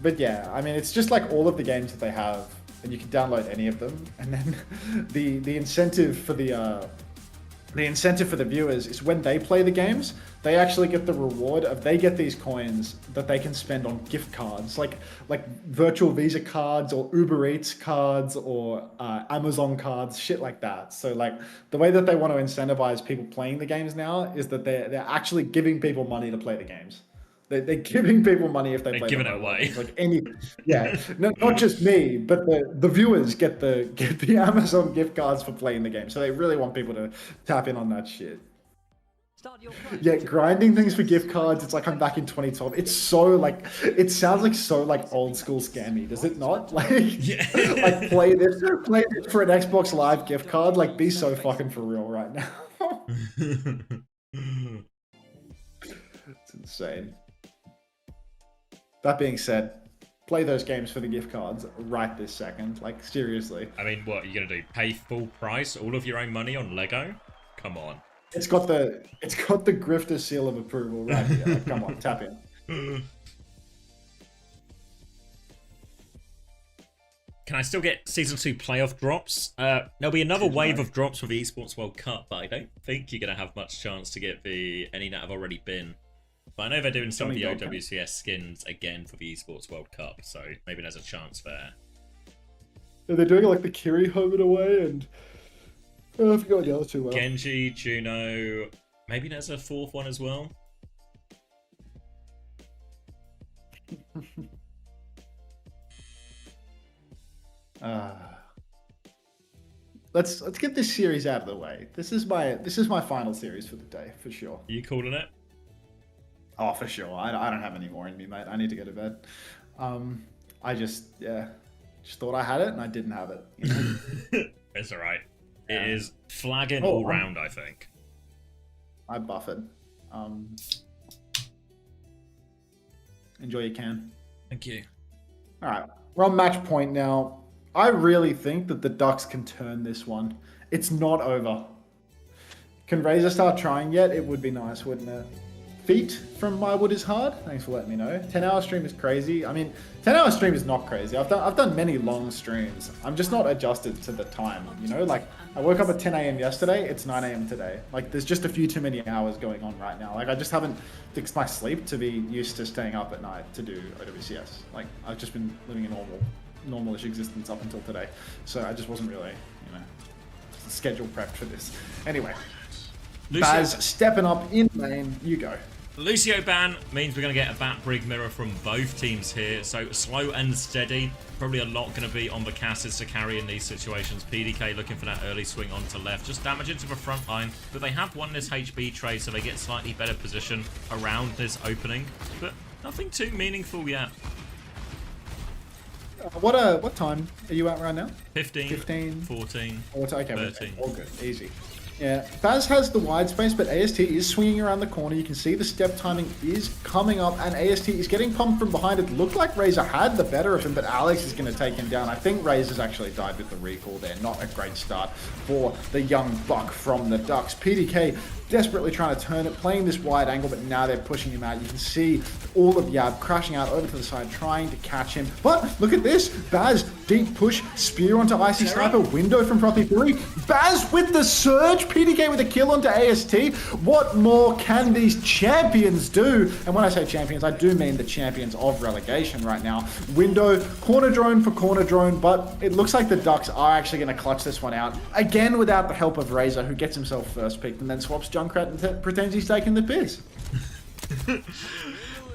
Speaker 2: But yeah, I mean, it's just like all of the games that they have, and you can download any of them. And then the incentive for the viewers is when they play the games, they actually get the reward of they get these coins that they can spend on gift cards, like virtual Visa cards or Uber Eats cards or Amazon cards, shit like that. So like the way that they want to incentivize people playing the games now is that they're actually giving people money to play the games. They're giving people money if they play.
Speaker 1: They're giving it away.
Speaker 2: Like yeah, not just me, but the viewers get the Amazon gift cards for playing the game. So they really want people to tap in on that shit.
Speaker 8: Start your climb.
Speaker 2: Yeah, grinding things for gift cards. It's like I'm back in 2012. It's so like, it sounds like so like old school scammy, does it not? Like,
Speaker 1: Yeah.
Speaker 2: like play this for an Xbox Live gift card. Like, be so fucking for real right now. It's insane. That being said, play those games for the gift cards right this second. Like, seriously.
Speaker 1: I mean, what are you gonna do? Pay full price, all of your own money on Lego? Come on.
Speaker 2: It's got the grifter seal of approval right here. Like, come on, tap in.
Speaker 1: Can I still get Season 2 playoff drops? There'll be another wave of drops for the Esports World Cup, but I don't think you're going to have much chance to get any that have already been. But I know they're doing some of the OWCS skins again for the Esports World Cup, so maybe there's a chance there.
Speaker 2: Yeah, they're doing like the Kiri home and away, and I forgot the other two well.
Speaker 1: Genji, Juno, maybe there's a fourth one as well.
Speaker 2: Let's get this series out of the way. This is my final series for the day, for sure.
Speaker 1: Are you calling it?
Speaker 2: Oh, for sure. I don't have any more in me, mate. I need to go to bed. I just thought I had it and I didn't have it. You know?
Speaker 1: It's alright. It is flagging all round, I think.
Speaker 2: I buffered. Enjoy your can.
Speaker 1: Thank you.
Speaker 2: All right, we're on match point now. I really think that the Ducks can turn this one. It's not over. Can Razor start trying yet? It would be nice, wouldn't it? Feet from My Wood is hard. Thanks for letting me know. 10-hour stream is crazy. I mean, 10-hour stream is not crazy. I've done many long streams. I'm just not adjusted to the time. You know, like I woke up at 10 a.m. yesterday. It's 9 a.m. today. Like there's just a few too many hours going on right now. Like I just haven't fixed my sleep to be used to staying up at night to do OWCS. Like I've just been living a normalish existence up until today. So I just wasn't really, you know, schedule prepped for this. Anyway, Baz stepping up in lane. You go.
Speaker 1: Lucio ban means we're going to get a bat brig mirror from both teams here. So slow and steady. Probably a lot going to be on the casters to carry in these situations. PDK looking for that early swing onto left. Just damage into the front line. But they have won this HB trade, so they get slightly better position around this opening. But nothing too meaningful yet.
Speaker 2: What time are you at right now?
Speaker 1: 15, 14,
Speaker 2: okay,
Speaker 1: 13.
Speaker 2: All good, easy. Yeah, Baz has the wide space, but AST is swinging around the corner. You can see the step timing is coming up, and AST is getting pumped from behind. It looked like Razor had the better of him, but Alex is going to take him down. I think Razor's actually died with the recall there. Not a great start for the young buck from the Ducks. PDK desperately trying to turn it, playing this wide angle, but now they're pushing him out. You can see all of Yab crashing out over to the side, trying to catch him. But look at this. Baz, deep push, spear onto Icy Sniper, window from Frothy Fury. Baz with the surge, PDK with a kill onto AST. What more can these champions do? And when I say champions, I do mean the champions of relegation right now. Window, corner drone for corner drone, but it looks like the Ducks are actually going to clutch this one out. Again, without the help of Razor, who gets himself first picked and then swaps Junkrat and pretends he's taking the piss.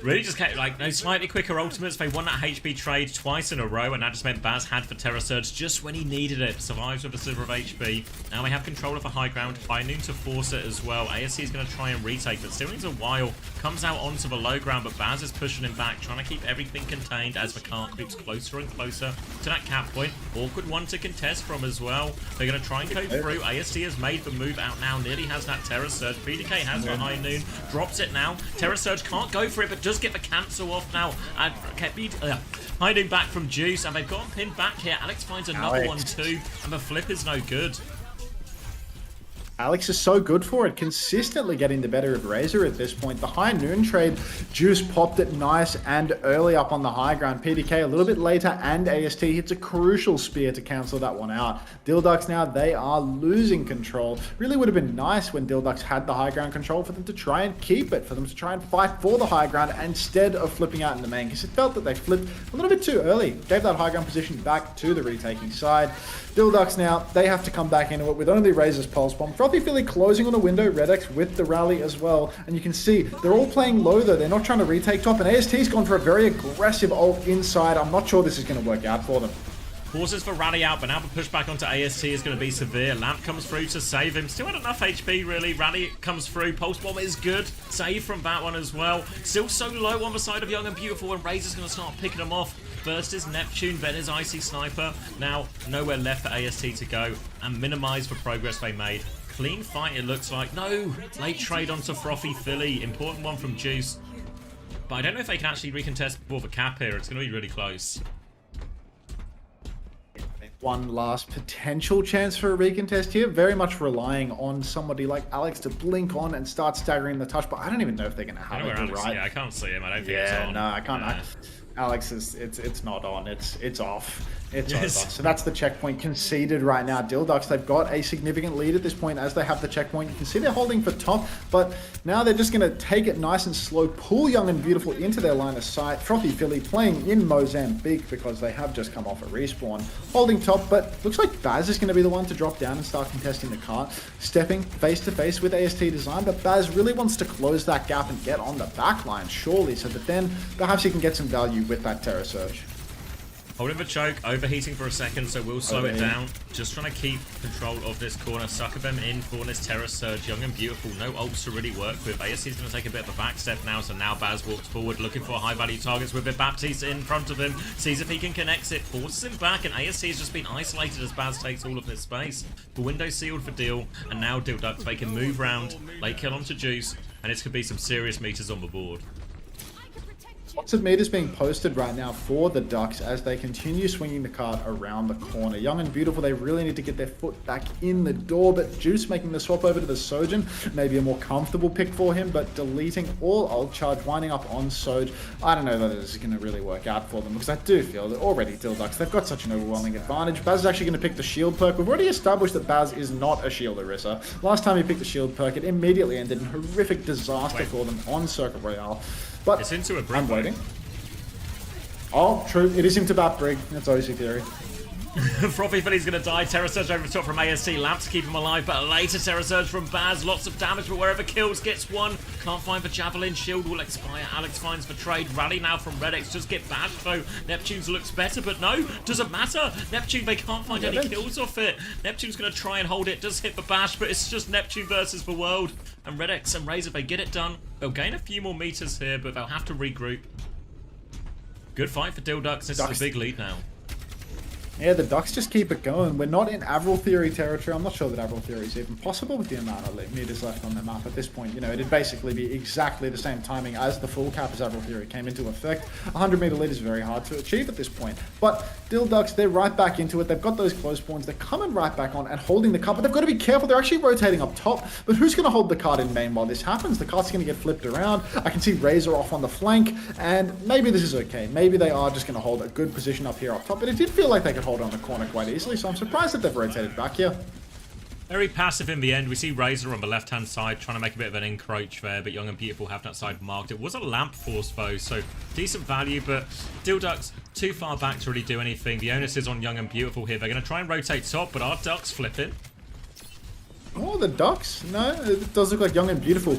Speaker 1: Really just kept, like, those slightly quicker ultimates. They won that HB trade twice in a row, and that just meant Baz had for Terror Surge just when he needed it. Survives with a sliver of HP. Now they have control of the high ground. High Noon to force it as well. ASC is going to try and retake, but still needs a while. Comes out onto the low ground, but Baz is pushing him back, trying to keep everything contained as the cart creeps closer and closer to that cap point. Awkward one to contest from as well. They're going to try and go through. ASC has made the move out now. Nearly has that Terror Surge. PDK has the High Noon. Drops it now. Terror Surge can't go for it, but does get the cancel off now. And High Noon back from Juice, and they've got him pinned back here. Alex finds another one too, and the flip is no good.
Speaker 2: Alex is so good for it, consistently getting the better of Razor at this point. The High Noon trade, Juice popped it nice and early up on the high ground. PDK a little bit later, and AST hits a crucial spear to cancel that one out. Dilducks now, they are losing control. Really would have been nice when Dilducks had the high ground control for them to try and keep it, for them to try and fight for the high ground instead of flipping out in the main, because it felt that they flipped a little bit too early. Gave that high ground position back to the retaking side. Dilducks now, they have to come back into it with only Razor's Pulse Bomb. Frothy Philly closing on a window, Redex with the rally as well. And you can see they're all playing low though. They're not trying to retake top. And AST's gone for a very aggressive ult inside. I'm not sure this is going to work out for them.
Speaker 1: Pauses for Rally out, but now the pushback onto AST is going to be severe. Lamp comes through to save him. Still had enough HP, really. Rally comes through. Pulse Bomb is good. Save from that one as well. Still so low on the side of Young and Beautiful, and Razor's going to start picking him off. First is Neptune, then is Icy Sniper. Now, nowhere left for AST to go, and minimise the progress they made. Clean fight, it looks like. No! Late trade onto Frothy Philly. Important one from Juice. But I don't know if they can actually recontest before the cap here. It's going to be really close.
Speaker 2: One last potential chance for a recontest here, very much relying on somebody like Alex to blink on and start staggering the touch, but I don't even know if they're going to have it right.
Speaker 1: Yeah, I can't see him. I don't think it's on.
Speaker 2: No, I can't. Alex is it's not on. It's off. It's over. So that's the checkpoint conceded right now. Dildux, they've got a significant lead at this point as they have the checkpoint. You can see they're holding for top, but now they're just going to take it nice and slow, pull Young and Beautiful into their line of sight. Frothy Philly playing in Mozambique because they have just come off a respawn. Holding top, but looks like Baz is going to be the one to drop down and start contesting the cart. Stepping face to face with AST Design, but Baz really wants to close that gap and get on the back line, surely, so that then perhaps he can get some value with that Terror Surge.
Speaker 1: Holding the choke, overheating for a second, so we'll slow it down. Just trying to keep control of this corner, sucker them in for this Terror Surge. Young and Beautiful, no ults to really work with. ASC is going to take a bit of a back step now, so now Baz walks forward, looking for high value targets with it. Baptiste in front of him, sees if he can connect it, forces him back, and ASC has just been isolated as Baz takes all of this space. The window sealed for Deal, and now Dildux, they can move round, late kill onto Juice, and this could be some serious meters on the board.
Speaker 2: Lots of meters being posted right now for the Ducks as they continue swinging the card around the corner. Young and Beautiful, they really need to get their foot back in the door, but Juice making the swap over to the Sojin, maybe a more comfortable pick for him, but deleting all ult charge, winding up on Soj. I don't know that this is going to really work out for them, because I do feel that already Dildux, they've got such an overwhelming advantage. Baz is actually going to pick the shield perk. We've already established that Baz is not a shield Orisa. Last time he picked the shield perk, it immediately ended in horrific disaster for them on Circuit Royale. But
Speaker 1: it's into a Brig.
Speaker 2: I'm waiting. Oh, true. It is into that Brig. That's OC theory.
Speaker 1: Frothy Philly's going to die. Terror Surge over the top from AST. Lamp to keep him alive, but a later Terror Surge from Baz. Lots of damage, but wherever kills gets one. Can't find the Javelin. Shield will expire. Alex finds the trade. Rally now from Redex. Just get bashed, though. Neptune's looks better, but no. Doesn't matter. Neptune, they can't find any kills off it. Neptune's going to try and hold it. Does hit the bash, but it's just Neptune versus the world. And Redex and Razor, they get it done. They'll gain a few more meters here, but they'll have to regroup. Good fight for Dildux. This is a big lead now.
Speaker 2: Yeah, the Ducks just keep it going. We're not in Avril Theory territory. I'm not sure that Avril Theory is even possible with the amount of meters left on the map at this point. You know, it'd basically be exactly the same timing as the full cap as Avril Theory came into effect. 100 meter lead is very hard to achieve at this point. But Dildux, they're right back into it. They've got those close spawns. They're coming right back on and holding the cart, but they've got to be careful. They're actually rotating up top. But who's going to hold the cart in main while this happens? The cart's going to get flipped around. I can see Razor off on the flank, and maybe this is okay. Maybe they are just going to hold a good position up here up top, but it did feel like they could hold on the corner quite easily, so I'm surprised that they've rotated back here.
Speaker 1: Very passive in the end. We see Razor on the left-hand side trying to make a bit of an encroach there, but Young and Beautiful have that side marked. It was a lamp force though, so decent value, but Dildux too far back to really do anything. The onus is on Young and Beautiful here. They're going to try and rotate top, but our Ducks flipping.
Speaker 2: Oh, the Ducks? No, it does look like Young and Beautiful.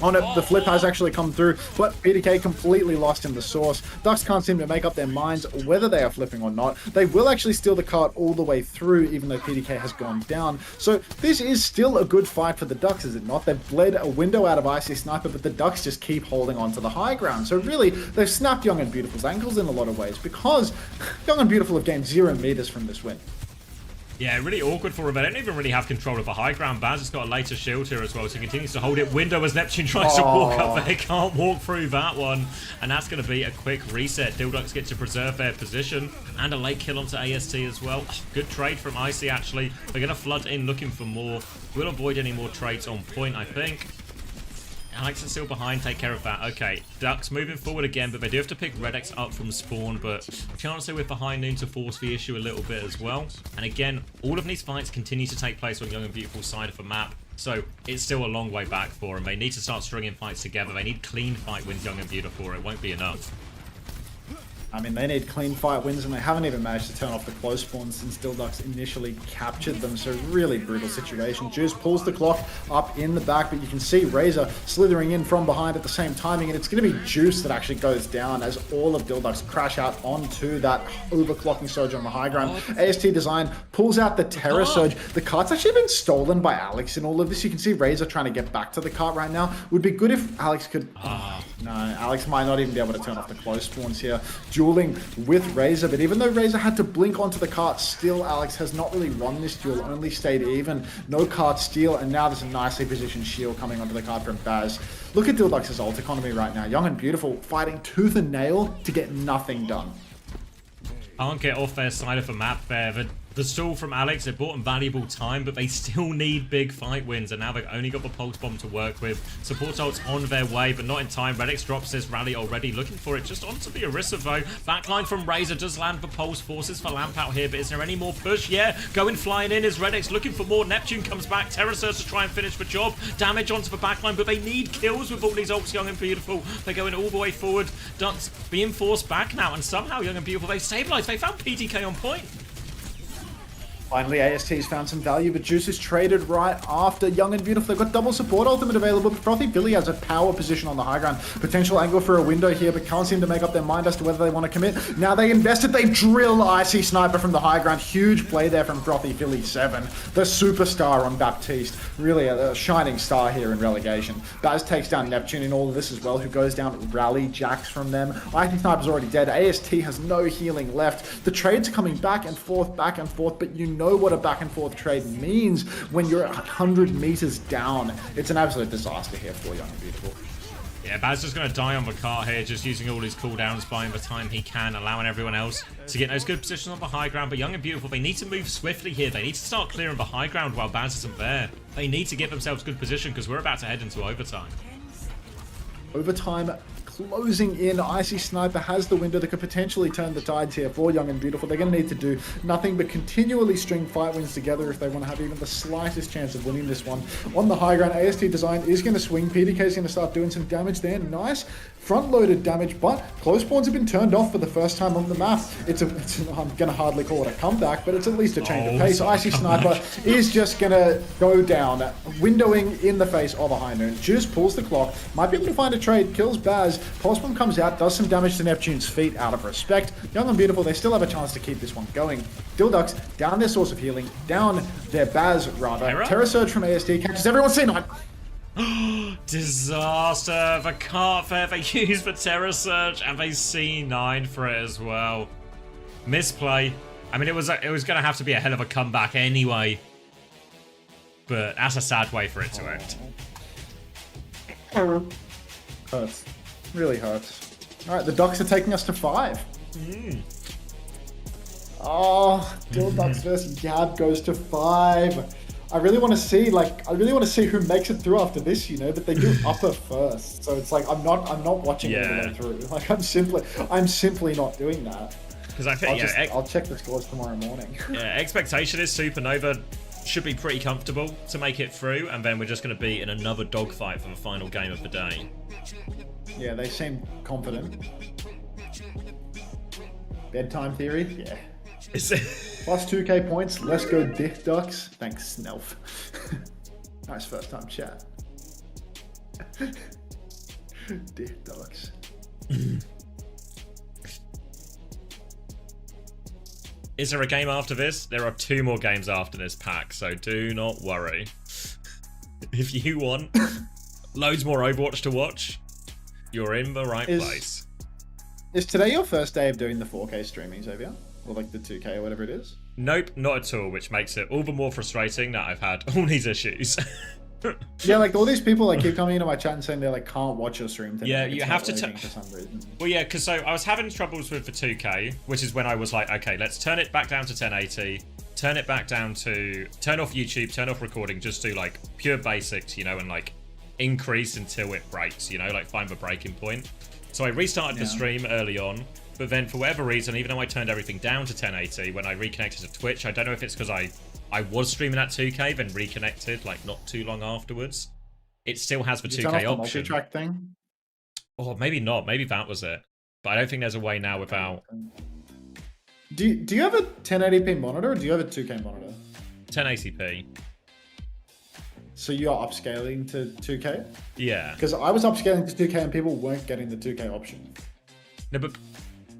Speaker 2: On it, the flip has actually come through, but PDK completely lost in the source. Ducks can't seem to make up their minds whether they are flipping or not. They will actually steal the cart all the way through, even though PDK has gone down. So this is still a good fight for the Ducks, is it not? They've bled a window out of Icy Sniper, but the Ducks just keep holding on to the high ground. So really, they've snapped Young and Beautiful's ankles in a lot of ways, because Young and Beautiful have gained 0 meters from this win.
Speaker 1: Yeah, really awkward for him. They don't even really have control of the high ground. Baz has got a later shield here as well, so he continues to hold it. Window as Neptune tries to walk up, but he can't walk through that one. And that's going to be a quick reset. Dildux get to preserve their position. And a late kill onto AST as well. Good trade from Icy, actually. They're going to flood in looking for more. We'll avoid any more trades on point, I think. Alex is still behind, take care of that. Okay, Ducks moving forward again, but they do have to pick Redex up from spawn, but Chancellor with the high noon to force the issue a little bit as well. And again, all of these fights continue to take place on Young and Beautiful side of the map, so it's still a long way back for them. They need to start stringing fights together. They need clean fight wins Young and Beautiful, or it won't be enough.
Speaker 2: I mean, they need clean fight wins, and they haven't even managed to turn off the close spawns since Dildux initially captured them. So really brutal situation. Juice pulls the clock up in the back, but you can see Razor slithering in from behind at the same timing, and it's going to be Juice that actually goes down as all of Dildux crash out onto that overclocking surge on the high ground. AST Design pulls out the Terror Surge. The cart's actually been stolen by Alex in all of this. You can see Razor trying to get back to the cart right now. Would be good if Alex could... no, Alex might not even be able to turn off the close spawns here. Dueling with Razor, but even though Razor had to blink onto the cart, still Alex has not really won this duel, only stayed even. No cart steal, and now there's a nicely positioned shield coming onto the cart from Baz. Look at Dildux's ult economy right now. Young and Beautiful fighting tooth and nail to get nothing done.
Speaker 1: Can't get off their side of the map there. The stall from Alex, it bought them valuable time, but they still need big fight wins, and now they've only got the Pulse Bomb to work with. Support ult's on their way, but not in time. Redix drops this rally already, looking for it just onto the Orisa, though. Backline from Razor does land the Pulse Forces for Lamp out here, but is there any more push? Yeah, going flying in is Redix, looking for more. Neptune comes back, Terror Surge to try and finish the job. Damage onto the backline, but they need kills with all these ults, Young and Beautiful. They're going all the way forward. Ducks being forced back now, and somehow Young and Beautiful, they stabilized. They found PTK on point.
Speaker 2: Finally, AST's found some value, but Juice is traded right after. Young and Beautiful, they've got double support ultimate available, but Frothy Billy has a power position on the high ground. Potential angle for a window here, but can't seem to make up their mind as to whether they want to commit. Now they invested, they drill Icy Sniper from the high ground. Huge play there from Frothy Billy 7. The superstar on Baptiste. Really a shining star here in relegation. Baz takes down Neptune in all of this as well, who goes down Rally Jacks from them. Icy Sniper's already dead. AST has no healing left. The trade's coming back and forth, but you know what a back and forth trade means when you're 100 meters down. It's an absolute disaster here for Young and Beautiful.
Speaker 1: Yeah, Baz just going to die on the cart here, just using all his cooldowns, buying the time he can, allowing everyone else to get those good positions on the high ground. But Young and Beautiful, they need to move swiftly here. They need to start clearing the high ground while Baz isn't there. They need to give themselves good position because we're about to head into overtime.
Speaker 2: Overtime closing in. Icy Sniper has the window that could potentially turn the tides here for Young and Beautiful. They're going to need to do nothing but continually string fight wins together if they want to have even the slightest chance of winning this one. On the high ground, AST Design is going to swing. PDK is going to start doing some damage there. Nice front-loaded damage, but close spawns have been turned off for the first time on the map. I'm going to hardly call it a comeback, but it's at least a change of pace. Icy Sniper is just going to go down, windowing in the face of a high noon. Juice pulls the clock, might be able to find a trade, kills Baz. Pulse Bomb comes out, does some damage to Neptune's feet out of respect. Young and Beautiful, they still have a chance to keep this one going. Dildux down their source of healing, down their Baz rather. Terror Surge from AST catches everyone's C9.
Speaker 1: Disaster. The cart fair they use for Terror Surge, and they C9 for it as well. Misplay. I mean, it was going to have to be a hell of a comeback anyway, but that's a sad way for it to end.
Speaker 2: Hurts. Really hurts. Alright, the Ducks are taking us to 5. Oh, Dildux versus Gab goes to 5. I really want to see who makes it through after this, you know, but they do upper first. So it's like I'm not watching it all the way through. Like I'm simply not doing that.
Speaker 1: Because I think
Speaker 2: I'll check the scores tomorrow morning.
Speaker 1: Yeah, expectation is Supernova should be pretty comfortable to make it through, and then we're just going to be in another dogfight for the final game of the day.
Speaker 2: Yeah, they seem confident. Bedtime theory? Yeah. Plus 2k points. Let's go, Dick Ducks. Thanks, Snelf. Nice first time chat. Dick Ducks.
Speaker 1: Is there a game after this? There are 2 more games after this pack, so do not worry. If you want loads more Overwatch to watch, you're in the right place.
Speaker 2: Is today your first day of doing the 4K streaming, Xavier? Or like the 2K or whatever it is?
Speaker 1: Nope, not at all, which makes it all the more frustrating that I've had all these issues.
Speaker 2: Yeah, like all these people like keep coming into my chat and saying they like can't watch your stream.
Speaker 1: Yeah, you have to
Speaker 2: for some reason.
Speaker 1: Well, yeah, because so I was having troubles with the 2K, which is when I was like, okay, let's turn it back down to 1080, turn it back down to turn off YouTube, turn off recording, just do like pure basics, you know, and like increase until it breaks, you know, like find the breaking point. So I restarted the stream early on, but then for whatever reason, even though I turned everything down to 1080, when I reconnected to Twitch, I don't know if it's because I was streaming at 2K, then reconnected like not too long afterwards. It still has the 2K option.
Speaker 2: Multi-track thing?
Speaker 1: Oh, maybe not. Maybe that was it. But I don't think there's a way now without
Speaker 2: Do you have a 1080p monitor or do you have a 2K monitor?
Speaker 1: 1080p.
Speaker 2: So you're upscaling to 2K?
Speaker 1: Yeah.
Speaker 2: Because I was upscaling to 2K and people weren't getting the 2K option.
Speaker 1: No, but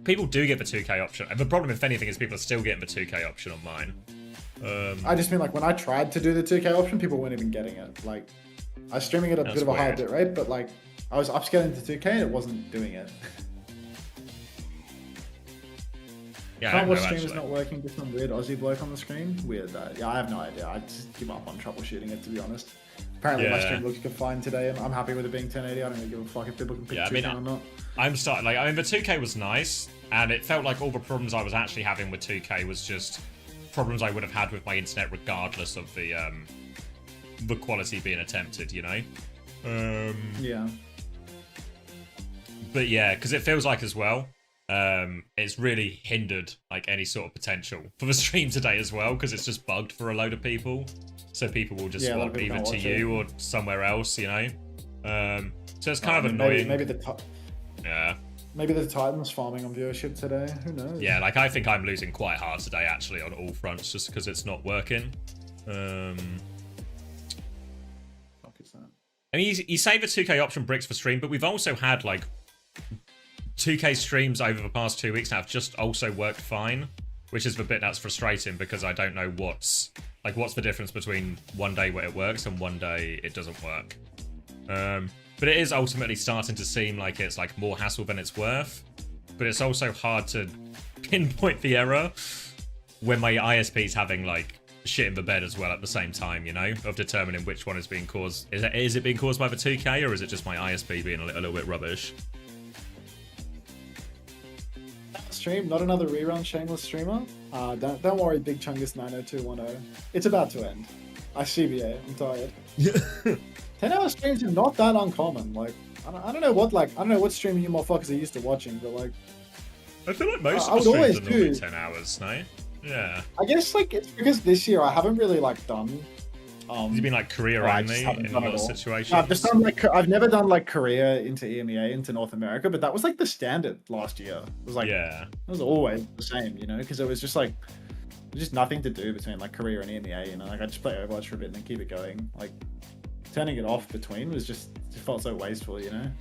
Speaker 1: people do get the 2K option. And the problem, if anything, is people are still getting the 2K option on mine.
Speaker 2: I just mean like when I tried to do the 2K option, people weren't even getting it. Like I was streaming at a bit of a higher bit rate, but like I was upscaling to 2K and it wasn't doing it.
Speaker 1: Yeah,
Speaker 2: Can't watch streamers not working with some weird Aussie bloke on the screen. Weird that. Yeah, I have no idea. I just give up on troubleshooting it, to be honest. Apparently my stream looks fine today, and I'm happy with it being 1080. I don't really give a fuck if people can pick 2K or not.
Speaker 1: I'm starting like, I mean, the 2K was nice, and it felt like all the problems I was actually having with 2K was just problems I would have had with my internet, regardless of the quality being attempted, you know.
Speaker 2: Yeah.
Speaker 1: But yeah, because it feels like as well. It's really hindered like any sort of potential for the stream today as well, because it's just bugged for a load of people. So people will just swap either to you or somewhere else, you know. So it's kind of annoying.
Speaker 2: Maybe the Titans farming on viewership today. Who knows?
Speaker 1: Yeah, like I think I'm losing quite hard today actually on all fronts just because it's not working.
Speaker 2: Fuck is that?
Speaker 1: I mean, you say the 2K option bricks for stream, but we've also had like 2K streams over the past 2 weeks now have just also worked fine, which is the bit that's frustrating because I don't know what's the difference between one day where it works and one day it doesn't work. But it is ultimately starting to seem like it's like more hassle than it's worth. But it's also hard to pinpoint the error when my ISP's having like shit in the bed as well at the same time, you know, of determining which one is being caused. Is it being caused by the 2K or is it just my ISP being a little bit rubbish?
Speaker 2: Stream, not another rerun, shameless streamer. Don't worry, Big Chungus 90210. It's about to end. I CBA, I'm tired. 10-hour streams are not that uncommon. Like, I don't know what streaming you motherfuckers are used to watching, but like,
Speaker 1: I feel like most of the streams are normally 10 hours, no? Yeah.
Speaker 2: I guess like it's because this year I haven't really like done.
Speaker 1: You've been like career only in a lot of situations.
Speaker 2: No, I've just done like I've never done like Korea into EMEA into North America, but that was like the standard last year. It was like it was always the same, you know, because it was just like just nothing to do between like Korea and EMEA, you know. Like I just play Overwatch for a bit and then keep it going. Like turning it off between was just it felt so wasteful, you know.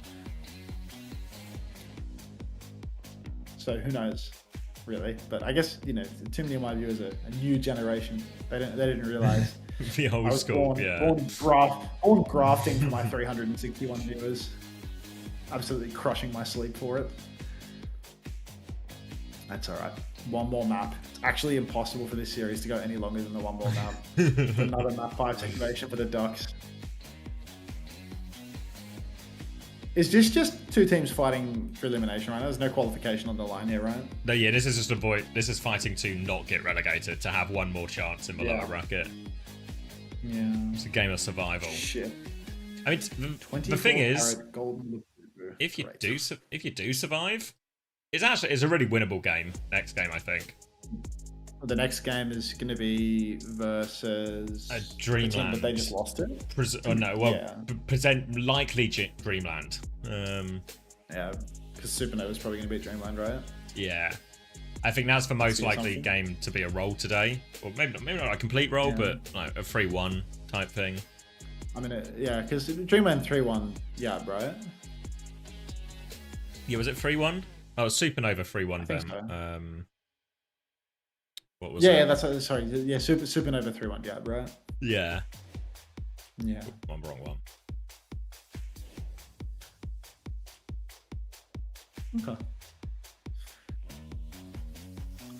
Speaker 2: So who knows, really? But I guess you know, too many of my viewers are a new generation. They didn't realize.
Speaker 1: The old school,
Speaker 2: born grafting for my 361 viewers. Absolutely crushing my sleep for it. That's alright. One more map. It's actually impossible for this series to go any longer than the one more map. Another map 5 activation for the Ducks. Is this just two teams fighting for elimination right now? There's no qualification on the line here, right?
Speaker 1: No, yeah, this is just this is fighting to not get relegated, to have one more chance in the lower bracket.
Speaker 2: Yeah.
Speaker 1: It's a game of survival.
Speaker 2: Shit.
Speaker 1: I mean, the thing is, if you do survive, it's a really winnable game. Next game, I think.
Speaker 2: The next game is going to be versus
Speaker 1: a Dreamland,
Speaker 2: but they just lost it.
Speaker 1: Likely Dreamland.
Speaker 2: Yeah, because Supernova is probably going to beat Dreamland, right?
Speaker 1: Yeah. I think that's the most likely game to be a roll today, or maybe not a complete roll, but like a 3-1 type thing.
Speaker 2: I mean, yeah, because Dreamland 3-1, yeah, right?
Speaker 1: Yeah, was it 3-1? Oh, Supernova 3-1 then.
Speaker 2: So.
Speaker 1: What was it?
Speaker 2: Yeah, that's sorry. Yeah, Supernova 3-1, yeah, right?
Speaker 1: Yeah.
Speaker 2: Yeah.
Speaker 1: One wrong one.
Speaker 2: Okay.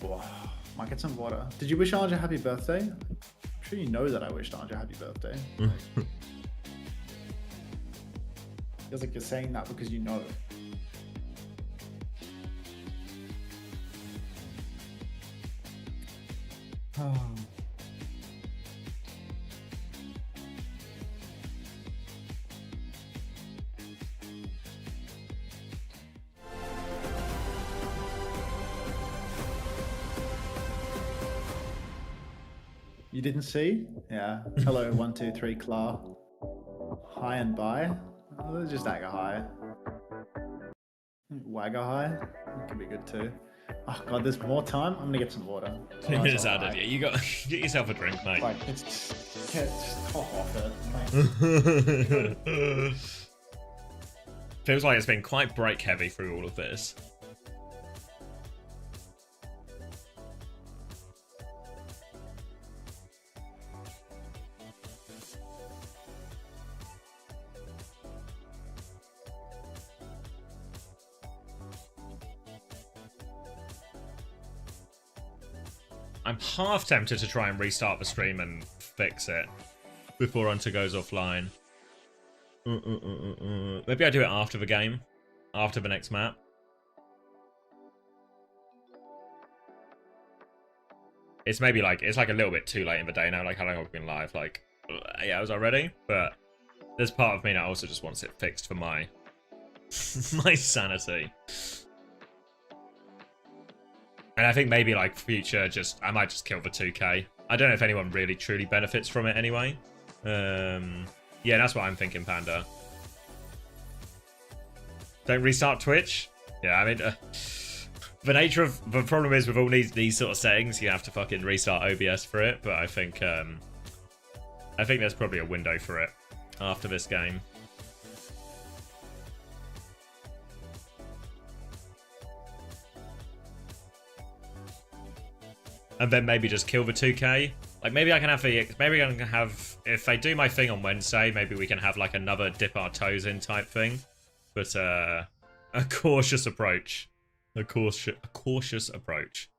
Speaker 2: Wow. Might get some water. Did you wish Anja happy birthday? I'm sure you know that I wished Anja happy birthday. Feels like you're saying that because you know. Oh. You didn't see? Yeah. Hello, 1, 2, 3, Cla. Hi and bye. Oh, just like a hi. Wow. Wagger high. That could be good too. Oh god, there's more time. I'm gonna get some water.
Speaker 1: 2 minutes added. Yeah, you got get yourself a drink, mate.
Speaker 2: Like, just cough off it.
Speaker 1: Feels like it's been quite break heavy through all of this. I'm half tempted to try and restart the stream and fix it before Hunter goes offline. Maybe I do it after the game, after the next map. It's maybe like, it's like a little bit too late in the day now. Like, how long have we been live? Like 8 hours already? But there's part of me that also just wants it fixed for my my sanity. And I think maybe like future, I might just kill the 2K. I don't know if anyone really truly benefits from it anyway. Yeah, that's what I'm thinking, Panda. Don't restart Twitch? Yeah, I mean, the nature of the problem is with all these sort of settings, you have to fucking restart OBS for it. But I think there's probably a window for it after this game. And then maybe just kill the 2K. Like, maybe I can have if they do my thing on Wednesday, maybe we can have like another dip our toes in type thing. But a cautious approach. A cautious approach.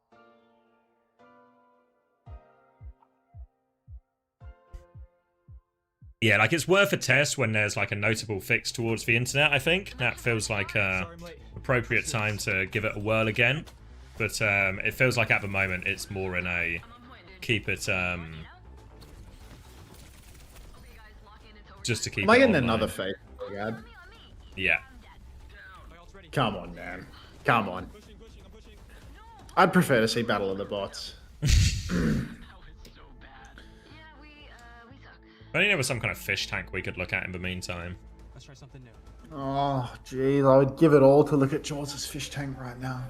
Speaker 1: Yeah, like it's worth a test when there's like a notable fix towards the internet, I think. That feels like a appropriate time to give it a whirl again. But it feels like at the moment it's more in a keep it just to keep.
Speaker 2: Am I
Speaker 1: it
Speaker 2: getting
Speaker 1: online.
Speaker 2: another fake?
Speaker 1: Yeah.
Speaker 2: Come on, man. Come on. I'd prefer to see Battle of the Bots.
Speaker 1: I think there was some kind of fish tank we could look at in the meantime.
Speaker 5: Let's try something new.
Speaker 2: Oh, geez, I would give it all to look at Jaws' fish tank right now.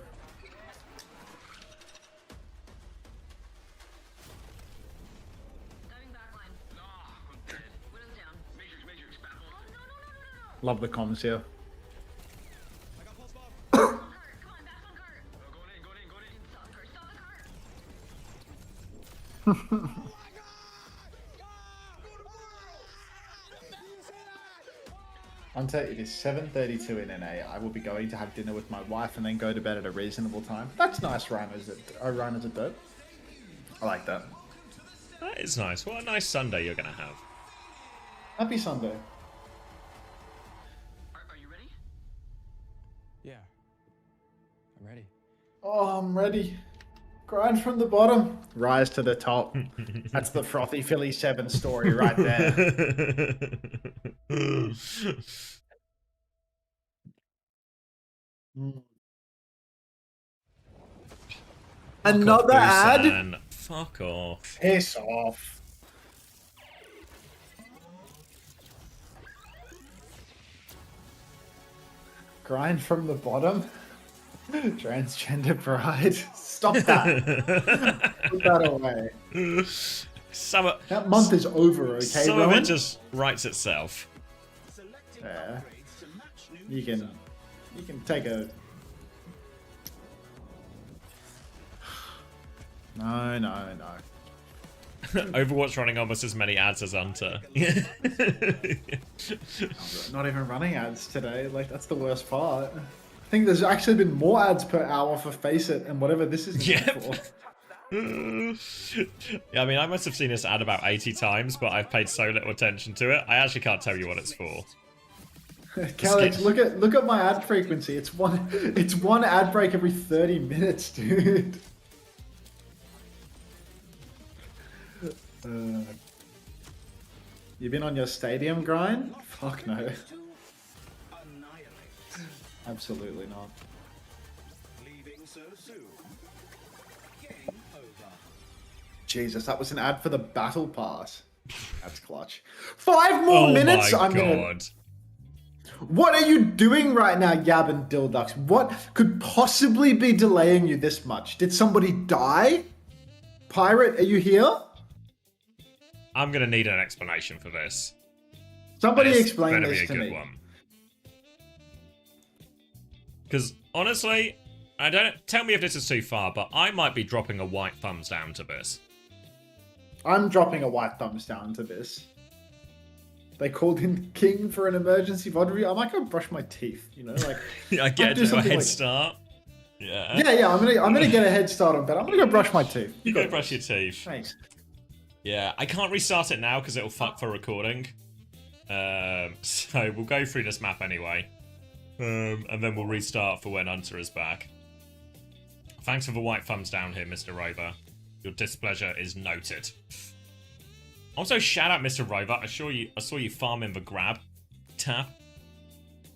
Speaker 2: Love the comms here. Hunter, it is 7:32 in NA. I will be going to have dinner with my wife and then go to bed at a reasonable time. That's nice, Ryan as a dirt. I like that.
Speaker 1: That is nice. What a nice Sunday you're gonna have.
Speaker 2: Happy Sunday.
Speaker 5: Are you ready? Yeah. I'm ready.
Speaker 2: Oh, I'm ready. Grind from the bottom, rise to the top. That's the Frothy Philly 7 story right there. Another ad?
Speaker 1: Busan. Fuck off.
Speaker 2: Piss off. Grind from the bottom? Transgender pride? Stop that. Put that away. That month is over, okay,
Speaker 1: Some
Speaker 2: Rowan?
Speaker 1: of it just writes itself.
Speaker 2: Yeah. You can take a... No.
Speaker 1: Overwatch running almost as many ads as Hunter.
Speaker 2: Not even running ads today. Like, that's the worst part. I think there's actually been more ads per hour for Face It and whatever this is for.
Speaker 1: Yeah, I mean, I must have seen this ad about 80 times, but I've paid so little attention to it. I actually can't tell you what it's for.
Speaker 2: Calix, look at my ad frequency. It's one ad break every 30 minutes, dude. You been on your stadium grind? Fuck no. Absolutely not. Jesus, that was an ad for the battle pass. That's clutch. 5 more minutes.
Speaker 1: My God.
Speaker 2: What are you doing right now, Yab and Dildux? What could possibly be delaying you this much? Did somebody die? Pirate, are you here?
Speaker 1: I'm gonna need an explanation for this.
Speaker 2: Somebody
Speaker 1: This
Speaker 2: explain
Speaker 1: better
Speaker 2: this
Speaker 1: be a
Speaker 2: to
Speaker 1: good
Speaker 2: me.
Speaker 1: one. Because honestly, I don't tell me if this is too far, but I might be dropping a white thumbs down to this.
Speaker 2: I'm dropping a white thumbs down to this. They called in King for an emergency VOD review. I might go brush my teeth, you know, like
Speaker 1: I get
Speaker 2: do
Speaker 1: a
Speaker 2: something
Speaker 1: head
Speaker 2: like-
Speaker 1: start. Yeah.
Speaker 2: Yeah, I'm gonna get a head start on bed. I'm gonna go brush my teeth.
Speaker 1: You go brush your teeth.
Speaker 2: Thanks.
Speaker 1: Yeah, I can't restart it now because it'll fuck for recording. So we'll go through this map anyway. And then we'll restart for when Hunter is back. Thanks for the white thumbs down here, Mr. Rover. Your displeasure is noted. Also, shout out, Mr. Rover. I saw you farming the grab tap.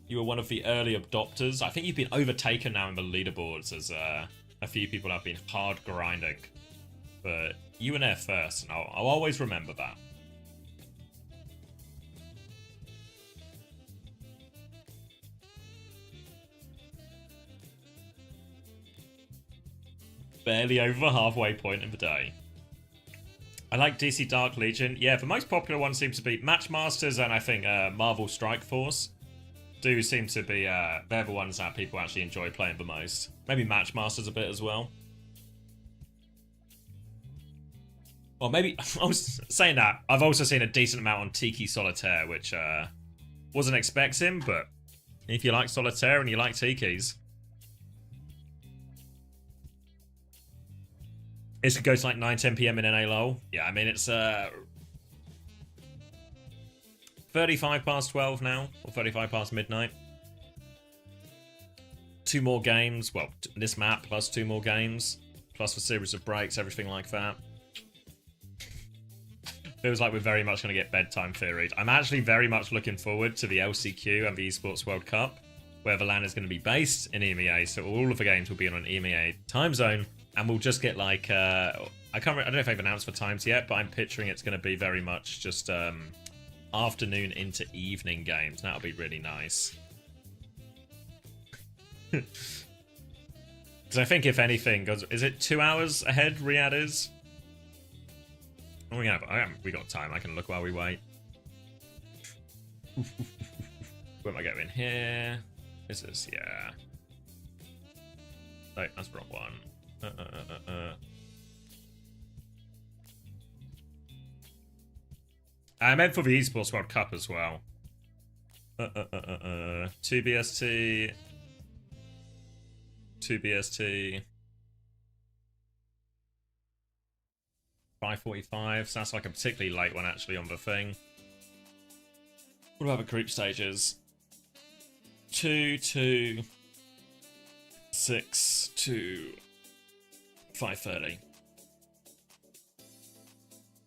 Speaker 1: You were one of the early adopters. I think you've been overtaken now in the leaderboards as a few people have been hard grinding. But you were there first, and I'll always remember that. Barely over the halfway point of the day. I like DC Dark Legion. Yeah, the most popular one seems to be Matchmasters and I think Marvel Strike Force. Do seem to be, they're the ones that people actually enjoy playing the most. Maybe Matchmasters a bit as well. Or maybe, I was saying that, I've also seen a decent amount on Tiki Solitaire, which wasn't expecting, but if you like Solitaire and you like Tikis, it could go to like 9-10 PM in NA LOL. Yeah, I mean, it's 35 past 12 now, or 35 past midnight. 2 more games, well, this map plus 2 more games, plus a series of breaks, everything like that. Feels like we're very much going to get bedtime theoried. I'm actually very much looking forward to the LCQ and the Esports World Cup, where the LAN is going to be based in EMEA, so all of the games will be on an EMEA time zone, and we'll just get like, I don't know if I've announced the times yet, but I'm picturing it's going to be very much just afternoon into evening games. That'll be really nice. Because I think if anything, is it 2 hours ahead Riyadh is? Oh, we got time. I can look while we wait. Where am I going here? Is this? Yeah. No, that's the wrong one. I meant for the Esports World Cup as well. 2 BST. 2 BST. 5:45, so that's like a particularly late one actually on the thing. What about the group stages? 2 to 6 to 5:30.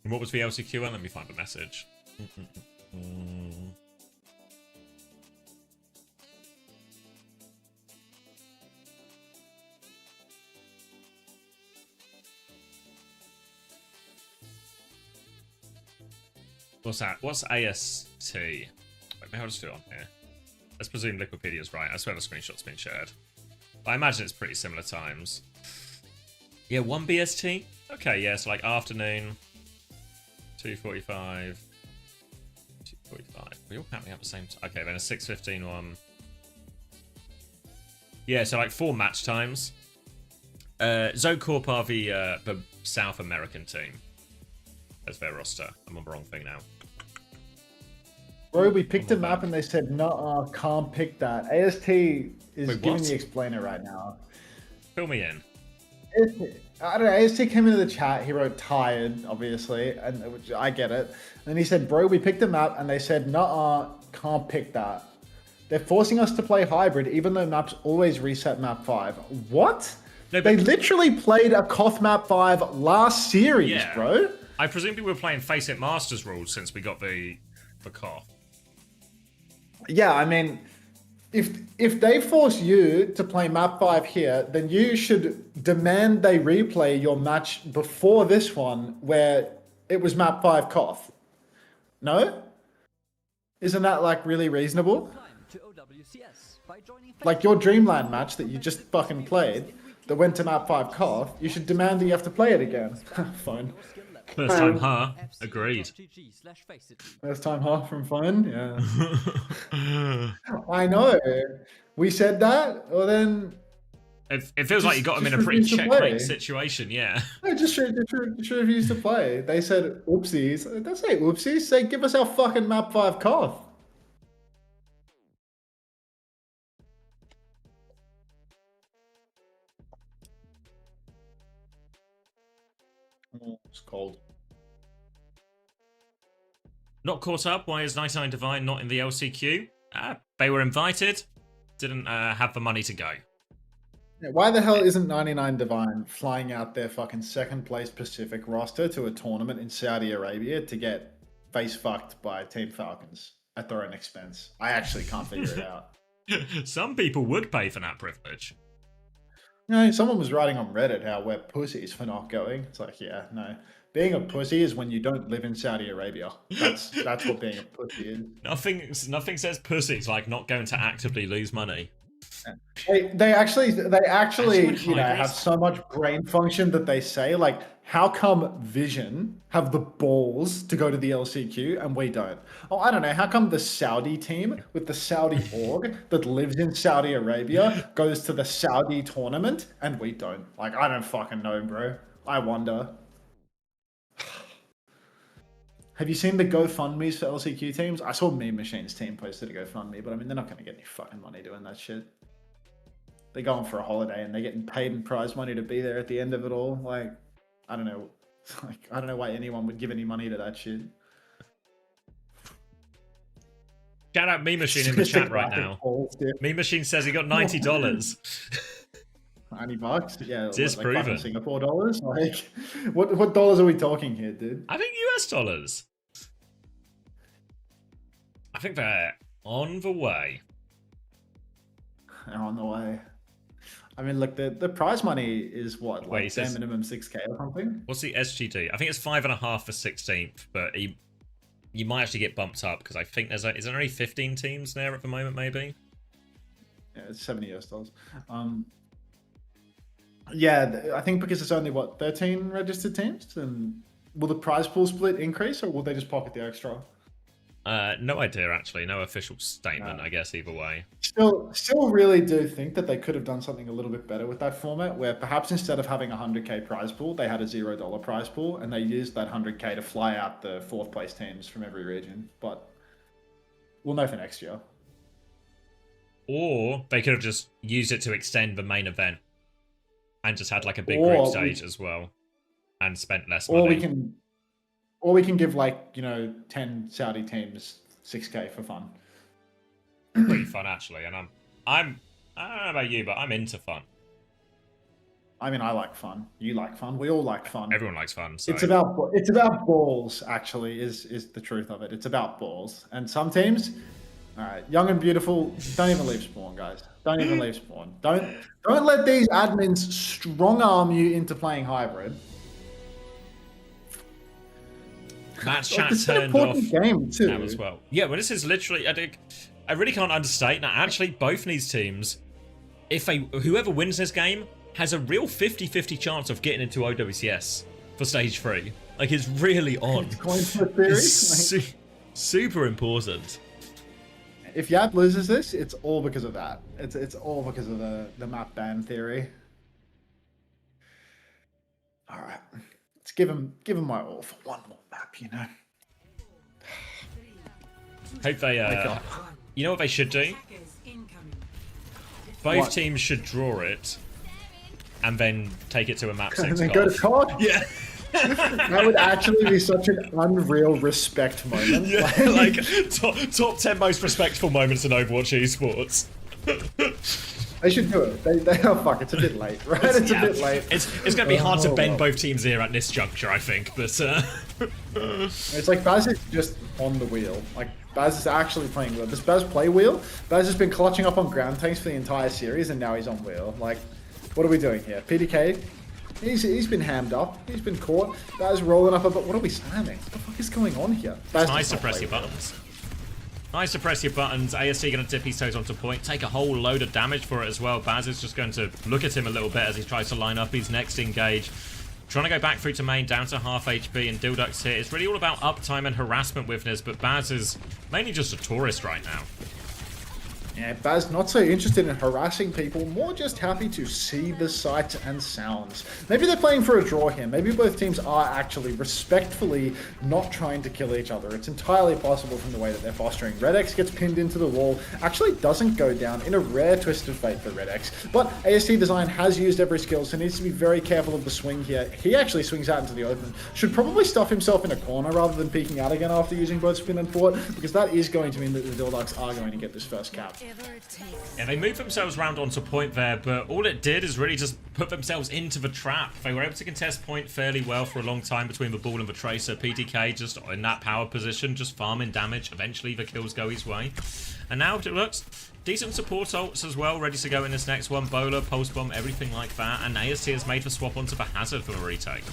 Speaker 1: And what was the LCQ one? Let me find the message. What's that? What's AST? Wait, maybe I'll just do it on here. Let's presume Wikipedia's right. I swear the screenshot's been shared. I imagine it's pretty similar times. Yeah, 1 BST? Okay, yeah, so like afternoon, 2:45, 2:45. We all apparently have the same time. Okay, then a 6:15 one. Yeah, so like 4 match times. Zocorp are the South American team. That's their roster. I'm on the wrong thing now.
Speaker 2: Bro, we picked a map and they said, no, can't pick that. AST is
Speaker 1: Wait,
Speaker 2: giving
Speaker 1: what?
Speaker 2: the explainer right now.
Speaker 1: Fill me in.
Speaker 2: I don't know, AST came into the chat, he wrote tired, obviously, and which I get it. And then he said, bro, we picked a map and they said, no, can't pick that. They're forcing us to play hybrid even though maps always reset map 5. What?
Speaker 1: No,
Speaker 2: they literally played a Koth map 5 last series,
Speaker 1: Yeah.
Speaker 2: bro.
Speaker 1: I presumed we were playing Face It Masters rules since we got the car.
Speaker 2: Yeah, I mean, if they force you to play map 5 here, then you should demand they replay your match before this one where it was map 5 Koth. No? Isn't that like really reasonable?
Speaker 8: To OWCS by joining
Speaker 2: Like your Dreamland match that you just fucking played, that went to map 5 Koth, you should demand that you have to play it again. Fine.
Speaker 1: First time, huh? Agreed.
Speaker 2: First time, huh? From Fun? Yeah. I know. We said that, or then...
Speaker 1: It feels like you got him in a pretty checkmate situation, yeah.
Speaker 2: I just refused to play. They said, oopsies. Don't say oopsies. Say, give us our fucking map 5 Koth. Oh, it's cold.
Speaker 1: Not caught up. Why is 99 Divine not in the LCQ? They were invited, didn't have the money to go.
Speaker 2: Yeah, why the hell isn't 99 Divine flying out their fucking second place Pacific roster to a tournament in Saudi Arabia to get face fucked by Team Falcons at their own expense? I actually can't figure it out.
Speaker 1: Some people would pay for that privilege.
Speaker 2: You know, someone was writing on Reddit how we're pussies for not going. It's like, yeah, no. Being a pussy is when you don't live in Saudi Arabia. That's what being a pussy is.
Speaker 1: Nothing says pussies like not going to actively lose money.
Speaker 2: They actually you know, have so much brain function that they say, like, how come Vision have the balls to go to the LCQ and we don't? Oh, I don't know. How come the Saudi team with the Saudi org that lives in Saudi Arabia goes to the Saudi tournament and we don't? Like, I don't fucking know, bro. I wonder. Have you seen the GoFundMes for LCQ teams? I saw Meme Machine's team posted a GoFundMe, but I mean, they're not going to get any fucking money doing that shit. They're going for a holiday and they're getting paid in prize money to be there at the end of it all. Like, I don't know. Like, I don't know why anyone would give any money to that shit.
Speaker 1: Shout out Meme Machine in the chat right now. Meme Machine says he got $90.
Speaker 2: $90? Yeah.
Speaker 1: Disproven.
Speaker 2: Like Singapore dollars? Like, what dollars are we talking here, dude?
Speaker 1: I think US dollars. I think they're on the way.
Speaker 2: They're on the way. I mean, look, the prize money is what? Like,
Speaker 1: Wait,
Speaker 2: their minimum 6K or something?
Speaker 1: What's the SGD? I think it's 5.5 for 16th, but you might actually get bumped up because I think is there only 15 teams there at the moment, maybe?
Speaker 2: Yeah, it's $70 US. Yeah, I think because it's only, what, 13 registered teams? And will the prize pool split increase or will they just pocket the extra?
Speaker 1: No idea, actually. No official statement, I guess, either way.
Speaker 2: Still really do think that they could have done something a little bit better with that format, where perhaps instead of having a 100k prize pool, they had a $0 prize pool, and they used that 100k to fly out the 4th place teams from every region. But we'll know for next year.
Speaker 1: Or they could have just used it to extend the main event and just had like a big group stage as well and spent less money.
Speaker 2: Or we can give, like, you know, 10 Saudi teams 6k for fun.
Speaker 1: Pretty fun, actually, and I don't know about you, but I'm into fun.
Speaker 2: I mean, I like fun. You like fun. We all like fun.
Speaker 1: Everyone likes fun. So.
Speaker 2: It's about balls, actually, is the truth of it. It's about balls. And some teams, all right, young and beautiful, don't even leave spawn, guys. Don't even leave spawn. Don't let these admins strong arm you into playing hybrid.
Speaker 1: Match chat turned off
Speaker 2: game too.
Speaker 1: Now as well. Yeah, well, this is literally. I really can't understate that. Actually, both these teams, whoever wins this game, has a real 50-50 chance of getting into OWCS for stage 3. Like, it's really on. It's super important.
Speaker 2: If Yap loses this, it's all because of that. It's all because of the map ban theory. All right, let's give him my all for one more map, you know.
Speaker 1: Hope they. You know what they should do? Both teams should draw it, and then take it to a map 6.
Speaker 2: And then go to COD?
Speaker 1: Yeah.
Speaker 2: That would actually be such an unreal respect moment.
Speaker 1: Yeah, like top 10 most respectful moments in Overwatch esports.
Speaker 2: They should do it. Oh fuck, it's a bit late, right? It's a bit late.
Speaker 1: It's going to be hard to bend both teams here at this juncture, I think, but...
Speaker 2: It's like Baz is just on the wheel. Like, Baz is actually playing wheel. Does Baz play wheel? Baz has been clutching up on ground tanks for the entire series, and now he's on wheel. Like, what are we doing here? PDK, he's been hammed up. He's been caught. Baz rolling up a bit. What are we spamming? What the fuck is going on here? Baz
Speaker 1: nice to press your buttons. Nice to press your buttons. ASC going to dip his toes onto point. Take a whole load of damage for it as well. Baz is just going to look at him a little bit as he tries to line up his next engage. Trying to go back through to main, down to half HP, and Dildux here. It's really all about uptime and harassment with this, but Baz is mainly just a tourist right now.
Speaker 2: Yeah, Baz not so interested in harassing people, more just happy to see the sights and sounds. Maybe they're playing for a draw here. Maybe both teams are actually respectfully not trying to kill each other. It's entirely possible from the way that they're posturing. Redex gets pinned into the wall, actually doesn't go down in a rare twist of fate for Redex. But AST Design has used every skill, so needs to be very careful of the swing here. He actually swings out into the open. Should probably stuff himself in a corner rather than peeking out again after using both spin and fort, because that is going to mean that the Dildux are going to get this first cap.
Speaker 1: Yeah, they moved themselves round onto point there, but all it did is really just put themselves into the trap. They were able to contest point fairly well for a long time between the ball and the tracer. PTK just in that power position, just farming damage. Eventually the kills go his way. And now it looks decent support ults as well, ready to go in this next one. Bowler, Pulse Bomb, everything like that. And AST has made the swap onto the Hazard for the retake.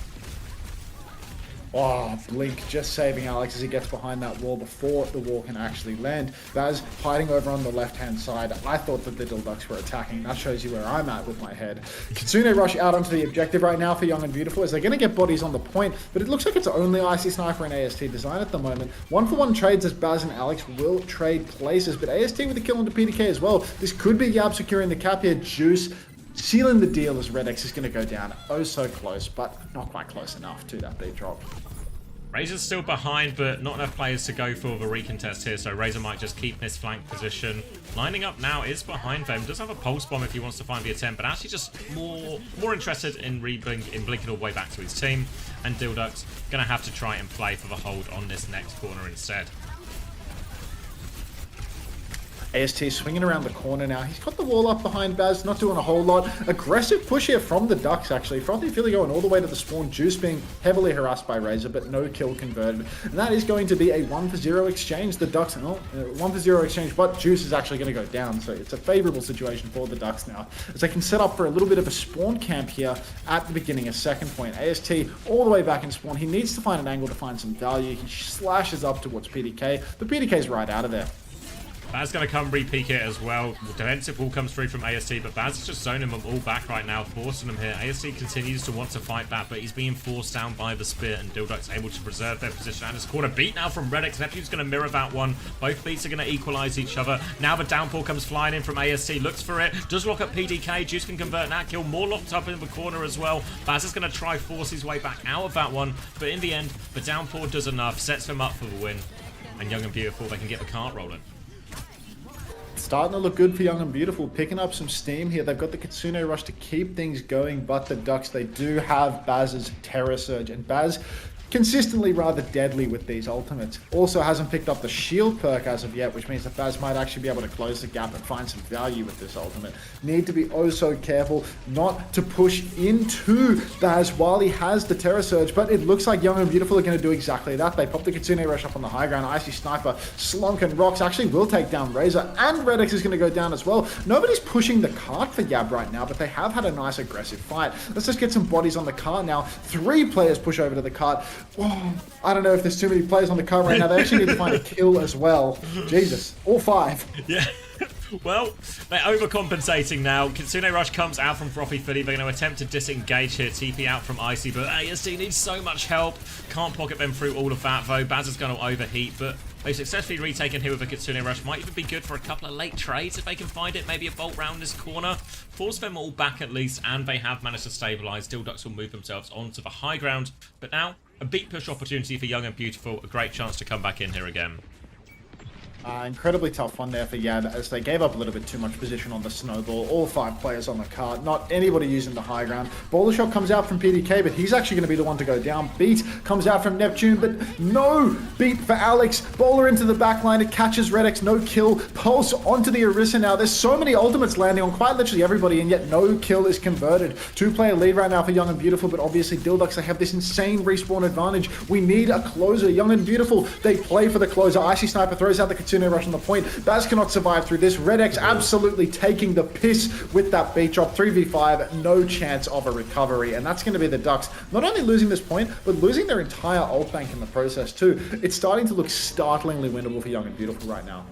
Speaker 2: Oh, Blink just saving Alex as he gets behind that wall before the wall can actually land. Baz hiding over on the left-hand side. I thought that the Dildux were attacking. That shows you where I'm at with my head. Kitsune rush out onto the objective right now for Young and Beautiful as they're going to get bodies on the point, but it looks like it's only Icy Sniper and AST Design at the moment. 1-for-1 trades as Baz and Alex will trade places, but AST with a kill onto PDK as well. This could be Yab securing the cap here. Juice sealing the deal as Redex is going to go down. Oh, so close, but not quite close enough to that big drop.
Speaker 1: Razor's still behind, but not enough players to go for the recontest here, so Razor might just keep this flank position. Lining up now is behind them. Does have a pulse bomb if he wants to find the attempt, but actually just more interested in blinking all the way back to his team. And Dildux gonna have to try and play for the hold on this next corner instead.
Speaker 2: AST swinging around the corner now. He's got the wall up behind Baz, not doing a whole lot. Aggressive push here from the Ducks, actually. Frothy Philly going all the way to the spawn. Juice being heavily harassed by Razor, but no kill converted. And that is going to be a 1-for-0 exchange. The Ducks, 1-for-0 exchange, but Juice is actually going to go down. So it's a favorable situation for the Ducks now, as they can set up for a little bit of a spawn camp here at the beginning of second point. AST all the way back in spawn. He needs to find an angle to find some value. He slashes up towards PDK, but PDK's right out of there.
Speaker 1: Baz going to come re-peek it as well. The defensive wall comes through from AST, but Baz is just zoning them all back right now, forcing them here. AST continues to want to fight back, but he's being forced down by the spear, and Dildux able to preserve their position. And it's caught a beat now from Redex. Neptune's going to mirror that one. Both beats are going to equalize each other. Now the downpour comes flying in from AST, looks for it, does lock up PDK. Juice can convert that kill. More locked up in the corner as well. Baz is going to try force his way back out of that one, but in the end, the downpour does enough, sets them up for the win. And Young and Beautiful, they can get the cart rolling.
Speaker 2: Starting to look good for Young and Beautiful, picking up some steam here. They've got the Kitsune Rush to keep things going, but the Ducks, they do have Baz's Terror Surge, and Baz consistently rather deadly with these ultimates. Also hasn't picked up the shield perk as of yet, which means that Baz might actually be able to close the gap and find some value with this ultimate. Need to be oh so careful not to push into Baz while he has the Terror Surge, but it looks like Young and Beautiful are going to do exactly that. They pop the Kitsune Rush up on the high ground. Icy Sniper, Slunk and Rocks actually will take down Razor, and Redex is going to go down as well. Nobody's pushing the cart for Yab right now, but they have had a nice aggressive fight. Let's just get some bodies on the cart now. 3 players push over to the cart. Oh, I don't know if there's too many players on the cart right now. They actually need to find a kill as well. Jesus, all 5.
Speaker 1: Yeah. Well, they're overcompensating now. Kitsune Rush comes out from Frothy Philly. They're going to attempt to disengage here. TP out from Icy, but AST needs so much help. Can't pocket them through all of that, though. Baz is going to overheat, but they've successfully retaken here with a Kitsune Rush. Might even be good for a couple of late trades if they can find it. Maybe a bolt round this corner. Force them all back at least, and they have managed to stabilize. Dildux will move themselves onto the high ground, but now a beat push opportunity for Young and Beautiful. A great chance to come back in here again.
Speaker 2: Incredibly tough one there for Yab as they gave up a little bit too much position on the snowball. All 5 players on the cart, not anybody using the high ground. Bowler shot comes out from PDK, but he's actually going to be the one to go down. Beat comes out from Neptune, but no beat for Alex. Bowler into the back line, it catches Redex, no kill. Pulse onto the Orisa now. There's so many ultimates landing on quite literally everybody, and yet no kill is converted. 2-player lead right now for Young and Beautiful, but obviously Dildux, they have this insane respawn advantage. We need a closer. Young and Beautiful, they play for the closer. Icy Sniper throws out the Kitsune Kitsune rush on the point. Baz cannot survive through this. Red X absolutely taking the piss with that beat drop. 3v5, no chance of a recovery. And that's going to be the Ducks not only losing this point, but losing their entire ult bank in the process too. It's starting to look startlingly winnable for Young and Beautiful right now.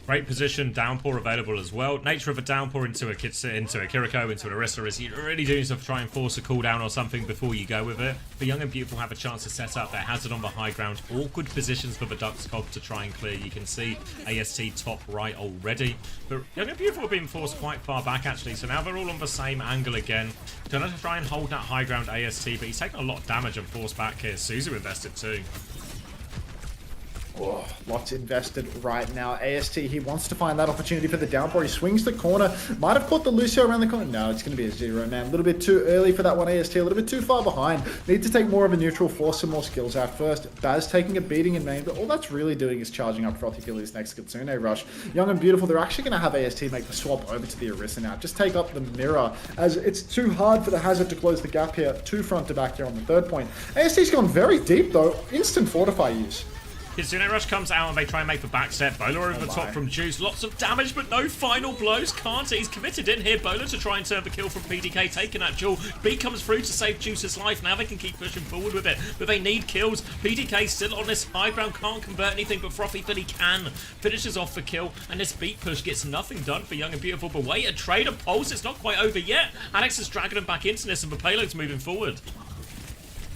Speaker 1: Great position, downpour available as well. Nature of a downpour into a Kiriko, into an Orisa is you really do need to try and force a cooldown or something before you go with it. But Young and Beautiful have a chance to set up their hazard on the high ground. Awkward positions for the Ducks Cog to try and clear. You can see AST top right already. But Young and Beautiful are being forced quite far back actually. So now they're all on the same angle again. Gonna try and hold that high ground AST, but he's taking a lot of damage and forced back here. Suzu invested too.
Speaker 2: Oh, lots invested right now. AST, he wants to find that opportunity for the downpour. He swings the corner. Might have caught the Lucio around the corner. No, it's going to be a 0, man. A little bit too early for that one, AST. A little bit too far behind. Need to take more of a neutral, force some more skills out first. Baz taking a beating in main, but all that's really doing is charging up Frothy Gilly's next Kitsune rush. Young and Beautiful, they're actually going to have AST make the swap over to the Orisa now. Just take up the mirror, as it's too hard for the hazard to close the gap here. 2 front to back here on the 3rd point. AST's gone very deep, though. Instant fortify use.
Speaker 1: Kitsune Rush comes out and they try and make the back step. Bola over the top from Juice. Lots of damage, but no final blows. Can't. He's committed in here. Bola to try and turn the kill from PDK, taking that duel. B comes through to save Juice's life. Now they can keep pushing forward with it, but they need kills. PDK still on this high ground, can't convert anything, but Frothy Philly can. Finishes off the kill, and this beat push gets nothing done for Young and Beautiful. But wait, a trade of pulse. It's not quite over yet. Alex is dragging him back into this, and the payload's moving forward.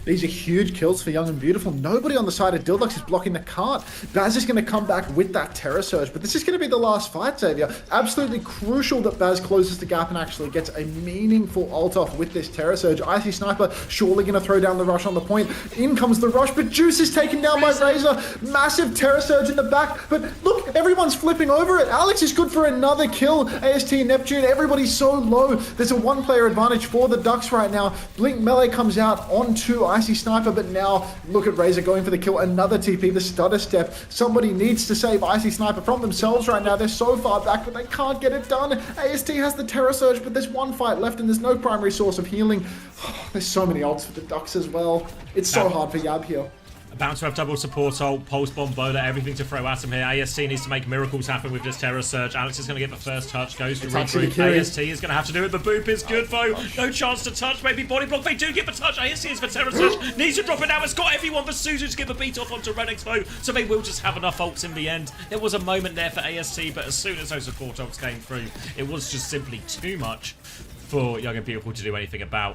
Speaker 2: These are huge kills for Young and Beautiful. Nobody on the side of Dildux is blocking the cart. Baz is going to come back with that Terror Surge, but this is going to be the last fight, Xavier. Absolutely crucial that Baz closes the gap and actually gets a meaningful ult off with this Terror Surge. Icy Sniper surely going to throw down the rush on the point. In comes the rush, but Juice is taken down by Razor. Massive Terror Surge in the back, but look, everyone's flipping over it. Alex is good for another kill. AST, Neptune, everybody's so low. There's a 1-player advantage for the Ducks right now. Blink Melee comes out onto Icy Sniper, but now look at Razor going for the kill. Another TP, the stutter step. Somebody needs to save Icy Sniper from themselves right now. They're so far back, but they can't get it done. AST has the Terror Surge, but there's 1 fight left and there's no primary source of healing. There's so many ults for the Ducks as well. It's so hard for Yab here.
Speaker 1: About to have double support ult, Pulse Bomb, Bola, everything to throw at him here. AST needs to make miracles happen with this Terror Surge. Alex is going to get the first touch, goes to regroup. AST is going to have to do it. The boop is good, though. No chance to touch, maybe body block. They do get the touch. AST is for Terror Surge. Needs to drop it now. It's got everyone but Suzu to get the beat off onto Renex, though. So they will just have enough ults in the end. There was a moment there for AST, but as soon as those support ults came through, it was just simply too much for Young and Beautiful to do anything about.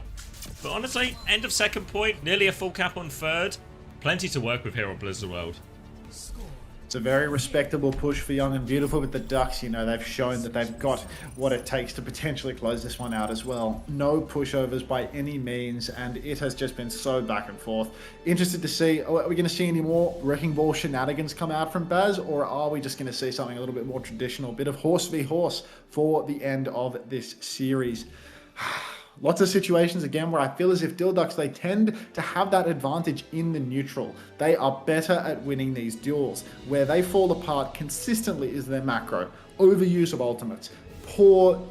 Speaker 1: But honestly, end of 2nd point, nearly a full cap on 3rd. Plenty to work with here on Blizzard World.
Speaker 2: It's a very respectable push for Young and Beautiful, but the Ducks, you know, they've shown that they've got what it takes to potentially close this one out as well. No pushovers by any means, and it has just been so back and forth. Interested to see, are we going to see any more Wrecking Ball shenanigans come out from Baz, or are we just going to see something a little bit more traditional, a bit of horse v horse for the end of this series? Lots of situations, again, where I feel as if Dildux, they tend to have that advantage in the neutral. They are better at winning these duels. Where they fall apart consistently is their macro. Overuse of ultimates. Poor,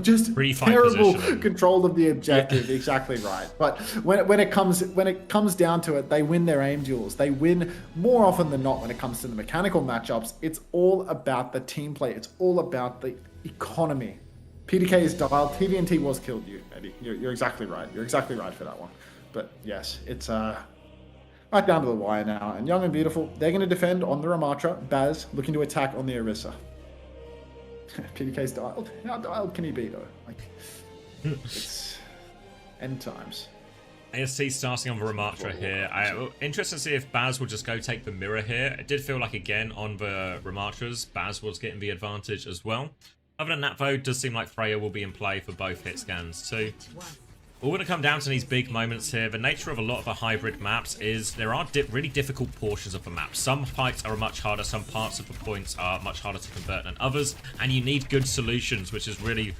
Speaker 2: just terrible control of the objective. Yeah. Exactly right. But when it comes down to it, they win their aim duels. They win more often than not when it comes to the mechanical matchups. It's all about the team play. It's all about the economy. PDK is dialed. TVNT was killed you, maybe. You're exactly right. You're exactly right for that one. But yes, it's right down to the wire now. And Young and Beautiful, they're going to defend on the Ramatra. Baz looking to attack on the Orisa. PDK's dialed. How dialed can he be, though? Like, it's end times.
Speaker 1: AST starting on the Ramatra here. Interested to see if Baz will just go take the mirror here. It did feel like, again, on the Ramatras, Baz was getting the advantage as well. Other than that, though, it does seem like Freya will be in play for both hit scans too. All going to come down to these big moments here. The nature of a lot of the hybrid maps is there are really difficult portions of the map. Some fights are much harder, some parts of the points are much harder to convert than others, and you need good solutions, which is really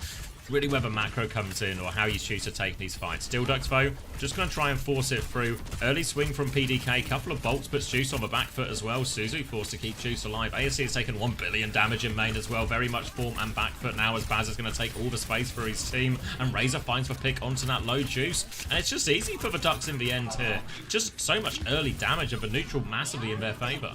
Speaker 1: where the macro comes in, or how you choose to take these fights. Dildux, though, just going to try and force it through. Early swing from PDK, couple of bolts, but Juice on the back foot as well. Suzu forced to keep Juice alive. ASC has taken 1 billion damage in main as well. Very much form and back foot now, as Baz is going to take all the space for his team, and Razor finds the pick onto that low Juice. And it's just easy for the Ducks in the end here. Just so much early damage, of the neutral massively in their favour.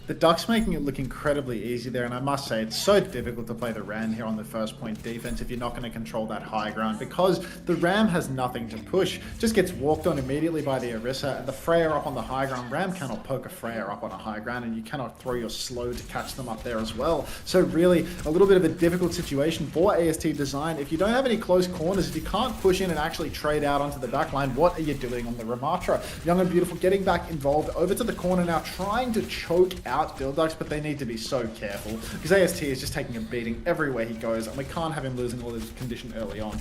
Speaker 2: The Ducks making it look incredibly easy there, and I must say it's so difficult to play the Ram here on the first point defense if you're not going to control that high ground, because the Ram has nothing to push, just gets walked on immediately by the Orisa, and the Freya up on the high ground. Ram cannot poke a Freya up on a high ground, and you cannot throw your slow to catch them up there as well. So really, a little bit of a difficult situation for AST Design. If you don't have any close corners, if you can't push in and actually trade out onto the back line, what are you doing on the Ramatra? Young and Beautiful getting back involved over to the corner now, trying to choke out Dilducks, but they need to be so careful because AST is just taking a beating everywhere he goes, and we can't have him losing all his condition early on.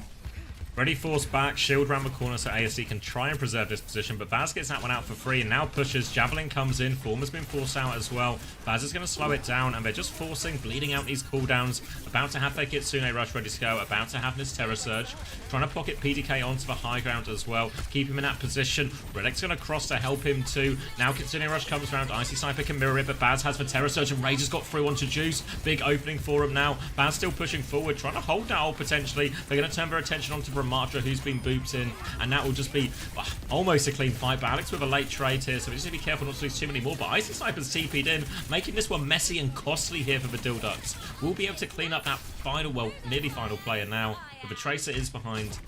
Speaker 1: Ready force back, shield around the corner so AST can try and preserve this position, but Baz gets that one out for free and now pushes. Javelin comes in, Form has been forced out as well. Baz is going to slow it down, and they're just forcing, bleeding out these cooldowns. About to have their Kitsune Rush ready to go, about to have this Terror Surge. Trying to pocket PDK onto the high ground as well, keep him in that position. Relic's going to cross to help him too. Now Kitsune Rush comes around, Icy Sniper can mirror it, but Baz has the Terror Surge and Rage has got through onto Juice. Big opening for him now. Baz still pushing forward, trying to hold that ult potentially. They're going to turn their attention onto Ramatra, who's been booped in, and that will just be almost a clean fight. But Alex with a late trade here, so we just need to be careful not to lose too many more. But Icy Sniper's TP'd in, making this one messy and costly here for the Dilducks. We'll be able to clean up that final, well, nearly final player now. But the Tracer is behind.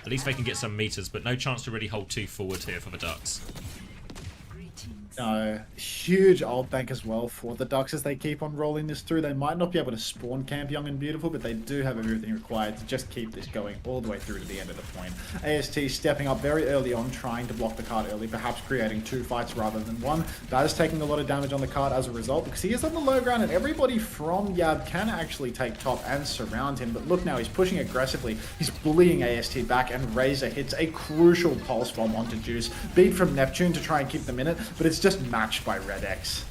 Speaker 1: At least they can get some meters, but no chance to really hold too forward here for the Ducks.
Speaker 2: No, huge ult bank as well for the Ducks as they keep on rolling this through. They might not be able to spawn camp Young and Beautiful, but they do have everything required to just keep this going all the way through to the end of the point. AST stepping up very early on, trying to block the card early, perhaps creating 2 fights rather than 1. Baz is taking a lot of damage on the card as a result because he is on the low ground and everybody from Yab can actually take top and surround him. But look now, he's pushing aggressively. He's bullying AST back, and Razor hits a crucial pulse bomb onto Juice. Beat from Neptune to try and keep them in it, but it's just matched by Red X.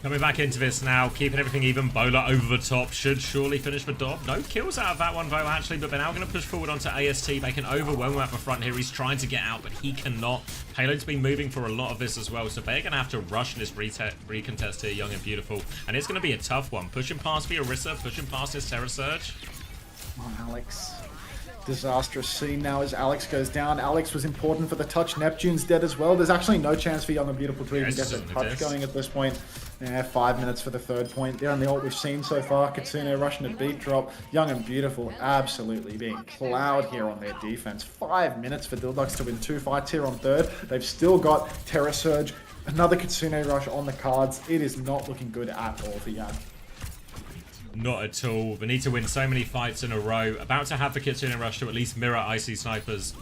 Speaker 1: Coming back into this now, keeping everything even. Bowler over the top should surely finish the job. No kills out of that one though, actually, but they're now going to push forward onto AST. They can overwhelm him at the front here. He's trying to get out, but he cannot. Payload's been moving for a lot of this as well, so they're going to have to rush this recontest here, Young and Beautiful. And it's going to be a tough one. Pushing past the Orisa, pushing past his Terror Surge.
Speaker 2: Come on, Alex. Disastrous scene now as Alex goes down. Alex was important for the touch. Neptune's dead as well. There's actually no chance for Young and Beautiful to even get the touch going at this point. Yeah, 5 minutes for the third point. They're on the ult we've seen so far. Kitsune rushing a beat drop. Young and Beautiful absolutely being plowed here on their defense. 5 minutes for Dilducks to win 2 fights here on third. They've still got Terror Surge, another Kitsune rush on the cards. It is not looking good at all for Yab.
Speaker 1: Not at all. They need to win so many fights in a row. About to have the Kitsune Rush to at least mirror Icy Snipers.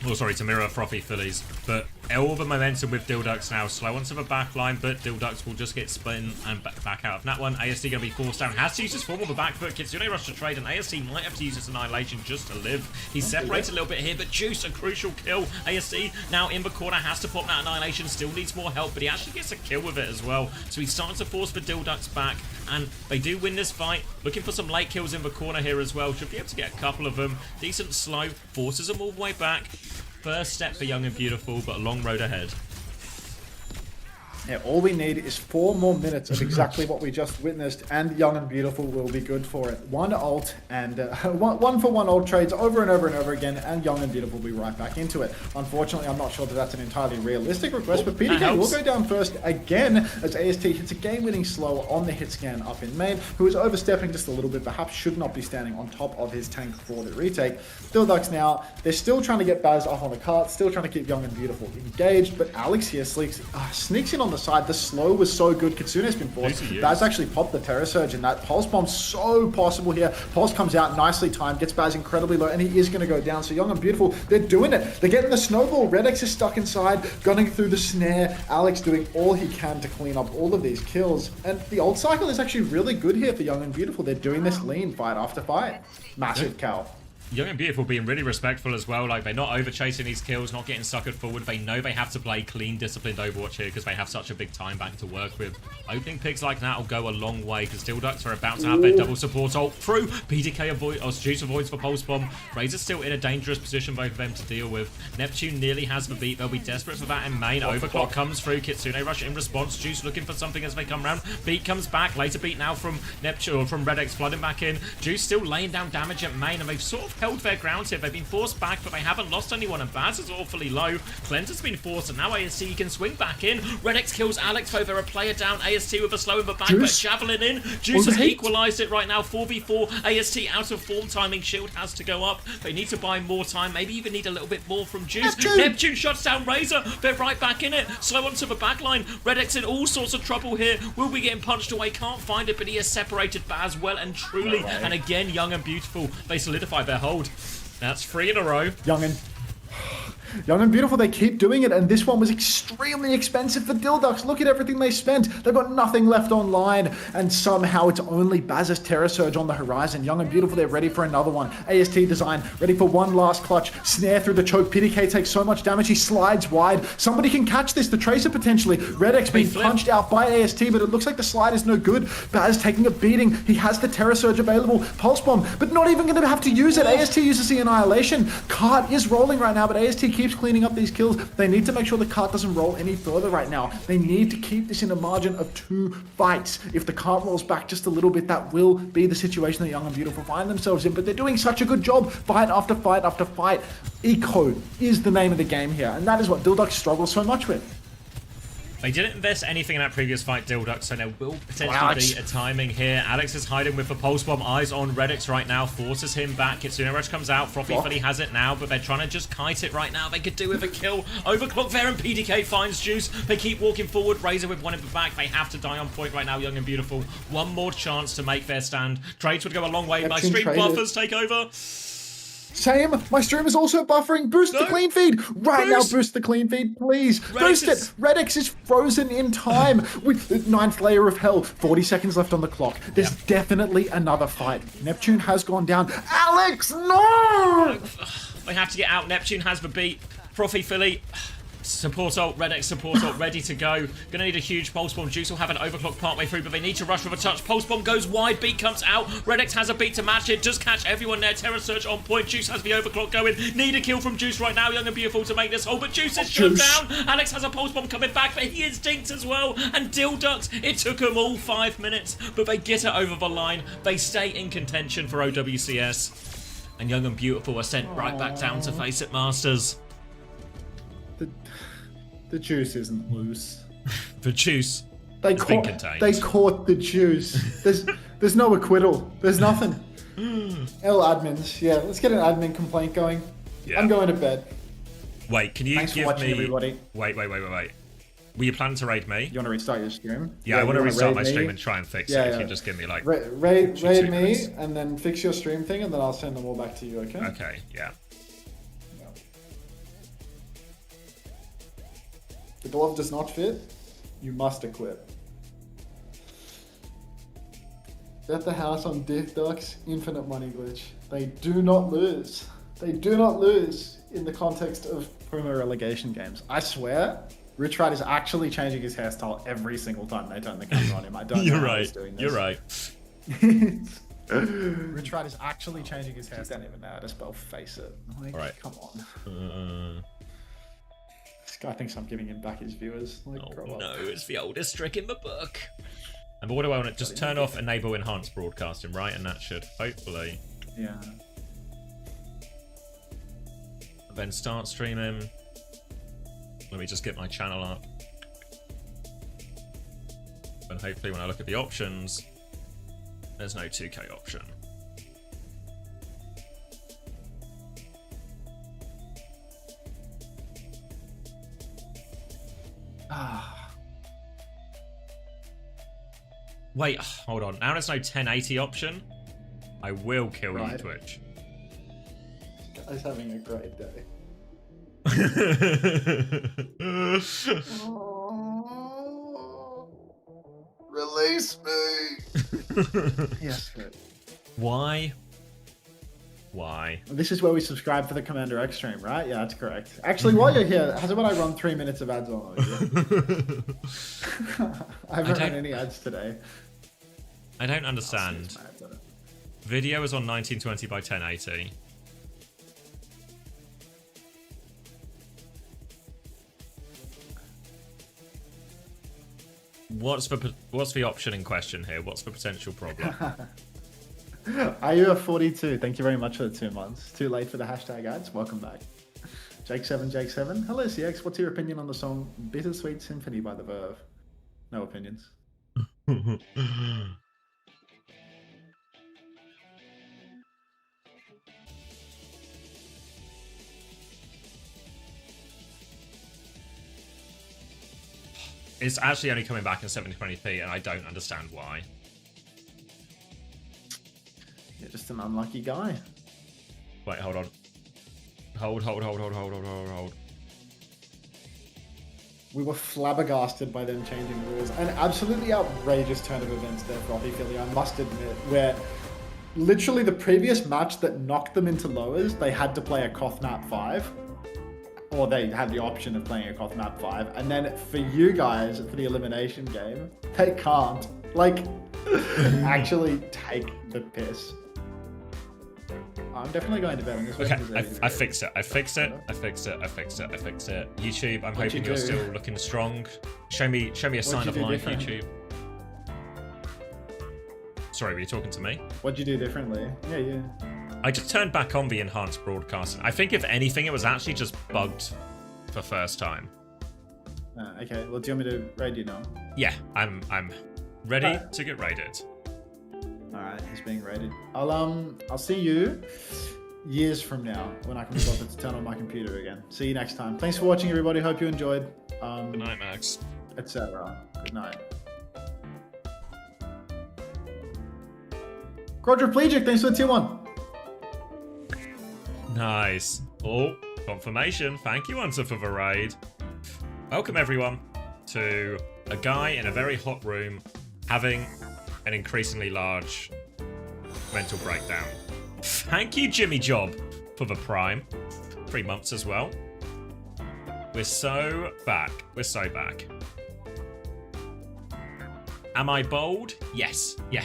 Speaker 1: Oh, sorry, to mirror Frothy Phillies. But all the momentum with Dilducks now. Slow onto the back line, but Dilducks will just get spun and back out of that one. AST going to be forced down. Has to use his form on the back foot. Kitsune Rush to trade, and AST might have to use his Annihilation just to live. He's separated a little bit here, but Juice, a crucial kill. AST now in the corner, has to pop that Annihilation. Still needs more help, but he actually gets a kill with it as well. So he's starting to force the Dilducks back, and they do win this fight. Looking for some late kills in the corner here as well. Should be able to get a couple of them. Decent slow. Forces them all the way back. First step for Young and Beautiful, but a long road ahead.
Speaker 2: Yeah, all we need is 4 more minutes of exactly what we just witnessed, and Young and Beautiful will be good for it. 1 ult and 1 for 1 ult trades over and over and over again, and Young and Beautiful will be right back into it. Unfortunately, I'm not sure that that's an entirely realistic request, but PDK will go down first again as AST hits a game-winning slow on the hit scan up in main, who is overstepping just a little bit, perhaps should not be standing on top of his tank for the retake. Dilducks now, they're still trying to get Baz up on the cart, still trying to keep Young and Beautiful engaged, but Alex here sneaks in on the side. The slow was so good. Kitsune's been forced. Baz actually popped the Terror Surge, and that Pulse Bomb's so possible here. Pulse comes out, nicely timed, gets Baz incredibly low, and he is going to go down. So Young and Beautiful, they're doing it. They're getting the snowball. Red X is stuck inside, gunning through the snare. Alex doing all he can to clean up all of these kills. And the ult cycle is actually really good here for Young and Beautiful. They're doing this lean fight after fight. Massive cow.
Speaker 1: Young and Beautiful being really respectful as well. Like, they're not over chasing these kills, not getting suckered forward. They know they have to play clean, disciplined Overwatch here because they have such a big time bank to work with. Opening picks like that will go a long way because Dilducks are about to have their double support ult through. PDK Juice avoids for Pulse Bomb. Razor's still in a dangerous position, both of them to deal with. Neptune nearly has the beat. They'll be desperate for that in main. Overclock comes through. Kitsune Rush in response. Juice looking for something as they come round. Beat comes back. Later beat now from Neptune, or from Red X flooding back in. Juice still laying down damage at main, and they've sort of held their ground here. They've been forced back, but they haven't lost anyone, and Baz is awfully low. Cleanser's been forced, and now AST can swing back in. Redex kills Alex, though they're a player down. AST with a slow in the back, but Javelin in. Juice has equalised it right now, 4v4. AST out of form timing. Shield has to go up. They need to buy more time, maybe even need a little bit more from Juice. Neptune shuts down Razor. They're right back in it. Slow onto the back line. Redex in all sorts of trouble here. Will be getting punched away. Can't find it, but he has separated Baz well and truly. And again, Young and Beautiful, they solidify their hold. That's 3 in a row.
Speaker 2: Young and Beautiful, they keep doing it, and this one was extremely expensive for Dildux. Look at everything they spent. They've got nothing left online, and somehow it's only Baz's Terror Surge on the horizon. Young and Beautiful, they're ready for another one. AST design, ready for one last clutch. Snare through the choke. PDK takes so much damage, he slides wide. Somebody can catch this, the Tracer potentially. Redex being punched out by AST, but it looks like the slide is no good. Baz taking a beating. He has the Terror Surge available. Pulse Bomb, but not even going to have to use it. AST uses the Annihilation. Cart is rolling right now, but AST keeps cleaning up these kills. They need to make sure the cart doesn't roll any further right now. They need to keep this in a margin of 2 fights. If the cart rolls back just a little bit, that will be the situation that Young and Beautiful find themselves in, but they're doing such a good job, fight after fight after fight. Eco is the name of the game here, and that is what Dildux struggles so much with.
Speaker 1: They didn't invest anything in that previous fight, Dildux, so there will potentially be a timing here. Alex is hiding with the Pulse Bomb. Eyes on Redex right now, forces him back. Kitsune Rush comes out. Frothy Philly has it now, but they're trying to just kite it right now. They could do with a kill. Overclock there, and PDK finds Juice. They keep walking forward. Razor with one in the back. They have to die on point right now, Young and Beautiful. One more chance to make their stand. Trades would go a long way. My stream buffers take over.
Speaker 2: Same. My stream is also buffering. Boost the clean feed. Right now, boost the clean feed, please. Boost it. Redex is frozen in time with the 9th layer of hell. 40 seconds left on the clock. There's definitely another fight. Neptune has gone down. Alex, no!
Speaker 1: They have to get out. Neptune has the beat. Frothy Philly. Support ult, Redex support ult, ready to go. Gonna need a huge Pulse Bomb. Juice will have an overclock partway through, but they need to rush with a touch. Pulse Bomb goes wide, beat comes out. Redex has a beat to match it, does catch everyone there. Terror Surge on point. Juice has the overclock going. Need a kill from Juice right now, Young and Beautiful, to make this hold, but Juice is shut down. Alex has a Pulse Bomb coming back, but he is dinked as well. And Dildux, it took them all 5 minutes, but they get it over the line. They stay in contention for OWCS. And Young and Beautiful are sent right back down to face it Masters.
Speaker 2: The juice isn't loose.
Speaker 1: The juice.
Speaker 2: They caught the juice. There's no acquittal. There's nothing. L admins. Yeah, let's get an admin complaint going. Yeah. I'm going to bed.
Speaker 1: Wait, can you
Speaker 2: Thanks
Speaker 1: give
Speaker 2: for watching,
Speaker 1: me?
Speaker 2: Everybody.
Speaker 1: Wait. Were you planning to raid me?
Speaker 2: You want to restart your stream?
Speaker 1: Yeah, I want to restart my stream and try and fix it. If you just give me like
Speaker 2: raid me and then fix your stream thing, and then I'll send them all back to you. Okay?
Speaker 1: Okay. Yeah.
Speaker 2: The glove does not fit. You must equip. Bet the house on Dildux. Infinite money glitch. They do not lose. They do not lose in the context of Puma relegation games. I swear, Rich Rat is actually changing his hairstyle every single time they turn the camera on him. I don't know how he's doing this.
Speaker 1: You're right.
Speaker 2: Rich Rat is actually changing his hairstyle. I don't even know how to spell face it. Like,
Speaker 1: all right.
Speaker 2: Come on. This guy thinks I'm giving him back his viewers. Like,
Speaker 1: no, it's the oldest trick in the book. And what do I want to just turn off enable enhanced broadcasting, right? And that should hopefully.
Speaker 2: Yeah.
Speaker 1: Then start streaming. Let me just get my channel up. And hopefully when I look at the options, there's no 2K option. Wait, hold on. Now there's no 1080 option. I will kill you, Twitch.
Speaker 2: Guy's having a great day. Release me! Yes, good.
Speaker 1: Why?
Speaker 2: This is where we subscribe for the Commander X stream, right? Yeah, that's correct. Actually, while you're here, how about I run 3 minutes of ads on? I haven't run any ads today.
Speaker 1: I don't understand. Video is on 1920 by 1080. What's the option in question here? What's the potential problem?
Speaker 2: IU42, thank you very much for the 2 months. Too late for the hashtag ads. Welcome back. Jake7. Hello, CX. What's your opinion on the song Bittersweet Symphony by The Verve? No opinions.
Speaker 1: It's actually only coming back in 720p, and I don't understand why.
Speaker 2: You're just an unlucky guy.
Speaker 1: Wait, hold on. Hold.
Speaker 2: We were flabbergasted by them changing rules. An absolutely outrageous turn of events there for Offie Philly, I must admit, where literally the previous match that knocked them into lowers, they had to play a Koth map 5. Or they had the option of playing a Koth map 5. And then for you guys, for the elimination game, they can't. Like, actually take the piss. I'm definitely going to bet on this.
Speaker 1: Okay, I fixed it. YouTube, I'm hoping you're still looking strong. Show me a sign of life, YouTube. Sorry, were you talking to me?
Speaker 2: What'd you do differently? Yeah.
Speaker 1: I just turned back on the enhanced broadcasting. I think if anything, it was actually just bugged for first time.
Speaker 2: Okay, well, do you want me to raid you now?
Speaker 1: Yeah, I'm ready to get raided.
Speaker 2: Alright, he's being raided. I'll see you years from now when I can be bothered to turn on my computer again. See you next time. Thanks for watching, everybody. Hope you enjoyed.
Speaker 1: Good night, Max.
Speaker 2: Etc. Good night. Quadriplegic, thanks for the tier 1.
Speaker 1: Nice. Oh, confirmation. Thank you, Answer, for the raid. Welcome, everyone, to a guy in a very hot room having an increasingly large mental breakdown. Thank you, Jimmy Job, for the Prime. 3 months as well. We're so back. Am I bold? Yes. Yeah.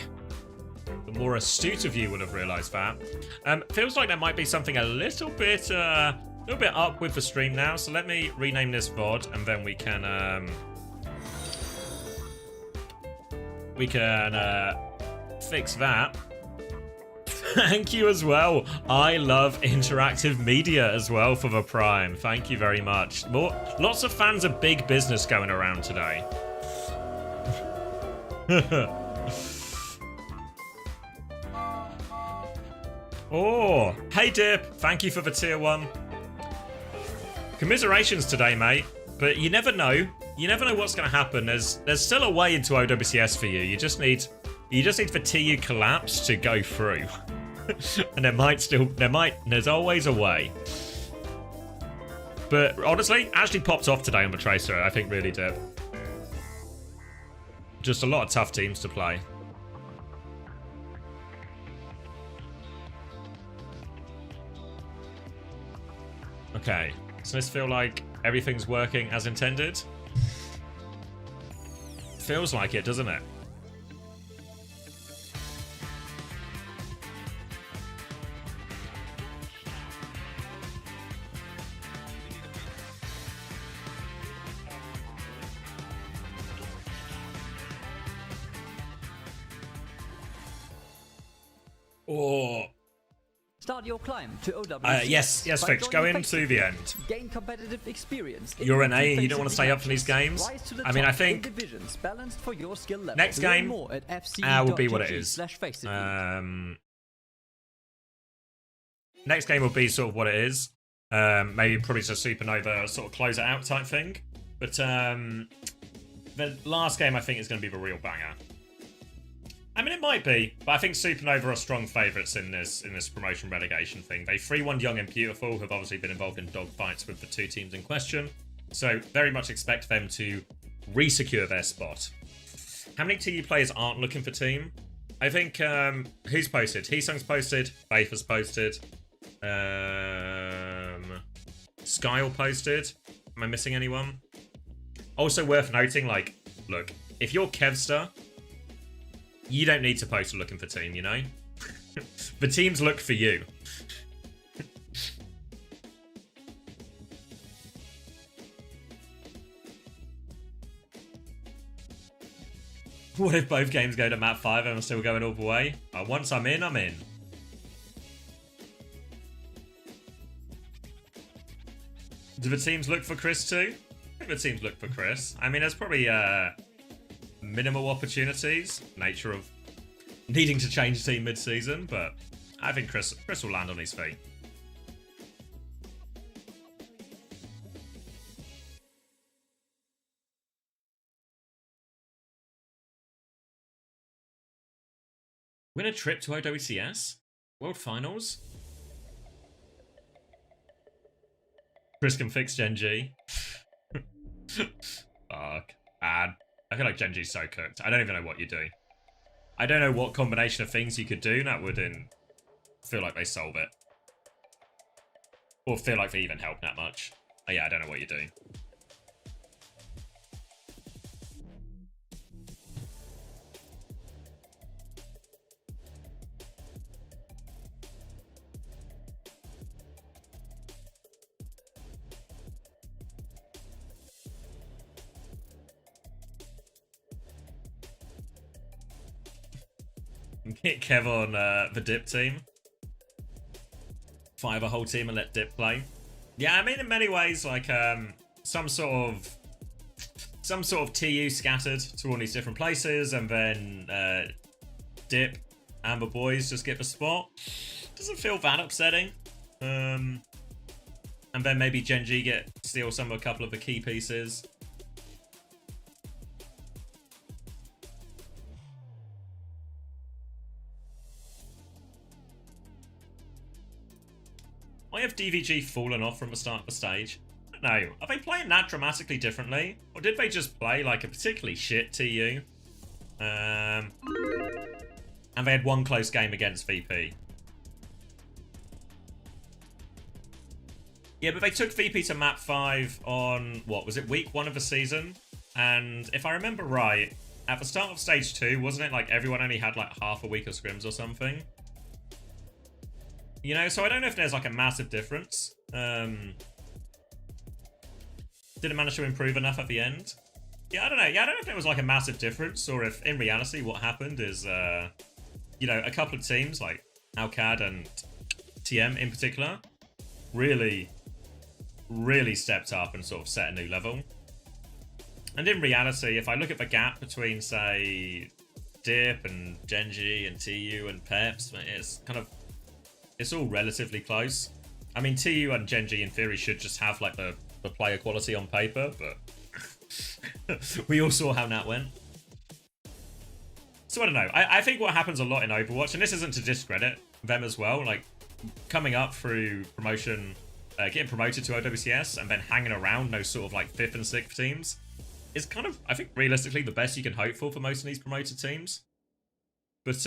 Speaker 1: The more astute of you would have realised that. Feels like there might be something a little bit up with the stream now. So let me rename this VOD, and then we can fix that. Thank you as well. I love interactive media as well for the Prime. Thank you very much. Lots of fans of big business going around today. Oh, hey Dip, thank you for the tier 1. Commiserations today, mate. But you never know. You never know what's going to happen. There's still a way into OWCS for you. You just need the TU collapse to go through. And there's always a way. But honestly, actually popped off today on the Tracer, I think really did. Just a lot of tough teams to play. Okay, does this feel like everything's working as intended? Feels like it, doesn't it? Oh.
Speaker 8: Start your climb to OWCS.
Speaker 1: Yes, Fix. Go into the end.
Speaker 8: Gain competitive experience.
Speaker 1: You're an A and you don't want to stay up for these games. I mean, I think
Speaker 8: divisions balanced for your skill level.
Speaker 1: Next game will be what it is. Next game will be sort of what it is. Maybe probably just Supernova sort of close it out type thing. But the last game I think is going to be the real banger. I mean, it might be, but I think Supernova are strong favourites in this promotion relegation thing. They 3-1 Young and Beautiful, who have obviously been involved in dogfights with the 2 teams in question. So very much expect them to re-secure their spot. How many TU players aren't looking for team? I think, who's posted? Heesung's posted, Faith has posted, Skyle posted. Am I missing anyone? Also worth noting, like, look, if you're Kevstar, you don't need to post looking for team, you know? The teams look for you. What if both games go to map 5 and I'm still going all the way? Once I'm in, I'm in. Do the teams look for Chris too? I think the teams look for Chris. I mean, there's probably minimal opportunities. Nature of needing to change team mid-season, but I think Chris will land on his feet. Win a trip to OWCS? World Finals? Chris can fix Gen G. Fuck. Bad. I feel like Gen G's so cooked. I don't even know what you do. I don't know what combination of things you could do that wouldn't feel like they solve it. Or feel like they even help that much. Oh, yeah, I don't know what you do. Get Kev on the Dip team. Fire the whole team and let Dip play. Yeah, I mean, in many ways, like some sort of TU scattered to all these different places, and then Dip and the boys just get the spot. Doesn't feel that upsetting. And then maybe Gen G steal a couple of the key pieces. Why have DVG fallen off from the start of the stage? I don't know. Are they playing that dramatically differently? Or did they just play like a particularly shit TU? And they had one close game against VP. Yeah, but they took VP to map 5 on, what, was it week 1 of the season? And if I remember right, at the start of stage 2, wasn't it like everyone only had like half a week of scrims or something? You know, so I don't know if there's like a massive difference. Didn't manage to improve enough at the end. Yeah, I don't know. Yeah, I don't know if there was like a massive difference, or if in reality what happened is, you know, a couple of teams like Alcad and TM in particular really stepped up and sort of set a new level. And in reality, if I look at the gap between, say, Dip and Genji and TU and Peps, it's all relatively close. I mean, TU and Genji in theory should just have like the player quality on paper, but we all saw how that went. So I don't know. I think what happens a lot in Overwatch, and this isn't to discredit them as well, like coming up through promotion, getting promoted to OWCS and then hanging around those sort of like 5th and 6th teams is kind of, I think, realistically the best you can hope for most of these promoted teams. But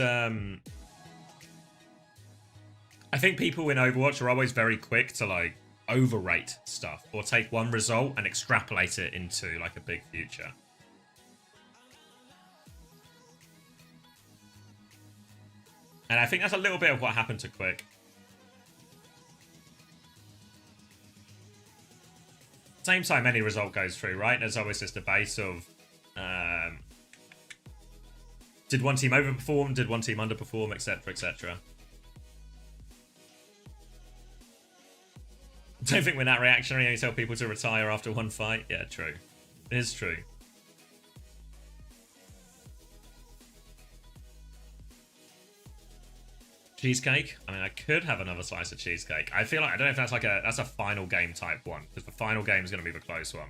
Speaker 1: I think people in Overwatch are always very quick to like overrate stuff or take one result and extrapolate it into like a big future. And I think that's a little bit of what happened to Quick. Same time any result goes through, right? There's always this debate of did one team overperform, did one team underperform, etc, etc. Don't think we're that reactionary. Only tell people to retire after one fight. Yeah, true. It is true. Cheesecake? I mean, I could have another slice of cheesecake. I feel like, I don't know if that's like that's a final game type one, because the final game is going to be the close one.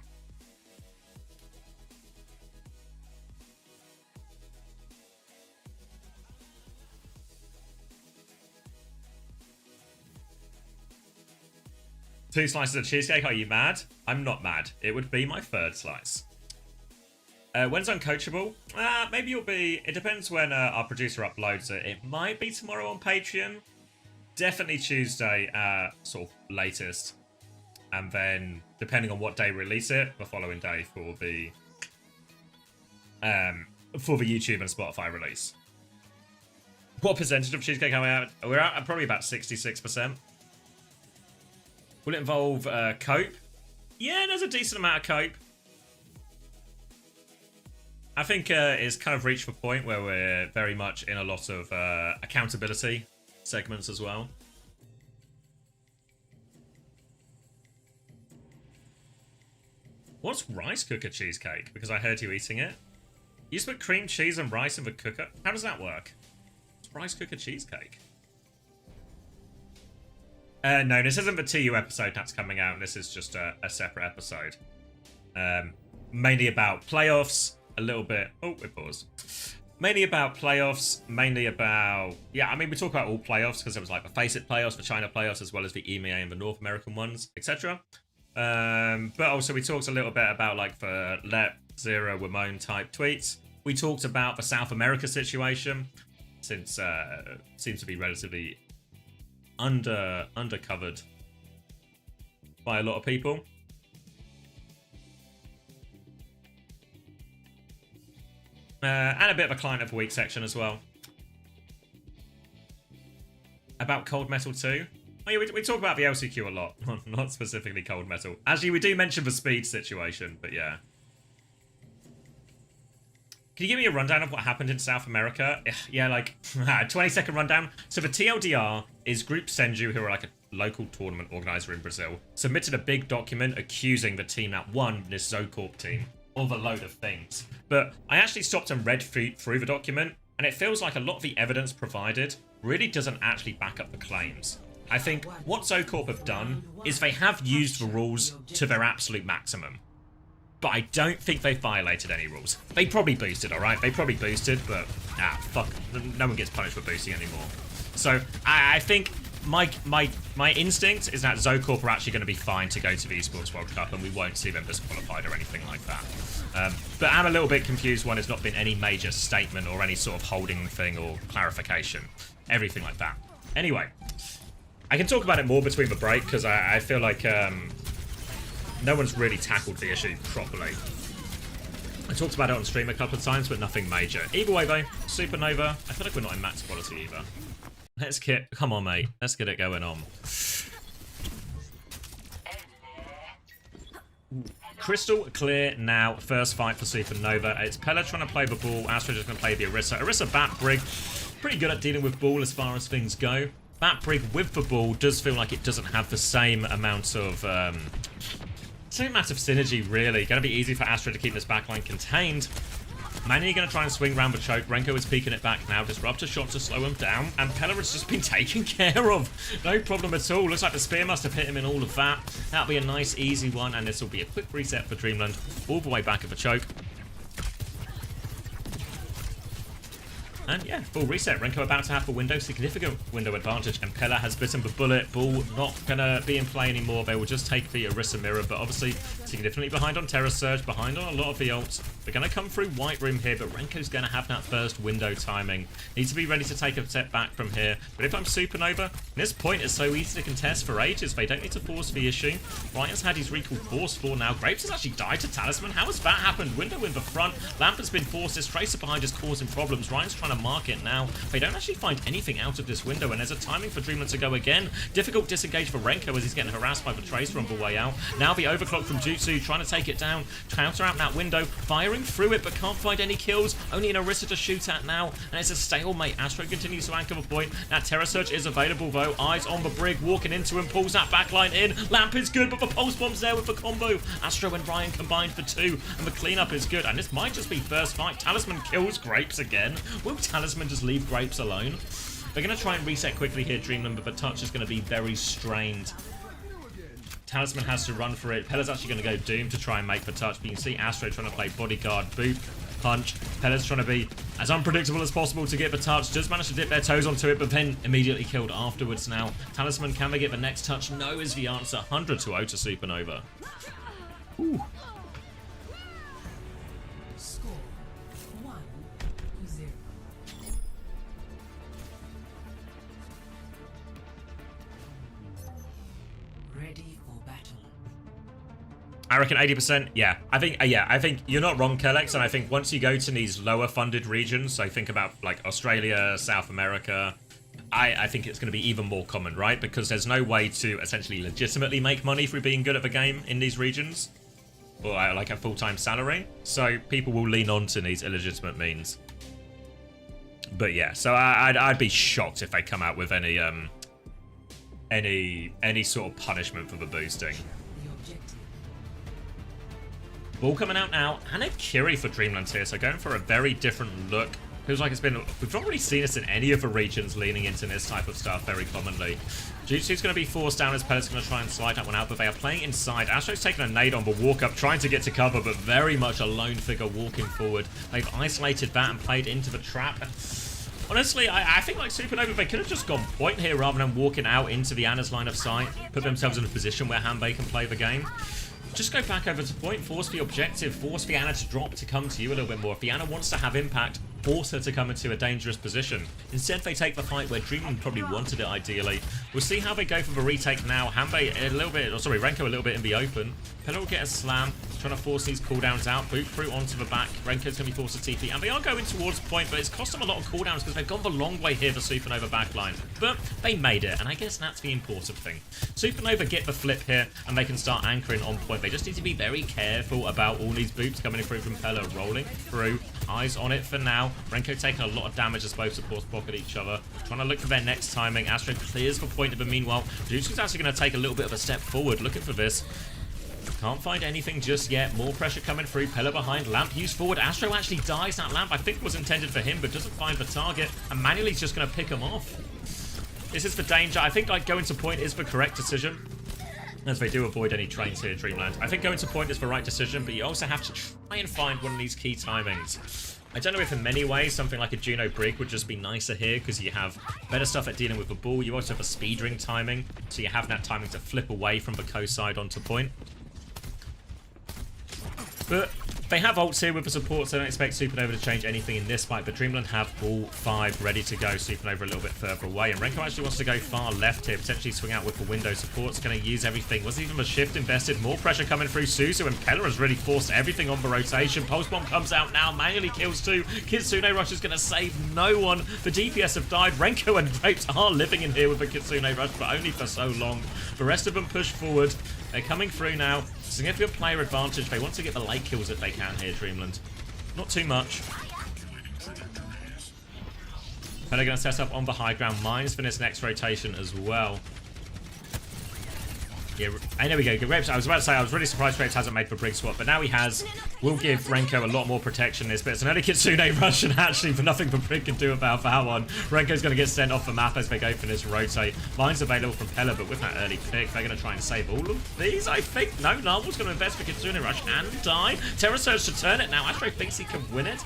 Speaker 1: Two slices of cheesecake, are you mad? I'm not mad. It would be my 3rd slice. When's uncoachable? Maybe you'll be... It depends when our producer uploads it. It might be tomorrow on Patreon. Definitely Tuesday, sort of latest. And then, depending on what day we release it, the following day for the YouTube and Spotify release. What percentage of cheesecake are we at? We're at probably about 66%. Will it involve cope? Yeah, there's a decent amount of cope. I think it's kind of reached a point where we're very much in a lot of accountability segments as well. What's rice cooker cheesecake? Because I heard you eating it. You just put cream cheese and rice in the cooker? How does that work? It's rice cooker cheesecake. No, this isn't the TU episode that's coming out. This is just a separate episode. Mainly about playoffs, a little bit... Oh, it paused. Mainly about playoffs, mainly about... Yeah, I mean, we talk about all playoffs because there was like the Face It playoffs, the China playoffs, as well as the EMEA and the North American ones, etc. But also we talked a little bit about like the Lep, Zero, Ramon type tweets. We talked about the South America situation, since seems to be relatively undercovered by a lot of people. And a bit of a client of the week section as well. About Cold Metal 2. Oh yeah, we talk about the LCQ a lot, not specifically Cold Metal. Actually, we do mention the speed situation, but yeah. Can you give me a rundown of what happened in South America? Yeah, like, 20-second rundown. So the TLDR is Group Senju, who are like a local tournament organizer in Brazil, submitted a big document accusing the team that won, this Zocorp team, of a load of things. But I actually stopped and read through the document, and it feels like a lot of the evidence provided really doesn't actually back up the claims. I think what Zocorp have done is they have used the rules to their absolute maximum. But I don't think they violated any rules. They probably boosted, alright? They probably boosted, but fuck. No one gets punished for boosting anymore. So I think my instinct is that Zocorp are actually going to be fine to go to the Esports World Cup, and we won't see them disqualified or anything like that. But I'm a little bit confused when there's not been any major statement or any sort of holding thing or clarification. Everything like that. Anyway, I can talk about it more between the break, because I feel like no one's really tackled the issue properly. I talked about it on stream a couple of times, but nothing major. Either way though, Supernova, I feel like we're not in max quality either. Let's get, come on mate, let's get it going on. Crystal clear now, first fight for Supernova. It's Pella trying to play the ball, Astra just going to play the Orisa. Orisa Bat Brig, pretty good at dealing with ball as far as things go. Bat Brig with the ball does feel like it doesn't have the same amount of synergy, really. Going to be easy for Astra to keep this backline contained. Manny going to try and swing round the choke. Renko is peeking it back now. Disruptor shot to slow him down. And Pella has just been taken care of. No problem at all. Looks like the spear must have hit him in all of that. That'll be a nice, easy one. And this will be a quick reset for Dreamland. All the way back at the choke. And yeah, full reset. Renko about to have a window, significant window advantage, and Pella has bitten the bullet. Ball not gonna be in play anymore. They will just take the Orisa mirror, but obviously significantly behind on Terra Surge, behind on a lot of the ults. They're gonna come through White Room here, but Renko's gonna have that first window timing. Need to be ready to take a step back from here. But if I'm Supernova, this point is so easy to contest for ages. They don't need to force the issue. Ryan's had his recall force for now. Grapes has actually died to Talisman. How has that happened? Window in the front. Lamp has been forced. This Tracer behind is causing problems. Ryan's trying to mark it now. They don't actually find anything out of this window, and there's a timing for Dreamland to go again. Difficult disengage for Renko as he's getting harassed by the Tracer on the way out. Now the overclock from Jutsu, trying to take it down, counter out that window, firing through it, but can't find any kills. Only an Orisa to shoot at now, and it's a stalemate. Astro continues to anchor the point. That Terra Surge is available though. Eyes on the Brig, walking into him, pulls that backline in. Lamp is good, but the pulse bomb's there with the combo. Astro and Ryan combined for 2, and the cleanup is good. And this might just be first fight. Talisman kills Grapes again. Will Talisman just leave Grapes alone? They're going to try and reset quickly here, Dreamland, but the touch is going to be very strained. Talisman has to run for it. Pella's actually going to go Doom to try and make the touch, but you can see Astro trying to play bodyguard, boop, punch. Pella's trying to be as unpredictable as possible to get the touch. Does manage to dip their toes onto it, but then immediately killed afterwards now. Talisman, can they get the next touch? No is the answer. 100-0 to Supernova. Ooh.
Speaker 9: Score 1-0. Ready for battle.
Speaker 1: I reckon 80%. Yeah, I think you're not wrong, Kellex, and I think once you go to these lower funded regions, so think about like Australia, South America, I think it's going to be even more common, right? Because there's no way to essentially legitimately make money through being good at the game in these regions. or like a full-time salary. So people will lean on to these illegitimate means. But yeah, so I'd be shocked if they come out with any sort of punishment for the boosting. Ball coming out now, and a Kiri for Dreamland here, so going for a very different look. Feels like we've not really seen this in any of the regions leaning into this type of stuff very commonly. Jutsu's going to be forced down as Pellet's going to try and slide that one out, but they are playing inside. Astro's taking a nade on the walk up, trying to get to cover, but very much a lone figure walking forward. They've isolated that and played into the trap. Honestly, I think like Supernova, they could have just gone point here rather than walking out into the Anna's line of sight, put themselves in a position where Hanbei can play the game. Just go back over to point, force the objective, force the Anna to drop to come to you a little bit more. If the Anna wants to have impact, force her to come into a dangerous position. Instead, they take the fight where Dreamland probably wanted it ideally. We'll see how they go for the retake now. Hanbei a little bit, or sorry, Renko a little bit in the open. Pella will get a slam, trying to force these cooldowns out, boot through onto the back. Renko's going to be forced to TP, and they are going towards point, but it's cost them a lot of cooldowns because they've gone the long way here for Supernova backline. But they made it, and I guess that's the important thing. Supernova get the flip here, and they can start anchoring on point. They just need to be very careful about all these boots coming through from Pella, rolling through. Eyes on it for now. Renko taking a lot of damage as both supports pocket each other. Trying to look for their next timing. Astro clears for point, but meanwhile, Jutsu's actually going to take a little bit of a step forward, looking for this. Can't find anything just yet. More pressure coming through. Pella behind. Lamp used forward. Astro actually dies. That lamp, I think, was intended for him, but doesn't find the target. And Manuel's just going to pick him off. This is the danger. I think like going to point is the correct decision, as they do avoid any trains here, Dreamland. I think going to point is the right decision, but you also have to try and find one of these key timings. I don't know if in many ways something like a Juno Brig would just be nicer here, because you have better stuff at dealing with the ball. You also have a speed ring timing, so you have that timing to flip away from the co-side onto point. But they have ults here with the support, so I don't expect Supernova to change anything in this fight, but Dreamland have all 5 ready to go. Supernova a little bit further away, and Renko actually wants to go far left here, potentially swing out with the window. Support's going to use everything. Wasn't even a shift invested. More pressure coming through Suzu, and Pella has really forced everything on the rotation. Pulse Bomb comes out now, manually kills 2. Kitsune Rush is going to save no one. The DPS have died. Renko and Grapes are living in here with the Kitsune Rush, but only for so long. The rest of them push forward. They're coming through now. Significant player advantage. They want to get the late kills if they can here, Dreamland. Not too much. They're going to set up on the high ground. Mines for this next rotation as well. Yeah, and there we go. Grapes, I was about to say, I was really surprised Grapes hasn't made the Brig swap, but now he has. Will give Renko a lot more protection in this, but it's an early Kitsune Rush, and actually, for nothing the Brig can do about that one. Renko's going to get sent off the map as they go for this rotate. Mine's available from Pella, but with that early pick, they're going to try and save all of these, I think. No, Narwhal's going to invest for Kitsune Rush and die. Terra Surge to turn it now. Astro thinks he can win it.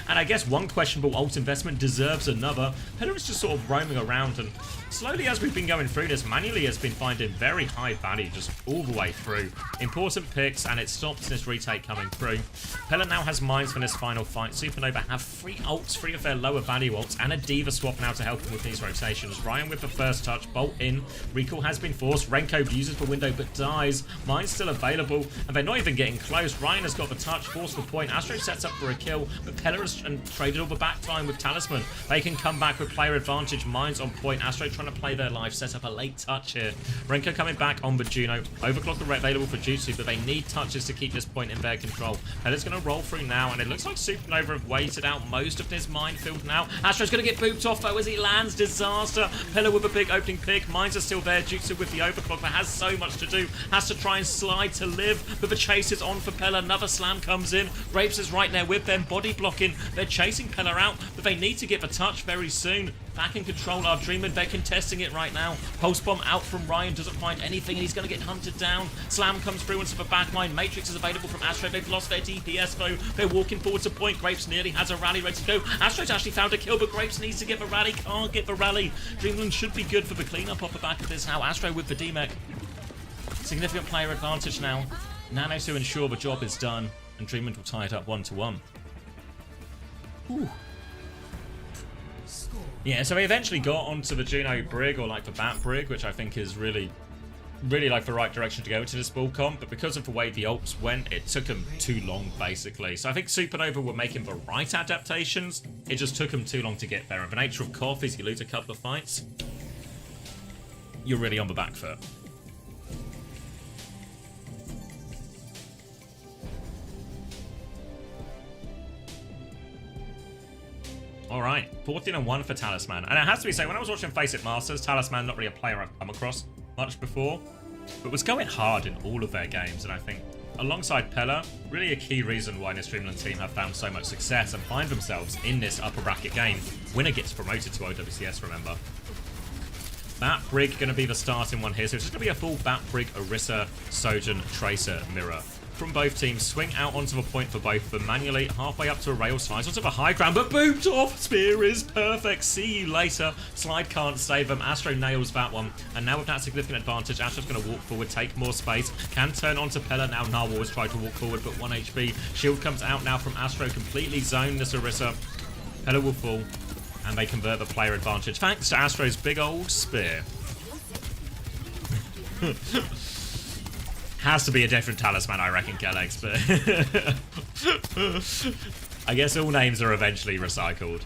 Speaker 1: And I guess one questionable ult investment deserves another. Pella is just sort of roaming around, and slowly as we've been going through this, Manually has been finding very high value just all the way through. Important picks, and it stops this retake coming through. Pella now has mines for this final fight. Supernova have 3 ults, 3 of their lower value ults, and a Diva swap now to help them with these rotations. Ryan with the first touch, bolt in. Recall has been forced. Renko uses the window but dies. Mine's still available, and they're not even getting close. Ryan has got the touch, forced the point. Astro sets up for a kill, but Pella has traded all the back time with Talisman. They can come back with player advantage. Mines on point. Astro trying to play their life, set up a late touch here. Renko coming back on the Juno. Overclock available for Jutsu, but they need touches to keep this point in their control. Pella's going to roll through now, and it looks like Supernova have waited out most of this minefield now. Astro's going to get booped off though as he lands. Disaster. Pella with a big opening pick. Mines are still there. Jutsu with the overclock, but has so much to do. Has to try and slide to live, but the chase is on for Pella. Another slam comes in. Grapes is right there with them, body blocking. They're chasing Pella out, but they need to get the touch very soon. Back in control are Dreamland. They're contesting it right now. Pulse Bomb out from Ryan. Doesn't find anything. He's going to get hunted down. Slam comes through into the backline. Matrix is available from Astro. They've lost their DPS though. They're walking forward to point. Grapes nearly has a rally ready to go. Astro's actually found a kill, but Grapes needs to get the rally. Can't get the rally. Dreamland should be good for the cleanup off the back of this now. Astro with the DMEC. Significant player advantage now. Nano to ensure the job is done, and Dreamland will tie it up 1-1. Ooh. Yeah, so we eventually got onto the Juno Brig, or like the Bat Brig, which I think is really like the right direction to go into this ball comp, but because of the way the ults went, it took them too long, basically. So I think Supernova were making the right adaptations, it just took them too long to get there. And the nature of KOF is you lose a couple of fights, you're really on the back foot. Alright, 14-1 for Talisman. And it has to be said, when I was watching Face It Masters, Talisman, not really a player I've come across much before, but was going hard in all of their games. And I think, alongside Pella, really a key reason why this Dreamland team have found so much success and find themselves in this upper bracket game. Winner gets promoted to OWCS, remember. Bat Brig going to be the starting one here, so it's just going to be a full Bat Brig, Orisa, Sojourn, Tracer, Mirror. From both teams, swing out onto the point for both, but manually halfway up to a rail, slides onto the high ground, but boomed off. Spear is perfect. See you later. Slide can't save them. Astro nails that one, and now with that significant advantage, Astro's going to walk forward, take more space, can turn onto Pella. Now Narwhal has tried to walk forward, but 1 HP. Shield comes out now from Astro, completely zoned this Orisa. Pella will fall, and they convert the player advantage thanks to Astro's big old spear. Has to be a different Talisman, I reckon, Kellex, but I guess all names are eventually recycled.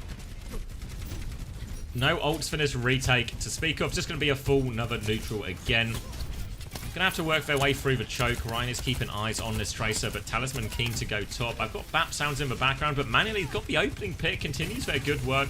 Speaker 1: No ults for this retake to speak of, just going to be a full another neutral again. Gonna have to work their way through the choke. Ryan is keeping eyes on this Tracer, but Talisman keen to go top. I've got BAP sounds in the background, but manually's got the opening pick, continues their good work.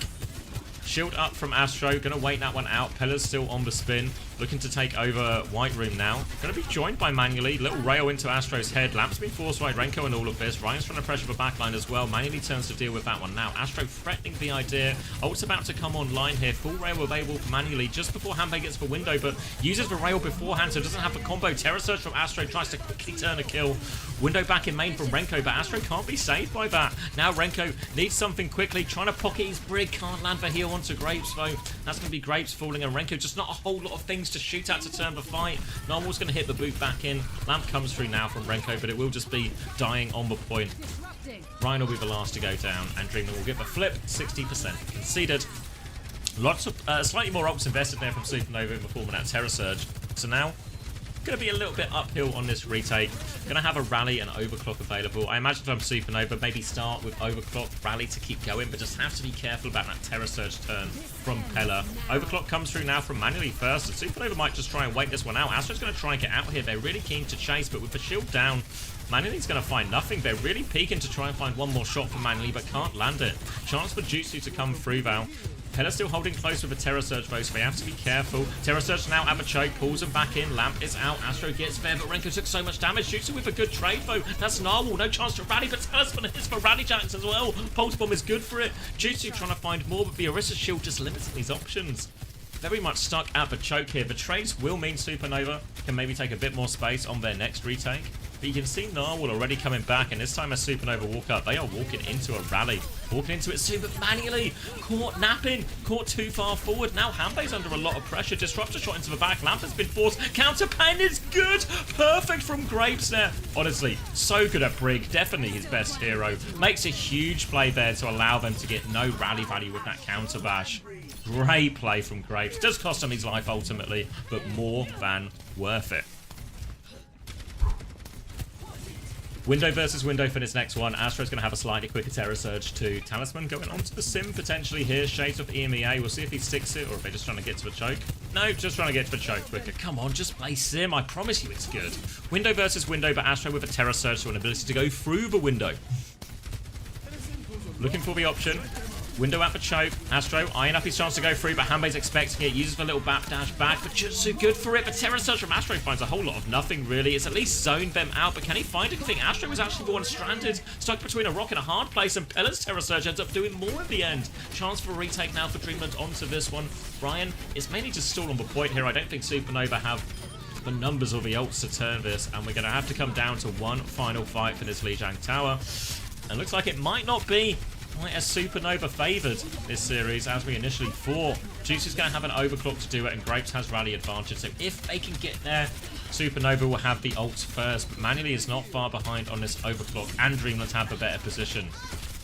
Speaker 1: Shield up from Astro, gonna wait that one out. Pella's still on the spin, looking to take over White Room now. Gonna be joined by Manually. Little rail into Astro's head. Lamp's been forced by Renko and all of this. Ryan's trying to pressure the backline as well. Manually turns to deal with that one now. Astro threatening the idea. Ult's about to come online here. Full rail available for Manually just before Hanbei gets the window, but uses the rail beforehand, so doesn't have the combo. Terror Surge from Astro tries to quickly turn a kill. Window back in main from Renko, but Astro can't be saved by that. Now Renko needs something quickly, trying to pocket his Brig. Can't land the heal onto Grapes, though. That's going to be Grapes falling, and Renko just not a whole lot of things to shoot at to turn the fight. Narwhal's going to hit the boot back in. Lamp comes through now from Renko, but it will just be dying on the point. Ryan will be the last to go down, and Dreamland will get the flip. 60% conceded. Lots of slightly more ults invested there from Supernova in the form of that Terror Surge. So now, going to be a little bit uphill on this retake. Going to have a rally and overclock available. I imagine if I'm Supernova, maybe start with overclock, rally to keep going, but just have to be careful about that Terror Surge turn from Pella. Overclock comes through now from Manually first, and Supernova might just try and wait this one out. Astro's going to try and get out here. They're really keen to chase, but with the shield down, Manually's going to find nothing. They're really peeking to try and find one more shot from Manually, but can't land it. Chance for Jutsu to come through, Val. Pella's still holding close with a Terror Surge, though, so they have to be careful. Terror Surge now at the choke, pulls him back in. Lamp is out. Astro gets there, but Renko took so much damage. Shoots him with a good trade, though. That's Narwhal. No chance to rally, but Talisman hits for Rally Jacks as well. Pulse Bomb is good for it. Jutsu trying to find more, but the Orisa shield just limits these options. Very much stuck at the choke here. The trades will mean Supernova can maybe take a bit more space on their next retake. But you can see Narwhal already coming back, and this time as Supernova walk up, they are walking into a rally. Walking into it soon, but Manually caught napping, caught too far forward. Now Hanbei's under a lot of pressure. Disruptor shot into the back. Lamp has been forced. Counter pain is good. Perfect from Grapes there. Honestly, so good at Brig. Definitely his best hero. Makes a huge play there to allow them to get no rally value with that counter bash. Great play from Grapes. Does cost him his life ultimately, but more than worth it. Window versus window for this next one. Astro's going to have a slightly quicker Terror Surge too. Talisman going onto the sim potentially here. Shades of EMEA. We'll see if he sticks it or if they're just trying to get to the choke. No, just trying to get to the choke quicker. Come on, just play sim. I promise you it's good. Window versus window, but Astro with a Terror Surge, so an ability to go through the window. Looking for the option. Window at the choke. Astro eyeing up his chance to go through, but Hanbei's expecting it. Uses the little BAP dash back, but just so good for it. But Terror Surge from Astro finds a whole lot of nothing, really. It's at least zoned them out, but can he find anything? Astro was actually the one stranded, stuck between a rock and a hard place, and Pella's Terror Surge ends up doing more in the end. Chance for a retake now for Dreamland onto this one. Brian is mainly just stall on the point here. I don't think Supernova have the numbers or the ults to turn this, and we're going to have to come down to one final fight for this Lijiang Tower. And looks like it might not be quite as Supernova favoured this series as we initially thought. Juicy's going to have an overclock to do it, and Grapes has rally advantage. So if they can get there, Supernova will have the ults first. But Manually is not far behind on this overclock, and Dreamland have the better position.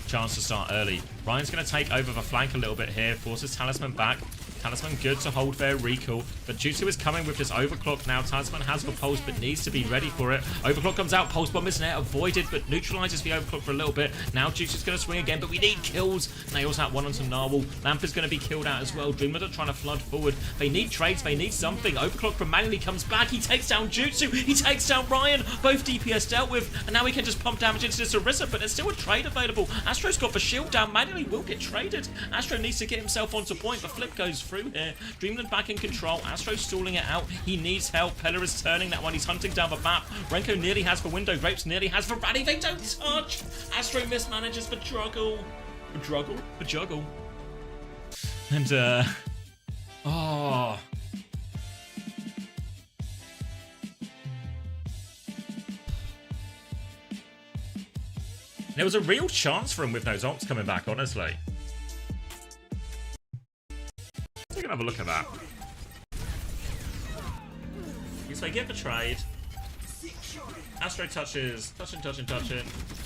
Speaker 1: Chance to start early. Ryan's going to take over the flank a little bit here, forces Talisman back. Talisman good to hold their recall, but Jutsu is coming with this overclock now. Talisman has the pulse, but needs to be ready for it. Overclock comes out, pulse bomb is there, avoided, but neutralizes the overclock for a little bit. Now Jutsu's going to swing again, but we need kills. Nails out one onto Narwhal. Lamp is going to be killed out as well. Dreamland are trying to flood forward. They need trades, they need something. Overclock from Manually comes back, he takes down Jutsu, he takes down Ryan. Both DPS dealt with, and now we can just pump damage into this Orisa, but there's still a trade available. Astro's got the shield down, Manually will get traded. Astro needs to get himself onto point. The flip goes through here. Dreamland back in control. Astro stalling it out. He needs help. Pella is turning that one. He's hunting down the map. Renko nearly has the window. Grapes nearly has the rally. They don't touch. Astro mismanages the juggle. The juggle. And, oh. There was a real chance for him with those ults coming back, honestly. We can have a look at that. So they get the trade. Astro touches. Touching.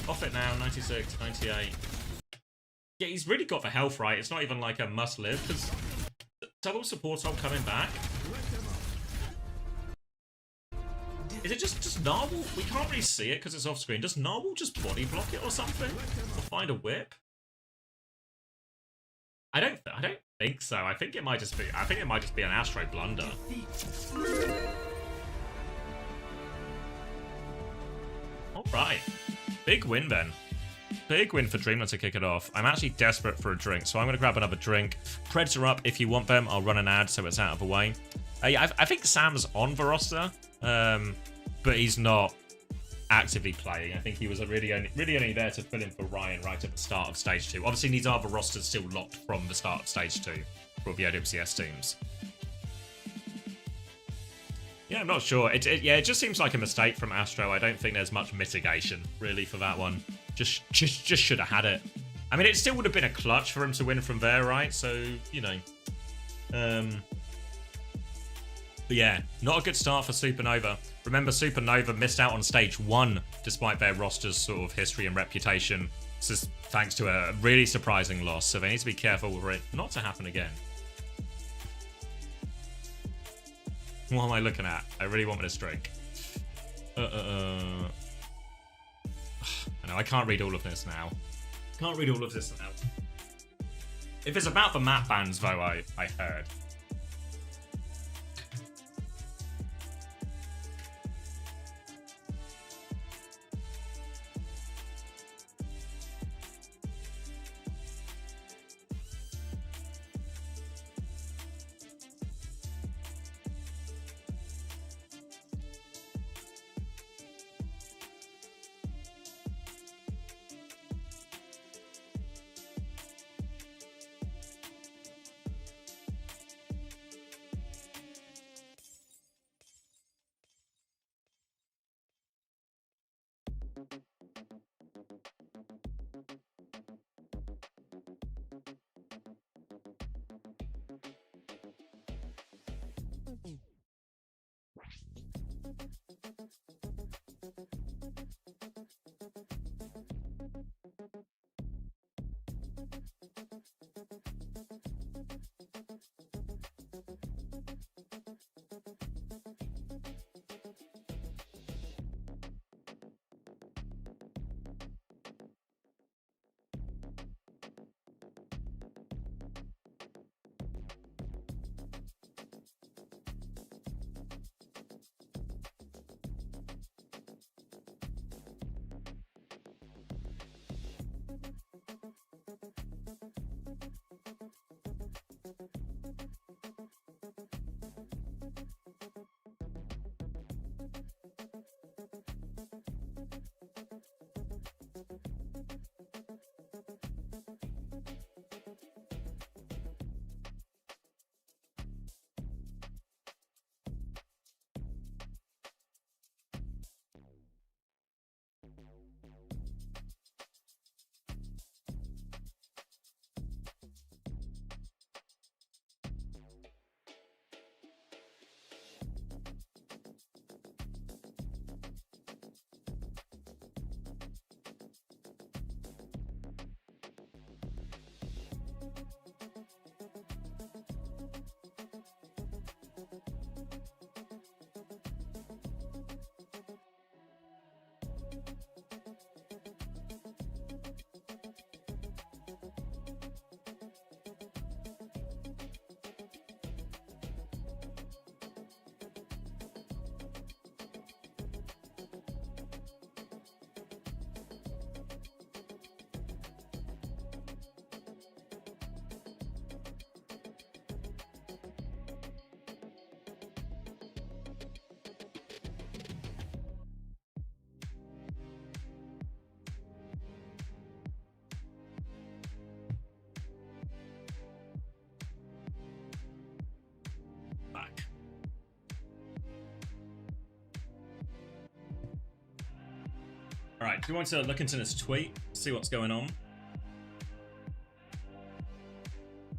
Speaker 1: Off it now, 96, 98. Yeah, he's really got the health right. It's not even like a must-live, because double support ult coming back. Is it just Narwhal? We can't really see it because it's off screen. Does Narwhal just body block it or something? Or find a whip? I don't think so. I think it might just be an Astro blunder. Alright. Big win then. Big win for Dreamland to kick it off. I'm actually desperate for a drink, so I'm going to grab another drink. Preds are up. If you want them, I'll run an ad so it's out of the way. Yeah, I think Sam's on the roster, but he's not actively playing. I think he was really only there to fill in for Ryan right at the start of Stage 2. Obviously, these are the rosters still locked from the start of Stage 2 for the OWCS teams. Yeah, I'm not sure. It just seems like a mistake from Astro. I don't think there's much mitigation, really, for that one. Just should have had it. I mean, it still would have been a clutch for him to win from there, right? So, you know. But yeah, not a good start for Supernova. Remember, Supernova missed out on Stage 1, despite their roster's sort of history and reputation. This is thanks to a really surprising loss, so they need to be careful for it not to happen again. What am I looking at? I really want this drink. I know, I can't read all of this now. Can't read all of this now. If it's about the map bans, though, I heard. Alright, do you want to look into this tweet, see what's going on?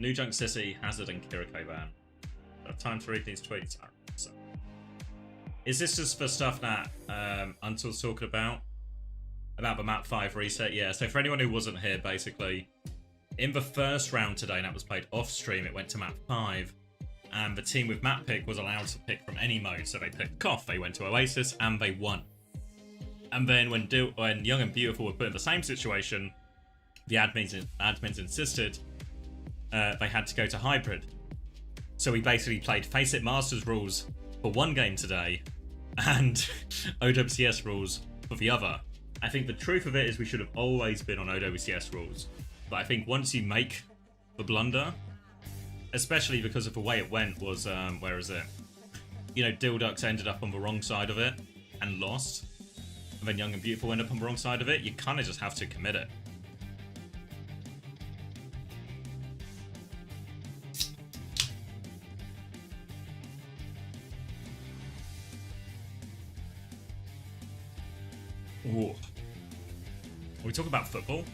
Speaker 1: New Junk City, Hazard, and Kiriko ban. I have time to read these tweets. So. Is this just for stuff that Until's talking about? About the map 5 reset? Yeah, so for anyone who wasn't here, basically, in the first round today, and that was played off stream, it went to map 5. And the team with map pick was allowed to pick from any mode. So they picked KOF, they went to Oasis, and they won. And then when Young and Beautiful were put in the same situation, the admins insisted they had to go to hybrid. So we basically played Face It Masters rules for one game today, and OWCS rules for the other. I think the truth of it is we should have always been on OWCS rules. But I think once you make the blunder, especially because of the way it went was, where is it? You know, Dildux ended up on the wrong side of it and lost. And then Young and Beautiful end up on the wrong side of it. You kind of just have to commit it. Ooh. Are we talking about football?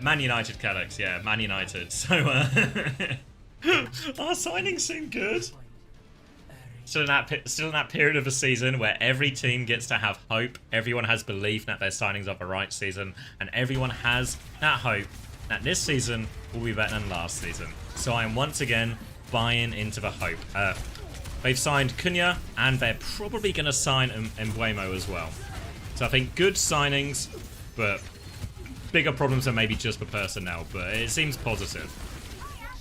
Speaker 1: Man United, Calix, yeah, Man United. So, our signings seem good. Still in that period of the season where every team gets to have hope, everyone has belief that their signings are the right season, and everyone has that hope that this season will be better than last season. So I am once again buying into the hope. They've signed Cunha, and they're probably going to sign Embuemo as well. So I think good signings, but bigger problems than maybe just the personnel, but it seems positive.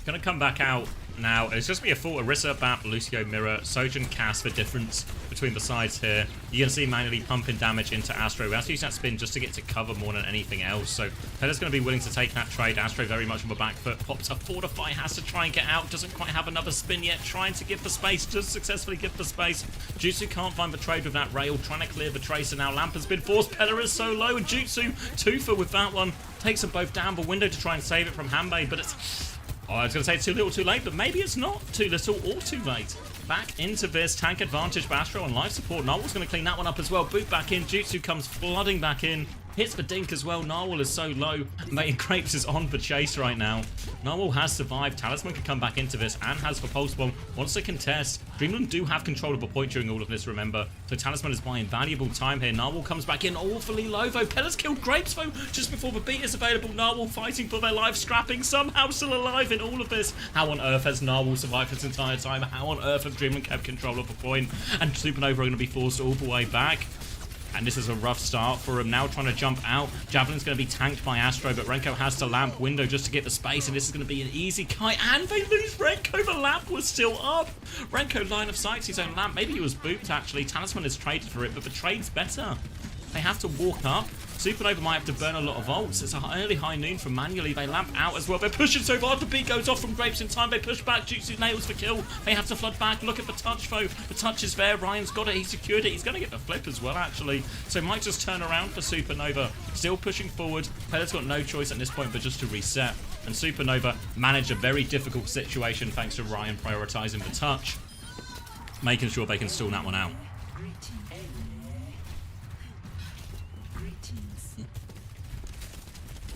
Speaker 1: Gonna come back out now. It's just be a full Orisa, Bap, Lucio, Mirror, Sojourn, Cass, the difference between the sides here. You can see manually pumping damage into Astro. We have to use that spin just to get to cover more than anything else. So Pella's going to be willing to take that trade. Astro very much on the back foot. Pops a Fortify, has to try and get out. Doesn't quite have another spin yet. Trying to give the space. Just successfully give the space. Jutsu can't find the trade with that rail. Trying to clear the tracer now. Lamp has been forced. Pella is so low. And Jutsu, twofer with that one. Takes them both down the window to try and save it from Hanbei. But it's... oh, I was going to say it's too little too late, but maybe it's not too little or too late. Back into this. Tank advantage, Astro on life support. Narwhal's going to clean that one up as well. Boot back in. Jutsu comes flooding back in. Hits the dink as well. Narwhal is so low. Mate, Crepes is on the chase right now. Narwhal has survived. Talisman can come back into this and has the pulse bomb. Wants to contest. Dreamland do have control of a point during all of this, remember. So Talisman is buying valuable time here. Narwhal comes back in awfully low though. Pella's killed Grapes though just before the beat is available. Narwhal fighting for their life, scrapping, somehow still alive in all of this. How on earth has Narwhal survived this entire time? How on earth have Dreamland kept control of the point? And Supernova are going to be forced all the way back. And this is a rough start for him. Now trying to jump out. Javelin's going to be tanked by Astro, but Renko has to lamp window just to get the space, and this is going to be an easy kite. And they lose Renko. The lamp was still up. Renko line of sight his own lamp. Maybe he was booped, actually. Talisman has traded for it, but the trade's better. They have to walk up. Supernova might have to burn a lot of ults. It's an early high noon from manually. They lamp out as well. They're pushing so hard. The beat goes off from Grapes in time. They push back. Jutsu nails the kill. They have to flood back. Look at the touch, though. The touch is there. Ryan's got it. He secured it. He's going to get the flip as well, actually. So might just turn around for Supernova. Still pushing forward. Pella's got no choice at this point but just to reset. And Supernova managed a very difficult situation thanks to Ryan prioritizing the touch, making sure they can stall that one out.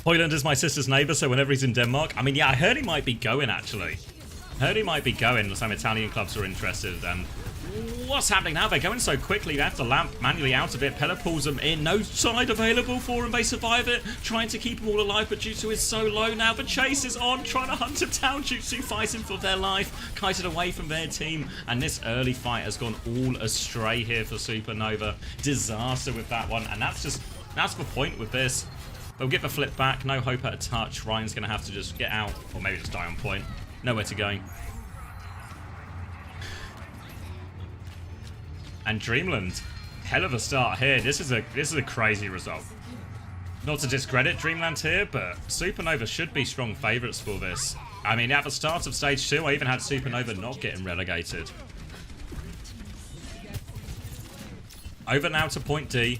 Speaker 1: Hoyland is my sister's neighbour, so whenever he's in Denmark... I mean, yeah, I heard he might be going, actually. Heard he might be going. Some Italian clubs are interested. And what's happening now? They're going so quickly. They have to lamp manually out of it. Pella pulls them in. No side available for them. They survive it. Trying to keep them all alive, but Jutsu is so low now. The chase is on. Trying to hunt him down. Jutsu fighting for their life. Kited away from their team. And this early fight has gone all astray here for Supernova. Disaster with that one. And that's the point with this. They'll get the flip back. No hope at a touch. Ryan's going to have to just get out. Or maybe just die on point. Nowhere to go. And Dreamland. Hell of a start here. This is a crazy result. Not to discredit Dreamland here, but Supernova should be strong favourites for this. I mean, at the start of Stage 2, I even had Supernova not getting relegated. Over now to point D.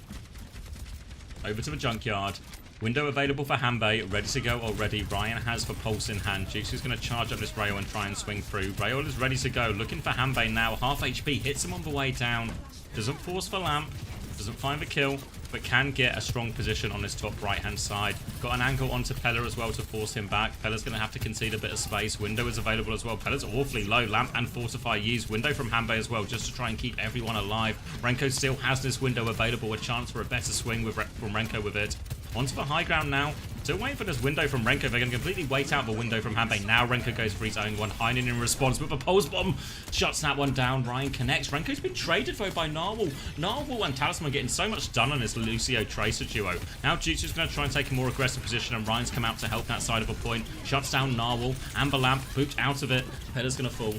Speaker 1: Over to the junkyard. Window available for Hanbei, ready to go already. Ryan has for Pulse in hand. Juice is going to charge up this Rail and try and swing through. Rail is ready to go, looking for Hanbei now. Half HP, hits him on the way down. Doesn't force for Lamp, doesn't find the kill, but can get a strong position on this top right-hand side. Got an angle onto Pella as well to force him back. Pella's going to have to concede a bit of space. Window is available as well. Pella's awfully low. Lamp and Fortify used. Window from Hanbei as well, just to try and keep everyone alive. Renko still has this window available. A chance for a better swing from Renko with it. Onto the high ground now. Still waiting for this window from Renko. They're going to completely wait out the window from Hanbei. Now Renko goes for his own one. Heinen in response with a pulse bomb. Shuts that one down. Ryan connects. Renko's been traded though by Narwhal. Narwhal and Talisman getting so much done on this Lucio Tracer duo. Now Jutsu's going to try and take a more aggressive position, and Ryan's come out to help that side of a point. Shuts down Narwhal. Amber Lamp booped out of it. Pella's going to fall.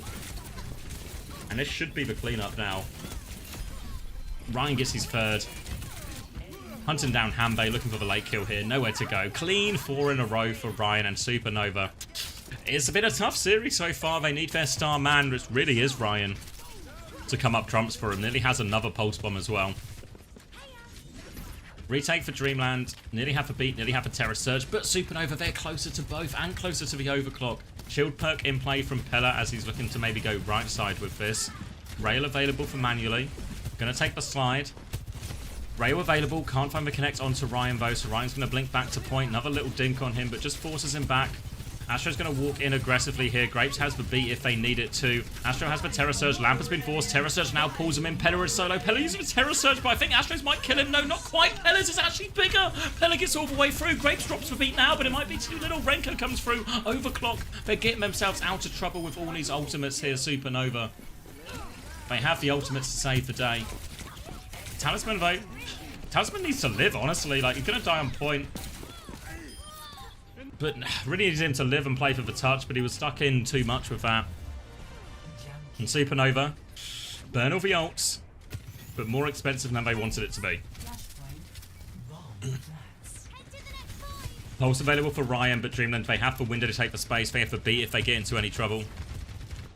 Speaker 1: And this should be the cleanup now. Ryan gets his third. Hunting down Hanbei, looking for the late kill here. Nowhere to go. Clean 4 in a row for Ryan and Supernova. It's been a tough series so far. They need their star man, which really is Ryan, to come up trumps for him. Nearly has another pulse bomb as well. Retake for Dreamland. Nearly have a beat, nearly have a Terror Surge, but Supernova, they're closer to both and closer to the overclock. Shield perk in play from Pella as he's looking to maybe go right side with this. Rail available for manually. Gonna take the slide. Rail available, can't find the connect onto Ryan though, so Ryan's going to blink back to point. Another little dink on him, but just forces him back. Astro's going to walk in aggressively here. Grapes has the beat if they need it too. Astro has the Terror Surge. Lamp has been forced. Terror Surge now pulls him in. Pella is solo. Pella uses the Terror Surge, but I think Astro's might kill him. No, not quite. Pella's is actually bigger. Pella gets all the way through. Grapes drops the beat now, but it might be too little. Renko comes through. Overclock. They're getting themselves out of trouble with all these ultimates here, Supernova. They have the ultimates to save the day. Talisman though. Talisman needs to live, honestly. Like, he's going to die on point. But really needs him to live and play for the touch, but he was stuck in too much with that. And Supernova. Burn all the ults, but more expensive than they wanted it to be. Pulse available for Ryan, but Dreamland, they have the window to take the space. They have the beat if they get into any trouble.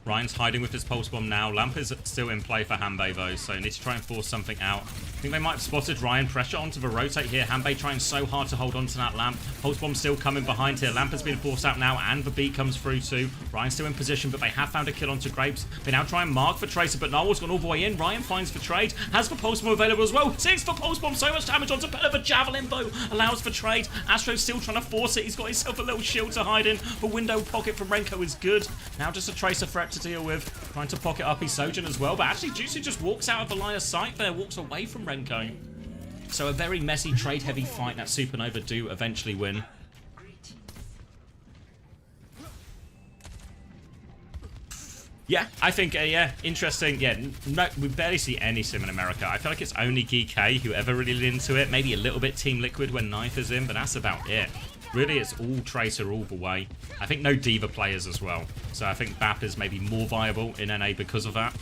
Speaker 1: Ryan's hiding with his pulse bomb now. Lamp is still in play for Hanbei though, so need to try and force something out. I think they might have spotted Ryan. Pressure onto the rotate here. Hanbei trying so hard to hold on to that Lamp. Pulse bomb still coming behind here. Lamp has been forced out now, and the beat comes through too. Ryan's still in position, but they have found a kill onto Grapes. They now try and mark for Tracer, but Narwhal's gone all the way in. Ryan finds the trade. Has the pulse bomb available as well. 6 for pulse bomb. So much damage onto Pella. The javelin bow allows for trade. Astro's still trying to force it. He's got himself a little shield to hide in. The window pocket from Renko is good. Now just a Tracer threat to deal with. Trying to pocket up his Sojourn as well, but actually Juicy just walks out of the line of sight there, walks away from Renko. So a very messy, trade-heavy fight that Supernova do eventually win. Yeah, I think, yeah, interesting. Yeah, no, we barely see any sim in America. I feel like it's only GK who ever really leaned into it. Maybe a little bit Team Liquid when Knife is in, but that's about it. Really, it's all Tracer all the way. I think no Diva players as well. So I think BAP is maybe more viable in NA because of that.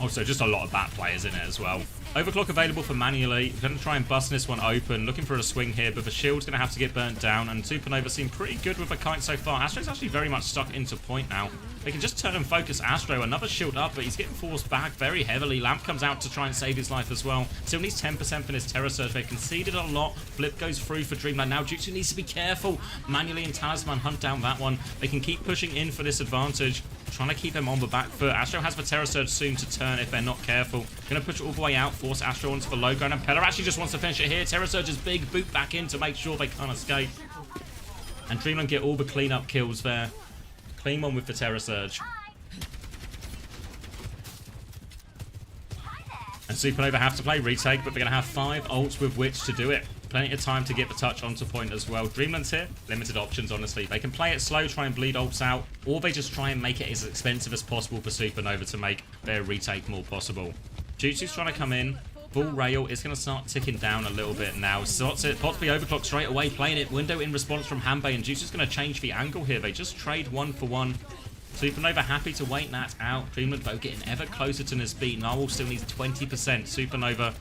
Speaker 1: Also, just a lot of BAP players in it as well. Overclock available for manually. Going to try and bust this one open. Looking for a swing here, but the shield's going to have to get burnt down. And Supernova seem pretty good with a kite so far. Astro's actually very much stuck into point now. They can just turn and focus Astro. Another shield up, but he's getting forced back very heavily. Lamp comes out to try and save his life as well. Still needs 10% for his Terror Surge. They've conceded a lot. Flip goes through for Dreamland. Now Jutsu needs to be careful. Manually and Talisman hunt down that one. They can keep pushing in for this advantage. Trying to keep him on the back foot. Astro has the Terror Surge soon to turn if they're not careful. Going to push it all the way out. Force Astro onto the low ground. And Pella actually just wants to finish it here. Terror Surge is big. Boot back in to make sure they can't escape. And Dreamland get all the cleanup kills there. Clean one with the Terror Surge. And Supernova have to play retake, but they're going to have 5 ults with which to do it. Plenty of time to get the touch onto point as well. Dreamland's here. Limited options, honestly. They can play it slow, try and bleed ults out, or they just try and make it as expensive as possible for Supernova to make their retake more possible. Jutsu's trying to come in. Full rail is going to start ticking down a little bit now. Slots it. Pots the overclock straight away, playing it. Window in response from Hanbei, and Jutsu's going to change the angle here. They just trade 1 for 1. Supernova happy to wait that out. Dreamland though getting ever closer to this beat. Narwhal still needs 20%. Supernova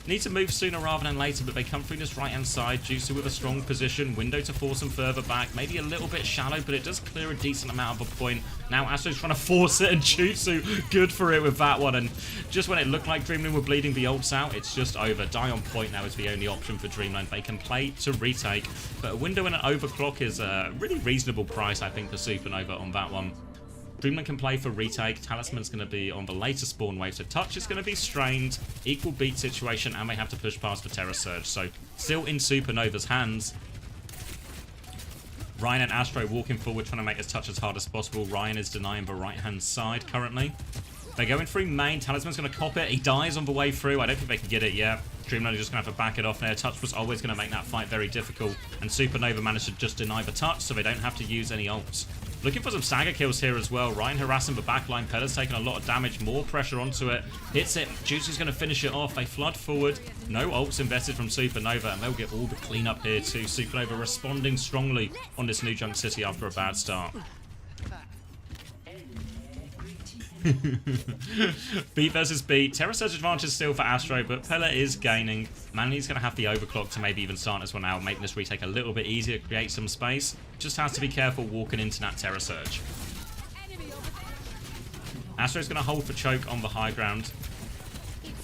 Speaker 1: Need to move sooner rather than later, but they come through this right-hand side. Juicy with a strong position. Window to force them further back. Maybe a little bit shallow, but it does clear a decent amount of a point. Now Astro's trying to force it, and Jutsu good for it with that one. And just when it looked like Dreamland were bleeding the ults out, it's just over. Die on point now is the only option for Dreamland. They can play to retake, but a window and an overclock is a really reasonable price, I think, for Supernova on that one. Dreamland can play for retake. Talisman's going to be on the later spawn wave, so touch is going to be strained. Equal beat situation, and they have to push past for Terror Surge. So still in Supernova's hands. Ryan and Astro walking forward, trying to make this touch as hard as possible. Ryan is denying the right-hand side currently. They're going through main. Talisman's going to cop it. He dies on the way through. I don't think they can get it yet. Dreamland are just going to have to back it off there. Touch was always going to make that fight very difficult. And Supernova managed to just deny the touch, so they don't have to use any ults. Looking for some stagger kills here as well. Ryan harassing the backline. Pella's taking a lot of damage. More pressure onto it. Hits it. Juicy's going to finish it off. They flood forward. No ults invested from Supernova, and they'll get all the cleanup here too. Supernova responding strongly on this New Junk City after a bad start. Beat versus beat. Terror Surge advantage still for Astro, but Pella is gaining. Manly's going to have the overclock to maybe even start this one out, making this retake a little bit easier, create some space. Just has to be careful walking into that Terror Surge. Astro's going to hold for choke on the high ground.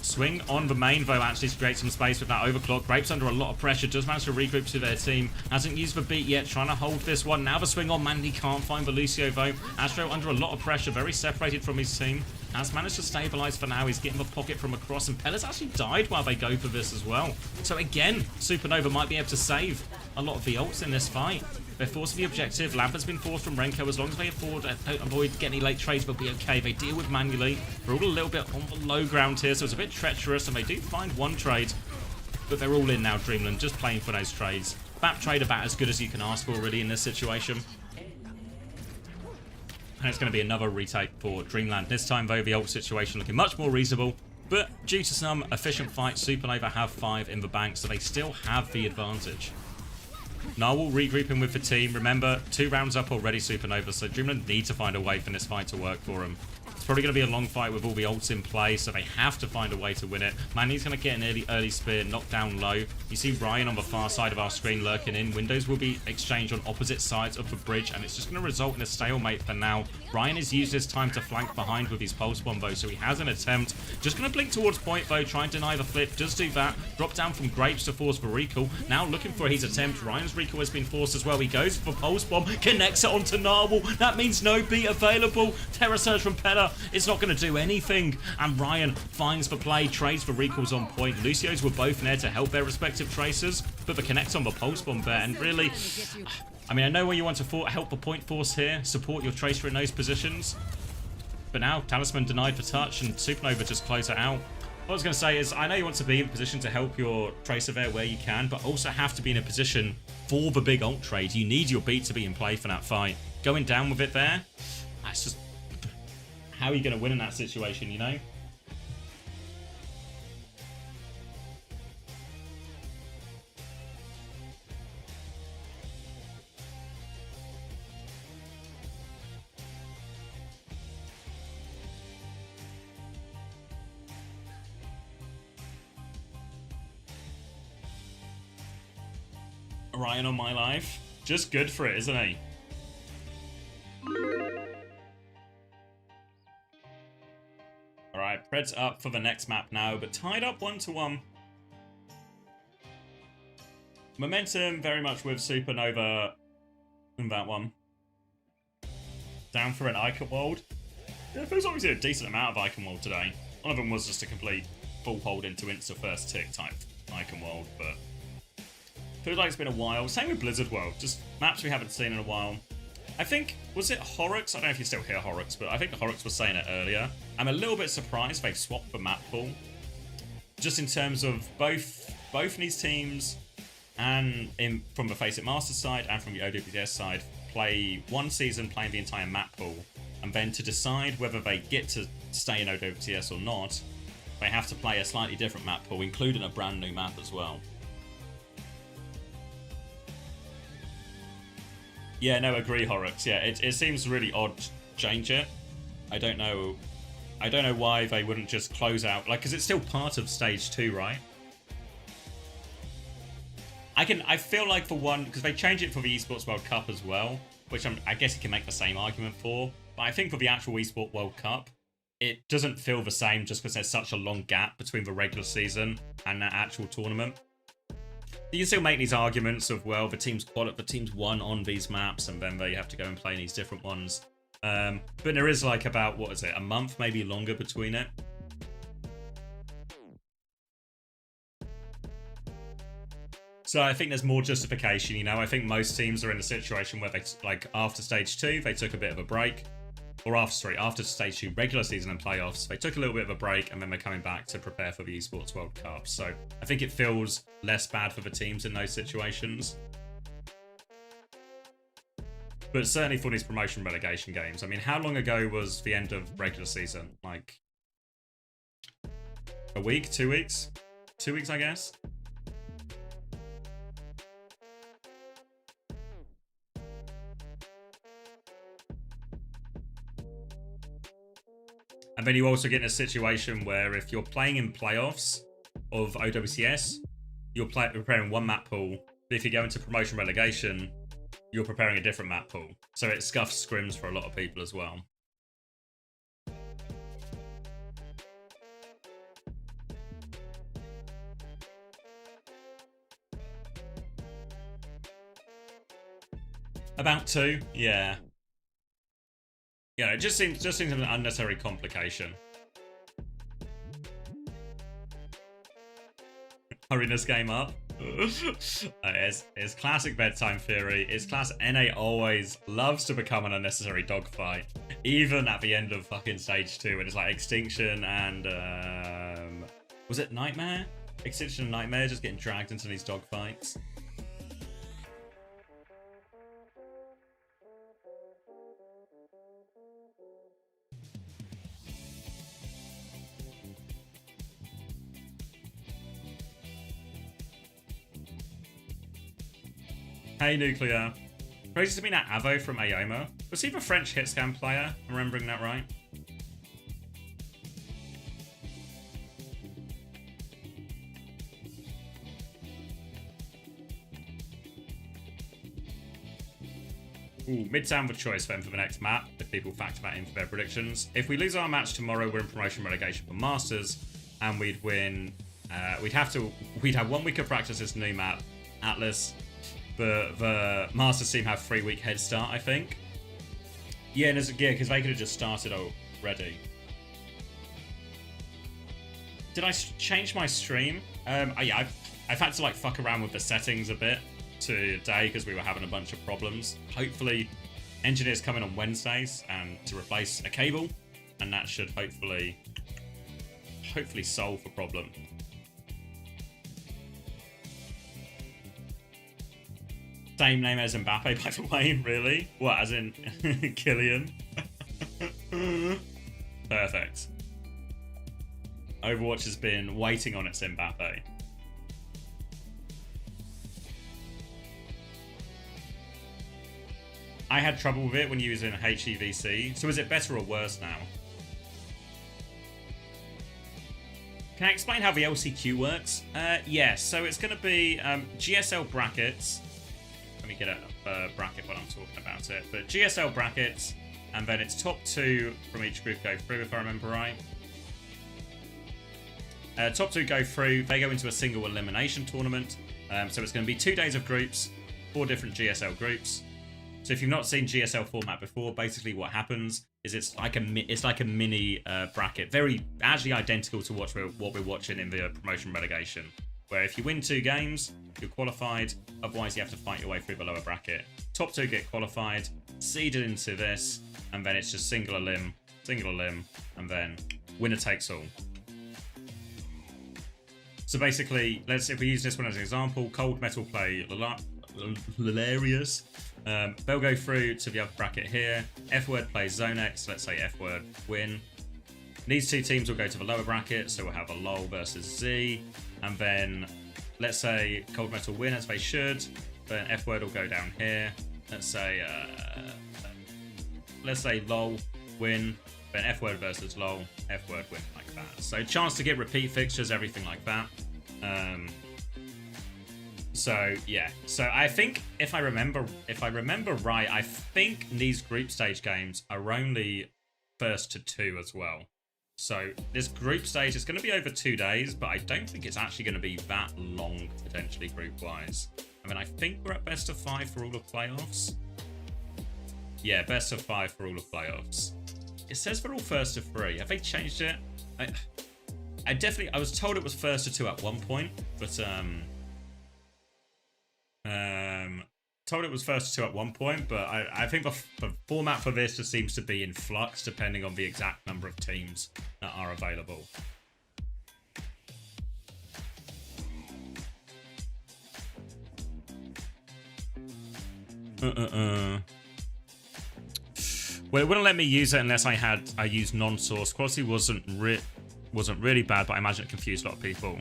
Speaker 1: Swing on the main, though, actually to create some space with that overclock. Grape's under a lot of pressure. Does manage to regroup to their team. Hasn't used the beat yet. Trying to hold this one. Now the swing on. Mandy can't find the Lucio, though. Astro under a lot of pressure. Very separated from his team. Has managed to stabilize for now. He's getting the pocket from across. And Pella's actually died while they go for this as well. So again, Supernova might be able to save a lot of the ults in this fight. They're forcing the objective. Lamp has been forced from Renko. As long as they don't avoid getting any late trades, they'll be okay. They deal with manually. They're all a little bit on the low ground here, so it's a bit treacherous, and they do find one trade. But they're all in now, Dreamland, just playing for those trades. BAP trade about as good as you can ask for, really, in this situation. And it's going to be another retake for Dreamland. This time, though, the ult situation looking much more reasonable. But due to some efficient fights, Supernova have 5 in the bank, so they still have the advantage. Narwhal regrouping with the team. Remember, 2 rounds up already, Supernova, so Dreamland need to find a way for this fight to work for them. It's probably going to be a long fight with all the ults in play, so they have to find a way to win it. Manny's going to get an early spear, knocked down low. You see Ryan on the far side of our screen lurking in. Windows will be exchanged on opposite sides of the bridge, and it's just going to result in a stalemate for now. Ryan has used his time to flank behind with his pulse bomb, though, so he has an attempt. Just going to blink towards point, though, try and deny the flip. Does do that. Drop down from Grapes to force the recall. Now looking for his attempt. Ryan's recall has been forced as well. He goes for pulse bomb, connects it onto Narwhal. That means no beat available. Terror Surge from Pella. It's not going to do anything. And Ryan finds the play, trades for recalls on point. Lucio's were both there to help their respective tracers, but the connect on the pulse bomb there, and really, I mean, I know where you want to help the point force here, support your tracer in those positions, but now Talisman denied for touch, and Supernova just close it out. What I was going to say is, I know you want to be in a position to help your tracer there where you can, but also have to be in a position for the big ult trade. You need your beat to be in play for that fight. Going down with it there, that's just, how are you going to win in that situation, you know? Ryan on my life. Just good for it, isn't he? Alright, Pred's up for the next map now, but tied up 1-1. Momentum very much with Supernova in that one. Down for an Eichenwald. Yeah, there's obviously a decent amount of Eichenwald today. One of them was just a complete full hold into insta first tick type Eichenwald, but feels like it's been a while. Same with Blizzard World, just maps we haven't seen in a while. I think, was it Horrocks? I don't know if you still hear Horrocks, but I think Horrocks was saying it earlier. I'm a little bit surprised they've swapped the map pool. Just in terms of both these teams, and from the Face It Masters side and from the OWCS side, play one season playing the entire map pool, and then to decide whether they get to stay in OWCS or not, they have to play a slightly different map pool, including a brand new map as well. Yeah, no, agree, Horrocks. Yeah, it seems really odd to change it. I don't know why they wouldn't just close out, like, because it's still part of stage 2, right? I feel like for one, because they changed it for the Esports World Cup as well, which I guess you can make the same argument for. But I think for the actual Esports World Cup, it doesn't feel the same just because there's such a long gap between the regular season and that actual tournament. You can still make these arguments of, well, the teams won on these maps and then they have to go and play in these different ones. But there is like about, what is it, a month, maybe longer between it. So I think there's more justification, you know. I think most teams are in a situation where they, like, after stage 2, they took a bit of a break. Or after stage 2 regular season and playoffs, they took a little bit of a break and then they're coming back to prepare for the Esports World Cup. So I think it feels less bad for the teams in those situations. But certainly for these promotion relegation games. I mean, how long ago was the end of regular season? Like, a week? 2 weeks? 2 weeks, I guess? And then you also get in a situation where if you're playing in playoffs of OWCS, you're preparing one map pool. But if you go into promotion relegation, you're preparing a different map pool. So it scuffs scrims for a lot of people as well. About 2, yeah. Yeah, it just seems an unnecessary complication. Hurrying this game up. It's classic bedtime theory. It's classic. NA always loves to become an unnecessary dogfight, even at the end of fucking stage 2, when it's like Extinction and was it Nightmare? Extinction and Nightmare just getting dragged into these dogfights. Hey, Nuclear. Crazy to mean that Avo from Ayoma. Was he the French hitscan player? I'm remembering that right. Ooh, mid-town with choice then for the next map, if people factor that in for their predictions. If we lose our match tomorrow, we're in promotion relegation for Masters, and we'd win. We'd have 1 week of practice this new map, Atlas. The Masters team have 3-week head start, I think. Yeah, because they could have just started already. Did I change my stream? Yeah, I've had to like fuck around with the settings a bit today because we were having a bunch of problems. Hopefully, engineers come in on Wednesdays and to replace a cable, and that should hopefully solve the problem. Same name as Mbappe, by the way, really? What, as in Killian? Perfect. Overwatch has been waiting on its Mbappe. I had trouble with it when using HEVC, so is it better or worse now? Can I explain how the LCQ works? Yes, so it's going to be GSL brackets. Let me get a bracket while I'm talking about it. But GSL brackets, and then it's top 2 from each group go through, if I remember right. Top 2 go through, they go into a single elimination tournament. So it's going to be 2 days of groups, 4 different GSL groups. So if you've not seen GSL format before, basically what happens is it's like a mini bracket, very actually identical to what we're watching in the promotion relegation, where if you win 2 games, you're qualified. Otherwise, you have to fight your way through the lower bracket. Top 2 get qualified, seeded into this, and then it's just single elim, and then winner takes all. So basically, if we use this one as an example, Cold Metal play Hilarious. They'll go through to the upper bracket here. F-Word plays Zone X, let's say F-Word win. These 2 teams will go to the lower bracket, so we'll have a LOL versus Z. And then, let's say Cold Metal win, as they should. Then F-Word will go down here. Let's say LOL win. Then F-Word versus LOL, F-Word win, like that. So chance to get repeat fixtures, everything like that. So yeah, so I think if I remember right, I think these group stage games are only first to 2 as well. So this group stage is going to be over 2 days, but I don't think it's actually going to be that long potentially group wise. I mean, I think we're at best of 5 for all of playoffs. Yeah, best of 5 for all of playoffs. It says they're all first of 3. Have they changed it? I was told it was first of 2 at one point, but told it was first of 2 at one point, but I think the format for this just seems to be in flux depending on the exact number of teams that are available. Well, it wouldn't let me use it unless I used non-source. Quality wasn't really bad, but I imagine it confused a lot of people.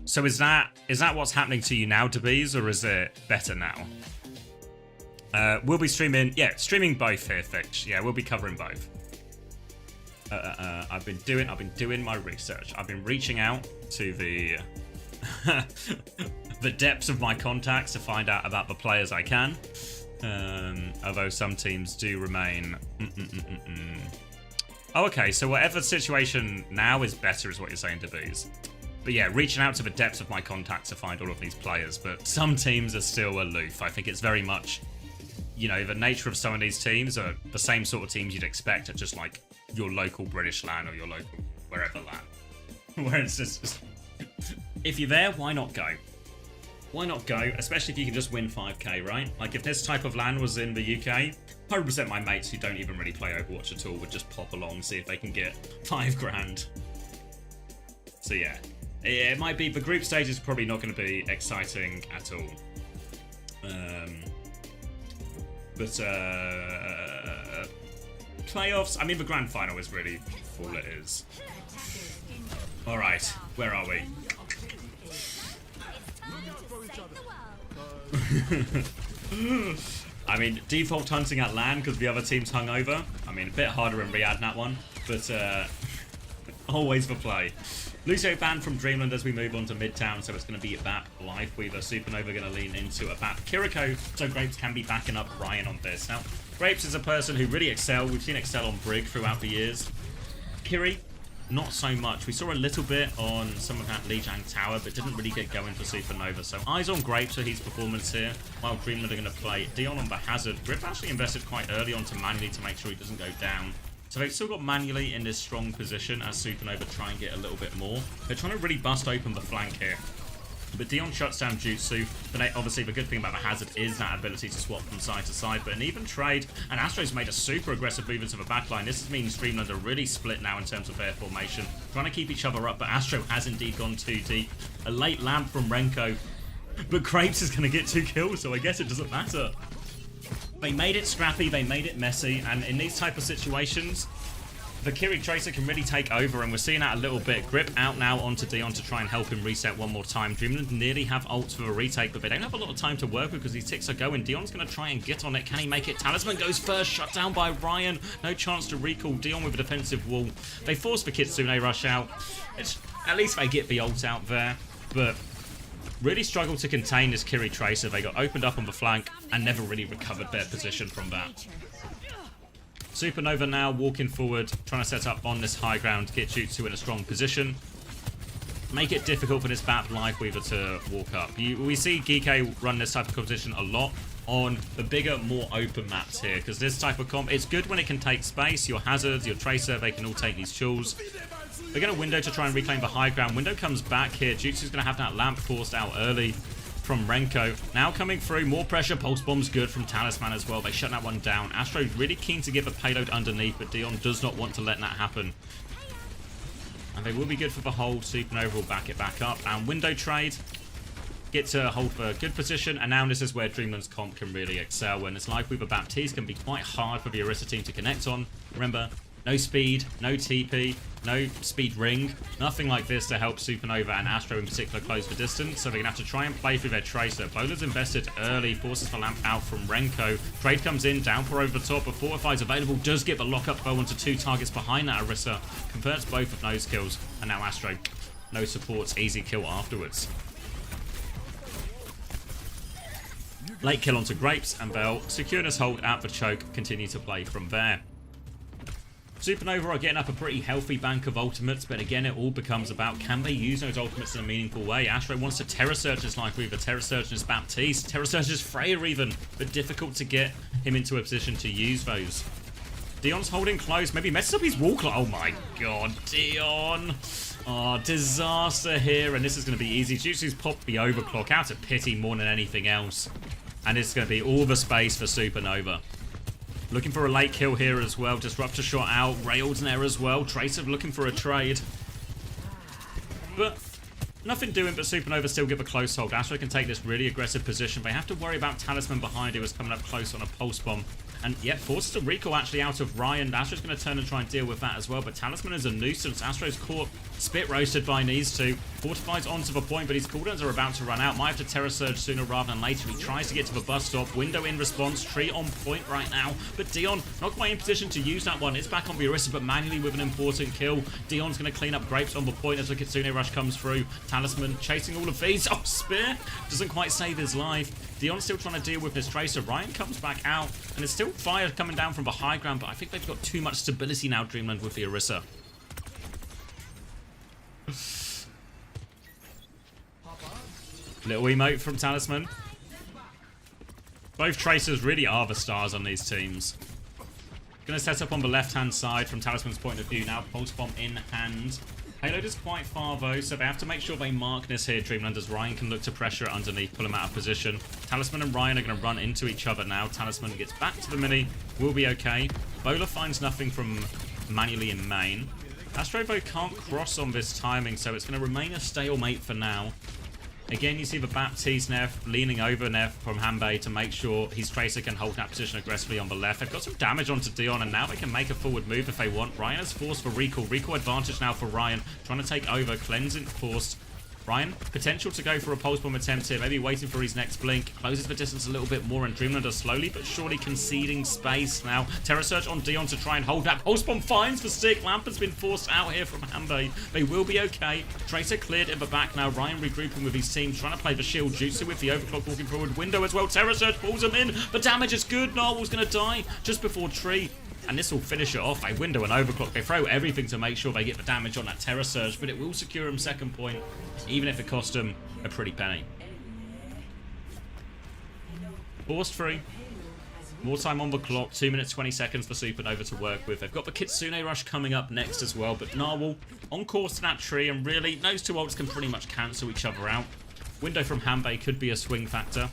Speaker 1: So is that what's happening to you now, Debees, or is it better now? We'll be streaming both here, Fitch. Yeah, we'll be covering both. I've been doing my research. I've been reaching out to the the depths of my contacts to find out about the players I can. Although some teams do remain. Oh, okay, so whatever situation now is better, is what you're saying, Debees. But yeah, reaching out to the depths of my contacts to find all of these players, but some teams are still aloof. I think it's very much, you know, the nature of some of these teams are the same sort of teams you'd expect at just like your local British LAN or your local wherever LAN. Where it's just, if you're there, why not go? Why not go? Especially if you can just win 5k, right? Like if this type of LAN was in the UK, 100% my mates who don't even really play Overwatch at all would just pop along, see if they can get 5 grand. So yeah. It might be, the group stage is probably not going to be exciting at all. Playoffs, I mean the grand final is really all it is. Alright, where are we? I mean, default hunting at LAN because the other team's hungover. I mean, a bit harder in Riyadh that one, but always for play. Lucio banned from Dreamland as we move on to Midtown, so it's going to be BAP Lifeweaver. Supernova going to lean into a BAP Kiriko, so Grapes can be backing up Ryan on this. Now, Grapes is a person who really excel. We've seen excel on Brig throughout the years. Kiri, not so much. We saw a little bit on some of that Lijiang Tower, but didn't really get going for Supernova. So eyes on Grapes for his performance here, while Dreamland are going to play Dion on the Hazard. Grip actually invested quite early onto manually to make sure he doesn't go down. So they've still got manually in this strong position as Supernova try and get a little bit more. They're trying to really bust open the flank here. But Dion shuts down Jutsu. But obviously the good thing about the Hazard is that ability to swap from side to side. But an even trade, and Astro's made a super aggressive move into the backline. This means Dreamland are really split now in terms of their formation. Trying to keep each other up, but Astro has indeed gone too deep. A late lamp from Renko. But Crepes is going to get 2 kills, so I guess it doesn't matter. They made it scrappy, they made it messy, and in these type of situations, the Kiri Tracer can really take over, and we're seeing that a little bit. Grip out now onto Dion to try and help him reset one more time. Dreamland nearly have ults for a retake, but they don't have a lot of time to work with because these ticks are going. Dion's going to try and get on it. Can he make it? Talisman goes first, shut down by Ryan. No chance to recall. Dion with a defensive wall. They force the Kitsune rush out. At least they get the ult out there, but really struggled to contain this Kiri Tracer. They got opened up on the flank and never really recovered their position from that. Supernova now walking forward, trying to set up on this high ground, get Jutsu in a strong position. Make it difficult for this BAP Lifeweaver to walk up. We see Geeke run this type of competition a lot on the bigger, more open maps here, because this type of comp, it's good when it can take space. Your Hazards, your Tracer, they can all take these chills. They're going to Window to try and reclaim the high ground. Window comes back here. Jutsu's going to have that lamp forced out early from Renko. Now coming through, more pressure. Pulse Bomb's good from Talisman as well. They shut that one down. Astro's really keen to give a payload underneath, but Dion does not want to let that happen. And they will be good for the hold. Supernova will back it back up. And Window trade. Get to hold for a good position, and now this is where Dreamland's comp can really excel. When it's like with a Baptiste, can be quite hard for the Orisa team to connect on. Remember, no speed, no TP, no speed ring, nothing like this to help Supernova and Astro in particular close the distance, so they're going to have to try and play through their Tracer. Bowler's invested early, forces the lamp out from Renko. Trade comes in, down for over the top, but Fortify's available, does get the lock-up bow onto 2 targets behind that Orisa, converts both of those kills, and now Astro, no supports, easy kill afterwards. Late kill onto Grapes and Bell. Securing his hold at the choke. Continue to play from there. Supernova are getting up a pretty healthy bank of ultimates, but again, it all becomes about can they use those ultimates in a meaningful way. Astro wants to Terra Surge his Life Weaver, Terra Surge his Baptiste, Terra Surge his Freya even, but difficult to get him into a position to use those. Dion's holding close, maybe messes up his wall clock. Oh my god, Dion. Oh, disaster here, and this is going to be easy. Jutsu's popped the overclock out of pity more than anything else, and it's going to be all the space for Supernova. Looking for a late kill here as well. Disruptor shot out. Rails in there as well. Tracer looking for a trade. But nothing doing but Supernova still give a close hold. Astro can take this really aggressive position. They have to worry about Talisman behind who is coming up close on a pulse bomb. And yet forces a recall actually out of Ryan. Astro's going to turn and try and deal with that as well. But Talisman is a nuisance. Astro's caught spit roasted by these two. Fortifies onto the point, but his cooldowns are about to run out. Might have to Terra Surge sooner rather than later. He tries to get to the bus stop. Window in response. Tree on point right now. But Dion not quite in position to use that one. It's back on the Orisa, but manually with an important kill. Dion's going to clean up Grapes on the point as the Kitsune Rush comes through. Talisman chasing all of these. Oh, Spear doesn't quite save his life. Dion's still trying to deal with his Tracer. Ryan comes back out, and it's still fire coming down from the high ground, but I think they've got too much stability now, Dreamland, with the Orisa. Little emote from Talisman. Both Tracers really are the stars on these teams. Gonna set up on the left-hand side from Talisman's point of view now. Pulse bomb in hand. Payload is quite far though, so they have to make sure they mark this here, Dreamland, as Ryan can look to pressure it underneath, pull him out of position. Talisman and Ryan are going to run into each other now. Talisman gets back to the mini, will be okay. Bola finds nothing from manually in main. Astrovo can't cross on this timing, so it's going to remain a stalemate for now. Again, you see the Baptiste Neff leaning over Neff from Hanbei to make sure his Tracer can hold that position aggressively on the left. They've got some damage onto Dion, and now they can make a forward move if they want. Ryan has forced for recall. Recall advantage now for Ryan. Trying to take over. Cleansing forced. Ryan, potential to go for a pulse bomb attempt here. Maybe waiting for his next blink. Closes the distance a little bit more, and Dreamland are slowly but surely conceding space now. Terra Surge on Dion to try and hold that. Pulse bomb finds the stick. Lamp has been forced out here from Hanbei. They will be okay. Tracer cleared in the back now. Ryan regrouping with his team, trying to play the shield. Jutsu with the overclock walking forward. Window as well. Terra Surge pulls him in. The damage is good. Narwhal's going to die just before Tree. And this will finish it off. A window and overclock. They throw everything to make sure they get the damage on that Terra Surge, but it will secure him second point, even if it cost him a pretty penny. Forced free. More time on the clock. 2 minutes 20 seconds for Supernova to work with. They've got the Kitsune Rush coming up next as well, but Narwhal on course to that tree, and really, those two ults can pretty much cancel each other out. Window from Hanbei could be a swing factor.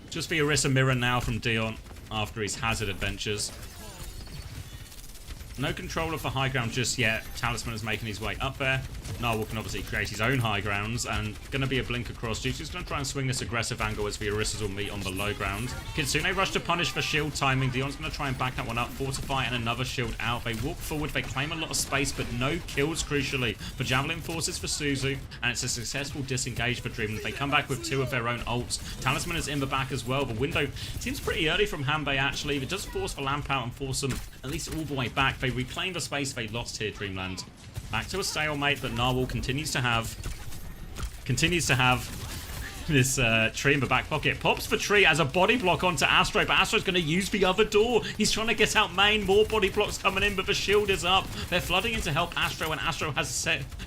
Speaker 1: Just the Orisa mirror now from Dion after his hazard adventures. No control of the high ground just yet. Talisman is making his way up there. Narwhal can obviously create his own high grounds, and going to be a blink across. Jutsu's going to try and swing this aggressive angle as the Orisas will meet on the low ground. Kitsune rush to punish for shield timing. Dion's going to try and back that one up. Fortify and another shield out. They walk forward. They claim a lot of space, but no kills crucially. For Javelin forces for Suzu, and it's a successful disengage for Dreamland. They come back with two of their own ults. Talisman is in the back as well. The window seems pretty early from Hanbei actually. It does force the lamp out and force them at least all the way back. They reclaim the space they lost here, Dreamland. Back to a stalemate, but Narwhal continues to have this tree in the back pocket. Pops for tree as a body block onto Astro, but Astro's going to use the other door. He's trying to get out main. More body blocks coming in, but the shield is up. They're flooding in to help Astro, and Astro has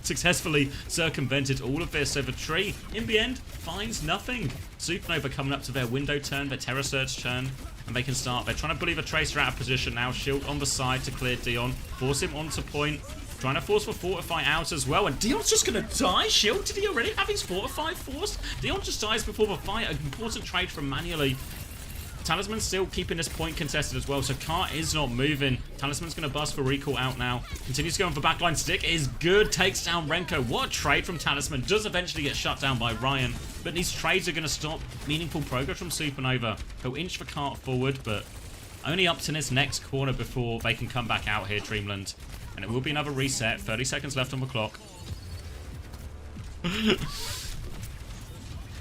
Speaker 1: successfully circumvented all of this. So the tree, in the end, finds nothing. Supernova coming up to their window turn, their Terra Surge turn, and they can start. They're trying to bully the Tracer out of position now. Shield on the side to clear Dion. Force him onto point. Trying to force for Fortify out as well. And Dion's just going to die. Shield, did he already have his Fortify forced? Dion just dies before the fight. An important trade from manually. Talisman's still keeping this point contested as well, so Car is not moving. Talisman's going to bust for recall out now. Continues to go on for backline. Stick is good. Takes down Renko. What a trade from Talisman. Does eventually get shut down by Ryan. But these trades are going to stop meaningful progress from Supernova. He'll inch the cart forward, but only up to this next corner before they can come back out here, Dreamland. And it will be another reset. 30 seconds left on the clock.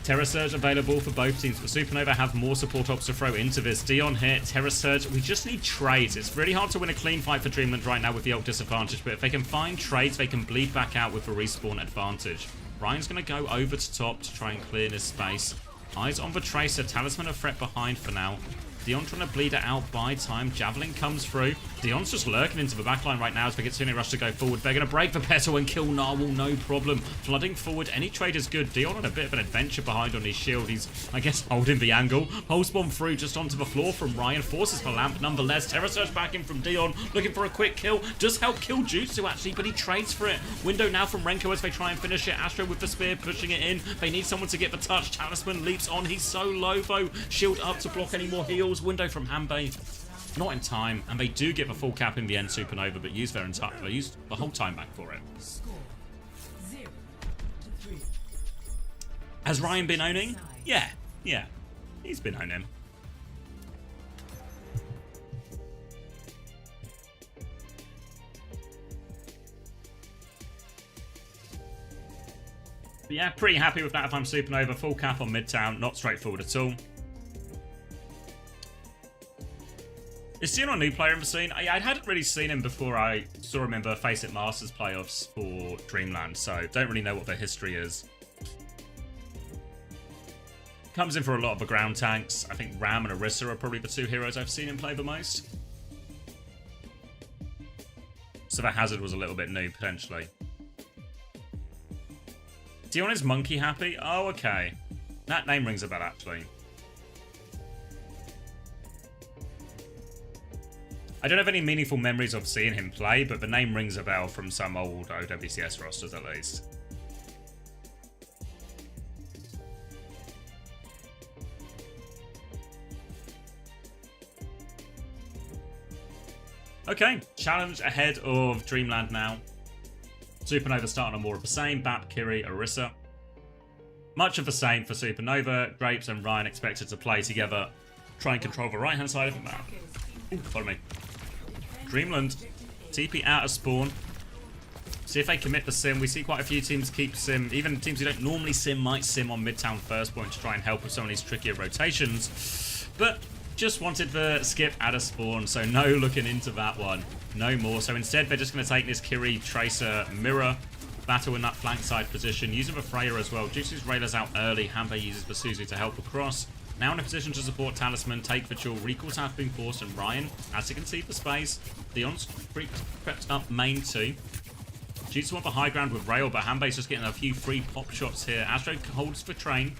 Speaker 1: Terra Surge available for both teams, but Supernova have more support ops to throw into this. Dion here, Terra Surge. We just need trades. It's really hard to win a clean fight for Dreamland right now with the ult disadvantage, but if they can find trades, they can bleed back out with the respawn advantage. Ryan's going to go over to top to try and clear this space. Eyes on the Tracer. Talisman a threat behind for now. Dion trying to bleed it out by time. Javelin comes through. Dion's just lurking into the backline right now as they get Kitsune Rush to go forward. They're going to break the Petal and kill Narwhal, no problem. Flooding forward, any trade is good. Dion on a bit of an adventure behind on his shield. He's, I guess, holding the angle. Whole spawn through just onto the floor from Ryan. Forces the lamp nonetheless. Terror Surge back in from Dion. Looking for a quick kill. Does help kill Jutsu actually, but he trades for it. Window now from Renko as they try and finish it. Astro with the spear pushing it in. They need someone to get the touch. Talisman leaps on. He's so low though. Shield up to block any more heals. Window from Hanbei. Not in time, and they do get the full cap in the end, Supernova, but use their entire, they use the whole time back for it. Has Ryan been owning? Yeah, he's been owning. But yeah, pretty happy with that if I'm Supernova. Full cap on Midtown, not straightforward at all. Is Dion a new player in the scene? I hadn't really seen him before I saw him in the Face It Masters playoffs for Dreamland, so don't really know what their history is. Comes in for a lot of the ground tanks. I think Ram and Orisa are probably the two heroes I've seen him play the most. So the Hazard was a little bit new, potentially. Dion is monkey happy? Oh, okay. That name rings a bell, actually. I don't have any meaningful memories of seeing him play, but the name rings a bell from some old OWCS rosters at least. Okay, challenge ahead of Dreamland now. Supernova starting on more of the same. Bap, Kiri, Orisa. Much of the same for Supernova. Grapes and Ryan expected to play together. Try and control the right hand side of the map. Ooh, follow me. Dreamland, TP out of spawn. See if they commit the sim. We see quite a few teams keep sim. Even teams who don't normally sim might sim on Midtown first point to try and help with some of these trickier rotations. But just wanted the skip out of spawn, so no looking into that one. No more. So instead, they're just going to take this Kiri, Tracer, Mirror, battle in that flank side position. Using the Freya as well. Jutsu's Railers out early. Hanbei uses the Suzu to help across. Now in a position to support Talisman, take the Jewel, recalls have been forced, and Ryan, as you can see for space, Dion's crept up main too. Jutsu on the high ground with Rail, but Hanbei's just getting a few free pop shots here. Astro holds for Train,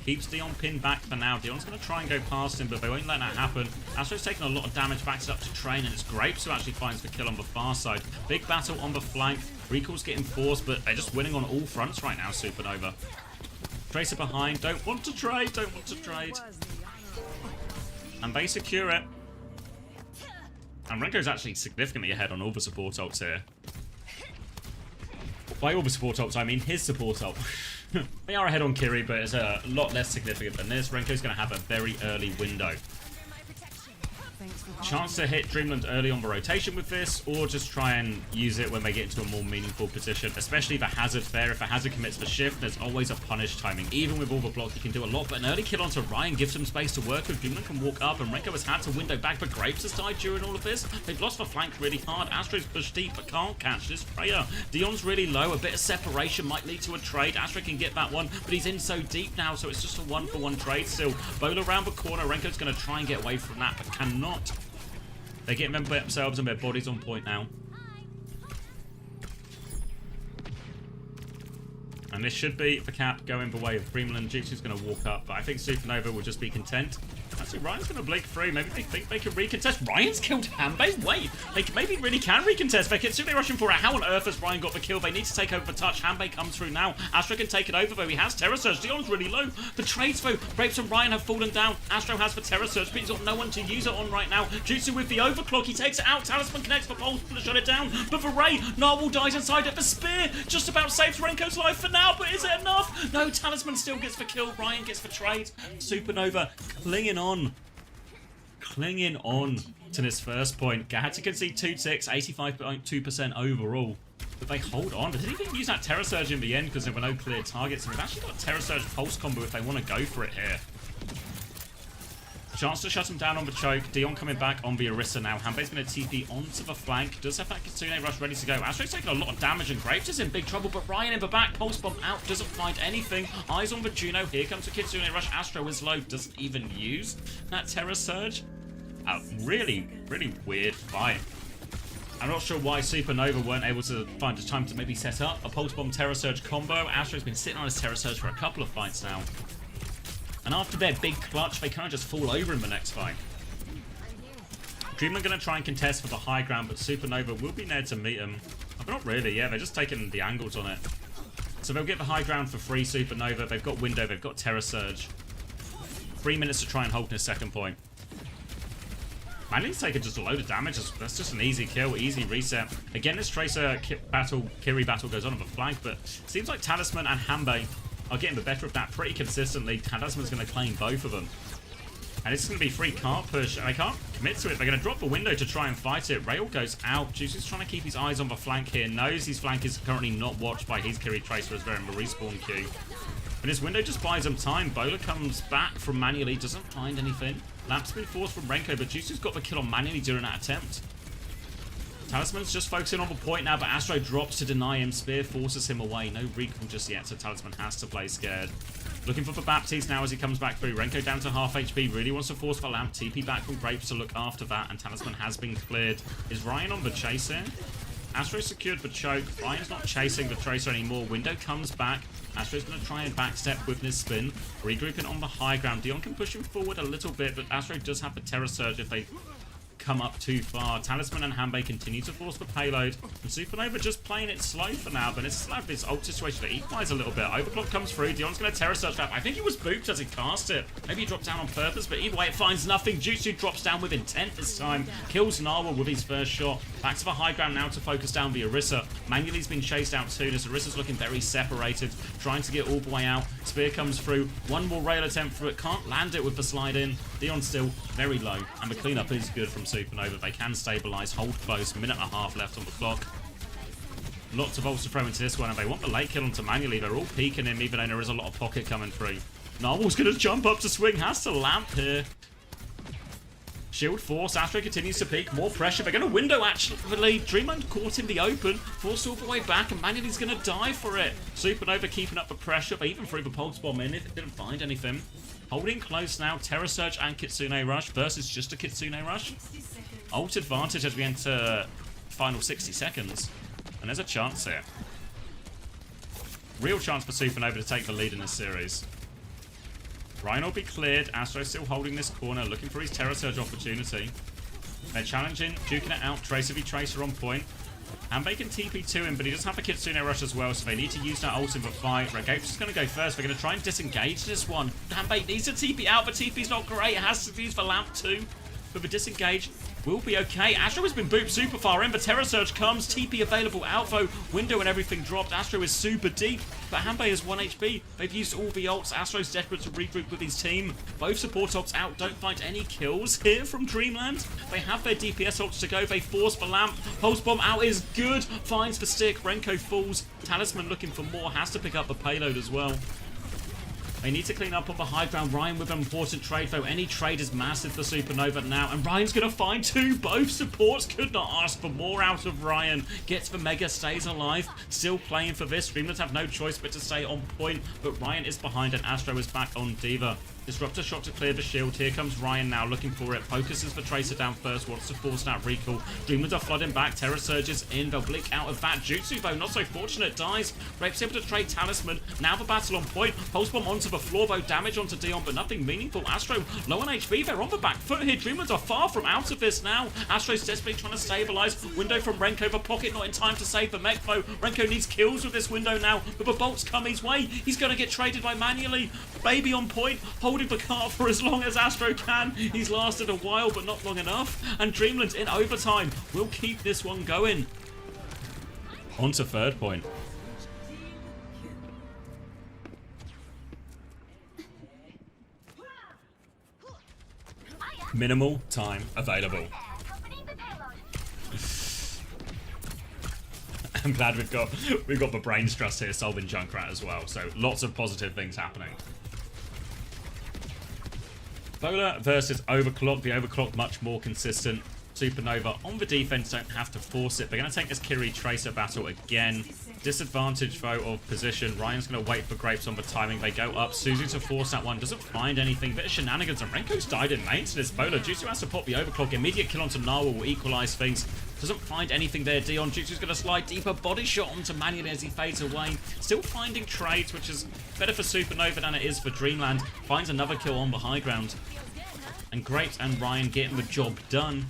Speaker 1: keeps Dion pinned back for now. Dion's going to try and go past him, but they won't let that happen. Astro's taking a lot of damage, backs it up to Train, and it's Grapes who actually finds the kill on the far side. Big battle on the flank, recalls getting forced, but they're just winning on all fronts right now, Supernova. Tracer behind, don't want to trade. And they secure it. And Renko's actually significantly ahead on all the support ults here. By all the support ults, I mean his support ult. They are ahead on Kiri, but it's a lot less significant than this. Renko's going to have a very early window. Chance to hit Dreamland early on the rotation with this, or just try and use it when they get into a more meaningful position, especially the Hazard fair. If a Hazard commits the shift, there's always a punish timing. Even with all the block, he can do a lot, but an early kill onto Ryan gives him space to work with. Dreamland can walk up, and Renko has had to window back, but Grapes has died during all of this. They've lost the flank really hard. Astro's pushed deep, but can't catch this Freya. Dion's really low. A bit of separation might lead to a trade. Astro can get that one, but he's in so deep now, so it's just a one-for-one trade still. Bola around the corner. Renko's going to try and get away from that, but cannot. They get themselves and their bodies on point now. And this should be the cap going the way of Dreamland. Jutsu's going to walk up, but I think Supernova will just be content. Actually, Ryan's going to blink through. Maybe they think they can recontest. Ryan's killed Hanbei? Wait, they maybe really can recontest. They're constantly rushing for it. How on earth has Ryan got the kill? They need to take over the touch. Hanbei comes through now. Astro can take it over, though. He has Terror Surge. Dion's really low. The trades, though. Grapes and Ryan have fallen down. Astro has the Terror Surge, but he's got no one to use it on right now. Jutsu with the overclock. He takes it out. Talisman connects the pulse to shut it down. But for Ray, Narwhal dies inside it. The spear just about saves Renko's life for now, but is it enough? No, Talisman still gets the kill. Ryan gets the trade. Supernova clinging on to this first point. Had to concede 2 ticks, 85.2% overall. But they hold on. Did they even use that Terror Surge in the end because there were no clear targets? And they've actually got a Terror Surge Pulse combo if they want to go for it here. Chance to shut him down on the choke. Dion coming back on the Orisa now. Hanbei's going to TP onto the flank. Does have that Kitsune rush ready to go. Astro's taking a lot of damage and Graves is in big trouble, but Ryan in the back. Pulse bomb out, doesn't find anything. Eyes on the Juno. Here comes the Kitsune rush. Astro is low, doesn't even use that Terror Surge. Really, really weird fight. I'm not sure why Supernova weren't able to find a time to maybe set up a Pulse Bomb Terror Surge combo. Astro's been sitting on his Terror Surge for a couple of fights now. And after their big clutch, they kind of just fall over in the next fight. Dreamland going to try and contest for the high ground, but Supernova will be there to meet him. But not really, yeah, they're just taking the angles on it. So they'll get the high ground for free, Supernova. They've got Window, they've got Terror Surge. 3 minutes to try and hold this second point. Manly's taking just a load of damage. That's just an easy kill, easy reset. Again, this Tracer Kiri battle goes on the flank, but it seems like Talisman and Hanbei are getting the better of that pretty consistently. Talisman's going to claim both of them. And it's going to be free cart push, and they can't commit to it. They're going to drop the window to try and fight it. Rail goes out. Juicy's trying to keep his eyes on the flank here. Knows his flank is currently not watched by his Kiri Tracer as they're in the respawn queue. But his window just buys him time. Bowler comes back from Manually, doesn't find anything. Lamp's been forced from Renko, but Juicy's got the kill on Manually during that attempt. Talisman's just focusing on the point now, but Astro drops to deny him. Spear forces him away. No recall just yet, so Talisman has to play scared. Looking for the Baptiste now as he comes back through. Renko down to half HP. Really wants to force the Lamp. TP back from Grapes to look after that, and Talisman has been cleared. Is Ryan on the chase here? Astro secured the choke. Ryan's not chasing the Tracer anymore. Window comes back. Astro's going to try and backstep with this spin. Regrouping on the high ground. Dion can push him forward a little bit, but Astro does have the Terror Surge if they come up too far. Talisman and Hanbei continue to force the payload, and Supernova just playing it slow for now, but it's like this ult situation that equalize a little bit. Overclock comes through. Dion's going to Terror Surge that. I think he was booped as he cast it. Maybe he dropped down on purpose, but either way it finds nothing. Jutsu drops down with intent this time. Kills Narwa with his first shot. Back to the high ground now to focus down the Orisa. Manually's been chased out soon as Orisa's looking very separated, trying to get all the way out. Spear comes through. One more rail attempt through it. Can't land it with the slide in. Dion's still very low, and the cleanup is good from Supernova. They can stabilize, hold close, minute and a half left on the clock. Lots of ults to throw into this one, and they want the late kill onto Manually. They're all peeking him, even though there is a lot of pocket coming through. Narwhal's going to jump up to swing, has to lamp here. Shield force, Astro continues to peek, more pressure. They're going to window actually. Dreamland caught in the open, forced all the way back, and Manually's going to die for it. Supernova keeping up the pressure. They even threw the pulse bomb in if it didn't find anything. Holding close now, Terror Surge and Kitsune Rush versus just a Kitsune Rush. Ult advantage as we enter final 60 seconds. And there's a chance here. Real chance for Supernova to take the lead in this series. Ryan will be cleared. Astro still holding this corner, looking for his Terror Surge opportunity. They're challenging, duking it out. Tracer v Tracer on point. Hanbei can TP to him, but he does have a Kitsune Rush as well, so they need to use that ult in the fight. Relegation is going to go first. They're going to try and disengage this one. Hanbei needs to TP out, but TP's not great. It has to use the Lamp too. But the disengage will be okay. Astro has been booped super far in. The Terror Surge comes. TP available. Alpho, window and everything dropped. Astro is super deep, but Hanbei is 1 HP. They've used all the ults. Astro's desperate to regroup with his team. Both support ults out. Don't find any kills here from Dreamland. They have their DPS ults to go. They force the Lamp. Pulse Bomb out is good. Finds the stick. Renko falls. Talisman looking for more. Has to pick up the payload as well. They need to clean up on the high ground. Ryan with an important trade, though. Any trade is massive for Supernova now. And Ryan's going to find two. Both supports could not ask for more out of Ryan. Gets the Mega, stays alive. Still playing for this. Dreamlands have no choice but to stay on point. But Ryan is behind and Astro is back on Diva. Disruptor shot to clear the shield. Here comes Ryan now looking for it. Focuses the Tracer down first. Wants to force that recall. Dreamlands are flooding back. Terror Surges in. They'll blink out of that. Jutsu, though, not so fortunate. Dies. Rape's able to trade Talisman. Now the battle on point. Pulse Bomb onto the floor, though. Damage onto Dion, but nothing meaningful. Astro low on HP. They're on the back foot here. Dreamlands are far from out of this now. Astro's desperately trying to stabilize. Window from Renko. The pocket not in time to save the mech, though. Renko needs kills with this window now, but the bolts come his way. He's going to get traded by Manually. Baby on point. Holding the cart for as long as Astro can. He's lasted a while, but not long enough. And Dreamland in overtime will keep this one going. On to third point. Minimal time available. I'm glad we've got the brains trust here solving Junkrat as well. So lots of positive things happening. Bowler versus Overclock. The Overclock much more consistent. Supernova on the defense, don't have to force it. They're going to take this Kiri Tracer battle again. Disadvantage, though, of position. Ryan's going to wait for Grapes on the timing. They go up. Suzu to force that one. Doesn't find anything. Bit of shenanigans. And Renko's died in main to this Bowler. Jutsu has to pop the Overclock. Immediate kill onto Narwhal will equalize things. Doesn't find anything there. Dion. Jutsu's going to slide deeper. Body shot onto Mannion as he fades away. Still finding trades, which is better for Supernova than it is for Dreamland. Finds another kill on the high ground. And Grapes and Ryan getting the job done.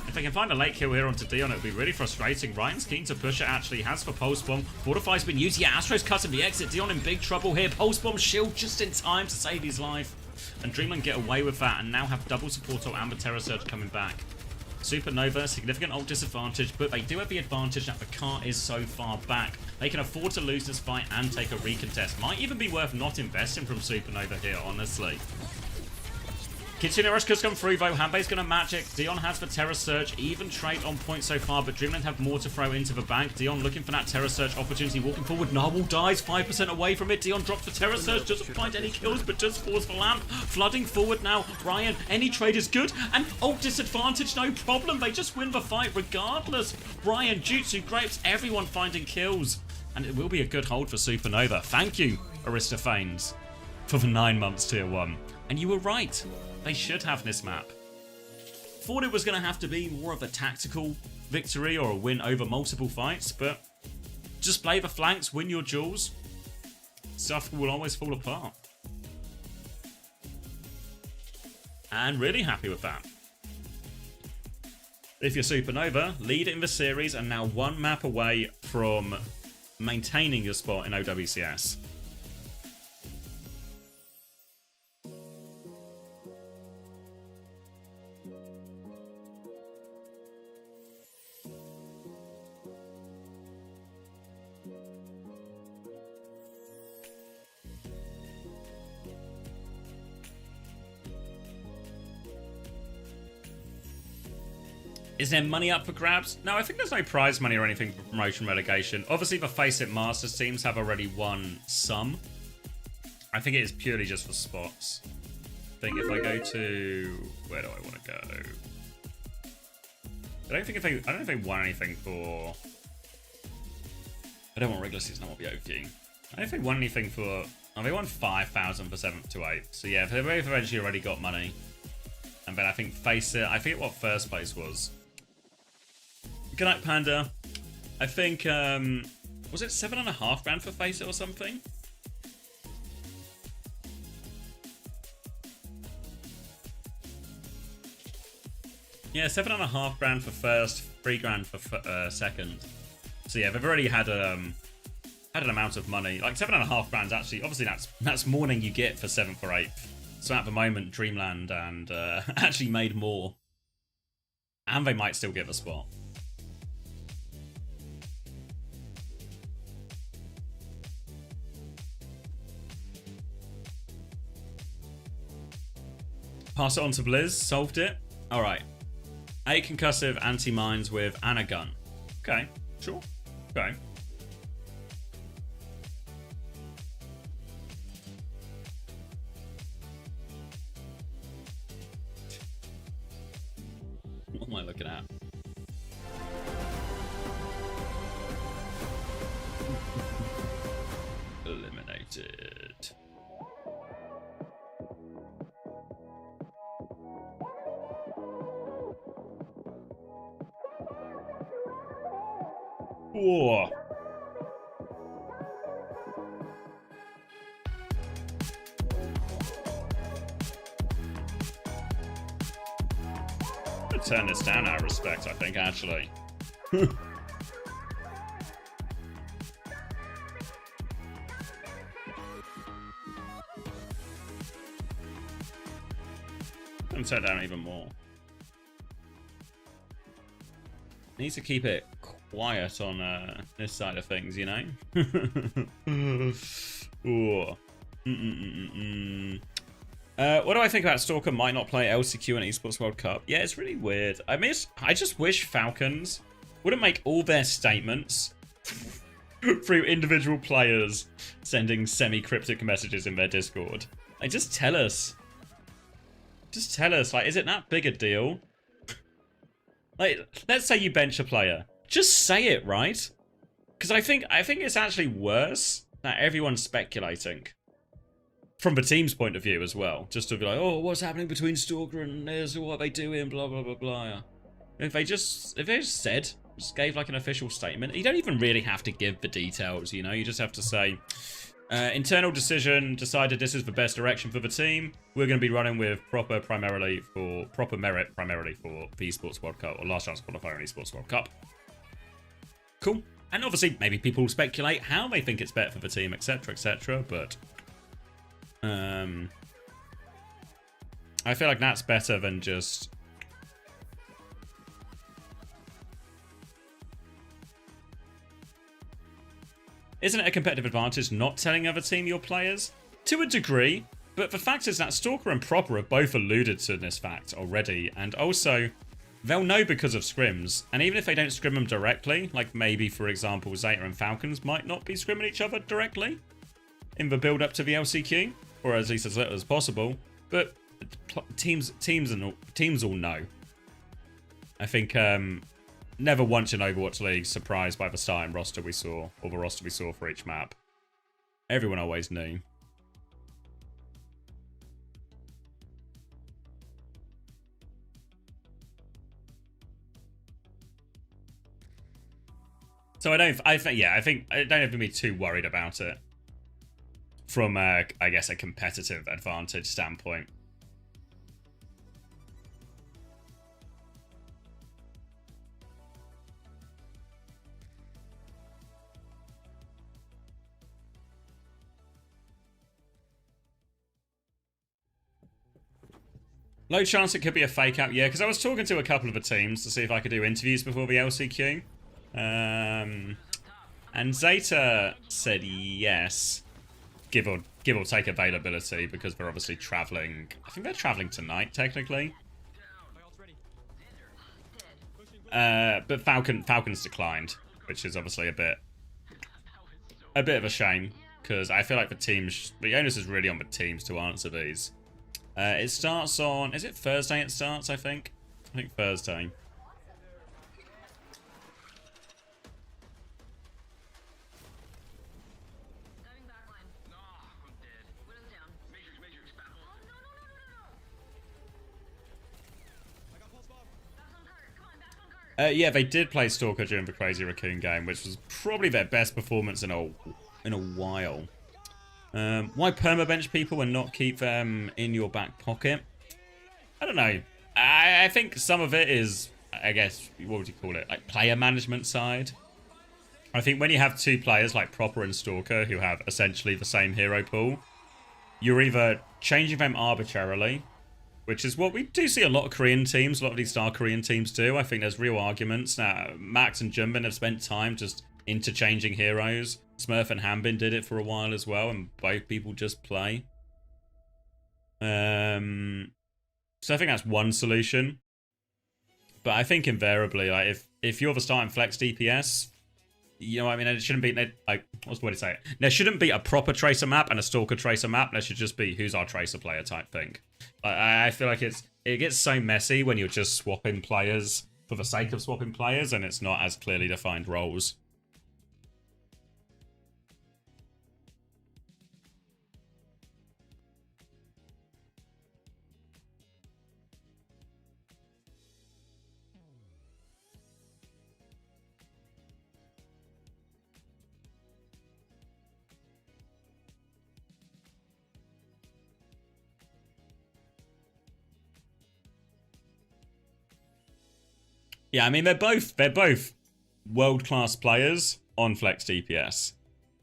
Speaker 1: If they can find a late kill here onto Dion, it would be really frustrating. Ryan's keen to push it, actually. Has for Pulse Bomb. Fortify's been used. Yeah, Astro's cutting the exit. Dion in big trouble here. Pulse Bomb shield just in time to save his life. And Dreamland get away with that and now have double support ult and the Terror Surge coming back. Supernova, significant ult disadvantage, but they do have the advantage that the car is so far back. They can afford to lose this fight and take a recontest. Might even be worth not investing from Supernova here, honestly. Kitsune Rush could come through though. Hanbei's going to match it. Dion has the Terror Surge. Even trade on point so far, but Dreamland have more to throw into the bank. Dion looking for that Terror Surge opportunity. Walking forward. Narwhal dies 5% away from it. Dion drops the Terror Surge. Doesn't find any kills, but just falls for Lamp. Flooding forward now. Ryan, any trade is good. And ult disadvantage, no problem. They just win the fight regardless. Ryan, Jutsu, Grapes, everyone finding kills. And it will be a good hold for Supernova. Thank you, Aristophanes, for the 9 months tier 1. And you were right. They should have this map. Thought it was going to have to be more of a tactical victory or a win over multiple fights, but just play the flanks, win your duels. Stuff will always fall apart. And really happy with that. If you're Supernova, lead in the series and now 1 map away from maintaining your spot in OWCS. Is there money up for grabs? No, I think there's no prize money or anything for promotion relegation. Obviously, the Face It Masters teams have already won some. I think it is purely just for spots. I think if I go to... Where do I want to go? I don't think they won anything for... I don't want regular season, I want the OG. I don't think they won anything for... Oh, they won 5,000 for 7th to 8th. So yeah, they've eventually already got money. And then I think Face It... I forget what first place was. Good night, Panda. I think, was it 7.5 grand for Face It or something? Yeah, 7.5 grand for first, 3 grand for second. So yeah, they've already had an amount of money. Like 7.5 grand actually, obviously that's more than you get for 7th or 8th. So at the moment, Dreamland and actually made more. And they might still get the spot. Pass it on to Blizz. Solved it. All right. 8 concussive anti-mines with and a gun. Okay. Sure. Okay. What am I looking at? Eliminated. Whoa. I'm gonna turn this down out of respect, I think, actually. I'm turn down even more. Need to keep it quiet on this side of things, you know? Ooh. What do I think about Stalker might not play LCQ in Esports World Cup? Yeah, it's really weird. I just wish Falcons wouldn't make all their statements through individual players sending semi-cryptic messages in their Discord. Like, just tell us. Just tell us. Like, is it that big a deal? Like, let's say you bench a player. Just say it, right? Because I think it's actually worse that everyone's speculating. From the team's point of view as well. Just to be like, oh, what's happening between Stalker and Niz? What are they doing? Blah, blah, blah, blah. If they just said, just gave like an official statement, you don't even really have to give the details, you know? You just have to say, internal decision, decided this is the best direction for the team. We're going to be running with proper merit primarily for the Esports World Cup, or last chance qualifier in Esports World Cup. Cool. And obviously, maybe people speculate how they think it's better for the team, etc., but I feel like that's better than just... Isn't it a competitive advantage not telling other team your players? To a degree, but the fact is that Stalker and Proper have both alluded to this fact already, and also, they'll know because of scrims, and even if they don't scrim them directly, like maybe, for example, Zeta and Falcons might not be scrimming each other directly in the build-up to the LCQ, or at least as little as possible, but teams all know. I think never once in Overwatch League surprised by the starting roster we saw, or the roster we saw for each map. Everyone always knew. So I don't have to be too worried about it from I guess a competitive advantage standpoint. Low chance it could be a fake out, yeah, because I was talking to a couple of the teams to see if I could do interviews before the LCQ. And Zeta said yes, give or take availability, because they're obviously traveling. I think they're traveling tonight, technically. But Falcons declined, which is obviously a bit of a shame, because I feel like the onus is really on the teams to answer these. It starts on, is it Thursday it starts, I think Thursday. Yeah, they did play Stalker during the Crazy Raccoon game, which was probably their best performance in a while. Why permabench people and not keep them in your back pocket? I don't know. I think some of it is, I guess, what would you call it? Like player management side. I think when you have two players like Proper and Stalker who have essentially the same hero pool, you're either changing them arbitrarily, which is what we do see a lot of Korean teams, a lot of these star Korean teams do. I think there's real arguments. Now, Max and Jumbin have spent time just interchanging heroes. Smurf and Hambin did it for a while as well, and both people just play. So I think that's one solution. But I think invariably, like if you're the starting flex DPS, you know what I mean? It shouldn't be, like, what's the way to say it? There shouldn't be a proper Tracer map and a Stalker Tracer map. There should just be who's our Tracer player type thing. I feel like it gets so messy when you're just swapping players for the sake of swapping players, and it's not as clearly defined roles. Yeah, I mean, they're both world-class players on Flex DPS.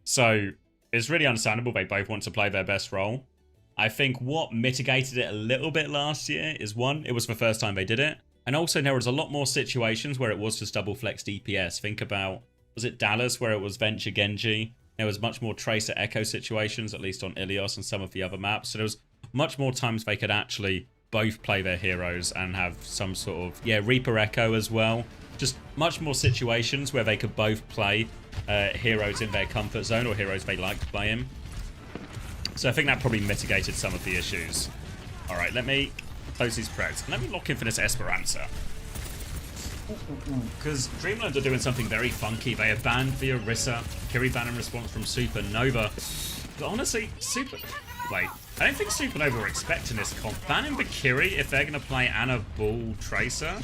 Speaker 1: So it's really understandable they both want to play their best role. I think what mitigated it a little bit last year is, one, it was the first time they did it. And also there was a lot more situations where it was just double Flex DPS. Think about, was it Dallas where it was Venture Genji? There was much more Tracer Echo situations, at least on Ilios and some of the other maps. So there was much more times they could actually both play their heroes and have some sort of, yeah, Reaper Echo as well. Just much more situations where they could both play heroes in their comfort zone or heroes they like to play in. So I think that probably mitigated some of the issues. All right, let me close these preds. Let me lock in for this Esperanza. Because Dreamland are doing something very funky. They have banned the Orisa. Kiri ban in response from Supernova. But honestly, Wait, I don't think Supernova were expecting this comp. Banning the Kiri if they're going to play Anna Bull Tracer.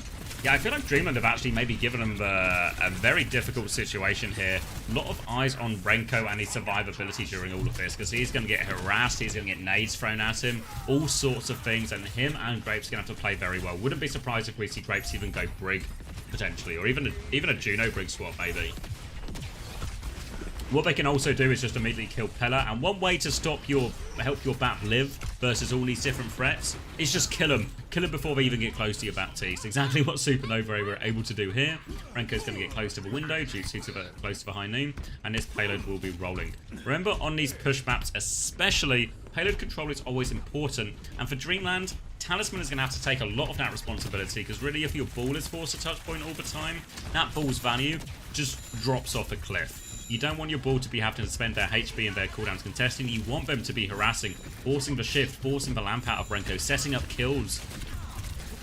Speaker 1: Yeah, I feel like Dreamland have actually maybe given them a very difficult situation here. A lot of eyes on Renko and his survivability during all of this, because he's going to get harassed, he's going to get nades thrown at him, all sorts of things, and him and Grapes are going to have to play very well. Wouldn't be surprised if we see Grapes even go Brig, potentially, or even a Juno Brig swap, maybe. What they can also do is just immediately kill Pella, and one way to help your BAP live versus all these different threats is just kill them. Kill them before they even get close to your Baptiste. Exactly what Supernova were able to do here. Renko's going to get close to the window, Jutsu close to the high noon, and this payload will be rolling. Remember, on these push maps especially, payload control is always important, and for Dreamland, Talisman is going to have to take a lot of that responsibility, because really if your ball is forced to touch point all the time, that ball's value just drops off a cliff. You don't want your ball to be having to spend their HP and their cooldowns contesting. You want them to be harassing, forcing the shift, forcing the lamp out of Renko, setting up kills.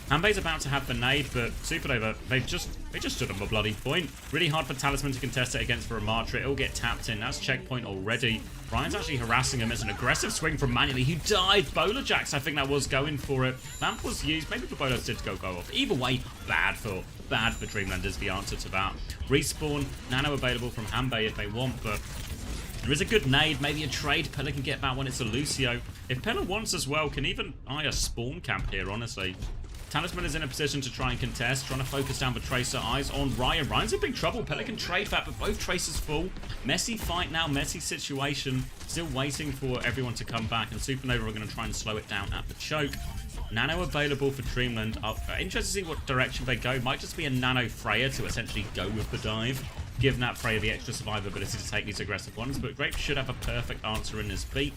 Speaker 1: Hanbei's about to have the nade, but Supernova, they just stood on the bloody point. Really hard for Talisman to contest it against the Ramatra. It'll get tapped in. That's checkpoint already. Ryan's actually harassing him. It's an aggressive swing from Manually, who died. Bowler Jacks, I think that was going for it. Lamp was used. Maybe the Bowler did go off. Either way, bad for Dreamland is the answer to that. Respawn, Nano available from Hanbei if they want, but there is a good nade, maybe a trade. Pella can get that when it's a Lucio. If Pella wants as well, can even eye a spawn camp here, honestly. Talisman is in a position to try and contest, trying to focus down the Tracer. Eyes on Ryan. Ryan's in big trouble. Pella can trade that, but both Tracers full. Messy fight now, messy situation. Still waiting for everyone to come back, and Supernova are going to try and slow it down at the choke. Nano available for Dreamland. Interested to see what direction they go. Might just be a Nano Freya to essentially go with the dive. Give that Freya the extra survivability to take these aggressive ones, but Grape should have a perfect answer in his beat.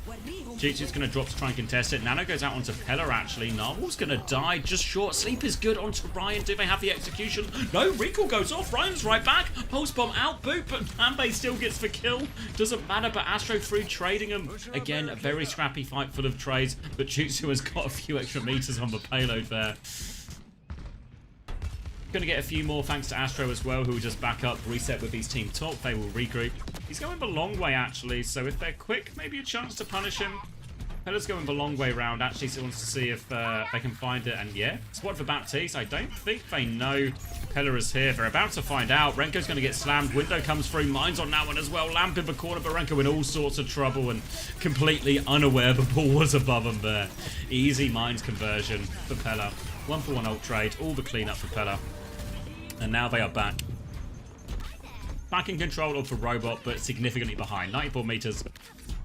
Speaker 1: Jutsu's going to drop to try and contest it. Nano goes out onto Pella, actually. Narwhal's going to die just short. Sleep is good onto Ryan. Do they have the execution? No, recall goes off. Ryan's right back. Pulse bomb out, boot, but Hanbei still gets the kill. Doesn't matter, but Astro through trading him. Again, a very scrappy fight full of trades, but Jutsu has got a few extra meters on the payload there. Going to get a few more thanks to Astro as well, who will just back up, reset with his team top. They will regroup. He's going the long way, actually, so if they're quick, maybe a chance to punish him. Pella's going the long way round, actually, so he wants to see if they can find it, and yeah. Spot for Baptiste. I don't think they know Pella is here. They're about to find out. Renko's going to get slammed. Window comes through. Mine's on that one as well. Lamp in the corner, but Renko in all sorts of trouble and completely unaware the ball was above him there. Easy Mines conversion for Pella. 1-for-1 ult trade. All the cleanup for Pella. And now they are back. Back in control of the robot, but significantly behind. 94 meters,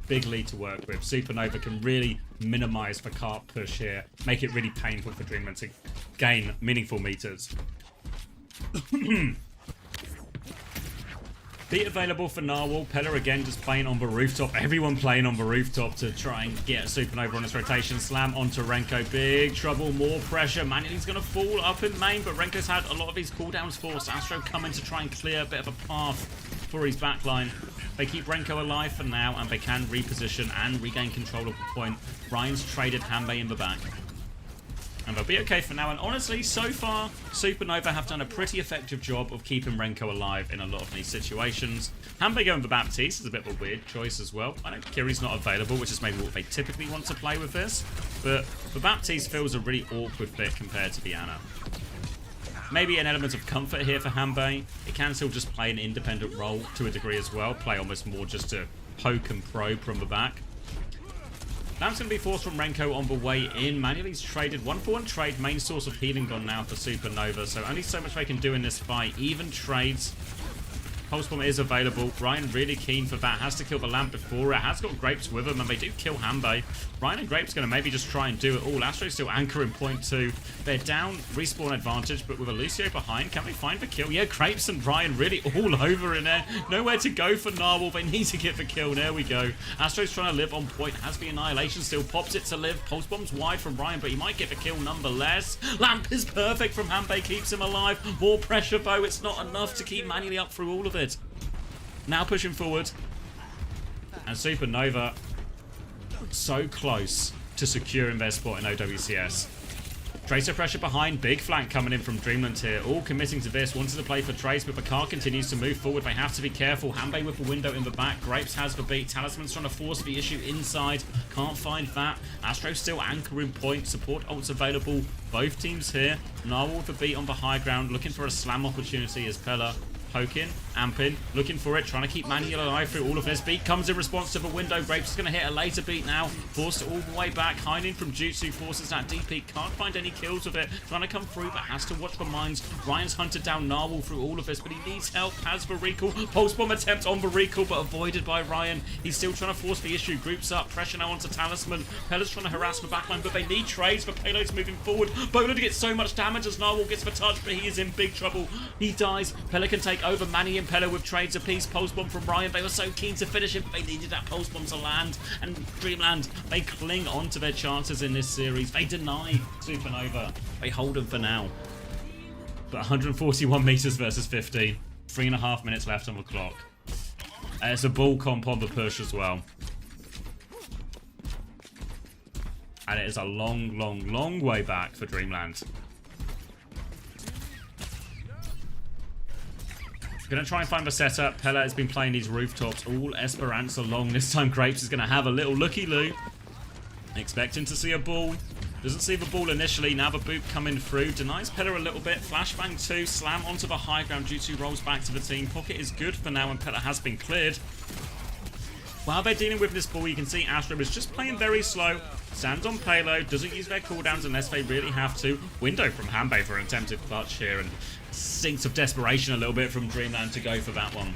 Speaker 1: big lead to work with. Supernova can really minimize the cart push here. Make it really painful for Dreamland to gain meaningful meters. Beat available for Narwhal. Pella again just playing on the rooftop. Everyone playing on the rooftop to try and get Supernova on this rotation. Slam onto Renko. Big trouble. More pressure. Manually's going to fall up in main, but Renko's had a lot of his cooldowns forced. Astro coming to try and clear a bit of a path for his backline. They keep Renko alive for now, and they can reposition and regain control of the point. Ryan's traded Hanbei in the back. And they'll be okay for now. And honestly, so far, Supernova have done a pretty effective job of keeping Renko alive in a lot of these situations. Hanbei going for Baptiste is a bit of a weird choice as well. I know Kiri's not available, which is maybe what they typically want to play with this. But the Baptiste feels a really awkward fit compared to the Ana. Maybe an element of comfort here for Hanbei. It can still just play an independent role to a degree as well. Play almost more just to poke and probe from the back. Lamp's going to be forced from Renko on the way in. Manually's traded. 1-for-1 trade. Main source of healing gone now for Supernova. So only so much they can do in this fight. Even trades. Pulse Bomb is available. Ryan really keen for that. Has to kill the Lamp before it. Has got Grapes with him, and they do kill Hanbei. Ryan and Grapes going to maybe just try and do it all. Astro's still anchoring point 2. They're down respawn advantage, but with a Lucio behind, can they find the kill? Yeah, Grapes and Ryan really all over in there. Nowhere to go for Narwhal. They need to get the kill. There we go. Astro's trying to live on point. Has the Annihilation still. Pops it to live. Pulse Bomb's wide from Ryan, but he might get the kill nonetheless. Lamp is perfect from Hanbei. Keeps him alive. More pressure, though. It's not enough to keep Manually up through all of it. Now pushing forward. And Supernova so close to securing their spot in OWCS. Tracer pressure behind, big flank coming in from Dreamland here, all committing to this, wanted to play for Trace, but the car continues to move forward. They have to be careful. Hanbei with the window in the back, Grapes has the beat, Talisman's trying to force the issue inside, can't find that. Astro still anchoring point, support ults available, both teams here. Narwhal with the beat on the high ground, looking for a slam opportunity as Pella poking, amping, looking for it, trying to keep Manuel alive through all of this. Beat comes in response to the window. Grapes is going to hit a later beat now. Forced all the way back. Hiding from Jutsu, forces that deep peak. Can't find any kills with it. Trying to come through, but has to watch the mines. Ryan's hunted down Narwhal through all of this, but he needs help. Has the recall. Pulse bomb attempt on the recall, but avoided by Ryan. He's still trying to force the issue. Groups up. Pressure now onto Talisman. Pella's trying to harass the backline, but they need trades. The payload's moving forward. Bola gets so much damage as Narwhal gets the touch, but he is in big trouble. He dies. Pella can take over. Manny and Pella with trades apiece. Pulse bomb from Ryan. They were so keen to finish it, but they needed that pulse bomb to land. And Dreamland, they cling on to their chances in this series. They deny Supernova. They hold them for now. But 141 meters versus 15. 3.5 minutes left on the clock. There's a ball comp on the push as well. And it is a long, long, long way back for Dreamland. Gonna try and find the setup. Pella has been playing these rooftops all Esperanza long. This time Grapes is gonna have a little looky-loo. Expecting to see a ball. Doesn't see the ball initially. Now the boot coming through. Denies Pella a little bit. Flashbang 2. Slam onto the high ground. Jutsu rolls back to the team. Pocket is good for now and Pella has been cleared. While they're dealing with this ball, you can see Astro is just playing very slow. Stands on payload. Doesn't use their cooldowns unless they really have to. Window from Hanbei for an attempted clutch here. And stinks of desperation a little bit from Dreamland to go for that one.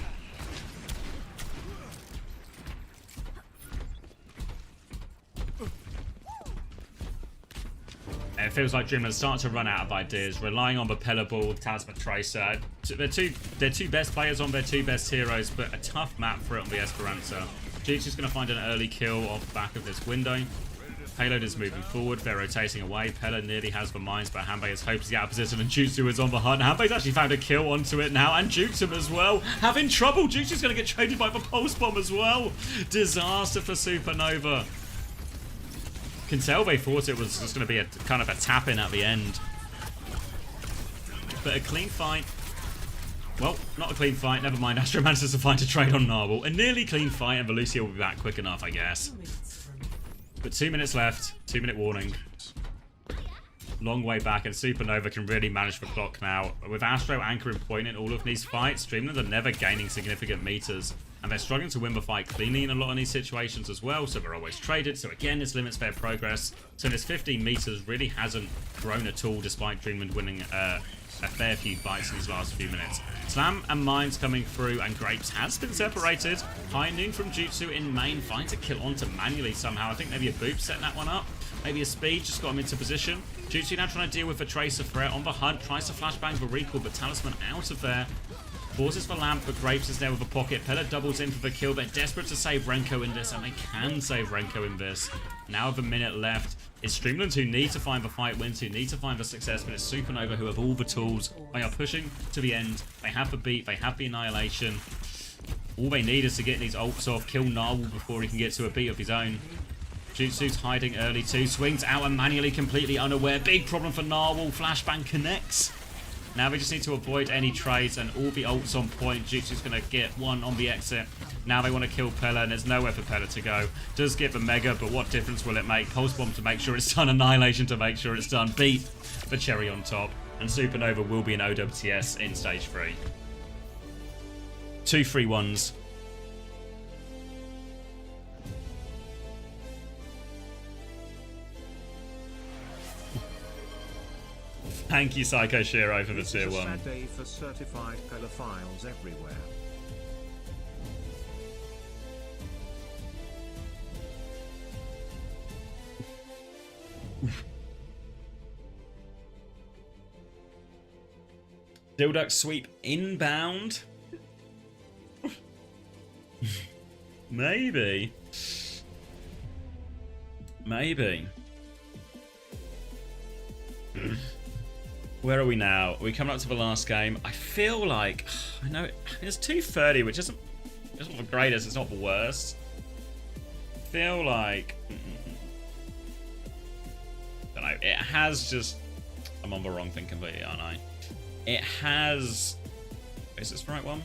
Speaker 1: It feels like Dreamland's starting to run out of ideas, relying on the Pella ball with Talisman Tracer. They're two best players on their two best heroes, but a tough map for it on the Esperanza. Jutsu's going to find an early kill off the back of this window. Payload is moving forward, they're rotating away. Pella nearly has the mines, but Hanbei has hopes to get out of position, and Jutsu is on the hunt. Hanbei's actually found a kill onto it now, and jukes him as well. Having trouble, Jutsu's going to get traded by the pulse bomb as well. Disaster for Supernova. Can tell they thought it was just going to be a kind of a tap-in at the end. But a clean fight. Well, not a clean fight, never mind. Astro manages to find a trade on Narwhal. A nearly clean fight, and Velucia will be back quick enough, I guess. But 2 minutes left. 2-minute warning. Long way back, and Supernova can really manage the clock now. With Astro anchoring point in all of these fights, Dreamland are never gaining significant meters. And they're struggling to win the fight cleanly in a lot of these situations as well, so they're always traded. So again, this limits their progress. So this 15 meters really hasn't grown at all, despite Dreamland winning a fair few fights in these last few minutes. Slam and Mines coming through, and Grapes has been separated. High noon from Jutsu in main, finds a kill onto manually somehow. I think maybe a boop setting that one up. Maybe a speed, just got him into position. Jutsu now trying to deal with the Tracer threat on the hunt. Tries to flashbang the recall, but Talisman out of there. Forces for Lamp, but Grapes is there with a pocket. Pella doubles in for the kill. They're desperate to save Renko in this, and they can save Renko in this. Now with a minute left, it's Dreamland who need to find the fight wins, who need to find the success, but it's Supernova who have all the tools. They are pushing to the end. They have the beat, they have the annihilation. All they need is to get these ults off, kill Narwhal before he can get to a beat of his own. Jutsu's hiding early too, swings out and manually completely unaware. Big problem for Narwhal, flashbang connects. Now we just need to avoid any trades and all the ults on point. Jutsu's going to get one on the exit. Now they want to kill Pella, and there's nowhere for Pella to go. Does get the Mega, but what difference will it make? Pulse Bomb to make sure it's done, Annihilation to make sure it's done. Beat the cherry on top, and Supernova will be an OWCS in Stage 3. 2 3-1s. Thank you, Psycho Shiro, for the tier 1.
Speaker 7: Sad day for certified pedophiles everywhere.
Speaker 1: Dilduck sweep inbound. Maybe. Maybe. Where are we now? Are we coming up to the last game? I feel like I know it's 2:30, which isn't the greatest. It's not the worst. feel like... don't know. It has just... I'm on the wrong thing completely, aren't I? It has... Is this the right one?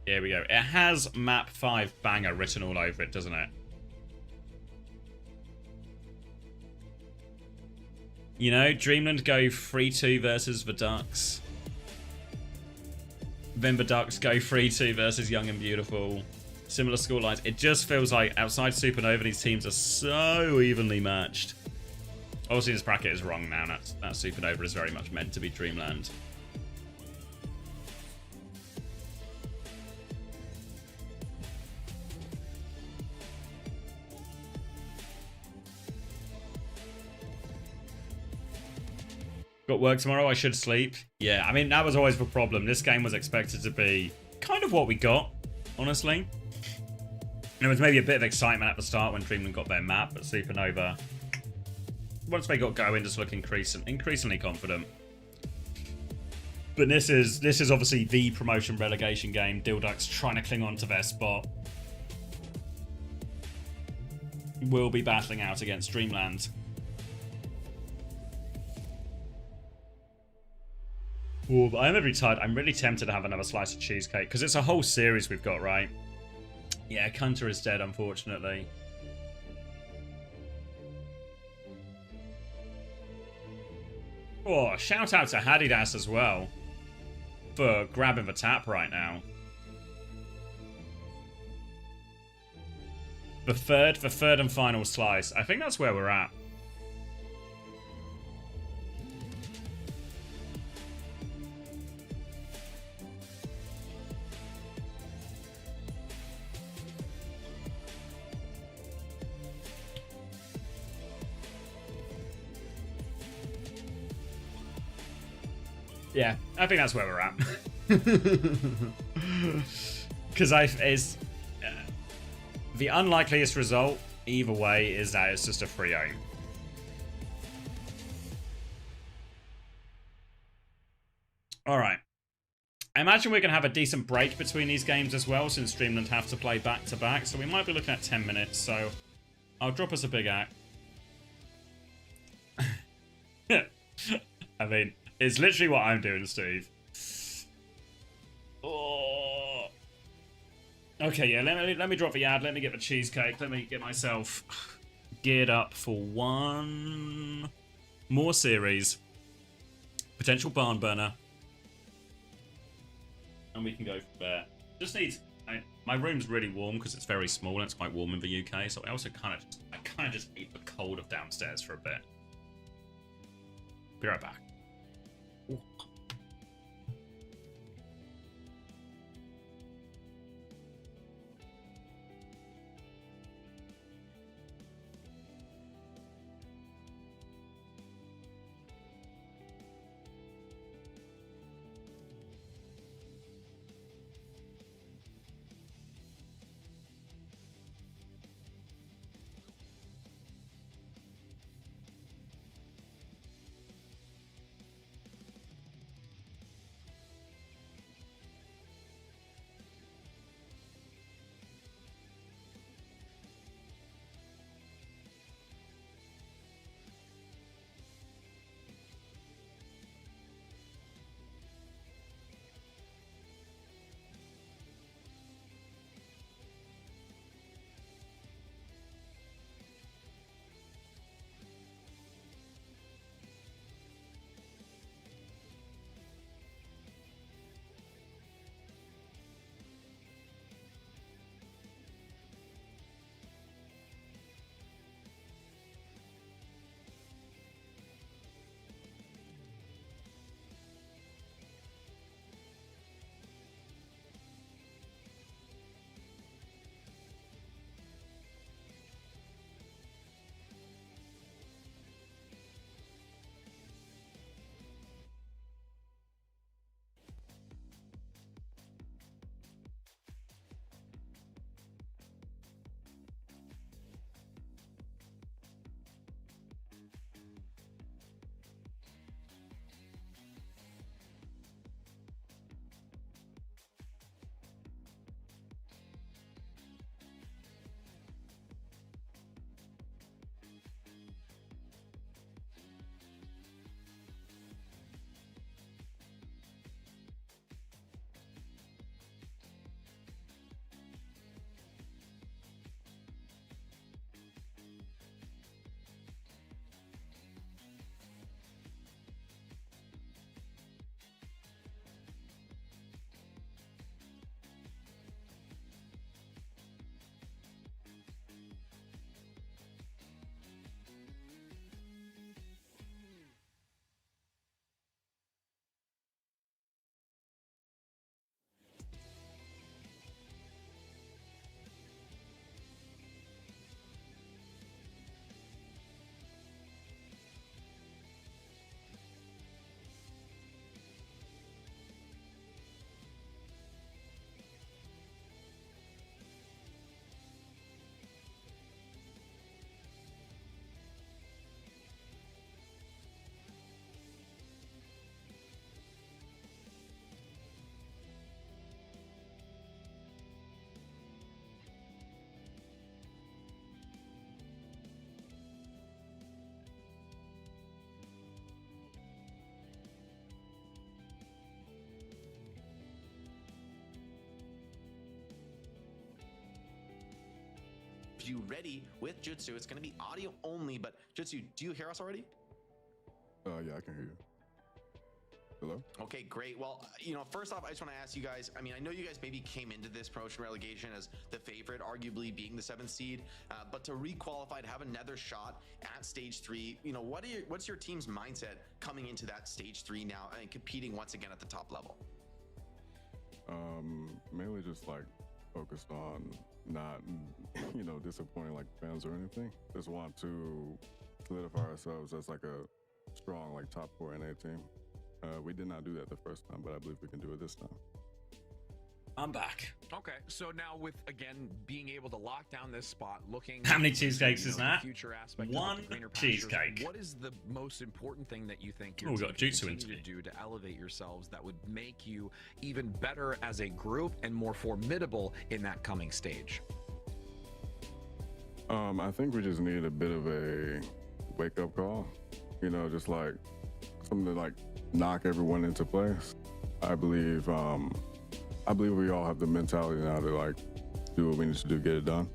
Speaker 1: Here we go. It has map 5 banger written all over it, doesn't it? You know, Dreamland go 3-2 versus the Ducks. Then the Ducks go 3-2 versus Young and Beautiful. Similar score lines. It just feels like outside Supernova, these teams are so evenly matched. Obviously, this bracket is wrong now. That Supernova is very much meant to be Dreamland. Got work tomorrow, I should sleep. Yeah, I mean, that was always the problem. This game was expected to be kind of what we got, honestly. There was maybe a bit of excitement at the start when Dreamland got their map, but Supernova, once they got going, just looked increasingly confident. But this is obviously the promotion relegation game. Dilducks trying to cling on to their spot. Will be battling out against Dreamland. Ooh, but I'm really tired. I'm really tempted to have another slice of cheesecake because it's a whole series we've got, right? Yeah, Kunter is dead, unfortunately. Oh, shout out to Hadidas as well for grabbing the tap right now. The third and final slice. I think that's where we're at. Yeah, I think that's where we're at. Because the unlikeliest result, either way, is that it's just a free aim. Alright. I imagine we're going to have a decent break between these games as well, since Dreamland have to play back-to-back, so we might be looking at 10 minutes, so I'll drop us a big act. I mean... It's literally what I'm doing, Steve. Oh. Okay, yeah, let me drop the ad. Let me get the cheesecake. Let me get myself geared up for one more series. Potential barn burner. And we can go from there. Just needs... my room's really warm because it's very small and it's quite warm in the UK. So I also kind of just need the cold of downstairs for a bit. Be right back. Ooh.
Speaker 10: interview ready with Jutsu. It's going to be audio only, but Jutsu, do you hear us already?
Speaker 14: Yeah, I can hear you. Hello?
Speaker 10: Okay, great. Well, first off, I just want to ask you guys, I mean, I know you guys maybe came into this promotion relegation as the favorite, arguably being the 7th seed, but to requalify, to have another shot at stage 3, what's your team's mindset coming into that stage 3 now and competing once again at the top level?
Speaker 14: Mainly just like focused on not, disappointing like fans or anything. Just want to solidify ourselves as like a strong like top 4 NA team. We did not do that the first time, but I believe we can do it this time.
Speaker 1: I'm back.
Speaker 12: Okay, so now with, again, being able to lock down this spot, looking...
Speaker 1: How many cheesecakes is that?
Speaker 12: Future aspect
Speaker 1: One
Speaker 12: of the greener
Speaker 1: cheesecake.
Speaker 12: Pastures, what is the most important thing that you think you're
Speaker 1: we got Jutsu
Speaker 12: continue
Speaker 1: interview.
Speaker 12: to do to elevate yourselves that would make you even better as a group and more formidable in that coming stage?
Speaker 14: I think we just need a bit of a wake-up call. Just like something to like knock everyone into place. I believe we all have the mentality now to like do what we need to do, get it done.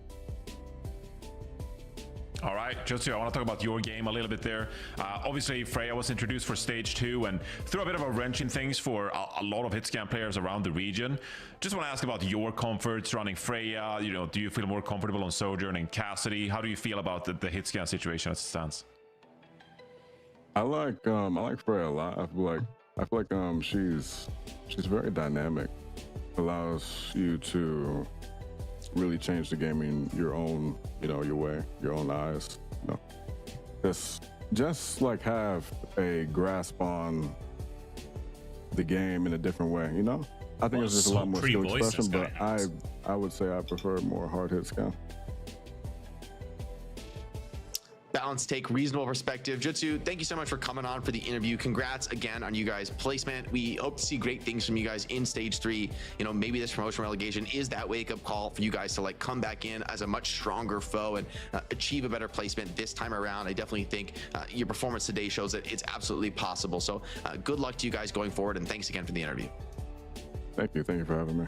Speaker 13: All right, Jutsu, I want to talk about your game a little bit there. Obviously, Freya was introduced for stage 2 and threw a bit of a wrench in things for a lot of hitscan players around the region. Just want to ask about your comforts running Freya. Do you feel more comfortable on Sojourn and Cassidy? How do you feel about the hitscan situation as it stands?
Speaker 14: I like Freya a lot. I feel like she's very dynamic. Allows you to really change the game in your own, your way, your own eyes. Just like have a grasp on the game in a different way. I think it's just a lot more skill expression, but I would say I prefer more hard hit scan.
Speaker 10: Balanced take, reasonable perspective. Jutsu, thank you so much for coming on for the interview. Congrats again on you guys' placement. We hope to see great things from you guys in stage 3. Maybe this promotion relegation is that wake-up call for you guys to like come back in as a much stronger foe and achieve a better placement this time around. I definitely think your performance today shows that it's absolutely possible. So good luck to you guys going forward, and thanks again for the interview.
Speaker 14: Thank you for having me.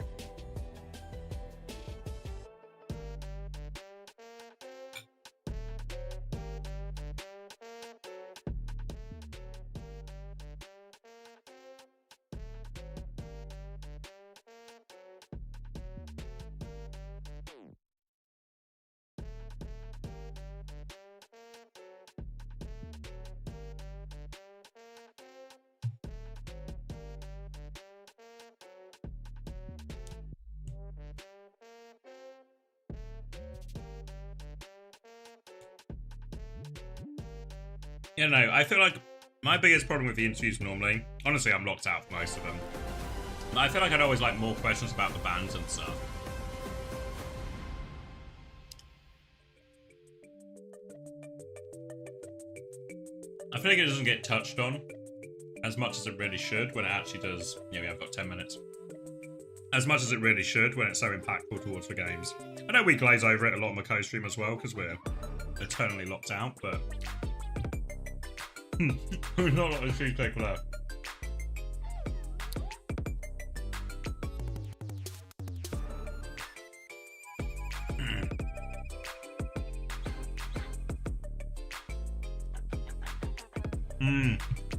Speaker 1: I feel like my biggest problem with the interviews normally, honestly, I'm locked out for most of them. I feel like I'd always like more questions about the bands and stuff. I feel like it doesn't get touched on as much as it really should when it actually does. Yeah, we have got 10 minutes. As much as it really should when it's so impactful towards the games. I know we glaze over it a lot on the co-stream as well because we're eternally locked out, but... There's not a lot of cheesecake left.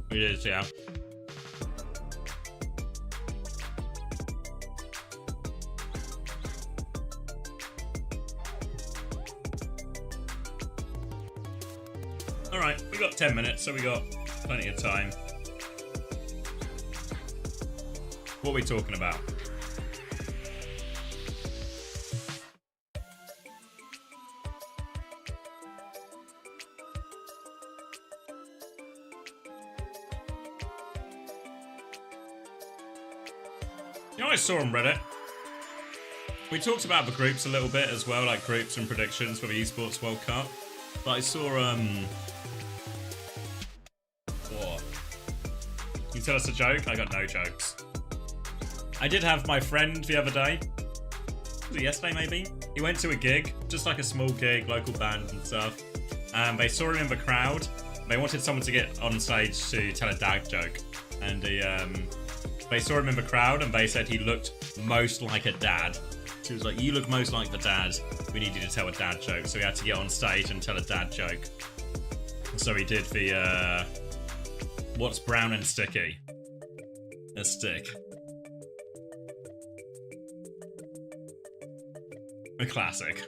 Speaker 1: It is, yeah. Alright, we got 10 minutes, so we got plenty of time. What are we talking about? I saw on Reddit. We talked about the groups a little bit as well, like groups and predictions for the Esports World Cup. But I saw, what? Can you tell us a joke? I got no jokes. I did have my friend the other day. Was it yesterday, maybe? He went to a gig, just like a small gig, local band and stuff. And they saw him in the crowd. They wanted someone to get on stage to tell a dad joke. And he, they saw him in the crowd and they said he looked most like a dad She was like, you look most like the dad. We need you to tell a dad joke. So we had to get on stage and tell a dad joke. So we did the, what's brown and sticky? A stick. A classic.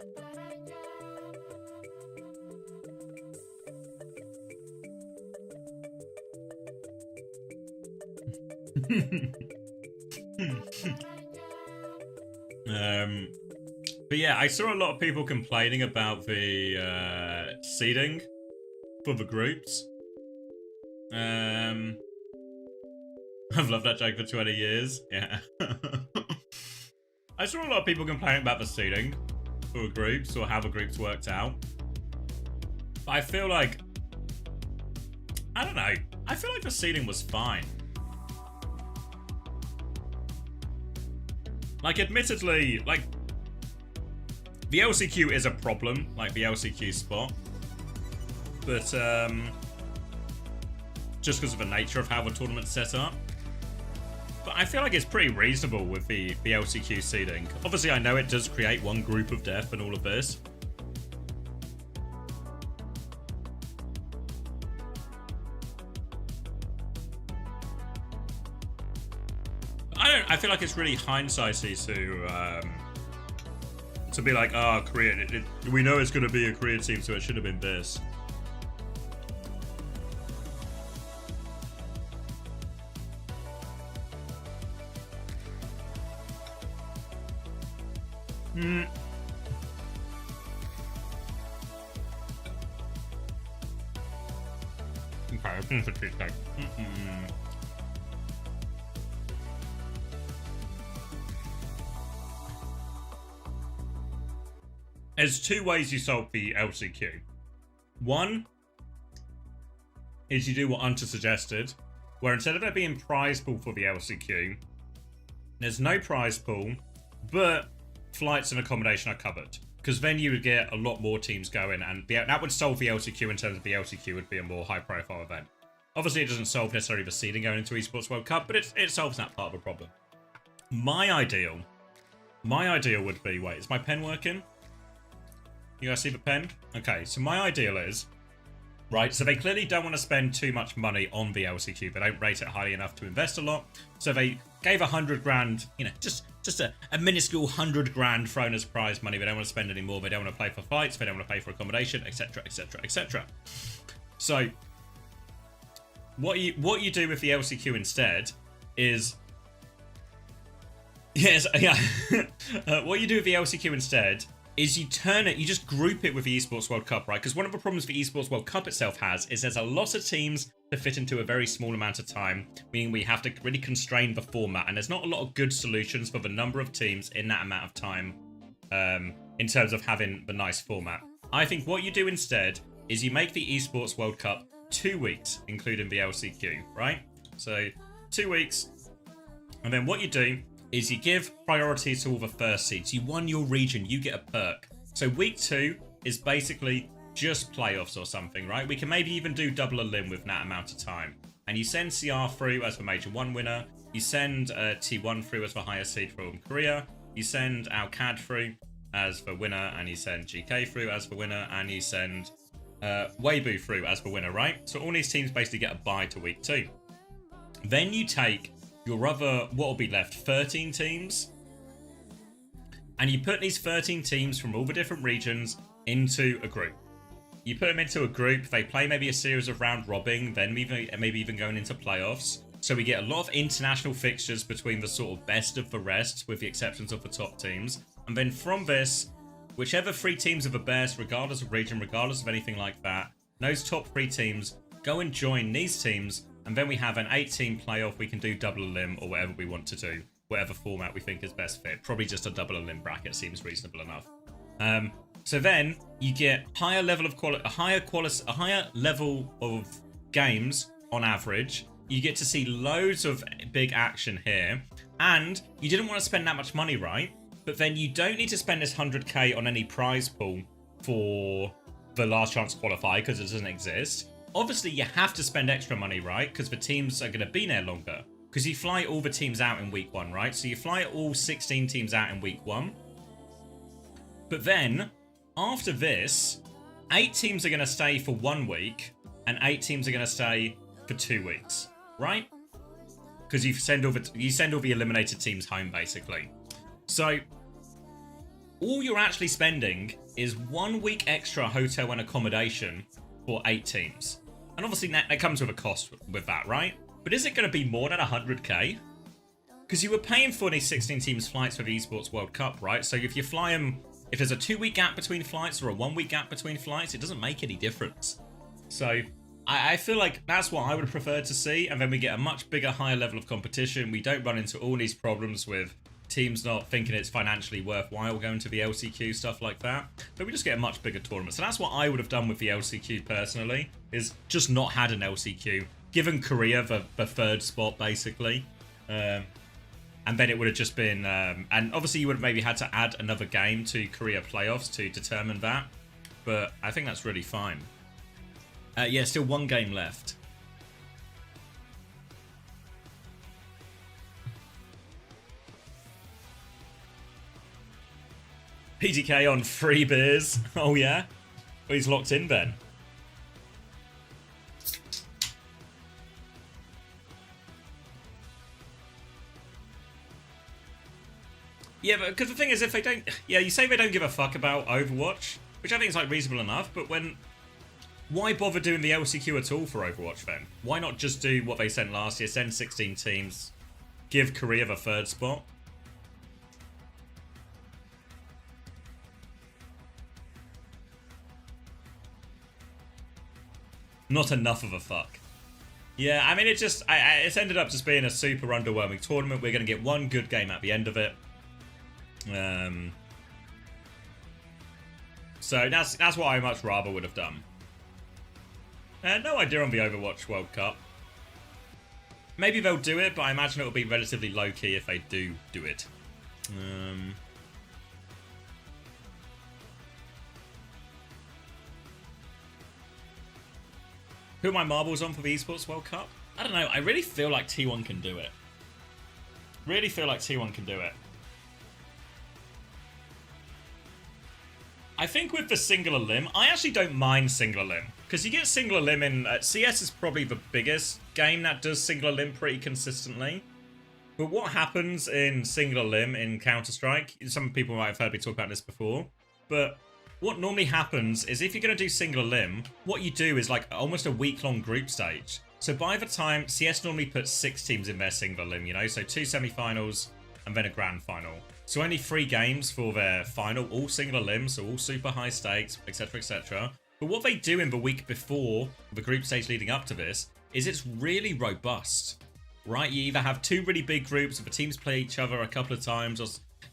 Speaker 1: But yeah, I saw a lot of people complaining about the seeding for the groups. I've loved that joke for 20 years. Yeah. I saw a lot of people complaining about the seeding for groups or how the groups worked out. But I feel like, I don't know. I feel like the seeding was fine. Like, admittedly, like, the LCQ is a problem, like the LCQ spot. But, just because of the nature of how the tournament's set up. But I feel like it's pretty reasonable with the LCQ seeding. Obviously, I know it does create one group of death and all of this. I feel like it's really hindsighty to be like, oh, Korea, we know it's going to be a Korea team, so it should have been this. Okay, I think it's a cheesecake. There's two ways you solve the LCQ. One is you do what Hunter suggested, where instead of there being prize pool for the LCQ, there's no prize pool, but flights and accommodation are covered. Because then you would get a lot more teams going, and that would solve the LCQ in terms of the LCQ would be a more high-profile event. Obviously, it doesn't solve necessarily the seeding going into Esports World Cup, but it solves that part of the problem. My ideal would be, wait, is my pen working? You guys see the pen? Okay, so my ideal is, right, so they clearly don't want to spend too much money on the LCQ. They don't rate it highly enough to invest a lot. So they gave 100 grand, you know, just a minuscule 100 grand thrown as prize money. They don't want to spend any more. They don't want to pay for flights. They don't want to pay for accommodation, etc., etc., etc. So what you do with the LCQ instead is, yes, yeah. What you do with the LCQ instead is you turn it, you just group it with the Esports World Cup, right? Because one of the problems the Esports World Cup itself has is there's a lot of teams to fit into a very small amount of time, meaning we have to really constrain the format, and there's not a lot of good solutions for the number of teams in that amount of time in terms of having the nice format. I think what you do instead is you make the Esports World Cup 2 weeks, including the LCQ, right? So 2 weeks, and then what you do is you give priority to all the first seeds. You won your region, you get a perk. So week 2 is basically just playoffs or something, right? We can maybe even do double a limb with that amount of time. And you send CR through as the Major 1 winner. You send T1 through as the highest seed from Korea. You send Al-Cad through as the winner, and you send GK through as the winner, and you send Weibo through as the winner, right? So all these teams basically get a bye to week 2. Then you take your other, what will be left, 13 teams, and you put these 13 teams from all the different regions into a group. You put them into a group, they play maybe a series of round robin, then maybe even going into playoffs. So we get a lot of international fixtures between the sort of best of the rest, with the exceptions of the top teams. And then from this, whichever 3 teams are the best, regardless of region, regardless of anything like that, those top 3 teams go and join these teams. And then we have an 8-team playoff. We can do double a limb or whatever we want to do, whatever format we think is best fit. Probably just a double a limb bracket seems reasonable enough. So then you get higher level of a higher level of games on average. You get to see loads of big action here, and you didn't want to spend that much money, right? But then you don't need to spend this 100k on any prize pool for the last chance to qualify because it doesn't exist. Obviously, you have to spend extra money, right? Because the teams are going to be there longer. Because you fly all the teams out in week 1, right? So you fly all 16 teams out in week 1. But then, after this, 8 teams are going to stay for 1 week, and 8 teams are going to stay for 2 weeks, right? Because you send all the eliminated teams home, basically. So, all you're actually spending is 1 week extra hotel and accommodation for 8 teams. And obviously that comes with a cost with that, right? But is it going to be more than 100k? Because you were paying for these 16 teams flights for the Esports World Cup, right? So if you fly them, if there's a 2-week gap between flights or a 1-week gap between flights, it doesn't make any difference. So I feel like that's what I would prefer to see. And then we get a much bigger, higher level of competition. We don't run into all these problems with teams not thinking it's financially worthwhile going to the LCQ, stuff like that. But we just get a much bigger tournament. So that's what I would have done with the LCQ personally, is just not had an LCQ, given Korea the third spot, basically. And then it would have just been... and obviously you would have maybe had to add another game to Korea playoffs to determine that. But I think that's really fine. Yeah, still 1 game left. PTK on 3 beers. Oh, yeah? Well, he's locked in then. Yeah, but because the thing is, if they don't... Yeah, you say they don't give a fuck about Overwatch, which I think is, like, reasonable enough, but when... Why bother doing the LCQ at all for Overwatch, then? Why not just do what they sent last year, send 16 teams, give Korea the 3rd spot? Not enough of a fuck. Yeah, I mean, it just... it's ended up just being a super underwhelming tournament. We're going to get 1 good game at the end of it. So that's what I much rather would have done. No idea on the Overwatch World Cup. Maybe they'll do it, but I imagine it'll be relatively low-key if they do it. Who are my marbles on for the Esports World Cup? I don't know. I really feel like T1 can do it. Really feel like T1 can do it. I think with the single elim, I actually don't mind single elim. Because you get single elim in... CS is probably the biggest game that does single elim pretty consistently. But what happens in single elim in Counter-Strike... Some people might have heard me talk about this before. But what normally happens is if you're going to do single elim, what you do is like almost a week-long group stage. So by the time... CS normally puts 6 teams in their single elim, you know? So 2 semi-finals and then a grand final. So only 3 games for their final, all single elim, so all super high stakes, etc, etc. But what they do in the week before the group stage leading up to this is it's really robust, right? You either have 2 really big groups, or the teams play each other a couple of times, or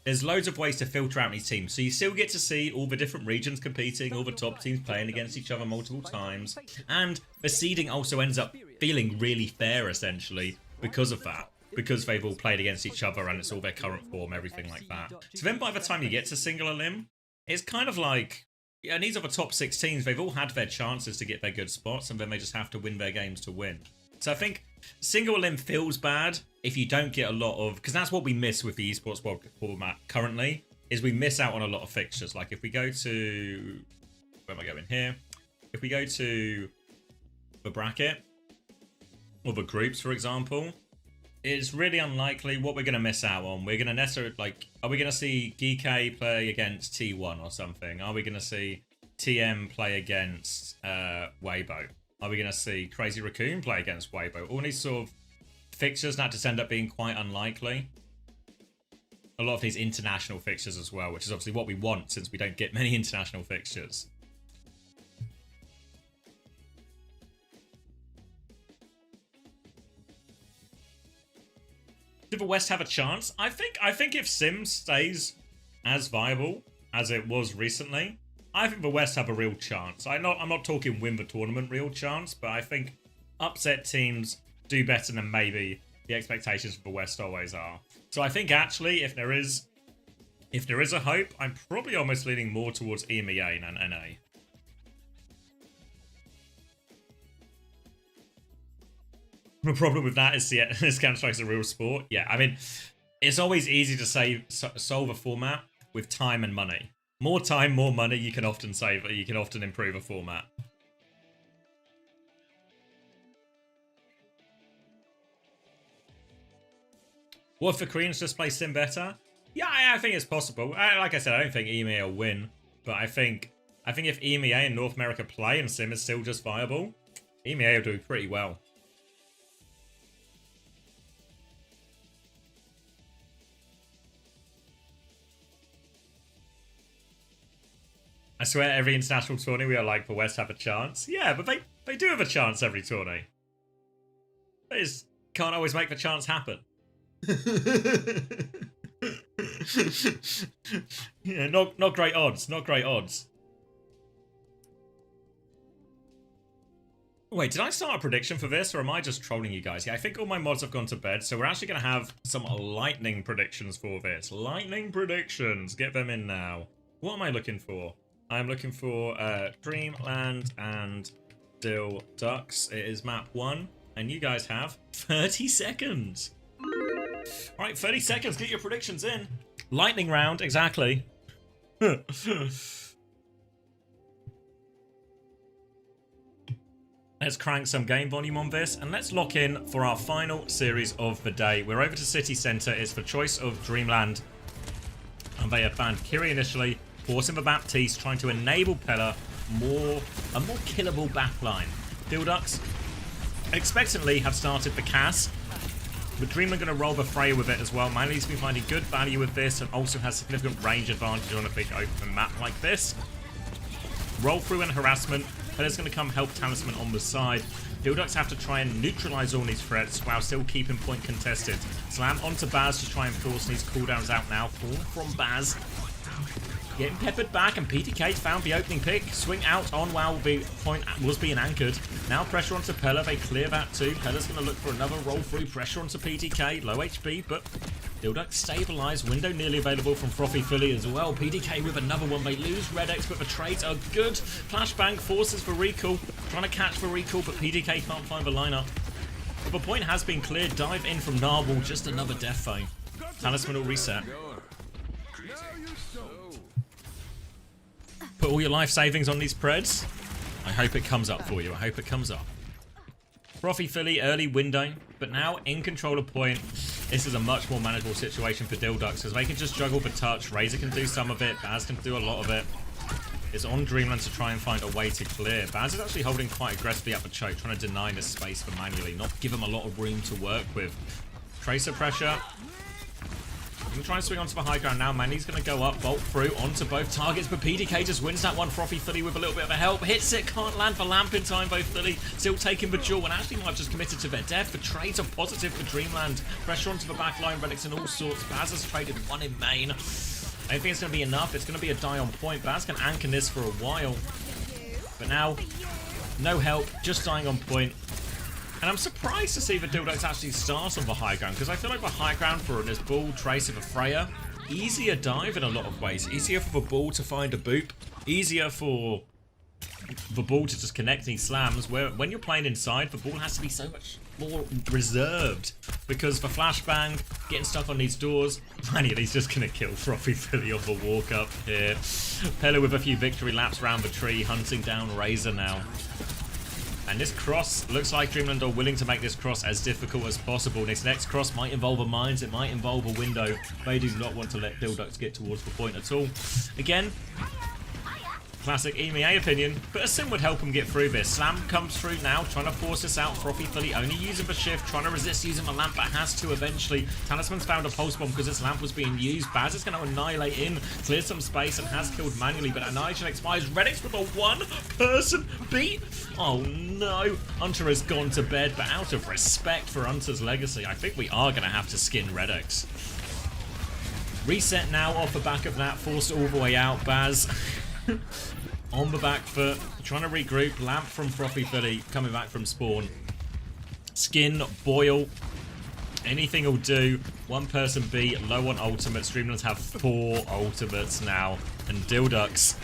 Speaker 1: there's loads of ways to filter out these teams. So you still get to see all the different regions competing, all the top teams playing against each other multiple times, and the seeding also ends up feeling really fair, essentially, because of that. Because they've all played against each other and it's all their current form, everything like that. So then by the time you get to single elim, it's kind of like... Yeah, these are the top 6 teams. They've all had their chances to get their good spots, and then they just have to win their games to win. So I think single elim feels bad if you don't get a lot of... Because that's what we miss with the Esports World Cup format currently, is we miss out on a lot of fixtures. Like if we go to... Where am I going here? If we go to the bracket, or the groups, for example... It's really unlikely what we're going to miss out on. We're going to necessarily, like, are we going to see GK play against T1 or something? Are we going to see TM play against Weibo? Are we going to see Crazy Raccoon play against Weibo? All these sort of fixtures that just end up being quite unlikely. A lot of these international fixtures as well, which is obviously what we want since we don't get many international fixtures. Did the West have a chance? I think if Sims stays as viable as it was recently, I think the West have a real chance. I'm not talking win the tournament real chance, but I think upset teams do better than maybe the expectations for the West always are. So I think actually if there is a hope, I'm probably almost leaning more towards EMEA than NA. The problem with that is this Counter-Strike's a real sport. Yeah, I mean, it's always easy to solve a format with time and money. More time, more money, you can often save, you can often improve a format. What if the Koreans just play Sim better? Yeah, I think it's possible. Like I said, I don't think EMEA will win, but I think if EMEA and North America play and Sim is still just viable, EMEA will do pretty well. I swear every international tourney we are like, the West have a chance. Yeah, but they do have a chance every tourney. They just can't always make the chance happen. Yeah, not great odds. Not great odds. Wait, did I start a prediction for this, or am I just trolling you guys? Yeah, I think all my mods have gone to bed, so we're actually going to have some lightning predictions for this. Lightning predictions. Get them in now. What am I looking for? I'm looking for Dreamland and Dill Ducks. It is map 1, and you guys have 30 seconds. All right, 30 seconds. Get your predictions in. Lightning round, exactly. Let's crank some game volume on this, and let's lock in for our final series of the day. We're over to City Centre. It's the choice of Dreamland, and they have banned Kiri initially, forcing the Baptiste, trying to enable Pella a more killable backline. Dill Ducks expectantly have started the Cass, but Dreamland going to roll the Freya with it as well. Manly's been finding good value with this and also has significant range advantage on a big open map like this. Roll through and harassment. Pella's going to come help Talisman on the side. Dill Ducks have to try and neutralise all these threats while still keeping point contested. Slam onto Baz to try and force these cooldowns out now. Fall from Baz. Getting peppered back, and PTK found the opening pick. Swing out on while the point was being anchored. Now pressure onto Pella. They clear that too. Pella's going to look for another roll through. Pressure onto PTK. Low HP, but Dill Ducks stabilised. Window nearly available from Frothy Philly as well. PTK with another one. They lose Red X, but the trades are good. Flashbang forces for recall. Trying to catch the recall, but PTK can't find the lineup. But the point has been cleared. Dive in from Narwhal. Just another death phone. Talisman will reset. Put all your life savings on these Preds. I hope it comes up for you. I hope it comes up. Frothy Philly, early window, but now in control of point. This is a much more manageable situation for Dill Ducks because they can just juggle the touch. Razor can do some of it. Baz can do a lot of it. It's on Dreamland to try and find a way to clear. Baz is actually holding quite aggressively up the choke, trying to deny this space for manually, not give him a lot of room to work with. Tracer pressure. You can try and swing onto the high ground now. Manny's going to go up, bolt through onto both targets, but PDK just wins that one. Frothy Philly with a little bit of a help. Hits it, can't land the lamp in time. Both Philly still taking the duel, and actually might have just committed to their death. The trades are positive for Dreamland. Pressure onto the back line, relics and all sorts. Baz has traded one in main. I don't think it's going to be enough. It's going to be a die on point. Baz can anchor this for a while. But now, no help, just dying on point. And I'm surprised to see the Dill Ducks actually start on the high ground, because I feel like the high ground for this ball, Tracer for Freya, easier dive in a lot of ways. Easier for the ball to find a boop. Easier for the ball to just connect these slams, where when you're playing inside, the ball has to be so much more reserved. Because for flashbang, getting stuck on these doors, he's just going to kill Frothy Philly off a walk up here. Pella with a few victory laps around the tree, hunting down Razor now. And this cross looks like Dreamland are willing to make this cross as difficult as possible. This next cross might involve a mines, it might involve a window. They do not want to let Dill Ducks get towards the point at all. Again, classic EMEA opinion, but a sim would help him get through this. Slam comes through now, trying to force this out. Frothy Philly only using the shift, trying to resist using the lamp, but has to eventually. Talisman's found a pulse bomb because this lamp was being used. Baz is going to annihilate in, clear some space, and has killed manually, but Annihilation expires. Redix with a one-person beat. Oh no, Hunter has gone to bed, but out of respect for Hunter's legacy, I think we are going to have to skin Redix. Reset now off the back of that, forced all the way out. Baz on the back foot, trying to regroup. Lamp from Frothy Philly coming back from spawn. Skin, boil, anything will do. One person B, low on ultimates. Dreamlands have 4 ultimates now, and Dill Ducks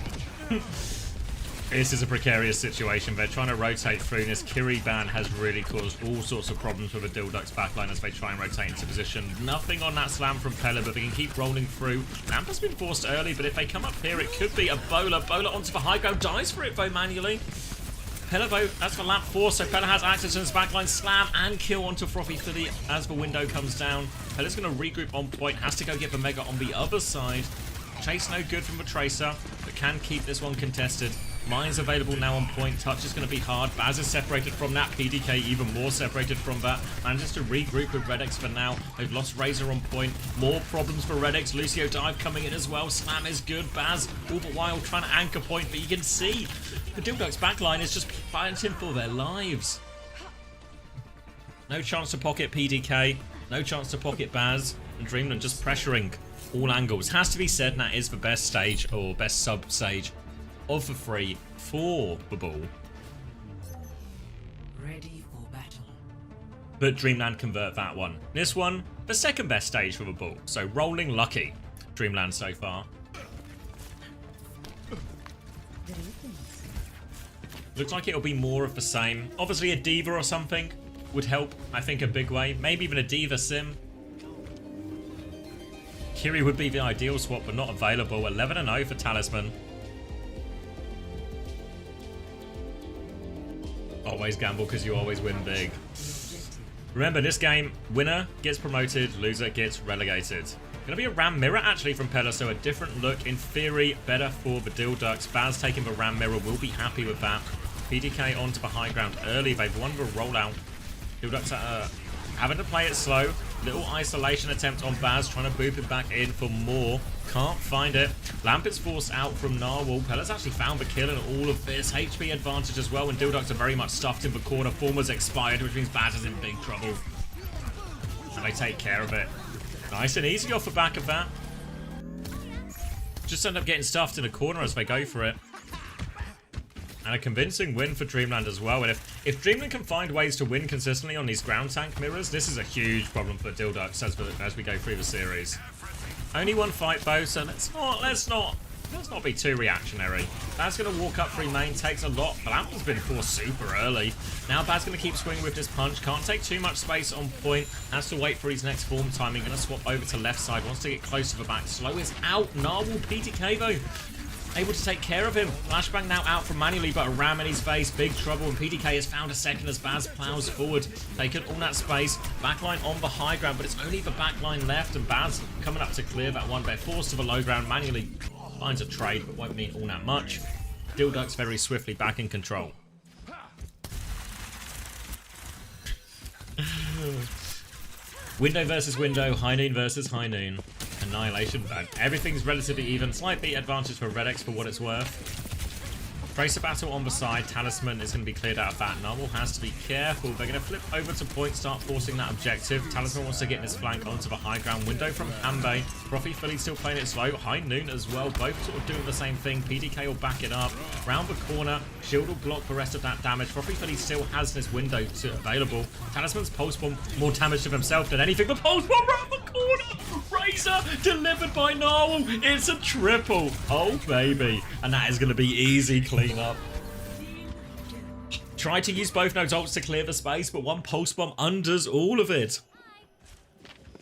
Speaker 1: This is a precarious situation. They're trying to rotate through this. Kiriban has really caused all sorts of problems for the Dildux backline as they try and rotate into position. Nothing on that slam from Pella, but they can keep rolling through. Lamp has been forced early, but if they come up here, it could be a Bowler. Bowler onto the high ground, dies for it though manually. Pella though, that's for Lamp 4, so Pella has access to his backline. Slam and kill onto Frothy Philly as the window comes down. Pella's going to regroup on point, has to go get the Mega on the other side. Chase no good from the Tracer, but can keep this one contested. Mine's available now on point. Touch is going to be hard. Baz is separated from that. PDK even more separated from that. Manages to regroup with Redx for now. They've lost Razor on point. More problems for Redx. Lucio dive coming in as well. Slam is good. Baz all the while trying to anchor point, but you can see the Dildux backline is just fighting for their lives. No chance to pocket PDK. No chance to pocket Baz. And Dreamland just pressuring all angles. Has to be said, and that is the best stage or best sub stage of the three for the ball.
Speaker 9: Ready for battle.
Speaker 1: But Dreamland convert that one. This one, the second best stage for the ball. So rolling lucky, Dreamland so far. Looks like it'll be more of the same. Obviously a Diva or something would help, I think, a big way. Maybe even a Diva Sim. Kiri would be the ideal swap, but not available. 11-0 for Talisman. Always gamble because you always win big. Remember, this game, winner gets promoted, loser gets relegated. Gonna be a Ram Mirror actually from Pella, so a different look. In theory, better for the Dildux. Baz taking the Ram Mirror, will be happy with that. PDK onto the high ground early. They've won the rollout. Dildux having to play it slow. Little isolation attempt on Baz, trying to boop it back in for more. Can't find it. Lamp is forced out from Narwhal. Pella's actually found the kill in all of this. HP advantage as well, and Dildux are very much stuffed in the corner. Form was expired, which means Baz is in big trouble. And they take care of it. Nice and easy off the back of that. Just end up getting stuffed in a corner as they go for it. And a convincing win for Dreamland as well. And if Dreamland can find ways to win consistently on these ground tank mirrors, this is a huge problem for Dildux as we go through the series. Only one fight though, so let's not be too reactionary. Baz gonna walk up free main, takes a lot. Lamp has been forced super early. Now Baz gonna keep swinging with this punch. Can't take too much space on point. Has to wait for his next form timing. Gonna swap over to left side. Wants to get close to the back. Slow is out. Narwhal PDK though. Able to take care of him. Flashbang now out from manually, but a ram in his face. Big trouble, and PDK has found a second as Baz plows forward. Taking all that space. Backline on the high ground, but it's only the backline left, and Baz coming up to clear that one. They're forced to the low ground manually. Finds a trade, but won't mean all that much. Dildux very swiftly back in control. Window versus window, high noon versus high noon. Annihilation bad. Everything's relatively even. Slight beat advantage for Redx for what it's worth. Tracer battle on the side. Talisman is going to be cleared out of that. Narwhal has to be careful. They're going to flip over to point, start forcing that objective. Talisman wants to get in his flank onto the high ground. Window from Hanbei. Frothy Philly still playing it slow. High noon as well. Both sort of doing the same thing. PDK will back it up. Round the corner. Shield will block the rest of that damage. Frothy Philly still has this window available. Talisman's pulse bomb more damage to himself than anything. The pulse bomb round the corner. Razor delivered by Narwhal. It's a triple. Oh baby. And that is going to be easy clean up. Tried to use both nodes ults to clear the space, but one pulse bomb undoes all of it.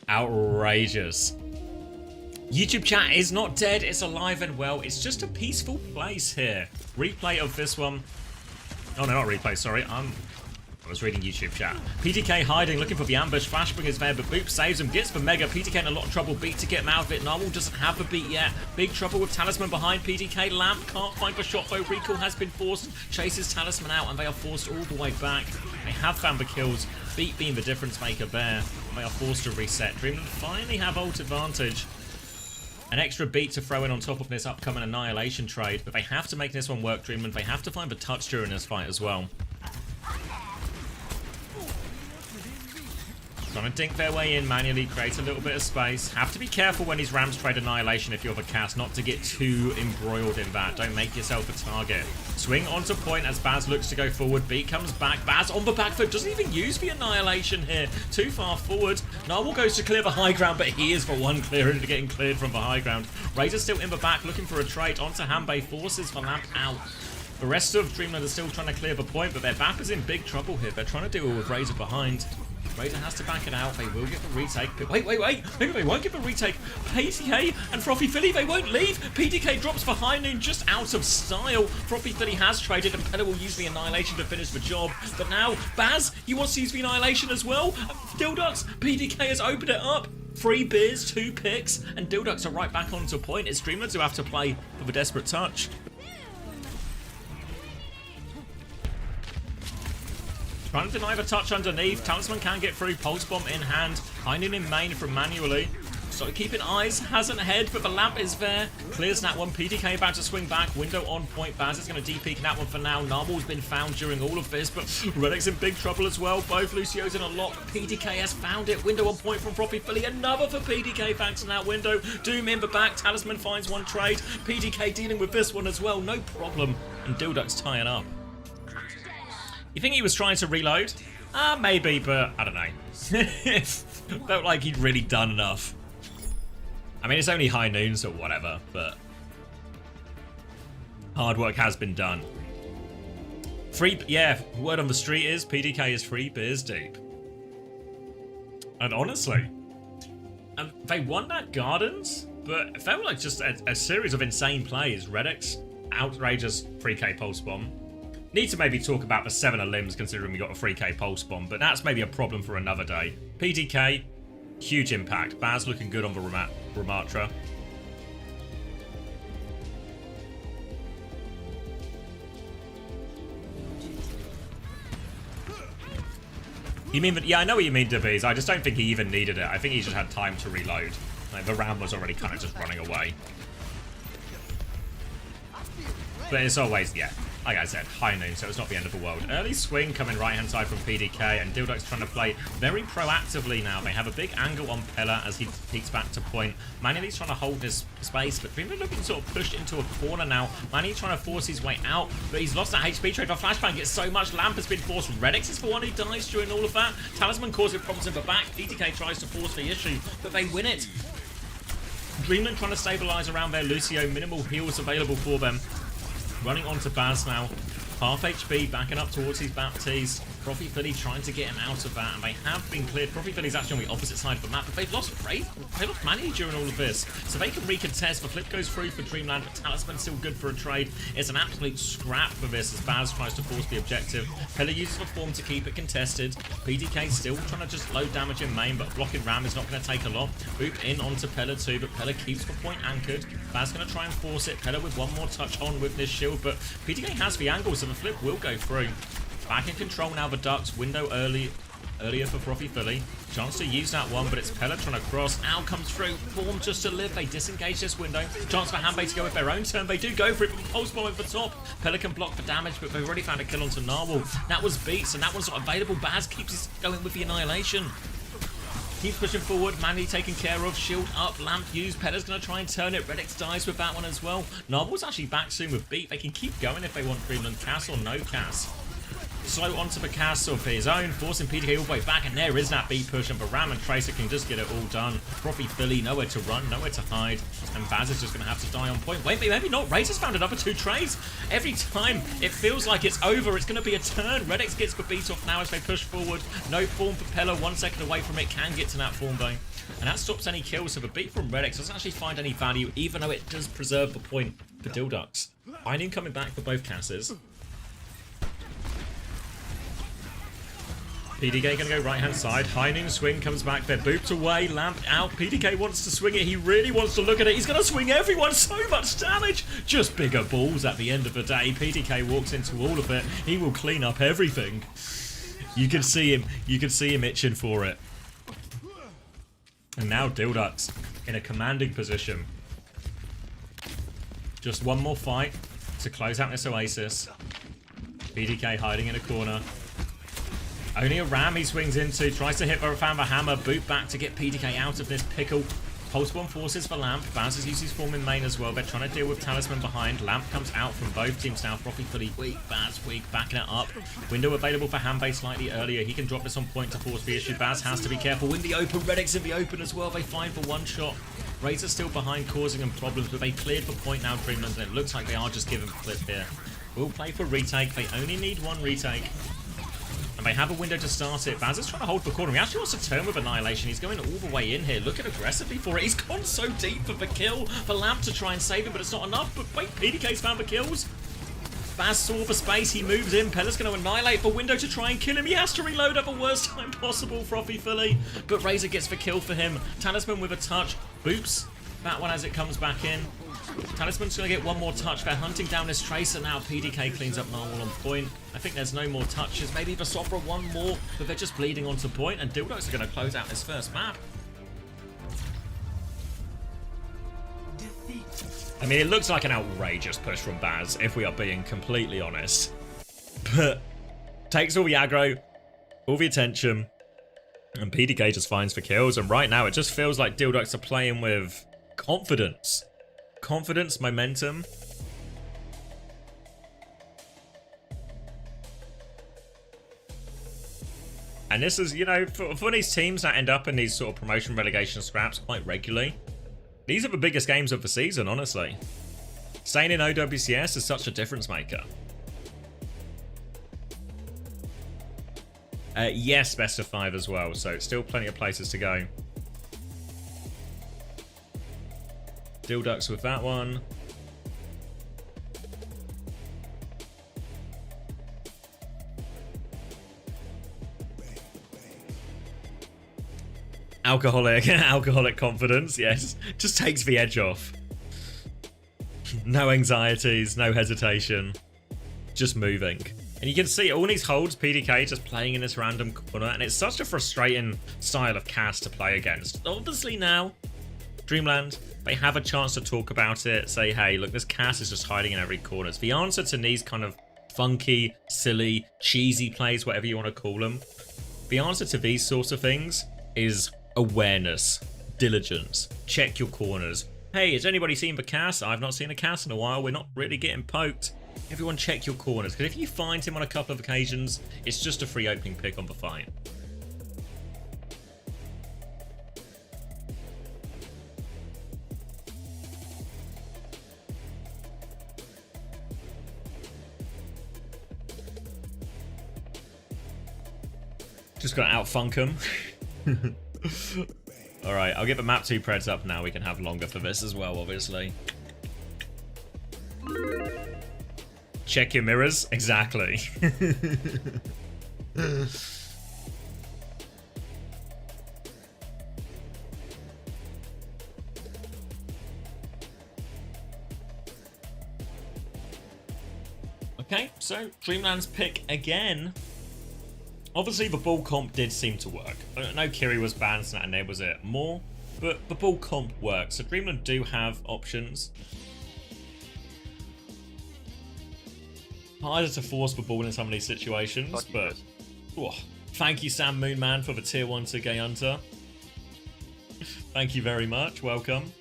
Speaker 1: Outrageous. YouTube chat is not dead, it's alive and well. It's just a peaceful place here. Replay of this one. Oh no, not replay, sorry. I was reading YouTube chat. PDK hiding, looking for the ambush. Flashbang is there, but Boop saves him. Gets the Mega. PDK in a lot of trouble. Beat to get him out of it. Narwhal doesn't have the beat yet. Big trouble with Talisman behind PDK. Lamp can't find the shot though. Recall has been forced. Chases Talisman out, and they are forced all the way back. They have found the kills. Beat being the difference maker there. They are forced to reset. Dreamland finally have ult advantage. An extra beat to throw in on top of this upcoming Annihilation trade, but they have to make this one work, Dreamland. They have to find the touch during this fight as well. Trying to dink their way in manually, create a little bit of space. Have to be careful when these Rams trade Annihilation if you're the cast, not to get too embroiled in that. Don't make yourself a target. Swing onto point as Baz looks to go forward. Beat comes back. Baz on the back foot. Doesn't even use the Annihilation here. Too far forward. Narwhal goes to clear the high ground, but he is the one clearing to getting cleared from the high ground. Razor still in the back, looking for a trade onto Hanbei. Forces the Lamp out. The rest of Dreamland are still trying to clear the point, but their BAP is in big trouble here. They're trying to deal with Razor behind. Razor has to back it out. They will get the retake. But wait. Maybe they won't get the retake. PDK and Frothy Philly, they won't leave. PDK drops behind him just out of style. Frothy Philly has traded, and Pella will use the Annihilation to finish the job. But now, Baz, he wants to use the Annihilation as well. Dildux, PDK has opened it up. 3 beers, 2 picks, and Dildux are right back onto point. It's Dreamlands who have to play for the desperate touch. Trying to deny the touch underneath. Talisman can get through. Pulse Bomb in hand. Hiding in main from manually. So keeping eyes. Hasn't head, but the lamp is there. Clears that one. PDK about to swing back. Window on point. Baz is going to DP that one for now. Narwhal's been found during all of this, but Redek's in big trouble as well. Both Lucio's in a lock. PDK has found it. Window on point from Frothy Philly. Another for PDK thanks to that window. Doom in the back. Talisman finds one trade. PDK dealing with this one as well. No problem. And Dildux tying up. You think he was trying to reload? Maybe, but I don't know. Felt like he'd really done enough. I mean, it's only high noon, so whatever, but hard work has been done. Word on the street is PDK is 3 beers deep. And honestly, they won that Gardens, but it felt like just a series of insane plays. Redek's outrageous 3k Pulse Bomb. Need to maybe talk about the 7 of limbs considering we got a 3k Pulse Bomb, but that's maybe a problem for another day. PDK, huge impact. Baz looking good on the Ramatra. You mean that? Yeah, I know what you mean, Davies. I just don't think he even needed it. I think he just had time to reload. Like, the round was already kind of just running away. But it's always, yeah, like I said, high noon, so it's not the end of the world. Early swing coming right-hand side from PDK, and Dildux trying to play very proactively now. They have a big angle on Pella as he peeks back to point. Manuel's trying to hold this space, but Dreamland looking sort of pushed into a corner now. Manuel trying to force his way out, but he's lost that HP trade. The flashbang gets so much. Lamp has been forced. Redex is the one who dies during all of that. Talisman causing problems in the back. PDK tries to force the issue, but they win it. Dreamland trying to stabilize around their Lucio. Minimal heals available for them. Running onto Baz now. Half HP, backing up towards his Baptiste. Frothy Philly trying to get him out of that, and they have been cleared. Frothy Philly's actually on the opposite side of the map, but they've lost Manny during all of this. So they can recontest. The flip goes through for Dreamland, but Talisman's still good for a trade. It's an absolute scrap for this as Baz tries to force the objective. Pella uses the form to keep it contested. PDK still trying to just load damage in main, but blocking Ram is not going to take a lot. Boop in onto Pella too, but Pella keeps the point anchored. Baz going to try and force it. Pella with one more touch on with this shield, but PDK has the angle, so the flip will go through. Back in control now, the Ducks. Window earlier for Frothy Philly. Chance to use that one, but it's Pella trying to cross. Al comes through. Form just to live. They disengage this window. Chance for Hanbei to go with their own turn. They do go for it, but Pulse Bomb over the top. Pella can block for damage, but they've already found a kill onto Narwhal. That was beats, and that one's not available. Baz keeps going with the Annihilation. Keeps pushing forward. Manny taken care of. Shield up. Lamp used. Pella's going to try and turn it. Redex dies with that one as well. Narwhal's actually back soon with beat. They can keep going if they want Dreamland Cass or no Cass. Slow onto the castle for his own, forcing PDK all the way back, and there is that beat push, and Baram and Tracer can just get it all done. Frothy Philly, nowhere to run, nowhere to hide, and Baz is just going to have to die on point. Wait, maybe not. Razor's found another 2 trades. Every time it feels like it's over, it's going to be a turn. Redex gets the beat off now as they push forward. No form for Pella, 1 second away from it, can get to that form though. And that stops any kills, so the beat from Redex doesn't actually find any value, even though it does preserve the point for Dildux. Binding coming back for both Casses. PDK going to go right-hand side. High noon swing comes back. They're booped away. Lamp out. PDK wants to swing it. He really wants to look at it. He's going to swing everyone. So much damage. Just bigger balls at the end of the day. PDK walks into all of it. He will clean up everything. You can see him. You can see him itching for it. And now Dildux in a commanding position. Just one more fight to close out this Oasis. PDK hiding in a corner. Only a ram he swings into, tries to hit found the hammer, boot back to get PDK out of this pickle. Pulse Bomb forces for Lamp. Baz uses his form in main as well. They're trying to deal with Talisman behind. Lamp comes out from both teams now. Frothy Philly weak, Baz weak, backing it up. Window available for Hanbei slightly earlier. He can drop this on point to force the issue. Baz has to be careful. In the open, Redex in the open as well. They find for one shot. Razor still behind, causing them problems, but they cleared for point now, Dreamland, and it looks like they are just giving a flip here. will play for retake. They only need one retake. And they have a window to start it. Baz is trying to hold the corner. He actually wants to turn with Annihilation. He's going all the way in here, looking aggressively for it. He's gone so deep for the kill. For Lamp to try and save him, but it's not enough. But wait, PDK's found the kills. Baz saw the space. He moves in. Pella's going to annihilate the window to try and kill him. He has to reload at the worst time possible, Frothy Philly. But Razor gets the kill for him. Talisman with a touch. Boops that one as it comes back in. Talisman's going to get one more touch. They're hunting down this Tracer now. PDK cleans up Narwhal on point. I think there's no more touches. Maybe Vasopra one more, but they're just bleeding onto point, and Dildo's are going to close out this first map. I mean, it looks like an outrageous push from Baz, if we are being completely honest. But takes all the aggro, all the attention, and PDK just finds for kills. And right now, it just feels like Dildo's are playing with confidence. Confidence, momentum. And this is, you know, for these teams that end up in these sort of promotion relegation scraps quite regularly, these are the biggest games of the season, honestly. Staying in OWCS is such a difference maker. Yes, best of 5 as well, so still plenty of places to go. Dilducks with that one. Alcoholic confidence, yes. Just takes the edge off. No anxieties, no hesitation. Just moving. And you can see all these holds, PDK just playing in this random corner, and it's such a frustrating style of cast to play against. Obviously now, Dreamland, they have a chance to talk about it, say, hey, look, this cast is just hiding in every corner. The answer to these kind of funky, silly, cheesy plays, whatever you want to call them, the answer to these sorts of things is awareness, diligence, check your corners. Hey, has anybody seen the cast? I've not seen a cast in a while. We're not really getting poked. Everyone check your corners, because if you find him on a couple of occasions, it's just a free opening pick on the fight. Just gotta outfunk him. Alright, I'll get the map 2 preds up now. We can have longer for this as well, obviously. Check your mirrors. Exactly. Okay, so Dreamland's pick again. Obviously, the ball comp did seem to work. I know Kiri was banned, so that enables it more, but the ball comp works. So Dreamland do have options. Harder to force the ball in some of these situations, but oh, thank you, Sam Moonman, for the tier 1 to Gay Hunter. Thank you very much. Welcome.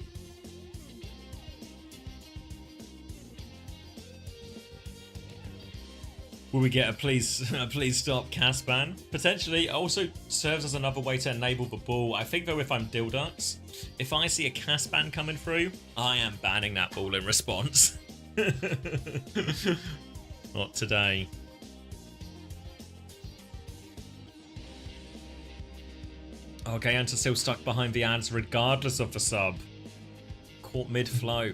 Speaker 1: Will we get a please stop cast ban? Potentially. It also serves as another way to enable the ball. I think though, if I'm Dilducks, if I see a cast ban coming through, I am banning that ball in response. Not today. Okay, Anta still stuck behind the ads regardless of the sub. Caught mid-flow.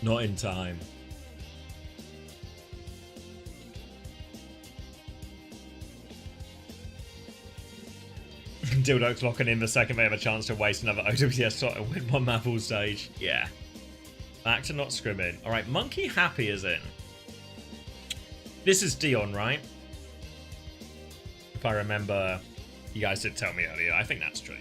Speaker 1: Not in time. Dildo's locking in the second they have a chance to waste another OWCS slot and win one map all stage. Yeah. Back to not scrimming. Alright, Monkey Happy is in. This is Dion, right? If I remember, you guys did tell me earlier. I think that's true.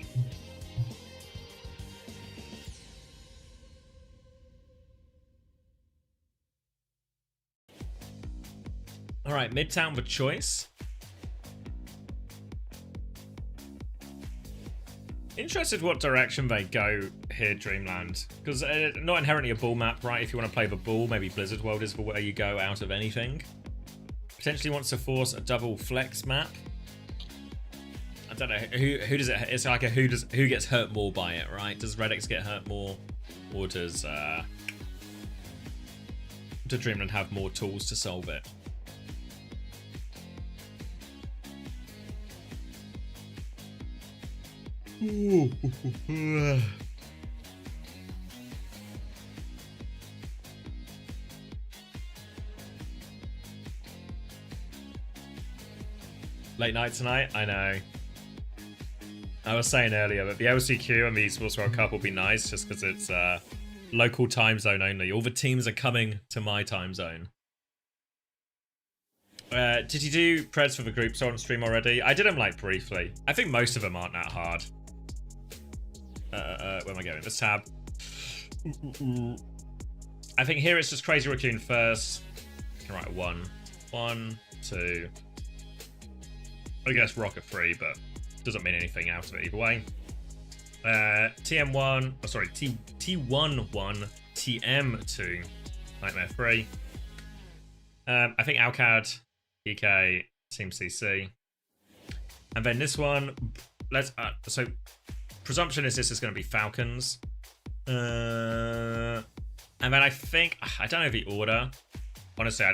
Speaker 1: Alright, Midtown with choice. Interested what direction they go here, Dreamland. Because not inherently a ball map, right? If you want to play the ball, maybe Blizzard World is the way you go out of anything. Potentially wants to force a double flex map. I don't know who does it. It's like a who gets hurt more by it, right? Does Redix get hurt more, or does Dreamland have more tools to solve it? Late night tonight? I know. I was saying earlier that the LCQ and the Esports World Cup will be nice just because it's local time zone only. All the teams are coming to my time zone. Did you do Preds for the groups on stream already? I did them like briefly. I think most of them aren't that hard. Where am I going? This tab. I think here it's just Crazy Raccoon first. I can write 1, 1, 2. I guess Rocket 3, but doesn't mean anything out of it either way. TM1, oh sorry, T1 1, TM2, Nightmare 3. I think Alcad, EK, Team CC. And then this one, let's, so presumption is this is going to be Falcons. And then I think, I don't know the order. Honestly,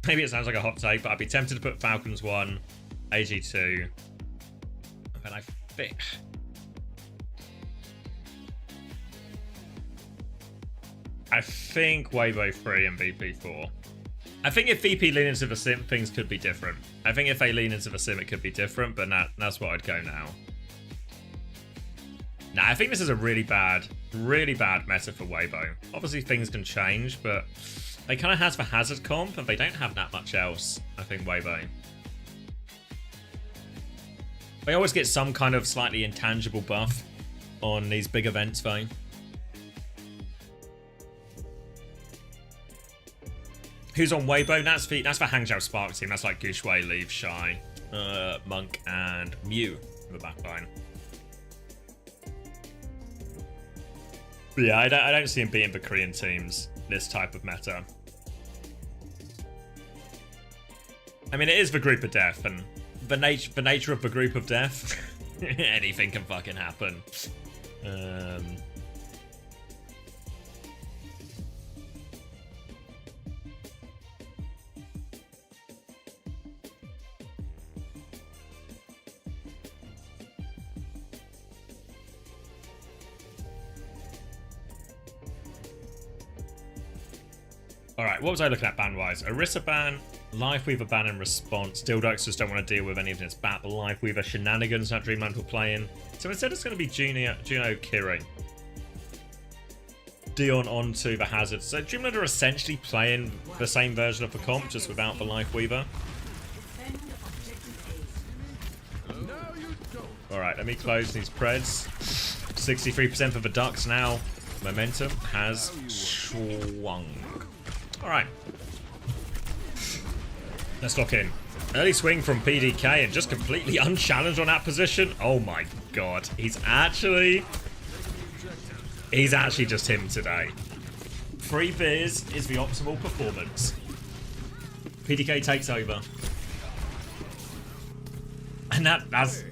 Speaker 1: maybe it sounds like a hot take, but I'd be tempted to put Falcons 1, AG2. And then I think Weibo 3 and VP 4. I think if VP lean into the sim, things could be different. I think if they lean into the sim, it could be different, but that's what I'd go now. Nah, I think this is a really bad meta for Weibo. Obviously, things can change, but they kind of has the hazard comp, and they don't have that much else, I think, Weibo. They always get some kind of slightly intangible buff on these big events, though. Who's on Weibo? That's the Hangzhou Spark team. That's like Gushwei, Leave, Shy, Monk, and Mew in the backline. But yeah, I don't see him beating the Korean teams this type of meta. I mean, it is the group of death, and the nature of the group of death, anything can fucking happen. Alright, what was I looking at ban-wise? Orisa ban, Lifeweaver ban in response. Dildox just don't want to deal with any of this battle Lifeweaver shenanigans that Dreamland will play in. So instead it's going to be Juno Kiri. Dion onto the Hazard. So Dreamland are essentially playing the same version of the comp, just without the Lifeweaver. Alright, let me close these Preds. 63% for the Ducks now. Momentum has swung. Alright. Let's lock in. Early swing from PDK and just completely unchallenged on that position. Oh my god. He's actually just him today. 3 beers is the optimal performance. PDK takes over. And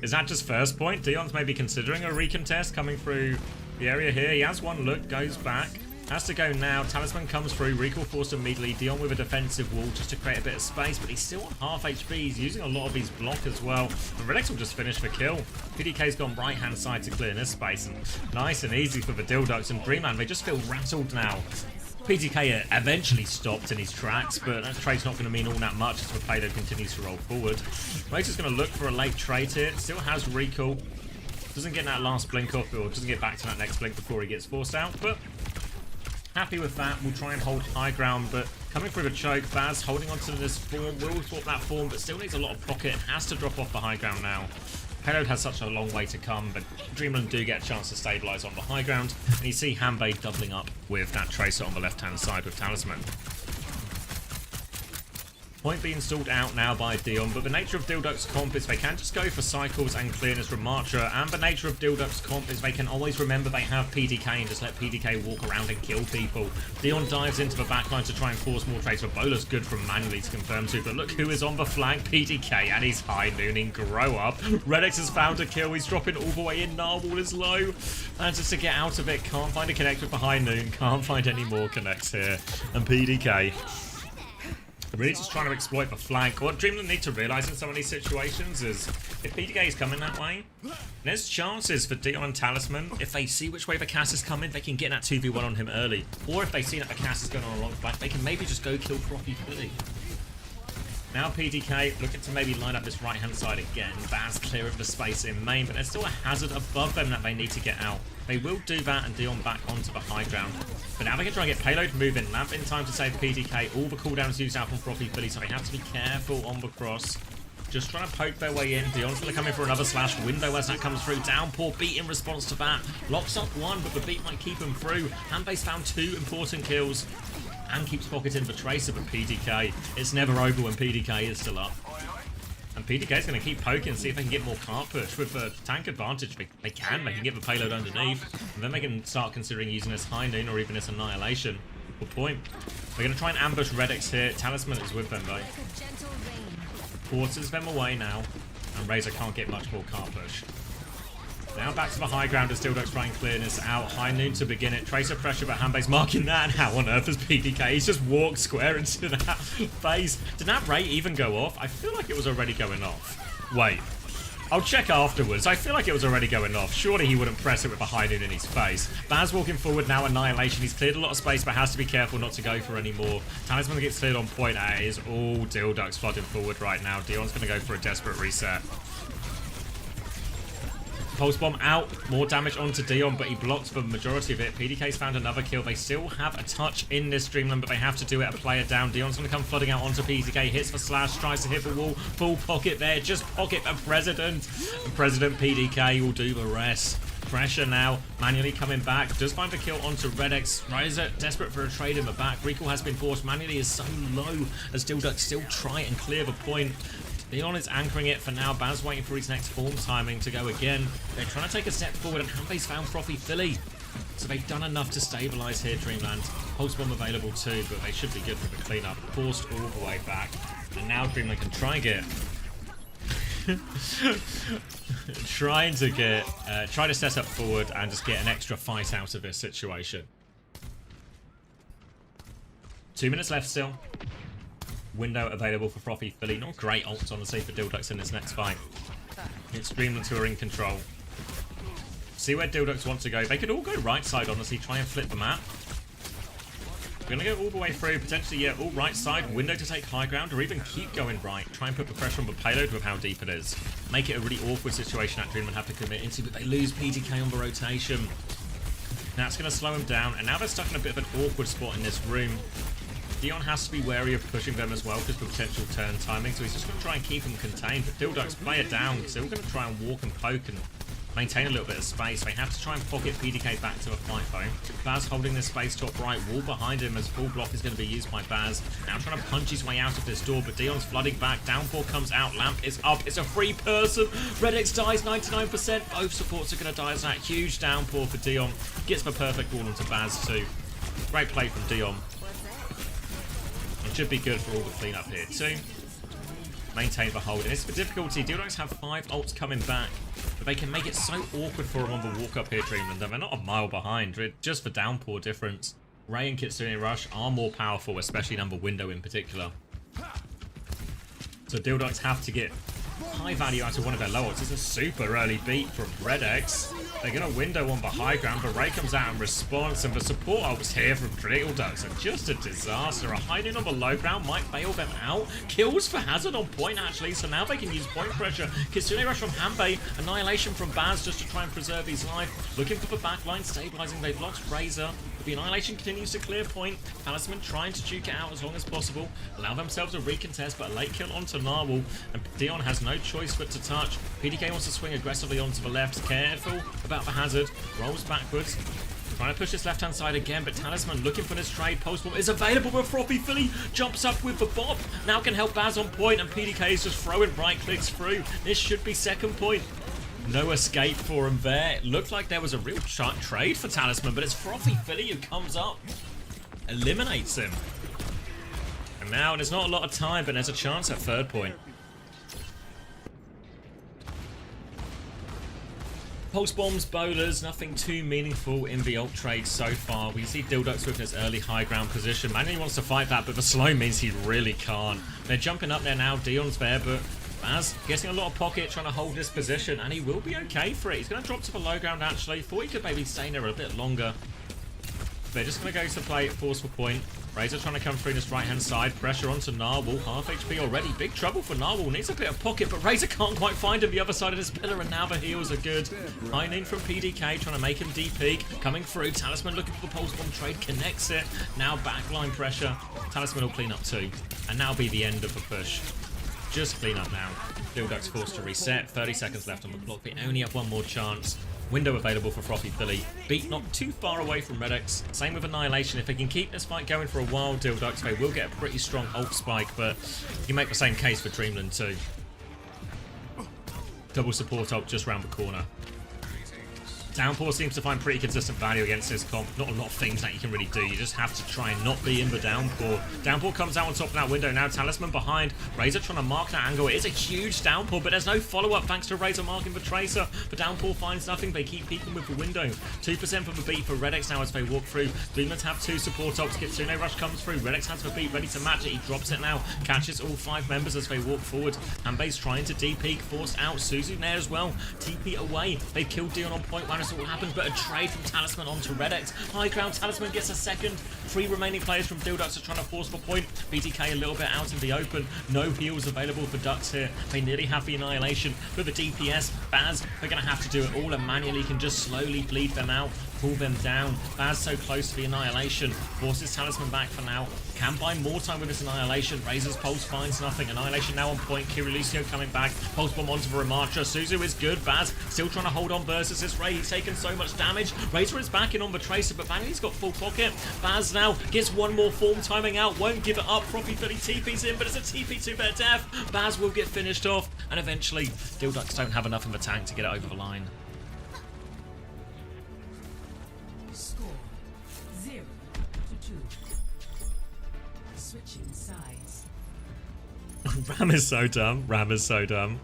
Speaker 1: is that just first point? Dion's maybe considering a recontest coming through the area here. He has one look, goes back. Has to go now. Talisman comes through. Recall forced immediately. Dion with a defensive wall just to create a bit of space, but he's still on half HP. He's using a lot of his block as well. And Redex will just finish the kill. PDK's gone right-hand side to clear this space. And nice and easy for the Dildox and Dreamland. They just feel rattled now. PDK eventually stopped in his tracks, but that trade's not going to mean all that much as the payload continues to roll forward. Racer's going to look for a late trade here. Still has recall. Doesn't get that last blink off, or doesn't get back to that next blink before he gets forced out, but happy with that. We'll try and hold high ground, but coming through the choke, Baz holding onto this form, will swap that form, but still needs a lot of pocket and has to drop off the high ground now. Payload has such a long way to come, but Dreamland do get a chance to stabilise on the high ground, and you see Hanbei doubling up with that Tracer on the left-hand side with Talisman. Point being stalled out now by Dion, but the nature of Dilduck's comp is they can just go for cycles and clearness from Marcher, and the nature of Dilduck's comp is they can always remember they have PDK and just let PDK walk around and kill people. Dion dives into the backline to try and force more trades, but Bola's good from manually to confirm too, but look who is on the flank, PDK, and he's high nooning, grow up. Redex has found a kill, he's dropping all the way in, Narwhal is low, manages to get out of it, can't find a connect with the high noon, can't find any more connects here, and PDK really just trying to exploit the flank. What Dreamland need to realise in some of these situations is if PDK is coming that way, there's chances for Dion and Talisman, if they see which way the Cass is coming, they can get that 2v1 on him early. Or if they see that the Cass is going on a long flank, they can maybe just go kill Frothy Philly. Now PDK looking to maybe line up this right-hand side again. Baz clear of the space in main, but there's still a hazard above them that they need to get out. They will do that and Dion back onto the high ground. But now they can try and get payload moving. Lamp in time to save PDK. All the cooldowns used out from Frothy Philly, so they have to be careful on the cross. Just trying to poke their way in. Dion's going to come in for another slash window as that comes through. Downpour beat in response to that. Locks up one, but the beat might keep him through. Handbase found 2 important kills. And keeps pocketing the Tracer, but PDK, it's never over when PDK is still up. And PDK is going to keep poking, see if they can get more cart push. With the tank advantage, they can get the payload underneath. And then they can start considering using this High Noon or even this Annihilation. Good point. They're going to try and ambush Redex here. Talisman is with them though. Quarters them away now. And Razor can't get much more cart push. Now back to the high ground as Dilduck's trying clearness out. High Noon to begin it. Tracer pressure, but Handbase marking that. And how on earth has PDK? He's just walked square into that phase. Did that Ray even go off? I feel like it was already going off. Wait. I'll check afterwards. I feel like it was already going off. Surely he wouldn't press it with a High Noon in his face. Baz walking forward now. Annihilation. He's cleared a lot of space, but has to be careful not to go for any more. Talisman gets cleared on point. It is all Dilduck's flooding forward right now. Dion's going to go for a desperate reset. Pulse Bomb out, more damage onto Dion, but he blocks the majority of it. PDK's found another kill. They still have a touch in this Dreamland, but they have to do it. A player down. Dion's going to come flooding out onto PDK. Hits the slash, tries to hit the wall. Full pocket there. Just pocket the President. And President PDK will do the rest. Pressure now, manually coming back. Does find the kill onto Redex. Riser desperate for a trade in the back. Recall has been forced. Manually is so low as Dilduck still try and clear the point. Dion is anchoring it for now. Baz waiting for his next form timing to go again. They're trying to take a step forward, and Handbase found Frothy Philly. So they've done enough to stabilise here, Dreamland. Pulse Bomb available too, but they should be good for the cleanup. Forced all the way back. And now Dreamland can try and get... try to set up forward and just get an extra fight out of this situation. 2 minutes left still. Window available for Frothy Philly. Not great ults, honestly, for Dilducks in this next fight. It's Dreamland who are in control. See where Dilducks want to go. They could all go right side, honestly. Try and flip the map. We're going to go all the way through. Potentially, yeah, all right side. Window to take high ground, or even keep going right. Try and put the pressure on the payload with how deep it is. Make it a really awkward situation that Dreamland have to commit into, but they lose PDK on the rotation. That's going to slow them down, and now they're stuck in a bit of an awkward spot in this room. Dion has to be wary of pushing them as well because of potential turn timing, so he's just going to try and keep them contained. But Dilducks play it down, so we're going to try and walk and poke and maintain a little bit of space. They have to try and pocket PDK back to a fight though. Baz holding this space top right, wall behind him as full block is going to be used by Baz. Now trying to punch his way out of this door, but Dion's flooding back. Downpour comes out, Lamp is up, it's a free person. Redex dies 99%, both supports are going to die as that huge downpour for Dion. Gets the perfect wall onto Baz too. Great play from Dion. It should be good for all the cleanup here too. Maintain the hold. And it's the difficulty. Dilducks have 5 ults coming back, but they can make it so awkward for them on the walk up here, Dreamland. They're not a mile behind, just for downpour difference. Ray and Kitsune Rush are more powerful, especially number window in particular. So Dilducks have to get high value out of one of their low ults. It's a super early beat from Redex. They're going to window on the high ground, but Ray comes out in response, and the support ults here from Dilducks are just a disaster. A High Noon on the low ground might bail them out. Kills for Hazard on point, actually, so now they can use point pressure. Kitsune Rush from Hanbei, Annihilation from Baz just to try and preserve his life. Looking for the backline, stabilizing. They've lost Razor. But the Annihilation continues to clear point. Talisman trying to duke it out as long as possible. Allow themselves a recontest, but a late kill onto Narwhal, and Dion has no choice but to touch. PDK wants to swing aggressively onto the left. Careful about the hazard. Rolls backwards. Trying to push this left-hand side again, but Talisman looking for this trade. Post-bomb is available, but Frothy Philly jumps up with the bop. Now can help Baz on point, and PDK is just throwing right clicks through. This should be second point. No escape for him there. It looked like there was a real trade for Talisman, but it's Frothy Philly who comes up, eliminates him. And now there's not a lot of time, but there's a chance at third point. Pulse bombs, bowlers, nothing too meaningful in the ult trade so far. We see Dildux with his early high ground position. Manually wants to fight that, but the slow means he really can't. They're jumping up there now. Dion's there, but Baz getting a lot of pocket, trying to hold this position, and he will be okay for it. He's going to drop to the low ground, actually. Thought he could maybe stay in there a bit longer. They're just going to go to play force for point. Razor trying to come through this right-hand side. Pressure onto Narwhal. Half HP already. Big trouble for Narwhal. Needs a bit of pocket, but Razor can't quite find him the other side of this pillar, and now the heals are good. High noon from PDK, trying to make him deep-peak. Coming through. Talisman looking for the pulse bomb trade. Connects it. Now backline pressure. Talisman will clean up too. And now be the end of the push. Just clean up now. Dildux forced to reset. 30 seconds left on the clock. They only have one more chance. Window available for Frothy Philly. Beat not too far away from Redex. Same with Annihilation. If they can keep this fight going for a while, Dildux, they will get a pretty strong ult spike, but you can make the same case for Dreamland too. Double support ult just round the corner. Downpour seems to find pretty consistent value against this comp. Not a lot of things that you can really do. You just have to try and not be in the Downpour. Downpour comes out on top of that window now. Talisman behind. Razor trying to mark that angle. It is a huge Downpour, but there's no follow-up thanks to Razor marking the Tracer. The Downpour finds nothing. They keep peeking with the window. 2% for the beat for Redex now as they walk through. Dreamlands have 2 support ults. Kitsune Rush comes through. Redex has the beat ready to match it. He drops it now. Catches all 5 members as they walk forward. Hanbei's trying to D-peak. Forced out. Suzu there as well. TP away. They've killed Dion on point. When this all happens, but a trade from Talisman onto Redex. High ground, Talisman gets a second. 3 remaining players from Dildux are trying to force for point. BTK a little bit out in the open. No heals available for Dux here. They nearly have the Annihilation. For the DPS, Baz, they're going to have to do it all, and manually can just slowly bleed them out, pull them down. Baz so close to the Annihilation. Forces Talisman back for now. Can buy more time with this Annihilation. Razor's Pulse finds nothing. Annihilation now on point. Kirilucio coming back. Pulse bomb onto the Ramattra. Suzu is good. Baz still trying to hold on versus this Ray. He's taken so much damage. Razor is backing on the Tracer, but Vanguard's got full pocket. Baz now gets one more form timing out. Won't give it up. Frothy Philly TP's in, but it's a TP to their death. Baz will get finished off, and eventually Dildux don't have enough in the tank to get it over the line.
Speaker 9: Score 0-2. Switching sides.
Speaker 1: Ram is so dumb. Ram is so dumb.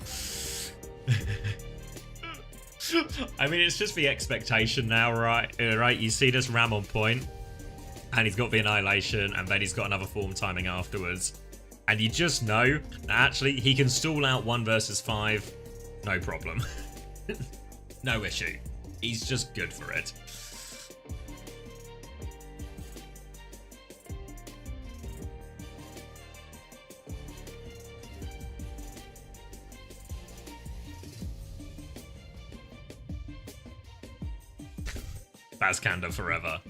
Speaker 1: I mean, it's just the expectation now, right? Right? You see this Ram on point, and he's got the Annihilation, and then he's got another form timing afterwards. And you just know that actually he can stall out 1 versus 5, no problem. No issue. He's just good for it. Bazkanda forever.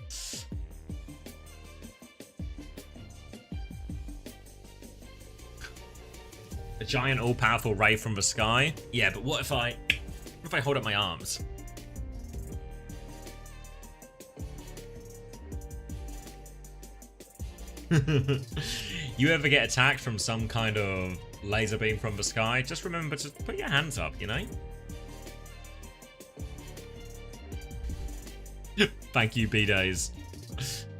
Speaker 1: A giant all-powerful ray from the sky? Yeah, but what if I hold up my arms? You ever get attacked from some kind of laser beam from the sky? Just remember to put your hands up, you know? Thank you, B-Days.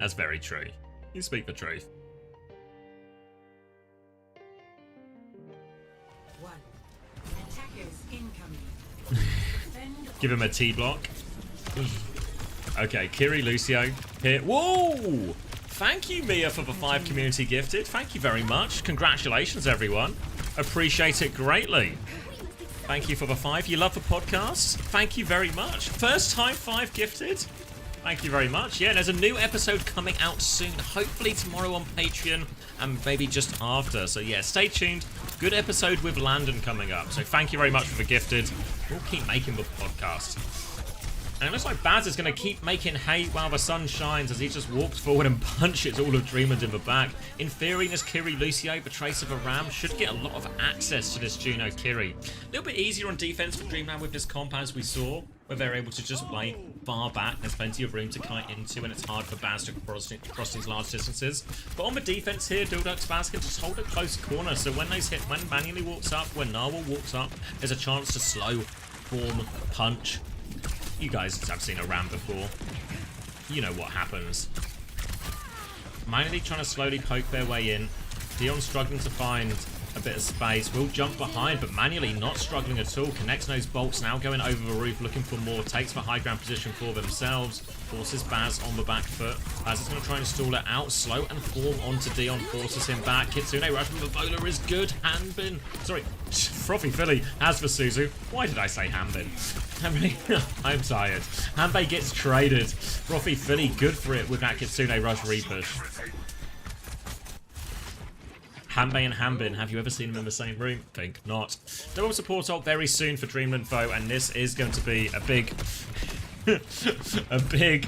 Speaker 1: That's very true. You speak the truth.
Speaker 9: 1. Attackers incoming.
Speaker 1: Give him a T-block. Okay, Kiri Lucio here. Whoa! Thank you, Mia, for the 5 community gifted. Thank you very much. Congratulations, everyone. Appreciate it greatly. Thank you for the 5. You love the podcast? Thank you very much. First time 5 gifted. Thank you very much. Yeah, there's a new episode coming out soon. Hopefully tomorrow on Patreon and maybe just after. So yeah, stay tuned. Good episode with Landon coming up. So thank you very much for the gifted. We'll keep making the podcast. And it looks like Baz is going to keep making hay while the sun shines as he just walks forward and punches all of Dreamland in the back. In theory, this Kiri Lucio, the Trace of a Ram, should get a lot of access to this Juno Kiri. A little bit easier on defense for Dreamland with this comp as we saw. where they're able to just play far back. There's plenty of room to kite into, and it's hard for Baz to cross these large distances. But on the defense here, Dildux Baz can just hold a close corner, so when Manually walks up, when Narwhal walks up, there's a chance to slow form punch. You guys have seen a Ram before. You know what happens. Manually trying to slowly poke their way in. Dion struggling to find a bit of space. Will jump behind, but Manually not struggling at all. Connects those bolts, now going over the roof, looking for more. Takes the high ground position for themselves. Forces Baz on the back foot. Baz is going to try and stall it out. Slow and form onto Dion. Forces him back. Kitsune rush from the bowler is good. Hanbin. Sorry. Frothy Philly has for Suzu. Why did I say Hanbin? I'm tired. Hanbei gets traded. Frothy Philly good for it with that Kitsune rush repush. Hanbei and Hanbin, have you ever seen them in the same room? Think not. Double support ult very soon for Dreamland Foe, and this is going to be a big a big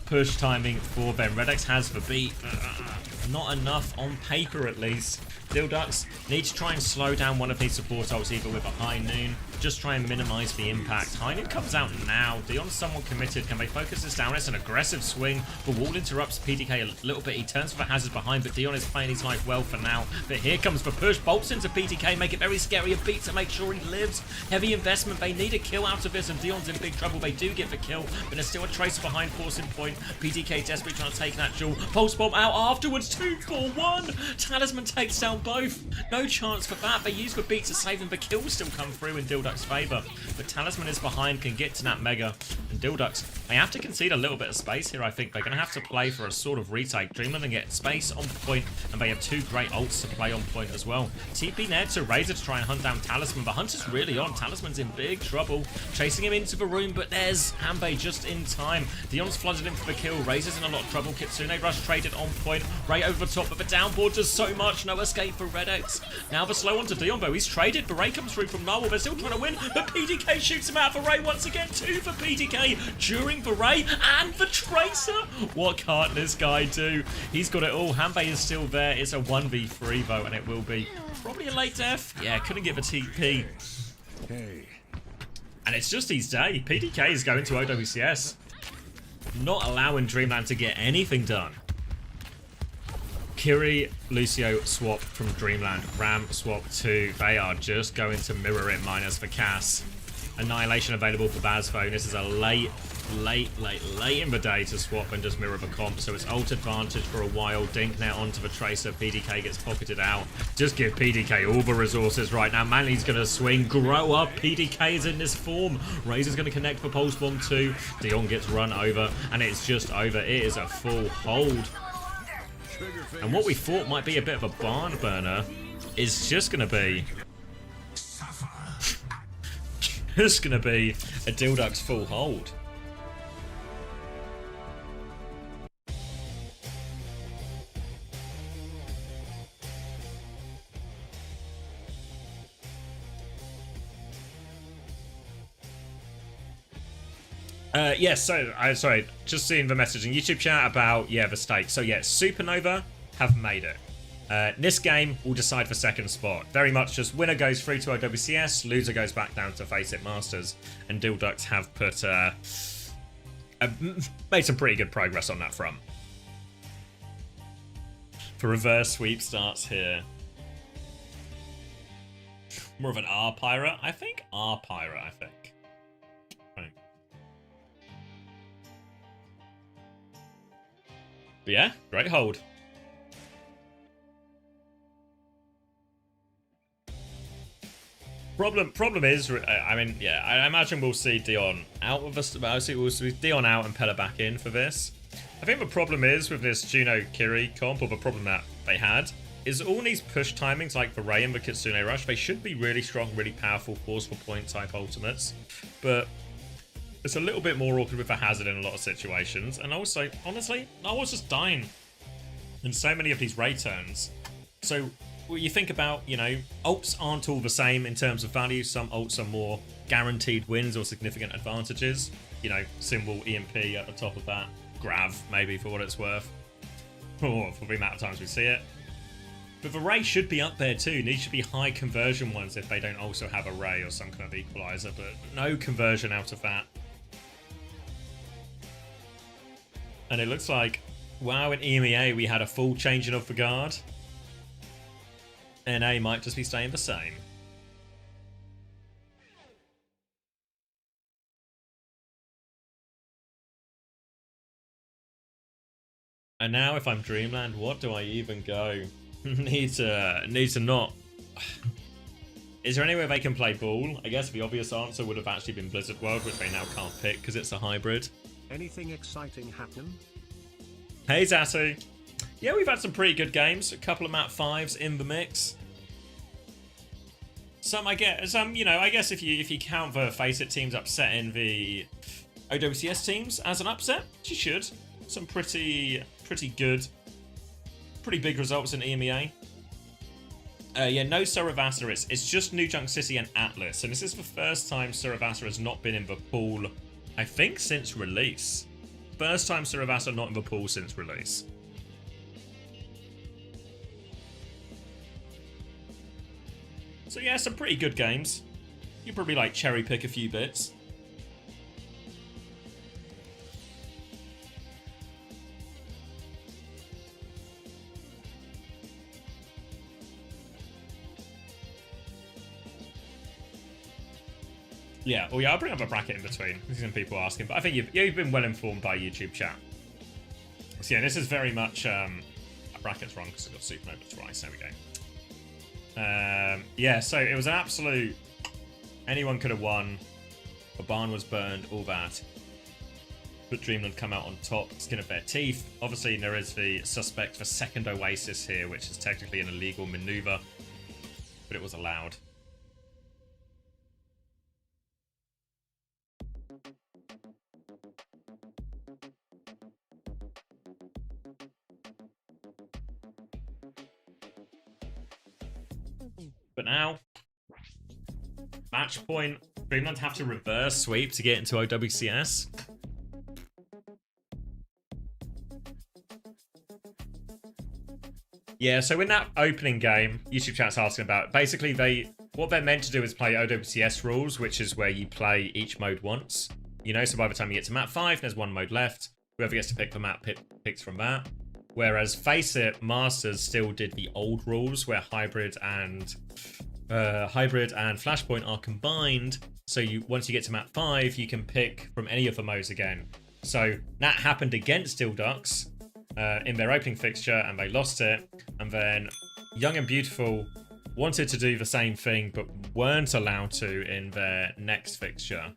Speaker 1: push timing for them. Redex has the beat, but not enough on paper at least. Dildux need to try and slow down one of these support ults either with a High Noon, just try and minimize the impact. High Noon comes out now. Dion's somewhat committed. Can they focus this down? It's an aggressive swing. The wall interrupts PDK a little bit. He turns for the hazard behind, but Dion is playing his life well for now. But here comes the push. Bolts into PDK, make it very scary. A beat to make sure he lives. Heavy investment. They need a kill out of this, and Dion's in big trouble. They do get the kill, but there's still a tracer behind, forcing point. PDK desperately trying to take that jewel. Pulse bomb out afterwards. 2-4-1. Talisman takes down both. No chance for that. They use the beat to save him, but kills still come through in Dildux's favour. But Talisman is behind, can get to that Mega. And Dildux, they have to concede a little bit of space here, I think. They're going to have to play for a sort of retake. Dreamland and get space on point, and they have two great ults to play on point as well. TP Ned to Razor to try and hunt down Talisman. The hunt is really on. Talisman's in big trouble. Chasing him into the room, but there's Hanbei just in time. Dion's flooded in for the kill. Razor's in a lot of trouble. Kitsune Rush traded on point. Right over the top, but the downboard does so much. No escape for Redex. Now the slow onto Dion, though. He's traded. Beret comes through from Narwhal. They're still trying to win, but PDK shoots him out. Beret once again. 2 for PDK during Beret and the Tracer. What can't this guy do? He's got it all. Hanbei is still there. It's a 1v3, though, and it will be probably a late death. Yeah, couldn't get the TP.
Speaker 7: Hey.
Speaker 1: And it's just his day. PDK is going to OWCS. Not allowing Dreamland to get anything done. Kiri, Lucio swap from Dreamland. Ram swap 2. They are just going to mirror it minus for Cass. Annihilation available for Bazphone. This is a late in the day to swap and just mirror the comp. So it's ult advantage for a while. Dink now onto the Tracer. PDK gets pocketed out. Just give PDK all the resources right now. Manly's going to swing. Grow up. PDK is in this form. Razor's going to connect for Pulse Bomb 2. Dion gets run over. And it's just over. It is a full hold. And what we thought might be a bit of a barn burner is just going to be... just going to be a Dildux full hold. Yes, so, sorry, just seeing the message in YouTube chat about, yeah, the stakes. So, yeah, Supernova have made it. This game will decide for second spot. Very much just winner goes through to OWCS, loser goes back down to Face It Masters, and Dildux have put, made some pretty good progress on that front. The reverse sweep starts here. More of an R Pyra, I think? R Pyra, I think. But yeah, great hold. Problem is, I mean, yeah, I imagine we'll see Dion out of us. We'll see Dion out and Pella back in for this. I think the problem is with this Juno Kiri comp, or the problem that they had, is all these push timings like the Ray and the Kitsune Rush, they should be really strong, really powerful, forceful point type ultimates. But it's a little bit more awkward with the hazard in a lot of situations. And also, honestly, I was just dying in so many of these Ray turns. So, well, you think about, you know, ults aren't all the same in terms of value. Some ults are more guaranteed wins or significant advantages. You know, symbol, EMP at the top of that. Grav, maybe, for what it's worth. Or for the amount of times we see it. But the Ray should be up there too. These should be high conversion ones if they don't also have a Ray or some kind of equalizer. But no conversion out of that. And it looks like, wow, in EMEA we had a full changing of the guard. NA might just be staying the same. And now if I'm Dreamland, what do I even go? need to not... Is there any way they can play ball? I guess the obvious answer would have actually been Blizzard World, which they now can't pick because it's a hybrid.
Speaker 7: Anything exciting happen?
Speaker 1: Hey Zatu. Yeah, we've had some pretty good games. A couple of map 5s in the mix. Some, I guess if you count the Face It teams upsetting the OWCS teams as an upset, you should. Some pretty good, pretty big results in EMEA. Yeah, no Saravasa. It's just New Junk City and Atlas, and this is the first time Saravasa has not been in the pool, I think, since release. First time Saravasa not in the pool since release. So yeah, some pretty good games. You probably like cherry pick a few bits. Yeah, well, yeah, I'll bring up a bracket in between. There's some people asking, but I think you've been well informed by YouTube chat. So yeah, this is very much a bracket's wrong because I've got Supernova twice. There we go. Yeah, so it was an absolute. Anyone could have won. The barn was burned, all that. But Dreamland come out on top, skin of their teeth. Obviously, there is the suspect for second OWCS here, which is technically an illegal maneuver, but it was allowed. But now, match point. Dreamland have to reverse sweep to get into OWCS. Yeah, so in that opening game, YouTube chat's asking about, basically what they're meant to do is play OWCS rules, which is where you play each mode once. You know, so by the time you get to map 5, there's one mode left. Whoever gets to pick the map picks from that. Whereas Face It Masters still did the old rules where Hybrid and Flashpoint are combined. So once you get to map 5, you can pick from any of the modes again. So that happened against Steel Ducks in their opening fixture, and they lost it. And then Young and Beautiful wanted to do the same thing, but weren't allowed to in their next fixture.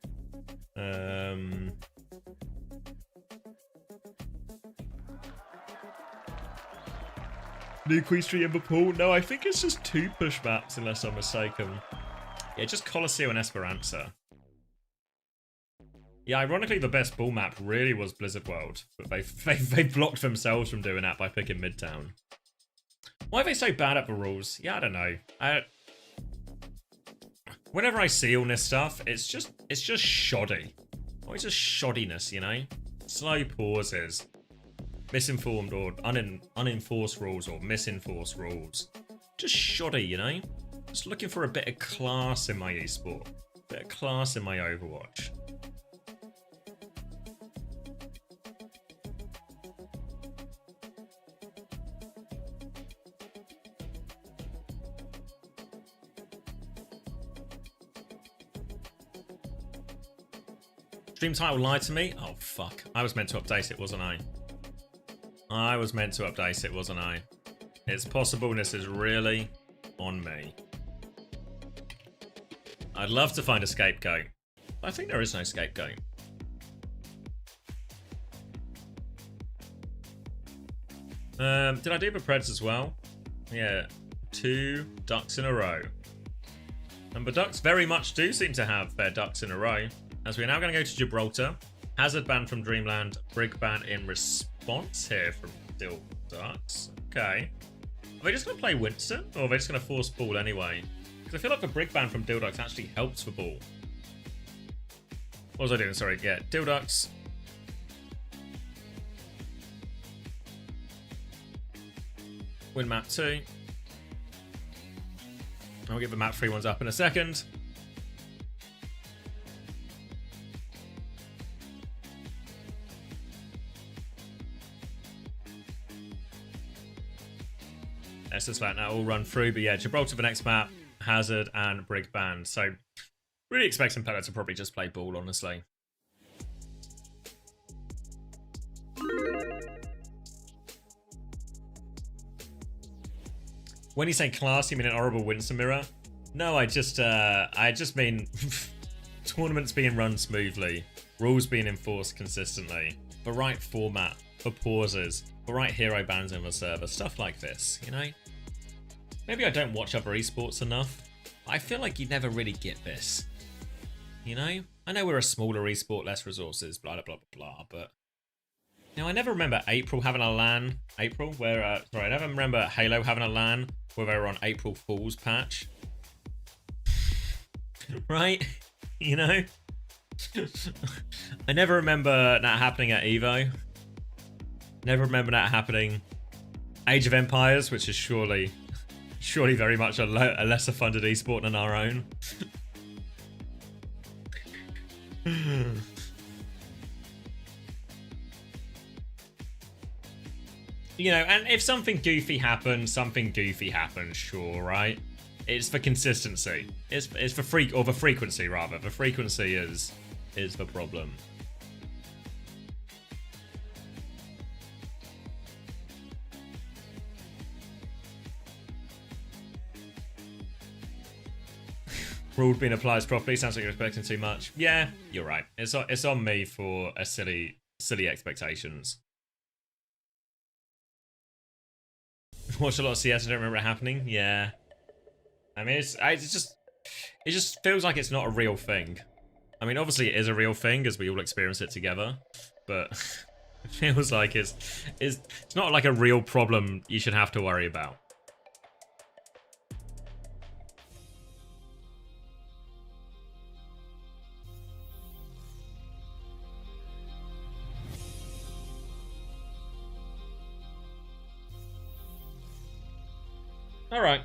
Speaker 1: New Queen Street in the pool? No, I think it's just 2 push maps, unless I'm mistaken. Yeah, just Colosseo and Esperanza. Yeah, ironically, the best ball map really was Blizzard World, but they blocked themselves from doing that by picking Midtown. Why are they so bad at the rules? Yeah, I don't know. Whenever I see all this stuff, it's just shoddy. Always just shoddiness, you know? Slow pauses. Misinformed or unenforced rules or misenforced rules. Just shoddy, you know? Just looking for a bit of class in my esport. A bit of class in my Overwatch. Stream title lied to me? Oh, fuck. I was meant to update it, wasn't I? I was meant to update it, wasn't I? It's possible this is really on me. I'd love to find a scapegoat. I think there is no scapegoat. Did I do the Preds as well? Yeah, 2 ducks in a row. And the Ducks very much do seem to have their ducks in a row. As we're now going to go to Gibraltar. Hazard ban from Dreamland. Brig ban in response here from Steel Ducks. Okay. Are they just going to play Winston? Or are they just going to force ball anyway? Because I feel like the Brig ban from Steel Ducks actually helps for ball. What was I doing? Sorry. Yeah, Steel Ducks. Win map 2. I'll give the map 3 ones up in a second. let's just let that all run through. But yeah, Gibraltar the next map, Hazard and Brig banned. So really expecting Pella to probably just play ball, honestly. When you say class, you mean an horrible Winston mirror? No, I just mean tournaments being run smoothly, rules being enforced consistently, the right format for pauses, the right hero bans in the server, stuff like this, you know? Maybe I don't watch other esports enough. I feel like you never really get this, you know? I know we're a smaller esport, less resources, blah, blah, blah, blah, but... You know, I never remember April having a LAN, I never remember Halo having a LAN where they were on April Fool's patch. Right? You know? I never remember that happening at Evo. Never remember that happening. Age of Empires, which is surely very much a lesser funded esport than our own. You know, and if something goofy happens, sure, right? It's for consistency. It's for the frequency rather. The frequency is the problem. Rule being applied properly. Sounds like you're expecting too much. Yeah, you're right. It's on me for a silly expectations. Watched a lot of CS. I don't remember it happening. Yeah. I mean, it just feels like it's not a real thing. I mean, obviously it is a real thing as we all experience it together, but it feels like it's not like a real problem you should have to worry about. All right.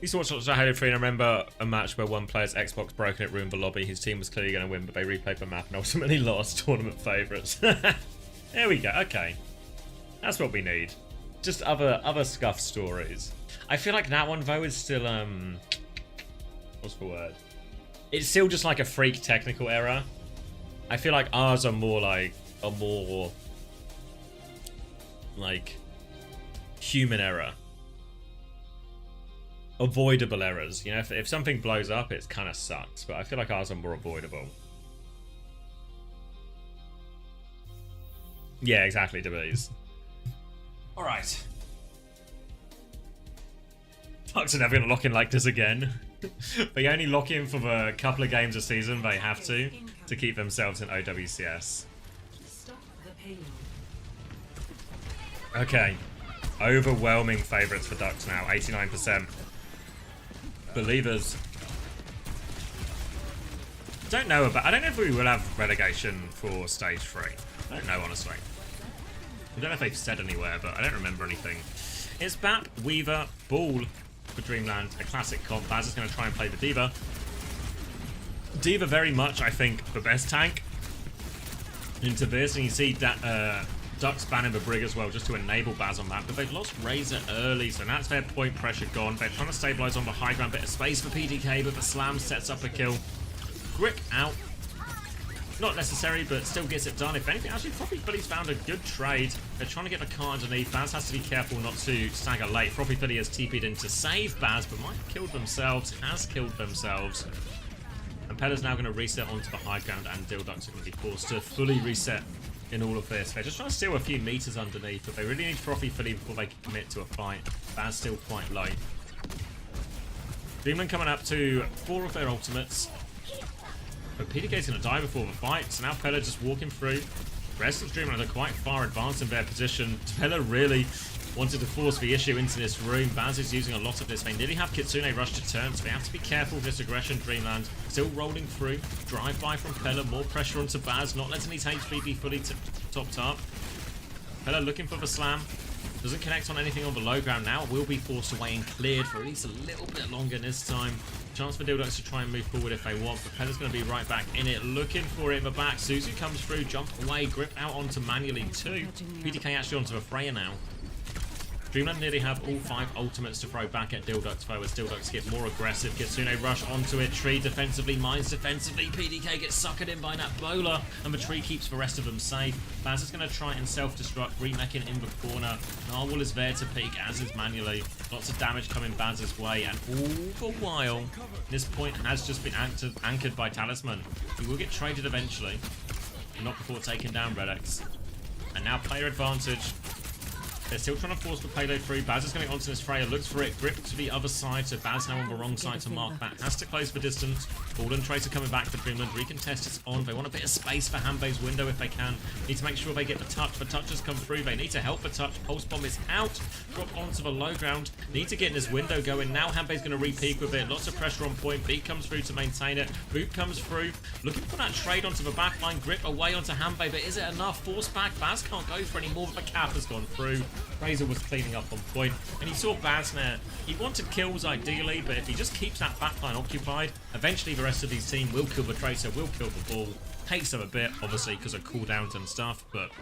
Speaker 1: Used to watch lots of Halo 3 and I remember a match where one player's Xbox broke and it ruined the lobby. His team was clearly going to win, but they replayed the map and ultimately lost. Tournament favourites. There we go. Okay. That's what we need. Just other scuff stories. I feel like that one, though, is still, what's the word? It's still just like a freak technical error. I feel like ours are more like, human error. Avoidable errors. You know, if something blows up, it kind of sucks. But I feel like ours are more avoidable. Yeah, exactly, DeBees. Alright. Ducks are never going to lock in like this again. They only lock in for the couple of games a season they have to keep themselves in OWCS. Okay. Overwhelming favourites for Ducks now, 89%. Believers. I don't know if we will have relegation for stage 3. I don't know, honestly. I don't know if they've said anywhere, but I don't remember anything. It's Bap, Weaver, Ball for Dreamland, a classic comp. Baz is going to try and play the D.Va. D.Va very much, I think, the best tank into this, and you see that Ducks banning the Brig as well, just to enable Baz on that, but they've lost Razor early, so that's their point pressure gone. They're trying to stabilise on the high ground, bit of space for PDK, but the slam sets up a kill. Grick out. Not necessary, but still gets it done. If anything, actually, Froppy Philly's found a good trade. They're trying to get the car underneath. Baz has to be careful not to stagger late. Froppy Philly has TP'd in to save Baz, but might have killed themselves, has killed themselves. And Pella's now going to reset onto the high ground, and Dilducks are going to be forced to fully reset in all of this. They're just trying to steal a few meters underneath, but they really need Frothy Philly before they can commit to a fight. Baz still quite low. Dreamland coming up to 4 of their ultimates. But PDK's going to die before the fight, so now Pella just walking through. The rest of Dreamland are quite far advanced in their position. Pella really wanted to force the issue into this room. Baz is using a lot of this. They nearly have Kitsune rush to turn, so they have to be careful with this aggression. Dreamland still rolling through. Drive-by from Pella. More pressure onto Baz, not letting his HP be fully topped up. Pella looking for the slam. Doesn't connect on anything on the low ground now. Will be forced away and cleared for at least a little bit longer this time. Chance for Dilducks to try and move forward if they want, but Pella's going to be right back in it, looking for it in the back. Suzu comes through, jump away, grip out onto Manually too. PDK actually onto the Freya now. Dreamland nearly have all 5 ultimates to throw back at Dildux foe as Dildux get more aggressive. Kitsune rush onto it. Tree defensively, Mines defensively. PDK gets suckered in by that bowler, and the tree keeps the rest of them safe. Baz is going to try and self-destruct, remecking in the corner. Narwhal is there to peek, as is manually. Lots of damage coming Baz's way, and all the while, this point has just been anchored by Talisman. He will get traded eventually, not before taking down Redex. And now player advantage. They're still trying to force the payload through. Baz is going to get onto this Freya, looks for it, grip to the other side, so Baz now on the wrong side to mark that. Has to close the distance. Ball and Tracer coming back for Dreamland. Recontest is on. They want a bit of space for Hanbei's window if they can. Need to make sure they get the touch. The touch has come through. They need to help the touch. Pulse Bomb is out. Drop onto the low ground. Need to get in this window going. Now Hanbei's going to re-peak with it. Lots of pressure on point. Beat comes through to maintain it. Boot comes through. Looking for that trade onto the backline. Grip away onto Hanbei, but is it enough? Force back. Baz can't go for any more, but the cap has gone through. Razor was cleaning up on point, and he saw Baz there. He wanted kills ideally, but if he just keeps that backline occupied, eventually the rest of his team will kill the Tracer, will kill the ball. Takes them a bit, obviously, because of cooldowns and stuff, but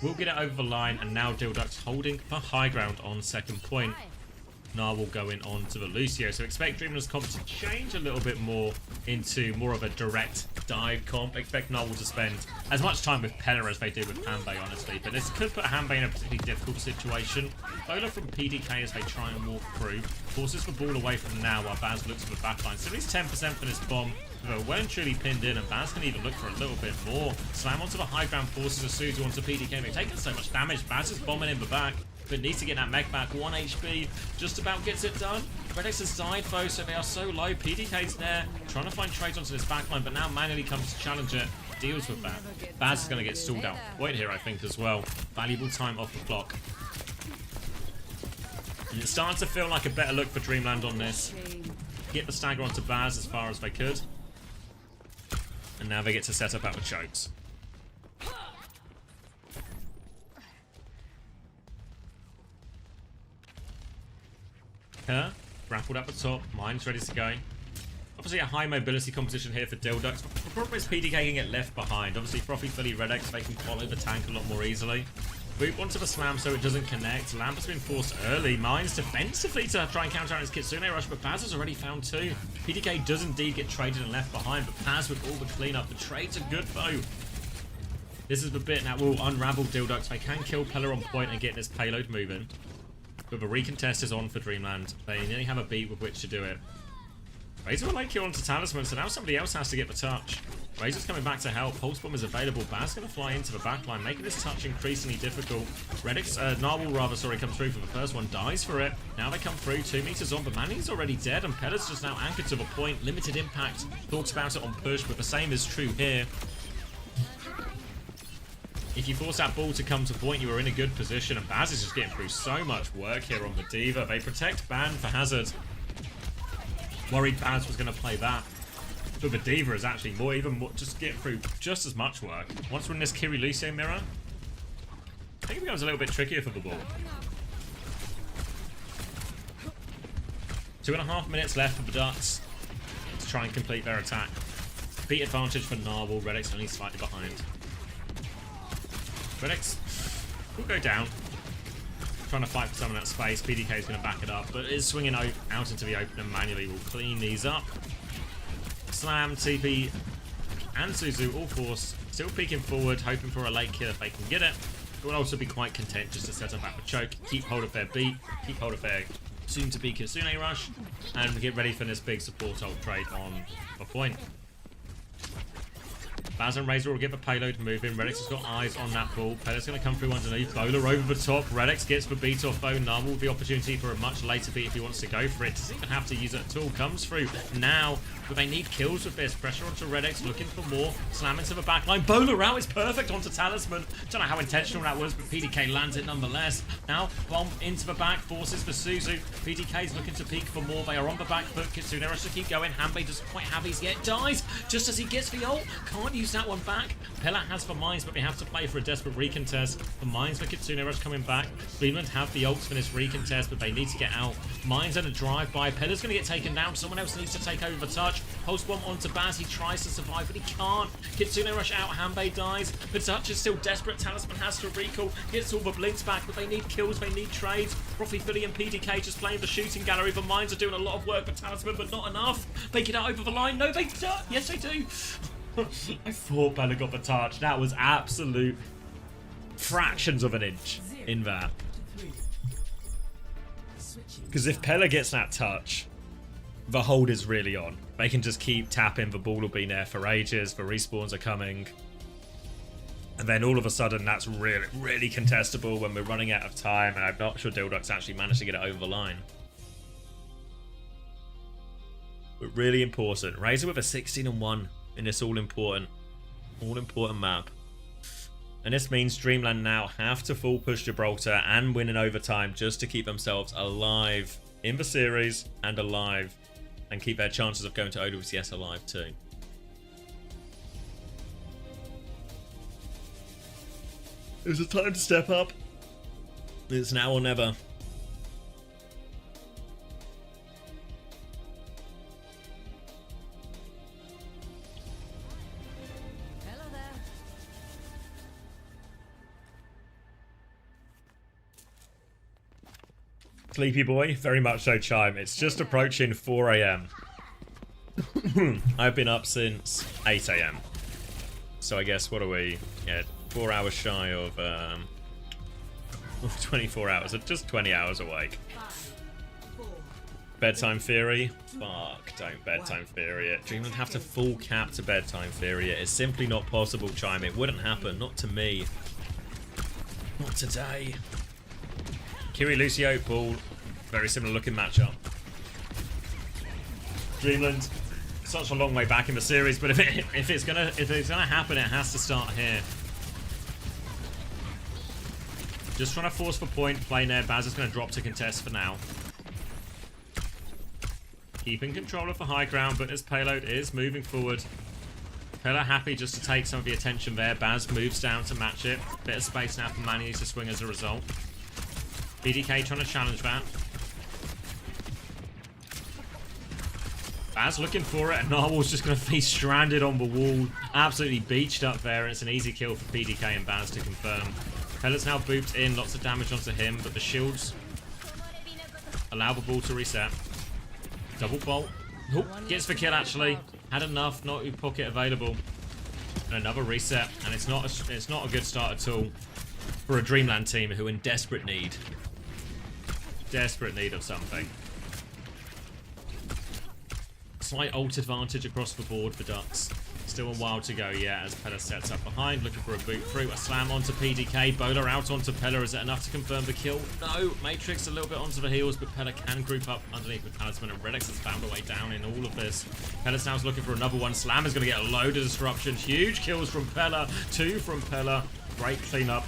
Speaker 1: we'll get it over the line, and now Dildux holding the high ground on second point. Narwhal going on to the Lucio, so expect Dreamland's comp to change a little bit more into more of a direct dive comp. Expect Narwhal to spend as much time with Penna as they do with Hanbei, honestly, but this could put Hanbei in a particularly difficult situation. Bowler from PDK as they try and walk through, forces the ball away from now while Baz looks for the backline. So at least 10% for this bomb. They're well and truly pinned in, and Baz can even look for a little bit more. Slam onto the high ground, forces Asuzu onto PDK. They've taken so much damage. Baz is bombing in the back, but needs to get that mech back. 1 HP, just about gets it done. Redex has died though, so they are so low. PDK's there, trying to find trades onto this backline, but now manually comes to challenge it. Deals with that. Baz is going to get stalled out point here, I think, as well. Valuable time off the clock. And it's starting to feel like a better look for Dreamland on this. Get the stagger onto Baz as far as they could. And now they get to set up our chokes. Grappled up the top, Mine's ready to go. Obviously a high mobility composition here for Dildux. The problem is PDK can get left behind. Obviously Frothy Philly Redex, they can follow the tank a lot more easily. Boot onto the slam so it doesn't connect. Lamp has been forced early. Mine's defensively to try and counter out his Kitsune rush, but Baz has already found 2. PDK does indeed get traded and left behind, but Baz with all the cleanup. The trades are good though. This is the bit that will unravel Dildux. They can kill Pella on point and get this payload moving. But the recontest is on for Dreamland. They nearly have a beat with which to do it. Razor will late kill onto Talisman, so now somebody else has to get the touch. Razor's coming back to help. Pulse Bomb is available. Baz going to fly into the backline, making this touch increasingly difficult. Narwhal rather, comes through for the first one, dies for it. Now they come through, 2 meters on, but Manny's already dead, and Pella's just now anchored to the point. Limited impact. Talks about it on push, but the same is true here. If you force that ball to come to point, you are in a good position, and Baz is just getting through so much work here on the Diva. They protect Ban for Hazard. Worried Baz was going to play that. But the Diva is actually even more, just getting through just as much work. Once we're in this Kiri Lucio mirror, I think it becomes a little bit trickier for the ball. 2.5 minutes left for the Ducks to try and complete their attack. Beat advantage for Narwhal, Redex only slightly behind. Redex will go down. Trying to fight for some of that space. PDK is going to back it up, but is swinging out into the open and manually will clean these up. Slam, TP, and Suzu all force. Still peeking forward, hoping for a late kill if they can get it. It will also be quite content just to set up a choke, keep hold of their beat, keep hold of their soon-to-be Kitsune rush, and get ready for this big support ult trade on the point. Baz and Razor will get the payload moving. Redex has got eyes on that ball. Pella's going to come through underneath. Bowler over the top. Redex gets the beat off though. Narwhal with the opportunity for a much later beat if he wants to go for it. Doesn't even have to use it at all. Comes through now. But they need kills with this. Pressure onto Redex. Looking for more. Slam into the backline. Bowler out is perfect onto Talisman. Don't know how intentional that was, but PDK lands it nonetheless. Now, bomb into the back. Forces for Suzu. PDK's looking to peek for more. They are on the back foot. Kitsune rush to keep going. Hanbei doesn't quite have his yet. Dies just as he gets the ult. Can't use moves that one back. Pella has for mines, but they have to play for a desperate recontest. For mines for Kitsune Rush coming back. Greenland have the ults for this recontest, but they need to get out. Mines and a drive-by. Pella's going to get taken down. Someone else needs to take over Touch. Pulse bomb onto Baz. He tries to survive, but he can't. Kitsune Rush out. Hanbei dies. But Touch is still desperate. Talisman has to recall. Gets all the blinks back, but they need kills. They need trades. Profi, Philly, and PDK just playing the shooting gallery. The mines are doing a lot of work for Talisman, but not enough. They get out over the line. No, they don't. Yes, they do. I thought Pella got the touch. That was absolute fractions of an inch in that. Because if Pella gets that touch, the hold is really on. They can just keep tapping. The ball will be there for ages. The respawns are coming. And then all of a sudden, that's really, really contestable when we're running out of time. And I'm not sure Dildux actually managed to get it over the line. But really important. Razor with a 16-1 in this all-important map. And this means Dreamland now have to full push Gibraltar and win in overtime just to keep themselves alive in the series and alive, and keep their chances of going to OWCS alive too. It's a time to step up. It's now or never. Sleepy boy, very much so, Chime. It's just approaching 4 a.m. I've been up since 8 a.m. So I guess, what are we? Yeah, 4 hours shy of 24 hours. Just 20 hours awake. Bedtime Theory? Fuck, don't Bedtime Theory it. Dreamland have to full cap to Bedtime Theory it. It's simply not possible, Chime. It wouldn't happen. Not to me. Not today. Kiri, Lucio, Paul, very similar looking matchup. Dreamland, such a long way back in the series, but if it's gonna happen, it has to start here. Just trying to force the point, playing there. Baz is going to drop to contest for now. Keeping control of the high ground, but his payload is moving forward. Pella happy just to take some of the attention there. Baz moves down to match it. Bit of space now for Manny to swing as a result. BDK trying to challenge that. Baz looking for it, and Narwhal's just going to be stranded on the wall. Absolutely beached up there, and it's an easy kill for PDK and Baz to confirm. Pella's now booped in, lots of damage onto him, but the shields allow the ball to reset. Double bolt. Oh, gets the kill actually. Had enough, not a pocket available. And another reset, and it's not a good start at all for a Dreamland team who are in desperate need of something. Slight ult advantage across the board for Ducks. Still a while to go, yeah, as Pella sets up behind, looking for a boot through. A slam onto PDK. Bowler out onto Pella. Is it enough to confirm the kill? No. Matrix a little bit onto the heels, but Pella can group up underneath the Talisman, and Redix has found a way down in all of this. Pella's now looking for another one. Slam is going to get a load of disruption. Huge kills from Pella. 2 from Pella. Great cleanup.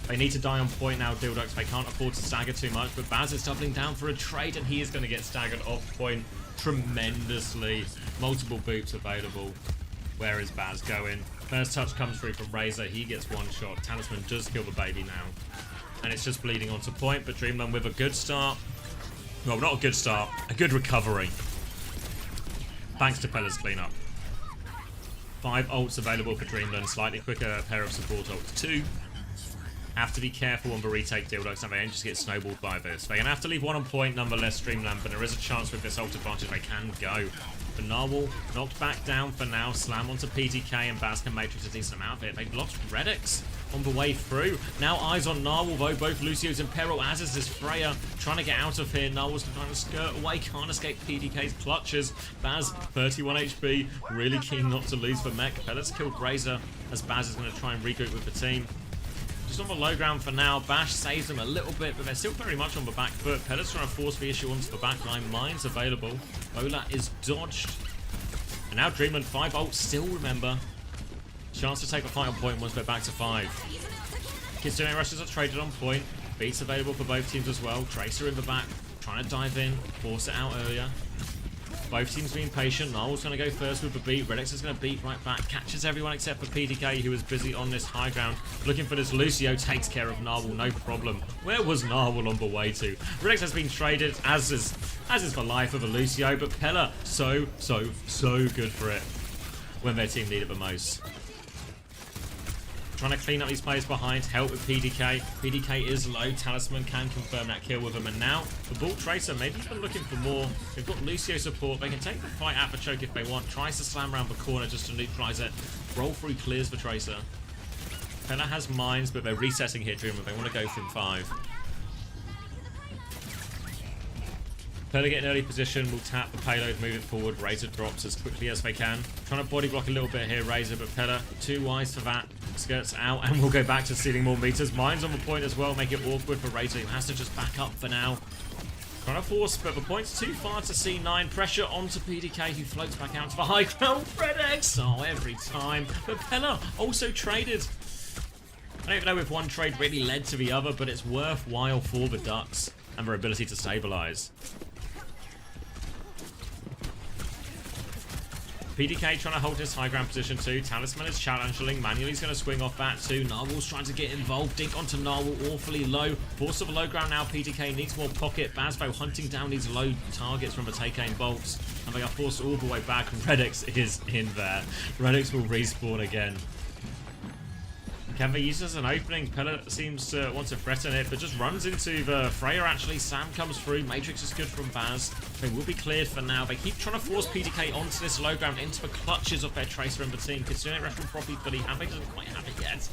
Speaker 1: They need to die on point now, Dildux. They can't afford to stagger too much, but Baz is doubling down for a trade, and he is going to get staggered off point tremendously. Multiple boots available. Where is Baz going? First touch comes through from Razor. He gets one shot. Talisman does kill the baby now. And it's just bleeding onto point, but Dreamland with a good start. Well, not a good start. A good recovery. Thanks to Pella's cleanup. 5 ults available for Dreamland. Slightly quicker pair of support ults. 2. Have to be careful on the retake, Dildux, and they just get snowballed by this. They're going to have to leave one on point, nonetheless, Dreamland, but there is a chance with this ult advantage they can go. But Narwhal knocked back down for now. Slam onto PDK, and Baz can Matrix a decent amount of it. They've lost Redix on the way through. Now eyes on Narwhal, though. Both Lucio's in peril, as is this Freya. Trying to get out of here. Narwhal's trying to skirt away. Can't escape PDK's clutches. Baz, 31 HP. Really keen not to lose for mech. Pella's killed Razor, as Baz is going to try and regroup with the team. Just on the low ground for now. Bash saves them a little bit, but they're still very much on the back foot. Pella's trying to force the issue onto the back line. Mines available. Ola is dodged. And now Dreamland 5 ults still, remember. Chance to take the fight on point once they're back to 5. Kitsune rushes are traded on point. Beats available for both teams as well. Tracer in the back. Trying to dive in. Force it out earlier. Both teams being patient. Narwhal's going to go first with the beat. Redex is going to beat right back. Catches everyone except for PDK, who is busy on this high ground. Looking for this. Lucio takes care of Narwhal, no problem. Where was Narwhal on the way to? Redex has been traded, as is the life of a Lucio, but Pella, so good for it when their team need it the most. Trying to clean up these players behind, help with PDK. PDK is low, Talisman can confirm that kill with him, and now the Ball Tracer, maybe he's been looking for more. They've got Lucio support, they can take the fight at the choke if they want, tries to slam around the corner just to neutralize it. Roll through clears the Tracer. Pella has mines, but they're resetting here, Dreamer, they want to go from 5. Pella get an early position, will tap the payload, move it forward, Razor drops as quickly as they can. Trying to body block a little bit here, Razor, but Pella too wise for that. Skirts out and we'll go back to stealing more meters. Mines on the point as well, make it awkward for Razor, who has to just back up for now. Trying to force, but the point's too far to C9. Pressure onto PDK, who floats back out to the high ground. Redex! Oh, every time. But Pella also traded. I don't even know if one trade really led to the other, but it's worthwhile for the Ducks and their ability to stabilize. PDK trying to hold his high ground position too. Talisman is challenging. Manuel's going to swing off that too. Narwhal's trying to get involved. Dink onto Narwhal, awfully low. Force of the low ground now. PDK needs more pocket. Bazvo hunting down these low targets from the Take-Aim bolts. And they are forced all the way back. Redex is in there. Redex will respawn again. Can they use this as an opening? Pella seems to want to threaten it, but just runs into the Freya actually. Sam comes through. Matrix is good from Baz. They will be cleared for now. They keep trying to force PDK onto this low ground, into the clutches of their Tracer and the team. Kitsune rush from Profi, but Hambe doesn't quite have it yet.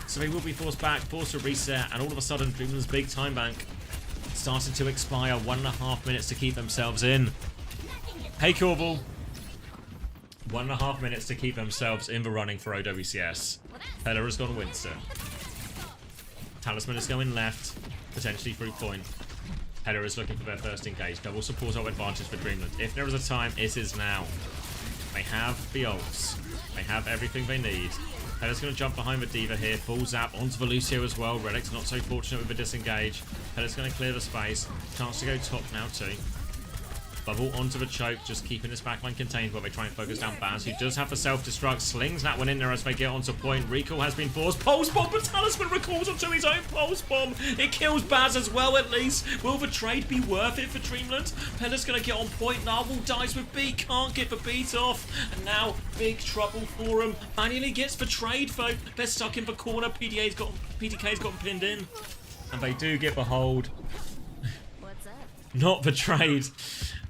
Speaker 1: So they will be forced back, forced to reset, and all of a sudden, Dreamland's big time bank starting to expire. 1.5 minutes to keep themselves in. Hey, Corbel. 1.5 minutes to keep themselves in the running for OWCS. Pella has gone Winston. Talisman is going left, potentially through point. Pella is looking for their first engage. Double support ult advantage for Dreamland. If there is a time, it is now. They have the ults. They have everything they need. Pella's going to jump behind the Diva here. Full zap onto the Lucio as well. Redex not so fortunate with the disengage. Pella's going to clear the space. Chance to go top now too. Bubble onto the choke, just keeping this backline contained while they try and focus down Baz, who does have the self-destruct, slings that one in there as they get onto point. Recall has been forced. Pulse bomb, but Talisman recalls onto his own pulse bomb. It kills Baz as well, at least. Will the trade be worth it for Dreamland? Pella's going to get on point. Narwhal dies with B, can't get the beat off. And now, big trouble for him. Manually gets the trade, though. They're stuck in the corner. PDK's got pinned in. And they do get the hold.
Speaker 15: What's up?
Speaker 1: Not the trade.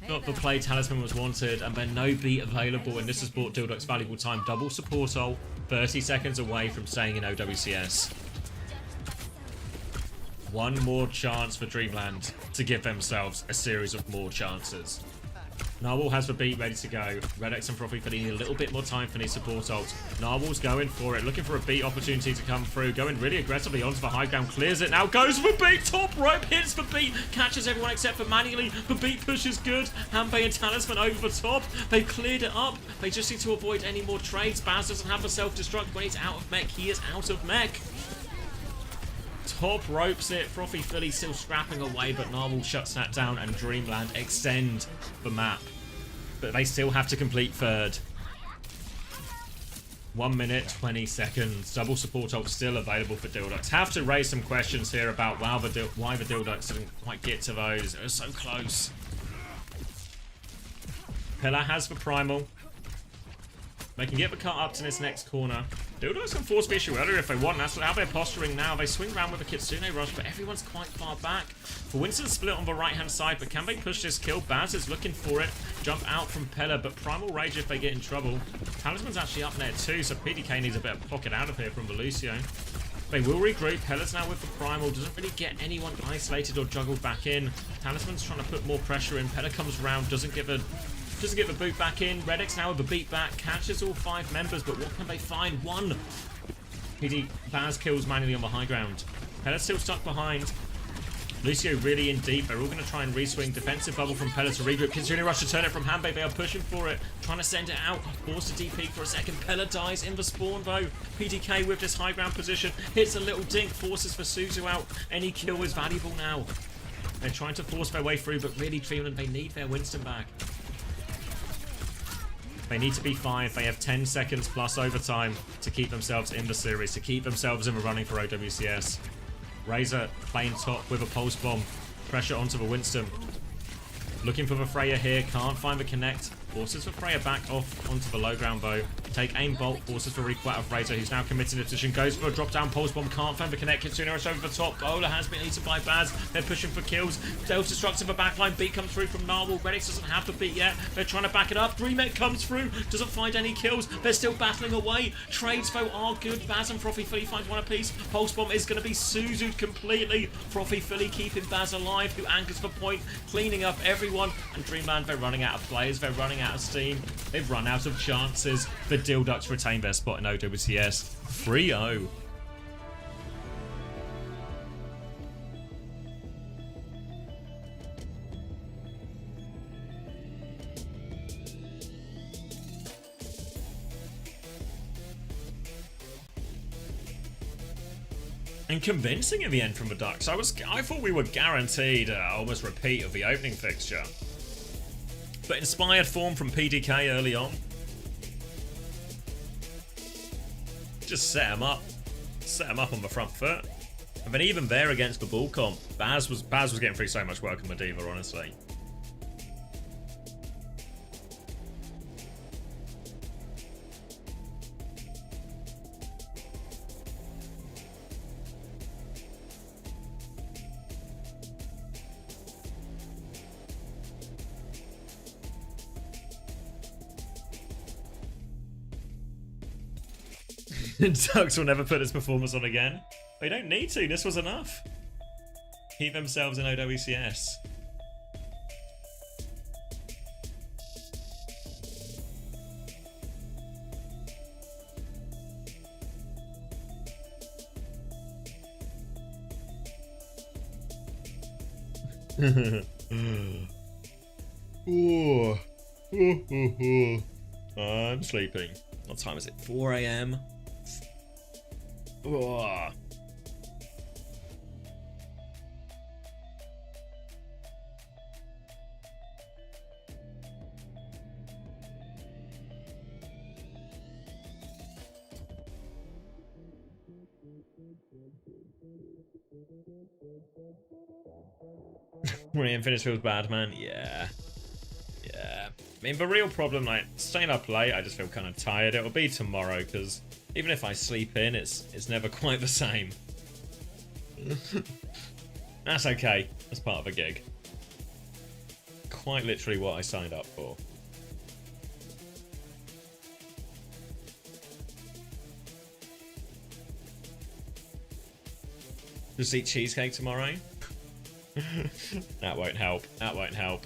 Speaker 1: Not the play Talisman was wanted, and then no beat available, and this has bought Dilduck's valuable time. Double support ult, 30 seconds away from staying in OWCS. One more chance for Dreamland to give themselves a series of more chances. Narwhal has the beat ready to go. Redex and Profi need a little bit more time for these support ults. Narwhal's going for it, looking for a beat opportunity to come through. Going really aggressively onto the high ground, clears it now, goes for the beat, top rope, hits the beat, catches everyone except for Manually. The beat push is good. Hanbei and Talisman over the top. They've cleared it up. They just need to avoid any more trades. Baz doesn't have the self-destruct when he's out of mech. He is out of mech. Top ropes it. Profi Philly still scrapping away, but Narwhal shuts that down and Dreamland extend the map. But they still have to complete third. 1 minute, 20 seconds. Double support ult still available for Dilducks. Have to raise some questions here about why the Dilducks didn't quite get to those. It was so close. Pella has the primal. They can get the cut up to this next corner. Dilducks can force the issue earlier if they want. That's how they're posturing now. They swing around with a Kitsune rush, but everyone's quite far back. For Winston split on the right-hand side, but can they push this kill? Baz is looking for it. Jump out from Pella, but Primal Rage if they get in trouble. Talisman's actually up there too, so PDK needs a bit of pocket out of here from the Lucio. They will regroup. Pella's now with the Primal. Doesn't really get anyone isolated or juggled back in. Talisman's trying to put more pressure in. Pella comes around, doesn't get the boot back in. Redex now with the beat back. Catches all 5 members, but what can they find? One. Baz kills manually on the high ground. Pella's still stuck behind. Lucio really in deep. They're all going to try and reswing. Defensive bubble from Pella to regroup. Kitsune rush to turn it from Hanbei. They are pushing for it. Trying to send it out. Forced to DP for a second. Pella dies in the spawn though. PDK with this high ground position. Hits a little dink. Forces for Suzu out. Any kill is valuable now. They're trying to force their way through, but really Dreamland, they need their Winston back. They need to be 5. They have 10 seconds plus overtime to keep themselves in the series, to keep themselves in the running for OWCS. Razor playing top with a pulse bomb. Pressure onto the Winston. Looking for the Freya here. Can't find the connect. Forces for Freya back off onto the low ground bow. Take aim bolt. Forces for requat of Razor, who's now committed to position. Goes for a drop down pulse bomb. Can't find the connect. Kitsune is over the top. Bowler has been eaten by Baz. They're pushing for kills. Self-destructive the backline. Beat comes through from Narwhal. Redix doesn't have the beat yet. They're trying to back it up. Dreamek comes through. Doesn't find any kills. They're still battling away. Trades though are good. Baz and Frothy Philly find one apiece. Pulse bomb is going to be Suzu'd completely. Frothy Philly keeping Baz alive, who anchors the point, cleaning up everyone. And Dreamland, they're running out of players. They're running out of steam. They've run out of chances. The Dill Ducks retain their spot in OWCS. 3-0. And convincing in the end from the Ducks. I thought we were guaranteed almost repeat of the opening fixture. But inspired form from PDK early on. Just set him up. Set him up on the front foot. And then even there against the ball comp, Baz was getting through so much work on the Diva, honestly. Ducks will never put this performance on again. They don't need to. This was enough. Keep themselves in OWCS. I'm sleeping. What time is it? 4 AM? Oh. Unfinished feels bad, man. Yeah. Yeah. I mean, the real problem, like, staying up late, I just feel kind of tired. It'll be tomorrow, because even if I sleep in, it's never quite the same. That's okay. That's part of a gig. Quite literally what I signed up for. Just eat cheesecake tomorrow? That won't help. That won't help.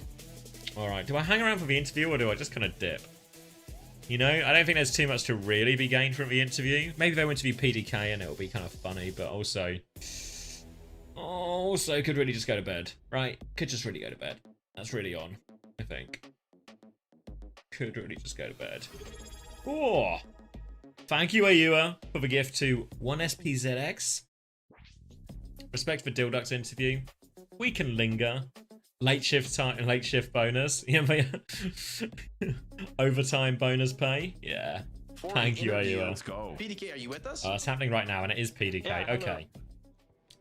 Speaker 1: Alright, do I hang around for the interview or do I just kind of dip? You know, I don't think there's too much to really be gained from the interview. Maybe they'll interview PDK and it'll be kind of funny, but also could really just go to bed, right? Could just really go to bed. That's really on, I think. Could really just go to bed. Oh! Thank you, Ayua, for the gift to 1SPZX. Respect for Dilduck's interview. We can linger. Late shift time, late shift bonus. Yeah, overtime bonus pay. Yeah. Thank you, Ayua.
Speaker 10: Let's go. PDK, are you with us?
Speaker 1: It's happening right now, and it is PDK.
Speaker 10: Yeah,
Speaker 1: okay.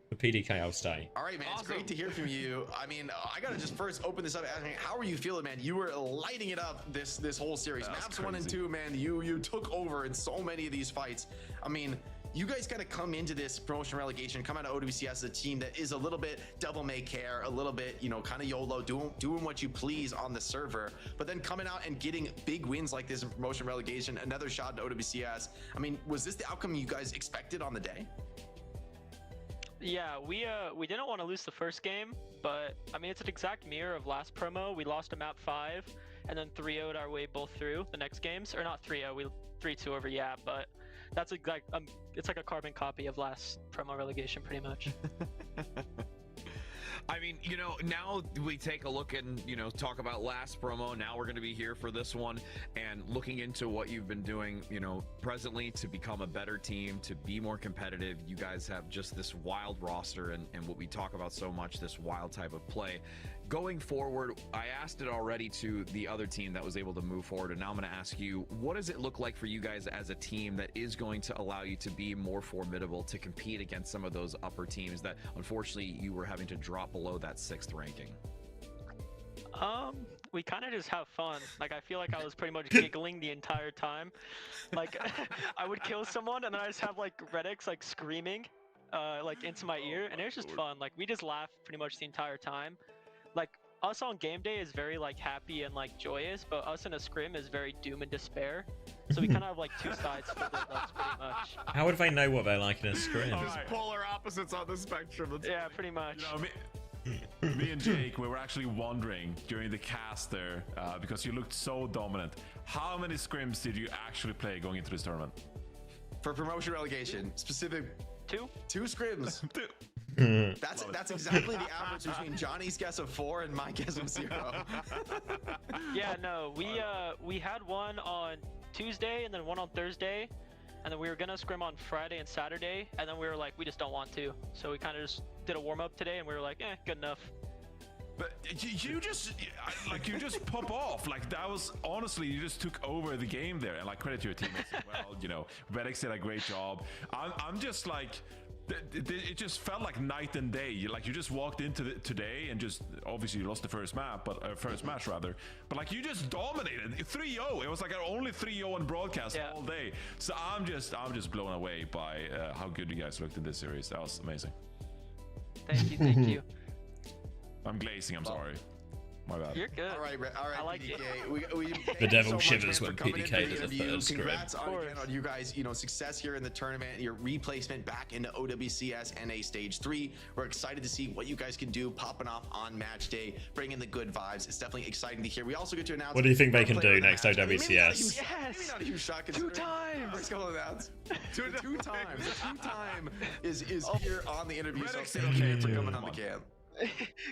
Speaker 1: For PDK, I'll stay.
Speaker 10: All right, man. Awesome. It's great to hear from you. I mean, I gotta just first open this up. Asking, how are you feeling, man? You were lighting it up this whole series. Maps 1 and 2, man. You took over in so many of these fights. I mean, you guys got to come into this promotion relegation, come out of OWCS as a team that is a little bit devil may care, a little bit, you know, kind of YOLO, doing what you please on the server, but then coming out and getting big wins like this in promotion relegation, another shot to OWCS. I mean, was this the outcome you guys expected on the day?
Speaker 16: Yeah, we didn't want to lose the first game, but I mean, it's an exact mirror of last promo. We lost to map 5 and then 3-0'd our way both through the next games, or not 3-0, we 3-2 over Yap, but that's exact. It's like a carbon copy of last promo relegation, pretty much.
Speaker 12: I mean, you know, now we take a look and, you know, talk about last promo. Now we're going to be here for this one and looking into what you've been doing, you know, presently to become a better team, to be more competitive. You guys have just this wild roster and what we talk about so much, this wild type of play. going forward, I asked it already to the other team that was able to move forward, and now I'm going to ask you, what does it look like for you guys as a team that is going to allow you to be more formidable to compete against some of those upper teams that unfortunately you were having to drop below that 6th ranking?
Speaker 16: We kind of just have fun. Like, I feel like I was pretty much giggling the entire time. Like, I would kill someone and then I just have like Redix like screaming like into my ear, and it was just fun. Like, we just laughed pretty much the entire time. Like, us on game day is very like happy and like joyous, but us in a scrim is very doom and despair. So we kind of have like two sides to the us pretty much.
Speaker 1: How would they know what they're like in a scrim?
Speaker 12: Just polar opposites on the spectrum.
Speaker 16: Yeah, pretty much.
Speaker 13: You know, me and Jake, we were actually wondering during the cast there, because you looked so dominant. How many scrims did you actually play going into this tournament?
Speaker 10: For promotion relegation, specific
Speaker 16: 2
Speaker 10: scrims. That's exactly the average between Johnny's guess of 4 and my guess of 0.
Speaker 16: Yeah, no, we had one on Tuesday and then one on Thursday, and then we were gonna scrim on Friday and Saturday, and then we were like, we just don't want to, so we kind of just did a warm up today, and we were like, good enough.
Speaker 13: But you just pop off. Like, that was honestly, you just took over the game there, and like, credit to your teammates as well. You know, Redix did a great job. I'm just like, it just felt like night and day. You just walked into today and just, obviously you lost the first map, but first match rather. But like, you just dominated 3-0. It was like only 3-0 on broadcast all day. So I'm just blown away by how good you guys looked in this series. That was amazing.
Speaker 16: Thank you, thank you.
Speaker 13: I'm glazing. I'm sorry. My bad.
Speaker 16: You're good.
Speaker 10: All right,
Speaker 16: I like
Speaker 10: PDK.
Speaker 1: The devil shivers when PDK does a third scrim.
Speaker 10: Congrats on you guys, success here in the tournament, your replacement back into OWCS NA Stage 3. We're excited to see what you guys can do popping off on match day, bringing the good vibes. It's definitely exciting to hear. We also get to announce.
Speaker 1: What do you think they can do next OWCS?
Speaker 10: Maybe not a huge shock. 2 times. First couple of rounds. Two times. The 2-time is here on the interview. So thank you for coming on the cam.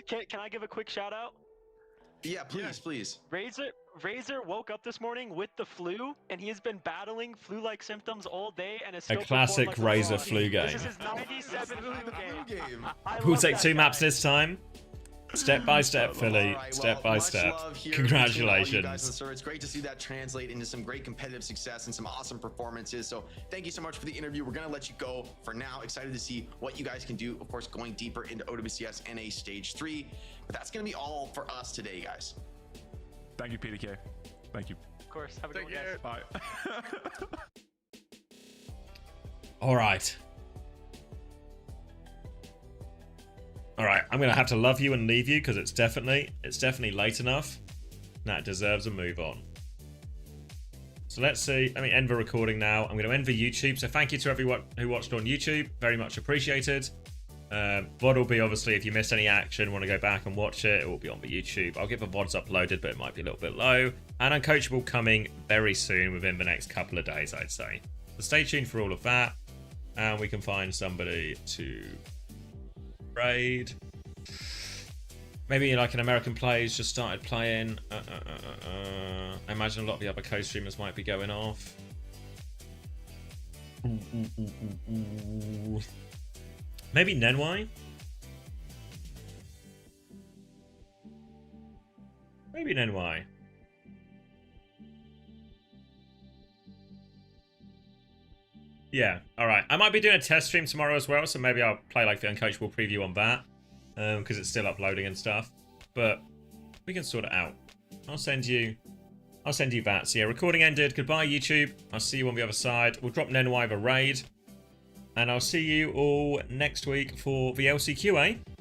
Speaker 16: Can I give a quick shout out?
Speaker 10: Yeah, please.
Speaker 16: Razor woke up this morning with the flu, and he has been battling flu-like symptoms all day, and is still
Speaker 1: A classic
Speaker 16: like
Speaker 1: Razor flu game.
Speaker 16: This is his 97th flu game.
Speaker 1: We'll take 2 maps this time. Step by step, Philly. Step by step. Congratulations.
Speaker 10: It's great to see that translate into some great competitive success and some awesome performances. So thank you so much for the interview. We're going to let you go for now. Excited to see what you guys can do, of course, going deeper into OWCS NA Stage 3. But that's going to be all for us today, guys.
Speaker 13: Thank you, PDK. Thank you.
Speaker 16: Of course. Have a good one, guys.
Speaker 13: Bye.
Speaker 1: All right. All right, I'm gonna have to love you and leave you because it's definitely late enough. That deserves a move on. So let's see. Let me end the recording now. I'm gonna end the YouTube. So thank you to everyone who watched on YouTube. Very much appreciated. VOD will be, obviously, if you missed any action, want to go back and watch it, it will be on the YouTube. I'll get the VODs uploaded, but it might be a little bit low. And Uncoachable coming very soon, within the next couple of days, I'd say. So stay tuned for all of that, and we can find somebody to raid. Maybe like an American plays just started playing. I imagine a lot of the other co-streamers might be going off. Maybe Nenwai? Maybe Nenwai. Yeah, alright. I might be doing a test stream tomorrow as well, so maybe I'll play like the Uncoachable preview on that. Because it's still uploading and stuff. But we can sort it out. I'll send you that. So yeah, recording ended. Goodbye, YouTube. I'll see you on the other side. We'll drop Nenwai the raid. And I'll see you all next week for the LCQ, eh?